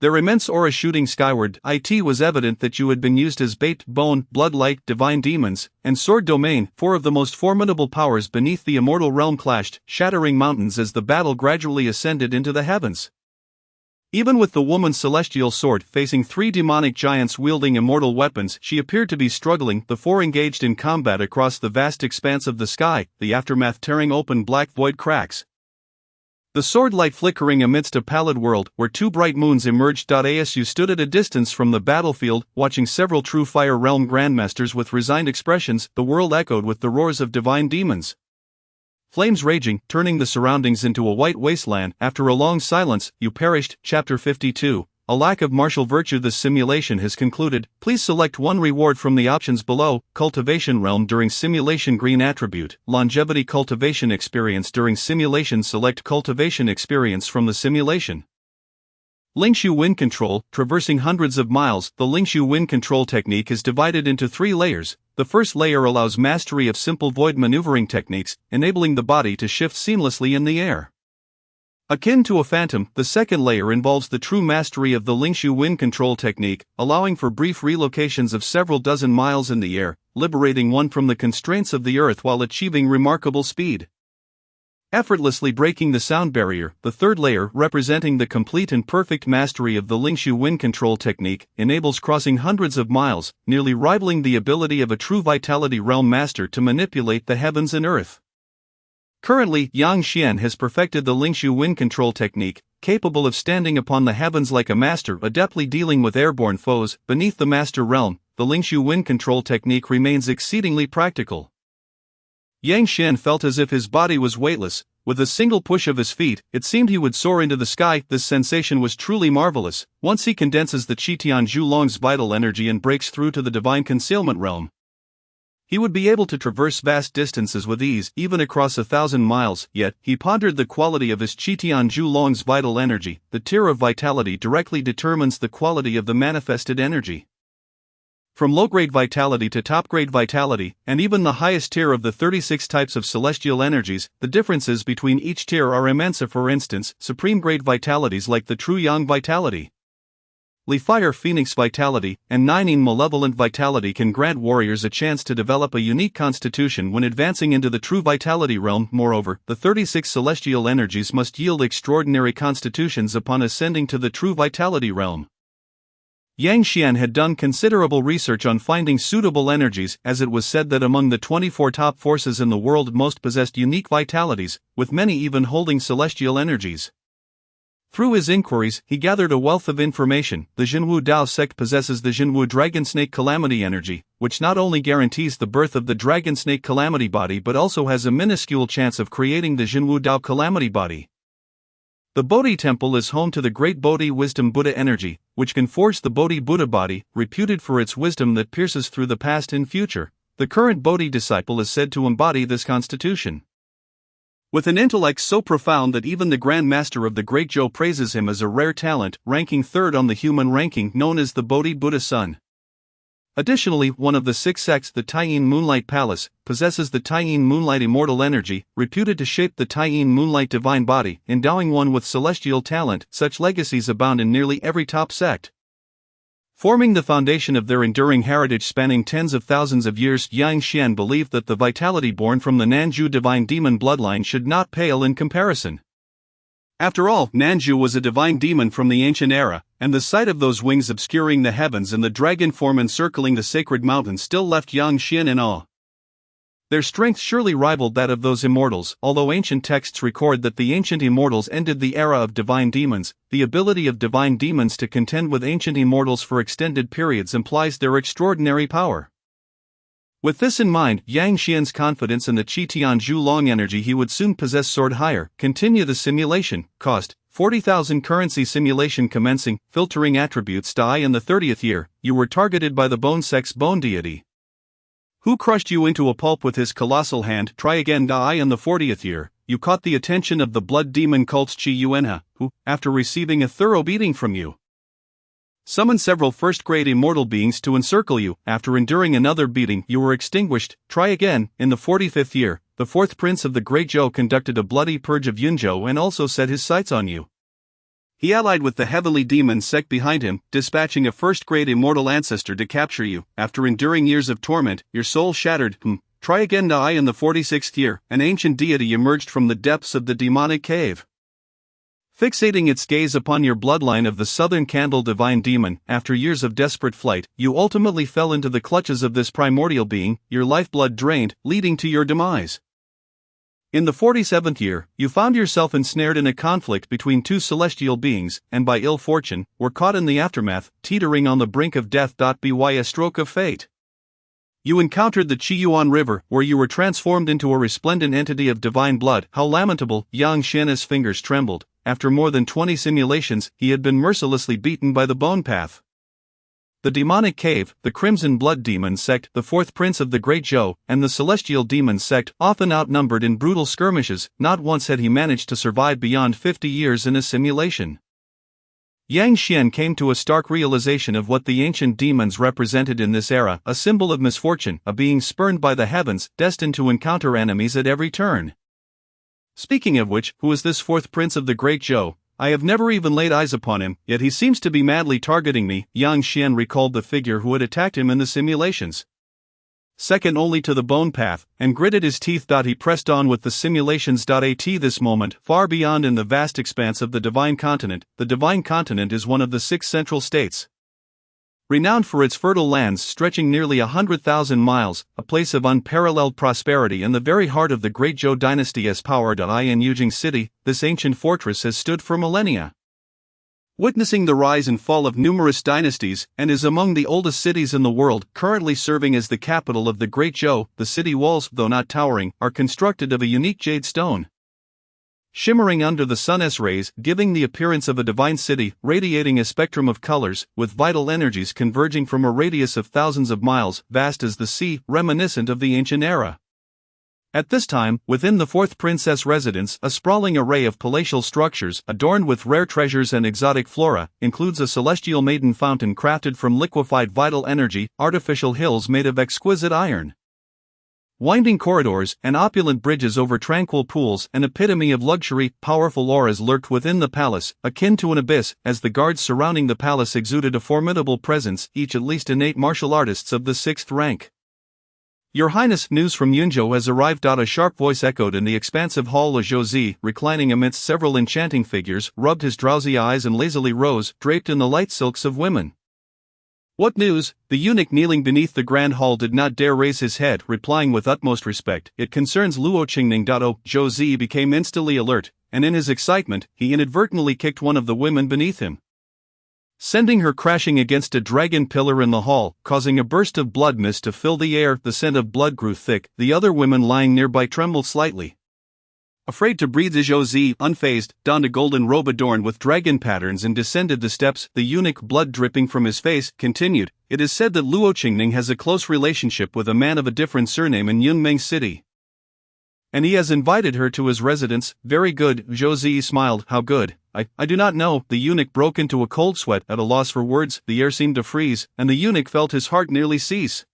their immense aura shooting skyward. It was evident that you had been used as bait. Bone, blood-like, divine demons, and sword domain, 4 of the most formidable powers beneath the immortal realm clashed, shattering mountains as the battle gradually ascended into the heavens. Even with the woman's celestial sword facing 3 demonic giants wielding immortal weapons, she appeared to be struggling. The 4 engaged in combat across the vast expanse of the sky, the aftermath tearing open black void cracks, the sword light flickering amidst a pallid world where 2 bright moons emerged. As you stood at a distance from the battlefield, watching several true Fire Realm grandmasters with resigned expressions, the world echoed with the roars of divine demons. Flames raging, turning the surroundings into a white wasteland. After a long silence, you perished. Chapter 52. A lack of martial virtue. This simulation has concluded. Please select one reward from the options below. Cultivation realm during simulation. Green attribute. Longevity. Cultivation experience during simulation. Select cultivation experience from the simulation. Lingshu wind control. Traversing hundreds of miles, the Lingshu wind control technique is divided into 3 layers. The first layer allows mastery of simple void maneuvering techniques, enabling the body to shift seamlessly in the air. Akin to a phantom, the second layer involves the true mastery of the Lingshu wind control technique, allowing for brief relocations of several dozen miles in the air, liberating one from the constraints of the earth while achieving remarkable speed. Effortlessly breaking the sound barrier, the third layer, representing the complete and perfect mastery of the Lingshu wind control technique, enables crossing hundreds of miles, nearly rivaling the ability of a true vitality realm master to manipulate the heavens and earth. Currently, Yang Xian has perfected the Lingshu wind control technique, capable of standing upon the heavens like a master adeptly dealing with airborne foes. Beneath the master realm, the Lingshu wind control technique remains exceedingly practical. Yang Xian felt as if his body was weightless. With a single push of his feet, it seemed he would soar into the sky. This sensation was truly marvelous. Once he condenses the Qitian Zhulong's vital energy and breaks through to the divine concealment realm, he would be able to traverse vast distances with ease, even across 1,000 miles. Yet, he pondered the quality of his Qitian Zhulong's vital energy. The tier of vitality directly determines the quality of the manifested energy. From low-grade vitality to top-grade vitality, and even the highest tier of the 36 types of celestial energies, the differences between each tier are immense. For instance, supreme-grade vitalities like the True Yang vitality, Li Fire Phoenix vitality, and Nining Malevolent vitality can grant warriors a chance to develop a unique constitution when advancing into the true vitality realm. Moreover, the 36 celestial energies must yield extraordinary constitutions upon ascending to the true vitality realm. Yang Xian had done considerable research on finding suitable energies, as it was said that among the 24 top forces in the world most possessed unique vitalities, with many even holding celestial energies. Through his inquiries, he gathered a wealth of information. The Jinwu Dao sect possesses the Jinwu Dragon Snake Calamity energy, which not only guarantees the birth of the Dragon Snake Calamity body but also has a minuscule chance of creating the Jinwu Dao Calamity body. The Bodhi Temple is home to the Great Bodhi Wisdom Buddha energy, which can forge the Bodhi Buddha body, reputed for its wisdom that pierces through the past and future. The current Bodhi disciple is said to embody this constitution. With an intellect so profound that even the Grand Master of the Great Zhou praises him as a rare talent, ranking third on the human ranking known as the Bodhi Buddha Son. Additionally, one of the 6 sects, the Taiyin Moonlight Palace, possesses the Taiyin Moonlight Immortal Energy, reputed to shape the Taiyin Moonlight Divine Body, endowing one with celestial talent. Such legacies abound in nearly every top sect. Forming the foundation of their enduring heritage spanning tens of thousands of years, Yang Xian believed that the vitality born from the Nanzhu divine demon bloodline should not pale in comparison. After all, Nanzhu was a divine demon from the ancient era, and the sight of those wings obscuring the heavens and the dragon form encircling the sacred mountain still left Yang Xian in awe. Their strength surely rivaled that of those immortals. Although ancient texts record that the ancient immortals ended the era of divine demons, the ability of divine demons to contend with ancient immortals for extended periods implies their extraordinary power. With this in mind, Yang Xian's confidence in the Qitian Zhulong energy he would soon possess soared higher. Continue the simulation. Cost: 40,000 currency. Simulation commencing. Filtering attributes. Die in the 30th year, you were targeted by the Bone Sect's bone deity, who crushed you into a pulp with his colossal hand. Try again. Die in the 40th year, you caught the attention of the blood demon cult's Qi Yuanha, who, after receiving a thorough beating from you, summoned several first-grade immortal beings to encircle you. After enduring another beating, you were extinguished. Try again. In the 45th year, the 4th prince of the Great Zhou conducted a bloody purge of Yunzhou and also set his sights on you. He allied with the heavenly demon sect behind him, dispatching a first-grade immortal ancestor to capture you. After enduring years of torment, your soul shattered. Try again. Die in the 46th year, an ancient deity emerged from the depths of the demonic cave, fixating its gaze upon your bloodline of the Southern Candle divine demon. After years of desperate flight, you ultimately fell into the clutches of this primordial being, your lifeblood drained, leading to your demise. In the 47th year, you found yourself ensnared in a conflict between two celestial beings, and by ill fortune, were caught in the aftermath, teetering on the brink of death. By a stroke of fate, you encountered the Qiyuan River, where you were transformed into a resplendent entity of divine blood. How lamentable! Yang Xian's fingers trembled. After more than 20 simulations, he had been mercilessly beaten by the Bone Path, the demonic cave, the Crimson Blood Demon sect, the 4th prince of the Great Zhou, and the Celestial Demon sect, often outnumbered in brutal skirmishes. Not once had he managed to survive beyond 50 years in a simulation. Yang Xian came to a stark realization of what the ancient demons represented in this era, a symbol of misfortune, a being spurned by the heavens, destined to encounter enemies at every turn. Speaking of which, who is this fourth prince of the Great Zhou? I have never even laid eyes upon him, yet he seems to be madly targeting me. Yang Xian recalled the figure who had attacked him in the simulations. Second only to the bone path, and gritted his teeth. He pressed on with the simulations. At this moment, far beyond in the vast expanse of the Divine Continent, the Divine Continent is one of the 6 central states. Renowned for its fertile lands stretching nearly 100,000 miles, a place of unparalleled prosperity in the very heart of the Great Zhou dynasty's power. In Yujing City, this ancient fortress has stood for millennia, witnessing the rise and fall of numerous dynasties, and is among the oldest cities in the world, currently serving as the capital of the Great Zhou. The city walls, though not towering, are constructed of a unique jade stone, shimmering under the sun's rays, giving the appearance of a divine city, radiating a spectrum of colors, with vital energies converging from a radius of thousands of miles, vast as the sea, reminiscent of the ancient era. At this time, within the fourth princess residence, a sprawling array of palatial structures, adorned with rare treasures and exotic flora, includes a celestial maiden fountain crafted from liquefied vital energy, artificial hills made of exquisite iron, winding corridors, and opulent bridges over tranquil pools. An epitome of luxury. Powerful auras lurked within the palace, akin to an abyss, as the guards surrounding the palace exuded a formidable presence, each at least innate martial artists of the 6th rank. Your Highness, news from Yunzhou has arrived. A sharp voice echoed in the expansive hall. Zhou, reclining amidst several enchanting figures, rubbed his drowsy eyes and lazily rose, draped in the light silks of women. What news? The eunuch kneeling beneath the grand hall did not dare raise his head, replying with utmost respect, it concerns Luo Qingning. Zhou became instantly alert, and in his excitement, he inadvertently kicked one of the women beneath him, sending her crashing against a dragon pillar in the hall, causing a burst of blood mist to fill the air. The scent of blood grew thick. The other women lying nearby trembled slightly, afraid to breathe. Zhou, unfazed, donned a golden robe adorned with dragon patterns and descended the steps. The eunuch, blood dripping from his face, continued, it is said that Luo Qingning has a close relationship with a man of a different surname in Yunmeng City, and he has invited her to his residence. Very good, Zhou smiled. How good? I do not know. The eunuch broke into a cold sweat, at a loss for words. The air seemed to freeze, and the eunuch felt his heart nearly cease.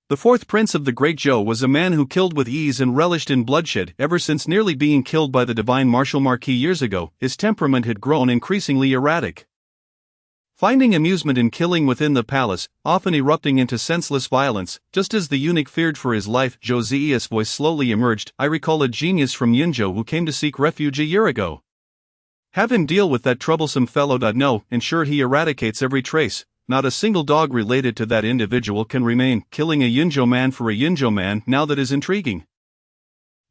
The fourth prince of the Great Zhou was a man who killed with ease and relished in bloodshed. Ever since nearly being killed by the divine martial marquis years ago, his temperament had grown increasingly erratic, finding amusement in killing within the palace, often erupting into senseless violence, just as the eunuch feared for his life. Zhou's voice slowly emerged. I recall a genius from Yunzhou who came to seek refuge a year ago. Have him deal with that troublesome fellow. No, ensure he eradicates every trace. Not a single dog related to that individual can remain. Killing a Yunzhou man for a Yunzhou man, now that is intriguing.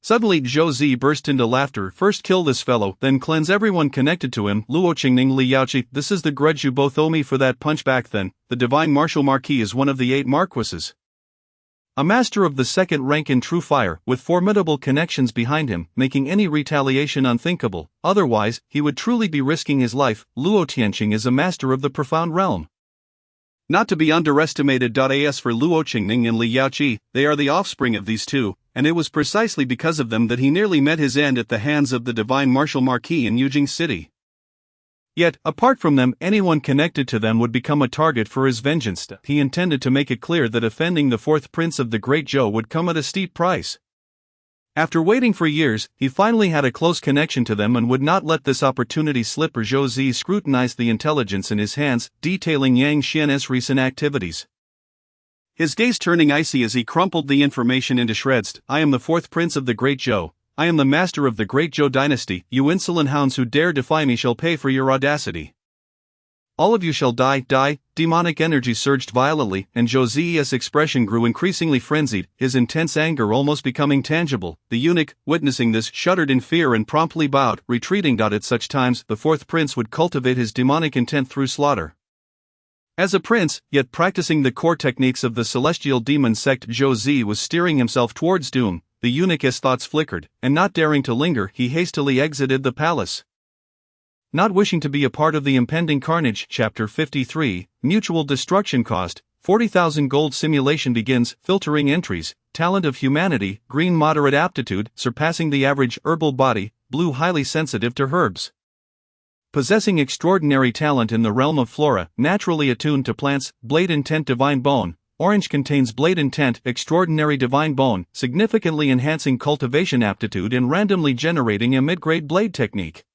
Suddenly Zhou burst into laughter. First kill this fellow, then cleanse everyone connected to him. Luo Qingning, Li Yaoqi, this is the grudge you both owe me for that punch back then. The divine martial marquis is one of the 8 marquises, a master of the 2nd rank in true fire, with formidable connections behind him, making any retaliation unthinkable. Otherwise, he would truly be risking his life. Luo Tianqing is a master of the profound realm, not to be underestimated. As for Luo Qingning and Li Yaoqi, they are the offspring of these two, and it was precisely because of them that he nearly met his end at the hands of the divine martial marquis in Yujing City. Yet, apart from them, anyone connected to them would become a target for his vengeance. He intended to make it clear that offending the fourth prince of the Great Zhou would come at a steep price. After waiting for years, he finally had a close connection to them and would not let this opportunity slip. Zhou scrutinized the intelligence in his hands, detailing Yang Xian's recent activities, his gaze turning icy as he crumpled the information into shreds. I am the fourth prince of the Great Zhou. I am the master of the Great Zhou dynasty. You insolent hounds who dare defy me shall pay for your audacity. All of you shall die. Demonic energy surged violently, and Zhou's expression grew increasingly frenzied, his intense anger almost becoming tangible. The eunuch, witnessing this, shuddered in fear and promptly bowed, retreating. At such times, the fourth prince would cultivate his demonic intent through slaughter. As a prince, yet practicing the core techniques of the celestial demon sect, Zhou was steering himself towards doom. The eunuch's thoughts flickered, and not daring to linger, he hastily exited the palace, not wishing to be a part of the impending carnage. Chapter 53, Mutual Destruction Cost, 40,000 gold. Simulation begins. Filtering entries, talent of humanity, green moderate aptitude, surpassing the average. Herbal body, blue highly sensitive to herbs, possessing extraordinary talent in the realm of flora, naturally attuned to plants. Blade intent divine bone, Orange contains Blade Intent, Extraordinary Divine Bone, significantly enhancing cultivation aptitude and randomly generating a mid-grade blade technique.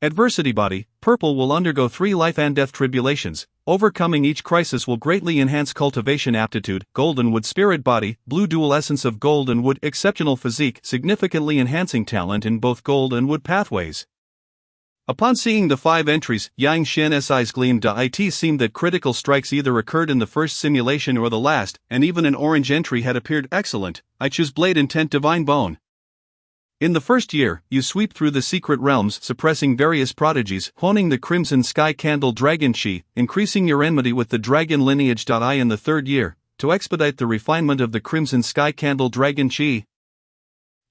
Adversity Body, Purple will undergo 3 life and death tribulations. Overcoming each crisis will greatly enhance cultivation aptitude. Golden Wood Spirit Body, Blue Dual Essence of Gold and Wood, Exceptional Physique, significantly enhancing talent in both gold and wood pathways. Upon seeing the 5 entries, Yang Shen Si's gleamed. It seemed that critical strikes either occurred in the first simulation or the last, and even an orange entry had appeared. Excellent, I choose Blade Intent Divine Bone. In the first year, you sweep through the secret realms, suppressing various prodigies, honing the Crimson Sky Candle Dragon Chi, increasing your enmity with the dragon lineage. In the third year, to expedite the refinement of the Crimson Sky Candle Dragon Chi,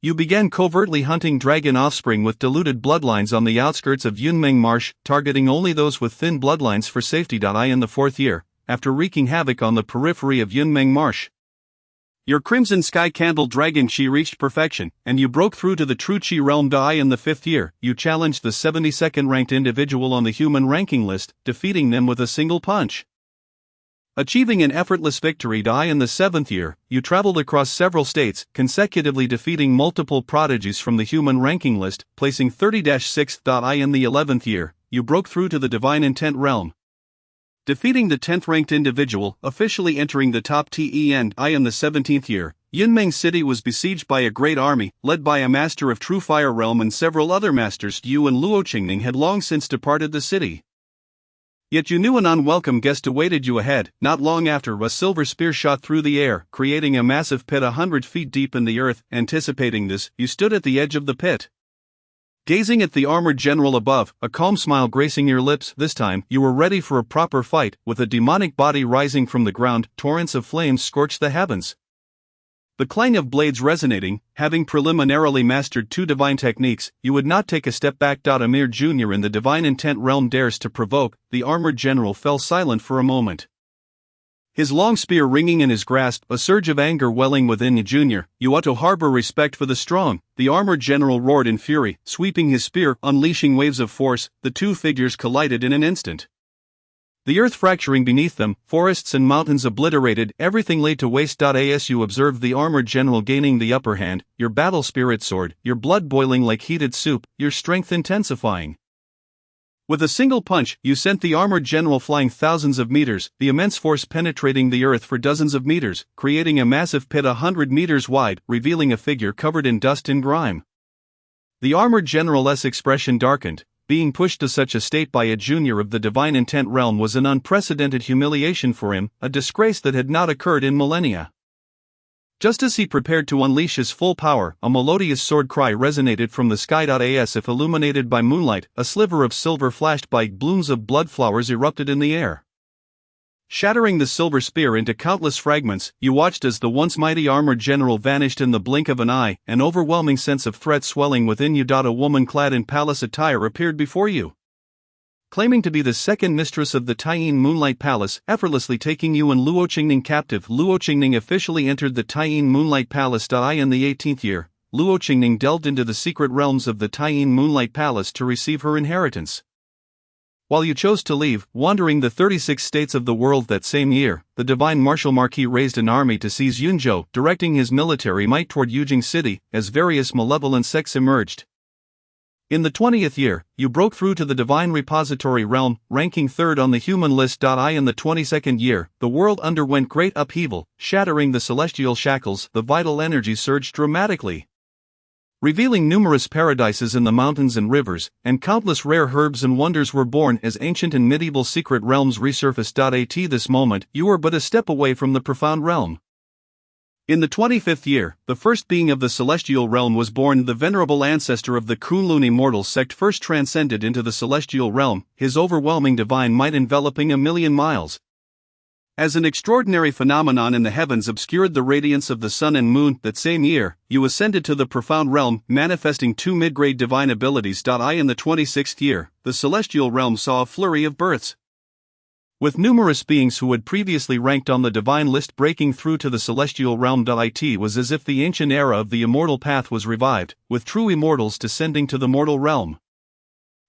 you began covertly hunting dragon offspring with diluted bloodlines on the outskirts of Yunmeng Marsh, targeting only those with thin bloodlines for safety. In the fourth year, after wreaking havoc on the periphery of Yunmeng Marsh, your Crimson Sky Candle Dragon Chi reached perfection, and you broke through to the True Chi realm. In the fifth year, you challenged the 72nd ranked individual on the human ranking list, defeating them with a single punch, achieving an effortless victory. In the seventh year, you traveled across several states, consecutively defeating multiple prodigies from the human ranking list, placing 30-6th. In the 11th year, you broke through to the Divine Intent realm, defeating the 10th ranked individual, officially entering the top 10. In the 17th year, Yunmeng City was besieged by a great army, led by a master of True Fire Realm and several other masters. You and Luo Qingning had long since departed the city. Yet you knew an unwelcome guest awaited you ahead. Not long after, a silver spear shot through the air, creating a massive pit 100 feet deep in the earth. Anticipating this, you stood at the edge of the pit, gazing at the armored general above, a calm smile gracing your lips. This time, you were ready for a proper fight. With a demonic body rising from the ground, torrents of flames scorched the heavens, the clang of blades resonating. Having preliminarily mastered 2 divine techniques, you would not take a step back. A mere junior in the Divine Intent realm dares to provoke. The armored general fell silent for a moment, his long spear ringing in his grasp, a surge of anger welling within. Junior, you ought to harbor respect for the strong. The armored general roared in fury, sweeping his spear, unleashing waves of force. The 2 figures collided in an instant, the earth fracturing beneath them, forests and mountains obliterated, everything laid to waste. As you observed the armored general gaining the upper hand, your battle spirit soared, your blood boiling like heated soup, your strength intensifying. With a single punch, you sent the armored general flying thousands of meters, the immense force penetrating the earth for dozens of meters, creating a massive pit 100 meters wide, revealing a figure covered in dust and grime. The armored general's expression darkened. Being pushed to such a state by a junior of the Divine Intent realm was an unprecedented humiliation for him, a disgrace that had not occurred in millennia. Just as he prepared to unleash his full power, a melodious sword cry resonated from the sky. As if illuminated by moonlight, a sliver of silver flashed by, blooms of blood flowers erupted in the air, shattering the silver spear into countless fragments. You watched as the once mighty armored general vanished in the blink of an eye, an overwhelming sense of threat swelling within you. A woman clad in palace attire appeared before you, claiming to be the second mistress of the Taiyin Moonlight Palace, effortlessly taking you and Luo Qingning captive. Luo Qingning officially entered the Taiyin Moonlight Palace. In the 18th year, Luo Qingning delved into the secret realms of the Taiyin Moonlight Palace to receive her inheritance. While you chose to leave, wandering the 36 states of the world that same year, the Divine Martial Marquis raised an army to seize Yunzhou, directing his military might toward Yujing City, as various malevolent sects emerged. In the 20th year, you broke through to the Divine Repository realm, ranking 3rd on the human list. In the 22nd year, the world underwent great upheaval, shattering the celestial shackles. The vital energy surged dramatically, revealing numerous paradises in the mountains and rivers, and countless rare herbs and wonders were born as ancient and medieval secret realms resurfaced. At this moment, you were but a step away from the profound realm. In the 25th year, the first being of the celestial realm was born. The venerable ancestor of the Kunlun immortal sect first transcended into the celestial realm, his overwhelming divine might enveloping 1,000,000 miles. As an extraordinary phenomenon in the heavens obscured the radiance of the sun and moon, that same year, you ascended to the profound realm, manifesting 2 mid-grade divine abilities. In the 26th year, the celestial realm saw a flurry of births, with numerous beings who had previously ranked on the divine list breaking through to the celestial realm. It was as if the ancient era of the immortal path was revived, with true immortals descending to the mortal realm.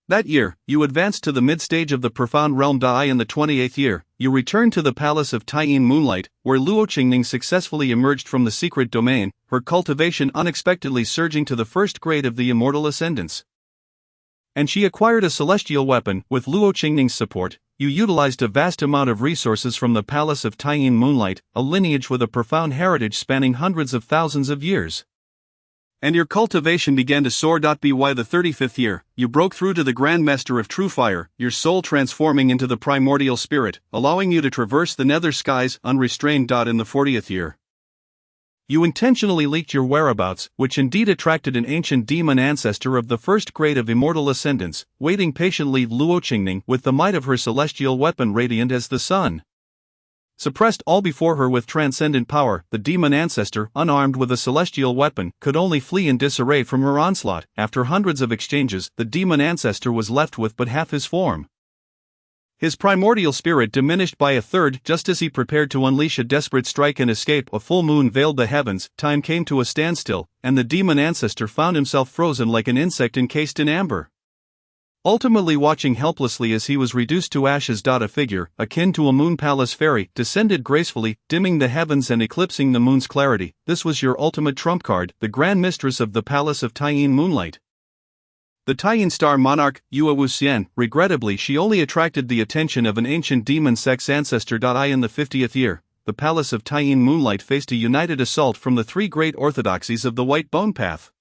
That year, you advanced to the mid-stage of the profound realm. In the 28th year, you returned to the palace of Taiyin Moonlight, where Luo Qingning successfully emerged from the secret domain, her cultivation unexpectedly surging to the first grade of the immortal ascendance. And she acquired a celestial weapon. With Luo Qingning's support, you utilized a vast amount of resources from the palace of Taiyin Moonlight, a lineage with a profound heritage spanning hundreds of thousands of years. And your cultivation began to soar. By the 35th year, you broke through to the Grand Master of True Fire, your soul transforming into the primordial spirit, allowing you to traverse the nether skies unrestrained. In the 40th year, you intentionally leaked your whereabouts, which indeed attracted an ancient demon ancestor of the first grade of immortal ascendance, waiting patiently. Luo Qingning, with the might of her celestial weapon radiant as the sun, suppressed all before her with transcendent power. The demon ancestor, unarmed with a celestial weapon, could only flee in disarray from her onslaught. After hundreds of exchanges, the demon ancestor was left with but half his form. His primordial spirit diminished by a third just as he prepared to unleash a desperate strike and escape. A full moon veiled the heavens, time came to a standstill, and the demon ancestor found himself frozen like an insect encased in amber, ultimately watching helplessly as he was reduced to ashes. A figure, akin to a moon palace fairy, descended gracefully, dimming the heavens and eclipsing the moon's clarity. This was your ultimate trump card, the Grand Mistress of the Palace of Taiyin Moonlight, the Taiyin Star Monarch, Yue Wuxian. Regrettably, she only attracted the attention of an ancient demon sex ancestor. In the 50th year, the Palace of Taiyin Moonlight faced a united assault from the three great orthodoxies of the White Bone Path,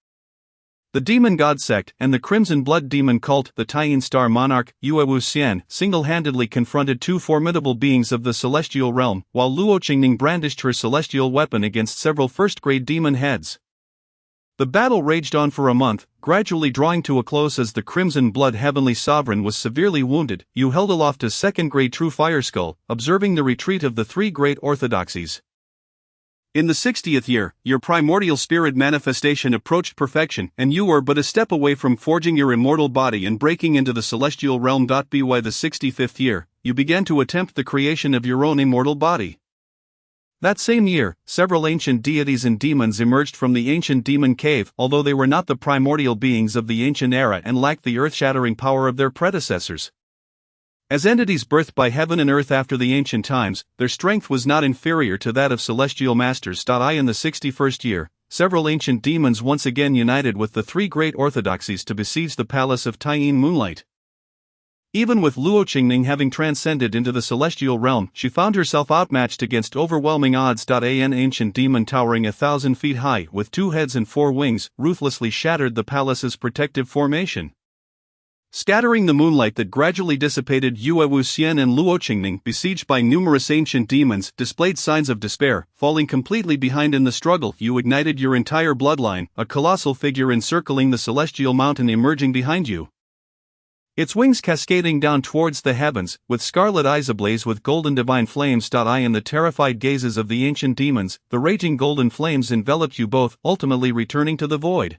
the Demon God Sect, and the Crimson Blood Demon Cult. The Taiyin Star Monarch, Yue Wuxian, single-handedly confronted two formidable beings of the celestial realm, while Luo Qingning brandished her celestial weapon against several first-grade demon heads. The battle raged on for a month, gradually drawing to a close as the Crimson Blood Heavenly Sovereign was severely wounded. You held aloft a second-grade True Fire Skull, observing the retreat of the three great orthodoxies. In the 60th year, your primordial spirit manifestation approached perfection, and you were but a step away from forging your immortal body and breaking into the celestial realm. By the 65th year, you began to attempt the creation of your own immortal body. That same year, several ancient deities and demons emerged from the ancient demon cave, although they were not the primordial beings of the ancient era and lacked the earth-shattering power of their predecessors. As entities birthed by heaven and earth after the ancient times, their strength was not inferior to that of celestial masters. In the 61st year, several ancient demons once again united with the three great orthodoxies to besiege the palace of Taiyin Moonlight. Even with Luo Qingning having transcended into the celestial realm, she found herself outmatched against overwhelming odds. An ancient demon towering 1,000 feet high, with 2 heads and 4 wings, ruthlessly shattered the palace's protective formation, scattering the moonlight that gradually dissipated. Yue Wuxian and Luo Qingning, besieged by numerous ancient demons, displayed signs of despair, falling completely behind in the struggle. You ignited your entire bloodline, a colossal figure encircling the celestial mountain emerging behind you, its wings cascading down towards the heavens, with scarlet eyes ablaze with golden divine flames. In the terrified gazes of the ancient demons, the raging golden flames enveloped you both, ultimately returning to the void.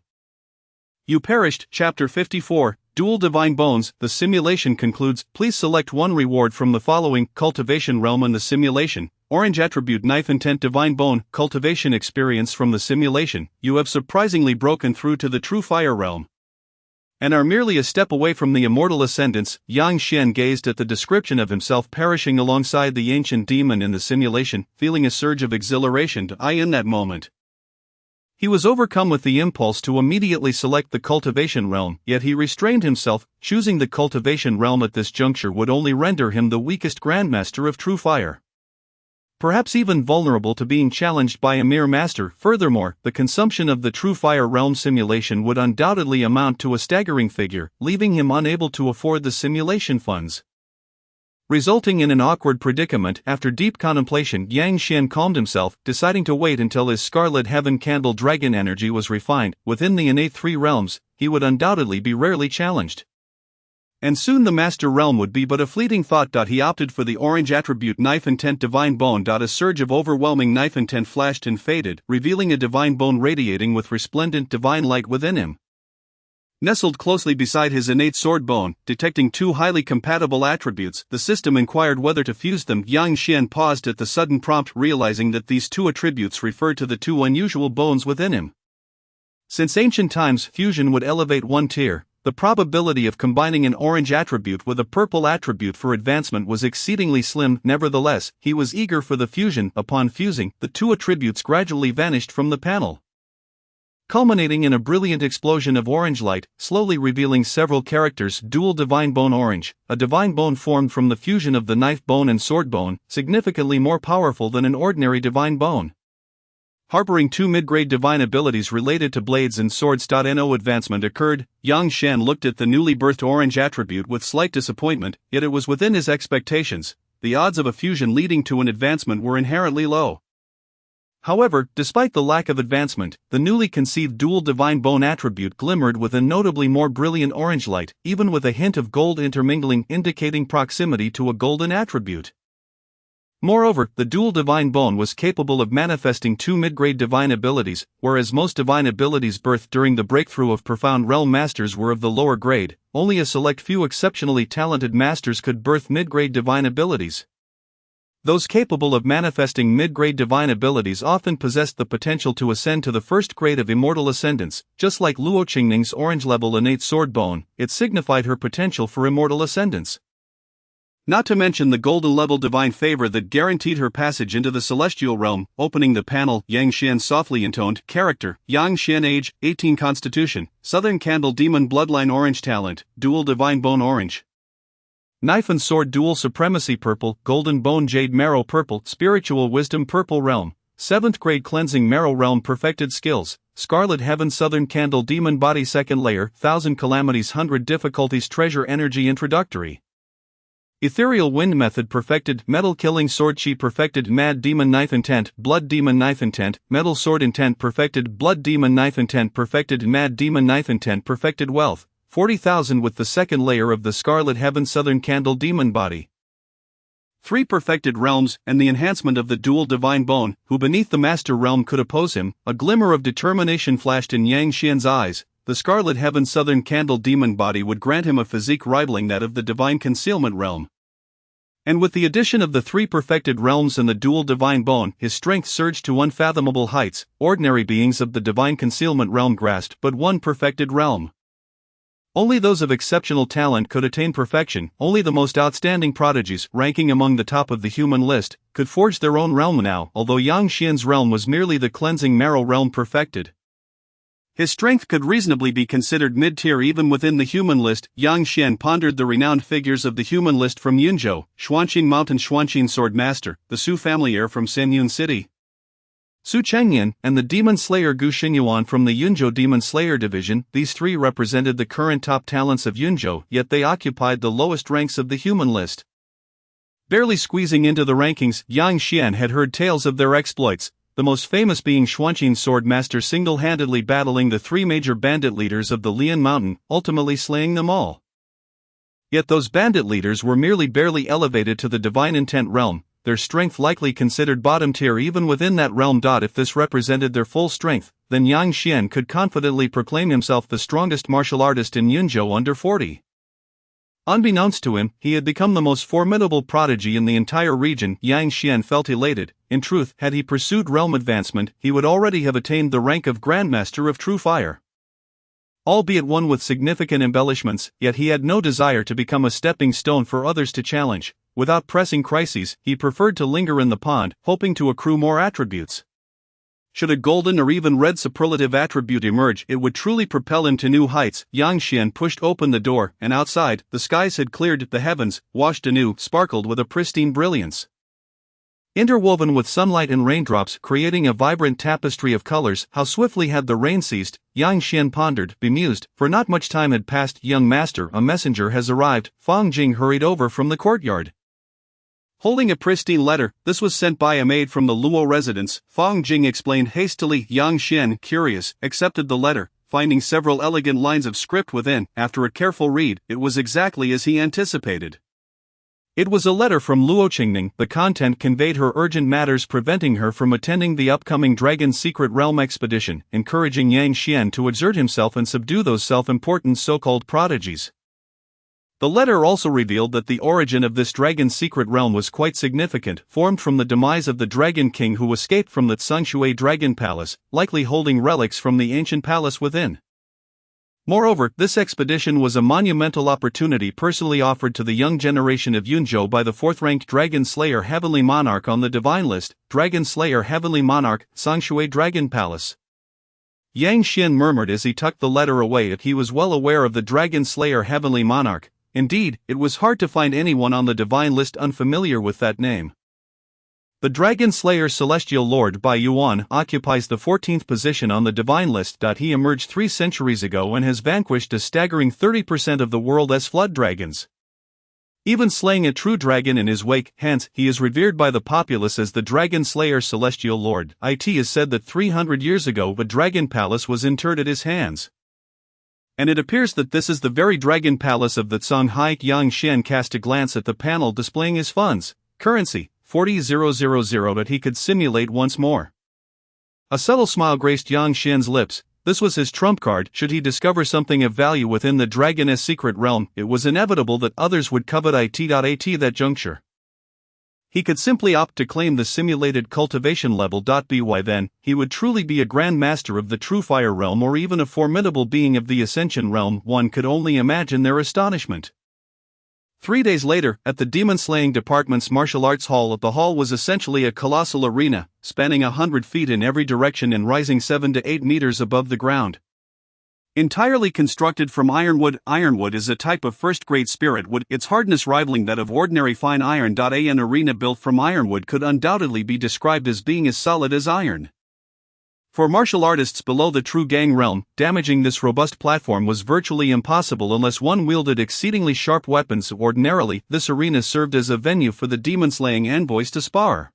You perished. Chapter 54, Dual Divine Bones. The simulation concludes. Please select one reward from the following: Cultivation Realm and the Simulation. Orange Attribute Knife Intent Divine Bone. Cultivation Experience from the Simulation. You have surprisingly broken through to the True Fire Realm and are merely a step away from the immortal ascendance. Yang Xian gazed at the description of himself perishing alongside the ancient demon in the simulation, feeling a surge of exhilaration. In that moment, he was overcome with the impulse to immediately select the cultivation realm, yet he restrained himself. Choosing the cultivation realm at this juncture would only render him the weakest Grandmaster of True Fire, perhaps even vulnerable to being challenged by a mere master. Furthermore, the consumption of the True Fire Realm simulation would undoubtedly amount to a staggering figure, leaving him unable to afford the simulation funds, resulting in an awkward predicament. After deep contemplation, Yang Xian calmed himself, deciding to wait until his Scarlet Heaven Candle Dragon energy was refined. Within the innate 3 realms, he would undoubtedly be rarely challenged, and soon the Master Realm would be but a fleeting thought. He opted for the Orange Attribute Knife Intent Divine Bone. A surge of overwhelming knife intent flashed and faded, revealing a divine bone radiating with resplendent divine light within him. Nestled closely beside his innate sword bone, detecting 2 highly compatible attributes, the system inquired whether to fuse them. Yang Xian paused at the sudden prompt, realizing that these 2 attributes referred to the 2 unusual bones within him. Since ancient times, fusion would elevate 1 tier, The probability of combining an orange attribute with a purple attribute for advancement was exceedingly slim. Nevertheless, he was eager for the fusion. Upon fusing, the two attributes gradually vanished from the panel, culminating in a brilliant explosion of orange light, slowly revealing several characters. Dual Divine Bone Orange, a divine bone formed from the fusion of the knife bone and sword bone, significantly more powerful than an ordinary divine bone. Harboring two mid-grade divine abilities related to blades and swords. No advancement occurred. Yang Xian looked at the newly birthed orange attribute with slight disappointment, yet it was within his expectations. The odds of a fusion leading to an advancement were inherently low. However, despite the lack of advancement, the newly conceived dual divine bone attribute glimmered with a notably more brilliant orange light, even with a hint of gold intermingling, indicating proximity to a golden attribute. Moreover, the dual divine bone was capable of manifesting two mid-grade divine abilities, whereas most divine abilities birthed during the breakthrough of profound realm masters were of the lower grade. Only a select few exceptionally talented masters could birth mid-grade divine abilities. Those capable of manifesting mid-grade divine abilities often possessed the potential to ascend to the first grade of immortal ascendance. Just like Luo Qingning's orange-level innate sword bone, it signified her potential for immortal ascendance. Not to mention the golden-level divine favor that guaranteed her passage into the celestial realm. Opening the panel, Yang Xian softly intoned, character, Yang Xian age, 18 constitution, Southern Candle Demon Bloodline Orange talent, Dual Divine Bone Orange. Knife and Sword Dual Supremacy Purple, Golden Bone Jade Marrow Purple, Spiritual Wisdom Purple Realm, 7th Grade Cleansing Marrow Realm Perfected Skills, Scarlet Heaven Southern Candle Demon Body Second Layer, 1000 Calamities 100 Difficulties Treasure Energy Introductory. Ethereal Wind Method Perfected, Metal Killing Sword Chi Perfected, Mad Demon Knife Intent, Blood Demon Knife Intent, Metal Sword Intent Perfected, Blood Demon Knife Intent Perfected, Mad Demon Knife Intent Perfected. Wealth, 40,000 with the second layer of the Scarlet Heaven Southern Candle Demon Body. 3 perfected realms, and the enhancement of the dual divine bone, who beneath the master realm could oppose him. A glimmer of determination flashed in Yang Xian's eyes. The Scarlet Heaven Southern Candle Demon Body would grant him a physique rivaling that of the Divine Concealment Realm. And with the addition of the 3 perfected realms and the dual divine bone, his strength surged to unfathomable heights. Ordinary beings of the Divine Concealment Realm grasped but one perfected realm. Only those of exceptional talent could attain perfection. Only the most outstanding prodigies, ranking among the top of the human list, could forge their own realm now. Although Yang Xian's realm was merely the Cleansing Marrow Realm perfected, his strength could reasonably be considered mid-tier even within the human list. Yang Xian pondered the renowned figures of the human list from Yunzhou, Xuanqin Mountain Xuanqin Sword Master, the Su family heir from Sanyun City, Su Chengyan, and the Demon Slayer Gu Xinyuan from the Yunzhou Demon Slayer Division. These 3 represented the current top talents of Yunzhou, yet they occupied the lowest ranks of the human list. Barely squeezing into the rankings, Yang Xian had heard tales of their exploits, the most famous being Xuanqin Sword Master single-handedly battling the 3 major bandit leaders of the Lian Mountain, ultimately slaying them all. Yet those bandit leaders were merely barely elevated to the Divine Intent realm, their strength likely considered bottom tier even within that realm. If this represented their full strength, then Yang Xian could confidently proclaim himself the strongest martial artist in Yunzhou under 40. Unbeknownst to him, he had become the most formidable prodigy in the entire region. Yang Xian felt elated. In truth, had he pursued realm advancement, he would already have attained the rank of Grandmaster of True Fire. Albeit one with significant embellishments, yet he had no desire to become a stepping stone for others to challenge. Without pressing crises, he preferred to linger in the pond, hoping to accrue more attributes. Should a golden or even red superlative attribute emerge, it would truly propel him to new heights. Yang Xian pushed open the door, and outside, the skies had cleared, the heavens, washed anew, sparkled with a pristine brilliance. Interwoven with sunlight and raindrops, creating a vibrant tapestry of colors. How swiftly had the rain ceased, Yang Xian pondered, bemused, for not much time had passed. Young master, a messenger has arrived. Fang Jing hurried over from the courtyard, holding a pristine letter. This was sent by a maid from the Luo residence, Fang Jing explained hastily. Yang Xian, curious, accepted the letter, finding several elegant lines of script within. After a careful read, it was exactly as he anticipated. It was a letter from Luo Qingning. The content conveyed her urgent matters preventing her from attending the upcoming Dragon's Secret Realm expedition, encouraging Yang Xian to exert himself and subdue those self-important so-called prodigies. The letter also revealed that the origin of this Dragon's Secret Realm was quite significant, formed from the demise of the Dragon King who escaped from the Tsangshui Dragon Palace, likely holding relics from the ancient palace within. Moreover, this expedition was a monumental opportunity personally offered to the young generation of Yunzhou by the 4th-ranked Dragon Slayer Heavenly Monarch on the Divine List, Dragon Slayer Heavenly Monarch, Sangshui Dragon Palace. Yang Xian murmured as he tucked the letter away that he was well aware of the Dragon Slayer Heavenly Monarch. Indeed, it was hard to find anyone on the Divine List unfamiliar with that name. The Dragon Slayer Celestial Lord Bai Yuan occupies the 14th position on the Divine List. He emerged 3 centuries ago and has vanquished a staggering 30% of the world's flood dragons, even slaying a true dragon in his wake. Hence, he is revered by the populace as the Dragon Slayer Celestial Lord. It is said that 300 years ago a dragon palace was interred at his hands. And it appears that this is the very dragon palace of the Songhai. Yang Xian cast a glance at the panel displaying his funds, currency, 40,000 that he could simulate once more. A subtle smile graced Yang Xian's lips. This was his trump card. Should he discover something of value within the dragon's secret realm, it was inevitable that others would covet it. At that juncture, he could simply opt to claim the simulated cultivation level. By then, he would truly be a grand master of the true fire realm or even a formidable being of the ascension realm. One could only imagine their astonishment. 3 days later, at the demon-slaying department's martial arts hall, the hall was essentially a colossal arena, spanning 100 feet in every direction and rising 7 to 8 meters above the ground. Entirely constructed from ironwood, ironwood is a type of first-grade spirit wood, its hardness rivaling that of ordinary fine iron. An arena built from ironwood could undoubtedly be described as being as solid as iron. For martial artists below the true gang realm, damaging this robust platform was virtually impossible unless one wielded exceedingly sharp weapons. Ordinarily, this arena served as a venue for the demon-slaying envoys to spar.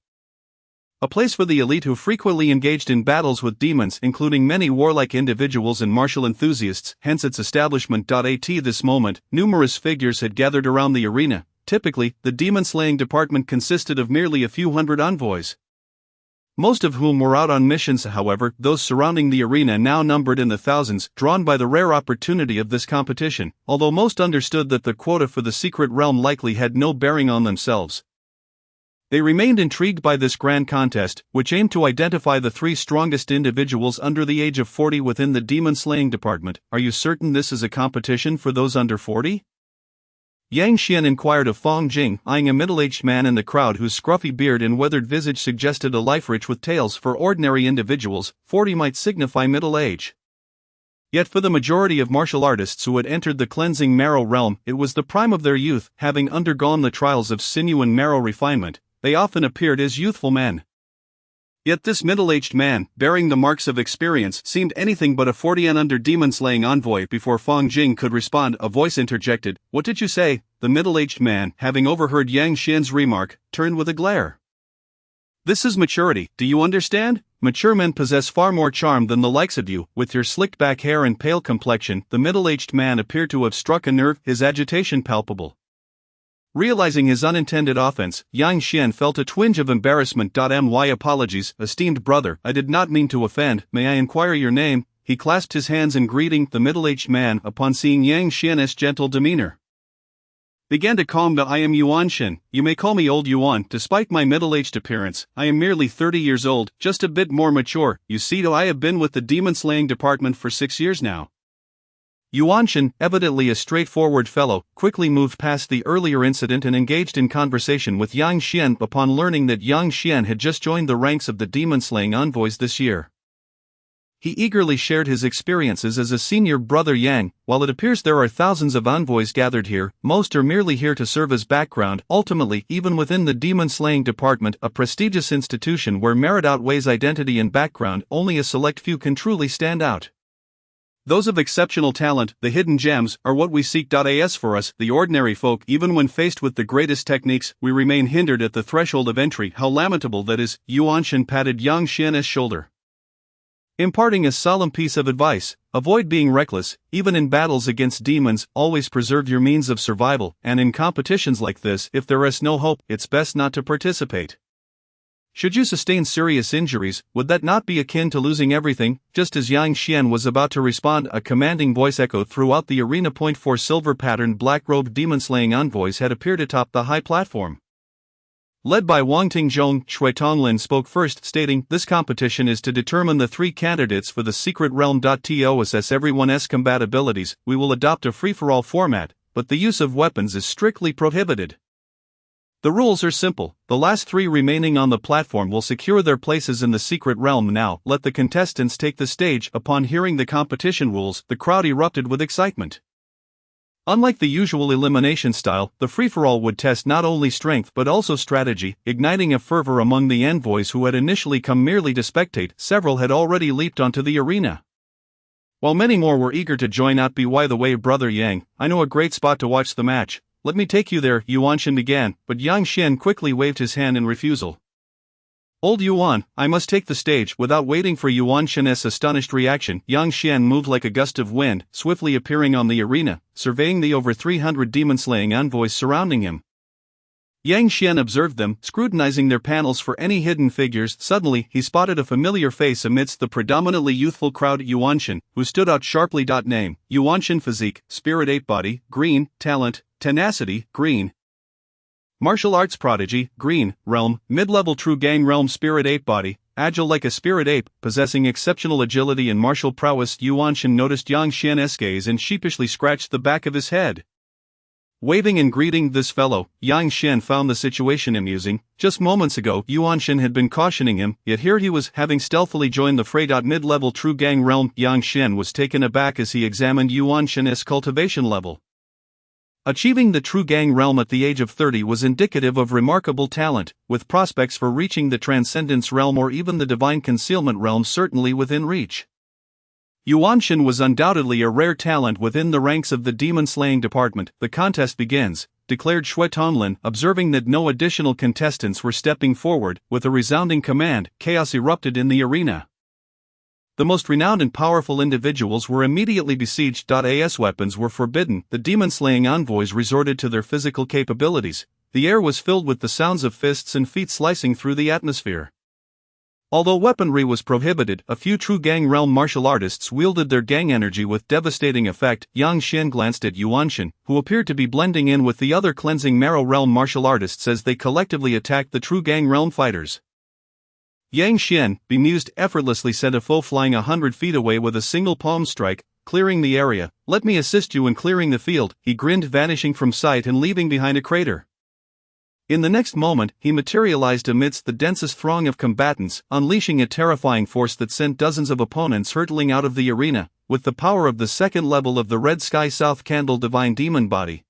A place for the elite who frequently engaged in battles with demons, including many warlike individuals and martial enthusiasts, hence its establishment. At this moment, numerous figures had gathered around the arena. Typically, the demon-slaying department consisted of merely a few hundred envoys, most of whom were out on missions. However, those surrounding the arena now numbered in the thousands, drawn by the rare opportunity of this competition, although most understood that the quota for the secret realm likely had no bearing on themselves. They remained intrigued by this grand contest, which aimed to identify the 3 strongest individuals under the age of 40 within the demon-slaying department. Are you certain this is a competition for those under 40? Yang Xian inquired of Fong Jing, eyeing a middle-aged man in the crowd whose scruffy beard and weathered visage suggested a life rich with tales. For ordinary individuals, 40 might signify middle age. Yet for the majority of martial artists who had entered the cleansing marrow realm, it was the prime of their youth. Having undergone the trials of sinew and marrow refinement, they often appeared as youthful men. Yet this middle-aged man, bearing the marks of experience, seemed anything but a 40 and under demon-slaying envoy. Before Fong Jing could respond, a voice interjected. What did you say? The middle-aged man, having overheard Yang Xian's remark, turned with a glare. This is maturity, do you understand? Mature men possess far more charm than the likes of you. With your slicked-back hair and pale complexion, the middle-aged man appeared to have struck a nerve, his agitation palpable. Realizing his unintended offense, Yang Xian felt a twinge of embarrassment. My apologies, esteemed brother, I did not mean to offend. May I inquire your name? He clasped his hands in greeting. The middle-aged man, upon seeing Yang Xian's gentle demeanor, began to calm down. I am Yuan Shen. You may call me Old Yuan. Despite my middle-aged appearance, I am merely 30 years old, just a bit more mature. You see, I have been with the demon-slaying department for 6 years now. Yuan Shen, evidently a straightforward fellow, quickly moved past the earlier incident and engaged in conversation with Yang Xian. Upon learning that Yang Xian had just joined the ranks of the demon-slaying envoys this year, he eagerly shared his experiences as a senior brother. Yang, while it appears there are thousands of envoys gathered here, most are merely here to serve as background. Ultimately, even within the demon-slaying department, a prestigious institution where merit outweighs identity and background, only a select few can truly stand out. Those of exceptional talent, the hidden gems, are what we seek. As for us, the ordinary folk, even when faced with the greatest techniques, we remain hindered at the threshold of entry. How lamentable that is. Yuan Shen patted Yang Xian's shoulder, imparting a solemn piece of advice. Avoid being reckless, even in battles against demons. Always preserve your means of survival, and in competitions like this, if there is no hope, it's best not to participate. Should you sustain serious injuries, would that not be akin to losing everything? Just as Yang Xian was about to respond, a commanding voice echoed throughout the arena. 4 silver-patterned black-robed demon-slaying envoys had appeared atop the high platform. Led by Wang Tingjong, Shui Tonglin spoke first, stating, "This competition is to determine the 3 candidates for the secret realm. To assess everyone's compatibilities, we will adopt a free-for-all format, but the use of weapons is strictly prohibited. The rules are simple. The last 3 remaining on the platform will secure their places in the secret realm. Now, let the contestants take the stage." Upon hearing the competition rules, the crowd erupted with excitement. Unlike the usual elimination style, the free-for-all would test not only strength but also strategy, igniting a fervor among the envoys who had initially come merely to spectate. Several had already leaped onto the arena, while many more were eager to join out. By the way, Brother Yang, I know a great spot to watch the match. Let me take you there, Yuanshan began, but Yang Xian quickly waved his hand in refusal. "Old Yuan, I must take the stage." Without waiting for Yuanshan's astonished reaction, Yang Xian moved like a gust of wind, swiftly appearing on the arena, surveying the over 300 demon-slaying envoys surrounding him. Yang Xian observed them, scrutinizing their panels for any hidden figures. Suddenly, he spotted a familiar face amidst the predominantly youthful crowd. Yuanshan, who stood out sharply. Name: Yuanshan. Physique: Spirit Ape. Body: Green. Talent: Tenacity. Green. Martial arts prodigy, green. Realm: mid-level. True gang realm. Spirit Ape. Body: agile like a spirit ape, possessing exceptional agility and martial prowess. Yuanshan noticed Yang Xian's gaze and sheepishly scratched the back of his head. Waving and greeting this fellow, Yang Xian found the situation amusing. Just moments ago, Yuanshan had been cautioning him, yet here he was, having stealthily joined the fray. Mid-level. True gang realm. Yang Xian was taken aback as he examined Yuanshan's cultivation level. Achieving the true gang realm at the age of 30 was indicative of remarkable talent, with prospects for reaching the Transcendence realm or even the Divine Concealment realm certainly within reach. Yuanshan was undoubtedly a rare talent within the ranks of the demon-slaying department. "The contest begins," declared Shui Tonglin, observing that no additional contestants were stepping forward. With a resounding command, chaos erupted in the arena. The most renowned and powerful individuals were immediately besieged. As weapons were forbidden, the demon-slaying envoys resorted to their physical capabilities. The air was filled with the sounds of fists and feet slicing through the atmosphere. Although weaponry was prohibited, a few true gang realm martial artists wielded their gang energy with devastating effect. Yang Xian glanced at Yuanshan, who appeared to be blending in with the other cleansing marrow realm martial artists as they collectively attacked the true gang realm fighters. Yang Xian, bemused, effortlessly sent a foe flying 100 feet away with a single palm strike, clearing the area. "Let me assist you in clearing the field," he grinned, vanishing from sight and leaving behind a crater. In the next moment, he materialized amidst the densest throng of combatants, unleashing a terrifying force that sent dozens of opponents hurtling out of the arena, with the power of the second level of the Red Sky South Candle Divine Demon Body.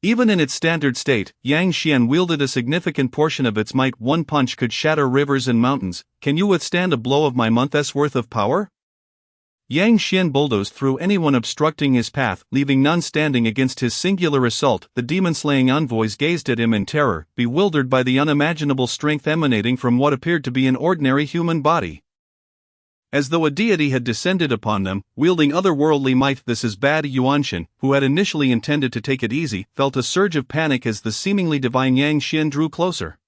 Even in its standard state, Yang Xian wielded a significant portion of its might. One punch could shatter rivers and mountains. "Can you withstand a blow of my month's worth of power?" Yang Xian bulldozed through anyone obstructing his path, leaving none standing against his singular assault. The demon-slaying envoys gazed at him in terror, bewildered by the unimaginable strength emanating from what appeared to be an ordinary human body. As though a deity had descended upon them, wielding otherworldly might. "This is bad." Yuanshan, who had initially intended to take it easy, felt a surge of panic as the seemingly divine Yang Xian drew closer.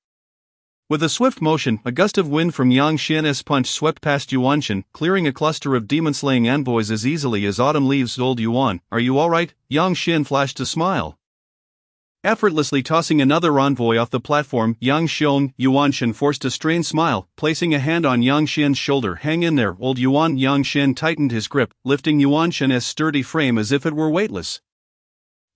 With a swift motion, a gust of wind from Yang Xian's punch swept past Yuanshan, clearing a cluster of demon-slaying envoys as easily as autumn leaves. "Old Yuan, are you alright?" Yang Xian flashed a smile. Effortlessly tossing another envoy off the platform, Yang Xiong, Yuanshan forced a strained smile, placing a hand on Yang Xian's shoulder. "Hang in there, old Yuan." Yang Xian tightened his grip, lifting Yuanshan's sturdy frame as if it were weightless,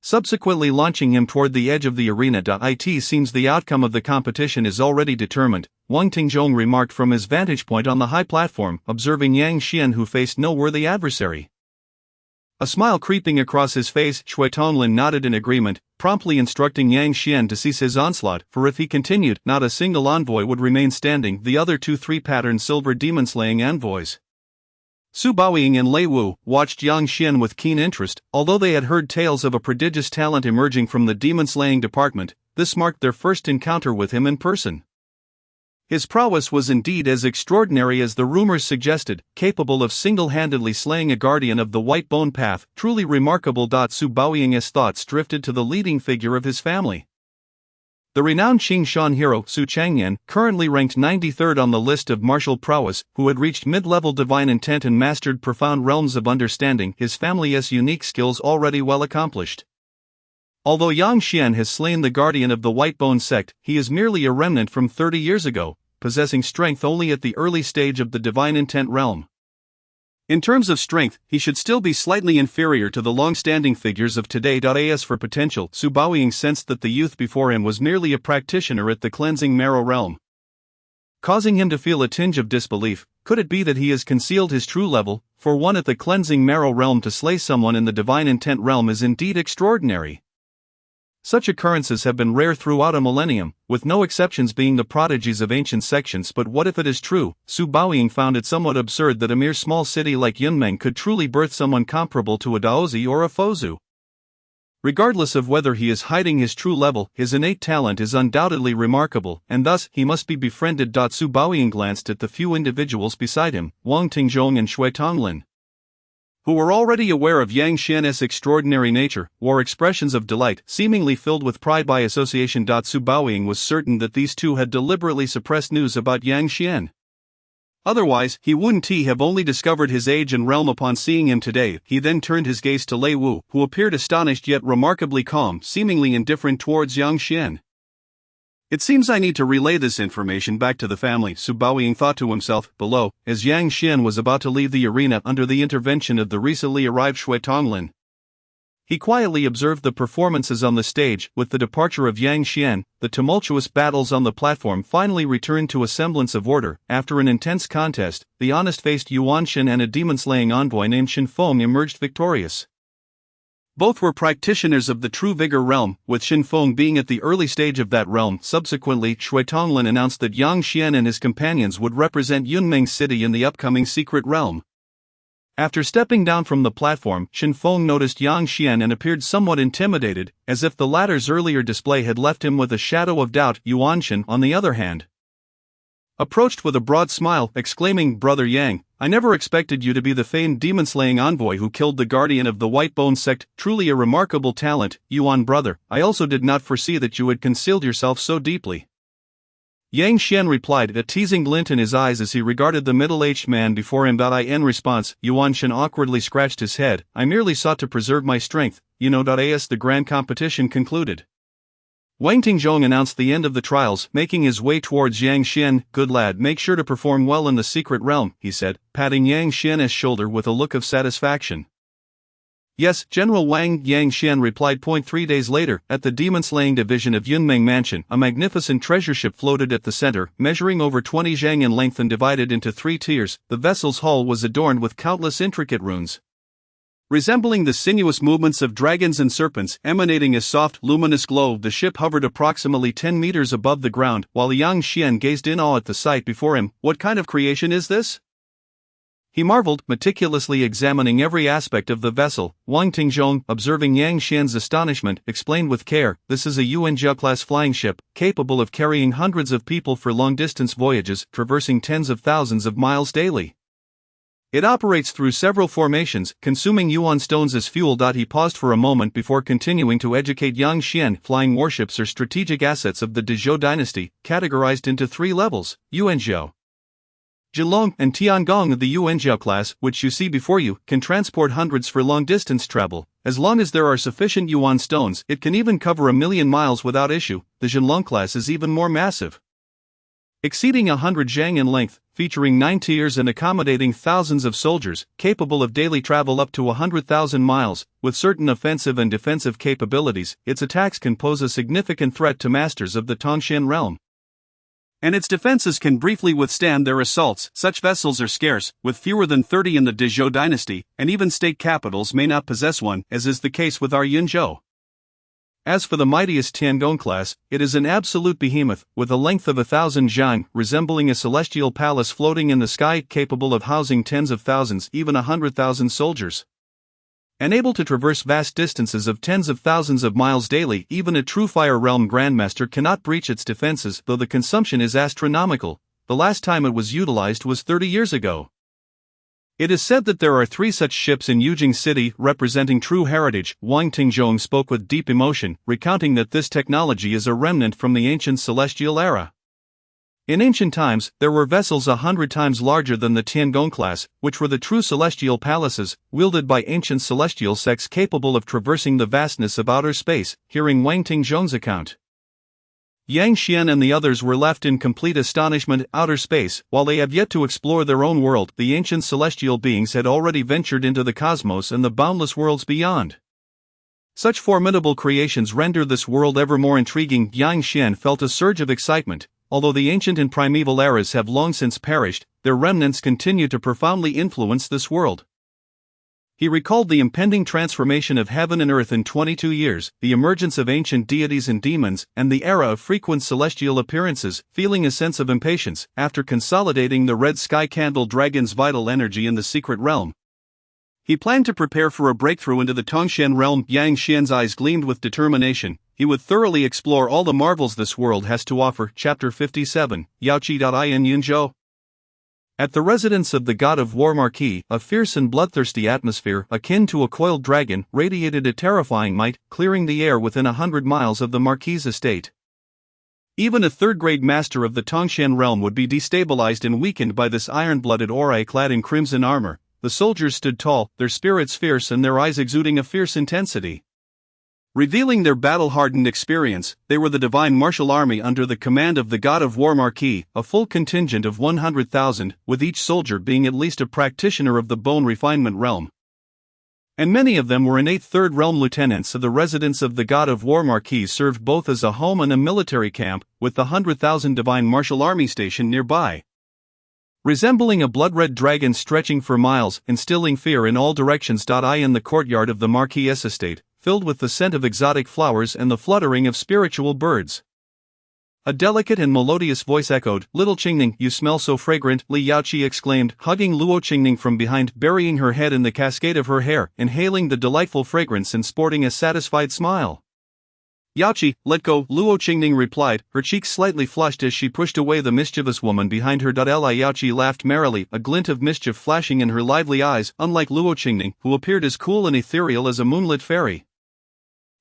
subsequently launching him toward the edge of the arena. "It seems the outcome of the competition is already determined," Wang Tingjong remarked from his vantage point on the high platform, observing Yang Xian, who faced no worthy adversary. A smile creeping across his face, Shui Tonglin nodded in agreement, promptly instructing Yang Xian to cease his onslaught, for if he continued, not a single envoy would remain standing. The other two three-patterned silver demon-slaying envoys, Su Baoying and Lei Wu, watched Yang Xian with keen interest. Although they had heard tales of a prodigious talent emerging from the demon-slaying department, this marked their first encounter with him in person. His prowess was indeed as extraordinary as the rumors suggested, capable of single-handedly slaying a guardian of the White Bone Path. Truly remarkable. Su Baoying's thoughts drifted to the leading figure of his family, the renowned Qing Shan hero Su Changyan, currently ranked 93rd on the list of martial prowess, who had reached mid-level divine intent and mastered profound realms of understanding. His family's unique skills already well accomplished. Although Yang Xian has slain the guardian of the White Bone sect, he is merely a remnant from 30 years ago, possessing strength only at the early stage of the divine intent realm. In terms of strength, he should still be slightly inferior to the long-standing figures of today. As for potential, Su Baoying sensed that the youth before him was merely a practitioner at the cleansing marrow realm, causing him to feel a tinge of disbelief. Could it be that he has concealed his true level? For one at the cleansing marrow realm to slay someone in the divine intent realm is indeed extraordinary. Such occurrences have been rare throughout a millennium, with no exceptions being the prodigies of ancient sections. But what if it is true? Su Baoying found it somewhat absurd that a mere small city like Yunmeng could truly birth someone comparable to a Daozi or a Fozu. Regardless of whether he is hiding his true level, his innate talent is undoubtedly remarkable, and thus he must be befriended. Su Baoying glanced at the few individuals beside him, Wang Tingjong and Shui Tonglin, who were already aware of Yang Xian's extraordinary nature, wore expressions of delight, seemingly filled with pride by association. Su Baoying was certain that these two had deliberately suppressed news about Yang Xian. Otherwise, he wouldn't have only discovered his age and realm upon seeing him today. He then turned his gaze to Lei Wu, who appeared astonished yet remarkably calm, seemingly indifferent towards Yang Xian. It seems I need to relay this information back to the family, Su Baoying thought to himself. Below, as Yang Xian was about to leave the arena under the intervention of the recently arrived Shui Tonglin, he quietly observed the performances on the stage. With the departure of Yang Xian, the tumultuous battles on the platform finally returned to a semblance of order. After an intense contest, the honest-faced Yuan Shen and a demon-slaying envoy named Shin Feng emerged victorious. Both were practitioners of the true vigor realm, with Shin Feng being at the early stage of that realm. Subsequently, Shui Tonglin announced that Yang Xian and his companions would represent Yunmeng City in the upcoming secret realm. After stepping down from the platform, Shin Feng noticed Yang Xian and appeared somewhat intimidated, as if the latter's earlier display had left him with a shadow of doubt. Yuan Shen, on the other hand, approached with a broad smile, exclaiming, "Brother Yang, I never expected you to be the famed demon-slaying envoy who killed the guardian of the White Bone sect. Truly a remarkable talent, Yuan brother. I also did not foresee that you had concealed yourself so deeply." Yang Xian replied, a teasing glint in his eyes as he regarded the middle-aged man before him. In response, Yuan Shen awkwardly scratched his head. "I merely sought to preserve my strength, As the grand competition concluded, Wang Tingjong announced the end of the trials, making his way towards Yang Xian. "Good lad, make sure to perform well in the secret realm," he said, patting Yang Xian's shoulder with a look of satisfaction. "Yes, General Wang," Yang Xian replied. 3 days later, at the demon-slaying division of Yunmeng Mansion, a magnificent treasure ship floated at the center, measuring over 20 zhang in length and divided into 3 tiers. The vessel's hull was adorned with countless intricate runes, resembling the sinuous movements of dragons and serpents. Emanating a soft, luminous glow, the ship hovered approximately 10 meters above the ground, while Yang Xian gazed in awe at the sight before him. "What kind of creation is this?" he marveled, meticulously examining every aspect of the vessel. Wang Tingjong, observing Yang Xian's astonishment, explained with care, "This is a Yuanzhou-class flying ship, capable of carrying hundreds of people for long-distance voyages, traversing tens of thousands of miles daily. It operates through several formations, consuming yuan stones as fuel." He paused for a moment before continuing to educate Yang Xian. Flying warships are strategic assets of the Dezhou dynasty, categorized into 3 levels: Yuanzhou, Zhilong, and Tiangong. The Yuanzhou class, which you see before you, can transport hundreds for long-distance travel. As long as there are sufficient yuan stones, it can even cover 1,000,000 miles without issue. The Zhilong class is even more massive, exceeding 100 zhang in length, featuring 9 tiers and accommodating thousands of soldiers, capable of daily travel up to 100,000 miles. With certain offensive and defensive capabilities, its attacks can pose a significant threat to masters of the Tongshan realm, and its defenses can briefly withstand their assaults. Such vessels are scarce, with fewer than 30 in the Dezhou dynasty, and even state capitals may not possess one, as is the case with our Yunzhou. As for the mightiest Tiangong class, it is an absolute behemoth, with a length of 1,000 zhang, resembling a celestial palace floating in the sky, capable of housing tens of thousands, even 100,000 soldiers, and able to traverse vast distances of tens of thousands of miles daily. Even a true Fire Realm Grandmaster cannot breach its defenses, though the consumption is astronomical. The last time it was utilized was 30 years ago. It is said that there are 3 such ships in Yujing City, representing true heritage. Wang Tingjong spoke with deep emotion, recounting that this technology is a remnant from the ancient celestial era. In ancient times, there were vessels 100 times larger than the Tiangong class, which were the true celestial palaces, wielded by ancient celestial sects capable of traversing the vastness of outer space. Hearing Wang Tingzhong's account, Yang Xian and the others were left in complete astonishment. Outer space, while they have yet to explore their own world, the ancient celestial beings had already ventured into the cosmos and the boundless worlds beyond. Such formidable creations render this world ever more intriguing. Yang Xian felt a surge of excitement. Although the ancient and primeval eras have long since perished, their remnants continue to profoundly influence this world. He recalled the impending transformation of heaven and earth in 22 years, the emergence of ancient deities and demons, and the era of frequent celestial appearances, feeling a sense of impatience. After consolidating the red sky candle dragon's vital energy in the secret realm, he planned to prepare for a breakthrough into the Tongshan realm. Yang Xian's eyes gleamed with determination. He would thoroughly explore all the marvels this world has to offer. Chapter 57, Yaoqi.in Yunzhou. At the residence of the god of war Marquis, a fierce and bloodthirsty atmosphere, akin to a coiled dragon, radiated a terrifying might, clearing the air within 100 miles of the Marquis' estate. Even a third-grade master of the Tongshan realm would be destabilized and weakened by this iron-blooded aura clad in crimson armor. The soldiers stood tall, their spirits fierce and their eyes exuding a fierce intensity. Revealing their battle-hardened experience, they were the divine martial army under the command of the god of war Marquis, a full contingent of 100,000, with each soldier being at least a practitioner of the bone refinement realm. And many of them were innate third realm lieutenants. The residence of the god of war Marquis served both as a home and a military camp, with the 100,000 divine martial army stationed nearby. Resembling a blood-red dragon stretching for miles, instilling fear in all directions. In the courtyard of the Marquis' estate, filled with the scent of exotic flowers and the fluttering of spiritual birds, a delicate and melodious voice echoed, "Little Qingning, you smell so fragrant," Li Yaoqi exclaimed, hugging Luo Qingning from behind, burying her head in the cascade of her hair, inhaling the delightful fragrance and sporting a satisfied smile. "Yaoqi, let go," Luo Qingning replied, her cheeks slightly flushed as she pushed away the mischievous woman behind her. Li Yaoqi laughed merrily, a glint of mischief flashing in her lively eyes. Unlike Luo Qingning, who appeared as cool and ethereal as a moonlit fairy,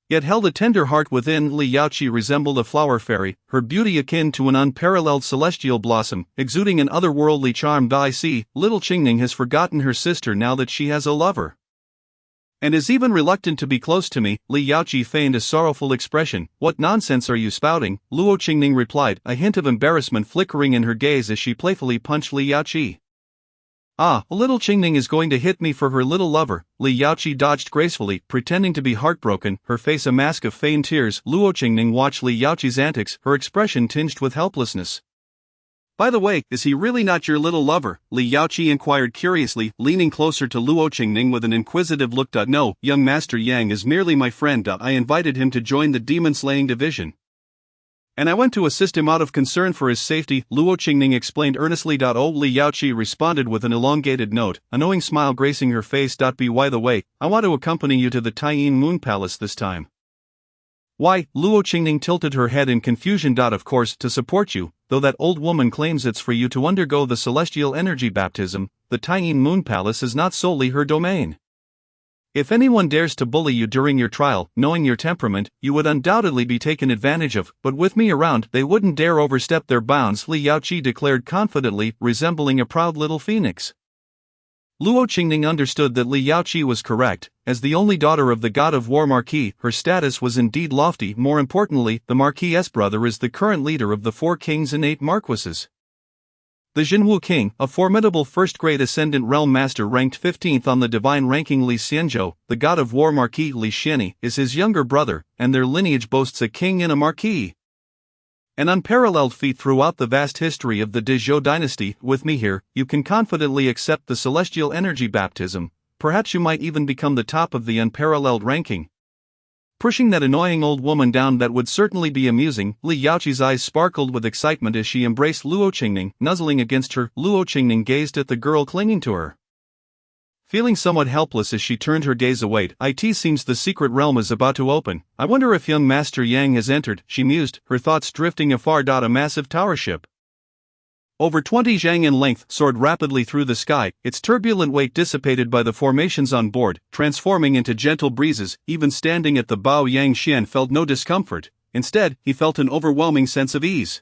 yet held a tender heart within, Li Yaoqi resembled a flower fairy, her beauty akin to an unparalleled celestial blossom, exuding an otherworldly charm. I see, little Qingning has forgotten her sister now that she has a lover, and is even reluctant to be close to me. Li Yaoqi feigned a sorrowful expression. "What nonsense are you spouting?" Luo Qingning replied, a hint of embarrassment flickering in her gaze as she playfully punched Li Yaoqi. "Ah, little Qingning is going to hit me for her little lover." Li Yaoqi dodged gracefully, pretending to be heartbroken, her face a mask of feigned tears. Luo Qingning watched Li Yaoqi's antics, her expression tinged with helplessness. "By the way, is he really not your little lover?" Li Yaoqi inquired curiously, leaning closer to Luo Qingning with an inquisitive look. "No, young Master Yang is merely my friend. I invited him to join the demon-slaying division, and I went to assist him out of concern for his safety," Luo Qingning explained earnestly. "Oh," Li Yaoqi responded with an elongated note, a knowing smile gracing her face. "By the way, I want to accompany you to the Taiyin Moon Palace this time." "Why?" Luo Qingning tilted her head in confusion. "Of course, to support you, though that old woman claims it's for you to undergo the celestial energy baptism. The Taiyin Moon Palace is not solely her domain. If anyone dares to bully you during your trial, knowing your temperament, you would undoubtedly be taken advantage of, but with me around, they wouldn't dare overstep their bounds," Li Yaoqi declared confidently, resembling a proud little phoenix. Luo Qingning understood that Li Yaoqi was correct. As the only daughter of the god of war Marquis, her status was indeed lofty. More importantly, the Marquis' brother is the current leader of the 4 kings and 8 marquises. The Jinwu King, a formidable first-grade ascendant realm master ranked 15th on the divine ranking. Li Xianzhou, the god of war Marquis Li Xianyi, is his younger brother, and their lineage boasts a king and a marquis, an unparalleled feat throughout the vast history of the Dezhou dynasty. With me here, you can confidently accept the celestial energy baptism. Perhaps you might even become the top of the unparalleled ranking. Pushing that annoying old woman down, that would certainly be amusing. Li Yaoqi's eyes sparkled with excitement as she embraced Luo Qingning, nuzzling against her. Luo Qingning gazed at the girl clinging to her, feeling somewhat helpless as she turned her gaze away. "It seems the secret realm is about to open. I wonder if young Master Yang has entered," she mused, her thoughts drifting afar. A massive tower ship, over 20 zhang in length, soared rapidly through the sky, its turbulent weight dissipated by the formations on board, transforming into gentle breezes. Even standing at the bow, Yang Xian felt no discomfort. Instead, he felt an overwhelming sense of ease.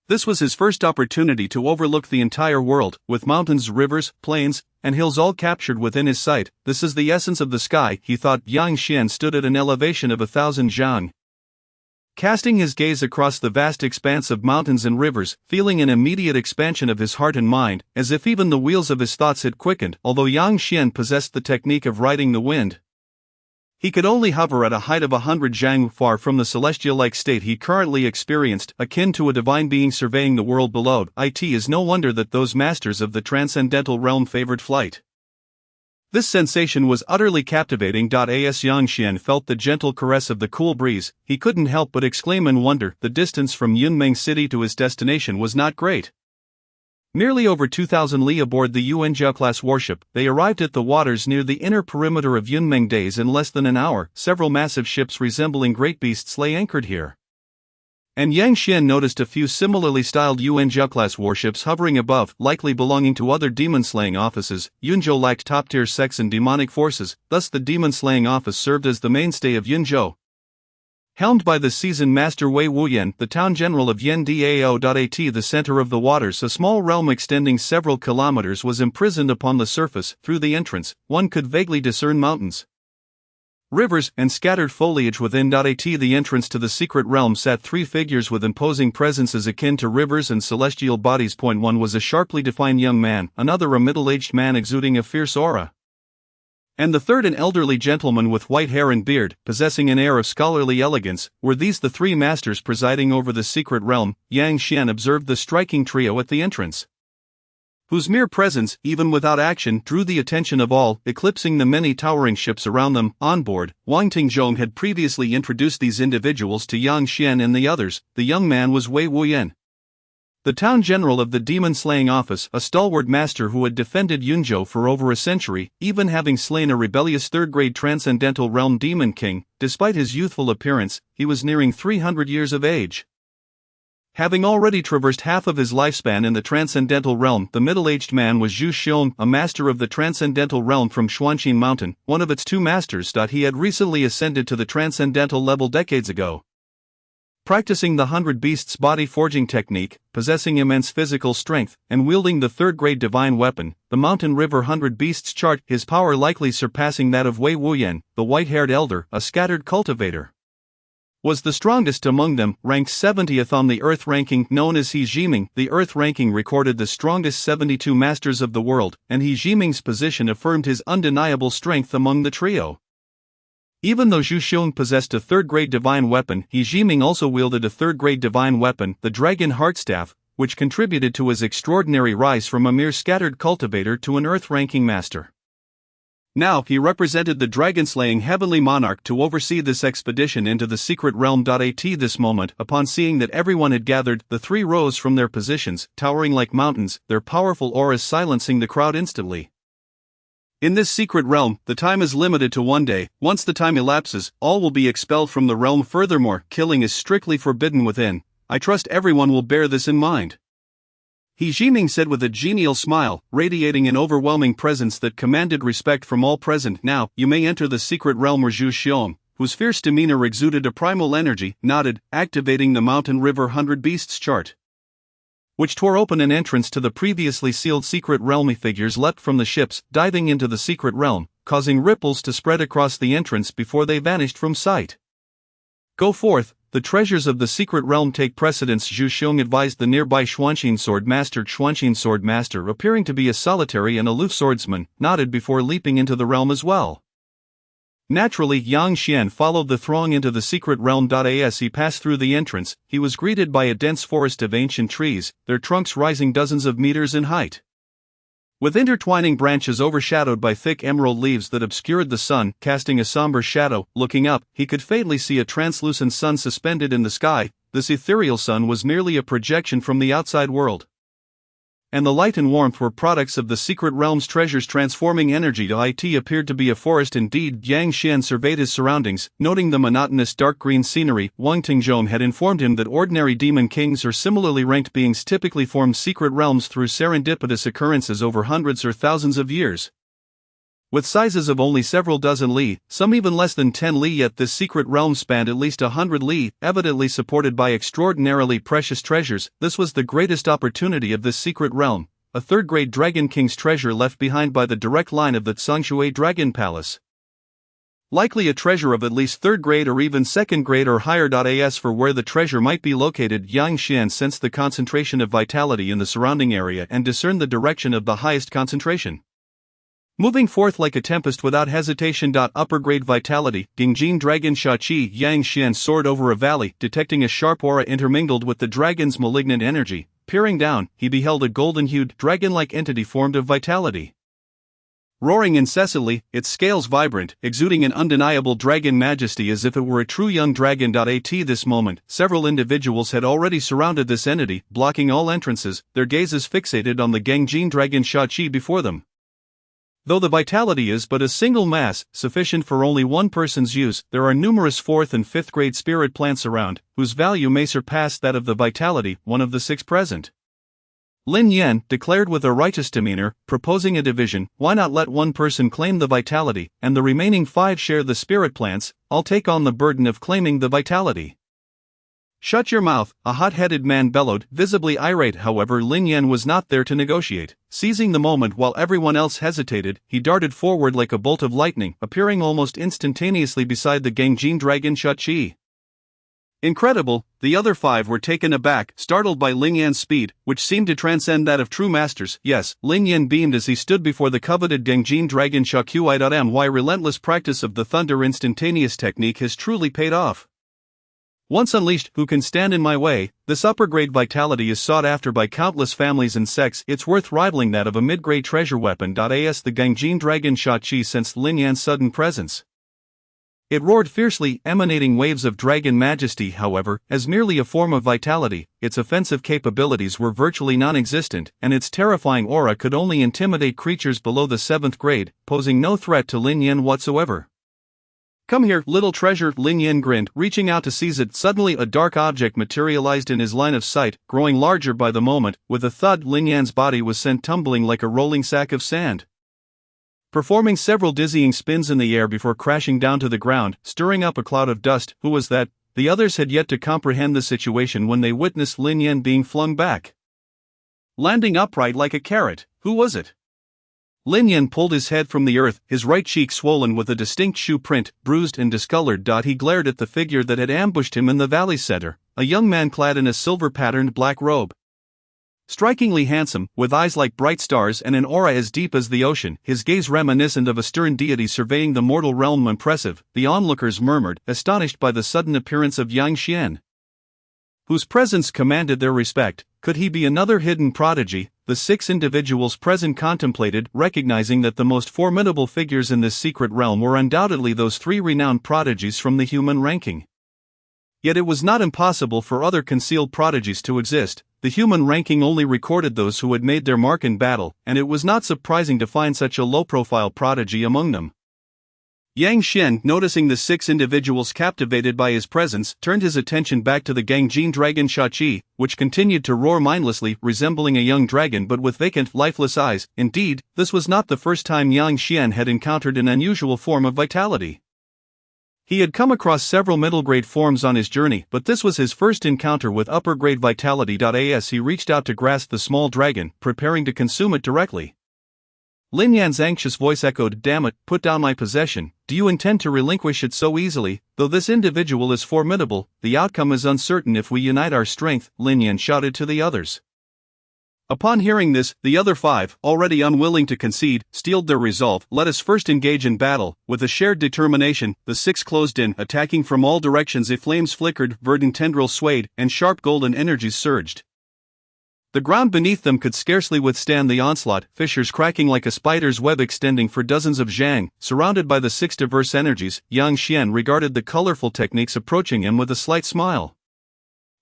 This was his first opportunity to overlook the entire world, with mountains, rivers, plains, and hills all captured within his sight. This is the essence of the sky, he thought. Yang Xian stood at an elevation of 1,000 zhang. Casting his gaze across the vast expanse of mountains and rivers, feeling an immediate expansion of his heart and mind, as if even the wheels of his thoughts had quickened. Although Yang Xian possessed the technique of riding the wind, he could only hover at a height of 100 zhang far from the celestial-like state he currently experienced, akin to a divine being surveying the world below. It is no wonder that those masters of the transcendental realm favored flight. This sensation was utterly captivating. As Yang Xian felt the gentle caress of the cool breeze, he couldn't help but exclaim in wonder. The distance from Yunmeng City to his destination was not great. Nearly over 2,000 li aboard the Yuanzhao-class warship, they arrived at the waters near the inner perimeter of Yunmeng Days in less than an hour. Several massive ships resembling great beasts lay anchored here, and Yang Xian noticed a few similarly styled Yuanzhao-class warships hovering above, likely belonging to other demon-slaying offices. Yunzhou lacked top-tier sex and demonic forces, thus the demon-slaying office served as the mainstay of Yunzhou. Helmed by the seasoned master Wei Wuyan, the town general of Yandao.at, the center of the waters, a small realm extending several kilometers was imprisoned upon the surface. Through the entrance, one could vaguely discern mountains, rivers, and scattered foliage within. At the entrance to the secret realm sat three figures with imposing presences akin to rivers and celestial bodies. One was a sharply defined young man, another a middle-aged man exuding a fierce aura, and the third an elderly gentleman with white hair and beard, possessing an air of scholarly elegance. Were these the three masters presiding over the secret realm? Yang Xian observed the striking trio at the entrance, whose mere presence, even without action, drew the attention of all, eclipsing the many towering ships around them. On board, Wang Tingjong had previously introduced these individuals to Yang Xian and the others. The young man was Wei Wuyan, the town general of the demon-slaying office, a stalwart master who had defended Yunzhou for over a century, even having slain a rebellious third-grade transcendental realm demon king. Despite his youthful appearance, he was nearing 300 years of age, having already traversed half of his lifespan in the transcendental realm. The middle-aged man was Zhu Xiong, a master of the transcendental realm from Xuanqin Mountain, one of its two masters. He had recently ascended to the transcendental level decades ago, practicing the 100 Beasts body forging technique, possessing immense physical strength, and wielding the third-grade divine weapon, the Mountain River 100 Beasts chart, his power likely surpassing that of Wei Wuyan. The white-haired elder, a scattered cultivator, was the strongest among them, ranked 70th on the Earth ranking known as He Jiming. The Earth ranking recorded the strongest 72 masters of the world, and He Jiming's position affirmed his undeniable strength among the trio. Even though Zhu Xiong possessed a third-grade divine weapon, He Jiming also wielded a third-grade divine weapon, the Dragon Heartstaff, which contributed to his extraordinary rise from a mere scattered cultivator to an Earth-ranking master. Now he represented the dragon-slaying heavenly monarch to oversee this expedition into the secret realm. At this moment, upon seeing that everyone had gathered, the three rose from their positions, towering like mountains, their powerful auras silencing the crowd instantly. In this secret realm, the time is limited to 1 day. Once the time elapses, all will be expelled from the realm. Furthermore, killing is strictly forbidden within. I trust everyone will bear this in mind. He Jiming said with a genial smile, radiating an overwhelming presence that commanded respect from all present. Now, you may enter the secret realm. Zhu Xiong, whose fierce demeanor exuded a primal energy, nodded, activating the Mountain River 100 Beasts chart, which tore open an entrance to the previously sealed secret realm. Figures leapt from the ships, diving into the secret realm, causing ripples to spread across the entrance before they vanished from sight. Go forth, the treasures of the secret realm take precedence, Zhu Xiong advised the nearby Xuanqin sword master. Xuanqin sword master, appearing to be a solitary and aloof swordsman, nodded before leaping into the realm as well. Naturally, Yang Xian followed the throng into the secret realm. As he passed through the entrance, he was greeted by a dense forest of ancient trees, their trunks rising dozens of meters in height, with intertwining branches overshadowed by thick emerald leaves that obscured the sun, casting a somber shadow. Looking up, he could faintly see a translucent sun suspended in the sky. This ethereal sun was merely a projection from the outside world, and the light and warmth were products of the secret realm's treasures transforming energy. It appeared to be a forest indeed. Yang Xian surveyed his surroundings, noting the monotonous dark green scenery. Wang Tingjong had informed him that ordinary demon kings or similarly ranked beings typically form secret realms through serendipitous occurrences over hundreds or thousands of years. With sizes of only several dozen li, some even less than 10 li, yet this secret realm spanned at least 100 li, evidently supported by extraordinarily precious treasures. This was the greatest opportunity of this secret realm, a third-grade Dragon King's treasure left behind by the direct line of the Tsongshui Dragon Palace. Likely a treasure of at least third grade or even second grade or higher. As for where the treasure might be located, Yang Xian sensed the concentration of vitality in the surrounding area and discerned the direction of the highest concentration. Moving forth like a tempest without hesitation. Upper grade vitality, Gingjin Dragon Shachi. Yang Xian soared over a valley, detecting a sharp aura intermingled with the dragon's malignant energy. Peering down, he beheld a golden-hued, dragon-like entity formed of vitality. Roaring incessantly, its scales vibrant, exuding an undeniable dragon majesty as if it were a true young dragon. At this moment, several individuals had already surrounded this entity, blocking all entrances, their gazes fixated on the Gingjin Dragon Shachi before them. Though the vitality is but a single mass, sufficient for only one person's use, there are numerous 4th and 5th grade spirit plants around, whose value may surpass that of the vitality, one of the 6 present. Lin Yan declared with a righteous demeanor, proposing a division. Why not let one person claim the vitality, and the remaining 5 share the spirit plants? I'll take on the burden of claiming the vitality. Shut your mouth, a hot-headed man bellowed, visibly irate. However, Lin Yan was not there to negotiate. Seizing the moment while everyone else hesitated, he darted forward like a bolt of lightning, appearing almost instantaneously beside the Gingjin Dragon Shachi. Incredible, the other 5 were taken aback, startled by Lin Yan's speed, which seemed to transcend that of true masters. Yes, Lin Yan beamed as he stood before the coveted Gingjin Dragon Shachi. Why relentless practice of the thunder instantaneous technique has truly paid off. Once unleashed, who can stand in my way? This upper-grade vitality is sought after by countless families and sects. It's worth rivaling that of a mid-grade treasure weapon. As the Gingjin Dragon Shachi sensed Lin Yan's sudden presence, it roared fiercely, emanating waves of dragon majesty. However, as merely a form of vitality, its offensive capabilities were virtually non-existent, and its terrifying aura could only intimidate creatures below the 7th grade, posing no threat to Lin Yan whatsoever. Come here, little treasure, Lin Yan grinned, reaching out to seize it. Suddenly a dark object materialized in his line of sight, growing larger by the moment. With a thud, Lin Yan's body was sent tumbling like a rolling sack of sand, performing several dizzying spins in the air before crashing down to the ground, stirring up a cloud of dust. Who was that? The others had yet to comprehend the situation when they witnessed Lin Yan being flung back, landing upright like a carrot. Who was it? Lin Yan pulled his head from the earth, his right cheek swollen with a distinct shoe print, bruised and discolored. He glared at the figure that had ambushed him in the valley center, a young man clad in a silver-patterned black robe. Strikingly handsome, with eyes like bright stars and an aura as deep as the ocean, his gaze reminiscent of a stern deity surveying the mortal realm. Impressive, the onlookers murmured, astonished by the sudden appearance of Yang Xian, whose presence commanded their respect. Could he be another hidden prodigy? The 6 individuals present contemplated, recognizing that the most formidable figures in this secret realm were undoubtedly those 3 renowned prodigies from the human ranking. Yet it was not impossible for other concealed prodigies to exist. The human ranking only recorded those who had made their mark in battle, and it was not surprising to find such a low-profile prodigy among them. Yang Xian, noticing the 6 individuals captivated by his presence, turned his attention back to the Gingjin Dragon Shachi, which continued to roar mindlessly, resembling a young dragon but with vacant, lifeless eyes. Indeed, this was not the first time Yang Xian had encountered an unusual form of vitality. He had come across several middle-grade forms on his journey, but this was his first encounter with upper-grade vitality. As he reached out to grasp the small dragon, preparing to consume it directly, Lin Yan's anxious voice echoed, "Damn it, put down my possession. Do you intend to relinquish it so easily? Though this individual is formidable, the outcome is uncertain if we unite our strength," Lin Yan shouted to the others. Upon hearing this, the other 5, already unwilling to concede, steeled their resolve. "Let us first engage in battle." With a shared determination, the 6 closed in, attacking from all directions. Flames flickered, verdant tendrils swayed, and sharp golden energies surged. The ground beneath them could scarcely withstand the onslaught, fissures cracking like a spider's web extending for dozens of zhang. Surrounded by the 6 diverse energies, Yang Xian regarded the colorful techniques approaching him with a slight smile.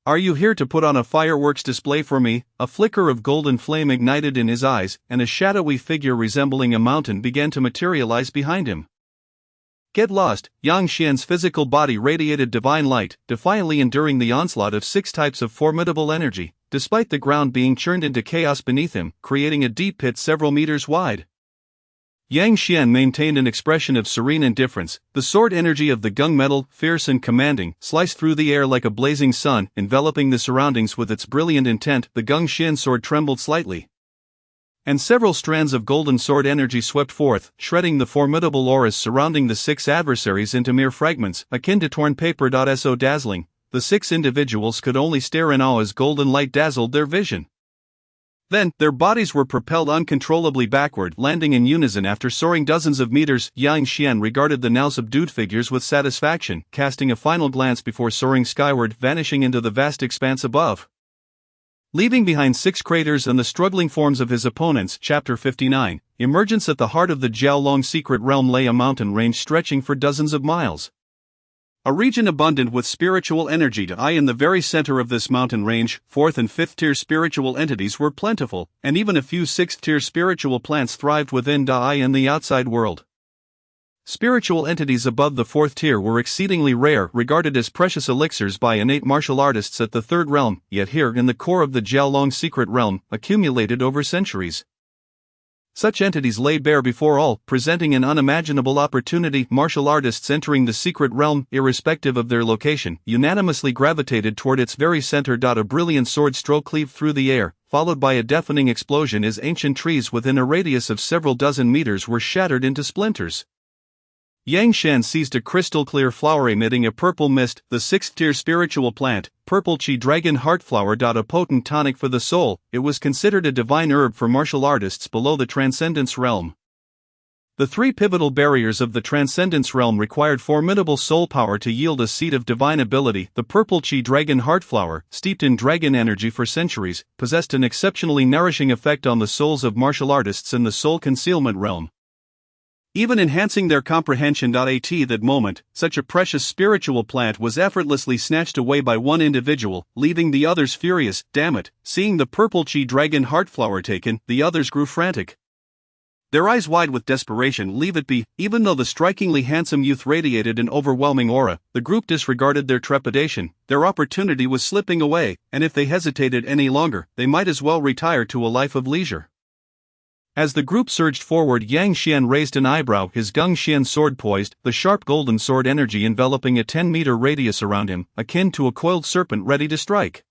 "Are you here to put on a fireworks display for me?" A flicker of golden flame ignited in his eyes, and a shadowy figure resembling a mountain began to materialize behind him. "Get lost!" Yang Xian's physical body radiated divine light, defiantly enduring the onslaught of 6 types of formidable energy, despite the ground being churned into chaos beneath him, creating a deep pit several meters wide. Yang Xian maintained an expression of serene indifference. The sword energy of the gunmetal, fierce and commanding, sliced through the air like a blazing sun, enveloping the surroundings with its brilliant intent. The Gongxian sword trembled slightly, and several strands of golden sword energy swept forth, shredding the formidable auras surrounding the 6 adversaries into mere fragments, akin to torn paper. So dazzling, the 6 individuals could only stare in awe as golden light dazzled their vision. Then, their bodies were propelled uncontrollably backward, landing in unison after soaring dozens of meters. Yang Xian regarded the now subdued figures with satisfaction, casting a final glance before soaring skyward, vanishing into the vast expanse above, leaving behind 6 craters and the struggling forms of his opponents. Chapter 59. Emergence. At the heart of the Jiaolong secret realm lay a mountain range stretching for dozens of miles. A region abundant with spiritual energy. In the very center of this mountain range, 4th and 5th tier spiritual entities were plentiful, and even a few 6th tier spiritual plants thrived within in the outside world. Spiritual entities above the 4th tier were exceedingly rare, regarded as precious elixirs by innate martial artists at the 3rd realm, yet here in the core of the Jiaolong secret realm, accumulated over centuries. Such entities lay bare before all, presenting an unimaginable opportunity. Martial artists entering the secret realm, irrespective of their location, unanimously gravitated toward its very center. A brilliant sword stroke cleaved through the air, followed by a deafening explosion as ancient trees within a radius of several dozen meters were shattered into splinters. Yang Xian seized a crystal-clear flower emitting a purple mist, the 6th-tier spiritual plant, purple chi dragon heartflower. A potent tonic for the soul, it was considered a divine herb for martial artists below the Transcendence realm. The 3 pivotal barriers of the Transcendence realm required formidable soul power to yield a seed of divine ability. The purple chi dragon heartflower, steeped in dragon energy for centuries, possessed an exceptionally nourishing effect on the souls of martial artists in the soul concealment realm, even enhancing their comprehension. At that moment, such a precious spiritual plant was effortlessly snatched away by one individual, leaving the others furious. Damn it! Seeing the purple chi dragon heartflower taken, the others grew frantic, their eyes wide with desperation. Leave it be. Even though the strikingly handsome youth radiated an overwhelming aura, the group disregarded their trepidation. Their opportunity was slipping away, and if they hesitated any longer, they might as well retire to a life of leisure. As the group surged forward, Yang Xian raised an eyebrow, his Gongxian sword poised, the sharp golden sword energy enveloping a 10-meter radius around him, akin to a coiled serpent ready to strike.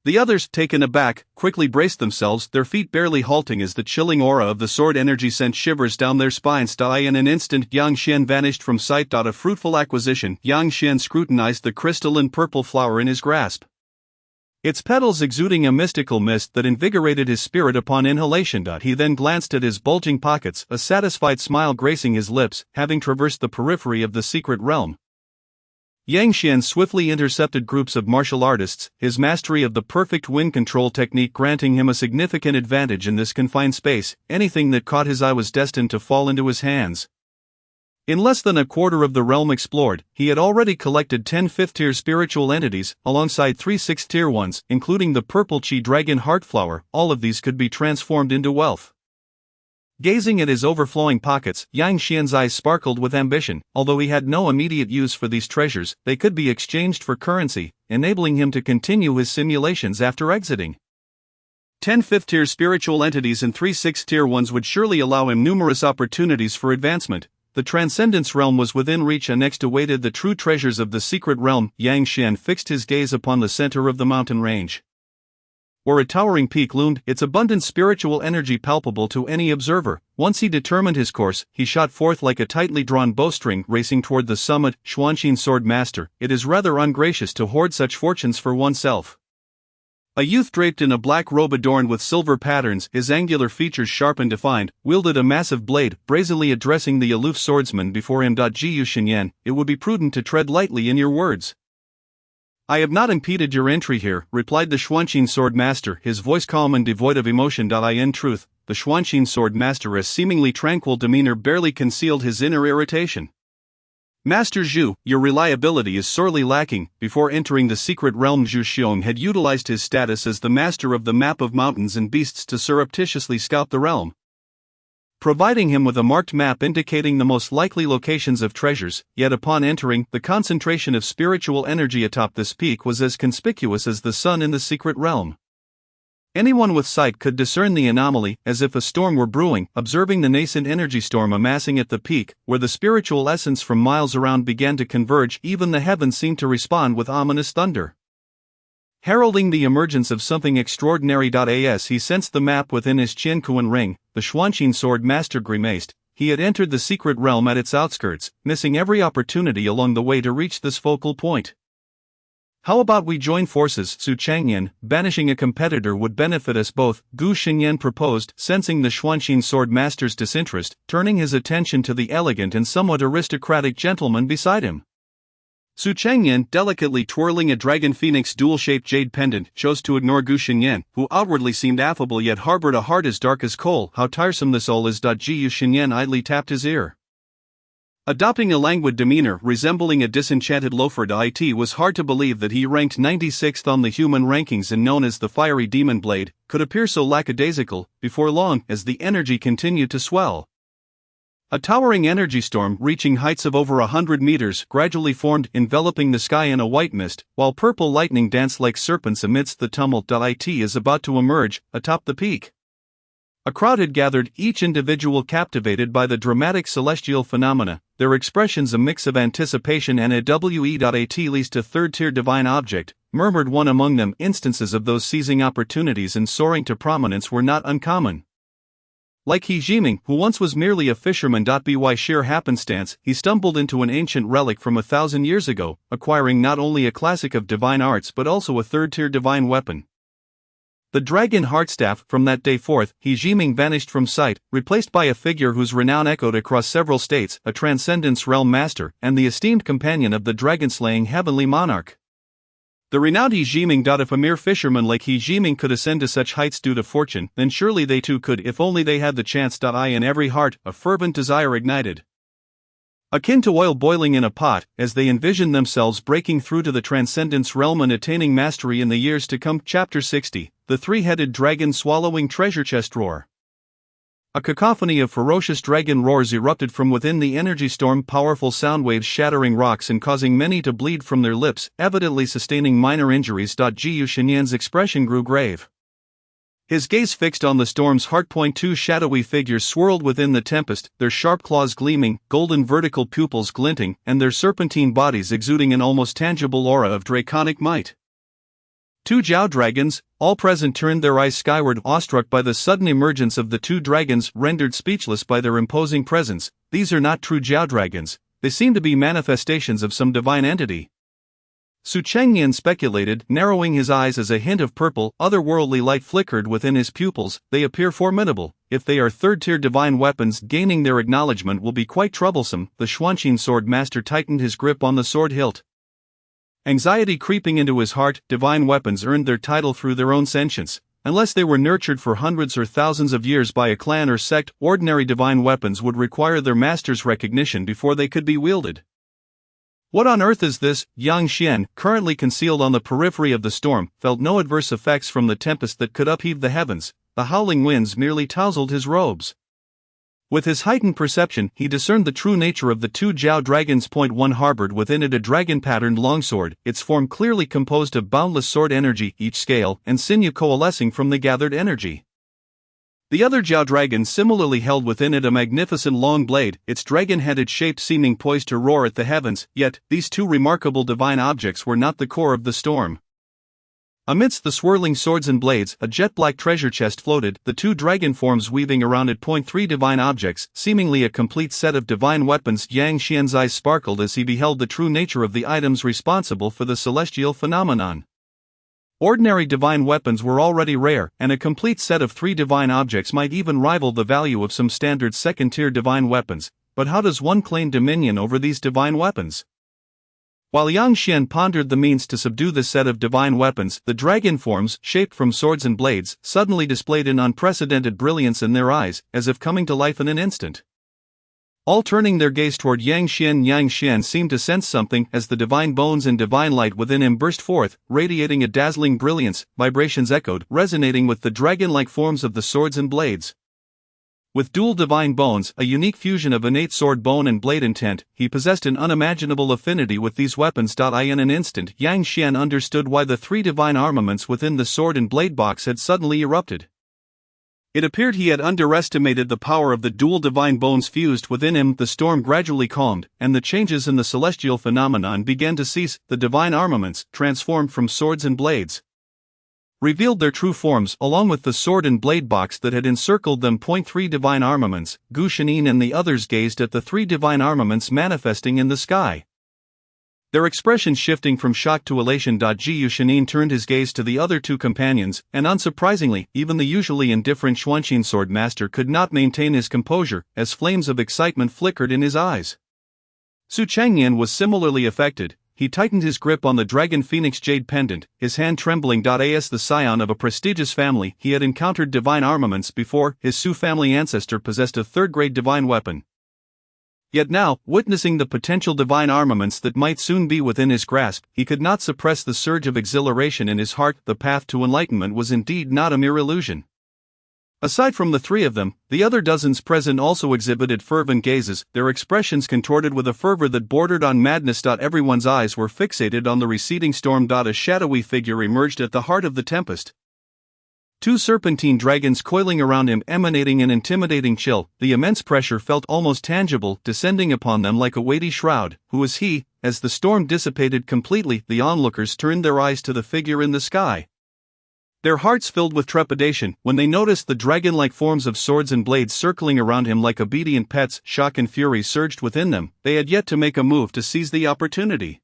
The others, taken aback, quickly braced themselves, their feet barely halting as the chilling aura of the sword energy sent shivers down their spines. In an instant, Yang Xian vanished from sight. A fruitful acquisition. Yang Xian scrutinized the crystalline purple flower in his grasp, its petals exuding a mystical mist that invigorated his spirit upon inhalation. He then glanced at his bulging pockets, a satisfied smile gracing his lips, having traversed the periphery of the secret realm. Yang Xian swiftly intercepted groups of martial artists, his mastery of the perfect wind control technique granting him a significant advantage in this confined space. Anything that caught his eye was destined to fall into his hands. In less than a quarter of the realm explored, he had already collected 10 5th-tier spiritual entities, alongside 3 6th-tier ones, including the purple chi dragon heartflower. All of these could be transformed into wealth. Gazing at his overflowing pockets, Yang Xian's eyes sparkled with ambition. Although he had no immediate use for these treasures, they could be exchanged for currency, enabling him to continue his simulations after exiting. 10 5th-tier spiritual entities and 3 6th-tier ones would surely allow him numerous opportunities for advancement. The Transcendence realm was within reach, and next awaited the true treasures of the secret realm. Yang Xian fixed his gaze upon the center of the mountain range, where a towering peak loomed, its abundant spiritual energy palpable to any observer. Once he determined his course, he shot forth like a tightly drawn bowstring, racing toward the summit. Xuanqin Sword Master, it is rather ungracious to hoard such fortunes for oneself. A youth draped in a black robe adorned with silver patterns, his angular features sharp and defined, wielded a massive blade, brazenly addressing the aloof swordsman before him. Jiu Shenyan, it would be prudent to tread lightly in your words. I have not impeded your entry here, replied the Xuanqin Sword Master, his voice calm and devoid of emotion. In truth, the Xuanqin Sword Master's seemingly tranquil demeanor barely concealed his inner irritation. Master Zhu, your reliability is sorely lacking. Before entering the secret realm, Zhu Xiong had utilized his status as the master of the map of mountains and beasts to surreptitiously scout the realm, providing him with a marked map indicating the most likely locations of treasures. Yet upon entering, the concentration of spiritual energy atop this peak was as conspicuous as the sun in the secret realm. Anyone with sight could discern the anomaly, as if a storm were brewing, observing the nascent energy storm amassing at the peak, where the spiritual essence from miles around began to converge. Even the heavens seemed to respond with ominous thunder, heralding the emergence of something extraordinary. As he sensed the map within his Qiankuan ring, the Xuanqin sword master grimaced. He had entered the secret realm at its outskirts, missing every opportunity along the way to reach this focal point. How about we join forces? Su Changyan, banishing a competitor would benefit us both, Gu Xinyan proposed, sensing the Xuanqin sword master's disinterest, turning his attention to the elegant and somewhat aristocratic gentleman beside him. Su Changyan, delicately twirling a dragon phoenix dual-shaped jade pendant, chose to ignore Gu Xinyan, who outwardly seemed affable yet harbored a heart as dark as coal. How tiresome this all is. Gu Xinyan idly tapped his ear. Adopting a languid demeanor resembling a disenchanted loafer. It was hard to believe that he, ranked 96th on the human rankings and known as the fiery demon blade, could appear so lackadaisical. Before long, as the energy continued to swell, a towering energy storm reaching heights of over 100 meters gradually formed, enveloping the sky in a white mist, while purple lightning danced like serpents amidst the tumult. It is about to emerge, atop the peak. A crowd had gathered, each individual captivated by the dramatic celestial phenomena, their expressions a mix of anticipation and at least a third-tier divine object, murmured one among them. Instances of those seizing opportunities and soaring to prominence were not uncommon. Like He Jiming, who once was merely a fisherman. By sheer happenstance, he stumbled into an ancient relic from 1,000 years ago, acquiring not only a classic of divine arts but also a third-tier divine weapon. The dragon heartstaff. From that day forth, He Jiming vanished from sight, replaced by a figure whose renown echoed across several states, a transcendence realm master, and the esteemed companion of the dragon-slaying heavenly monarch. The renowned He Jiming. If a mere fisherman like He Jiming could ascend to such heights due to fortune, then surely they too could, if only they had the chance. In every heart, a fervent desire ignited, akin to oil boiling in a pot, as they envisioned themselves breaking through to the transcendence realm and attaining mastery in the years to come. Chapter 60, The Three-Headed Dragon Swallowing Treasure Chest. Roar. A cacophony of ferocious dragon roars erupted from within the energy storm, powerful sound waves shattering rocks and causing many to bleed from their lips, evidently sustaining minor injuries. Gu Xinyan's expression grew grave, his gaze fixed on the storm's heart. Two shadowy figures swirled within the tempest, their sharp claws gleaming, golden vertical pupils glinting, and their serpentine bodies exuding an almost tangible aura of draconic might. Two Jiao dragons. All present turned their eyes skyward, awestruck by the sudden emergence of the two dragons, rendered speechless by their imposing presence. These are not true Jiao dragons, they seem to be manifestations of some divine entity. Su Changyan speculated, narrowing his eyes as a hint of purple, otherworldly light flickered within his pupils. They appear formidable. If they are third-tier divine weapons, gaining their acknowledgement will be quite troublesome. The Xuanqin sword master tightened his grip on the sword hilt, anxiety creeping into his heart. Divine weapons earned their title through their own sentience. Unless they were nurtured for hundreds or thousands of years by a clan or sect, ordinary divine weapons would require their master's recognition before they could be wielded. What on earth is this? Yang Xian, currently concealed on the periphery of the storm, felt no adverse effects from the tempest that could upheave the heavens. The howling winds merely tousled his robes. With his heightened perception, he discerned the true nature of the two Jiao dragons. One harbored within it a dragon-patterned longsword, its form clearly composed of boundless sword energy, each scale and sinew coalescing from the gathered energy. The other Jiao dragon similarly held within it a magnificent long blade, its dragon-headed shape seeming poised to roar at the heavens. Yet, these two remarkable divine objects were not the core of the storm. Amidst the swirling swords and blades, a jet-black treasure chest floated, the two dragon forms weaving around it. Three divine objects, seemingly a complete set of divine weapons. Yang Xian's eyes sparkled as he beheld the true nature of the items responsible for the celestial phenomenon. Ordinary divine weapons were already rare, and a complete set of three divine objects might even rival the value of some standard second-tier divine weapons. But how does one claim dominion over these divine weapons? While Yang Xian pondered the means to subdue this set of divine weapons, the dragon forms, shaped from swords and blades, suddenly displayed an unprecedented brilliance in their eyes, as if coming to life in an instant. All turning their gaze toward Yang Xian seemed to sense something as the divine bones and divine light within him burst forth, radiating a dazzling brilliance. Vibrations echoed, resonating with the dragon-like forms of the swords and blades. With dual divine bones, a unique fusion of innate sword bone and blade intent, he possessed an unimaginable affinity with these weapons. In an instant, Yang Xian understood why the three divine armaments within the sword and blade box had suddenly erupted. It appeared he had underestimated the power of the dual divine bones fused within him. The storm gradually calmed, and the changes in the celestial phenomenon began to cease. The divine armaments, transformed from swords and blades, revealed their true forms along with the sword and blade box that had encircled them. Three divine armaments. Gu Shanin and the others gazed at the three divine armaments manifesting in the sky, their expressions shifting from shock to elation. Gu Shanin turned his gaze to the other two companions, and unsurprisingly, even the usually indifferent Xuanqin sword master could not maintain his composure, as flames of excitement flickered in his eyes. Su Changyan was similarly affected. He tightened his grip on the Dragon Phoenix Jade Pendant, his hand trembling. As the scion of a prestigious family, he had encountered divine armaments before. His Su family ancestor possessed a third-grade divine weapon. Yet now, witnessing the potential divine armaments that might soon be within his grasp, he could not suppress the surge of exhilaration in his heart. The path to enlightenment was indeed not a mere illusion. Aside from the three of them, the other dozens present also exhibited fervent gazes, their expressions contorted with a fervor that bordered on madness. Everyone's eyes were fixated on the receding storm. A shadowy figure emerged at the heart of the tempest. Two serpentine dragons coiling around him, emanating an intimidating chill. The immense pressure felt almost tangible, descending upon them like a weighty shroud. Who was he? As the storm dissipated completely, the onlookers turned their eyes to the figure in the sky, their hearts filled with trepidation when they noticed the dragon-like forms of swords and blades circling around him like obedient pets. Shock and fury surged within them. They had yet to make a move to seize the opportunity,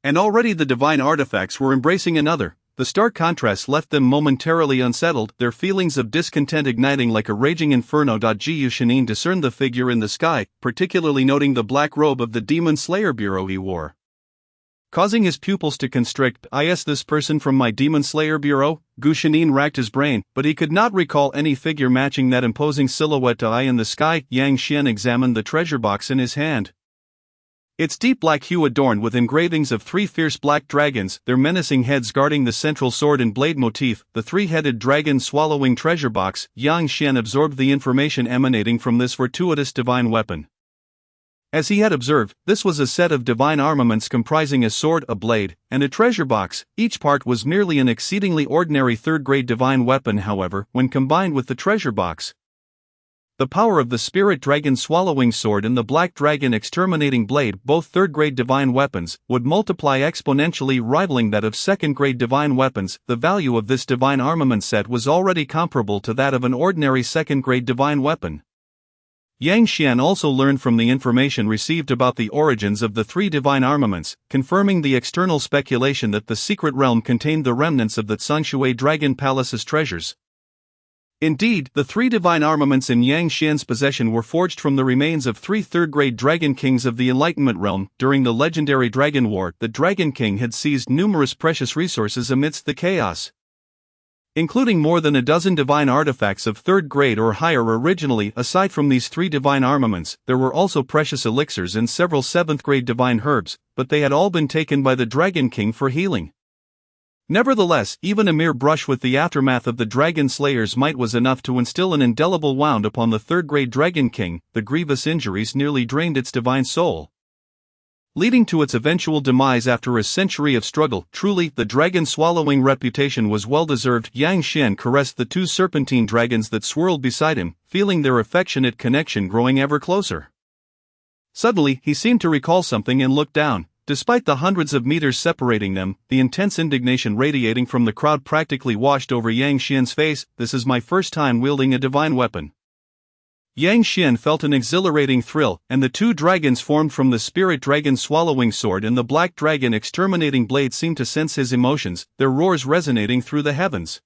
and already the divine artifacts were embracing another. The stark contrast left them momentarily unsettled, their feelings of discontent igniting like a raging inferno. Gu Shanin discerned the figure in the sky, particularly noting the black robe of the Demon Slayer Bureau he wore, causing his pupils to constrict. Is this person from my Demon Slayer Bureau? Gu Shanin racked his brain, but he could not recall any figure matching that imposing silhouette. In the sky, Yang Xian examined the treasure box in his hand. Its deep black hue adorned with engravings of three fierce black dragons, their menacing heads guarding the central sword and blade motif. The three-headed dragon swallowing treasure box. Yang Xian absorbed the information emanating from this fortuitous divine weapon. As he had observed, this was a set of divine armaments comprising a sword, a blade, and a treasure box. Each part was merely an exceedingly ordinary third-grade divine weapon. However, when combined with the treasure box, the power of the spirit dragon swallowing sword and the black dragon exterminating blade, both third-grade divine weapons, would multiply exponentially, rivaling that of second-grade divine weapons. The value of this divine armament set was already comparable to that of an ordinary second-grade divine weapon. Yang Xian also learned from the information received about the origins of the three divine armaments, confirming the external speculation that the secret realm contained the remnants of the Tsangshui Dragon Palace's treasures. Indeed, the three divine armaments in Yang Xian's possession were forged from the remains of three third-grade dragon kings of the Enlightenment realm. During the legendary Dragon War, the Dragon King had seized numerous precious resources amidst the chaos, including more than a dozen divine artifacts of third grade or higher originally. Aside from these three divine armaments, there were also precious elixirs and several seventh-grade divine herbs, but they had all been taken by the Dragon King for healing. Nevertheless, even a mere brush with the aftermath of the Dragon Slayer's might was enough to instill an indelible wound upon the third-grade Dragon King. The grievous injuries nearly drained its divine soul, leading to its eventual demise after a century of struggle. Truly, the dragon-swallowing reputation was well-deserved. Yang Xian caressed the two serpentine dragons that swirled beside him, feeling their affectionate connection growing ever closer. Suddenly, he seemed to recall something and looked down. Despite the hundreds of meters separating them, the intense indignation radiating from the crowd practically washed over Yang Xian's face. This is my first time wielding a divine weapon. Yang Xian felt an exhilarating thrill, and the two dragons formed from the spirit dragon swallowing sword and the black dragon exterminating blade seemed to sense his emotions, their roars resonating through the heavens.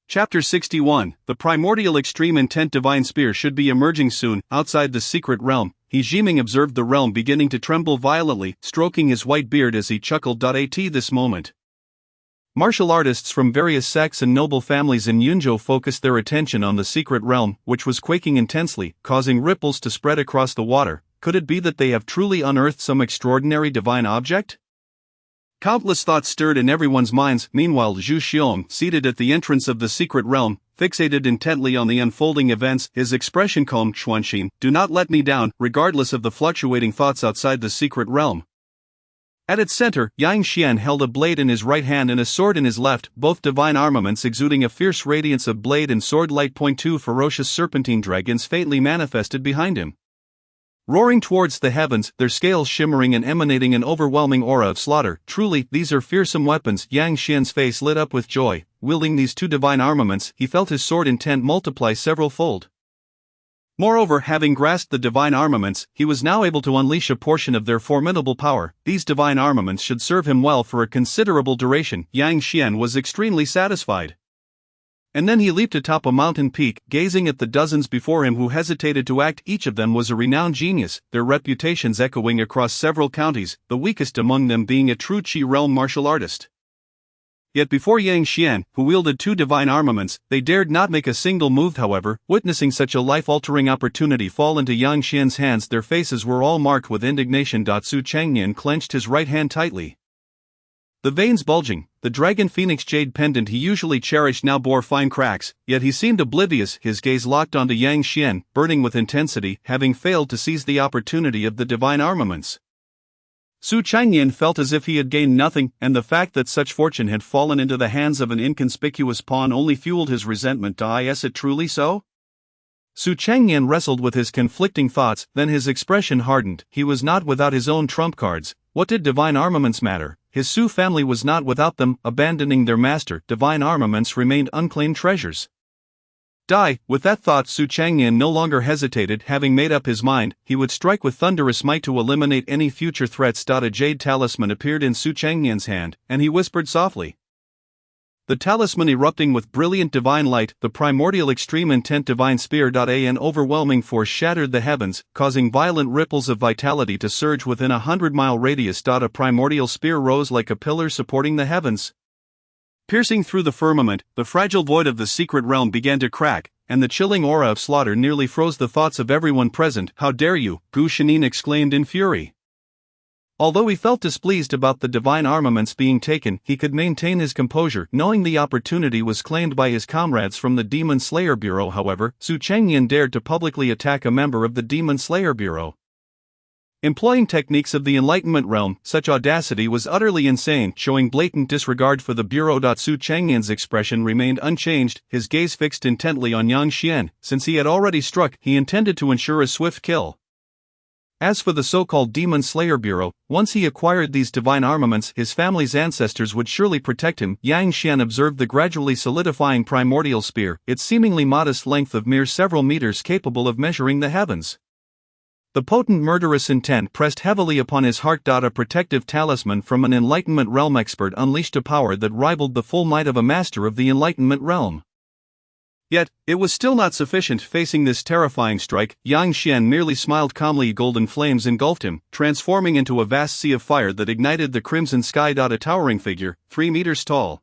Chapter 61. The primordial extreme intent divine spear should be emerging soon. Outside the secret realm, He Jiming observed the realm beginning to tremble violently, stroking his white beard as he chuckled. At this moment, martial artists from various sects and noble families in Yunzhou focused their attention on the secret realm, which was quaking intensely, causing ripples to spread across the water. Could it be that they have truly unearthed some extraordinary divine object? Countless thoughts stirred in everyone's minds. Meanwhile, Zhu Xiong, seated at the entrance of the secret realm, fixated intently on the unfolding events, his expression calm. Chuanxin, do not let me down, regardless of the fluctuating thoughts outside the secret realm. At its center, Yang Xian held a blade in his right hand and a sword in his left, both divine armaments exuding a fierce radiance of blade and sword light. Two ferocious serpentine dragons faintly manifested behind him. Roaring towards the heavens, their scales shimmering and emanating an overwhelming aura of slaughter. Truly, these are fearsome weapons. Yang Xian's face lit up with joy. Wielding these two divine armaments, he felt his sword intent multiply several-fold. Moreover, having grasped the divine armaments, he was now able to unleash a portion of their formidable power. These divine armaments should serve him well for a considerable duration. Yang Xian was extremely satisfied. And then he leaped atop a mountain peak, gazing at the dozens before him who hesitated to act. Each of them was a renowned genius, their reputations echoing across several counties, the weakest among them being a true Qi realm martial artist. Yet before Yang Xian, who wielded two divine armaments, they dared not make a single move. However, witnessing such a life-altering opportunity fall into Yang Xian's hands, their faces were all marked with indignation. Su Changnian clenched his right hand tightly. The veins bulging, the dragon phoenix jade pendant he usually cherished now bore fine cracks, yet he seemed oblivious, his gaze locked onto Yang Xian, burning with intensity, having failed to seize the opportunity of the divine armaments. Su Changnian felt as if he had gained nothing, and the fact that such fortune had fallen into the hands of an inconspicuous pawn only fueled his resentment. Is it truly so? Su Changnian wrestled with his conflicting thoughts, then his expression hardened. He was not without his own trump cards. What did divine armaments matter? His Su family was not without them. Abandoning their master, divine armaments remained unclaimed treasures. With that thought, Su Changnian no longer hesitated. Having made up his mind, he would strike with thunderous might to eliminate any future threats. A jade talisman appeared in Su Changnian's hand, and he whispered softly. The talisman erupting with brilliant divine light, the primordial extreme intent divine spear. An overwhelming force shattered the heavens, causing violent ripples of vitality to surge within a 100-mile radius. A primordial spear rose like a pillar supporting the heavens. Piercing through the firmament, the fragile void of the secret realm began to crack, and the chilling aura of slaughter nearly froze the thoughts of everyone present. How dare you? Gu Shinin exclaimed in fury. Although he felt displeased about the divine armaments being taken, he could maintain his composure, knowing the opportunity was claimed by his comrades from the Demon Slayer Bureau. However, Su Changnian dared to publicly attack a member of the Demon Slayer Bureau. Employing techniques of the Enlightenment realm, such audacity was utterly insane, showing blatant disregard for the Bureau. Su Changnian's expression remained unchanged, his gaze fixed intently on Yang Xian. Since he had already struck, he intended to ensure a swift kill. As for the so-called Demon Slayer Bureau, once he acquired these divine armaments, his family's ancestors would surely protect him. Yang Xian observed the gradually solidifying primordial spear, its seemingly modest length of mere several meters capable of measuring the heavens. The potent murderous intent pressed heavily upon his heart. A protective talisman from an Enlightenment realm expert unleashed a power that rivaled the full might of a master of the Enlightenment realm. Yet, it was still not sufficient. Facing this terrifying strike, Yang Xian merely smiled calmly. Golden flames engulfed him, transforming into a vast sea of fire that ignited the crimson sky. A towering figure, 3 meters tall,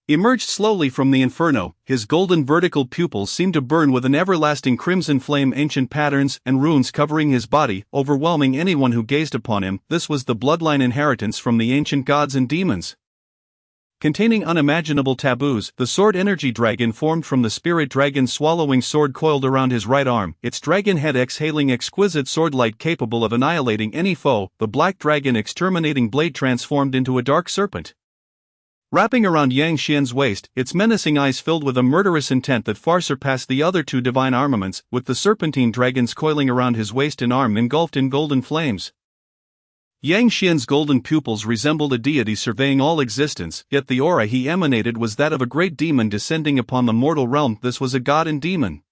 emerged slowly from the inferno. His golden vertical pupils seemed to burn with an everlasting crimson flame, ancient patterns and runes covering his body, overwhelming anyone who gazed upon him. This was the bloodline inheritance from the ancient gods and demons. Containing unimaginable taboos, the sword energy dragon formed from the spirit dragon's swallowing sword coiled around his right arm, its dragon head exhaling exquisite sword light capable of annihilating any foe. The black dragon exterminating blade transformed into a dark serpent, wrapping around Yang Xian's waist, its menacing eyes filled with a murderous intent that far surpassed the other two divine armaments, with the serpentine dragons coiling around his waist and arm engulfed in golden flames. Yang Xian's golden pupils resembled a deity surveying all existence, yet the aura he emanated was that of a great demon descending upon the mortal realm. This was a god and demon,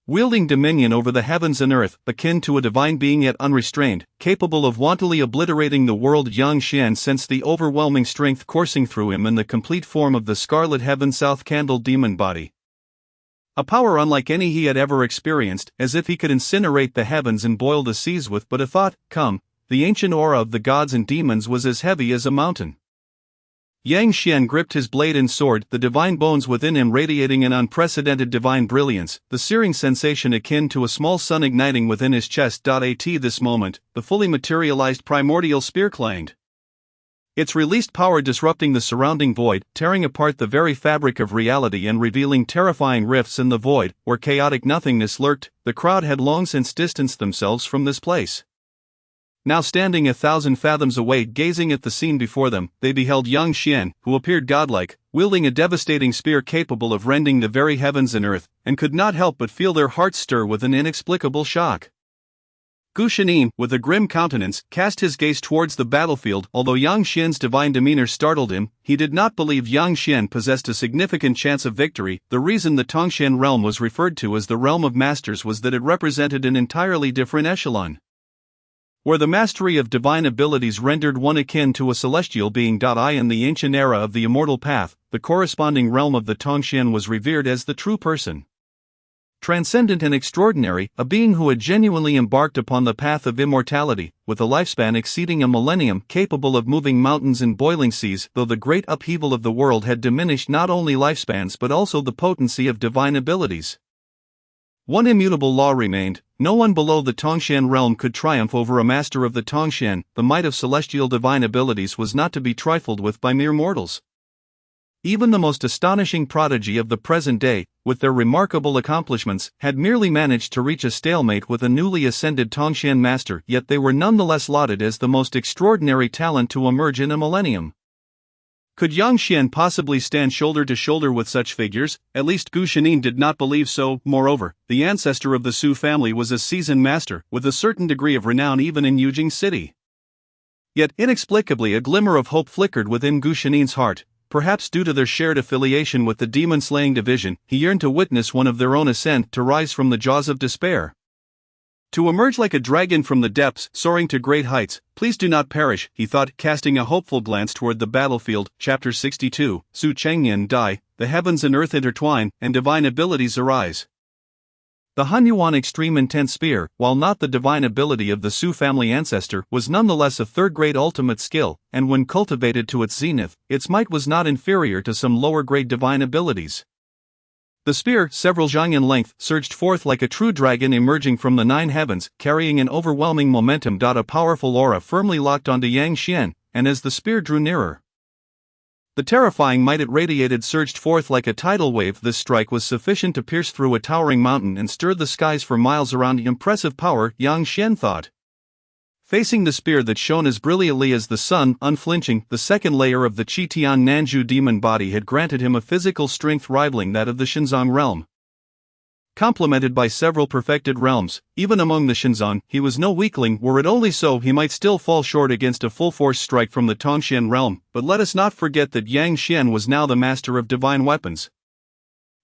wielding dominion over the heavens and earth, akin to a divine being yet unrestrained, capable of wantonly obliterating the world. Yang Xian sensed the overwhelming strength coursing through him in the complete form of the Scarlet Heaven South Candle demon body. A power unlike any he had ever experienced, as if he could incinerate the heavens and boil the seas with but a thought. The ancient aura of the gods and demons was as heavy as a mountain. Yang Xian gripped his blade and sword, the divine bones within him radiating an unprecedented divine brilliance, the searing sensation akin to a small sun igniting within his chest. At this moment, the fully materialized primordial spear clanged. Its released power disrupting the surrounding void, tearing apart the very fabric of reality and revealing terrifying rifts in the void, where chaotic nothingness lurked. The crowd had long since distanced themselves from this place. Now standing 1,000 fathoms away gazing at the scene before them, they beheld Yang Xian, who appeared godlike, wielding a devastating spear capable of rending the very heavens and earth, and could not help but feel their hearts stir with an inexplicable shock. Gu Shanin, with a grim countenance, cast his gaze towards the battlefield. Although Yang Xian's divine demeanor startled him, he did not believe Yang Xian possessed a significant chance of victory. The reason the Tongxian realm was referred to as the realm of masters was that it represented an entirely different echelon, where the mastery of divine abilities rendered one akin to a celestial being. In the ancient era of the immortal path, the corresponding realm of the Tongxian was revered as the true person, transcendent and extraordinary, a being who had genuinely embarked upon the path of immortality, with a lifespan exceeding a millennium, capable of moving mountains and boiling seas. Though the great upheaval of the world had diminished not only lifespans but also the potency of divine abilities, one immutable law remained: no one below the Tongxian realm could triumph over a master of the Tongxian. The might of celestial divine abilities was not to be trifled with by mere mortals. Even the most astonishing prodigy of the present day, with their remarkable accomplishments, had merely managed to reach a stalemate with a newly ascended Tongxian master, yet they were nonetheless lauded as the most extraordinary talent to emerge in a millennium. Could Yang Xian possibly stand shoulder to shoulder with such figures? At least Gu Shanin did not believe so. Moreover, the ancestor of the Su family was a seasoned master, with a certain degree of renown even in Yujing City. Yet, inexplicably, a glimmer of hope flickered within Gu Shanin's heart. Perhaps due to their shared affiliation with the demon-slaying division, he yearned to witness one of their own ascend, to rise from the jaws of despair, to emerge like a dragon from the depths, soaring to great heights. Please do not perish, he thought, casting a hopeful glance toward the battlefield. Chapter 62, Su Chengyan die, the heavens and earth intertwine, and divine abilities arise. The Hunyuan Extreme Intense Spear, while not the divine ability of the Su family ancestor, was nonetheless a third-grade ultimate skill, and when cultivated to its zenith, its might was not inferior to some lower-grade divine abilities. The spear, several zhang in length, surged forth like a true dragon emerging from the 9 heavens, carrying an overwhelming momentum. A powerful aura firmly locked onto Yang Xian, and as the spear drew nearer, the terrifying might it radiated surged forth like a tidal wave. This strike was sufficient to pierce through a towering mountain and stir the skies for miles around. Impressive power, Yang Xian thought. Facing the spear that shone as brilliantly as the sun, unflinching, the second layer of the Qitian Nanju demon body had granted him a physical strength rivaling that of the Xinzong realm. Complemented by several perfected realms, even among the Xinzong, he was no weakling. Were it only so, he might still fall short against a full-force strike from the Tongxian realm, but let us not forget that Yang Xian was now the master of divine weapons.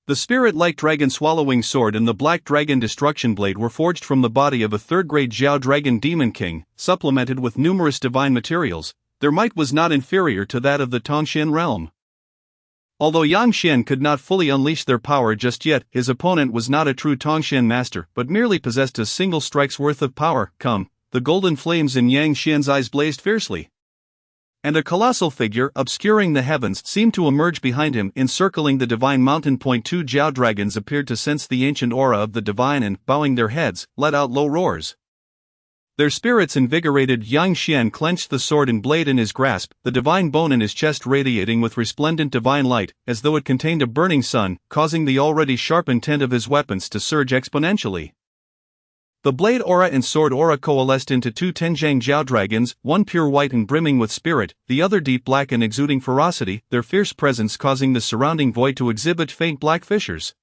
The spirit-like dragon-swallowing sword and the black dragon destruction blade were forged from the body of a third-grade Jiao dragon demon king, supplemented with numerous divine materials. Their might was not inferior to that of the Tongxian realm. Although Yang Xian could not fully unleash their power just yet, his opponent was not a true Tongxian master, but merely possessed a single strike's worth of power. Come, the golden flames in Yang Xian's eyes blazed fiercely, and a colossal figure, obscuring the heavens, seemed to emerge behind him, encircling the divine mountain. 2 Jiao dragons appeared to sense the ancient aura of the divine and, bowing their heads, let out low roars. Their spirits invigorated. Yang Xian clenched the sword and blade in his grasp, the divine bone in his chest radiating with resplendent divine light, as though it contained a burning sun, causing the already sharp intent of his weapons to surge exponentially. The blade aura and sword aura coalesced into 2 Tenjiang Jiao dragons, one pure white and brimming with spirit, the other deep black and exuding ferocity, their fierce presence causing the surrounding void to exhibit faint black fissures.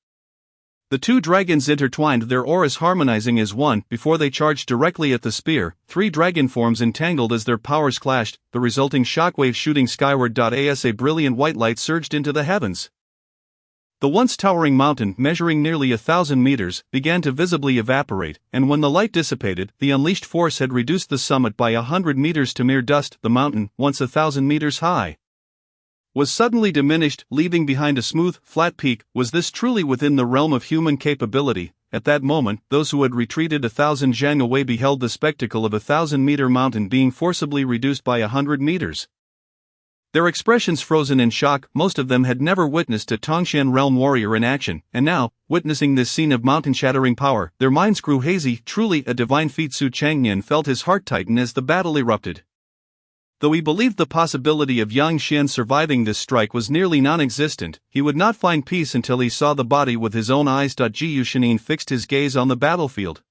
The 2 dragons intertwined, their auras harmonizing as one. Before they charged directly at the spear, 3 dragon forms entangled as their powers clashed, the resulting shockwave shooting skyward. As a brilliant white light surged into the heavens, the once towering mountain, measuring nearly 1,000 meters, began to visibly evaporate, and when the light dissipated, the unleashed force had reduced the summit by 100 meters to mere dust. The mountain, once 1,000 meters high, was suddenly diminished, leaving behind a smooth, flat peak. Was this truly within the realm of human capability? At that moment, those who had retreated 1,000 zhang away beheld the spectacle of a 1,000-meter mountain being forcibly reduced by 100 meters. Their expressions frozen in shock. Most of them had never witnessed a Tongxian realm warrior in action, and now, witnessing this scene of mountain-shattering power, their minds grew hazy. Truly a divine feat. Su Chengyan felt his heart tighten as the battle erupted. Though he believed the possibility of Yang Xian surviving this strike was nearly non-existent, he would not find peace until he saw the body with his own eyes. Yu Shanin fixed his gaze on the battlefield.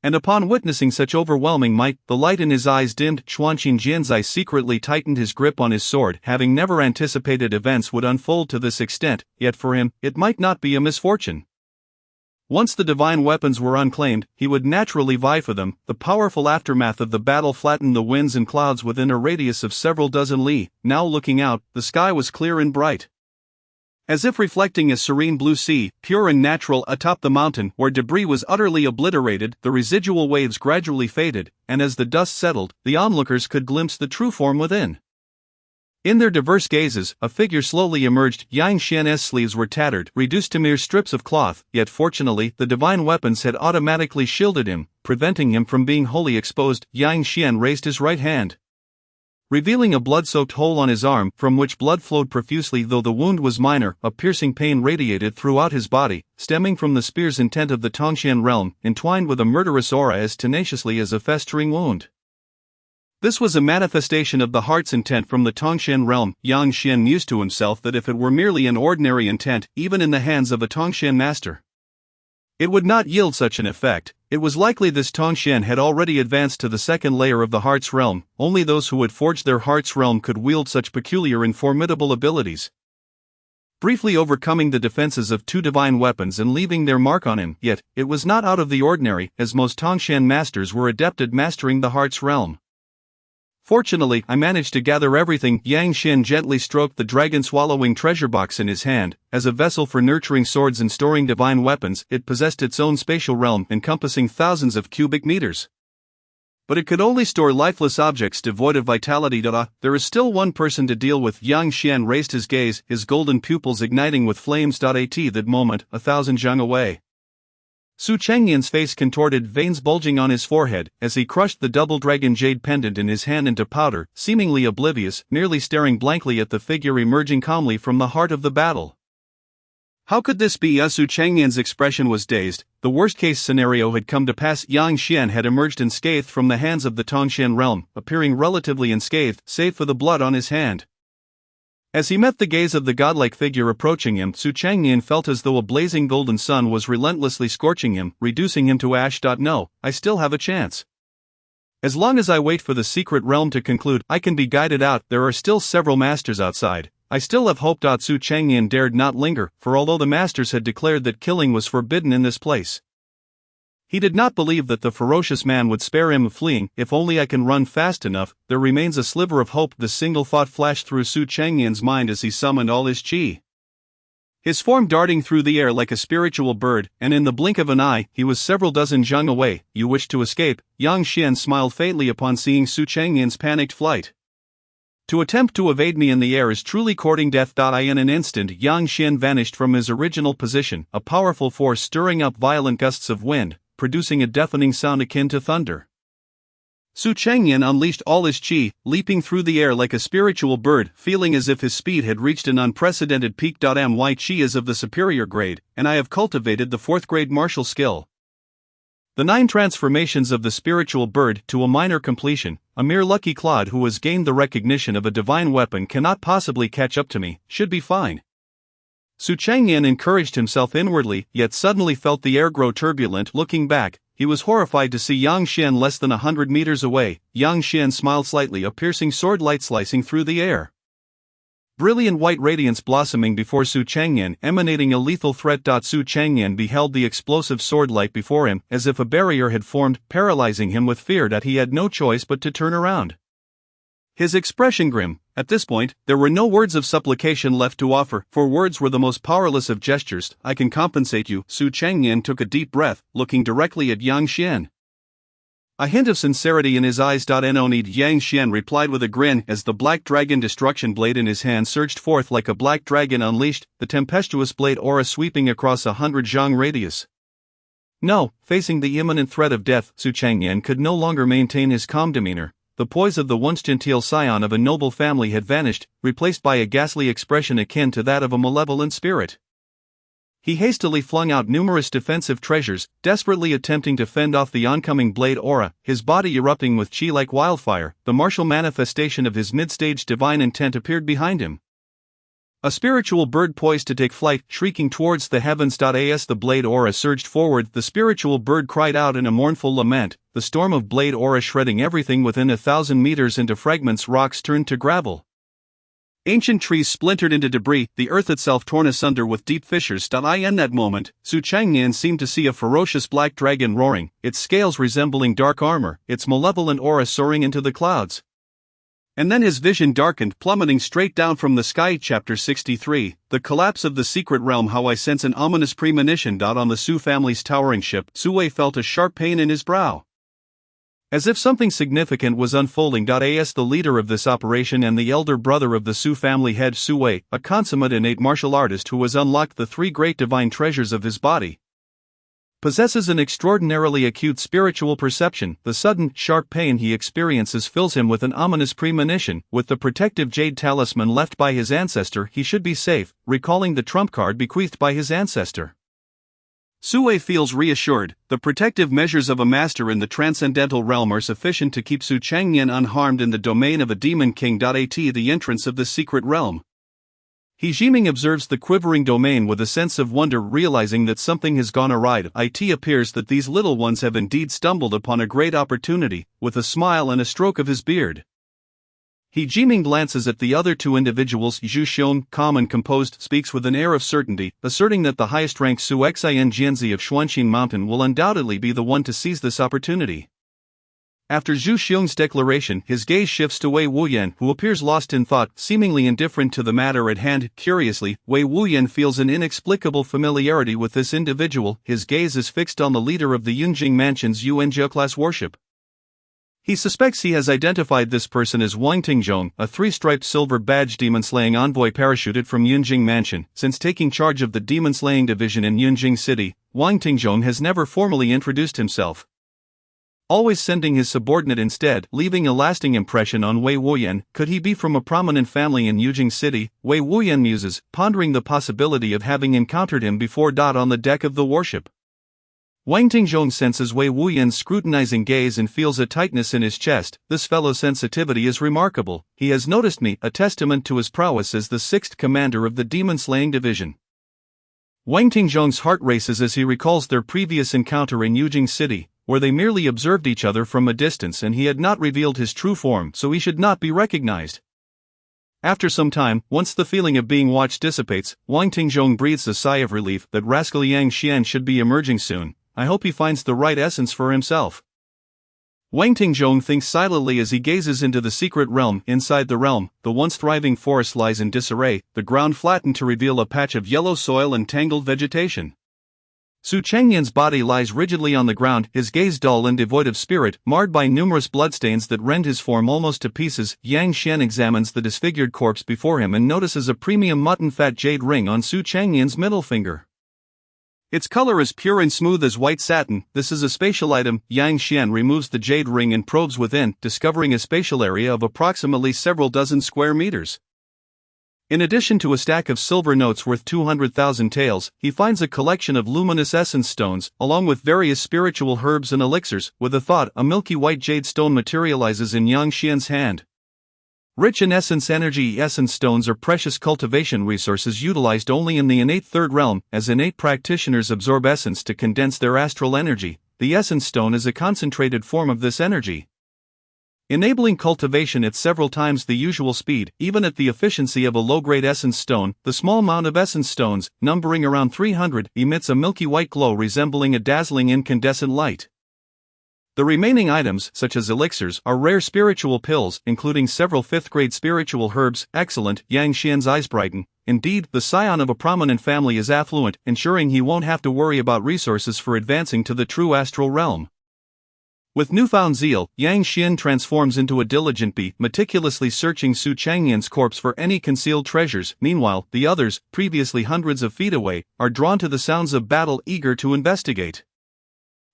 And upon witnessing such overwhelming might, the light in his eyes dimmed. Chuanqin Jianzai secretly tightened his grip on his sword, having never anticipated events would unfold to this extent, yet for him, it might not be a misfortune. Once the divine weapons were unclaimed, he would naturally vie for them. The powerful aftermath of the battle flattened the winds and clouds within a radius of several dozen li. Now looking out, the sky was clear and bright, as if reflecting a serene blue sea, pure and natural. Atop the mountain, where debris was utterly obliterated, the residual waves gradually faded, and as the dust settled, the onlookers could glimpse the true form within. In their diverse gazes, a figure slowly emerged. Yang Xian's sleeves were tattered, reduced to mere strips of cloth, yet fortunately, the divine weapons had automatically shielded him, preventing him from being wholly exposed. Yang Xian raised his right hand, revealing a blood-soaked hole on his arm, from which blood flowed profusely. Though the wound was minor, a piercing pain radiated throughout his body, stemming from the spear's intent of the Tongxian realm, entwined with a murderous aura as tenaciously as a festering wound. This was a manifestation of the heart's intent from the Tongxian realm. Yang Xian mused to himself that if it were merely an ordinary intent, even in the hands of a Tongxian master, it would not yield such an effect. It was likely this Tongxian had already advanced to the second layer of the heart's realm. Only those who had forged their heart's realm could wield such peculiar and formidable abilities, briefly overcoming the defenses of two divine weapons and leaving their mark on him. Yet, it was not out of the ordinary, as most Tongxian masters were adept at mastering the heart's realm. Fortunately, I managed to gather everything. Yang Xian gently stroked the dragon-swallowing treasure box in his hand. As a vessel for nurturing swords and storing divine weapons, it possessed its own spatial realm encompassing thousands of cubic meters. But it could only store lifeless objects devoid of vitality. There is still one person to deal with. Yang Xian raised his gaze, his golden pupils igniting with flames. At that moment, 1,000 zhang away, Su Chengyan's face contorted, veins bulging on his forehead, as he crushed the double dragon jade pendant in his hand into powder, seemingly oblivious, merely staring blankly at the figure emerging calmly from the heart of the battle. How could this be? Su Chengyan's expression was dazed. The worst-case scenario had come to pass. Yang Xian had emerged unscathed from the hands of the Tongxian realm, appearing relatively unscathed, save for the blood on his hand. As he met the gaze of the godlike figure approaching him, Su Chengyan felt as though a blazing golden sun was relentlessly scorching him, reducing him to ash. No, I still have a chance. As long as I wait for the secret realm to conclude, I can be guided out. There are still several masters outside. I still have hope. Su Chengyan dared not linger, for although the masters had declared that killing was forbidden in this place, he did not believe that the ferocious man would spare him fleeing. If only I can run fast enough, there remains a sliver of hope. The single thought flashed through Su Chengyan's mind as he summoned all his qi, his form darting through the air like a spiritual bird, and in the blink of an eye, he was several dozen zhang away. You wish to escape? Yang Xian smiled faintly upon seeing Su Chengyan's panicked flight. To attempt to evade me in the air is truly courting death. In an instant, Yang Xian vanished from his original position, a powerful force stirring up violent gusts of wind, producing a deafening sound akin to thunder. Su Chengyan unleashed all his qi, leaping through the air like a spiritual bird, feeling as if his speed had reached an unprecedented peak. My qi is of the superior grade, and I have cultivated the 4th grade martial skill. The 9 transformations of the spiritual bird to a minor completion. A mere lucky clod who has gained the recognition of a divine weapon cannot possibly catch up to me, should be fine. Su Chengyan encouraged himself inwardly, yet suddenly felt the air grow turbulent. Looking back, he was horrified to see Yang Xian less than 100 meters away. Yang Xian smiled slightly, a piercing sword light slicing through the air. Brilliant white radiance blossoming before Su Chengyan, emanating a lethal threat. Su Chengyan beheld the explosive sword light before him, as if a barrier had formed, paralyzing him with fear. He had no choice but to turn around, his expression grim. At this point, there were no words of supplication left to offer, for words were the most powerless of gestures. I can compensate you. Su Chengyan took a deep breath, looking directly at Yang Xian, a hint of sincerity in his eyes. No need. Yang Xian replied with a grin as the black dragon destruction blade in his hand surged forth like a black dragon unleashed, the tempestuous blade aura sweeping across 100 zhang radius. No, facing the imminent threat of death, Su Chengyan could no longer maintain his calm demeanor. The poise of the once genteel scion of a noble family had vanished, replaced by a ghastly expression akin to that of a malevolent spirit. He hastily flung out numerous defensive treasures, desperately attempting to fend off the oncoming blade aura, his body erupting with chi like wildfire. The martial manifestation of his mid-stage divine intent appeared behind him. A spiritual bird poised to take flight, shrieking towards the heavens. As the blade aura surged forward, the spiritual bird cried out in a mournful lament, the storm of blade aura shredding everything within 1,000 meters into fragments. Rocks turned to gravel. Ancient trees splintered into debris, the earth itself torn asunder with deep fissures. In that moment, Su Changnian seemed to see a ferocious black dragon roaring, its scales resembling dark armor, its malevolent aura soaring into the clouds. And then his vision darkened, plummeting straight down from the sky. Chapter 63, The Collapse of the Secret Realm. How I sense an ominous premonition. On the Su family's towering ship, Su Wei felt a sharp pain in his brow. As if something significant was unfolding. As the leader of this operation and the elder brother of the Su family head, Su Wei, a consummate innate martial artist who has unlocked the 3 great divine treasures of his body, possesses an extraordinarily acute spiritual perception. The sudden, sharp pain he experiences fills him with an ominous premonition. With the protective jade talisman left by his ancestor, he should be safe, recalling the trump card bequeathed by his ancestor. Su Wei feels reassured. The protective measures of a master in the transcendental realm are sufficient to keep Su Changnian unharmed in the domain of a demon king. The entrance of the secret realm. He Jiming observes the quivering domain with a sense of wonder, realizing that something has gone awry. It appears that these little ones have indeed stumbled upon a great opportunity. With a smile and a stroke of his beard, He Jiming glances at the other 2 individuals. Zhu Xiong, calm and composed, speaks with an air of certainty, asserting that the highest-ranked Su Xian Jianzi of Xuanxin Mountain will undoubtedly be the one to seize this opportunity. After Zhu Xiong's declaration, his gaze shifts to Wei Wuyan, who appears lost in thought, seemingly indifferent to the matter at hand. Curiously, Wei Wuyan feels an inexplicable familiarity with this individual. His gaze is fixed on the leader of the Yunjing Mansion's Yuanjia-class warship. He suspects he has identified this person as Wang Tingjong, a 3-striped silver badge demon-slaying envoy parachuted from Yunjing Mansion. Since taking charge of the demon-slaying division in Yunjing City, Wang Tingjong has never formally introduced himself, always sending his subordinate instead, leaving a lasting impression on Wei Wuyan. Could he be from a prominent family in Yunjing City? Wei Wuyan muses, pondering the possibility of having encountered him before. On the deck of the warship, Wang Tingjong senses Wei Wuyan's scrutinizing gaze and feels a tightness in his chest. This fellow's sensitivity is remarkable. He has noticed me, a testament to his prowess as the 6th commander of the demon-slaying division. Wang Tingjong's heart races as he recalls their previous encounter in Yunjing City, where they merely observed each other from a distance and he had not revealed his true form, so he should not be recognized. After some time, once the feeling of being watched dissipates, Wang Tingjong breathes a sigh of relief. That rascal Yang Xian should be emerging soon. I hope he finds the right essence for himself. Wang Tingjong thinks silently as he gazes into the secret realm. Inside the realm, the once thriving forest lies in disarray, the ground flattened to reveal a patch of yellow soil and tangled vegetation. Su Changnian's body lies rigidly on the ground, his gaze dull and devoid of spirit, marred by numerous bloodstains that rend his form almost to pieces. Yang Xian examines the disfigured corpse before him and notices a premium mutton fat jade ring on Su Changnian's middle finger. Its color is pure and smooth as white satin. This is a spatial item. Yang Xian removes the jade ring and probes within, discovering a spatial area of approximately several dozen square meters. In addition to a stack of silver notes worth 200,000 taels, he finds a collection of luminous essence stones, along with various spiritual herbs and elixirs. With a thought, a milky white jade stone materializes in Yang Xian's hand. Rich in essence energy, essence stones are precious cultivation resources utilized only in the innate 3rd realm. As innate practitioners absorb essence to condense their astral energy, the essence stone is a concentrated form of this energy, enabling cultivation at several times the usual speed. Even at the efficiency of a low-grade essence stone, the small mound of essence stones, numbering around 300, emits a milky white glow resembling a dazzling incandescent light. The remaining items, such as elixirs, are rare spiritual pills, including several 5th-grade spiritual herbs. Excellent, Yang Xian's eyes brighten. Indeed, the scion of a prominent family is affluent, ensuring he won't have to worry about resources for advancing to the true astral realm. With newfound zeal, Yang Xian transforms into a diligent bee, meticulously searching Su Changnian's corpse for any concealed treasures. Meanwhile, the others, previously hundreds of feet away, are drawn to the sounds of battle, eager to investigate.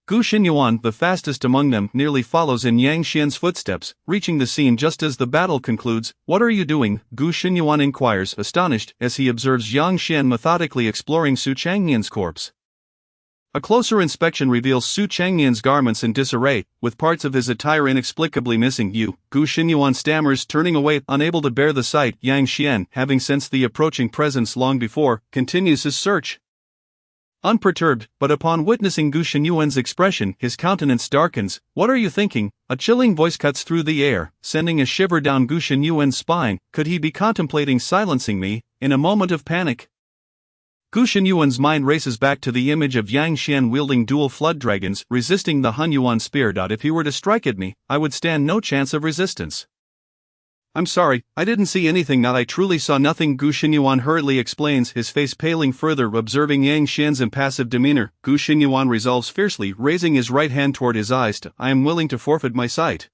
Gu Xinyuan, the fastest among them, nearly follows in Yang Xian's footsteps, reaching the scene just as the battle concludes. "What are you doing?" Gu Xinyuan inquires, astonished, as he observes Yang Xian methodically exploring Su Changnian's corpse. A closer inspection reveals Su Changnian's garments in disarray, with parts of his attire inexplicably missing. Gu Xinyuan stammers, turning away, unable to bear the sight. Yang Xian, having sensed the approaching presence long before, continues his search. Unperturbed, but upon witnessing Gu Xinyuan's expression, his countenance darkens. "What are you thinking?" A chilling voice cuts through the air, sending a shiver down Gu Xinyuan's spine. Could he be contemplating silencing me, in a moment of panic? Gu Xinyuan's mind races back to the image of Yang Xian wielding dual flood dragons, resisting the Hunyuan spear. If he were to strike at me, I would stand no chance of resistance. "I'm sorry, I didn't see anything." "I truly saw nothing," Gu Xinyuan hurriedly explains, his face paling further. Observing Yang Xian's impassive demeanor, Gu Xinyuan resolves fiercely, raising his right hand toward his eyes. "I am willing to forfeit my sight.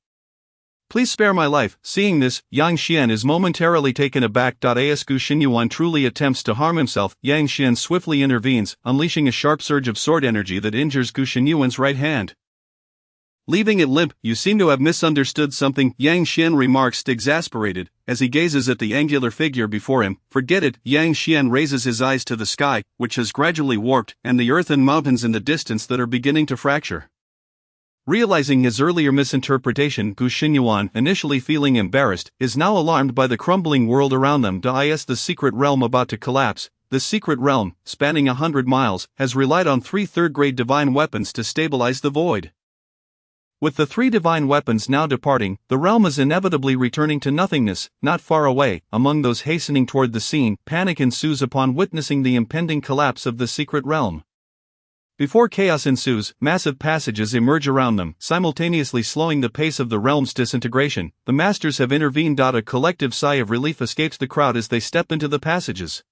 Please spare my life." Seeing this, Yang Xian is momentarily taken aback. As Gu Xinyuan truly attempts to harm himself, Yang Xian swiftly intervenes, unleashing a sharp surge of sword energy that injures Gu Xinyuan's right hand, leaving it limp. "You seem to have misunderstood something," Yang Xian remarks, exasperated, as he gazes at the angular figure before him. "Forget it." Yang Xian raises his eyes to the sky, which has gradually warped, and the earth and mountains in the distance that are beginning to fracture. Realizing his earlier misinterpretation, Gu Xinyuan, initially feeling embarrassed, is now alarmed by the crumbling world around them. The secret realm about to collapse. The secret realm, spanning 100 miles, has relied on 3 third-grade divine weapons to stabilize the void. With the 3 divine weapons now departing, the realm is inevitably returning to nothingness. Not far away, among those hastening toward the scene, panic ensues upon witnessing the impending collapse of the secret realm. Before chaos ensues, massive passages emerge around them, simultaneously slowing the pace of the realm's disintegration. The masters have intervened. A collective sigh of relief escapes the crowd as they step into the passages.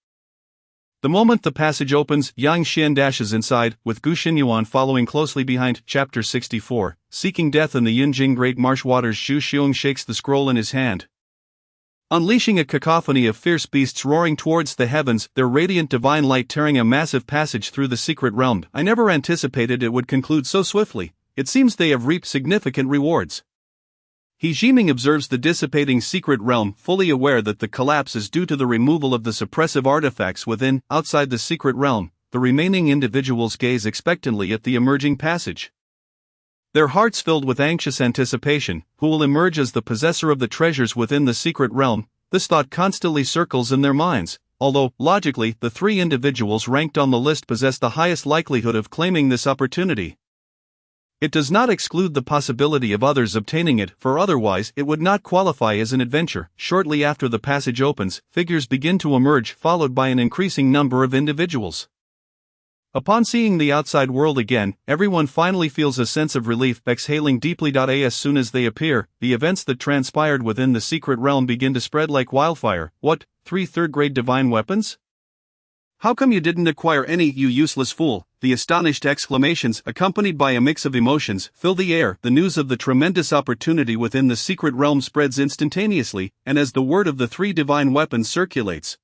The moment the passage opens, Yang Xian dashes inside, with Gu Xinyuan following closely behind. Chapter 64. Seeking death in the Yunjing Great Marsh Waters. Zhu Xiong shakes the scroll in his hand, unleashing a cacophony of fierce beasts roaring towards the heavens, their radiant divine light tearing a massive passage through the secret realm. "I never anticipated it would conclude so swiftly. It seems they have reaped significant rewards." He Jiming observes the dissipating secret realm, fully aware that the collapse is due to the removal of the suppressive artifacts within. Outside the secret realm, the remaining individuals gaze expectantly at the emerging passage, their hearts filled with anxious anticipation. Who will emerge as the possessor of the treasures within the secret realm? This thought constantly circles in their minds, although, logically, the 3 individuals ranked on the list possess the highest likelihood of claiming this opportunity. It does not exclude the possibility of others obtaining it, for otherwise it would not qualify as an adventure. Shortly after the passage opens, figures begin to emerge, followed by an increasing number of individuals. Upon seeing the outside world again, everyone finally feels a sense of relief, exhaling deeply. As soon as they appear, the events that transpired within the secret realm begin to spread like wildfire. "What, 3 third-grade divine weapons? How come you didn't acquire any, you useless fool?" The astonished exclamations, accompanied by a mix of emotions, fill the air. The news of the tremendous opportunity within the secret realm spreads instantaneously, and as the word of the 3 divine weapons circulates,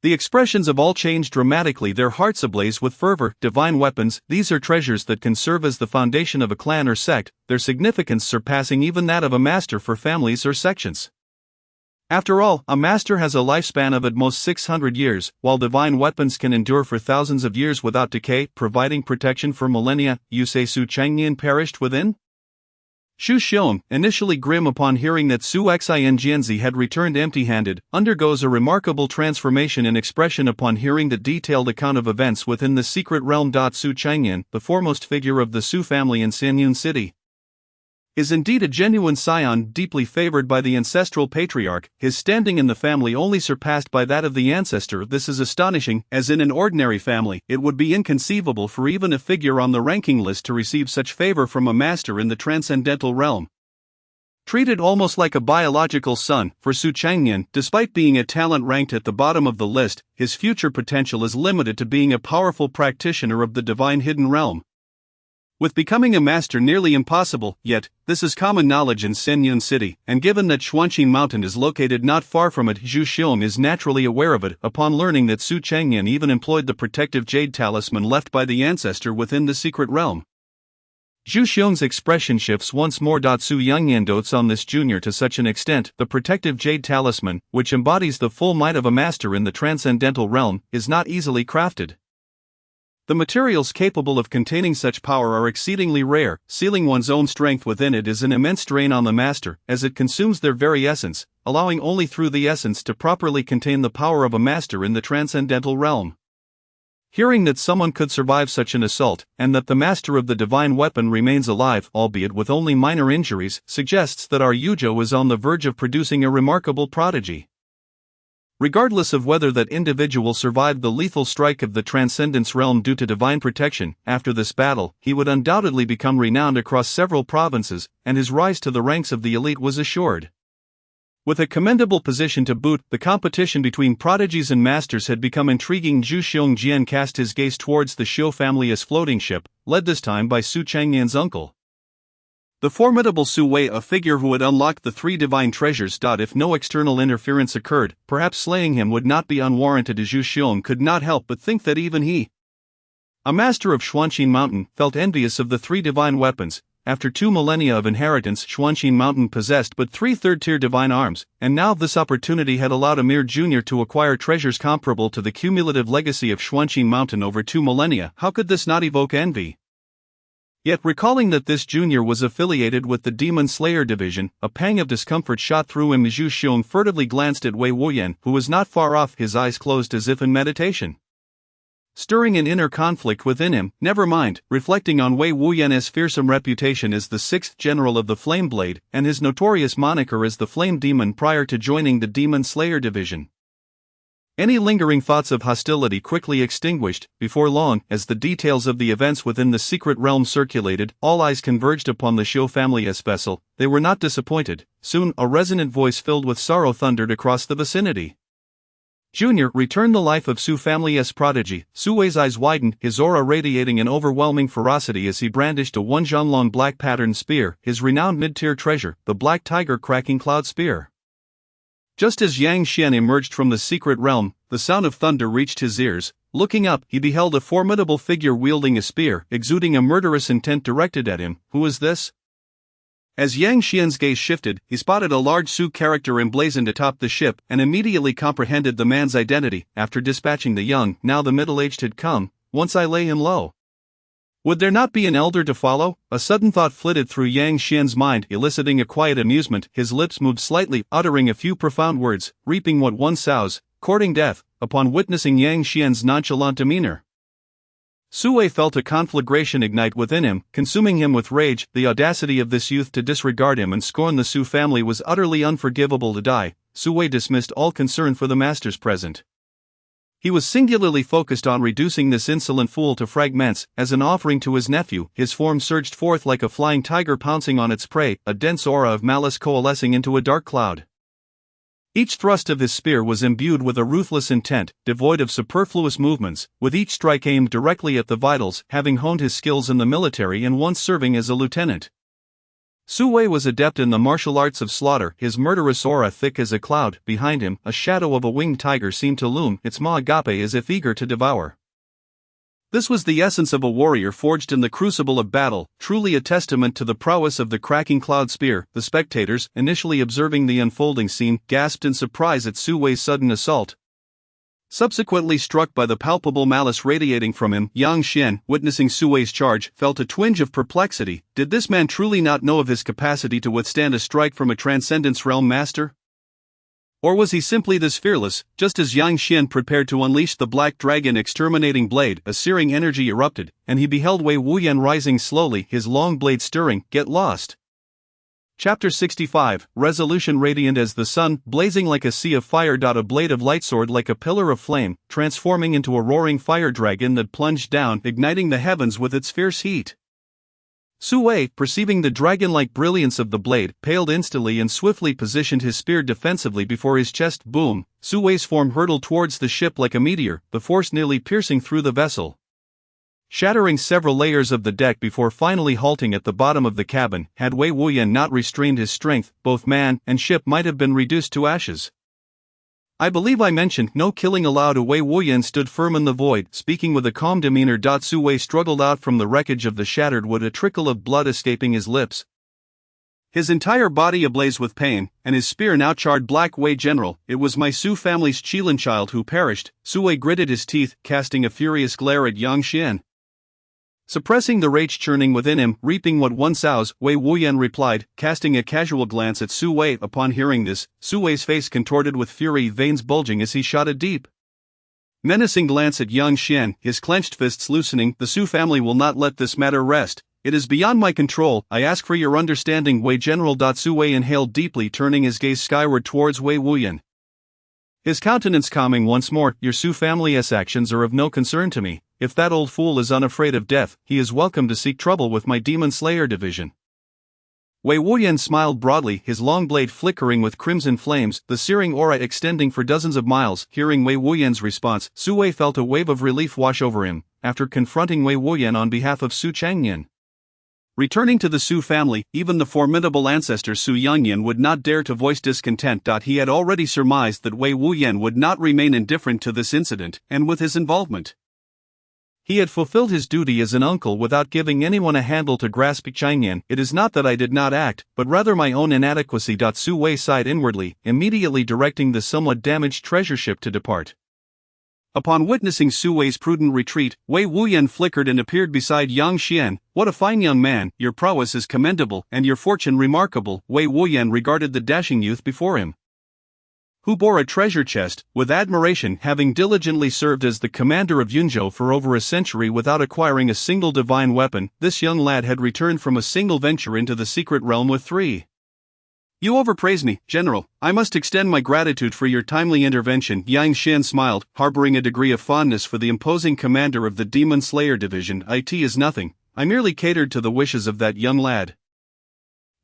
the expressions of all change dramatically, their hearts ablaze with fervor. Divine weapons, these are treasures that can serve as the foundation of a clan or sect, their significance surpassing even that of a master for families or sections. After all, a master has a lifespan of at most 600 years, while divine weapons can endure for thousands of years without decay, providing protection for millennia. "You say Su Changnian perished within?" Xu Xiong, initially grim upon hearing that Su Xianjianzi had returned empty-handed, undergoes a remarkable transformation in expression upon hearing the detailed account of events within the secret realm. Su Changnian, the foremost figure of the Su family in Sanyun City, is indeed a genuine scion, deeply favored by the ancestral patriarch, his standing in the family only surpassed by that of the ancestor. This is astonishing, as in an ordinary family, it would be inconceivable for even a figure on the ranking list to receive such favor from a master in the transcendental realm. Treated almost like a biological son, for Su Changnian, despite being a talent ranked at the bottom of the list, his future potential is limited to being a powerful practitioner of the divine hidden realm, with becoming a master nearly impossible. Yet, this is common knowledge in Sanyun City, and given that Xuanqing Mountain is located not far from it, Zhu Xiong is naturally aware of it. Upon learning that Su Changnian even employed the protective jade talisman left by the ancestor within the secret realm, Zhu Xiong's expression shifts once more. Su Yangyan dotes on this junior to such an extent, the protective jade talisman, which embodies the full might of a master in the transcendental realm, is not easily crafted. The materials capable of containing such power are exceedingly rare. Sealing one's own strength within it is an immense drain on the master, as it consumes their very essence, allowing only through the essence to properly contain the power of a master in the transcendental realm. Hearing that someone could survive such an assault, and that the master of the divine weapon remains alive, albeit with only minor injuries, suggests that our Yujo is on the verge of producing a remarkable prodigy. Regardless of whether that individual survived the lethal strike of the Transcendence realm due to divine protection, after this battle, he would undoubtedly become renowned across several provinces, and his rise to the ranks of the elite was assured. With a commendable position to boot, the competition between prodigies and masters had become intriguing. Zhu Xiongjian cast his gaze towards the Xiu family's floating ship, led this time by Su Changyan's uncle. The formidable Su Wei, a figure who had unlocked the 3 divine treasures. If no external interference occurred, perhaps slaying him would not be unwarranted. Zhu Xiong could not help but think that even he, a master of Xuanqin Mountain, felt envious of the 3 divine weapons. After 2 millennia of inheritance, Xuanqin Mountain possessed but 3 third-tier divine arms, and now this opportunity had allowed a mere junior to acquire treasures comparable to the cumulative legacy of Xuanqin Mountain over 2 millennia. How could this not evoke envy? Yet recalling that this junior was affiliated with the Demon Slayer division, a pang of discomfort shot through him. Zhu Xiong furtively glanced at Wei Wuyan, who was not far off, his eyes closed as if in meditation. Stirring an inner conflict within him, never mind, reflecting on Wei Wuyan's fearsome reputation as the 6th general of the Flame Blade, and his notorious moniker as the Flame Demon prior to joining the Demon Slayer division. Any lingering thoughts of hostility quickly extinguished. Before long, as the details of the events within the secret realm circulated, all eyes converged upon the Xiu family's vessel. They were not disappointed. Soon, a resonant voice filled with sorrow thundered across the vicinity. Junior, return the life of Su family's prodigy. Su Wei's eyes widened, his aura radiating an overwhelming ferocity as he brandished a 1 zhanglong black patterned spear, his renowned mid-tier treasure, the Black Tiger Cracking Cloud Spear. Just as Yang Xian emerged from the secret realm, the sound of thunder reached his ears. Looking up, he beheld a formidable figure wielding a spear, exuding a murderous intent directed at him. Who is this? As Yang Xian's gaze shifted, he spotted a large Su character emblazoned atop the ship, and immediately comprehended the man's identity. After dispatching the young, now the middle-aged had come. Once I lay him low. Would there not be an elder to follow? A sudden thought flitted through Yang Xian's mind, eliciting a quiet amusement. His lips moved slightly, uttering a few profound words, reaping what one sows, courting death. Upon witnessing Yang Xian's nonchalant demeanor, Su Wei felt a conflagration ignite within him, consuming him with rage. The audacity of this youth to disregard him and scorn the Su family was utterly unforgivable. To die, Su Wei dismissed all concern for the masters present. He was singularly focused on reducing this insolent fool to fragments. As an offering to his nephew, his form surged forth like a flying tiger pouncing on its prey, a dense aura of malice coalescing into a dark cloud. Each thrust of his spear was imbued with a ruthless intent, devoid of superfluous movements, with each strike aimed directly at the vitals. Having honed his skills in the military and once serving as a lieutenant, Su Wei was adept in the martial arts of slaughter, his murderous aura thick as a cloud. Behind him, a shadow of a winged tiger seemed to loom, its maw agape as if eager to devour. This was the essence of a warrior forged in the crucible of battle, truly a testament to the prowess of the cracking cloud spear. The spectators, initially observing the unfolding scene, gasped in surprise at Su Wei's sudden assault. Subsequently struck by the palpable malice radiating from him, Yang Xian, witnessing Su Wei's charge, felt a twinge of perplexity. Did this man truly not know of his capacity to withstand a strike from a Transcendence Realm master? Or was he simply this fearless? Just as Yang Xian prepared to unleash the Black Dragon exterminating blade, a searing energy erupted, and he beheld Wei Wuyan rising slowly, his long blade stirring. Get lost. Chapter 65, Resolution. Radiant as the sun, blazing like a sea of fire. A blade of light soared like a pillar of flame, transforming into a roaring fire dragon that plunged down, igniting the heavens with its fierce heat. Su Wei, perceiving the dragon-like brilliance of the blade, paled instantly and swiftly positioned his spear defensively before his chest. Boom! Su Wei's form hurtled towards the ship like a meteor, the force nearly piercing through the vessel, shattering several layers of the deck before finally halting at the bottom of the cabin. Had Wei Wuyan not restrained his strength, both man and ship might have been reduced to ashes. I believe I mentioned no killing allowed. Wei Wuyan stood firm in the void, speaking with a calm demeanor. Su Wei struggled out from the wreckage of the shattered wood, a trickle of blood escaping his lips. His entire body ablaze with pain, and his spear now charred black. Wei General, it was my Su family's Qilin child who perished. Su Wei gritted his teeth, casting a furious glare at Yang Xian. Suppressing the rage churning within him, reaping what one sows, Wei Wuyan replied, casting a casual glance at Su Wei. Upon hearing this, Su Wei's face contorted with fury, veins bulging as he shot a deep, menacing glance at Yang Xian, his clenched fists loosening. The Su family will not let this matter rest. It is beyond my control. I ask for your understanding, Wei General. Su Wei inhaled deeply, turning his gaze skyward towards Wei Wuyan, his countenance calming once more. Your Su family's actions are of no concern to me. If that old fool is unafraid of death, he is welcome to seek trouble with my Demon Slayer division. Wei Wuyan smiled broadly, his long blade flickering with crimson flames, the searing aura extending for dozens of miles. Hearing Wei Wuyan's response, Su Wei felt a wave of relief wash over him. After confronting Wei Wuyan on behalf of Su Changyan, returning to the Su family, even the formidable ancestor Su Yangyan would not dare to voice discontent. He had already surmised that Wei Wuyan would not remain indifferent to this incident, and with his involvement, he had fulfilled his duty as an uncle without giving anyone a handle to grasp. Changyan, it is not that I did not act, but rather my own inadequacy. Su Wei sighed inwardly, immediately directing the somewhat damaged treasure ship to depart. Upon witnessing Su Wei's prudent retreat, Wei Wuyan flickered and appeared beside Yang Xian. What a fine young man, your prowess is commendable, and your fortune remarkable. Wei Wuyan regarded the dashing youth before him, who bore a treasure chest, with admiration. Having diligently served as the commander of Yunzhou for over a century without acquiring a single divine weapon, this young lad had returned from a single venture into the secret realm with 3. You overpraise me, General. I must extend my gratitude for your timely intervention. Yang Xian smiled, harboring a degree of fondness for the imposing commander of the Demon Slayer division. It is nothing. I merely catered to the wishes of that young lad.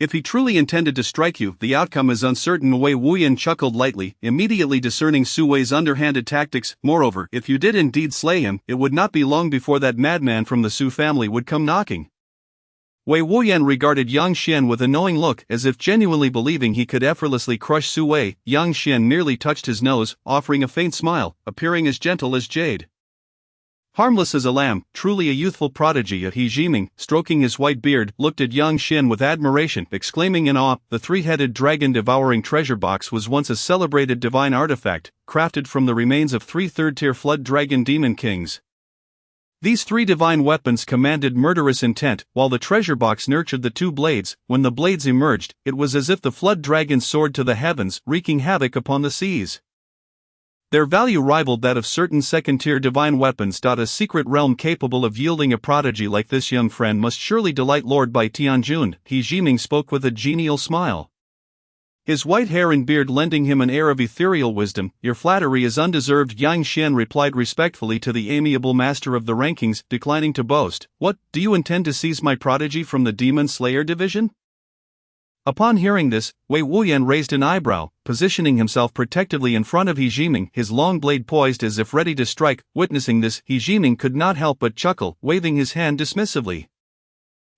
If he truly intended to strike you, the outcome is uncertain. Wei Wuyan chuckled lightly, immediately discerning Su Wei's underhanded tactics. Moreover, if you did indeed slay him, it would not be long before that madman from the Su family would come knocking. Wei Wuyan regarded Yang Xian with a knowing look, as if genuinely believing he could effortlessly crush Su Wei. Yang Xian merely touched his nose, offering a faint smile, appearing as gentle as jade. Harmless as a lamb, truly a youthful prodigy. He Jiming, stroking his white beard, looked at Yang Xian with admiration, exclaiming in awe, the 3-headed dragon-devouring treasure box was once a celebrated divine artifact, crafted from the remains of 3 third-tier flood dragon demon kings. These 3 divine weapons commanded murderous intent, while the treasure box nurtured the 2 blades. When the blades emerged, it was as if the flood dragon soared to the heavens, wreaking havoc upon the seas. Their value rivaled that of certain second-tier divine weapons. A secret realm capable of yielding a prodigy like this young friend must surely delight Lord Bai Tianjun. He Jiming spoke with a genial smile, his white hair and beard lending him an air of ethereal wisdom. Your flattery is undeserved. Yang Xian replied respectfully to the amiable master of the rankings, declining to boast. What, do you intend to seize my prodigy from the Demon Slayer division? Upon hearing this, Wei Wuyan raised an eyebrow, positioning himself protectively in front of He Jiming, his long blade poised as if ready to strike. Witnessing this, He Jiming could not help but chuckle, waving his hand dismissively.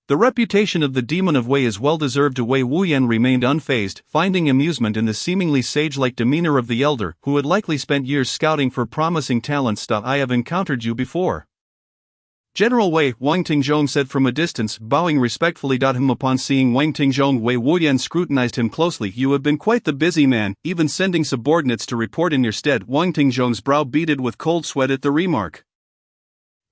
The reputation of the Demon of Wei is well deserved. Wei Wuyan remained unfazed, finding amusement in the seemingly sage-like demeanor of the elder, who had likely spent years scouting for promising talents. I have encountered you before, General Wei, Wang Tingjong said from a distance, bowing respectfully. Him upon seeing Wang Tingjong, Wei Wuyan scrutinized him closely. You have been quite the busy man, even sending subordinates to report in your stead. Wang Tingjong's brow beaded with cold sweat at the remark.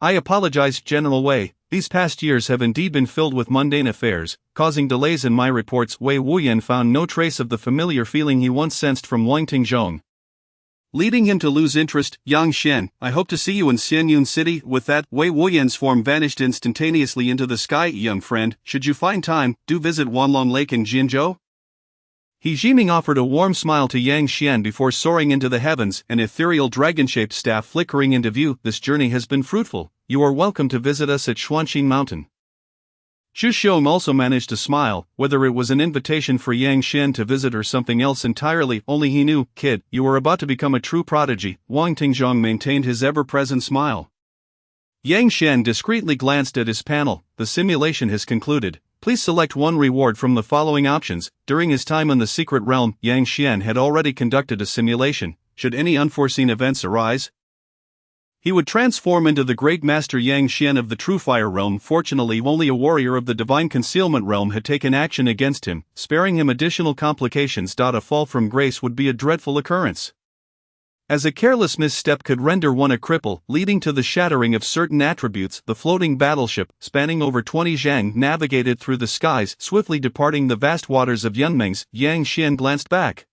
I apologize, General Wei. These past years have indeed been filled with mundane affairs, causing delays in my reports. Wei Wuyan found no trace of the familiar feeling he once sensed from Wang Tingjong, leading him to lose interest. Yang Xian, I hope to see you in Xianyun City. With that, Wei Wuyan's form vanished instantaneously into the sky. Young friend, should you find time, do visit Wanlong Lake in Jinzhou. He Jiming offered a warm smile to Yang Xian before soaring into the heavens, an ethereal dragon-shaped staff flickering into view. This journey has been fruitful. You are welcome to visit us at Xuanqin Mountain. Xu Xiong also managed to smile, whether it was an invitation for Yang Xian to visit or something else entirely, only he knew. Kid, you are about to become a true prodigy. Wang Tingjong maintained his ever-present smile. Yang Xian discreetly glanced at his panel. The simulation has concluded. Please select one reward from the following options. During his time in the secret realm, Yang Xian had already conducted a simulation, should any unforeseen events arise. He would transform into the great master Yang Xian of the True Fire realm. Fortunately, only a warrior of the Divine Concealment realm had taken action against him, sparing him additional complications. A fall from grace would be a dreadful occurrence, as a careless misstep could render one a cripple, leading to the shattering of certain attributes. The floating battleship, spanning over 20 zhang, navigated through the skies, swiftly departing the vast waters of Yunmengs. Yang Xian glanced back,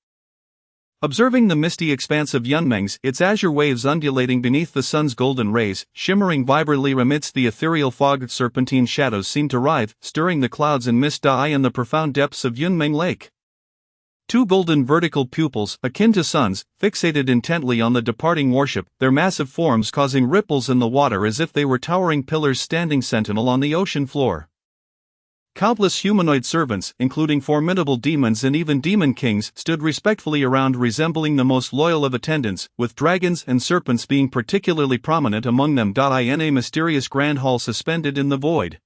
observing the misty expanse of Yunmengs, its azure waves undulating beneath the sun's golden rays, shimmering vibrantly amidst the ethereal fog. Serpentine shadows seemed to writhe, stirring the clouds and mist in the profound depths of Yunmeng Lake. Two golden vertical pupils, akin to suns, fixated intently on the departing warship, their massive forms causing ripples in the water as if they were towering pillars standing sentinel on the ocean floor. Countless humanoid servants, including formidable demons and even demon kings, stood respectfully around, resembling the most loyal of attendants, with dragons and serpents being particularly prominent among them. In a mysterious grand hall suspended in the void,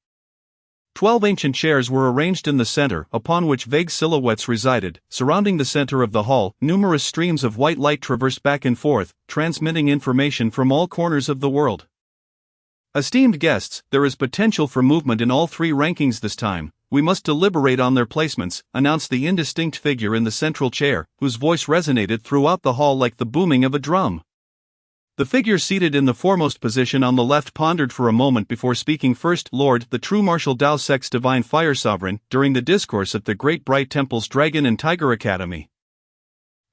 12 ancient chairs were arranged in the center, upon which vague silhouettes resided. Surrounding the center of the hall, numerous streams of white light traversed back and forth, transmitting information from all corners of the world. Esteemed guests, there is potential for movement in all three rankings this time. We must deliberate on their placements, announced the indistinct figure in the central chair, whose voice resonated throughout the hall like the booming of a drum. The figure seated in the foremost position on the left pondered for a moment before speaking. First Lord, the true martial Dao Sect's Divine Fire Sovereign, during the discourse at the Great Bright Temple's Dragon and Tiger Academy,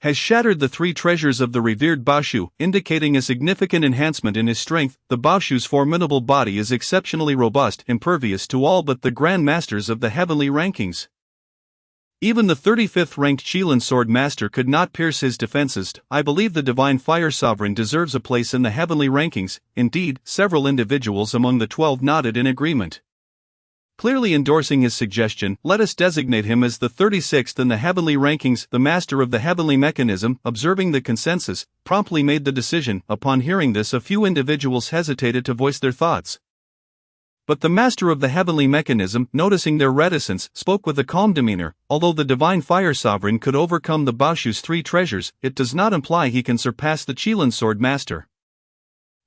has shattered the three treasures of the revered Baoshu, indicating a significant enhancement in his strength. The Baoshu's formidable body is exceptionally robust, impervious to all but the Grand Masters of the heavenly rankings. Even the 35th ranked Qilin Sword Master could not pierce his defenses. I believe the Divine Fire Sovereign deserves a place in the heavenly rankings. Indeed, several individuals among the 12 nodded in agreement, clearly endorsing his suggestion. Let us designate him as the 36th in the heavenly rankings. The master of the heavenly mechanism, observing the consensus, promptly made the decision. Upon hearing this, a few individuals hesitated to voice their thoughts, but the master of the heavenly mechanism, noticing their reticence, spoke with a calm demeanor. Although the Divine Fire Sovereign could overcome the Baoshu's three treasures, it does not imply he can surpass the Qilin Sword Master.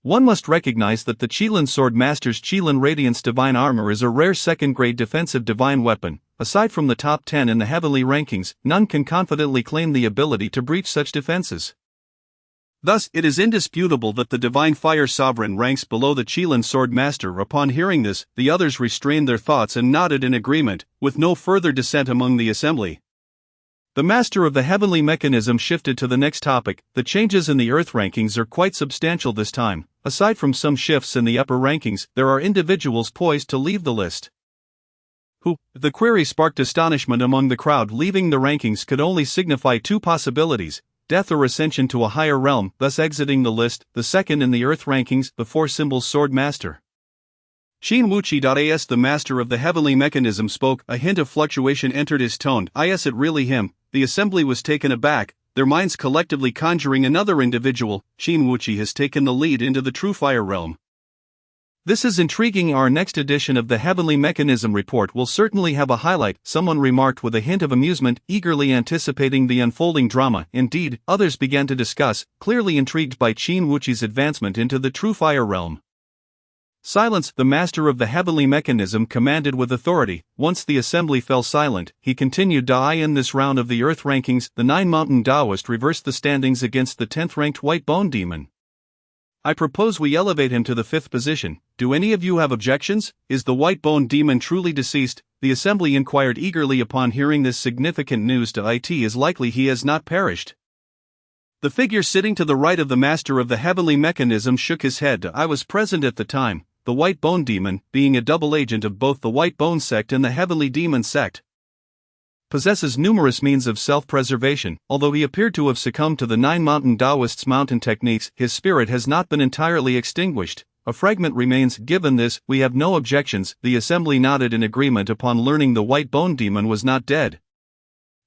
One must recognize that the Qilin Sword Master's Qilin Radiance Divine Armor is a rare second-grade defensive divine weapon. Aside from the top 10 in the heavenly rankings, none can confidently claim the ability to breach such defenses. Thus, it is indisputable that the Divine Fire Sovereign ranks below the Qilin Sword Master. Upon hearing this, the others restrained their thoughts and nodded in agreement, with no further dissent among the assembly. The master of the heavenly mechanism shifted to the next topic. The changes in the Earth rankings are quite substantial this time. Aside from some shifts in the upper rankings, there are individuals poised to leave the list. Who? The query sparked astonishment among the crowd. Leaving the rankings could only signify two possibilities: death or ascension to a higher realm, thus exiting the list. The second in the Earth rankings, the four symbols Sword Master Qin Wuqi. The master of the heavenly mechanism spoke. A hint of fluctuation entered his tone. Is it really him? The assembly was taken aback, their minds collectively conjuring another individual. Qin Wuqi has taken the lead into the True Fire realm. This is intriguing. Our next edition of the Heavenly Mechanism Report will certainly have a highlight, someone remarked with a hint of amusement, eagerly anticipating the unfolding drama. Indeed, others began to discuss, clearly intrigued by Qin Wuqi's advancement into the True Fire realm. Silence, the master of the heavenly mechanism commanded with authority. Once the assembly fell silent, he continued. In this round of the Earth rankings, the Nine Mountain Taoist reversed the standings against the 10th ranked White Bone Demon. I propose we elevate him to the 5th position. Do any of you have objections? Is the White Bone Demon truly deceased? The assembly inquired eagerly. Upon hearing this significant news, it is likely he has not perished. The figure sitting to the right of the master of the heavenly mechanism shook his head. I was present at the time. The White Bone Demon, being a double agent of both the White Bone Sect and the Heavenly Demon Sect, possesses numerous means of self-preservation. Although he appeared to have succumbed to the Nine Mountain Taoists' mountain techniques, his spirit has not been entirely extinguished. A fragment remains. Given this, we have no objections. The assembly nodded in agreement upon learning the White Bone Demon was not dead,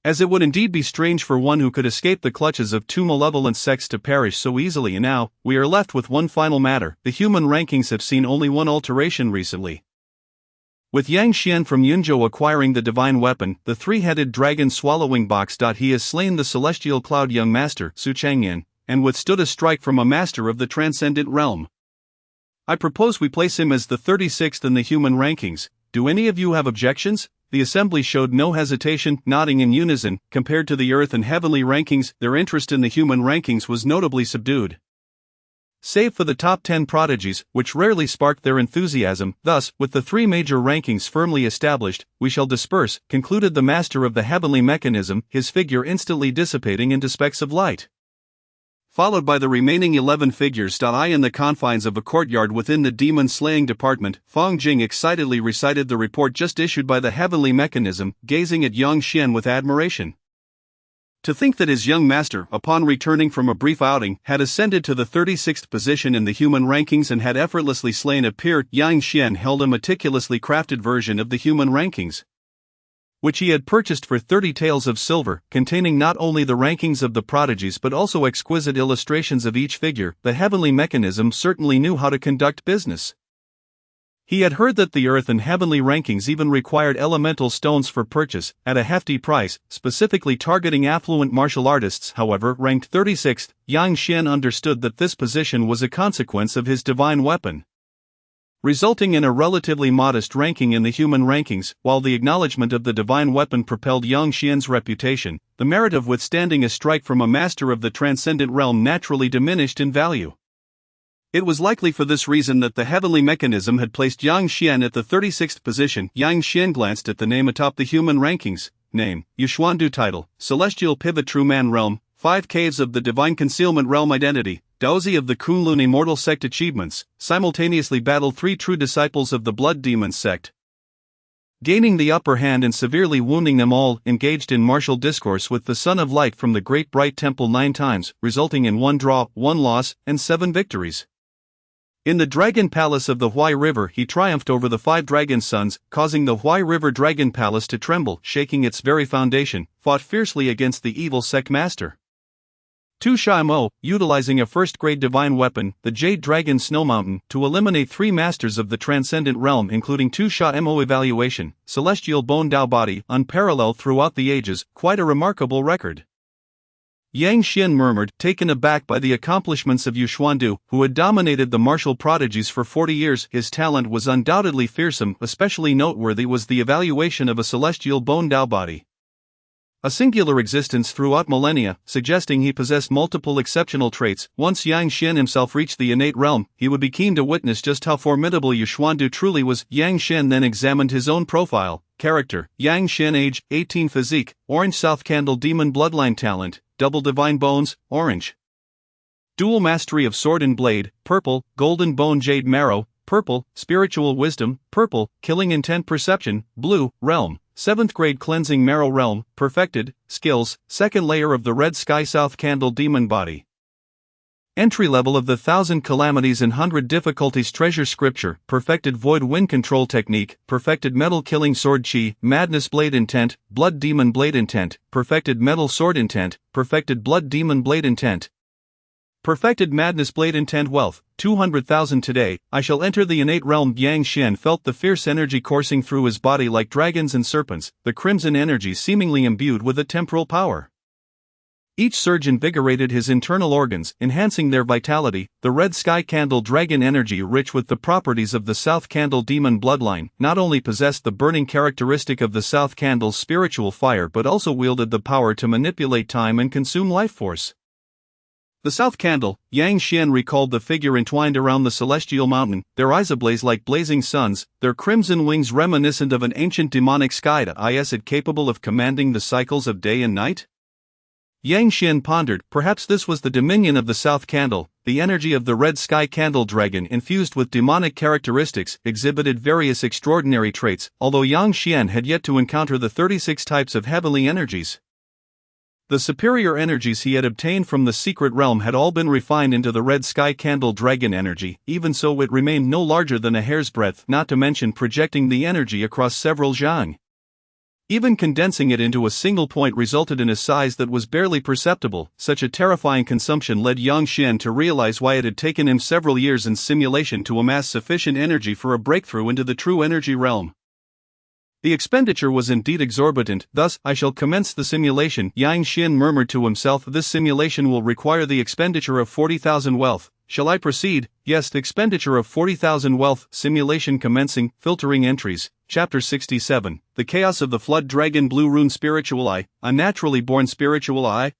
as it would indeed be strange for one who could escape the clutches of two malevolent sects to perish so easily. And now, we are left with one final matter. The human rankings have seen only one alteration recently, with Yang Xian from Yunzhou acquiring the divine weapon, the three-headed dragon swallowing box. He has slain the celestial cloud young master, Su Changyan, and withstood a strike from a master of the transcendent realm. I propose we place him as the 36th in the human rankings. Do any of you have objections? The assembly showed no hesitation, nodding in unison. Compared to the earth and heavenly rankings, their interest in the human rankings was notably subdued. Save for the top 10 prodigies, which rarely sparked their enthusiasm. Thus, with the 3 major rankings firmly established, we shall disperse, concluded the master of the heavenly mechanism, his figure instantly dissipating into specks of light. Followed by the remaining 11 figures. I in the confines of a courtyard within the demon-slaying department, Fong Jing excitedly recited the report just issued by the heavenly mechanism, gazing at Yang Xian with admiration. To think that his young master, upon returning from a brief outing, had ascended to the 36th position in the human rankings and had effortlessly slain a peer. Yang Xian held a meticulously crafted version of the human rankings, which he had purchased for 30 taels of silver, containing not only the rankings of the prodigies but also exquisite illustrations of each figure. The heavenly mechanism certainly knew how to conduct business. He had heard that the earth and heavenly rankings even required elemental stones for purchase, at a hefty price, specifically targeting affluent martial artists. However, ranked 36th, Yang Xian understood that this position was a consequence of his divine weapon, resulting in a relatively modest ranking in the human rankings. While the acknowledgement of the divine weapon propelled Yang Xian's reputation, the merit of withstanding a strike from a master of the transcendent realm naturally diminished in value. It was likely for this reason that the heavenly mechanism had placed Yang Xian at the 36th position. Yang Xian glanced at the name atop the human rankings. Name, Yuxuandu. Title, Celestial Pivot. True Man Realm, 5 Caves of the Divine Concealment Realm. Identity, Daozi of the Kunlun Immortal Sect. Achievements, simultaneously battled 3 true disciples of the Blood Demon Sect, gaining the upper hand and severely wounding them all. Engaged in martial discourse with the Son of Light from the Great Bright Temple 9 times, resulting in 1 draw, 1 loss, and 7 victories. In the Dragon Palace of the Huai River, he triumphed over the 5 dragon sons, causing the Huai River Dragon Palace to tremble, shaking its very foundation. Fought fiercely against the evil sect master Tu Sha Mo, utilizing a first-grade divine weapon, the Jade Dragon Snow Mountain, to eliminate 3 masters of the transcendent realm, including Tu Sha Mo. Evaluation, Celestial Bone Dao Body, unparalleled throughout the ages. Quite a remarkable record. Yang Xian murmured, taken aback by the accomplishments of Yuxuandu, who had dominated the martial prodigies for 40 years. His talent was undoubtedly fearsome. Especially noteworthy was the evaluation of a celestial bone Dao body, a singular existence throughout millennia, suggesting he possessed multiple exceptional traits. Once Yang Xian himself reached the innate realm, he would be keen to witness just how formidable Yuxuandu truly was. Yang Xian then examined his own profile. Character, Yang Xian. Age, 18. Physique, Orange South Candle Demon Bloodline. Talent, Double Divine Bones, Orange. Dual Mastery of Sword and Blade, Purple. Golden Bone Jade Marrow, Purple. Spiritual Wisdom, Purple. Killing Intent Perception, Blue. Realm, 7th Grade Cleansing Marrow. Realm, Perfected. Skills, 2nd Layer of the Red Sky South Candle Demon Body. Entry Level of the 1000 Calamities and 100 Difficulties. Treasure Scripture, Perfected Void Wind Control Technique, Perfected Metal Killing Sword Chi, Madness Blade Intent, Blood Demon Blade Intent, Perfected Metal Sword Intent, Perfected Blood Demon Blade Intent, Perfected Madness Blade Intent. Wealth, 200,000. Today, I shall enter the innate realm. Yang Xian felt the fierce energy coursing through his body like dragons and serpents, the crimson energy seemingly imbued with a temporal power. Each surge invigorated his internal organs, enhancing their vitality. The Red Sky Candle Dragon energy, rich with the properties of the South Candle Demon bloodline, not only possessed the burning characteristic of the South Candle's spiritual fire but also wielded the power to manipulate time and consume life force. The South Candle, Yang Xian recalled the figure entwined around the celestial mountain, their eyes ablaze like blazing suns, their crimson wings reminiscent of an ancient demonic sky. Is it capable of commanding the cycles of day and night? Yang Xian pondered. Perhaps this was the dominion of the South Candle. The energy of the Red Sky Candle Dragon, infused with demonic characteristics, exhibited various extraordinary traits, although Yang Xian had yet to encounter the 36 types of heavenly energies. The superior energies he had obtained from the secret realm had all been refined into the Red Sky Candle Dragon energy. Even so, it remained no larger than a hair's breadth, not to mention projecting the energy across several zhang. Even condensing it into a single point resulted in a size that was barely perceptible. Such a terrifying consumption led Yang Xian to realize why it had taken him several years in simulation to amass sufficient energy for a breakthrough into the true energy realm. The expenditure was indeed exorbitant, thus, I shall commence the simulation. Yang Xin murmured to himself, this simulation will require the expenditure of 40,000 wealth. Shall I proceed? Yes, the expenditure of 40,000 wealth. Simulation commencing. Filtering entries. Chapter 67. The Chaos of the Flood Dragon. Blue Rune. Spiritual Eye. A naturally born spiritual eye,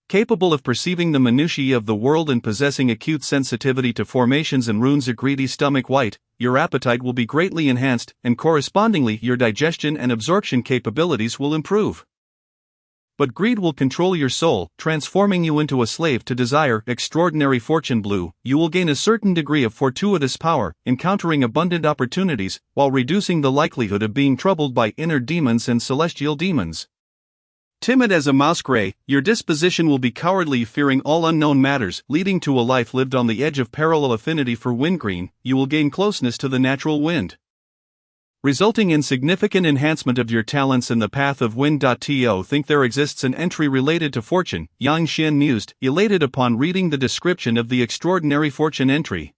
capable of perceiving the minutiae of the world and possessing acute sensitivity to formations and runes. A greedy stomach. White. Your appetite will be greatly enhanced, and correspondingly your digestion and absorption capabilities will improve. But greed will control your soul, transforming you into a slave to desire. Extraordinary fortune. Blue. You will gain a certain degree of fortuitous power, encountering abundant opportunities, while reducing the likelihood of being troubled by inner demons and celestial demons. Timid as a mouse. Gray. Your disposition will be cowardly, fearing all unknown matters, leading to a life lived on the edge of parallel. Affinity for wind. Green. You will gain closeness to the natural wind, resulting in significant enhancement of your talents in the path of wind. To think there exists an entry related to fortune. Yang Xin mused, elated upon reading the description of the extraordinary fortune entry.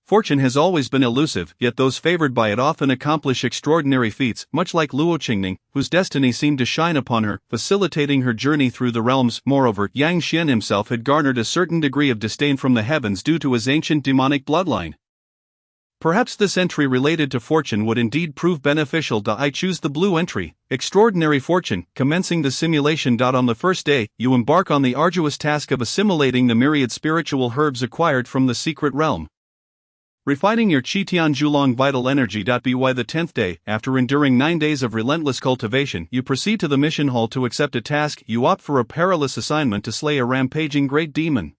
Fortune has always been elusive, yet those favored by it often accomplish extraordinary feats, much like Luo Qingning, whose destiny seemed to shine upon her, facilitating her journey through the realms. Moreover, Yang Xin himself had garnered a certain degree of disdain from the heavens due to his ancient demonic bloodline. Perhaps this entry related to fortune would indeed prove beneficial. I choose the blue entry. Extraordinary fortune. Commencing the simulation. On the first day, you embark on the arduous task of assimilating the myriad spiritual herbs acquired from the secret realm, refining your Qitian Zhulong vital energy. By the 10th day, after enduring 9 days of relentless cultivation, you proceed to the mission hall to accept a task. You opt for a perilous assignment to slay a rampaging great demon.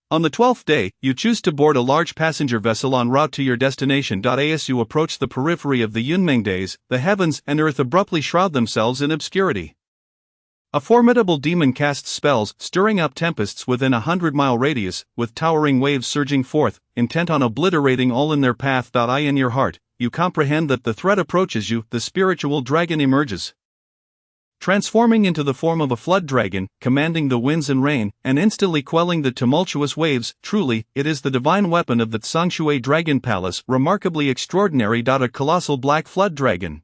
On the 12th day, you choose to board a large passenger vessel en route to your destination. As you approach the periphery of the Yunmeng days, the heavens and earth abruptly shroud themselves in obscurity. A formidable demon casts spells, stirring up tempests within 100-mile radius, with towering waves surging forth, intent on obliterating all in their path. In your heart, you comprehend that the threat approaches you. The spiritual dragon emerges, transforming into the form of a flood dragon, commanding the winds and rain, and instantly quelling the tumultuous waves. Truly, it is the divine weapon of the Tsangshui Dragon Palace, remarkably extraordinary. A colossal black flood dragon,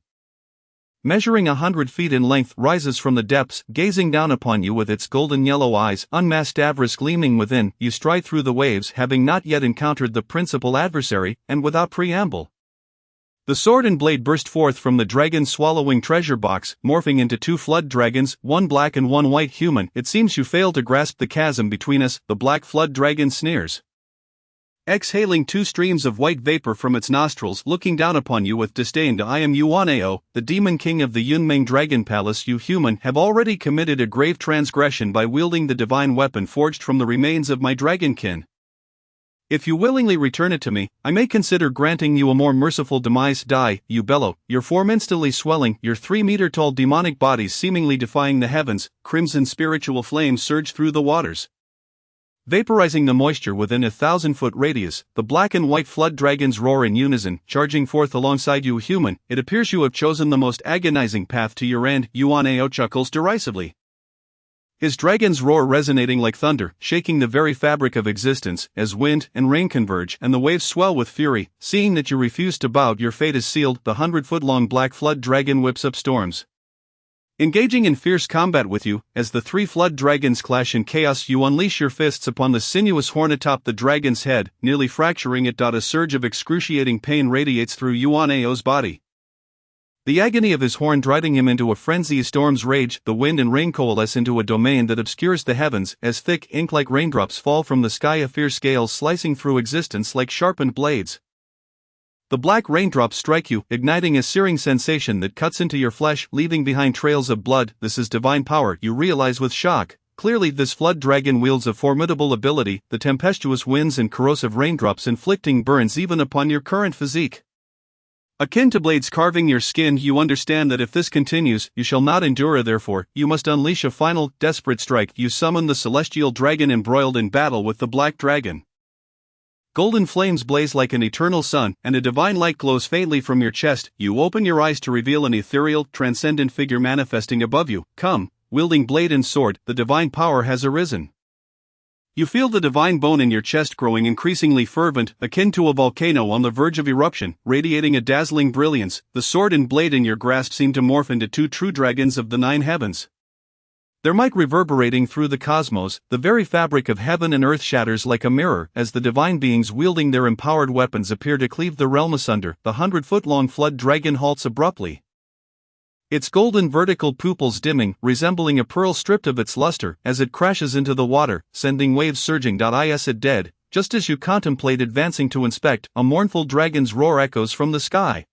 measuring 100 feet in length, rises from the depths, gazing down upon you with its golden yellow eyes, unmasked avarice gleaming within. You stride through the waves, having not yet encountered the principal adversary, and without preamble, the sword and blade burst forth from the dragon's swallowing treasure box, morphing into 2 flood dragons, one black and one white. Human, it seems you fail to grasp the chasm between us. The black flood dragon sneers, exhaling 2 streams of white vapor from its nostrils, looking down upon you with disdain. I am Yuanao, the demon king of the Yunmeng Dragon Palace. You human have already committed a grave transgression by wielding the divine weapon forged from the remains of my dragonkin. If you willingly return it to me, I may consider granting you a more merciful demise. You bellow, your form instantly swelling, your 3-meter-tall demonic bodies seemingly defying the heavens. Crimson spiritual flames surge through the waters, vaporizing the moisture within a 1,000-foot radius. The black and white flood dragons roar in unison, charging forth alongside you. Human, it appears you have chosen the most agonizing path to your end. Yuanao chuckles derisively, his dragon's roar resonating like thunder, shaking the very fabric of existence. As wind and rain converge and the waves swell with fury, seeing that you refuse to bow, your fate is sealed. The 100-foot-long black flood dragon whips up storms, engaging in fierce combat with you. As the 3 flood dragons clash in chaos, you unleash your fists upon the sinuous horn atop the dragon's head, nearly fracturing it. A surge of excruciating pain radiates through Yuanao's body, the agony of his horn driving him into a frenzy. Storms rage, the wind and rain coalesce into a domain that obscures the heavens, as thick ink-like raindrops fall from the sky, a fierce scale slicing through existence like sharpened blades. The black raindrops strike you, igniting a searing sensation that cuts into your flesh, leaving behind trails of blood. This is divine power, you realize with shock. Clearly this flood dragon wields a formidable ability, the tempestuous winds and corrosive raindrops inflicting burns even upon your current physique, akin to blades carving your skin. You understand that if this continues, you shall not endure. Therefore, you must unleash a final, desperate strike. You summon the celestial dragon embroiled in battle with the black dragon. Golden flames blaze like an eternal sun, and a divine light glows faintly from your chest. You open your eyes to reveal an ethereal, transcendent figure manifesting above you. Come, wielding blade and sword, the divine power has arisen. You feel the divine bone in your chest growing increasingly fervent, akin to a volcano on the verge of eruption, radiating a dazzling brilliance. The sword and blade in your grasp seem to morph into two true dragons of the nine heavens. Their might reverberating through the cosmos, the very fabric of heaven and earth shatters like a mirror as the divine beings wielding their empowered weapons appear to cleave the realm asunder. The 100-foot-long flood dragon halts abruptly, its golden vertical pupils dimming, resembling a pearl stripped of its luster, as it crashes into the water, sending waves surging. Is it dead? Just as you contemplate advancing to inspect, a mournful dragon's roar echoes from the sky.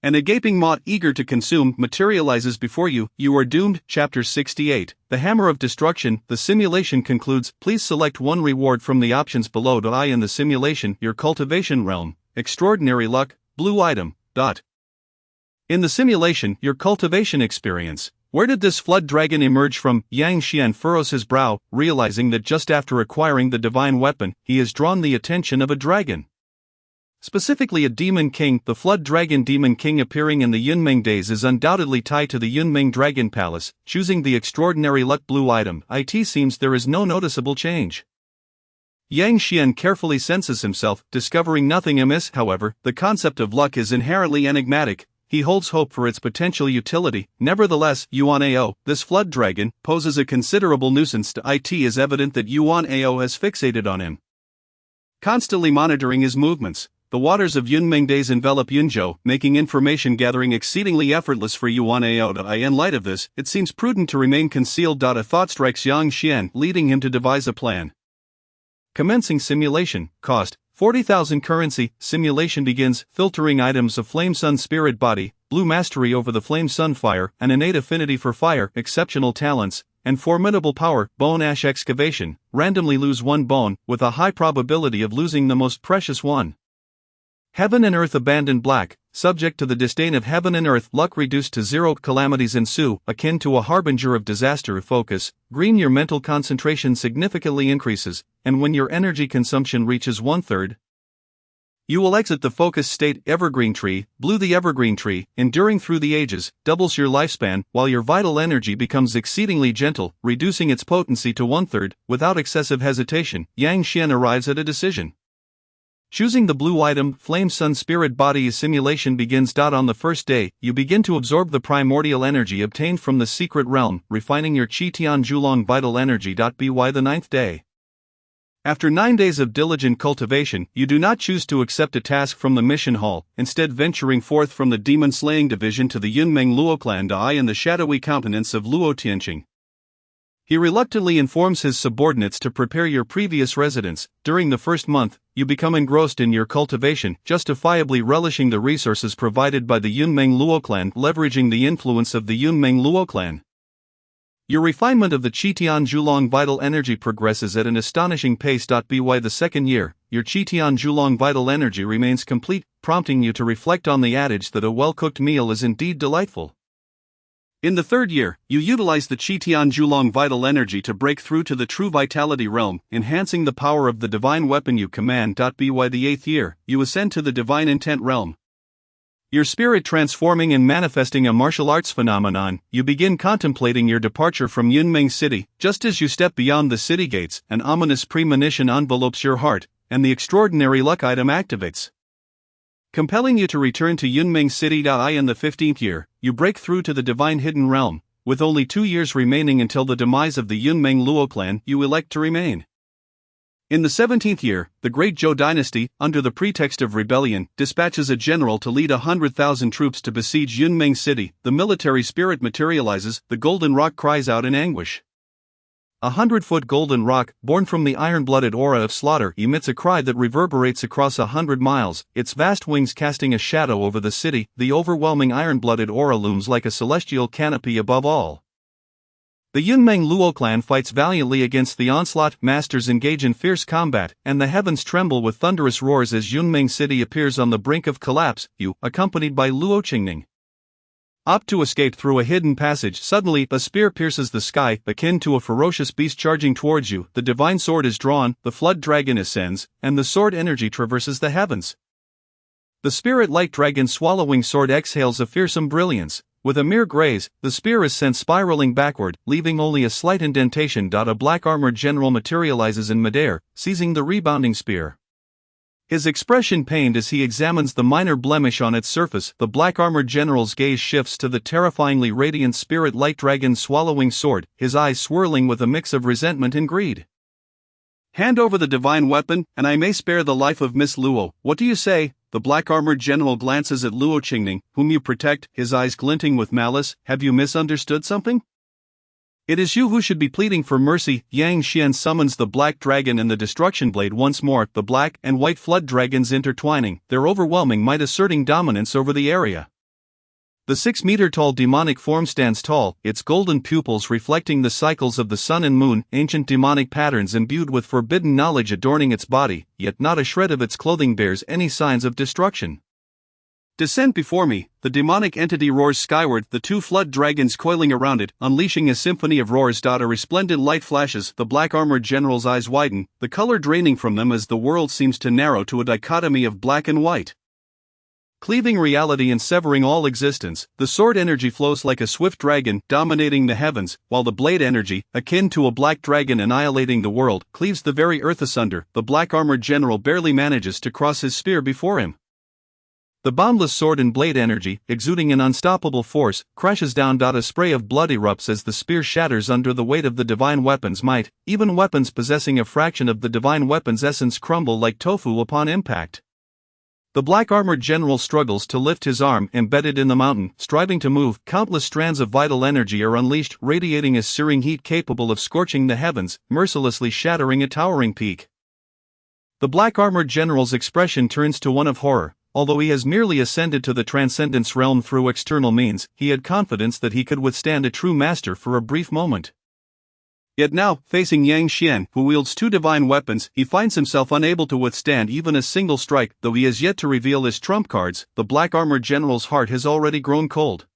And a gaping maw eager to consume materializes before you. You are doomed. Chapter 68. The Hammer of Destruction. The simulation concludes. Please select one reward from the options below. In the simulation, your cultivation realm. Extraordinary luck. Blue item. In the simulation, your cultivation experience. Where did this flood dragon emerge from? Yang Xian furrows his brow, realizing that just after acquiring the divine weapon, he has drawn the attention of a dragon. Specifically a demon king. The flood dragon demon king appearing in the Yunmeng days is undoubtedly tied to the Yunmeng Dragon Palace. Choosing the extraordinary luck blue item, it seems there is no noticeable change. Yang Xian carefully senses himself, discovering nothing amiss. However, the concept of luck is inherently enigmatic. He holds hope for its potential utility. Nevertheless, Yuan Ao, this flood dragon, poses a considerable nuisance to it. Is evident that Yuan Ao has fixated on him, constantly monitoring his movements. The waters of Yunmeng days envelop Yunzhou, making information gathering exceedingly effortless for Yuan Ao. In light of this, it seems prudent to remain concealed. A thought strikes Yang Xian, leading him to devise a plan. Commencing simulation. Cost 40,000 currency. Simulation begins. Filtering items of Flame Sun Spirit Body, Blue Mastery over the Flame Sun Fire, an innate affinity for fire, exceptional talents, and formidable power. Bone Ash Excavation. Randomly lose one bone, with a high probability of losing the most precious one. Heaven and Earth abandoned black. Subject to the disdain of heaven and earth. Luck reduced to 0. Calamities ensue, akin to a harbinger of disaster. Focus. Green. Your mental concentration significantly increases, and when your energy consumption reaches 1/3, you will exit the focus state. Evergreen tree. Blue. The evergreen tree, enduring through the ages, doubles your lifespan, while your vital energy becomes exceedingly gentle, reducing its potency to 1/3. Without excessive hesitation, Yang Xian arrives at a decision. Choosing the blue item, Flame Sun Spirit Body. Simulation begins. On the first day, you begin to absorb the primordial energy obtained from the secret realm, refining your Qi Tian Zhulong vital energy. By the 9th day, after 9 days of diligent cultivation, you do not choose to accept a task from the mission hall, instead venturing forth from the demon-slaying division to the Yunmeng Luo clan. In the shadowy countenance of Luo Tianqing, he reluctantly informs his subordinates to prepare your previous residence. During the first month, you become engrossed in your cultivation, justifiably relishing the resources provided by the Yunmeng Luo clan. Leveraging the influence of the Yunmeng Luo clan, your refinement of the Qitian Zhulong vital energy progresses at an astonishing pace. By the second year, your Qitian Zhulong vital energy remains complete, prompting you to reflect on the adage that a well-cooked meal is indeed delightful. In the third year, you utilize the Qitian Zhulong vital energy to break through to the true vitality realm, enhancing the power of the divine weapon you command. By the 8th year, you ascend to the divine intent realm, your spirit transforming and manifesting a martial arts phenomenon. You begin contemplating your departure from Yunmeng City. Just as you step beyond the city gates, an ominous premonition envelopes your heart, and the extraordinary luck item activates, compelling you to return to Yunmeng City. In the 15th year, you break through to the divine hidden realm. With only 2 years remaining until the demise of the Yunmeng Luo clan, you elect to remain. In the 17th year, the Great Zhou dynasty, under the pretext of rebellion, dispatches a general to lead 100,000 troops to besiege Yunmeng City. The military spirit materializes. The golden rock cries out in anguish. 100-foot golden rock, born from the iron-blooded aura of slaughter, emits a cry that reverberates across 100 miles, its vast wings casting a shadow over the city. The overwhelming iron-blooded aura looms like a celestial canopy above all. The Yunmeng Luo clan fights valiantly against the onslaught. Masters engage in fierce combat, and the heavens tremble with thunderous roars as Yunmeng City appears on the brink of collapse. You, accompanied by Luo Qingning, opt to escape through a hidden passage. Suddenly, a spear pierces the sky, akin to a ferocious beast charging towards you. The divine sword is drawn, the flood dragon ascends, and the sword energy traverses the heavens. The spirit-like dragon swallowing sword exhales a fearsome brilliance. With a mere graze, the spear is sent spiraling backward, leaving only a slight indentation. A black armored general materializes in midair, seizing the rebounding spear. His expression pained as he examines the minor blemish on its surface. The black armored general's gaze shifts to the terrifyingly radiant spirit light dragon swallowing sword, his eyes swirling with a mix of resentment and greed. "Hand over the divine weapon, and I may spare the life of Miss Luo. What do you say?" The black armored general glances at Luo Qingning, whom you protect, his eyes glinting with malice. "Have you misunderstood something? It is you who should be pleading for mercy." Yang Xian summons the black dragon and the destruction blade once more, the black and white flood dragons intertwining, their overwhelming might asserting dominance over the area. The 6-meter-tall demonic form stands tall, its golden pupils reflecting the cycles of the sun and moon, ancient demonic patterns imbued with forbidden knowledge adorning its body, yet not a shred of its clothing bears any signs of destruction. "Descend before me," the demonic entity roars skyward, the 2 flood dragons coiling around it, unleashing a symphony of roars. A resplendent light flashes, the black armored general's eyes widen, the color draining from them as the world seems to narrow to a dichotomy of black and white. Cleaving reality and severing all existence, the sword energy flows like a swift dragon, dominating the heavens, while the blade energy, akin to a black dragon annihilating the world, cleaves the very earth asunder. The black armored general barely manages to cross his spear before him. The boundless sword and blade energy, exuding an unstoppable force, crashes down. A spray of blood erupts as the spear shatters under the weight of the divine weapon's might. Even weapons possessing a fraction of the divine weapon's essence crumble like tofu upon impact. The black armored general struggles to lift his arm embedded in the mountain, striving to move. Countless strands of vital energy are unleashed, radiating a searing heat capable of scorching the heavens, mercilessly shattering a towering peak. The black armored general's expression turns to one of horror. Although he has merely ascended to the transcendence realm through external means, he had confidence that he could withstand a true master for a brief moment. Yet now, facing Yang Xian, who wields 2 divine weapons, he finds himself unable to withstand even a single strike. Though he has yet to reveal his trump cards, the black armored general's heart has already grown cold.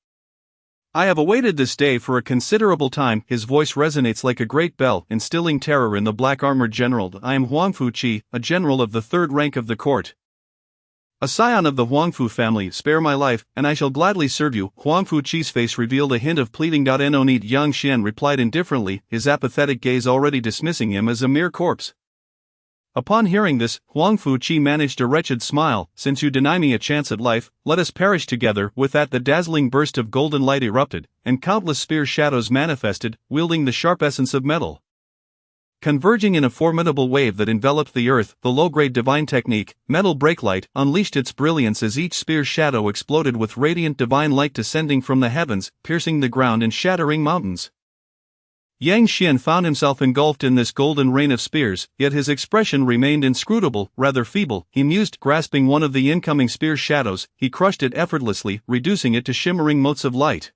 "I have awaited this day for a considerable time." His voice resonates like a great bell, instilling terror in the black armored general. "I am Huangfu Qi, a general of the 3rd rank of the court. A scion of the Huangfu family. Spare my life, and I shall gladly serve you." Huangfu Qi's face revealed a hint of pleading. No need. Yang Xian replied indifferently, his apathetic gaze already dismissing him as a mere corpse. Upon hearing this, Huangfu Qi managed a wretched smile. "Since you deny me a chance at life, let us perish together." With that, the dazzling burst of golden light erupted, and countless spear shadows manifested, wielding the sharp essence of metal. Converging in a formidable wave that enveloped the earth, the low-grade divine technique, Metal Breaklight, unleashed its brilliance as each spear shadow exploded with radiant divine light descending from the heavens, piercing the ground and shattering mountains. Yang Xian found himself engulfed in this golden rain of spears, yet his expression remained inscrutable, rather feeble. He mused, grasping one of the incoming spear shadows, he crushed it effortlessly, reducing it to shimmering motes of light.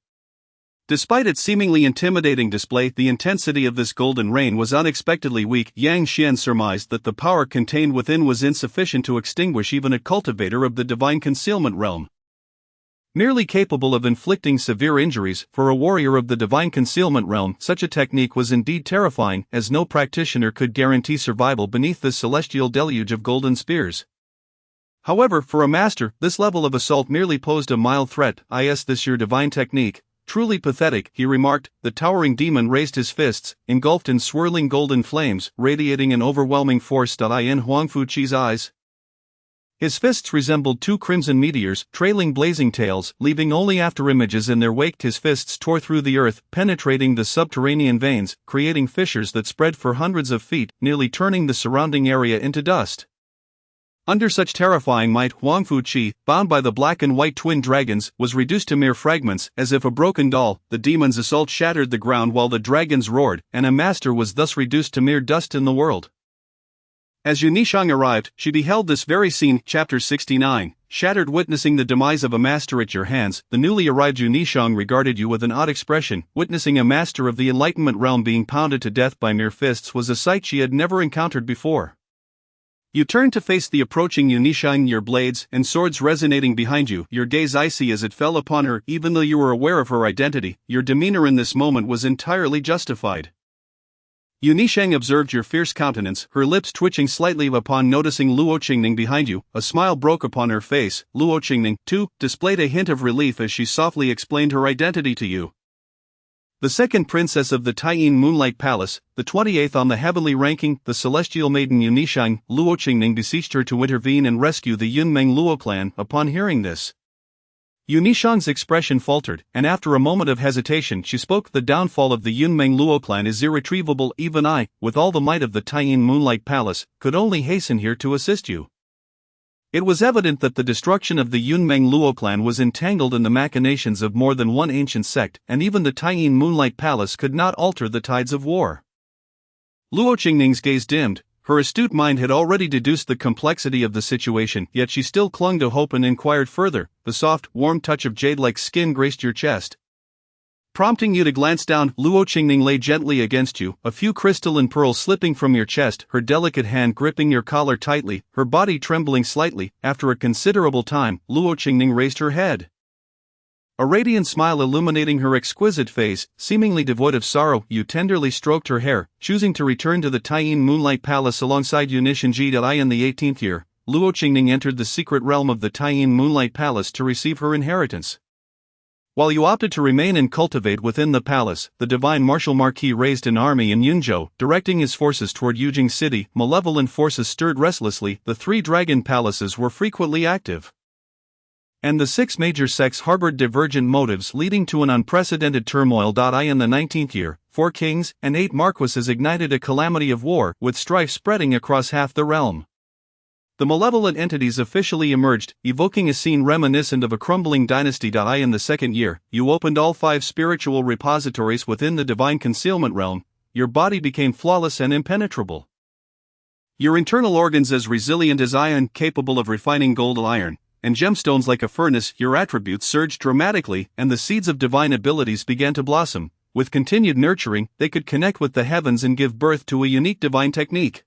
Despite its seemingly intimidating display, the intensity of this golden rain was unexpectedly weak. Yang Xian surmised that the power contained within was insufficient to extinguish even a cultivator of the divine concealment realm. Merely capable of inflicting severe injuries, for a warrior of the divine concealment realm, such a technique was indeed terrifying, as no practitioner could guarantee survival beneath this celestial deluge of golden spears. However, for a master, this level of assault merely posed a mild threat. "Is this your divine technique? Truly pathetic," he remarked. The towering demon raised his fists, engulfed in swirling golden flames, radiating an overwhelming force. In Huangfu Qi's eyes, his fists resembled 2 crimson meteors, trailing blazing tails, leaving only afterimages in their wake. His fists tore through the earth, penetrating the subterranean veins, creating fissures that spread for hundreds of feet, nearly turning the surrounding area into dust. Under such terrifying might, Huangfu Qi, bound by the black and white twin dragons, was reduced to mere fragments, as if a broken doll. The demon's assault shattered the ground while the dragons roared, and a master was thus reduced to mere dust in the world. As Yunishang arrived, she beheld this very scene. Chapter 69. Shattered. Witnessing the demise of a master at your hands, the newly arrived Yunishang regarded you with an odd expression. Witnessing a master of the enlightenment realm being pounded to death by mere fists was a sight she had never encountered before. You turned to face the approaching Yunishang, your blades and swords resonating behind you, your gaze icy as it fell upon her. Even though you were aware of her identity, your demeanor in this moment was entirely justified. Yunishang observed your fierce countenance, her lips twitching slightly upon noticing Luo Qingning behind you. A smile broke upon her face. Luo Qingning, too, displayed a hint of relief as she softly explained her identity to you. The second princess of the Taiyin Moonlight Palace, the 28th on the heavenly ranking, the celestial maiden Yunishang, Luo Qingning beseeched her to intervene and rescue the Yunmeng Luo clan. Upon hearing this, Yunishang's expression faltered, and after a moment of hesitation she spoke. The downfall of the Yunmeng Luo clan is irretrievable. Even I, with all the might of the Taiyin Moonlight Palace, could only hasten here to assist you. It was evident that the destruction of the Yunmeng Luo clan was entangled in the machinations of more than one ancient sect, and even the Taiyin Moonlight Palace could not alter the tides of war. Luo Qingning's gaze dimmed. Her astute mind had already deduced the complexity of the situation, yet she still clung to hope and inquired further. The soft, warm touch of jade-like skin graced your chest, prompting you to glance down. Luo Qingning lay gently against you, a few crystalline pearls slipping from your chest, her delicate hand gripping your collar tightly, her body trembling slightly. After a considerable time, Luo Qingning raised her head, a radiant smile illuminating her exquisite face, seemingly devoid of sorrow. You tenderly stroked her hair, choosing to return to the Taiyin Moonlight Palace alongside Yunishinji. In the 18th year, Luo Qingning entered the secret realm of the Taiyin Moonlight Palace to receive her inheritance. While you opted to remain and cultivate within the palace, the divine martial marquis raised an army in Yunzhou, directing his forces toward Yujing City. Malevolent forces stirred restlessly. The three dragon palaces were frequently active, and the 6 major sects harbored divergent motives, leading to an unprecedented turmoil. In the 19th year, 4 kings and 8 marquises ignited a calamity of war, with strife spreading across half the realm. The malevolent entities officially emerged, evoking a scene reminiscent of a crumbling dynasty. In the 2nd year, you opened all 5 spiritual repositories within the divine concealment realm. Your body became flawless and impenetrable, your internal organs as resilient as iron, capable of refining gold, iron, and gemstones like a furnace. Your attributes surged dramatically, and the seeds of divine abilities began to blossom. With continued nurturing, they could connect with the heavens and give birth to a unique divine technique.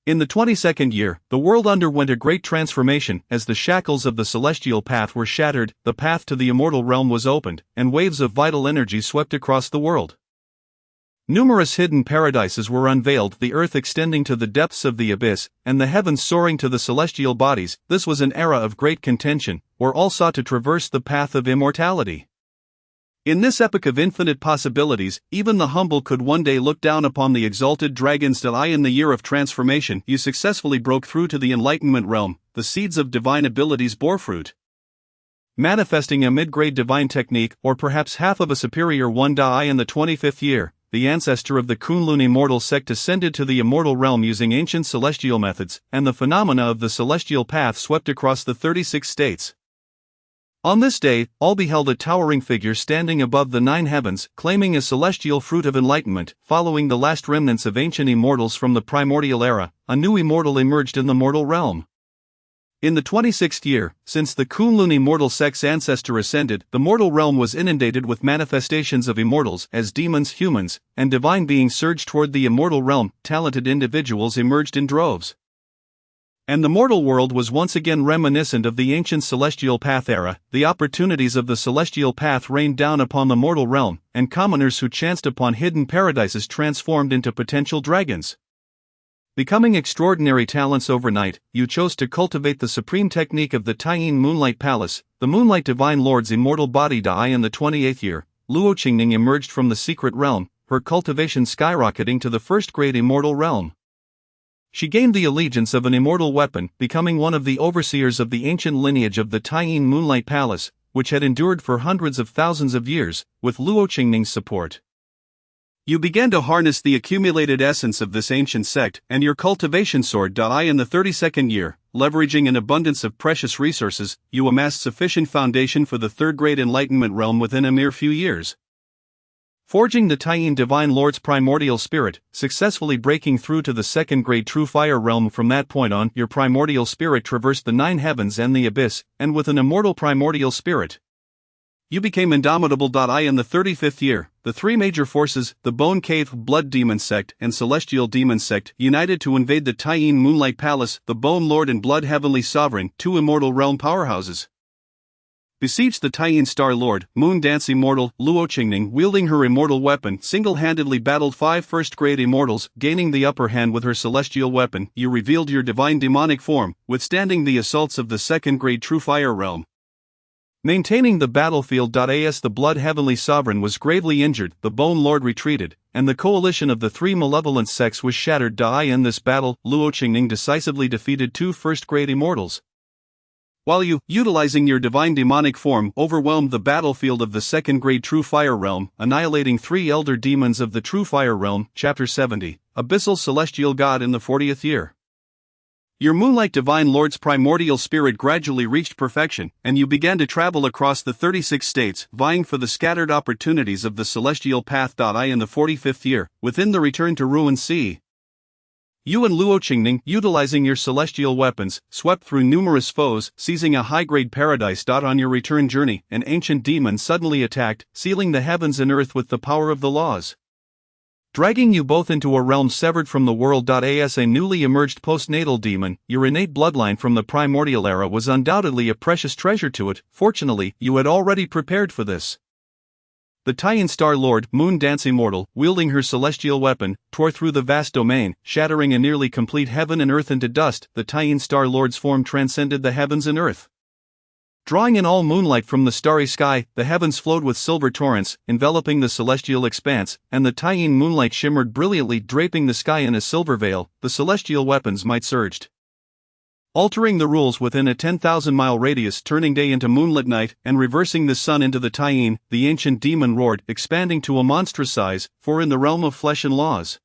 In the 22nd year, the world underwent a great transformation. As the shackles of the celestial path were shattered, the path to the immortal realm was opened, and waves of vital energy swept across the world. Numerous hidden paradises were unveiled, the earth extending to the depths of the abyss, and the heavens soaring to the celestial bodies. This was an era of great contention, where all sought to traverse the path of immortality. In this epoch of infinite possibilities, even the humble could one day look down upon the exalted dragons. In the year of transformation, you successfully broke through to the enlightenment realm. The seeds of divine abilities bore fruit, manifesting a mid-grade divine technique, or perhaps half of a superior one. In the 25th year, the ancestor of the Kunlun immortal sect ascended to the immortal realm using ancient celestial methods, and the phenomena of the celestial path swept across the 36 states. On this day, all beheld a towering figure standing above the 9 heavens, claiming a celestial fruit of enlightenment. Following the last remnants of ancient immortals from the primordial era, a new immortal emerged in the mortal realm. In the 26th year, since the Kunlun immortal sect's ancestor ascended, the mortal realm was inundated with manifestations of immortals, as demons, humans, and divine beings surged toward the immortal realm. Talented individuals emerged in droves, and the mortal world was once again reminiscent of the ancient celestial path era. The opportunities of the celestial path rained down upon the mortal realm, and commoners who chanced upon hidden paradises transformed into potential dragons. Becoming extraordinary talents overnight, you chose to cultivate the supreme technique of the Taiyin Moonlight Palace, the Moonlight Divine Lord's immortal body. In the 28th year, Luo Qingning emerged from the secret realm, her cultivation skyrocketing to the first-grade immortal realm. She gained the allegiance of an immortal weapon, becoming one of the overseers of the ancient lineage of the Taiyin Moonlight Palace, which had endured for hundreds of thousands of years, with Luo Qingning's support. You began to harness the accumulated essence of this ancient sect, and your cultivation soared. In the 32nd year, leveraging an abundance of precious resources, you amassed sufficient foundation for the 3rd-grade enlightenment realm within a mere few years. Forging the Taiyin Divine Lord's primordial spirit, successfully breaking through to the 2nd-grade true fire realm. From that point on, your primordial spirit traversed the 9 heavens and the abyss, and with an immortal primordial spirit, you became indomitable. In the 35th year, the 3 major forces, the Bone Cave Blood Demon Sect and Celestial Demon Sect, united to invade the Taiyin Moonlight Palace. The Bone Lord and Blood Heavenly Sovereign, 2 immortal realm powerhouses, besieged the Taiyin Star Lord, Moon Dance Immortal, Luo Qingning, wielding her immortal weapon, single-handedly battled 5 first-grade immortals, gaining the upper hand with her celestial weapon. You revealed your divine demonic form, withstanding the assaults of the second-grade True Fire realm. Maintaining the battlefield. As the Blood Heavenly Sovereign was gravely injured, the Bone Lord retreated, and the coalition of the 3 malevolent sects was shattered. In this battle, Luo Qingning decisively defeated 2 first-grade immortals, while you, utilizing your divine demonic form, overwhelmed the battlefield of the second-grade True Fire realm, annihilating 3 elder demons of the True Fire realm. Chapter 70, Abyssal Celestial God in the 40th year. Your Moonlight Divine Lord's primordial spirit gradually reached perfection, and you began to travel across the 36 states, vying for the scattered opportunities of the celestial path. In the 45th year, within the Return to Ruin Sea, you and Luo Qingning, utilizing your celestial weapons, swept through numerous foes, seizing a high-grade paradise. On your return journey, an ancient demon suddenly attacked, sealing the heavens and earth with the power of the laws, dragging you both into a realm severed from the world. As a newly emerged postnatal demon, your innate bloodline from the primordial era was undoubtedly a precious treasure to it. Fortunately, you had already prepared for this. The Taiyin Star Lord, Moon Dance Immortal, wielding her celestial weapon, tore through the vast domain, shattering a nearly complete heaven and earth into dust. The Taiyin Star Lord's form transcended the heavens and earth, drawing in all moonlight from the starry sky. The heavens flowed with silver torrents, enveloping the celestial expanse, and the Taiyin moonlight shimmered brilliantly, draping the sky in a silver veil. The celestial weapons might surged, altering the rules within a 10,000-mile radius, turning day into moonlit night, and reversing the sun into the Taiyin. The ancient demon roared, expanding to a monstrous size, for in the realm of flesh and laws,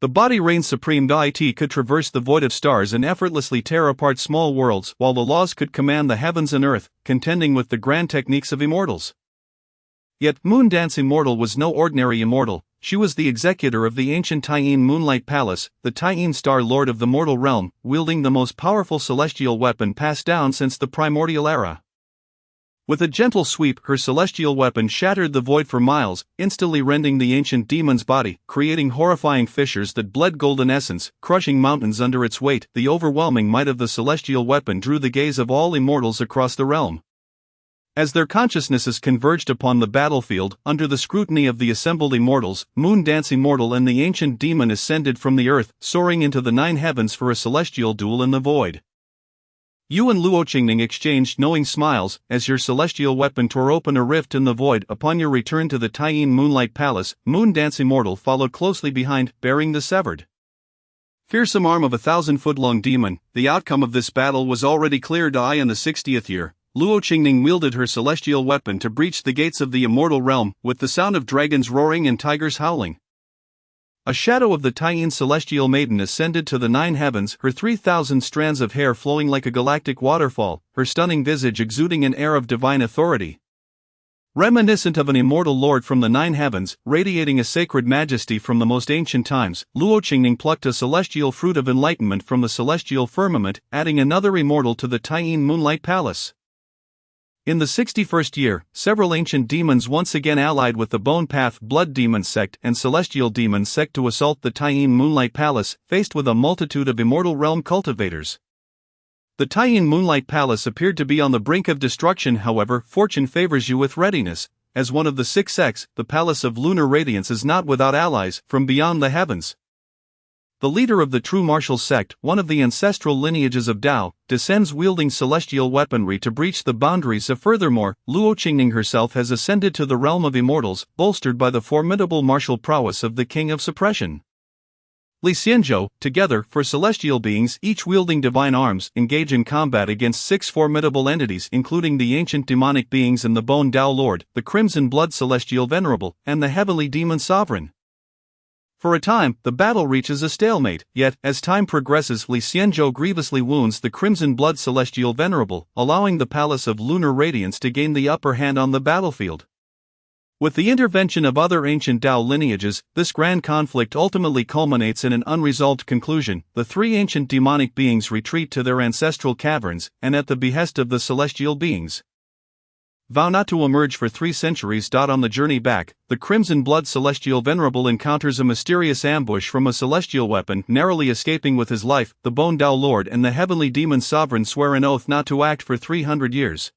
the body reigned supreme. It could traverse the void of stars and effortlessly tear apart small worlds, while the laws could command the heavens and earth, contending with the grand techniques of immortals. Yet, Moon Dance Immortal was no ordinary immortal. She was the executor of the ancient Taiyin Moonlight Palace, the Taiyin Star Lord of the mortal realm, wielding the most powerful celestial weapon passed down since the primordial era. With a gentle sweep, her celestial weapon shattered the void for miles, instantly rending the ancient demon's body, creating horrifying fissures that bled golden essence, crushing mountains under its weight. The overwhelming might of the celestial weapon drew the gaze of all immortals across the realm. As their consciousnesses converged upon the battlefield, under the scrutiny of the assembled immortals, Moon Dance Immortal and the ancient demon ascended from the earth, soaring into the 9 heavens for a celestial duel in the void. You and Luo Qingning exchanged knowing smiles, as your celestial weapon tore open a rift in the void. Upon your return to the Taiyin Moonlight Palace, Moon Dance Immortal followed closely behind, bearing the severed, fearsome arm of a 1,000-foot-long demon. The outcome of this battle was already clear. In the 60th year, Luo Qingning wielded her celestial weapon to breach the gates of the immortal realm, with the sound of dragons roaring and tigers howling. A shadow of the Taiyin celestial maiden ascended to the 9 heavens, her 3,000 strands of hair flowing like a galactic waterfall, her stunning visage exuding an air of divine authority, reminiscent of an immortal lord from the 9 heavens, radiating a sacred majesty from the most ancient times. Luo Qingning plucked a celestial fruit of enlightenment from the celestial firmament, adding another immortal to the Taiyin Moonlight Palace. In the 61st year, several ancient demons once again allied with the Bone Path Blood Demon sect and Celestial Demon sect to assault the Taiyin Moonlight Palace, faced with a multitude of immortal realm cultivators. The Taiyin Moonlight Palace appeared to be on the brink of destruction. However, fortune favors you with readiness. As one of the 6 sects, the Palace of Lunar Radiance is not without allies from beyond the heavens. The leader of the True Martial sect, one of the ancestral lineages of Tao, descends wielding celestial weaponry to breach the boundaries of. Furthermore, Luo Qingning herself has ascended to the realm of immortals, bolstered by the formidable martial prowess of the King of Suppression, Li Xianzhou. Together, for celestial beings each wielding divine arms, engage in combat against 6 formidable entities, including the ancient demonic beings and the Bone Tao Lord, the Crimson Blood Celestial Venerable, and the Heavenly Demon Sovereign. For a time, the battle reaches a stalemate, yet, as time progresses, Li Xianzhou grievously wounds the Crimson Blood Celestial Venerable, allowing the Palace of Lunar Radiance to gain the upper hand on the battlefield. With the intervention of other ancient Tao lineages, this grand conflict ultimately culminates in an unresolved conclusion. The 3 ancient demonic beings retreat to their ancestral caverns, and at the behest of the celestial beings, vow not to emerge for 3 centuries. On the journey back, the Crimson Blood Celestial Venerable encounters a mysterious ambush from a celestial weapon, narrowly escaping with his life. The Bone Tao Lord and the Heavenly Demon Sovereign swear an oath not to act for 300 years.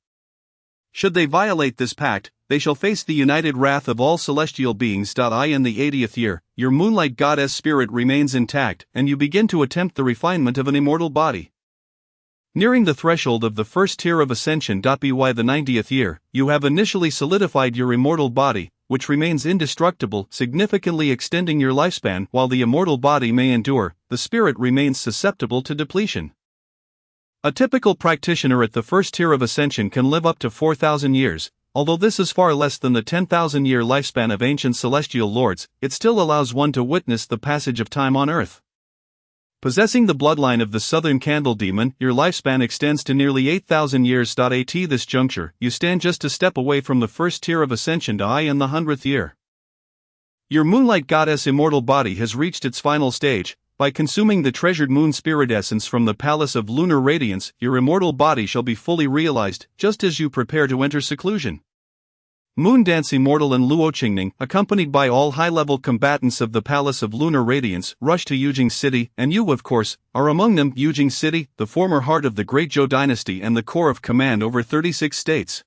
Should they violate this pact, they shall face the united wrath of all celestial beings. In the 80th year, your moonlight goddess spirit remains intact, and you begin to attempt the refinement of an immortal body. Nearing the threshold of the first tier of ascension. By the 90th year, you have initially solidified your immortal body, which remains indestructible, significantly extending your lifespan. While the immortal body may endure, the spirit remains susceptible to depletion. A typical practitioner at the first tier of ascension can live up to 4,000 years. Although this is far less than the 10,000-year lifespan of ancient celestial lords, it still allows one to witness the passage of time on Earth. Possessing the bloodline of the Southern Candle Demon, your lifespan extends to nearly 8,000 years. At this juncture, you stand just a step away from the first tier of ascension in the 100th year. Your Moonlight Goddess immortal body has reached its final stage. By consuming the treasured moon spirit essence from the Palace of Lunar Radiance, your immortal body shall be fully realized, just as you prepare to enter seclusion. Moondance Immortal and Luo Qingning, accompanied by all high-level combatants of the Palace of Lunar Radiance, rush to Yujing City, and you, of course, are among them. Yujing City, the former heart of the Great Zhou dynasty and the core of command over 36 states,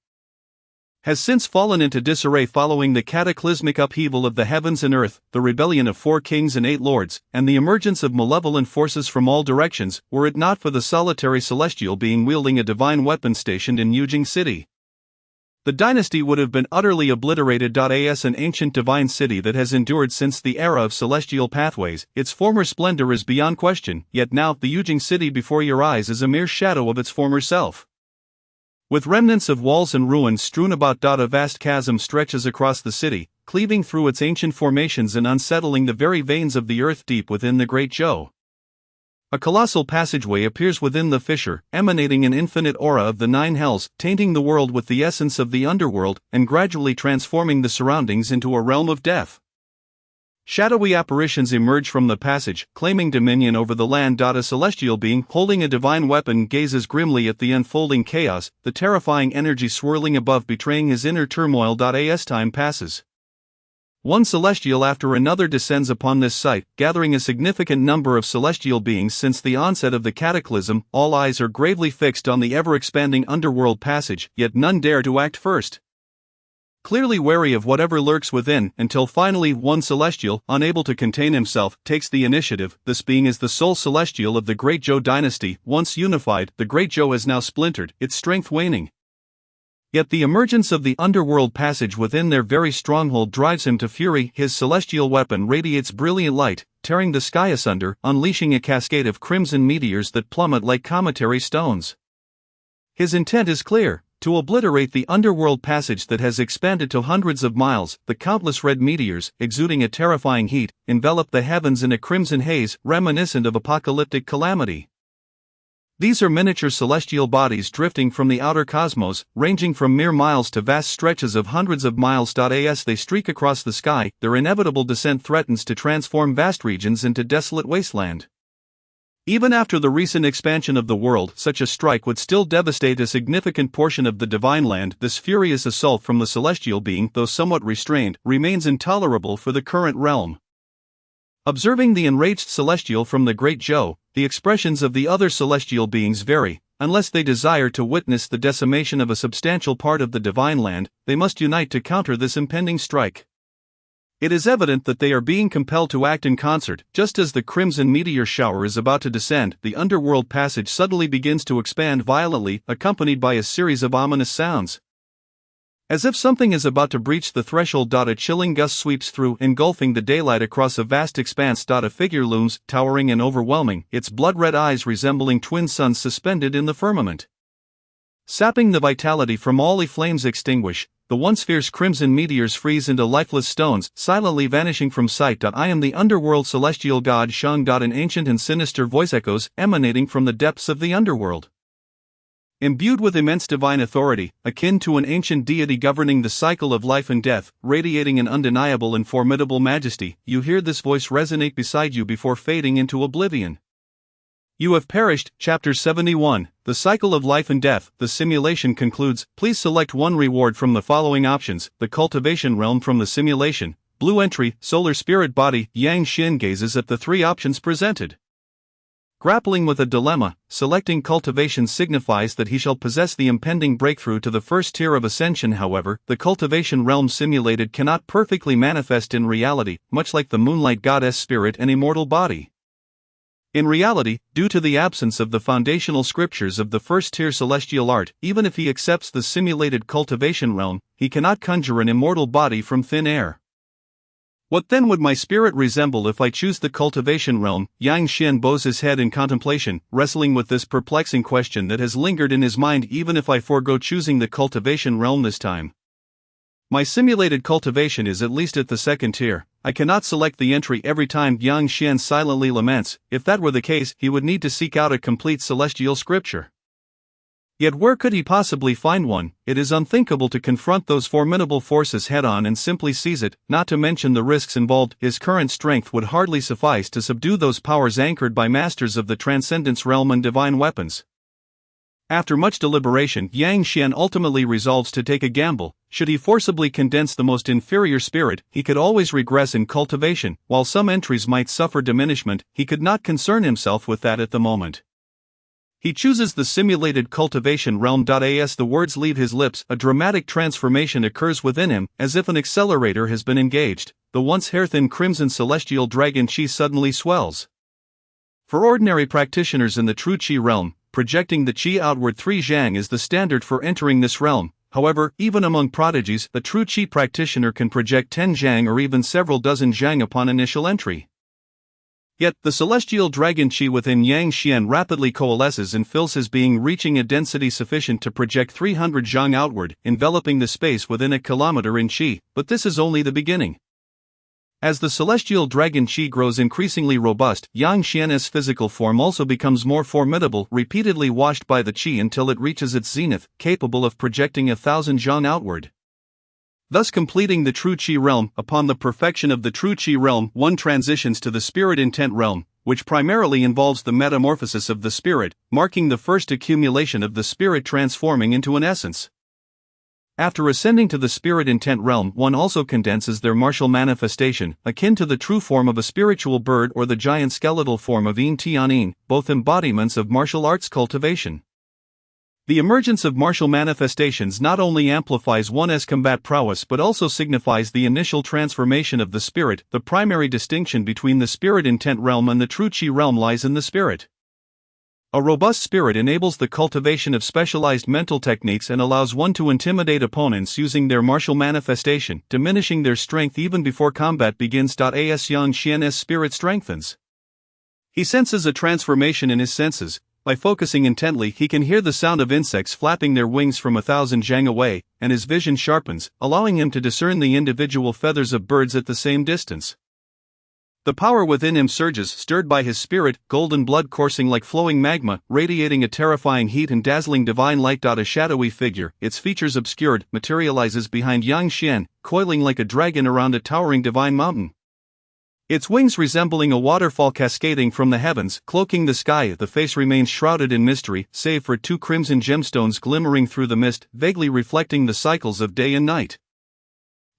has since fallen into disarray following the cataclysmic upheaval of the heavens and earth, the rebellion of 4 kings and 8 lords, and the emergence of malevolent forces from all directions, were it not for the solitary celestial being wielding a divine weapon stationed in Yujing City. The dynasty would have been utterly obliterated. As an ancient divine city that has endured since the era of celestial pathways, its former splendor is beyond question, yet now, the Yujing City before your eyes is a mere shadow of its former self. With remnants of walls and ruins strewn about. A vast chasm stretches across the city, cleaving through its ancient formations and unsettling the very veins of the earth deep within the Great Zhou. A colossal passageway appears within the fissure, emanating an infinite aura of the 9 hells, tainting the world with the essence of the underworld, and gradually transforming the surroundings into a realm of death. Shadowy apparitions emerge from the passage, claiming dominion over the land. A celestial being holding a divine weapon gazes grimly at the unfolding chaos, the terrifying energy swirling above betraying his inner turmoil. As time passes, one celestial after another descends upon this site, gathering a significant number of celestial beings. Since the onset of the cataclysm, all eyes are gravely fixed on the ever-expanding underworld passage, yet none dare to act first, clearly wary of whatever lurks within, until finally one celestial, unable to contain himself, takes the initiative. This being is the sole celestial of the Great Zhou dynasty. Once unified, the Great Zhou is now splintered, its strength waning. Yet the emergence of the underworld passage within their very stronghold drives him to fury. His celestial weapon radiates brilliant light, tearing the sky asunder, unleashing a cascade of crimson meteors that plummet like cometary stones. His intent is clear: to obliterate the underworld passage that has expanded to hundreds of miles. The countless red meteors, exuding a terrifying heat, envelop the heavens in a crimson haze, reminiscent of apocalyptic calamity. These are miniature celestial bodies drifting from the outer cosmos, ranging from mere miles to vast stretches of hundreds of miles. As they streak across the sky, their inevitable descent threatens to transform vast regions into desolate wasteland. Even after the recent expansion of the world, such a strike would still devastate a significant portion of the divine land. This furious assault from the celestial being, though somewhat restrained, remains intolerable for the current realm. Observing the enraged celestial from the Great Zhou, the expressions of the other celestial beings vary. Unless they desire to witness the decimation of a substantial part of the divine land, they must unite to counter this impending strike. It is evident that they are being compelled to act in concert. Just as the crimson meteor shower is about to descend, the underworld passage suddenly begins to expand violently, accompanied by a series of ominous sounds. As if something is about to breach the threshold. A chilling gust sweeps through, engulfing the daylight across a vast expanse. A figure looms, towering and overwhelming, its blood-red eyes resembling twin suns suspended in the firmament. Sapping the vitality from all flames extinguish, the once fierce crimson meteors freeze into lifeless stones, silently vanishing from sight. I am the underworld celestial god Shang. An ancient and sinister voice echoes, emanating from the depths of the underworld. Imbued with immense divine authority, akin to an ancient deity governing the cycle of life and death, radiating an undeniable and formidable majesty, you hear this voice resonate beside you before fading into oblivion. You have perished. Chapter 71, The Cycle of Life and Death. The simulation concludes. Please select one reward from the following options: the cultivation realm from the simulation. Blue entry, solar spirit body. Yang Xin gazes at the 3 options presented. Grappling with a dilemma, selecting cultivation signifies that he shall possess the impending breakthrough to the first tier of ascension. However, the cultivation realm simulated cannot perfectly manifest in reality, much like the moonlight goddess spirit and immortal body. In reality, due to the absence of the foundational scriptures of the first-tier celestial art, even if he accepts the simulated cultivation realm, he cannot conjure an immortal body from thin air. What then would my spirit resemble if I choose the cultivation realm? Yang Xian bows his head in contemplation, wrestling with this perplexing question that has lingered in his mind even if I forego choosing the cultivation realm this time. My simulated cultivation is at least at the second tier. I cannot select the entry every time. Yang Xian silently laments. If that were the case, he would need to seek out a complete celestial scripture. Yet where could he possibly find one? It is unthinkable to confront those formidable forces head-on and simply seize it, not to mention the risks involved. His current strength would hardly suffice to subdue those powers anchored by masters of the transcendence realm and divine weapons. After much deliberation, Yang Xian ultimately resolves to take a gamble. Should he forcibly condense the most inferior spirit, he could always regress in cultivation. While some entries might suffer diminishment, he could not concern himself with that at the moment. He chooses the simulated cultivation realm. As the words leave his lips, a dramatic transformation occurs within him, as if an accelerator has been engaged. The once hair-thin crimson celestial dragon chi suddenly swells. For ordinary practitioners in the true chi realm, projecting the chi outward 3 zhang is the standard for entering this realm. However, even among prodigies, the true chi practitioner can project 10 zhang or even several dozen zhang upon initial entry. Yet, the celestial dragon chi within Yang Xian rapidly coalesces and fills his being, reaching a density sufficient to project 300 zhang outward, enveloping the space within a kilometer in chi. But this is only the beginning. As the celestial dragon chi grows increasingly robust, Yang Xian's physical form also becomes more formidable, repeatedly washed by the chi until it reaches its zenith, capable of projecting 1,000 zhang outward. Thus completing the true chi realm. Upon the perfection of the true chi realm, one transitions to the spirit intent realm, which primarily involves the metamorphosis of the spirit, marking the first accumulation of the spirit transforming into an essence. After ascending to the spirit intent realm, one also condenses their martial manifestation, akin to the true form of a spiritual bird or the giant skeletal form of Yin Tianin, both embodiments of martial arts cultivation. The emergence of martial manifestations not only amplifies one's combat prowess but also signifies the initial transformation of the spirit. The primary distinction between the spirit intent realm and the true chi realm lies in the spirit. A robust spirit enables the cultivation of specialized mental techniques and allows one to intimidate opponents using their martial manifestation, diminishing their strength even before combat begins. As Yang Xian's spirit strengthens, he senses a transformation in his senses. By focusing intently, he can hear the sound of insects flapping their wings from 1,000 zhang away, and his vision sharpens, allowing him to discern the individual feathers of birds at the same distance. The power within him surges, stirred by his spirit, golden blood coursing like flowing magma, radiating a terrifying heat and dazzling divine light. A shadowy figure, its features obscured, materializes behind Yang Xian, coiling like a dragon around a towering divine mountain. Its wings resembling a waterfall cascading from the heavens, cloaking the sky. The face remains shrouded in mystery, save for 2 crimson gemstones glimmering through the mist, vaguely reflecting the cycles of day and night.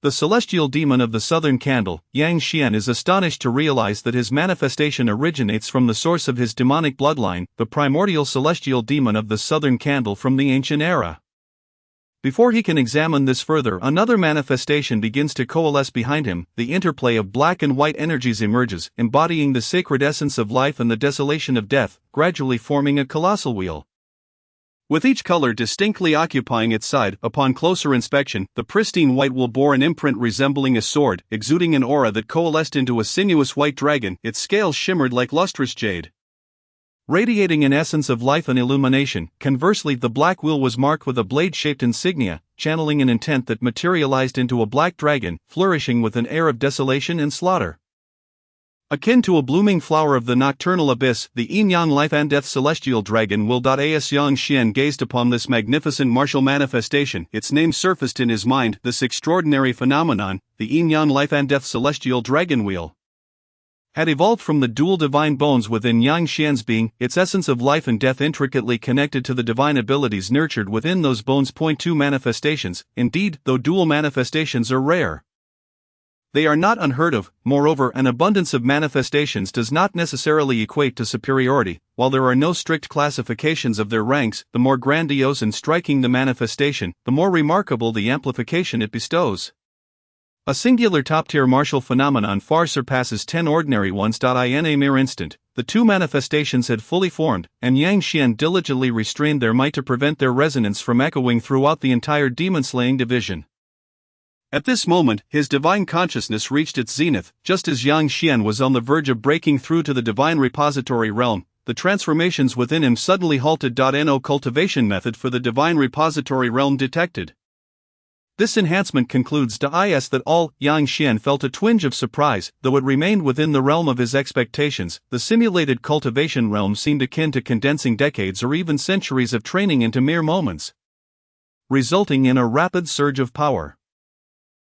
The celestial demon of the southern candle, Yang Xian is astonished to realize that his manifestation originates from the source of his demonic bloodline, the primordial celestial demon of the southern candle from the ancient era. Before he can examine this further, another manifestation begins to coalesce behind him. The interplay of black and white energies emerges, embodying the sacred essence of life and the desolation of death, gradually forming a colossal wheel. With each color distinctly occupying its side, upon closer inspection, the pristine white will bore an imprint resembling a sword, exuding an aura that coalesced into a sinuous white dragon. Its scales shimmered like lustrous jade, radiating an essence of life and illumination. Conversely, the black wheel was marked with a blade-shaped insignia, channeling an intent that materialized into a black dragon, flourishing with an air of desolation and slaughter. Akin to a blooming flower of the nocturnal abyss, the yin-yang life and death celestial dragon will. As Yang Xian gazed upon this magnificent martial manifestation, its name surfaced in his mind. This extraordinary phenomenon, the yin-yang life and death celestial dragon wheel, had evolved from the dual divine bones within Yang Xian's being, its essence of life and death intricately connected to the divine abilities nurtured within those bones. 2 Manifestations. Indeed, though dual manifestations are rare, They are not unheard of. Moreover, an abundance of manifestations does not necessarily equate to superiority. While there are no strict classifications of their ranks, the more grandiose and striking the manifestation, the more remarkable the amplification it bestows. A singular top-tier martial phenomenon far surpasses 10 ordinary ones. In a mere instant, the two manifestations had fully formed, and Yang Xian diligently restrained their might to prevent their resonance from echoing throughout the entire demon-slaying division. At this moment, his divine consciousness reached its zenith. Just as Yang Xian was on the verge of breaking through to the divine repository realm, the transformations within him suddenly halted. No cultivation method for the divine repository realm detected. This enhancement concludes that all. Yang Xian felt a twinge of surprise, though it remained within the realm of his expectations. The simulated cultivation realm seemed akin to condensing decades or even centuries of training into mere moments, resulting in a rapid surge of power.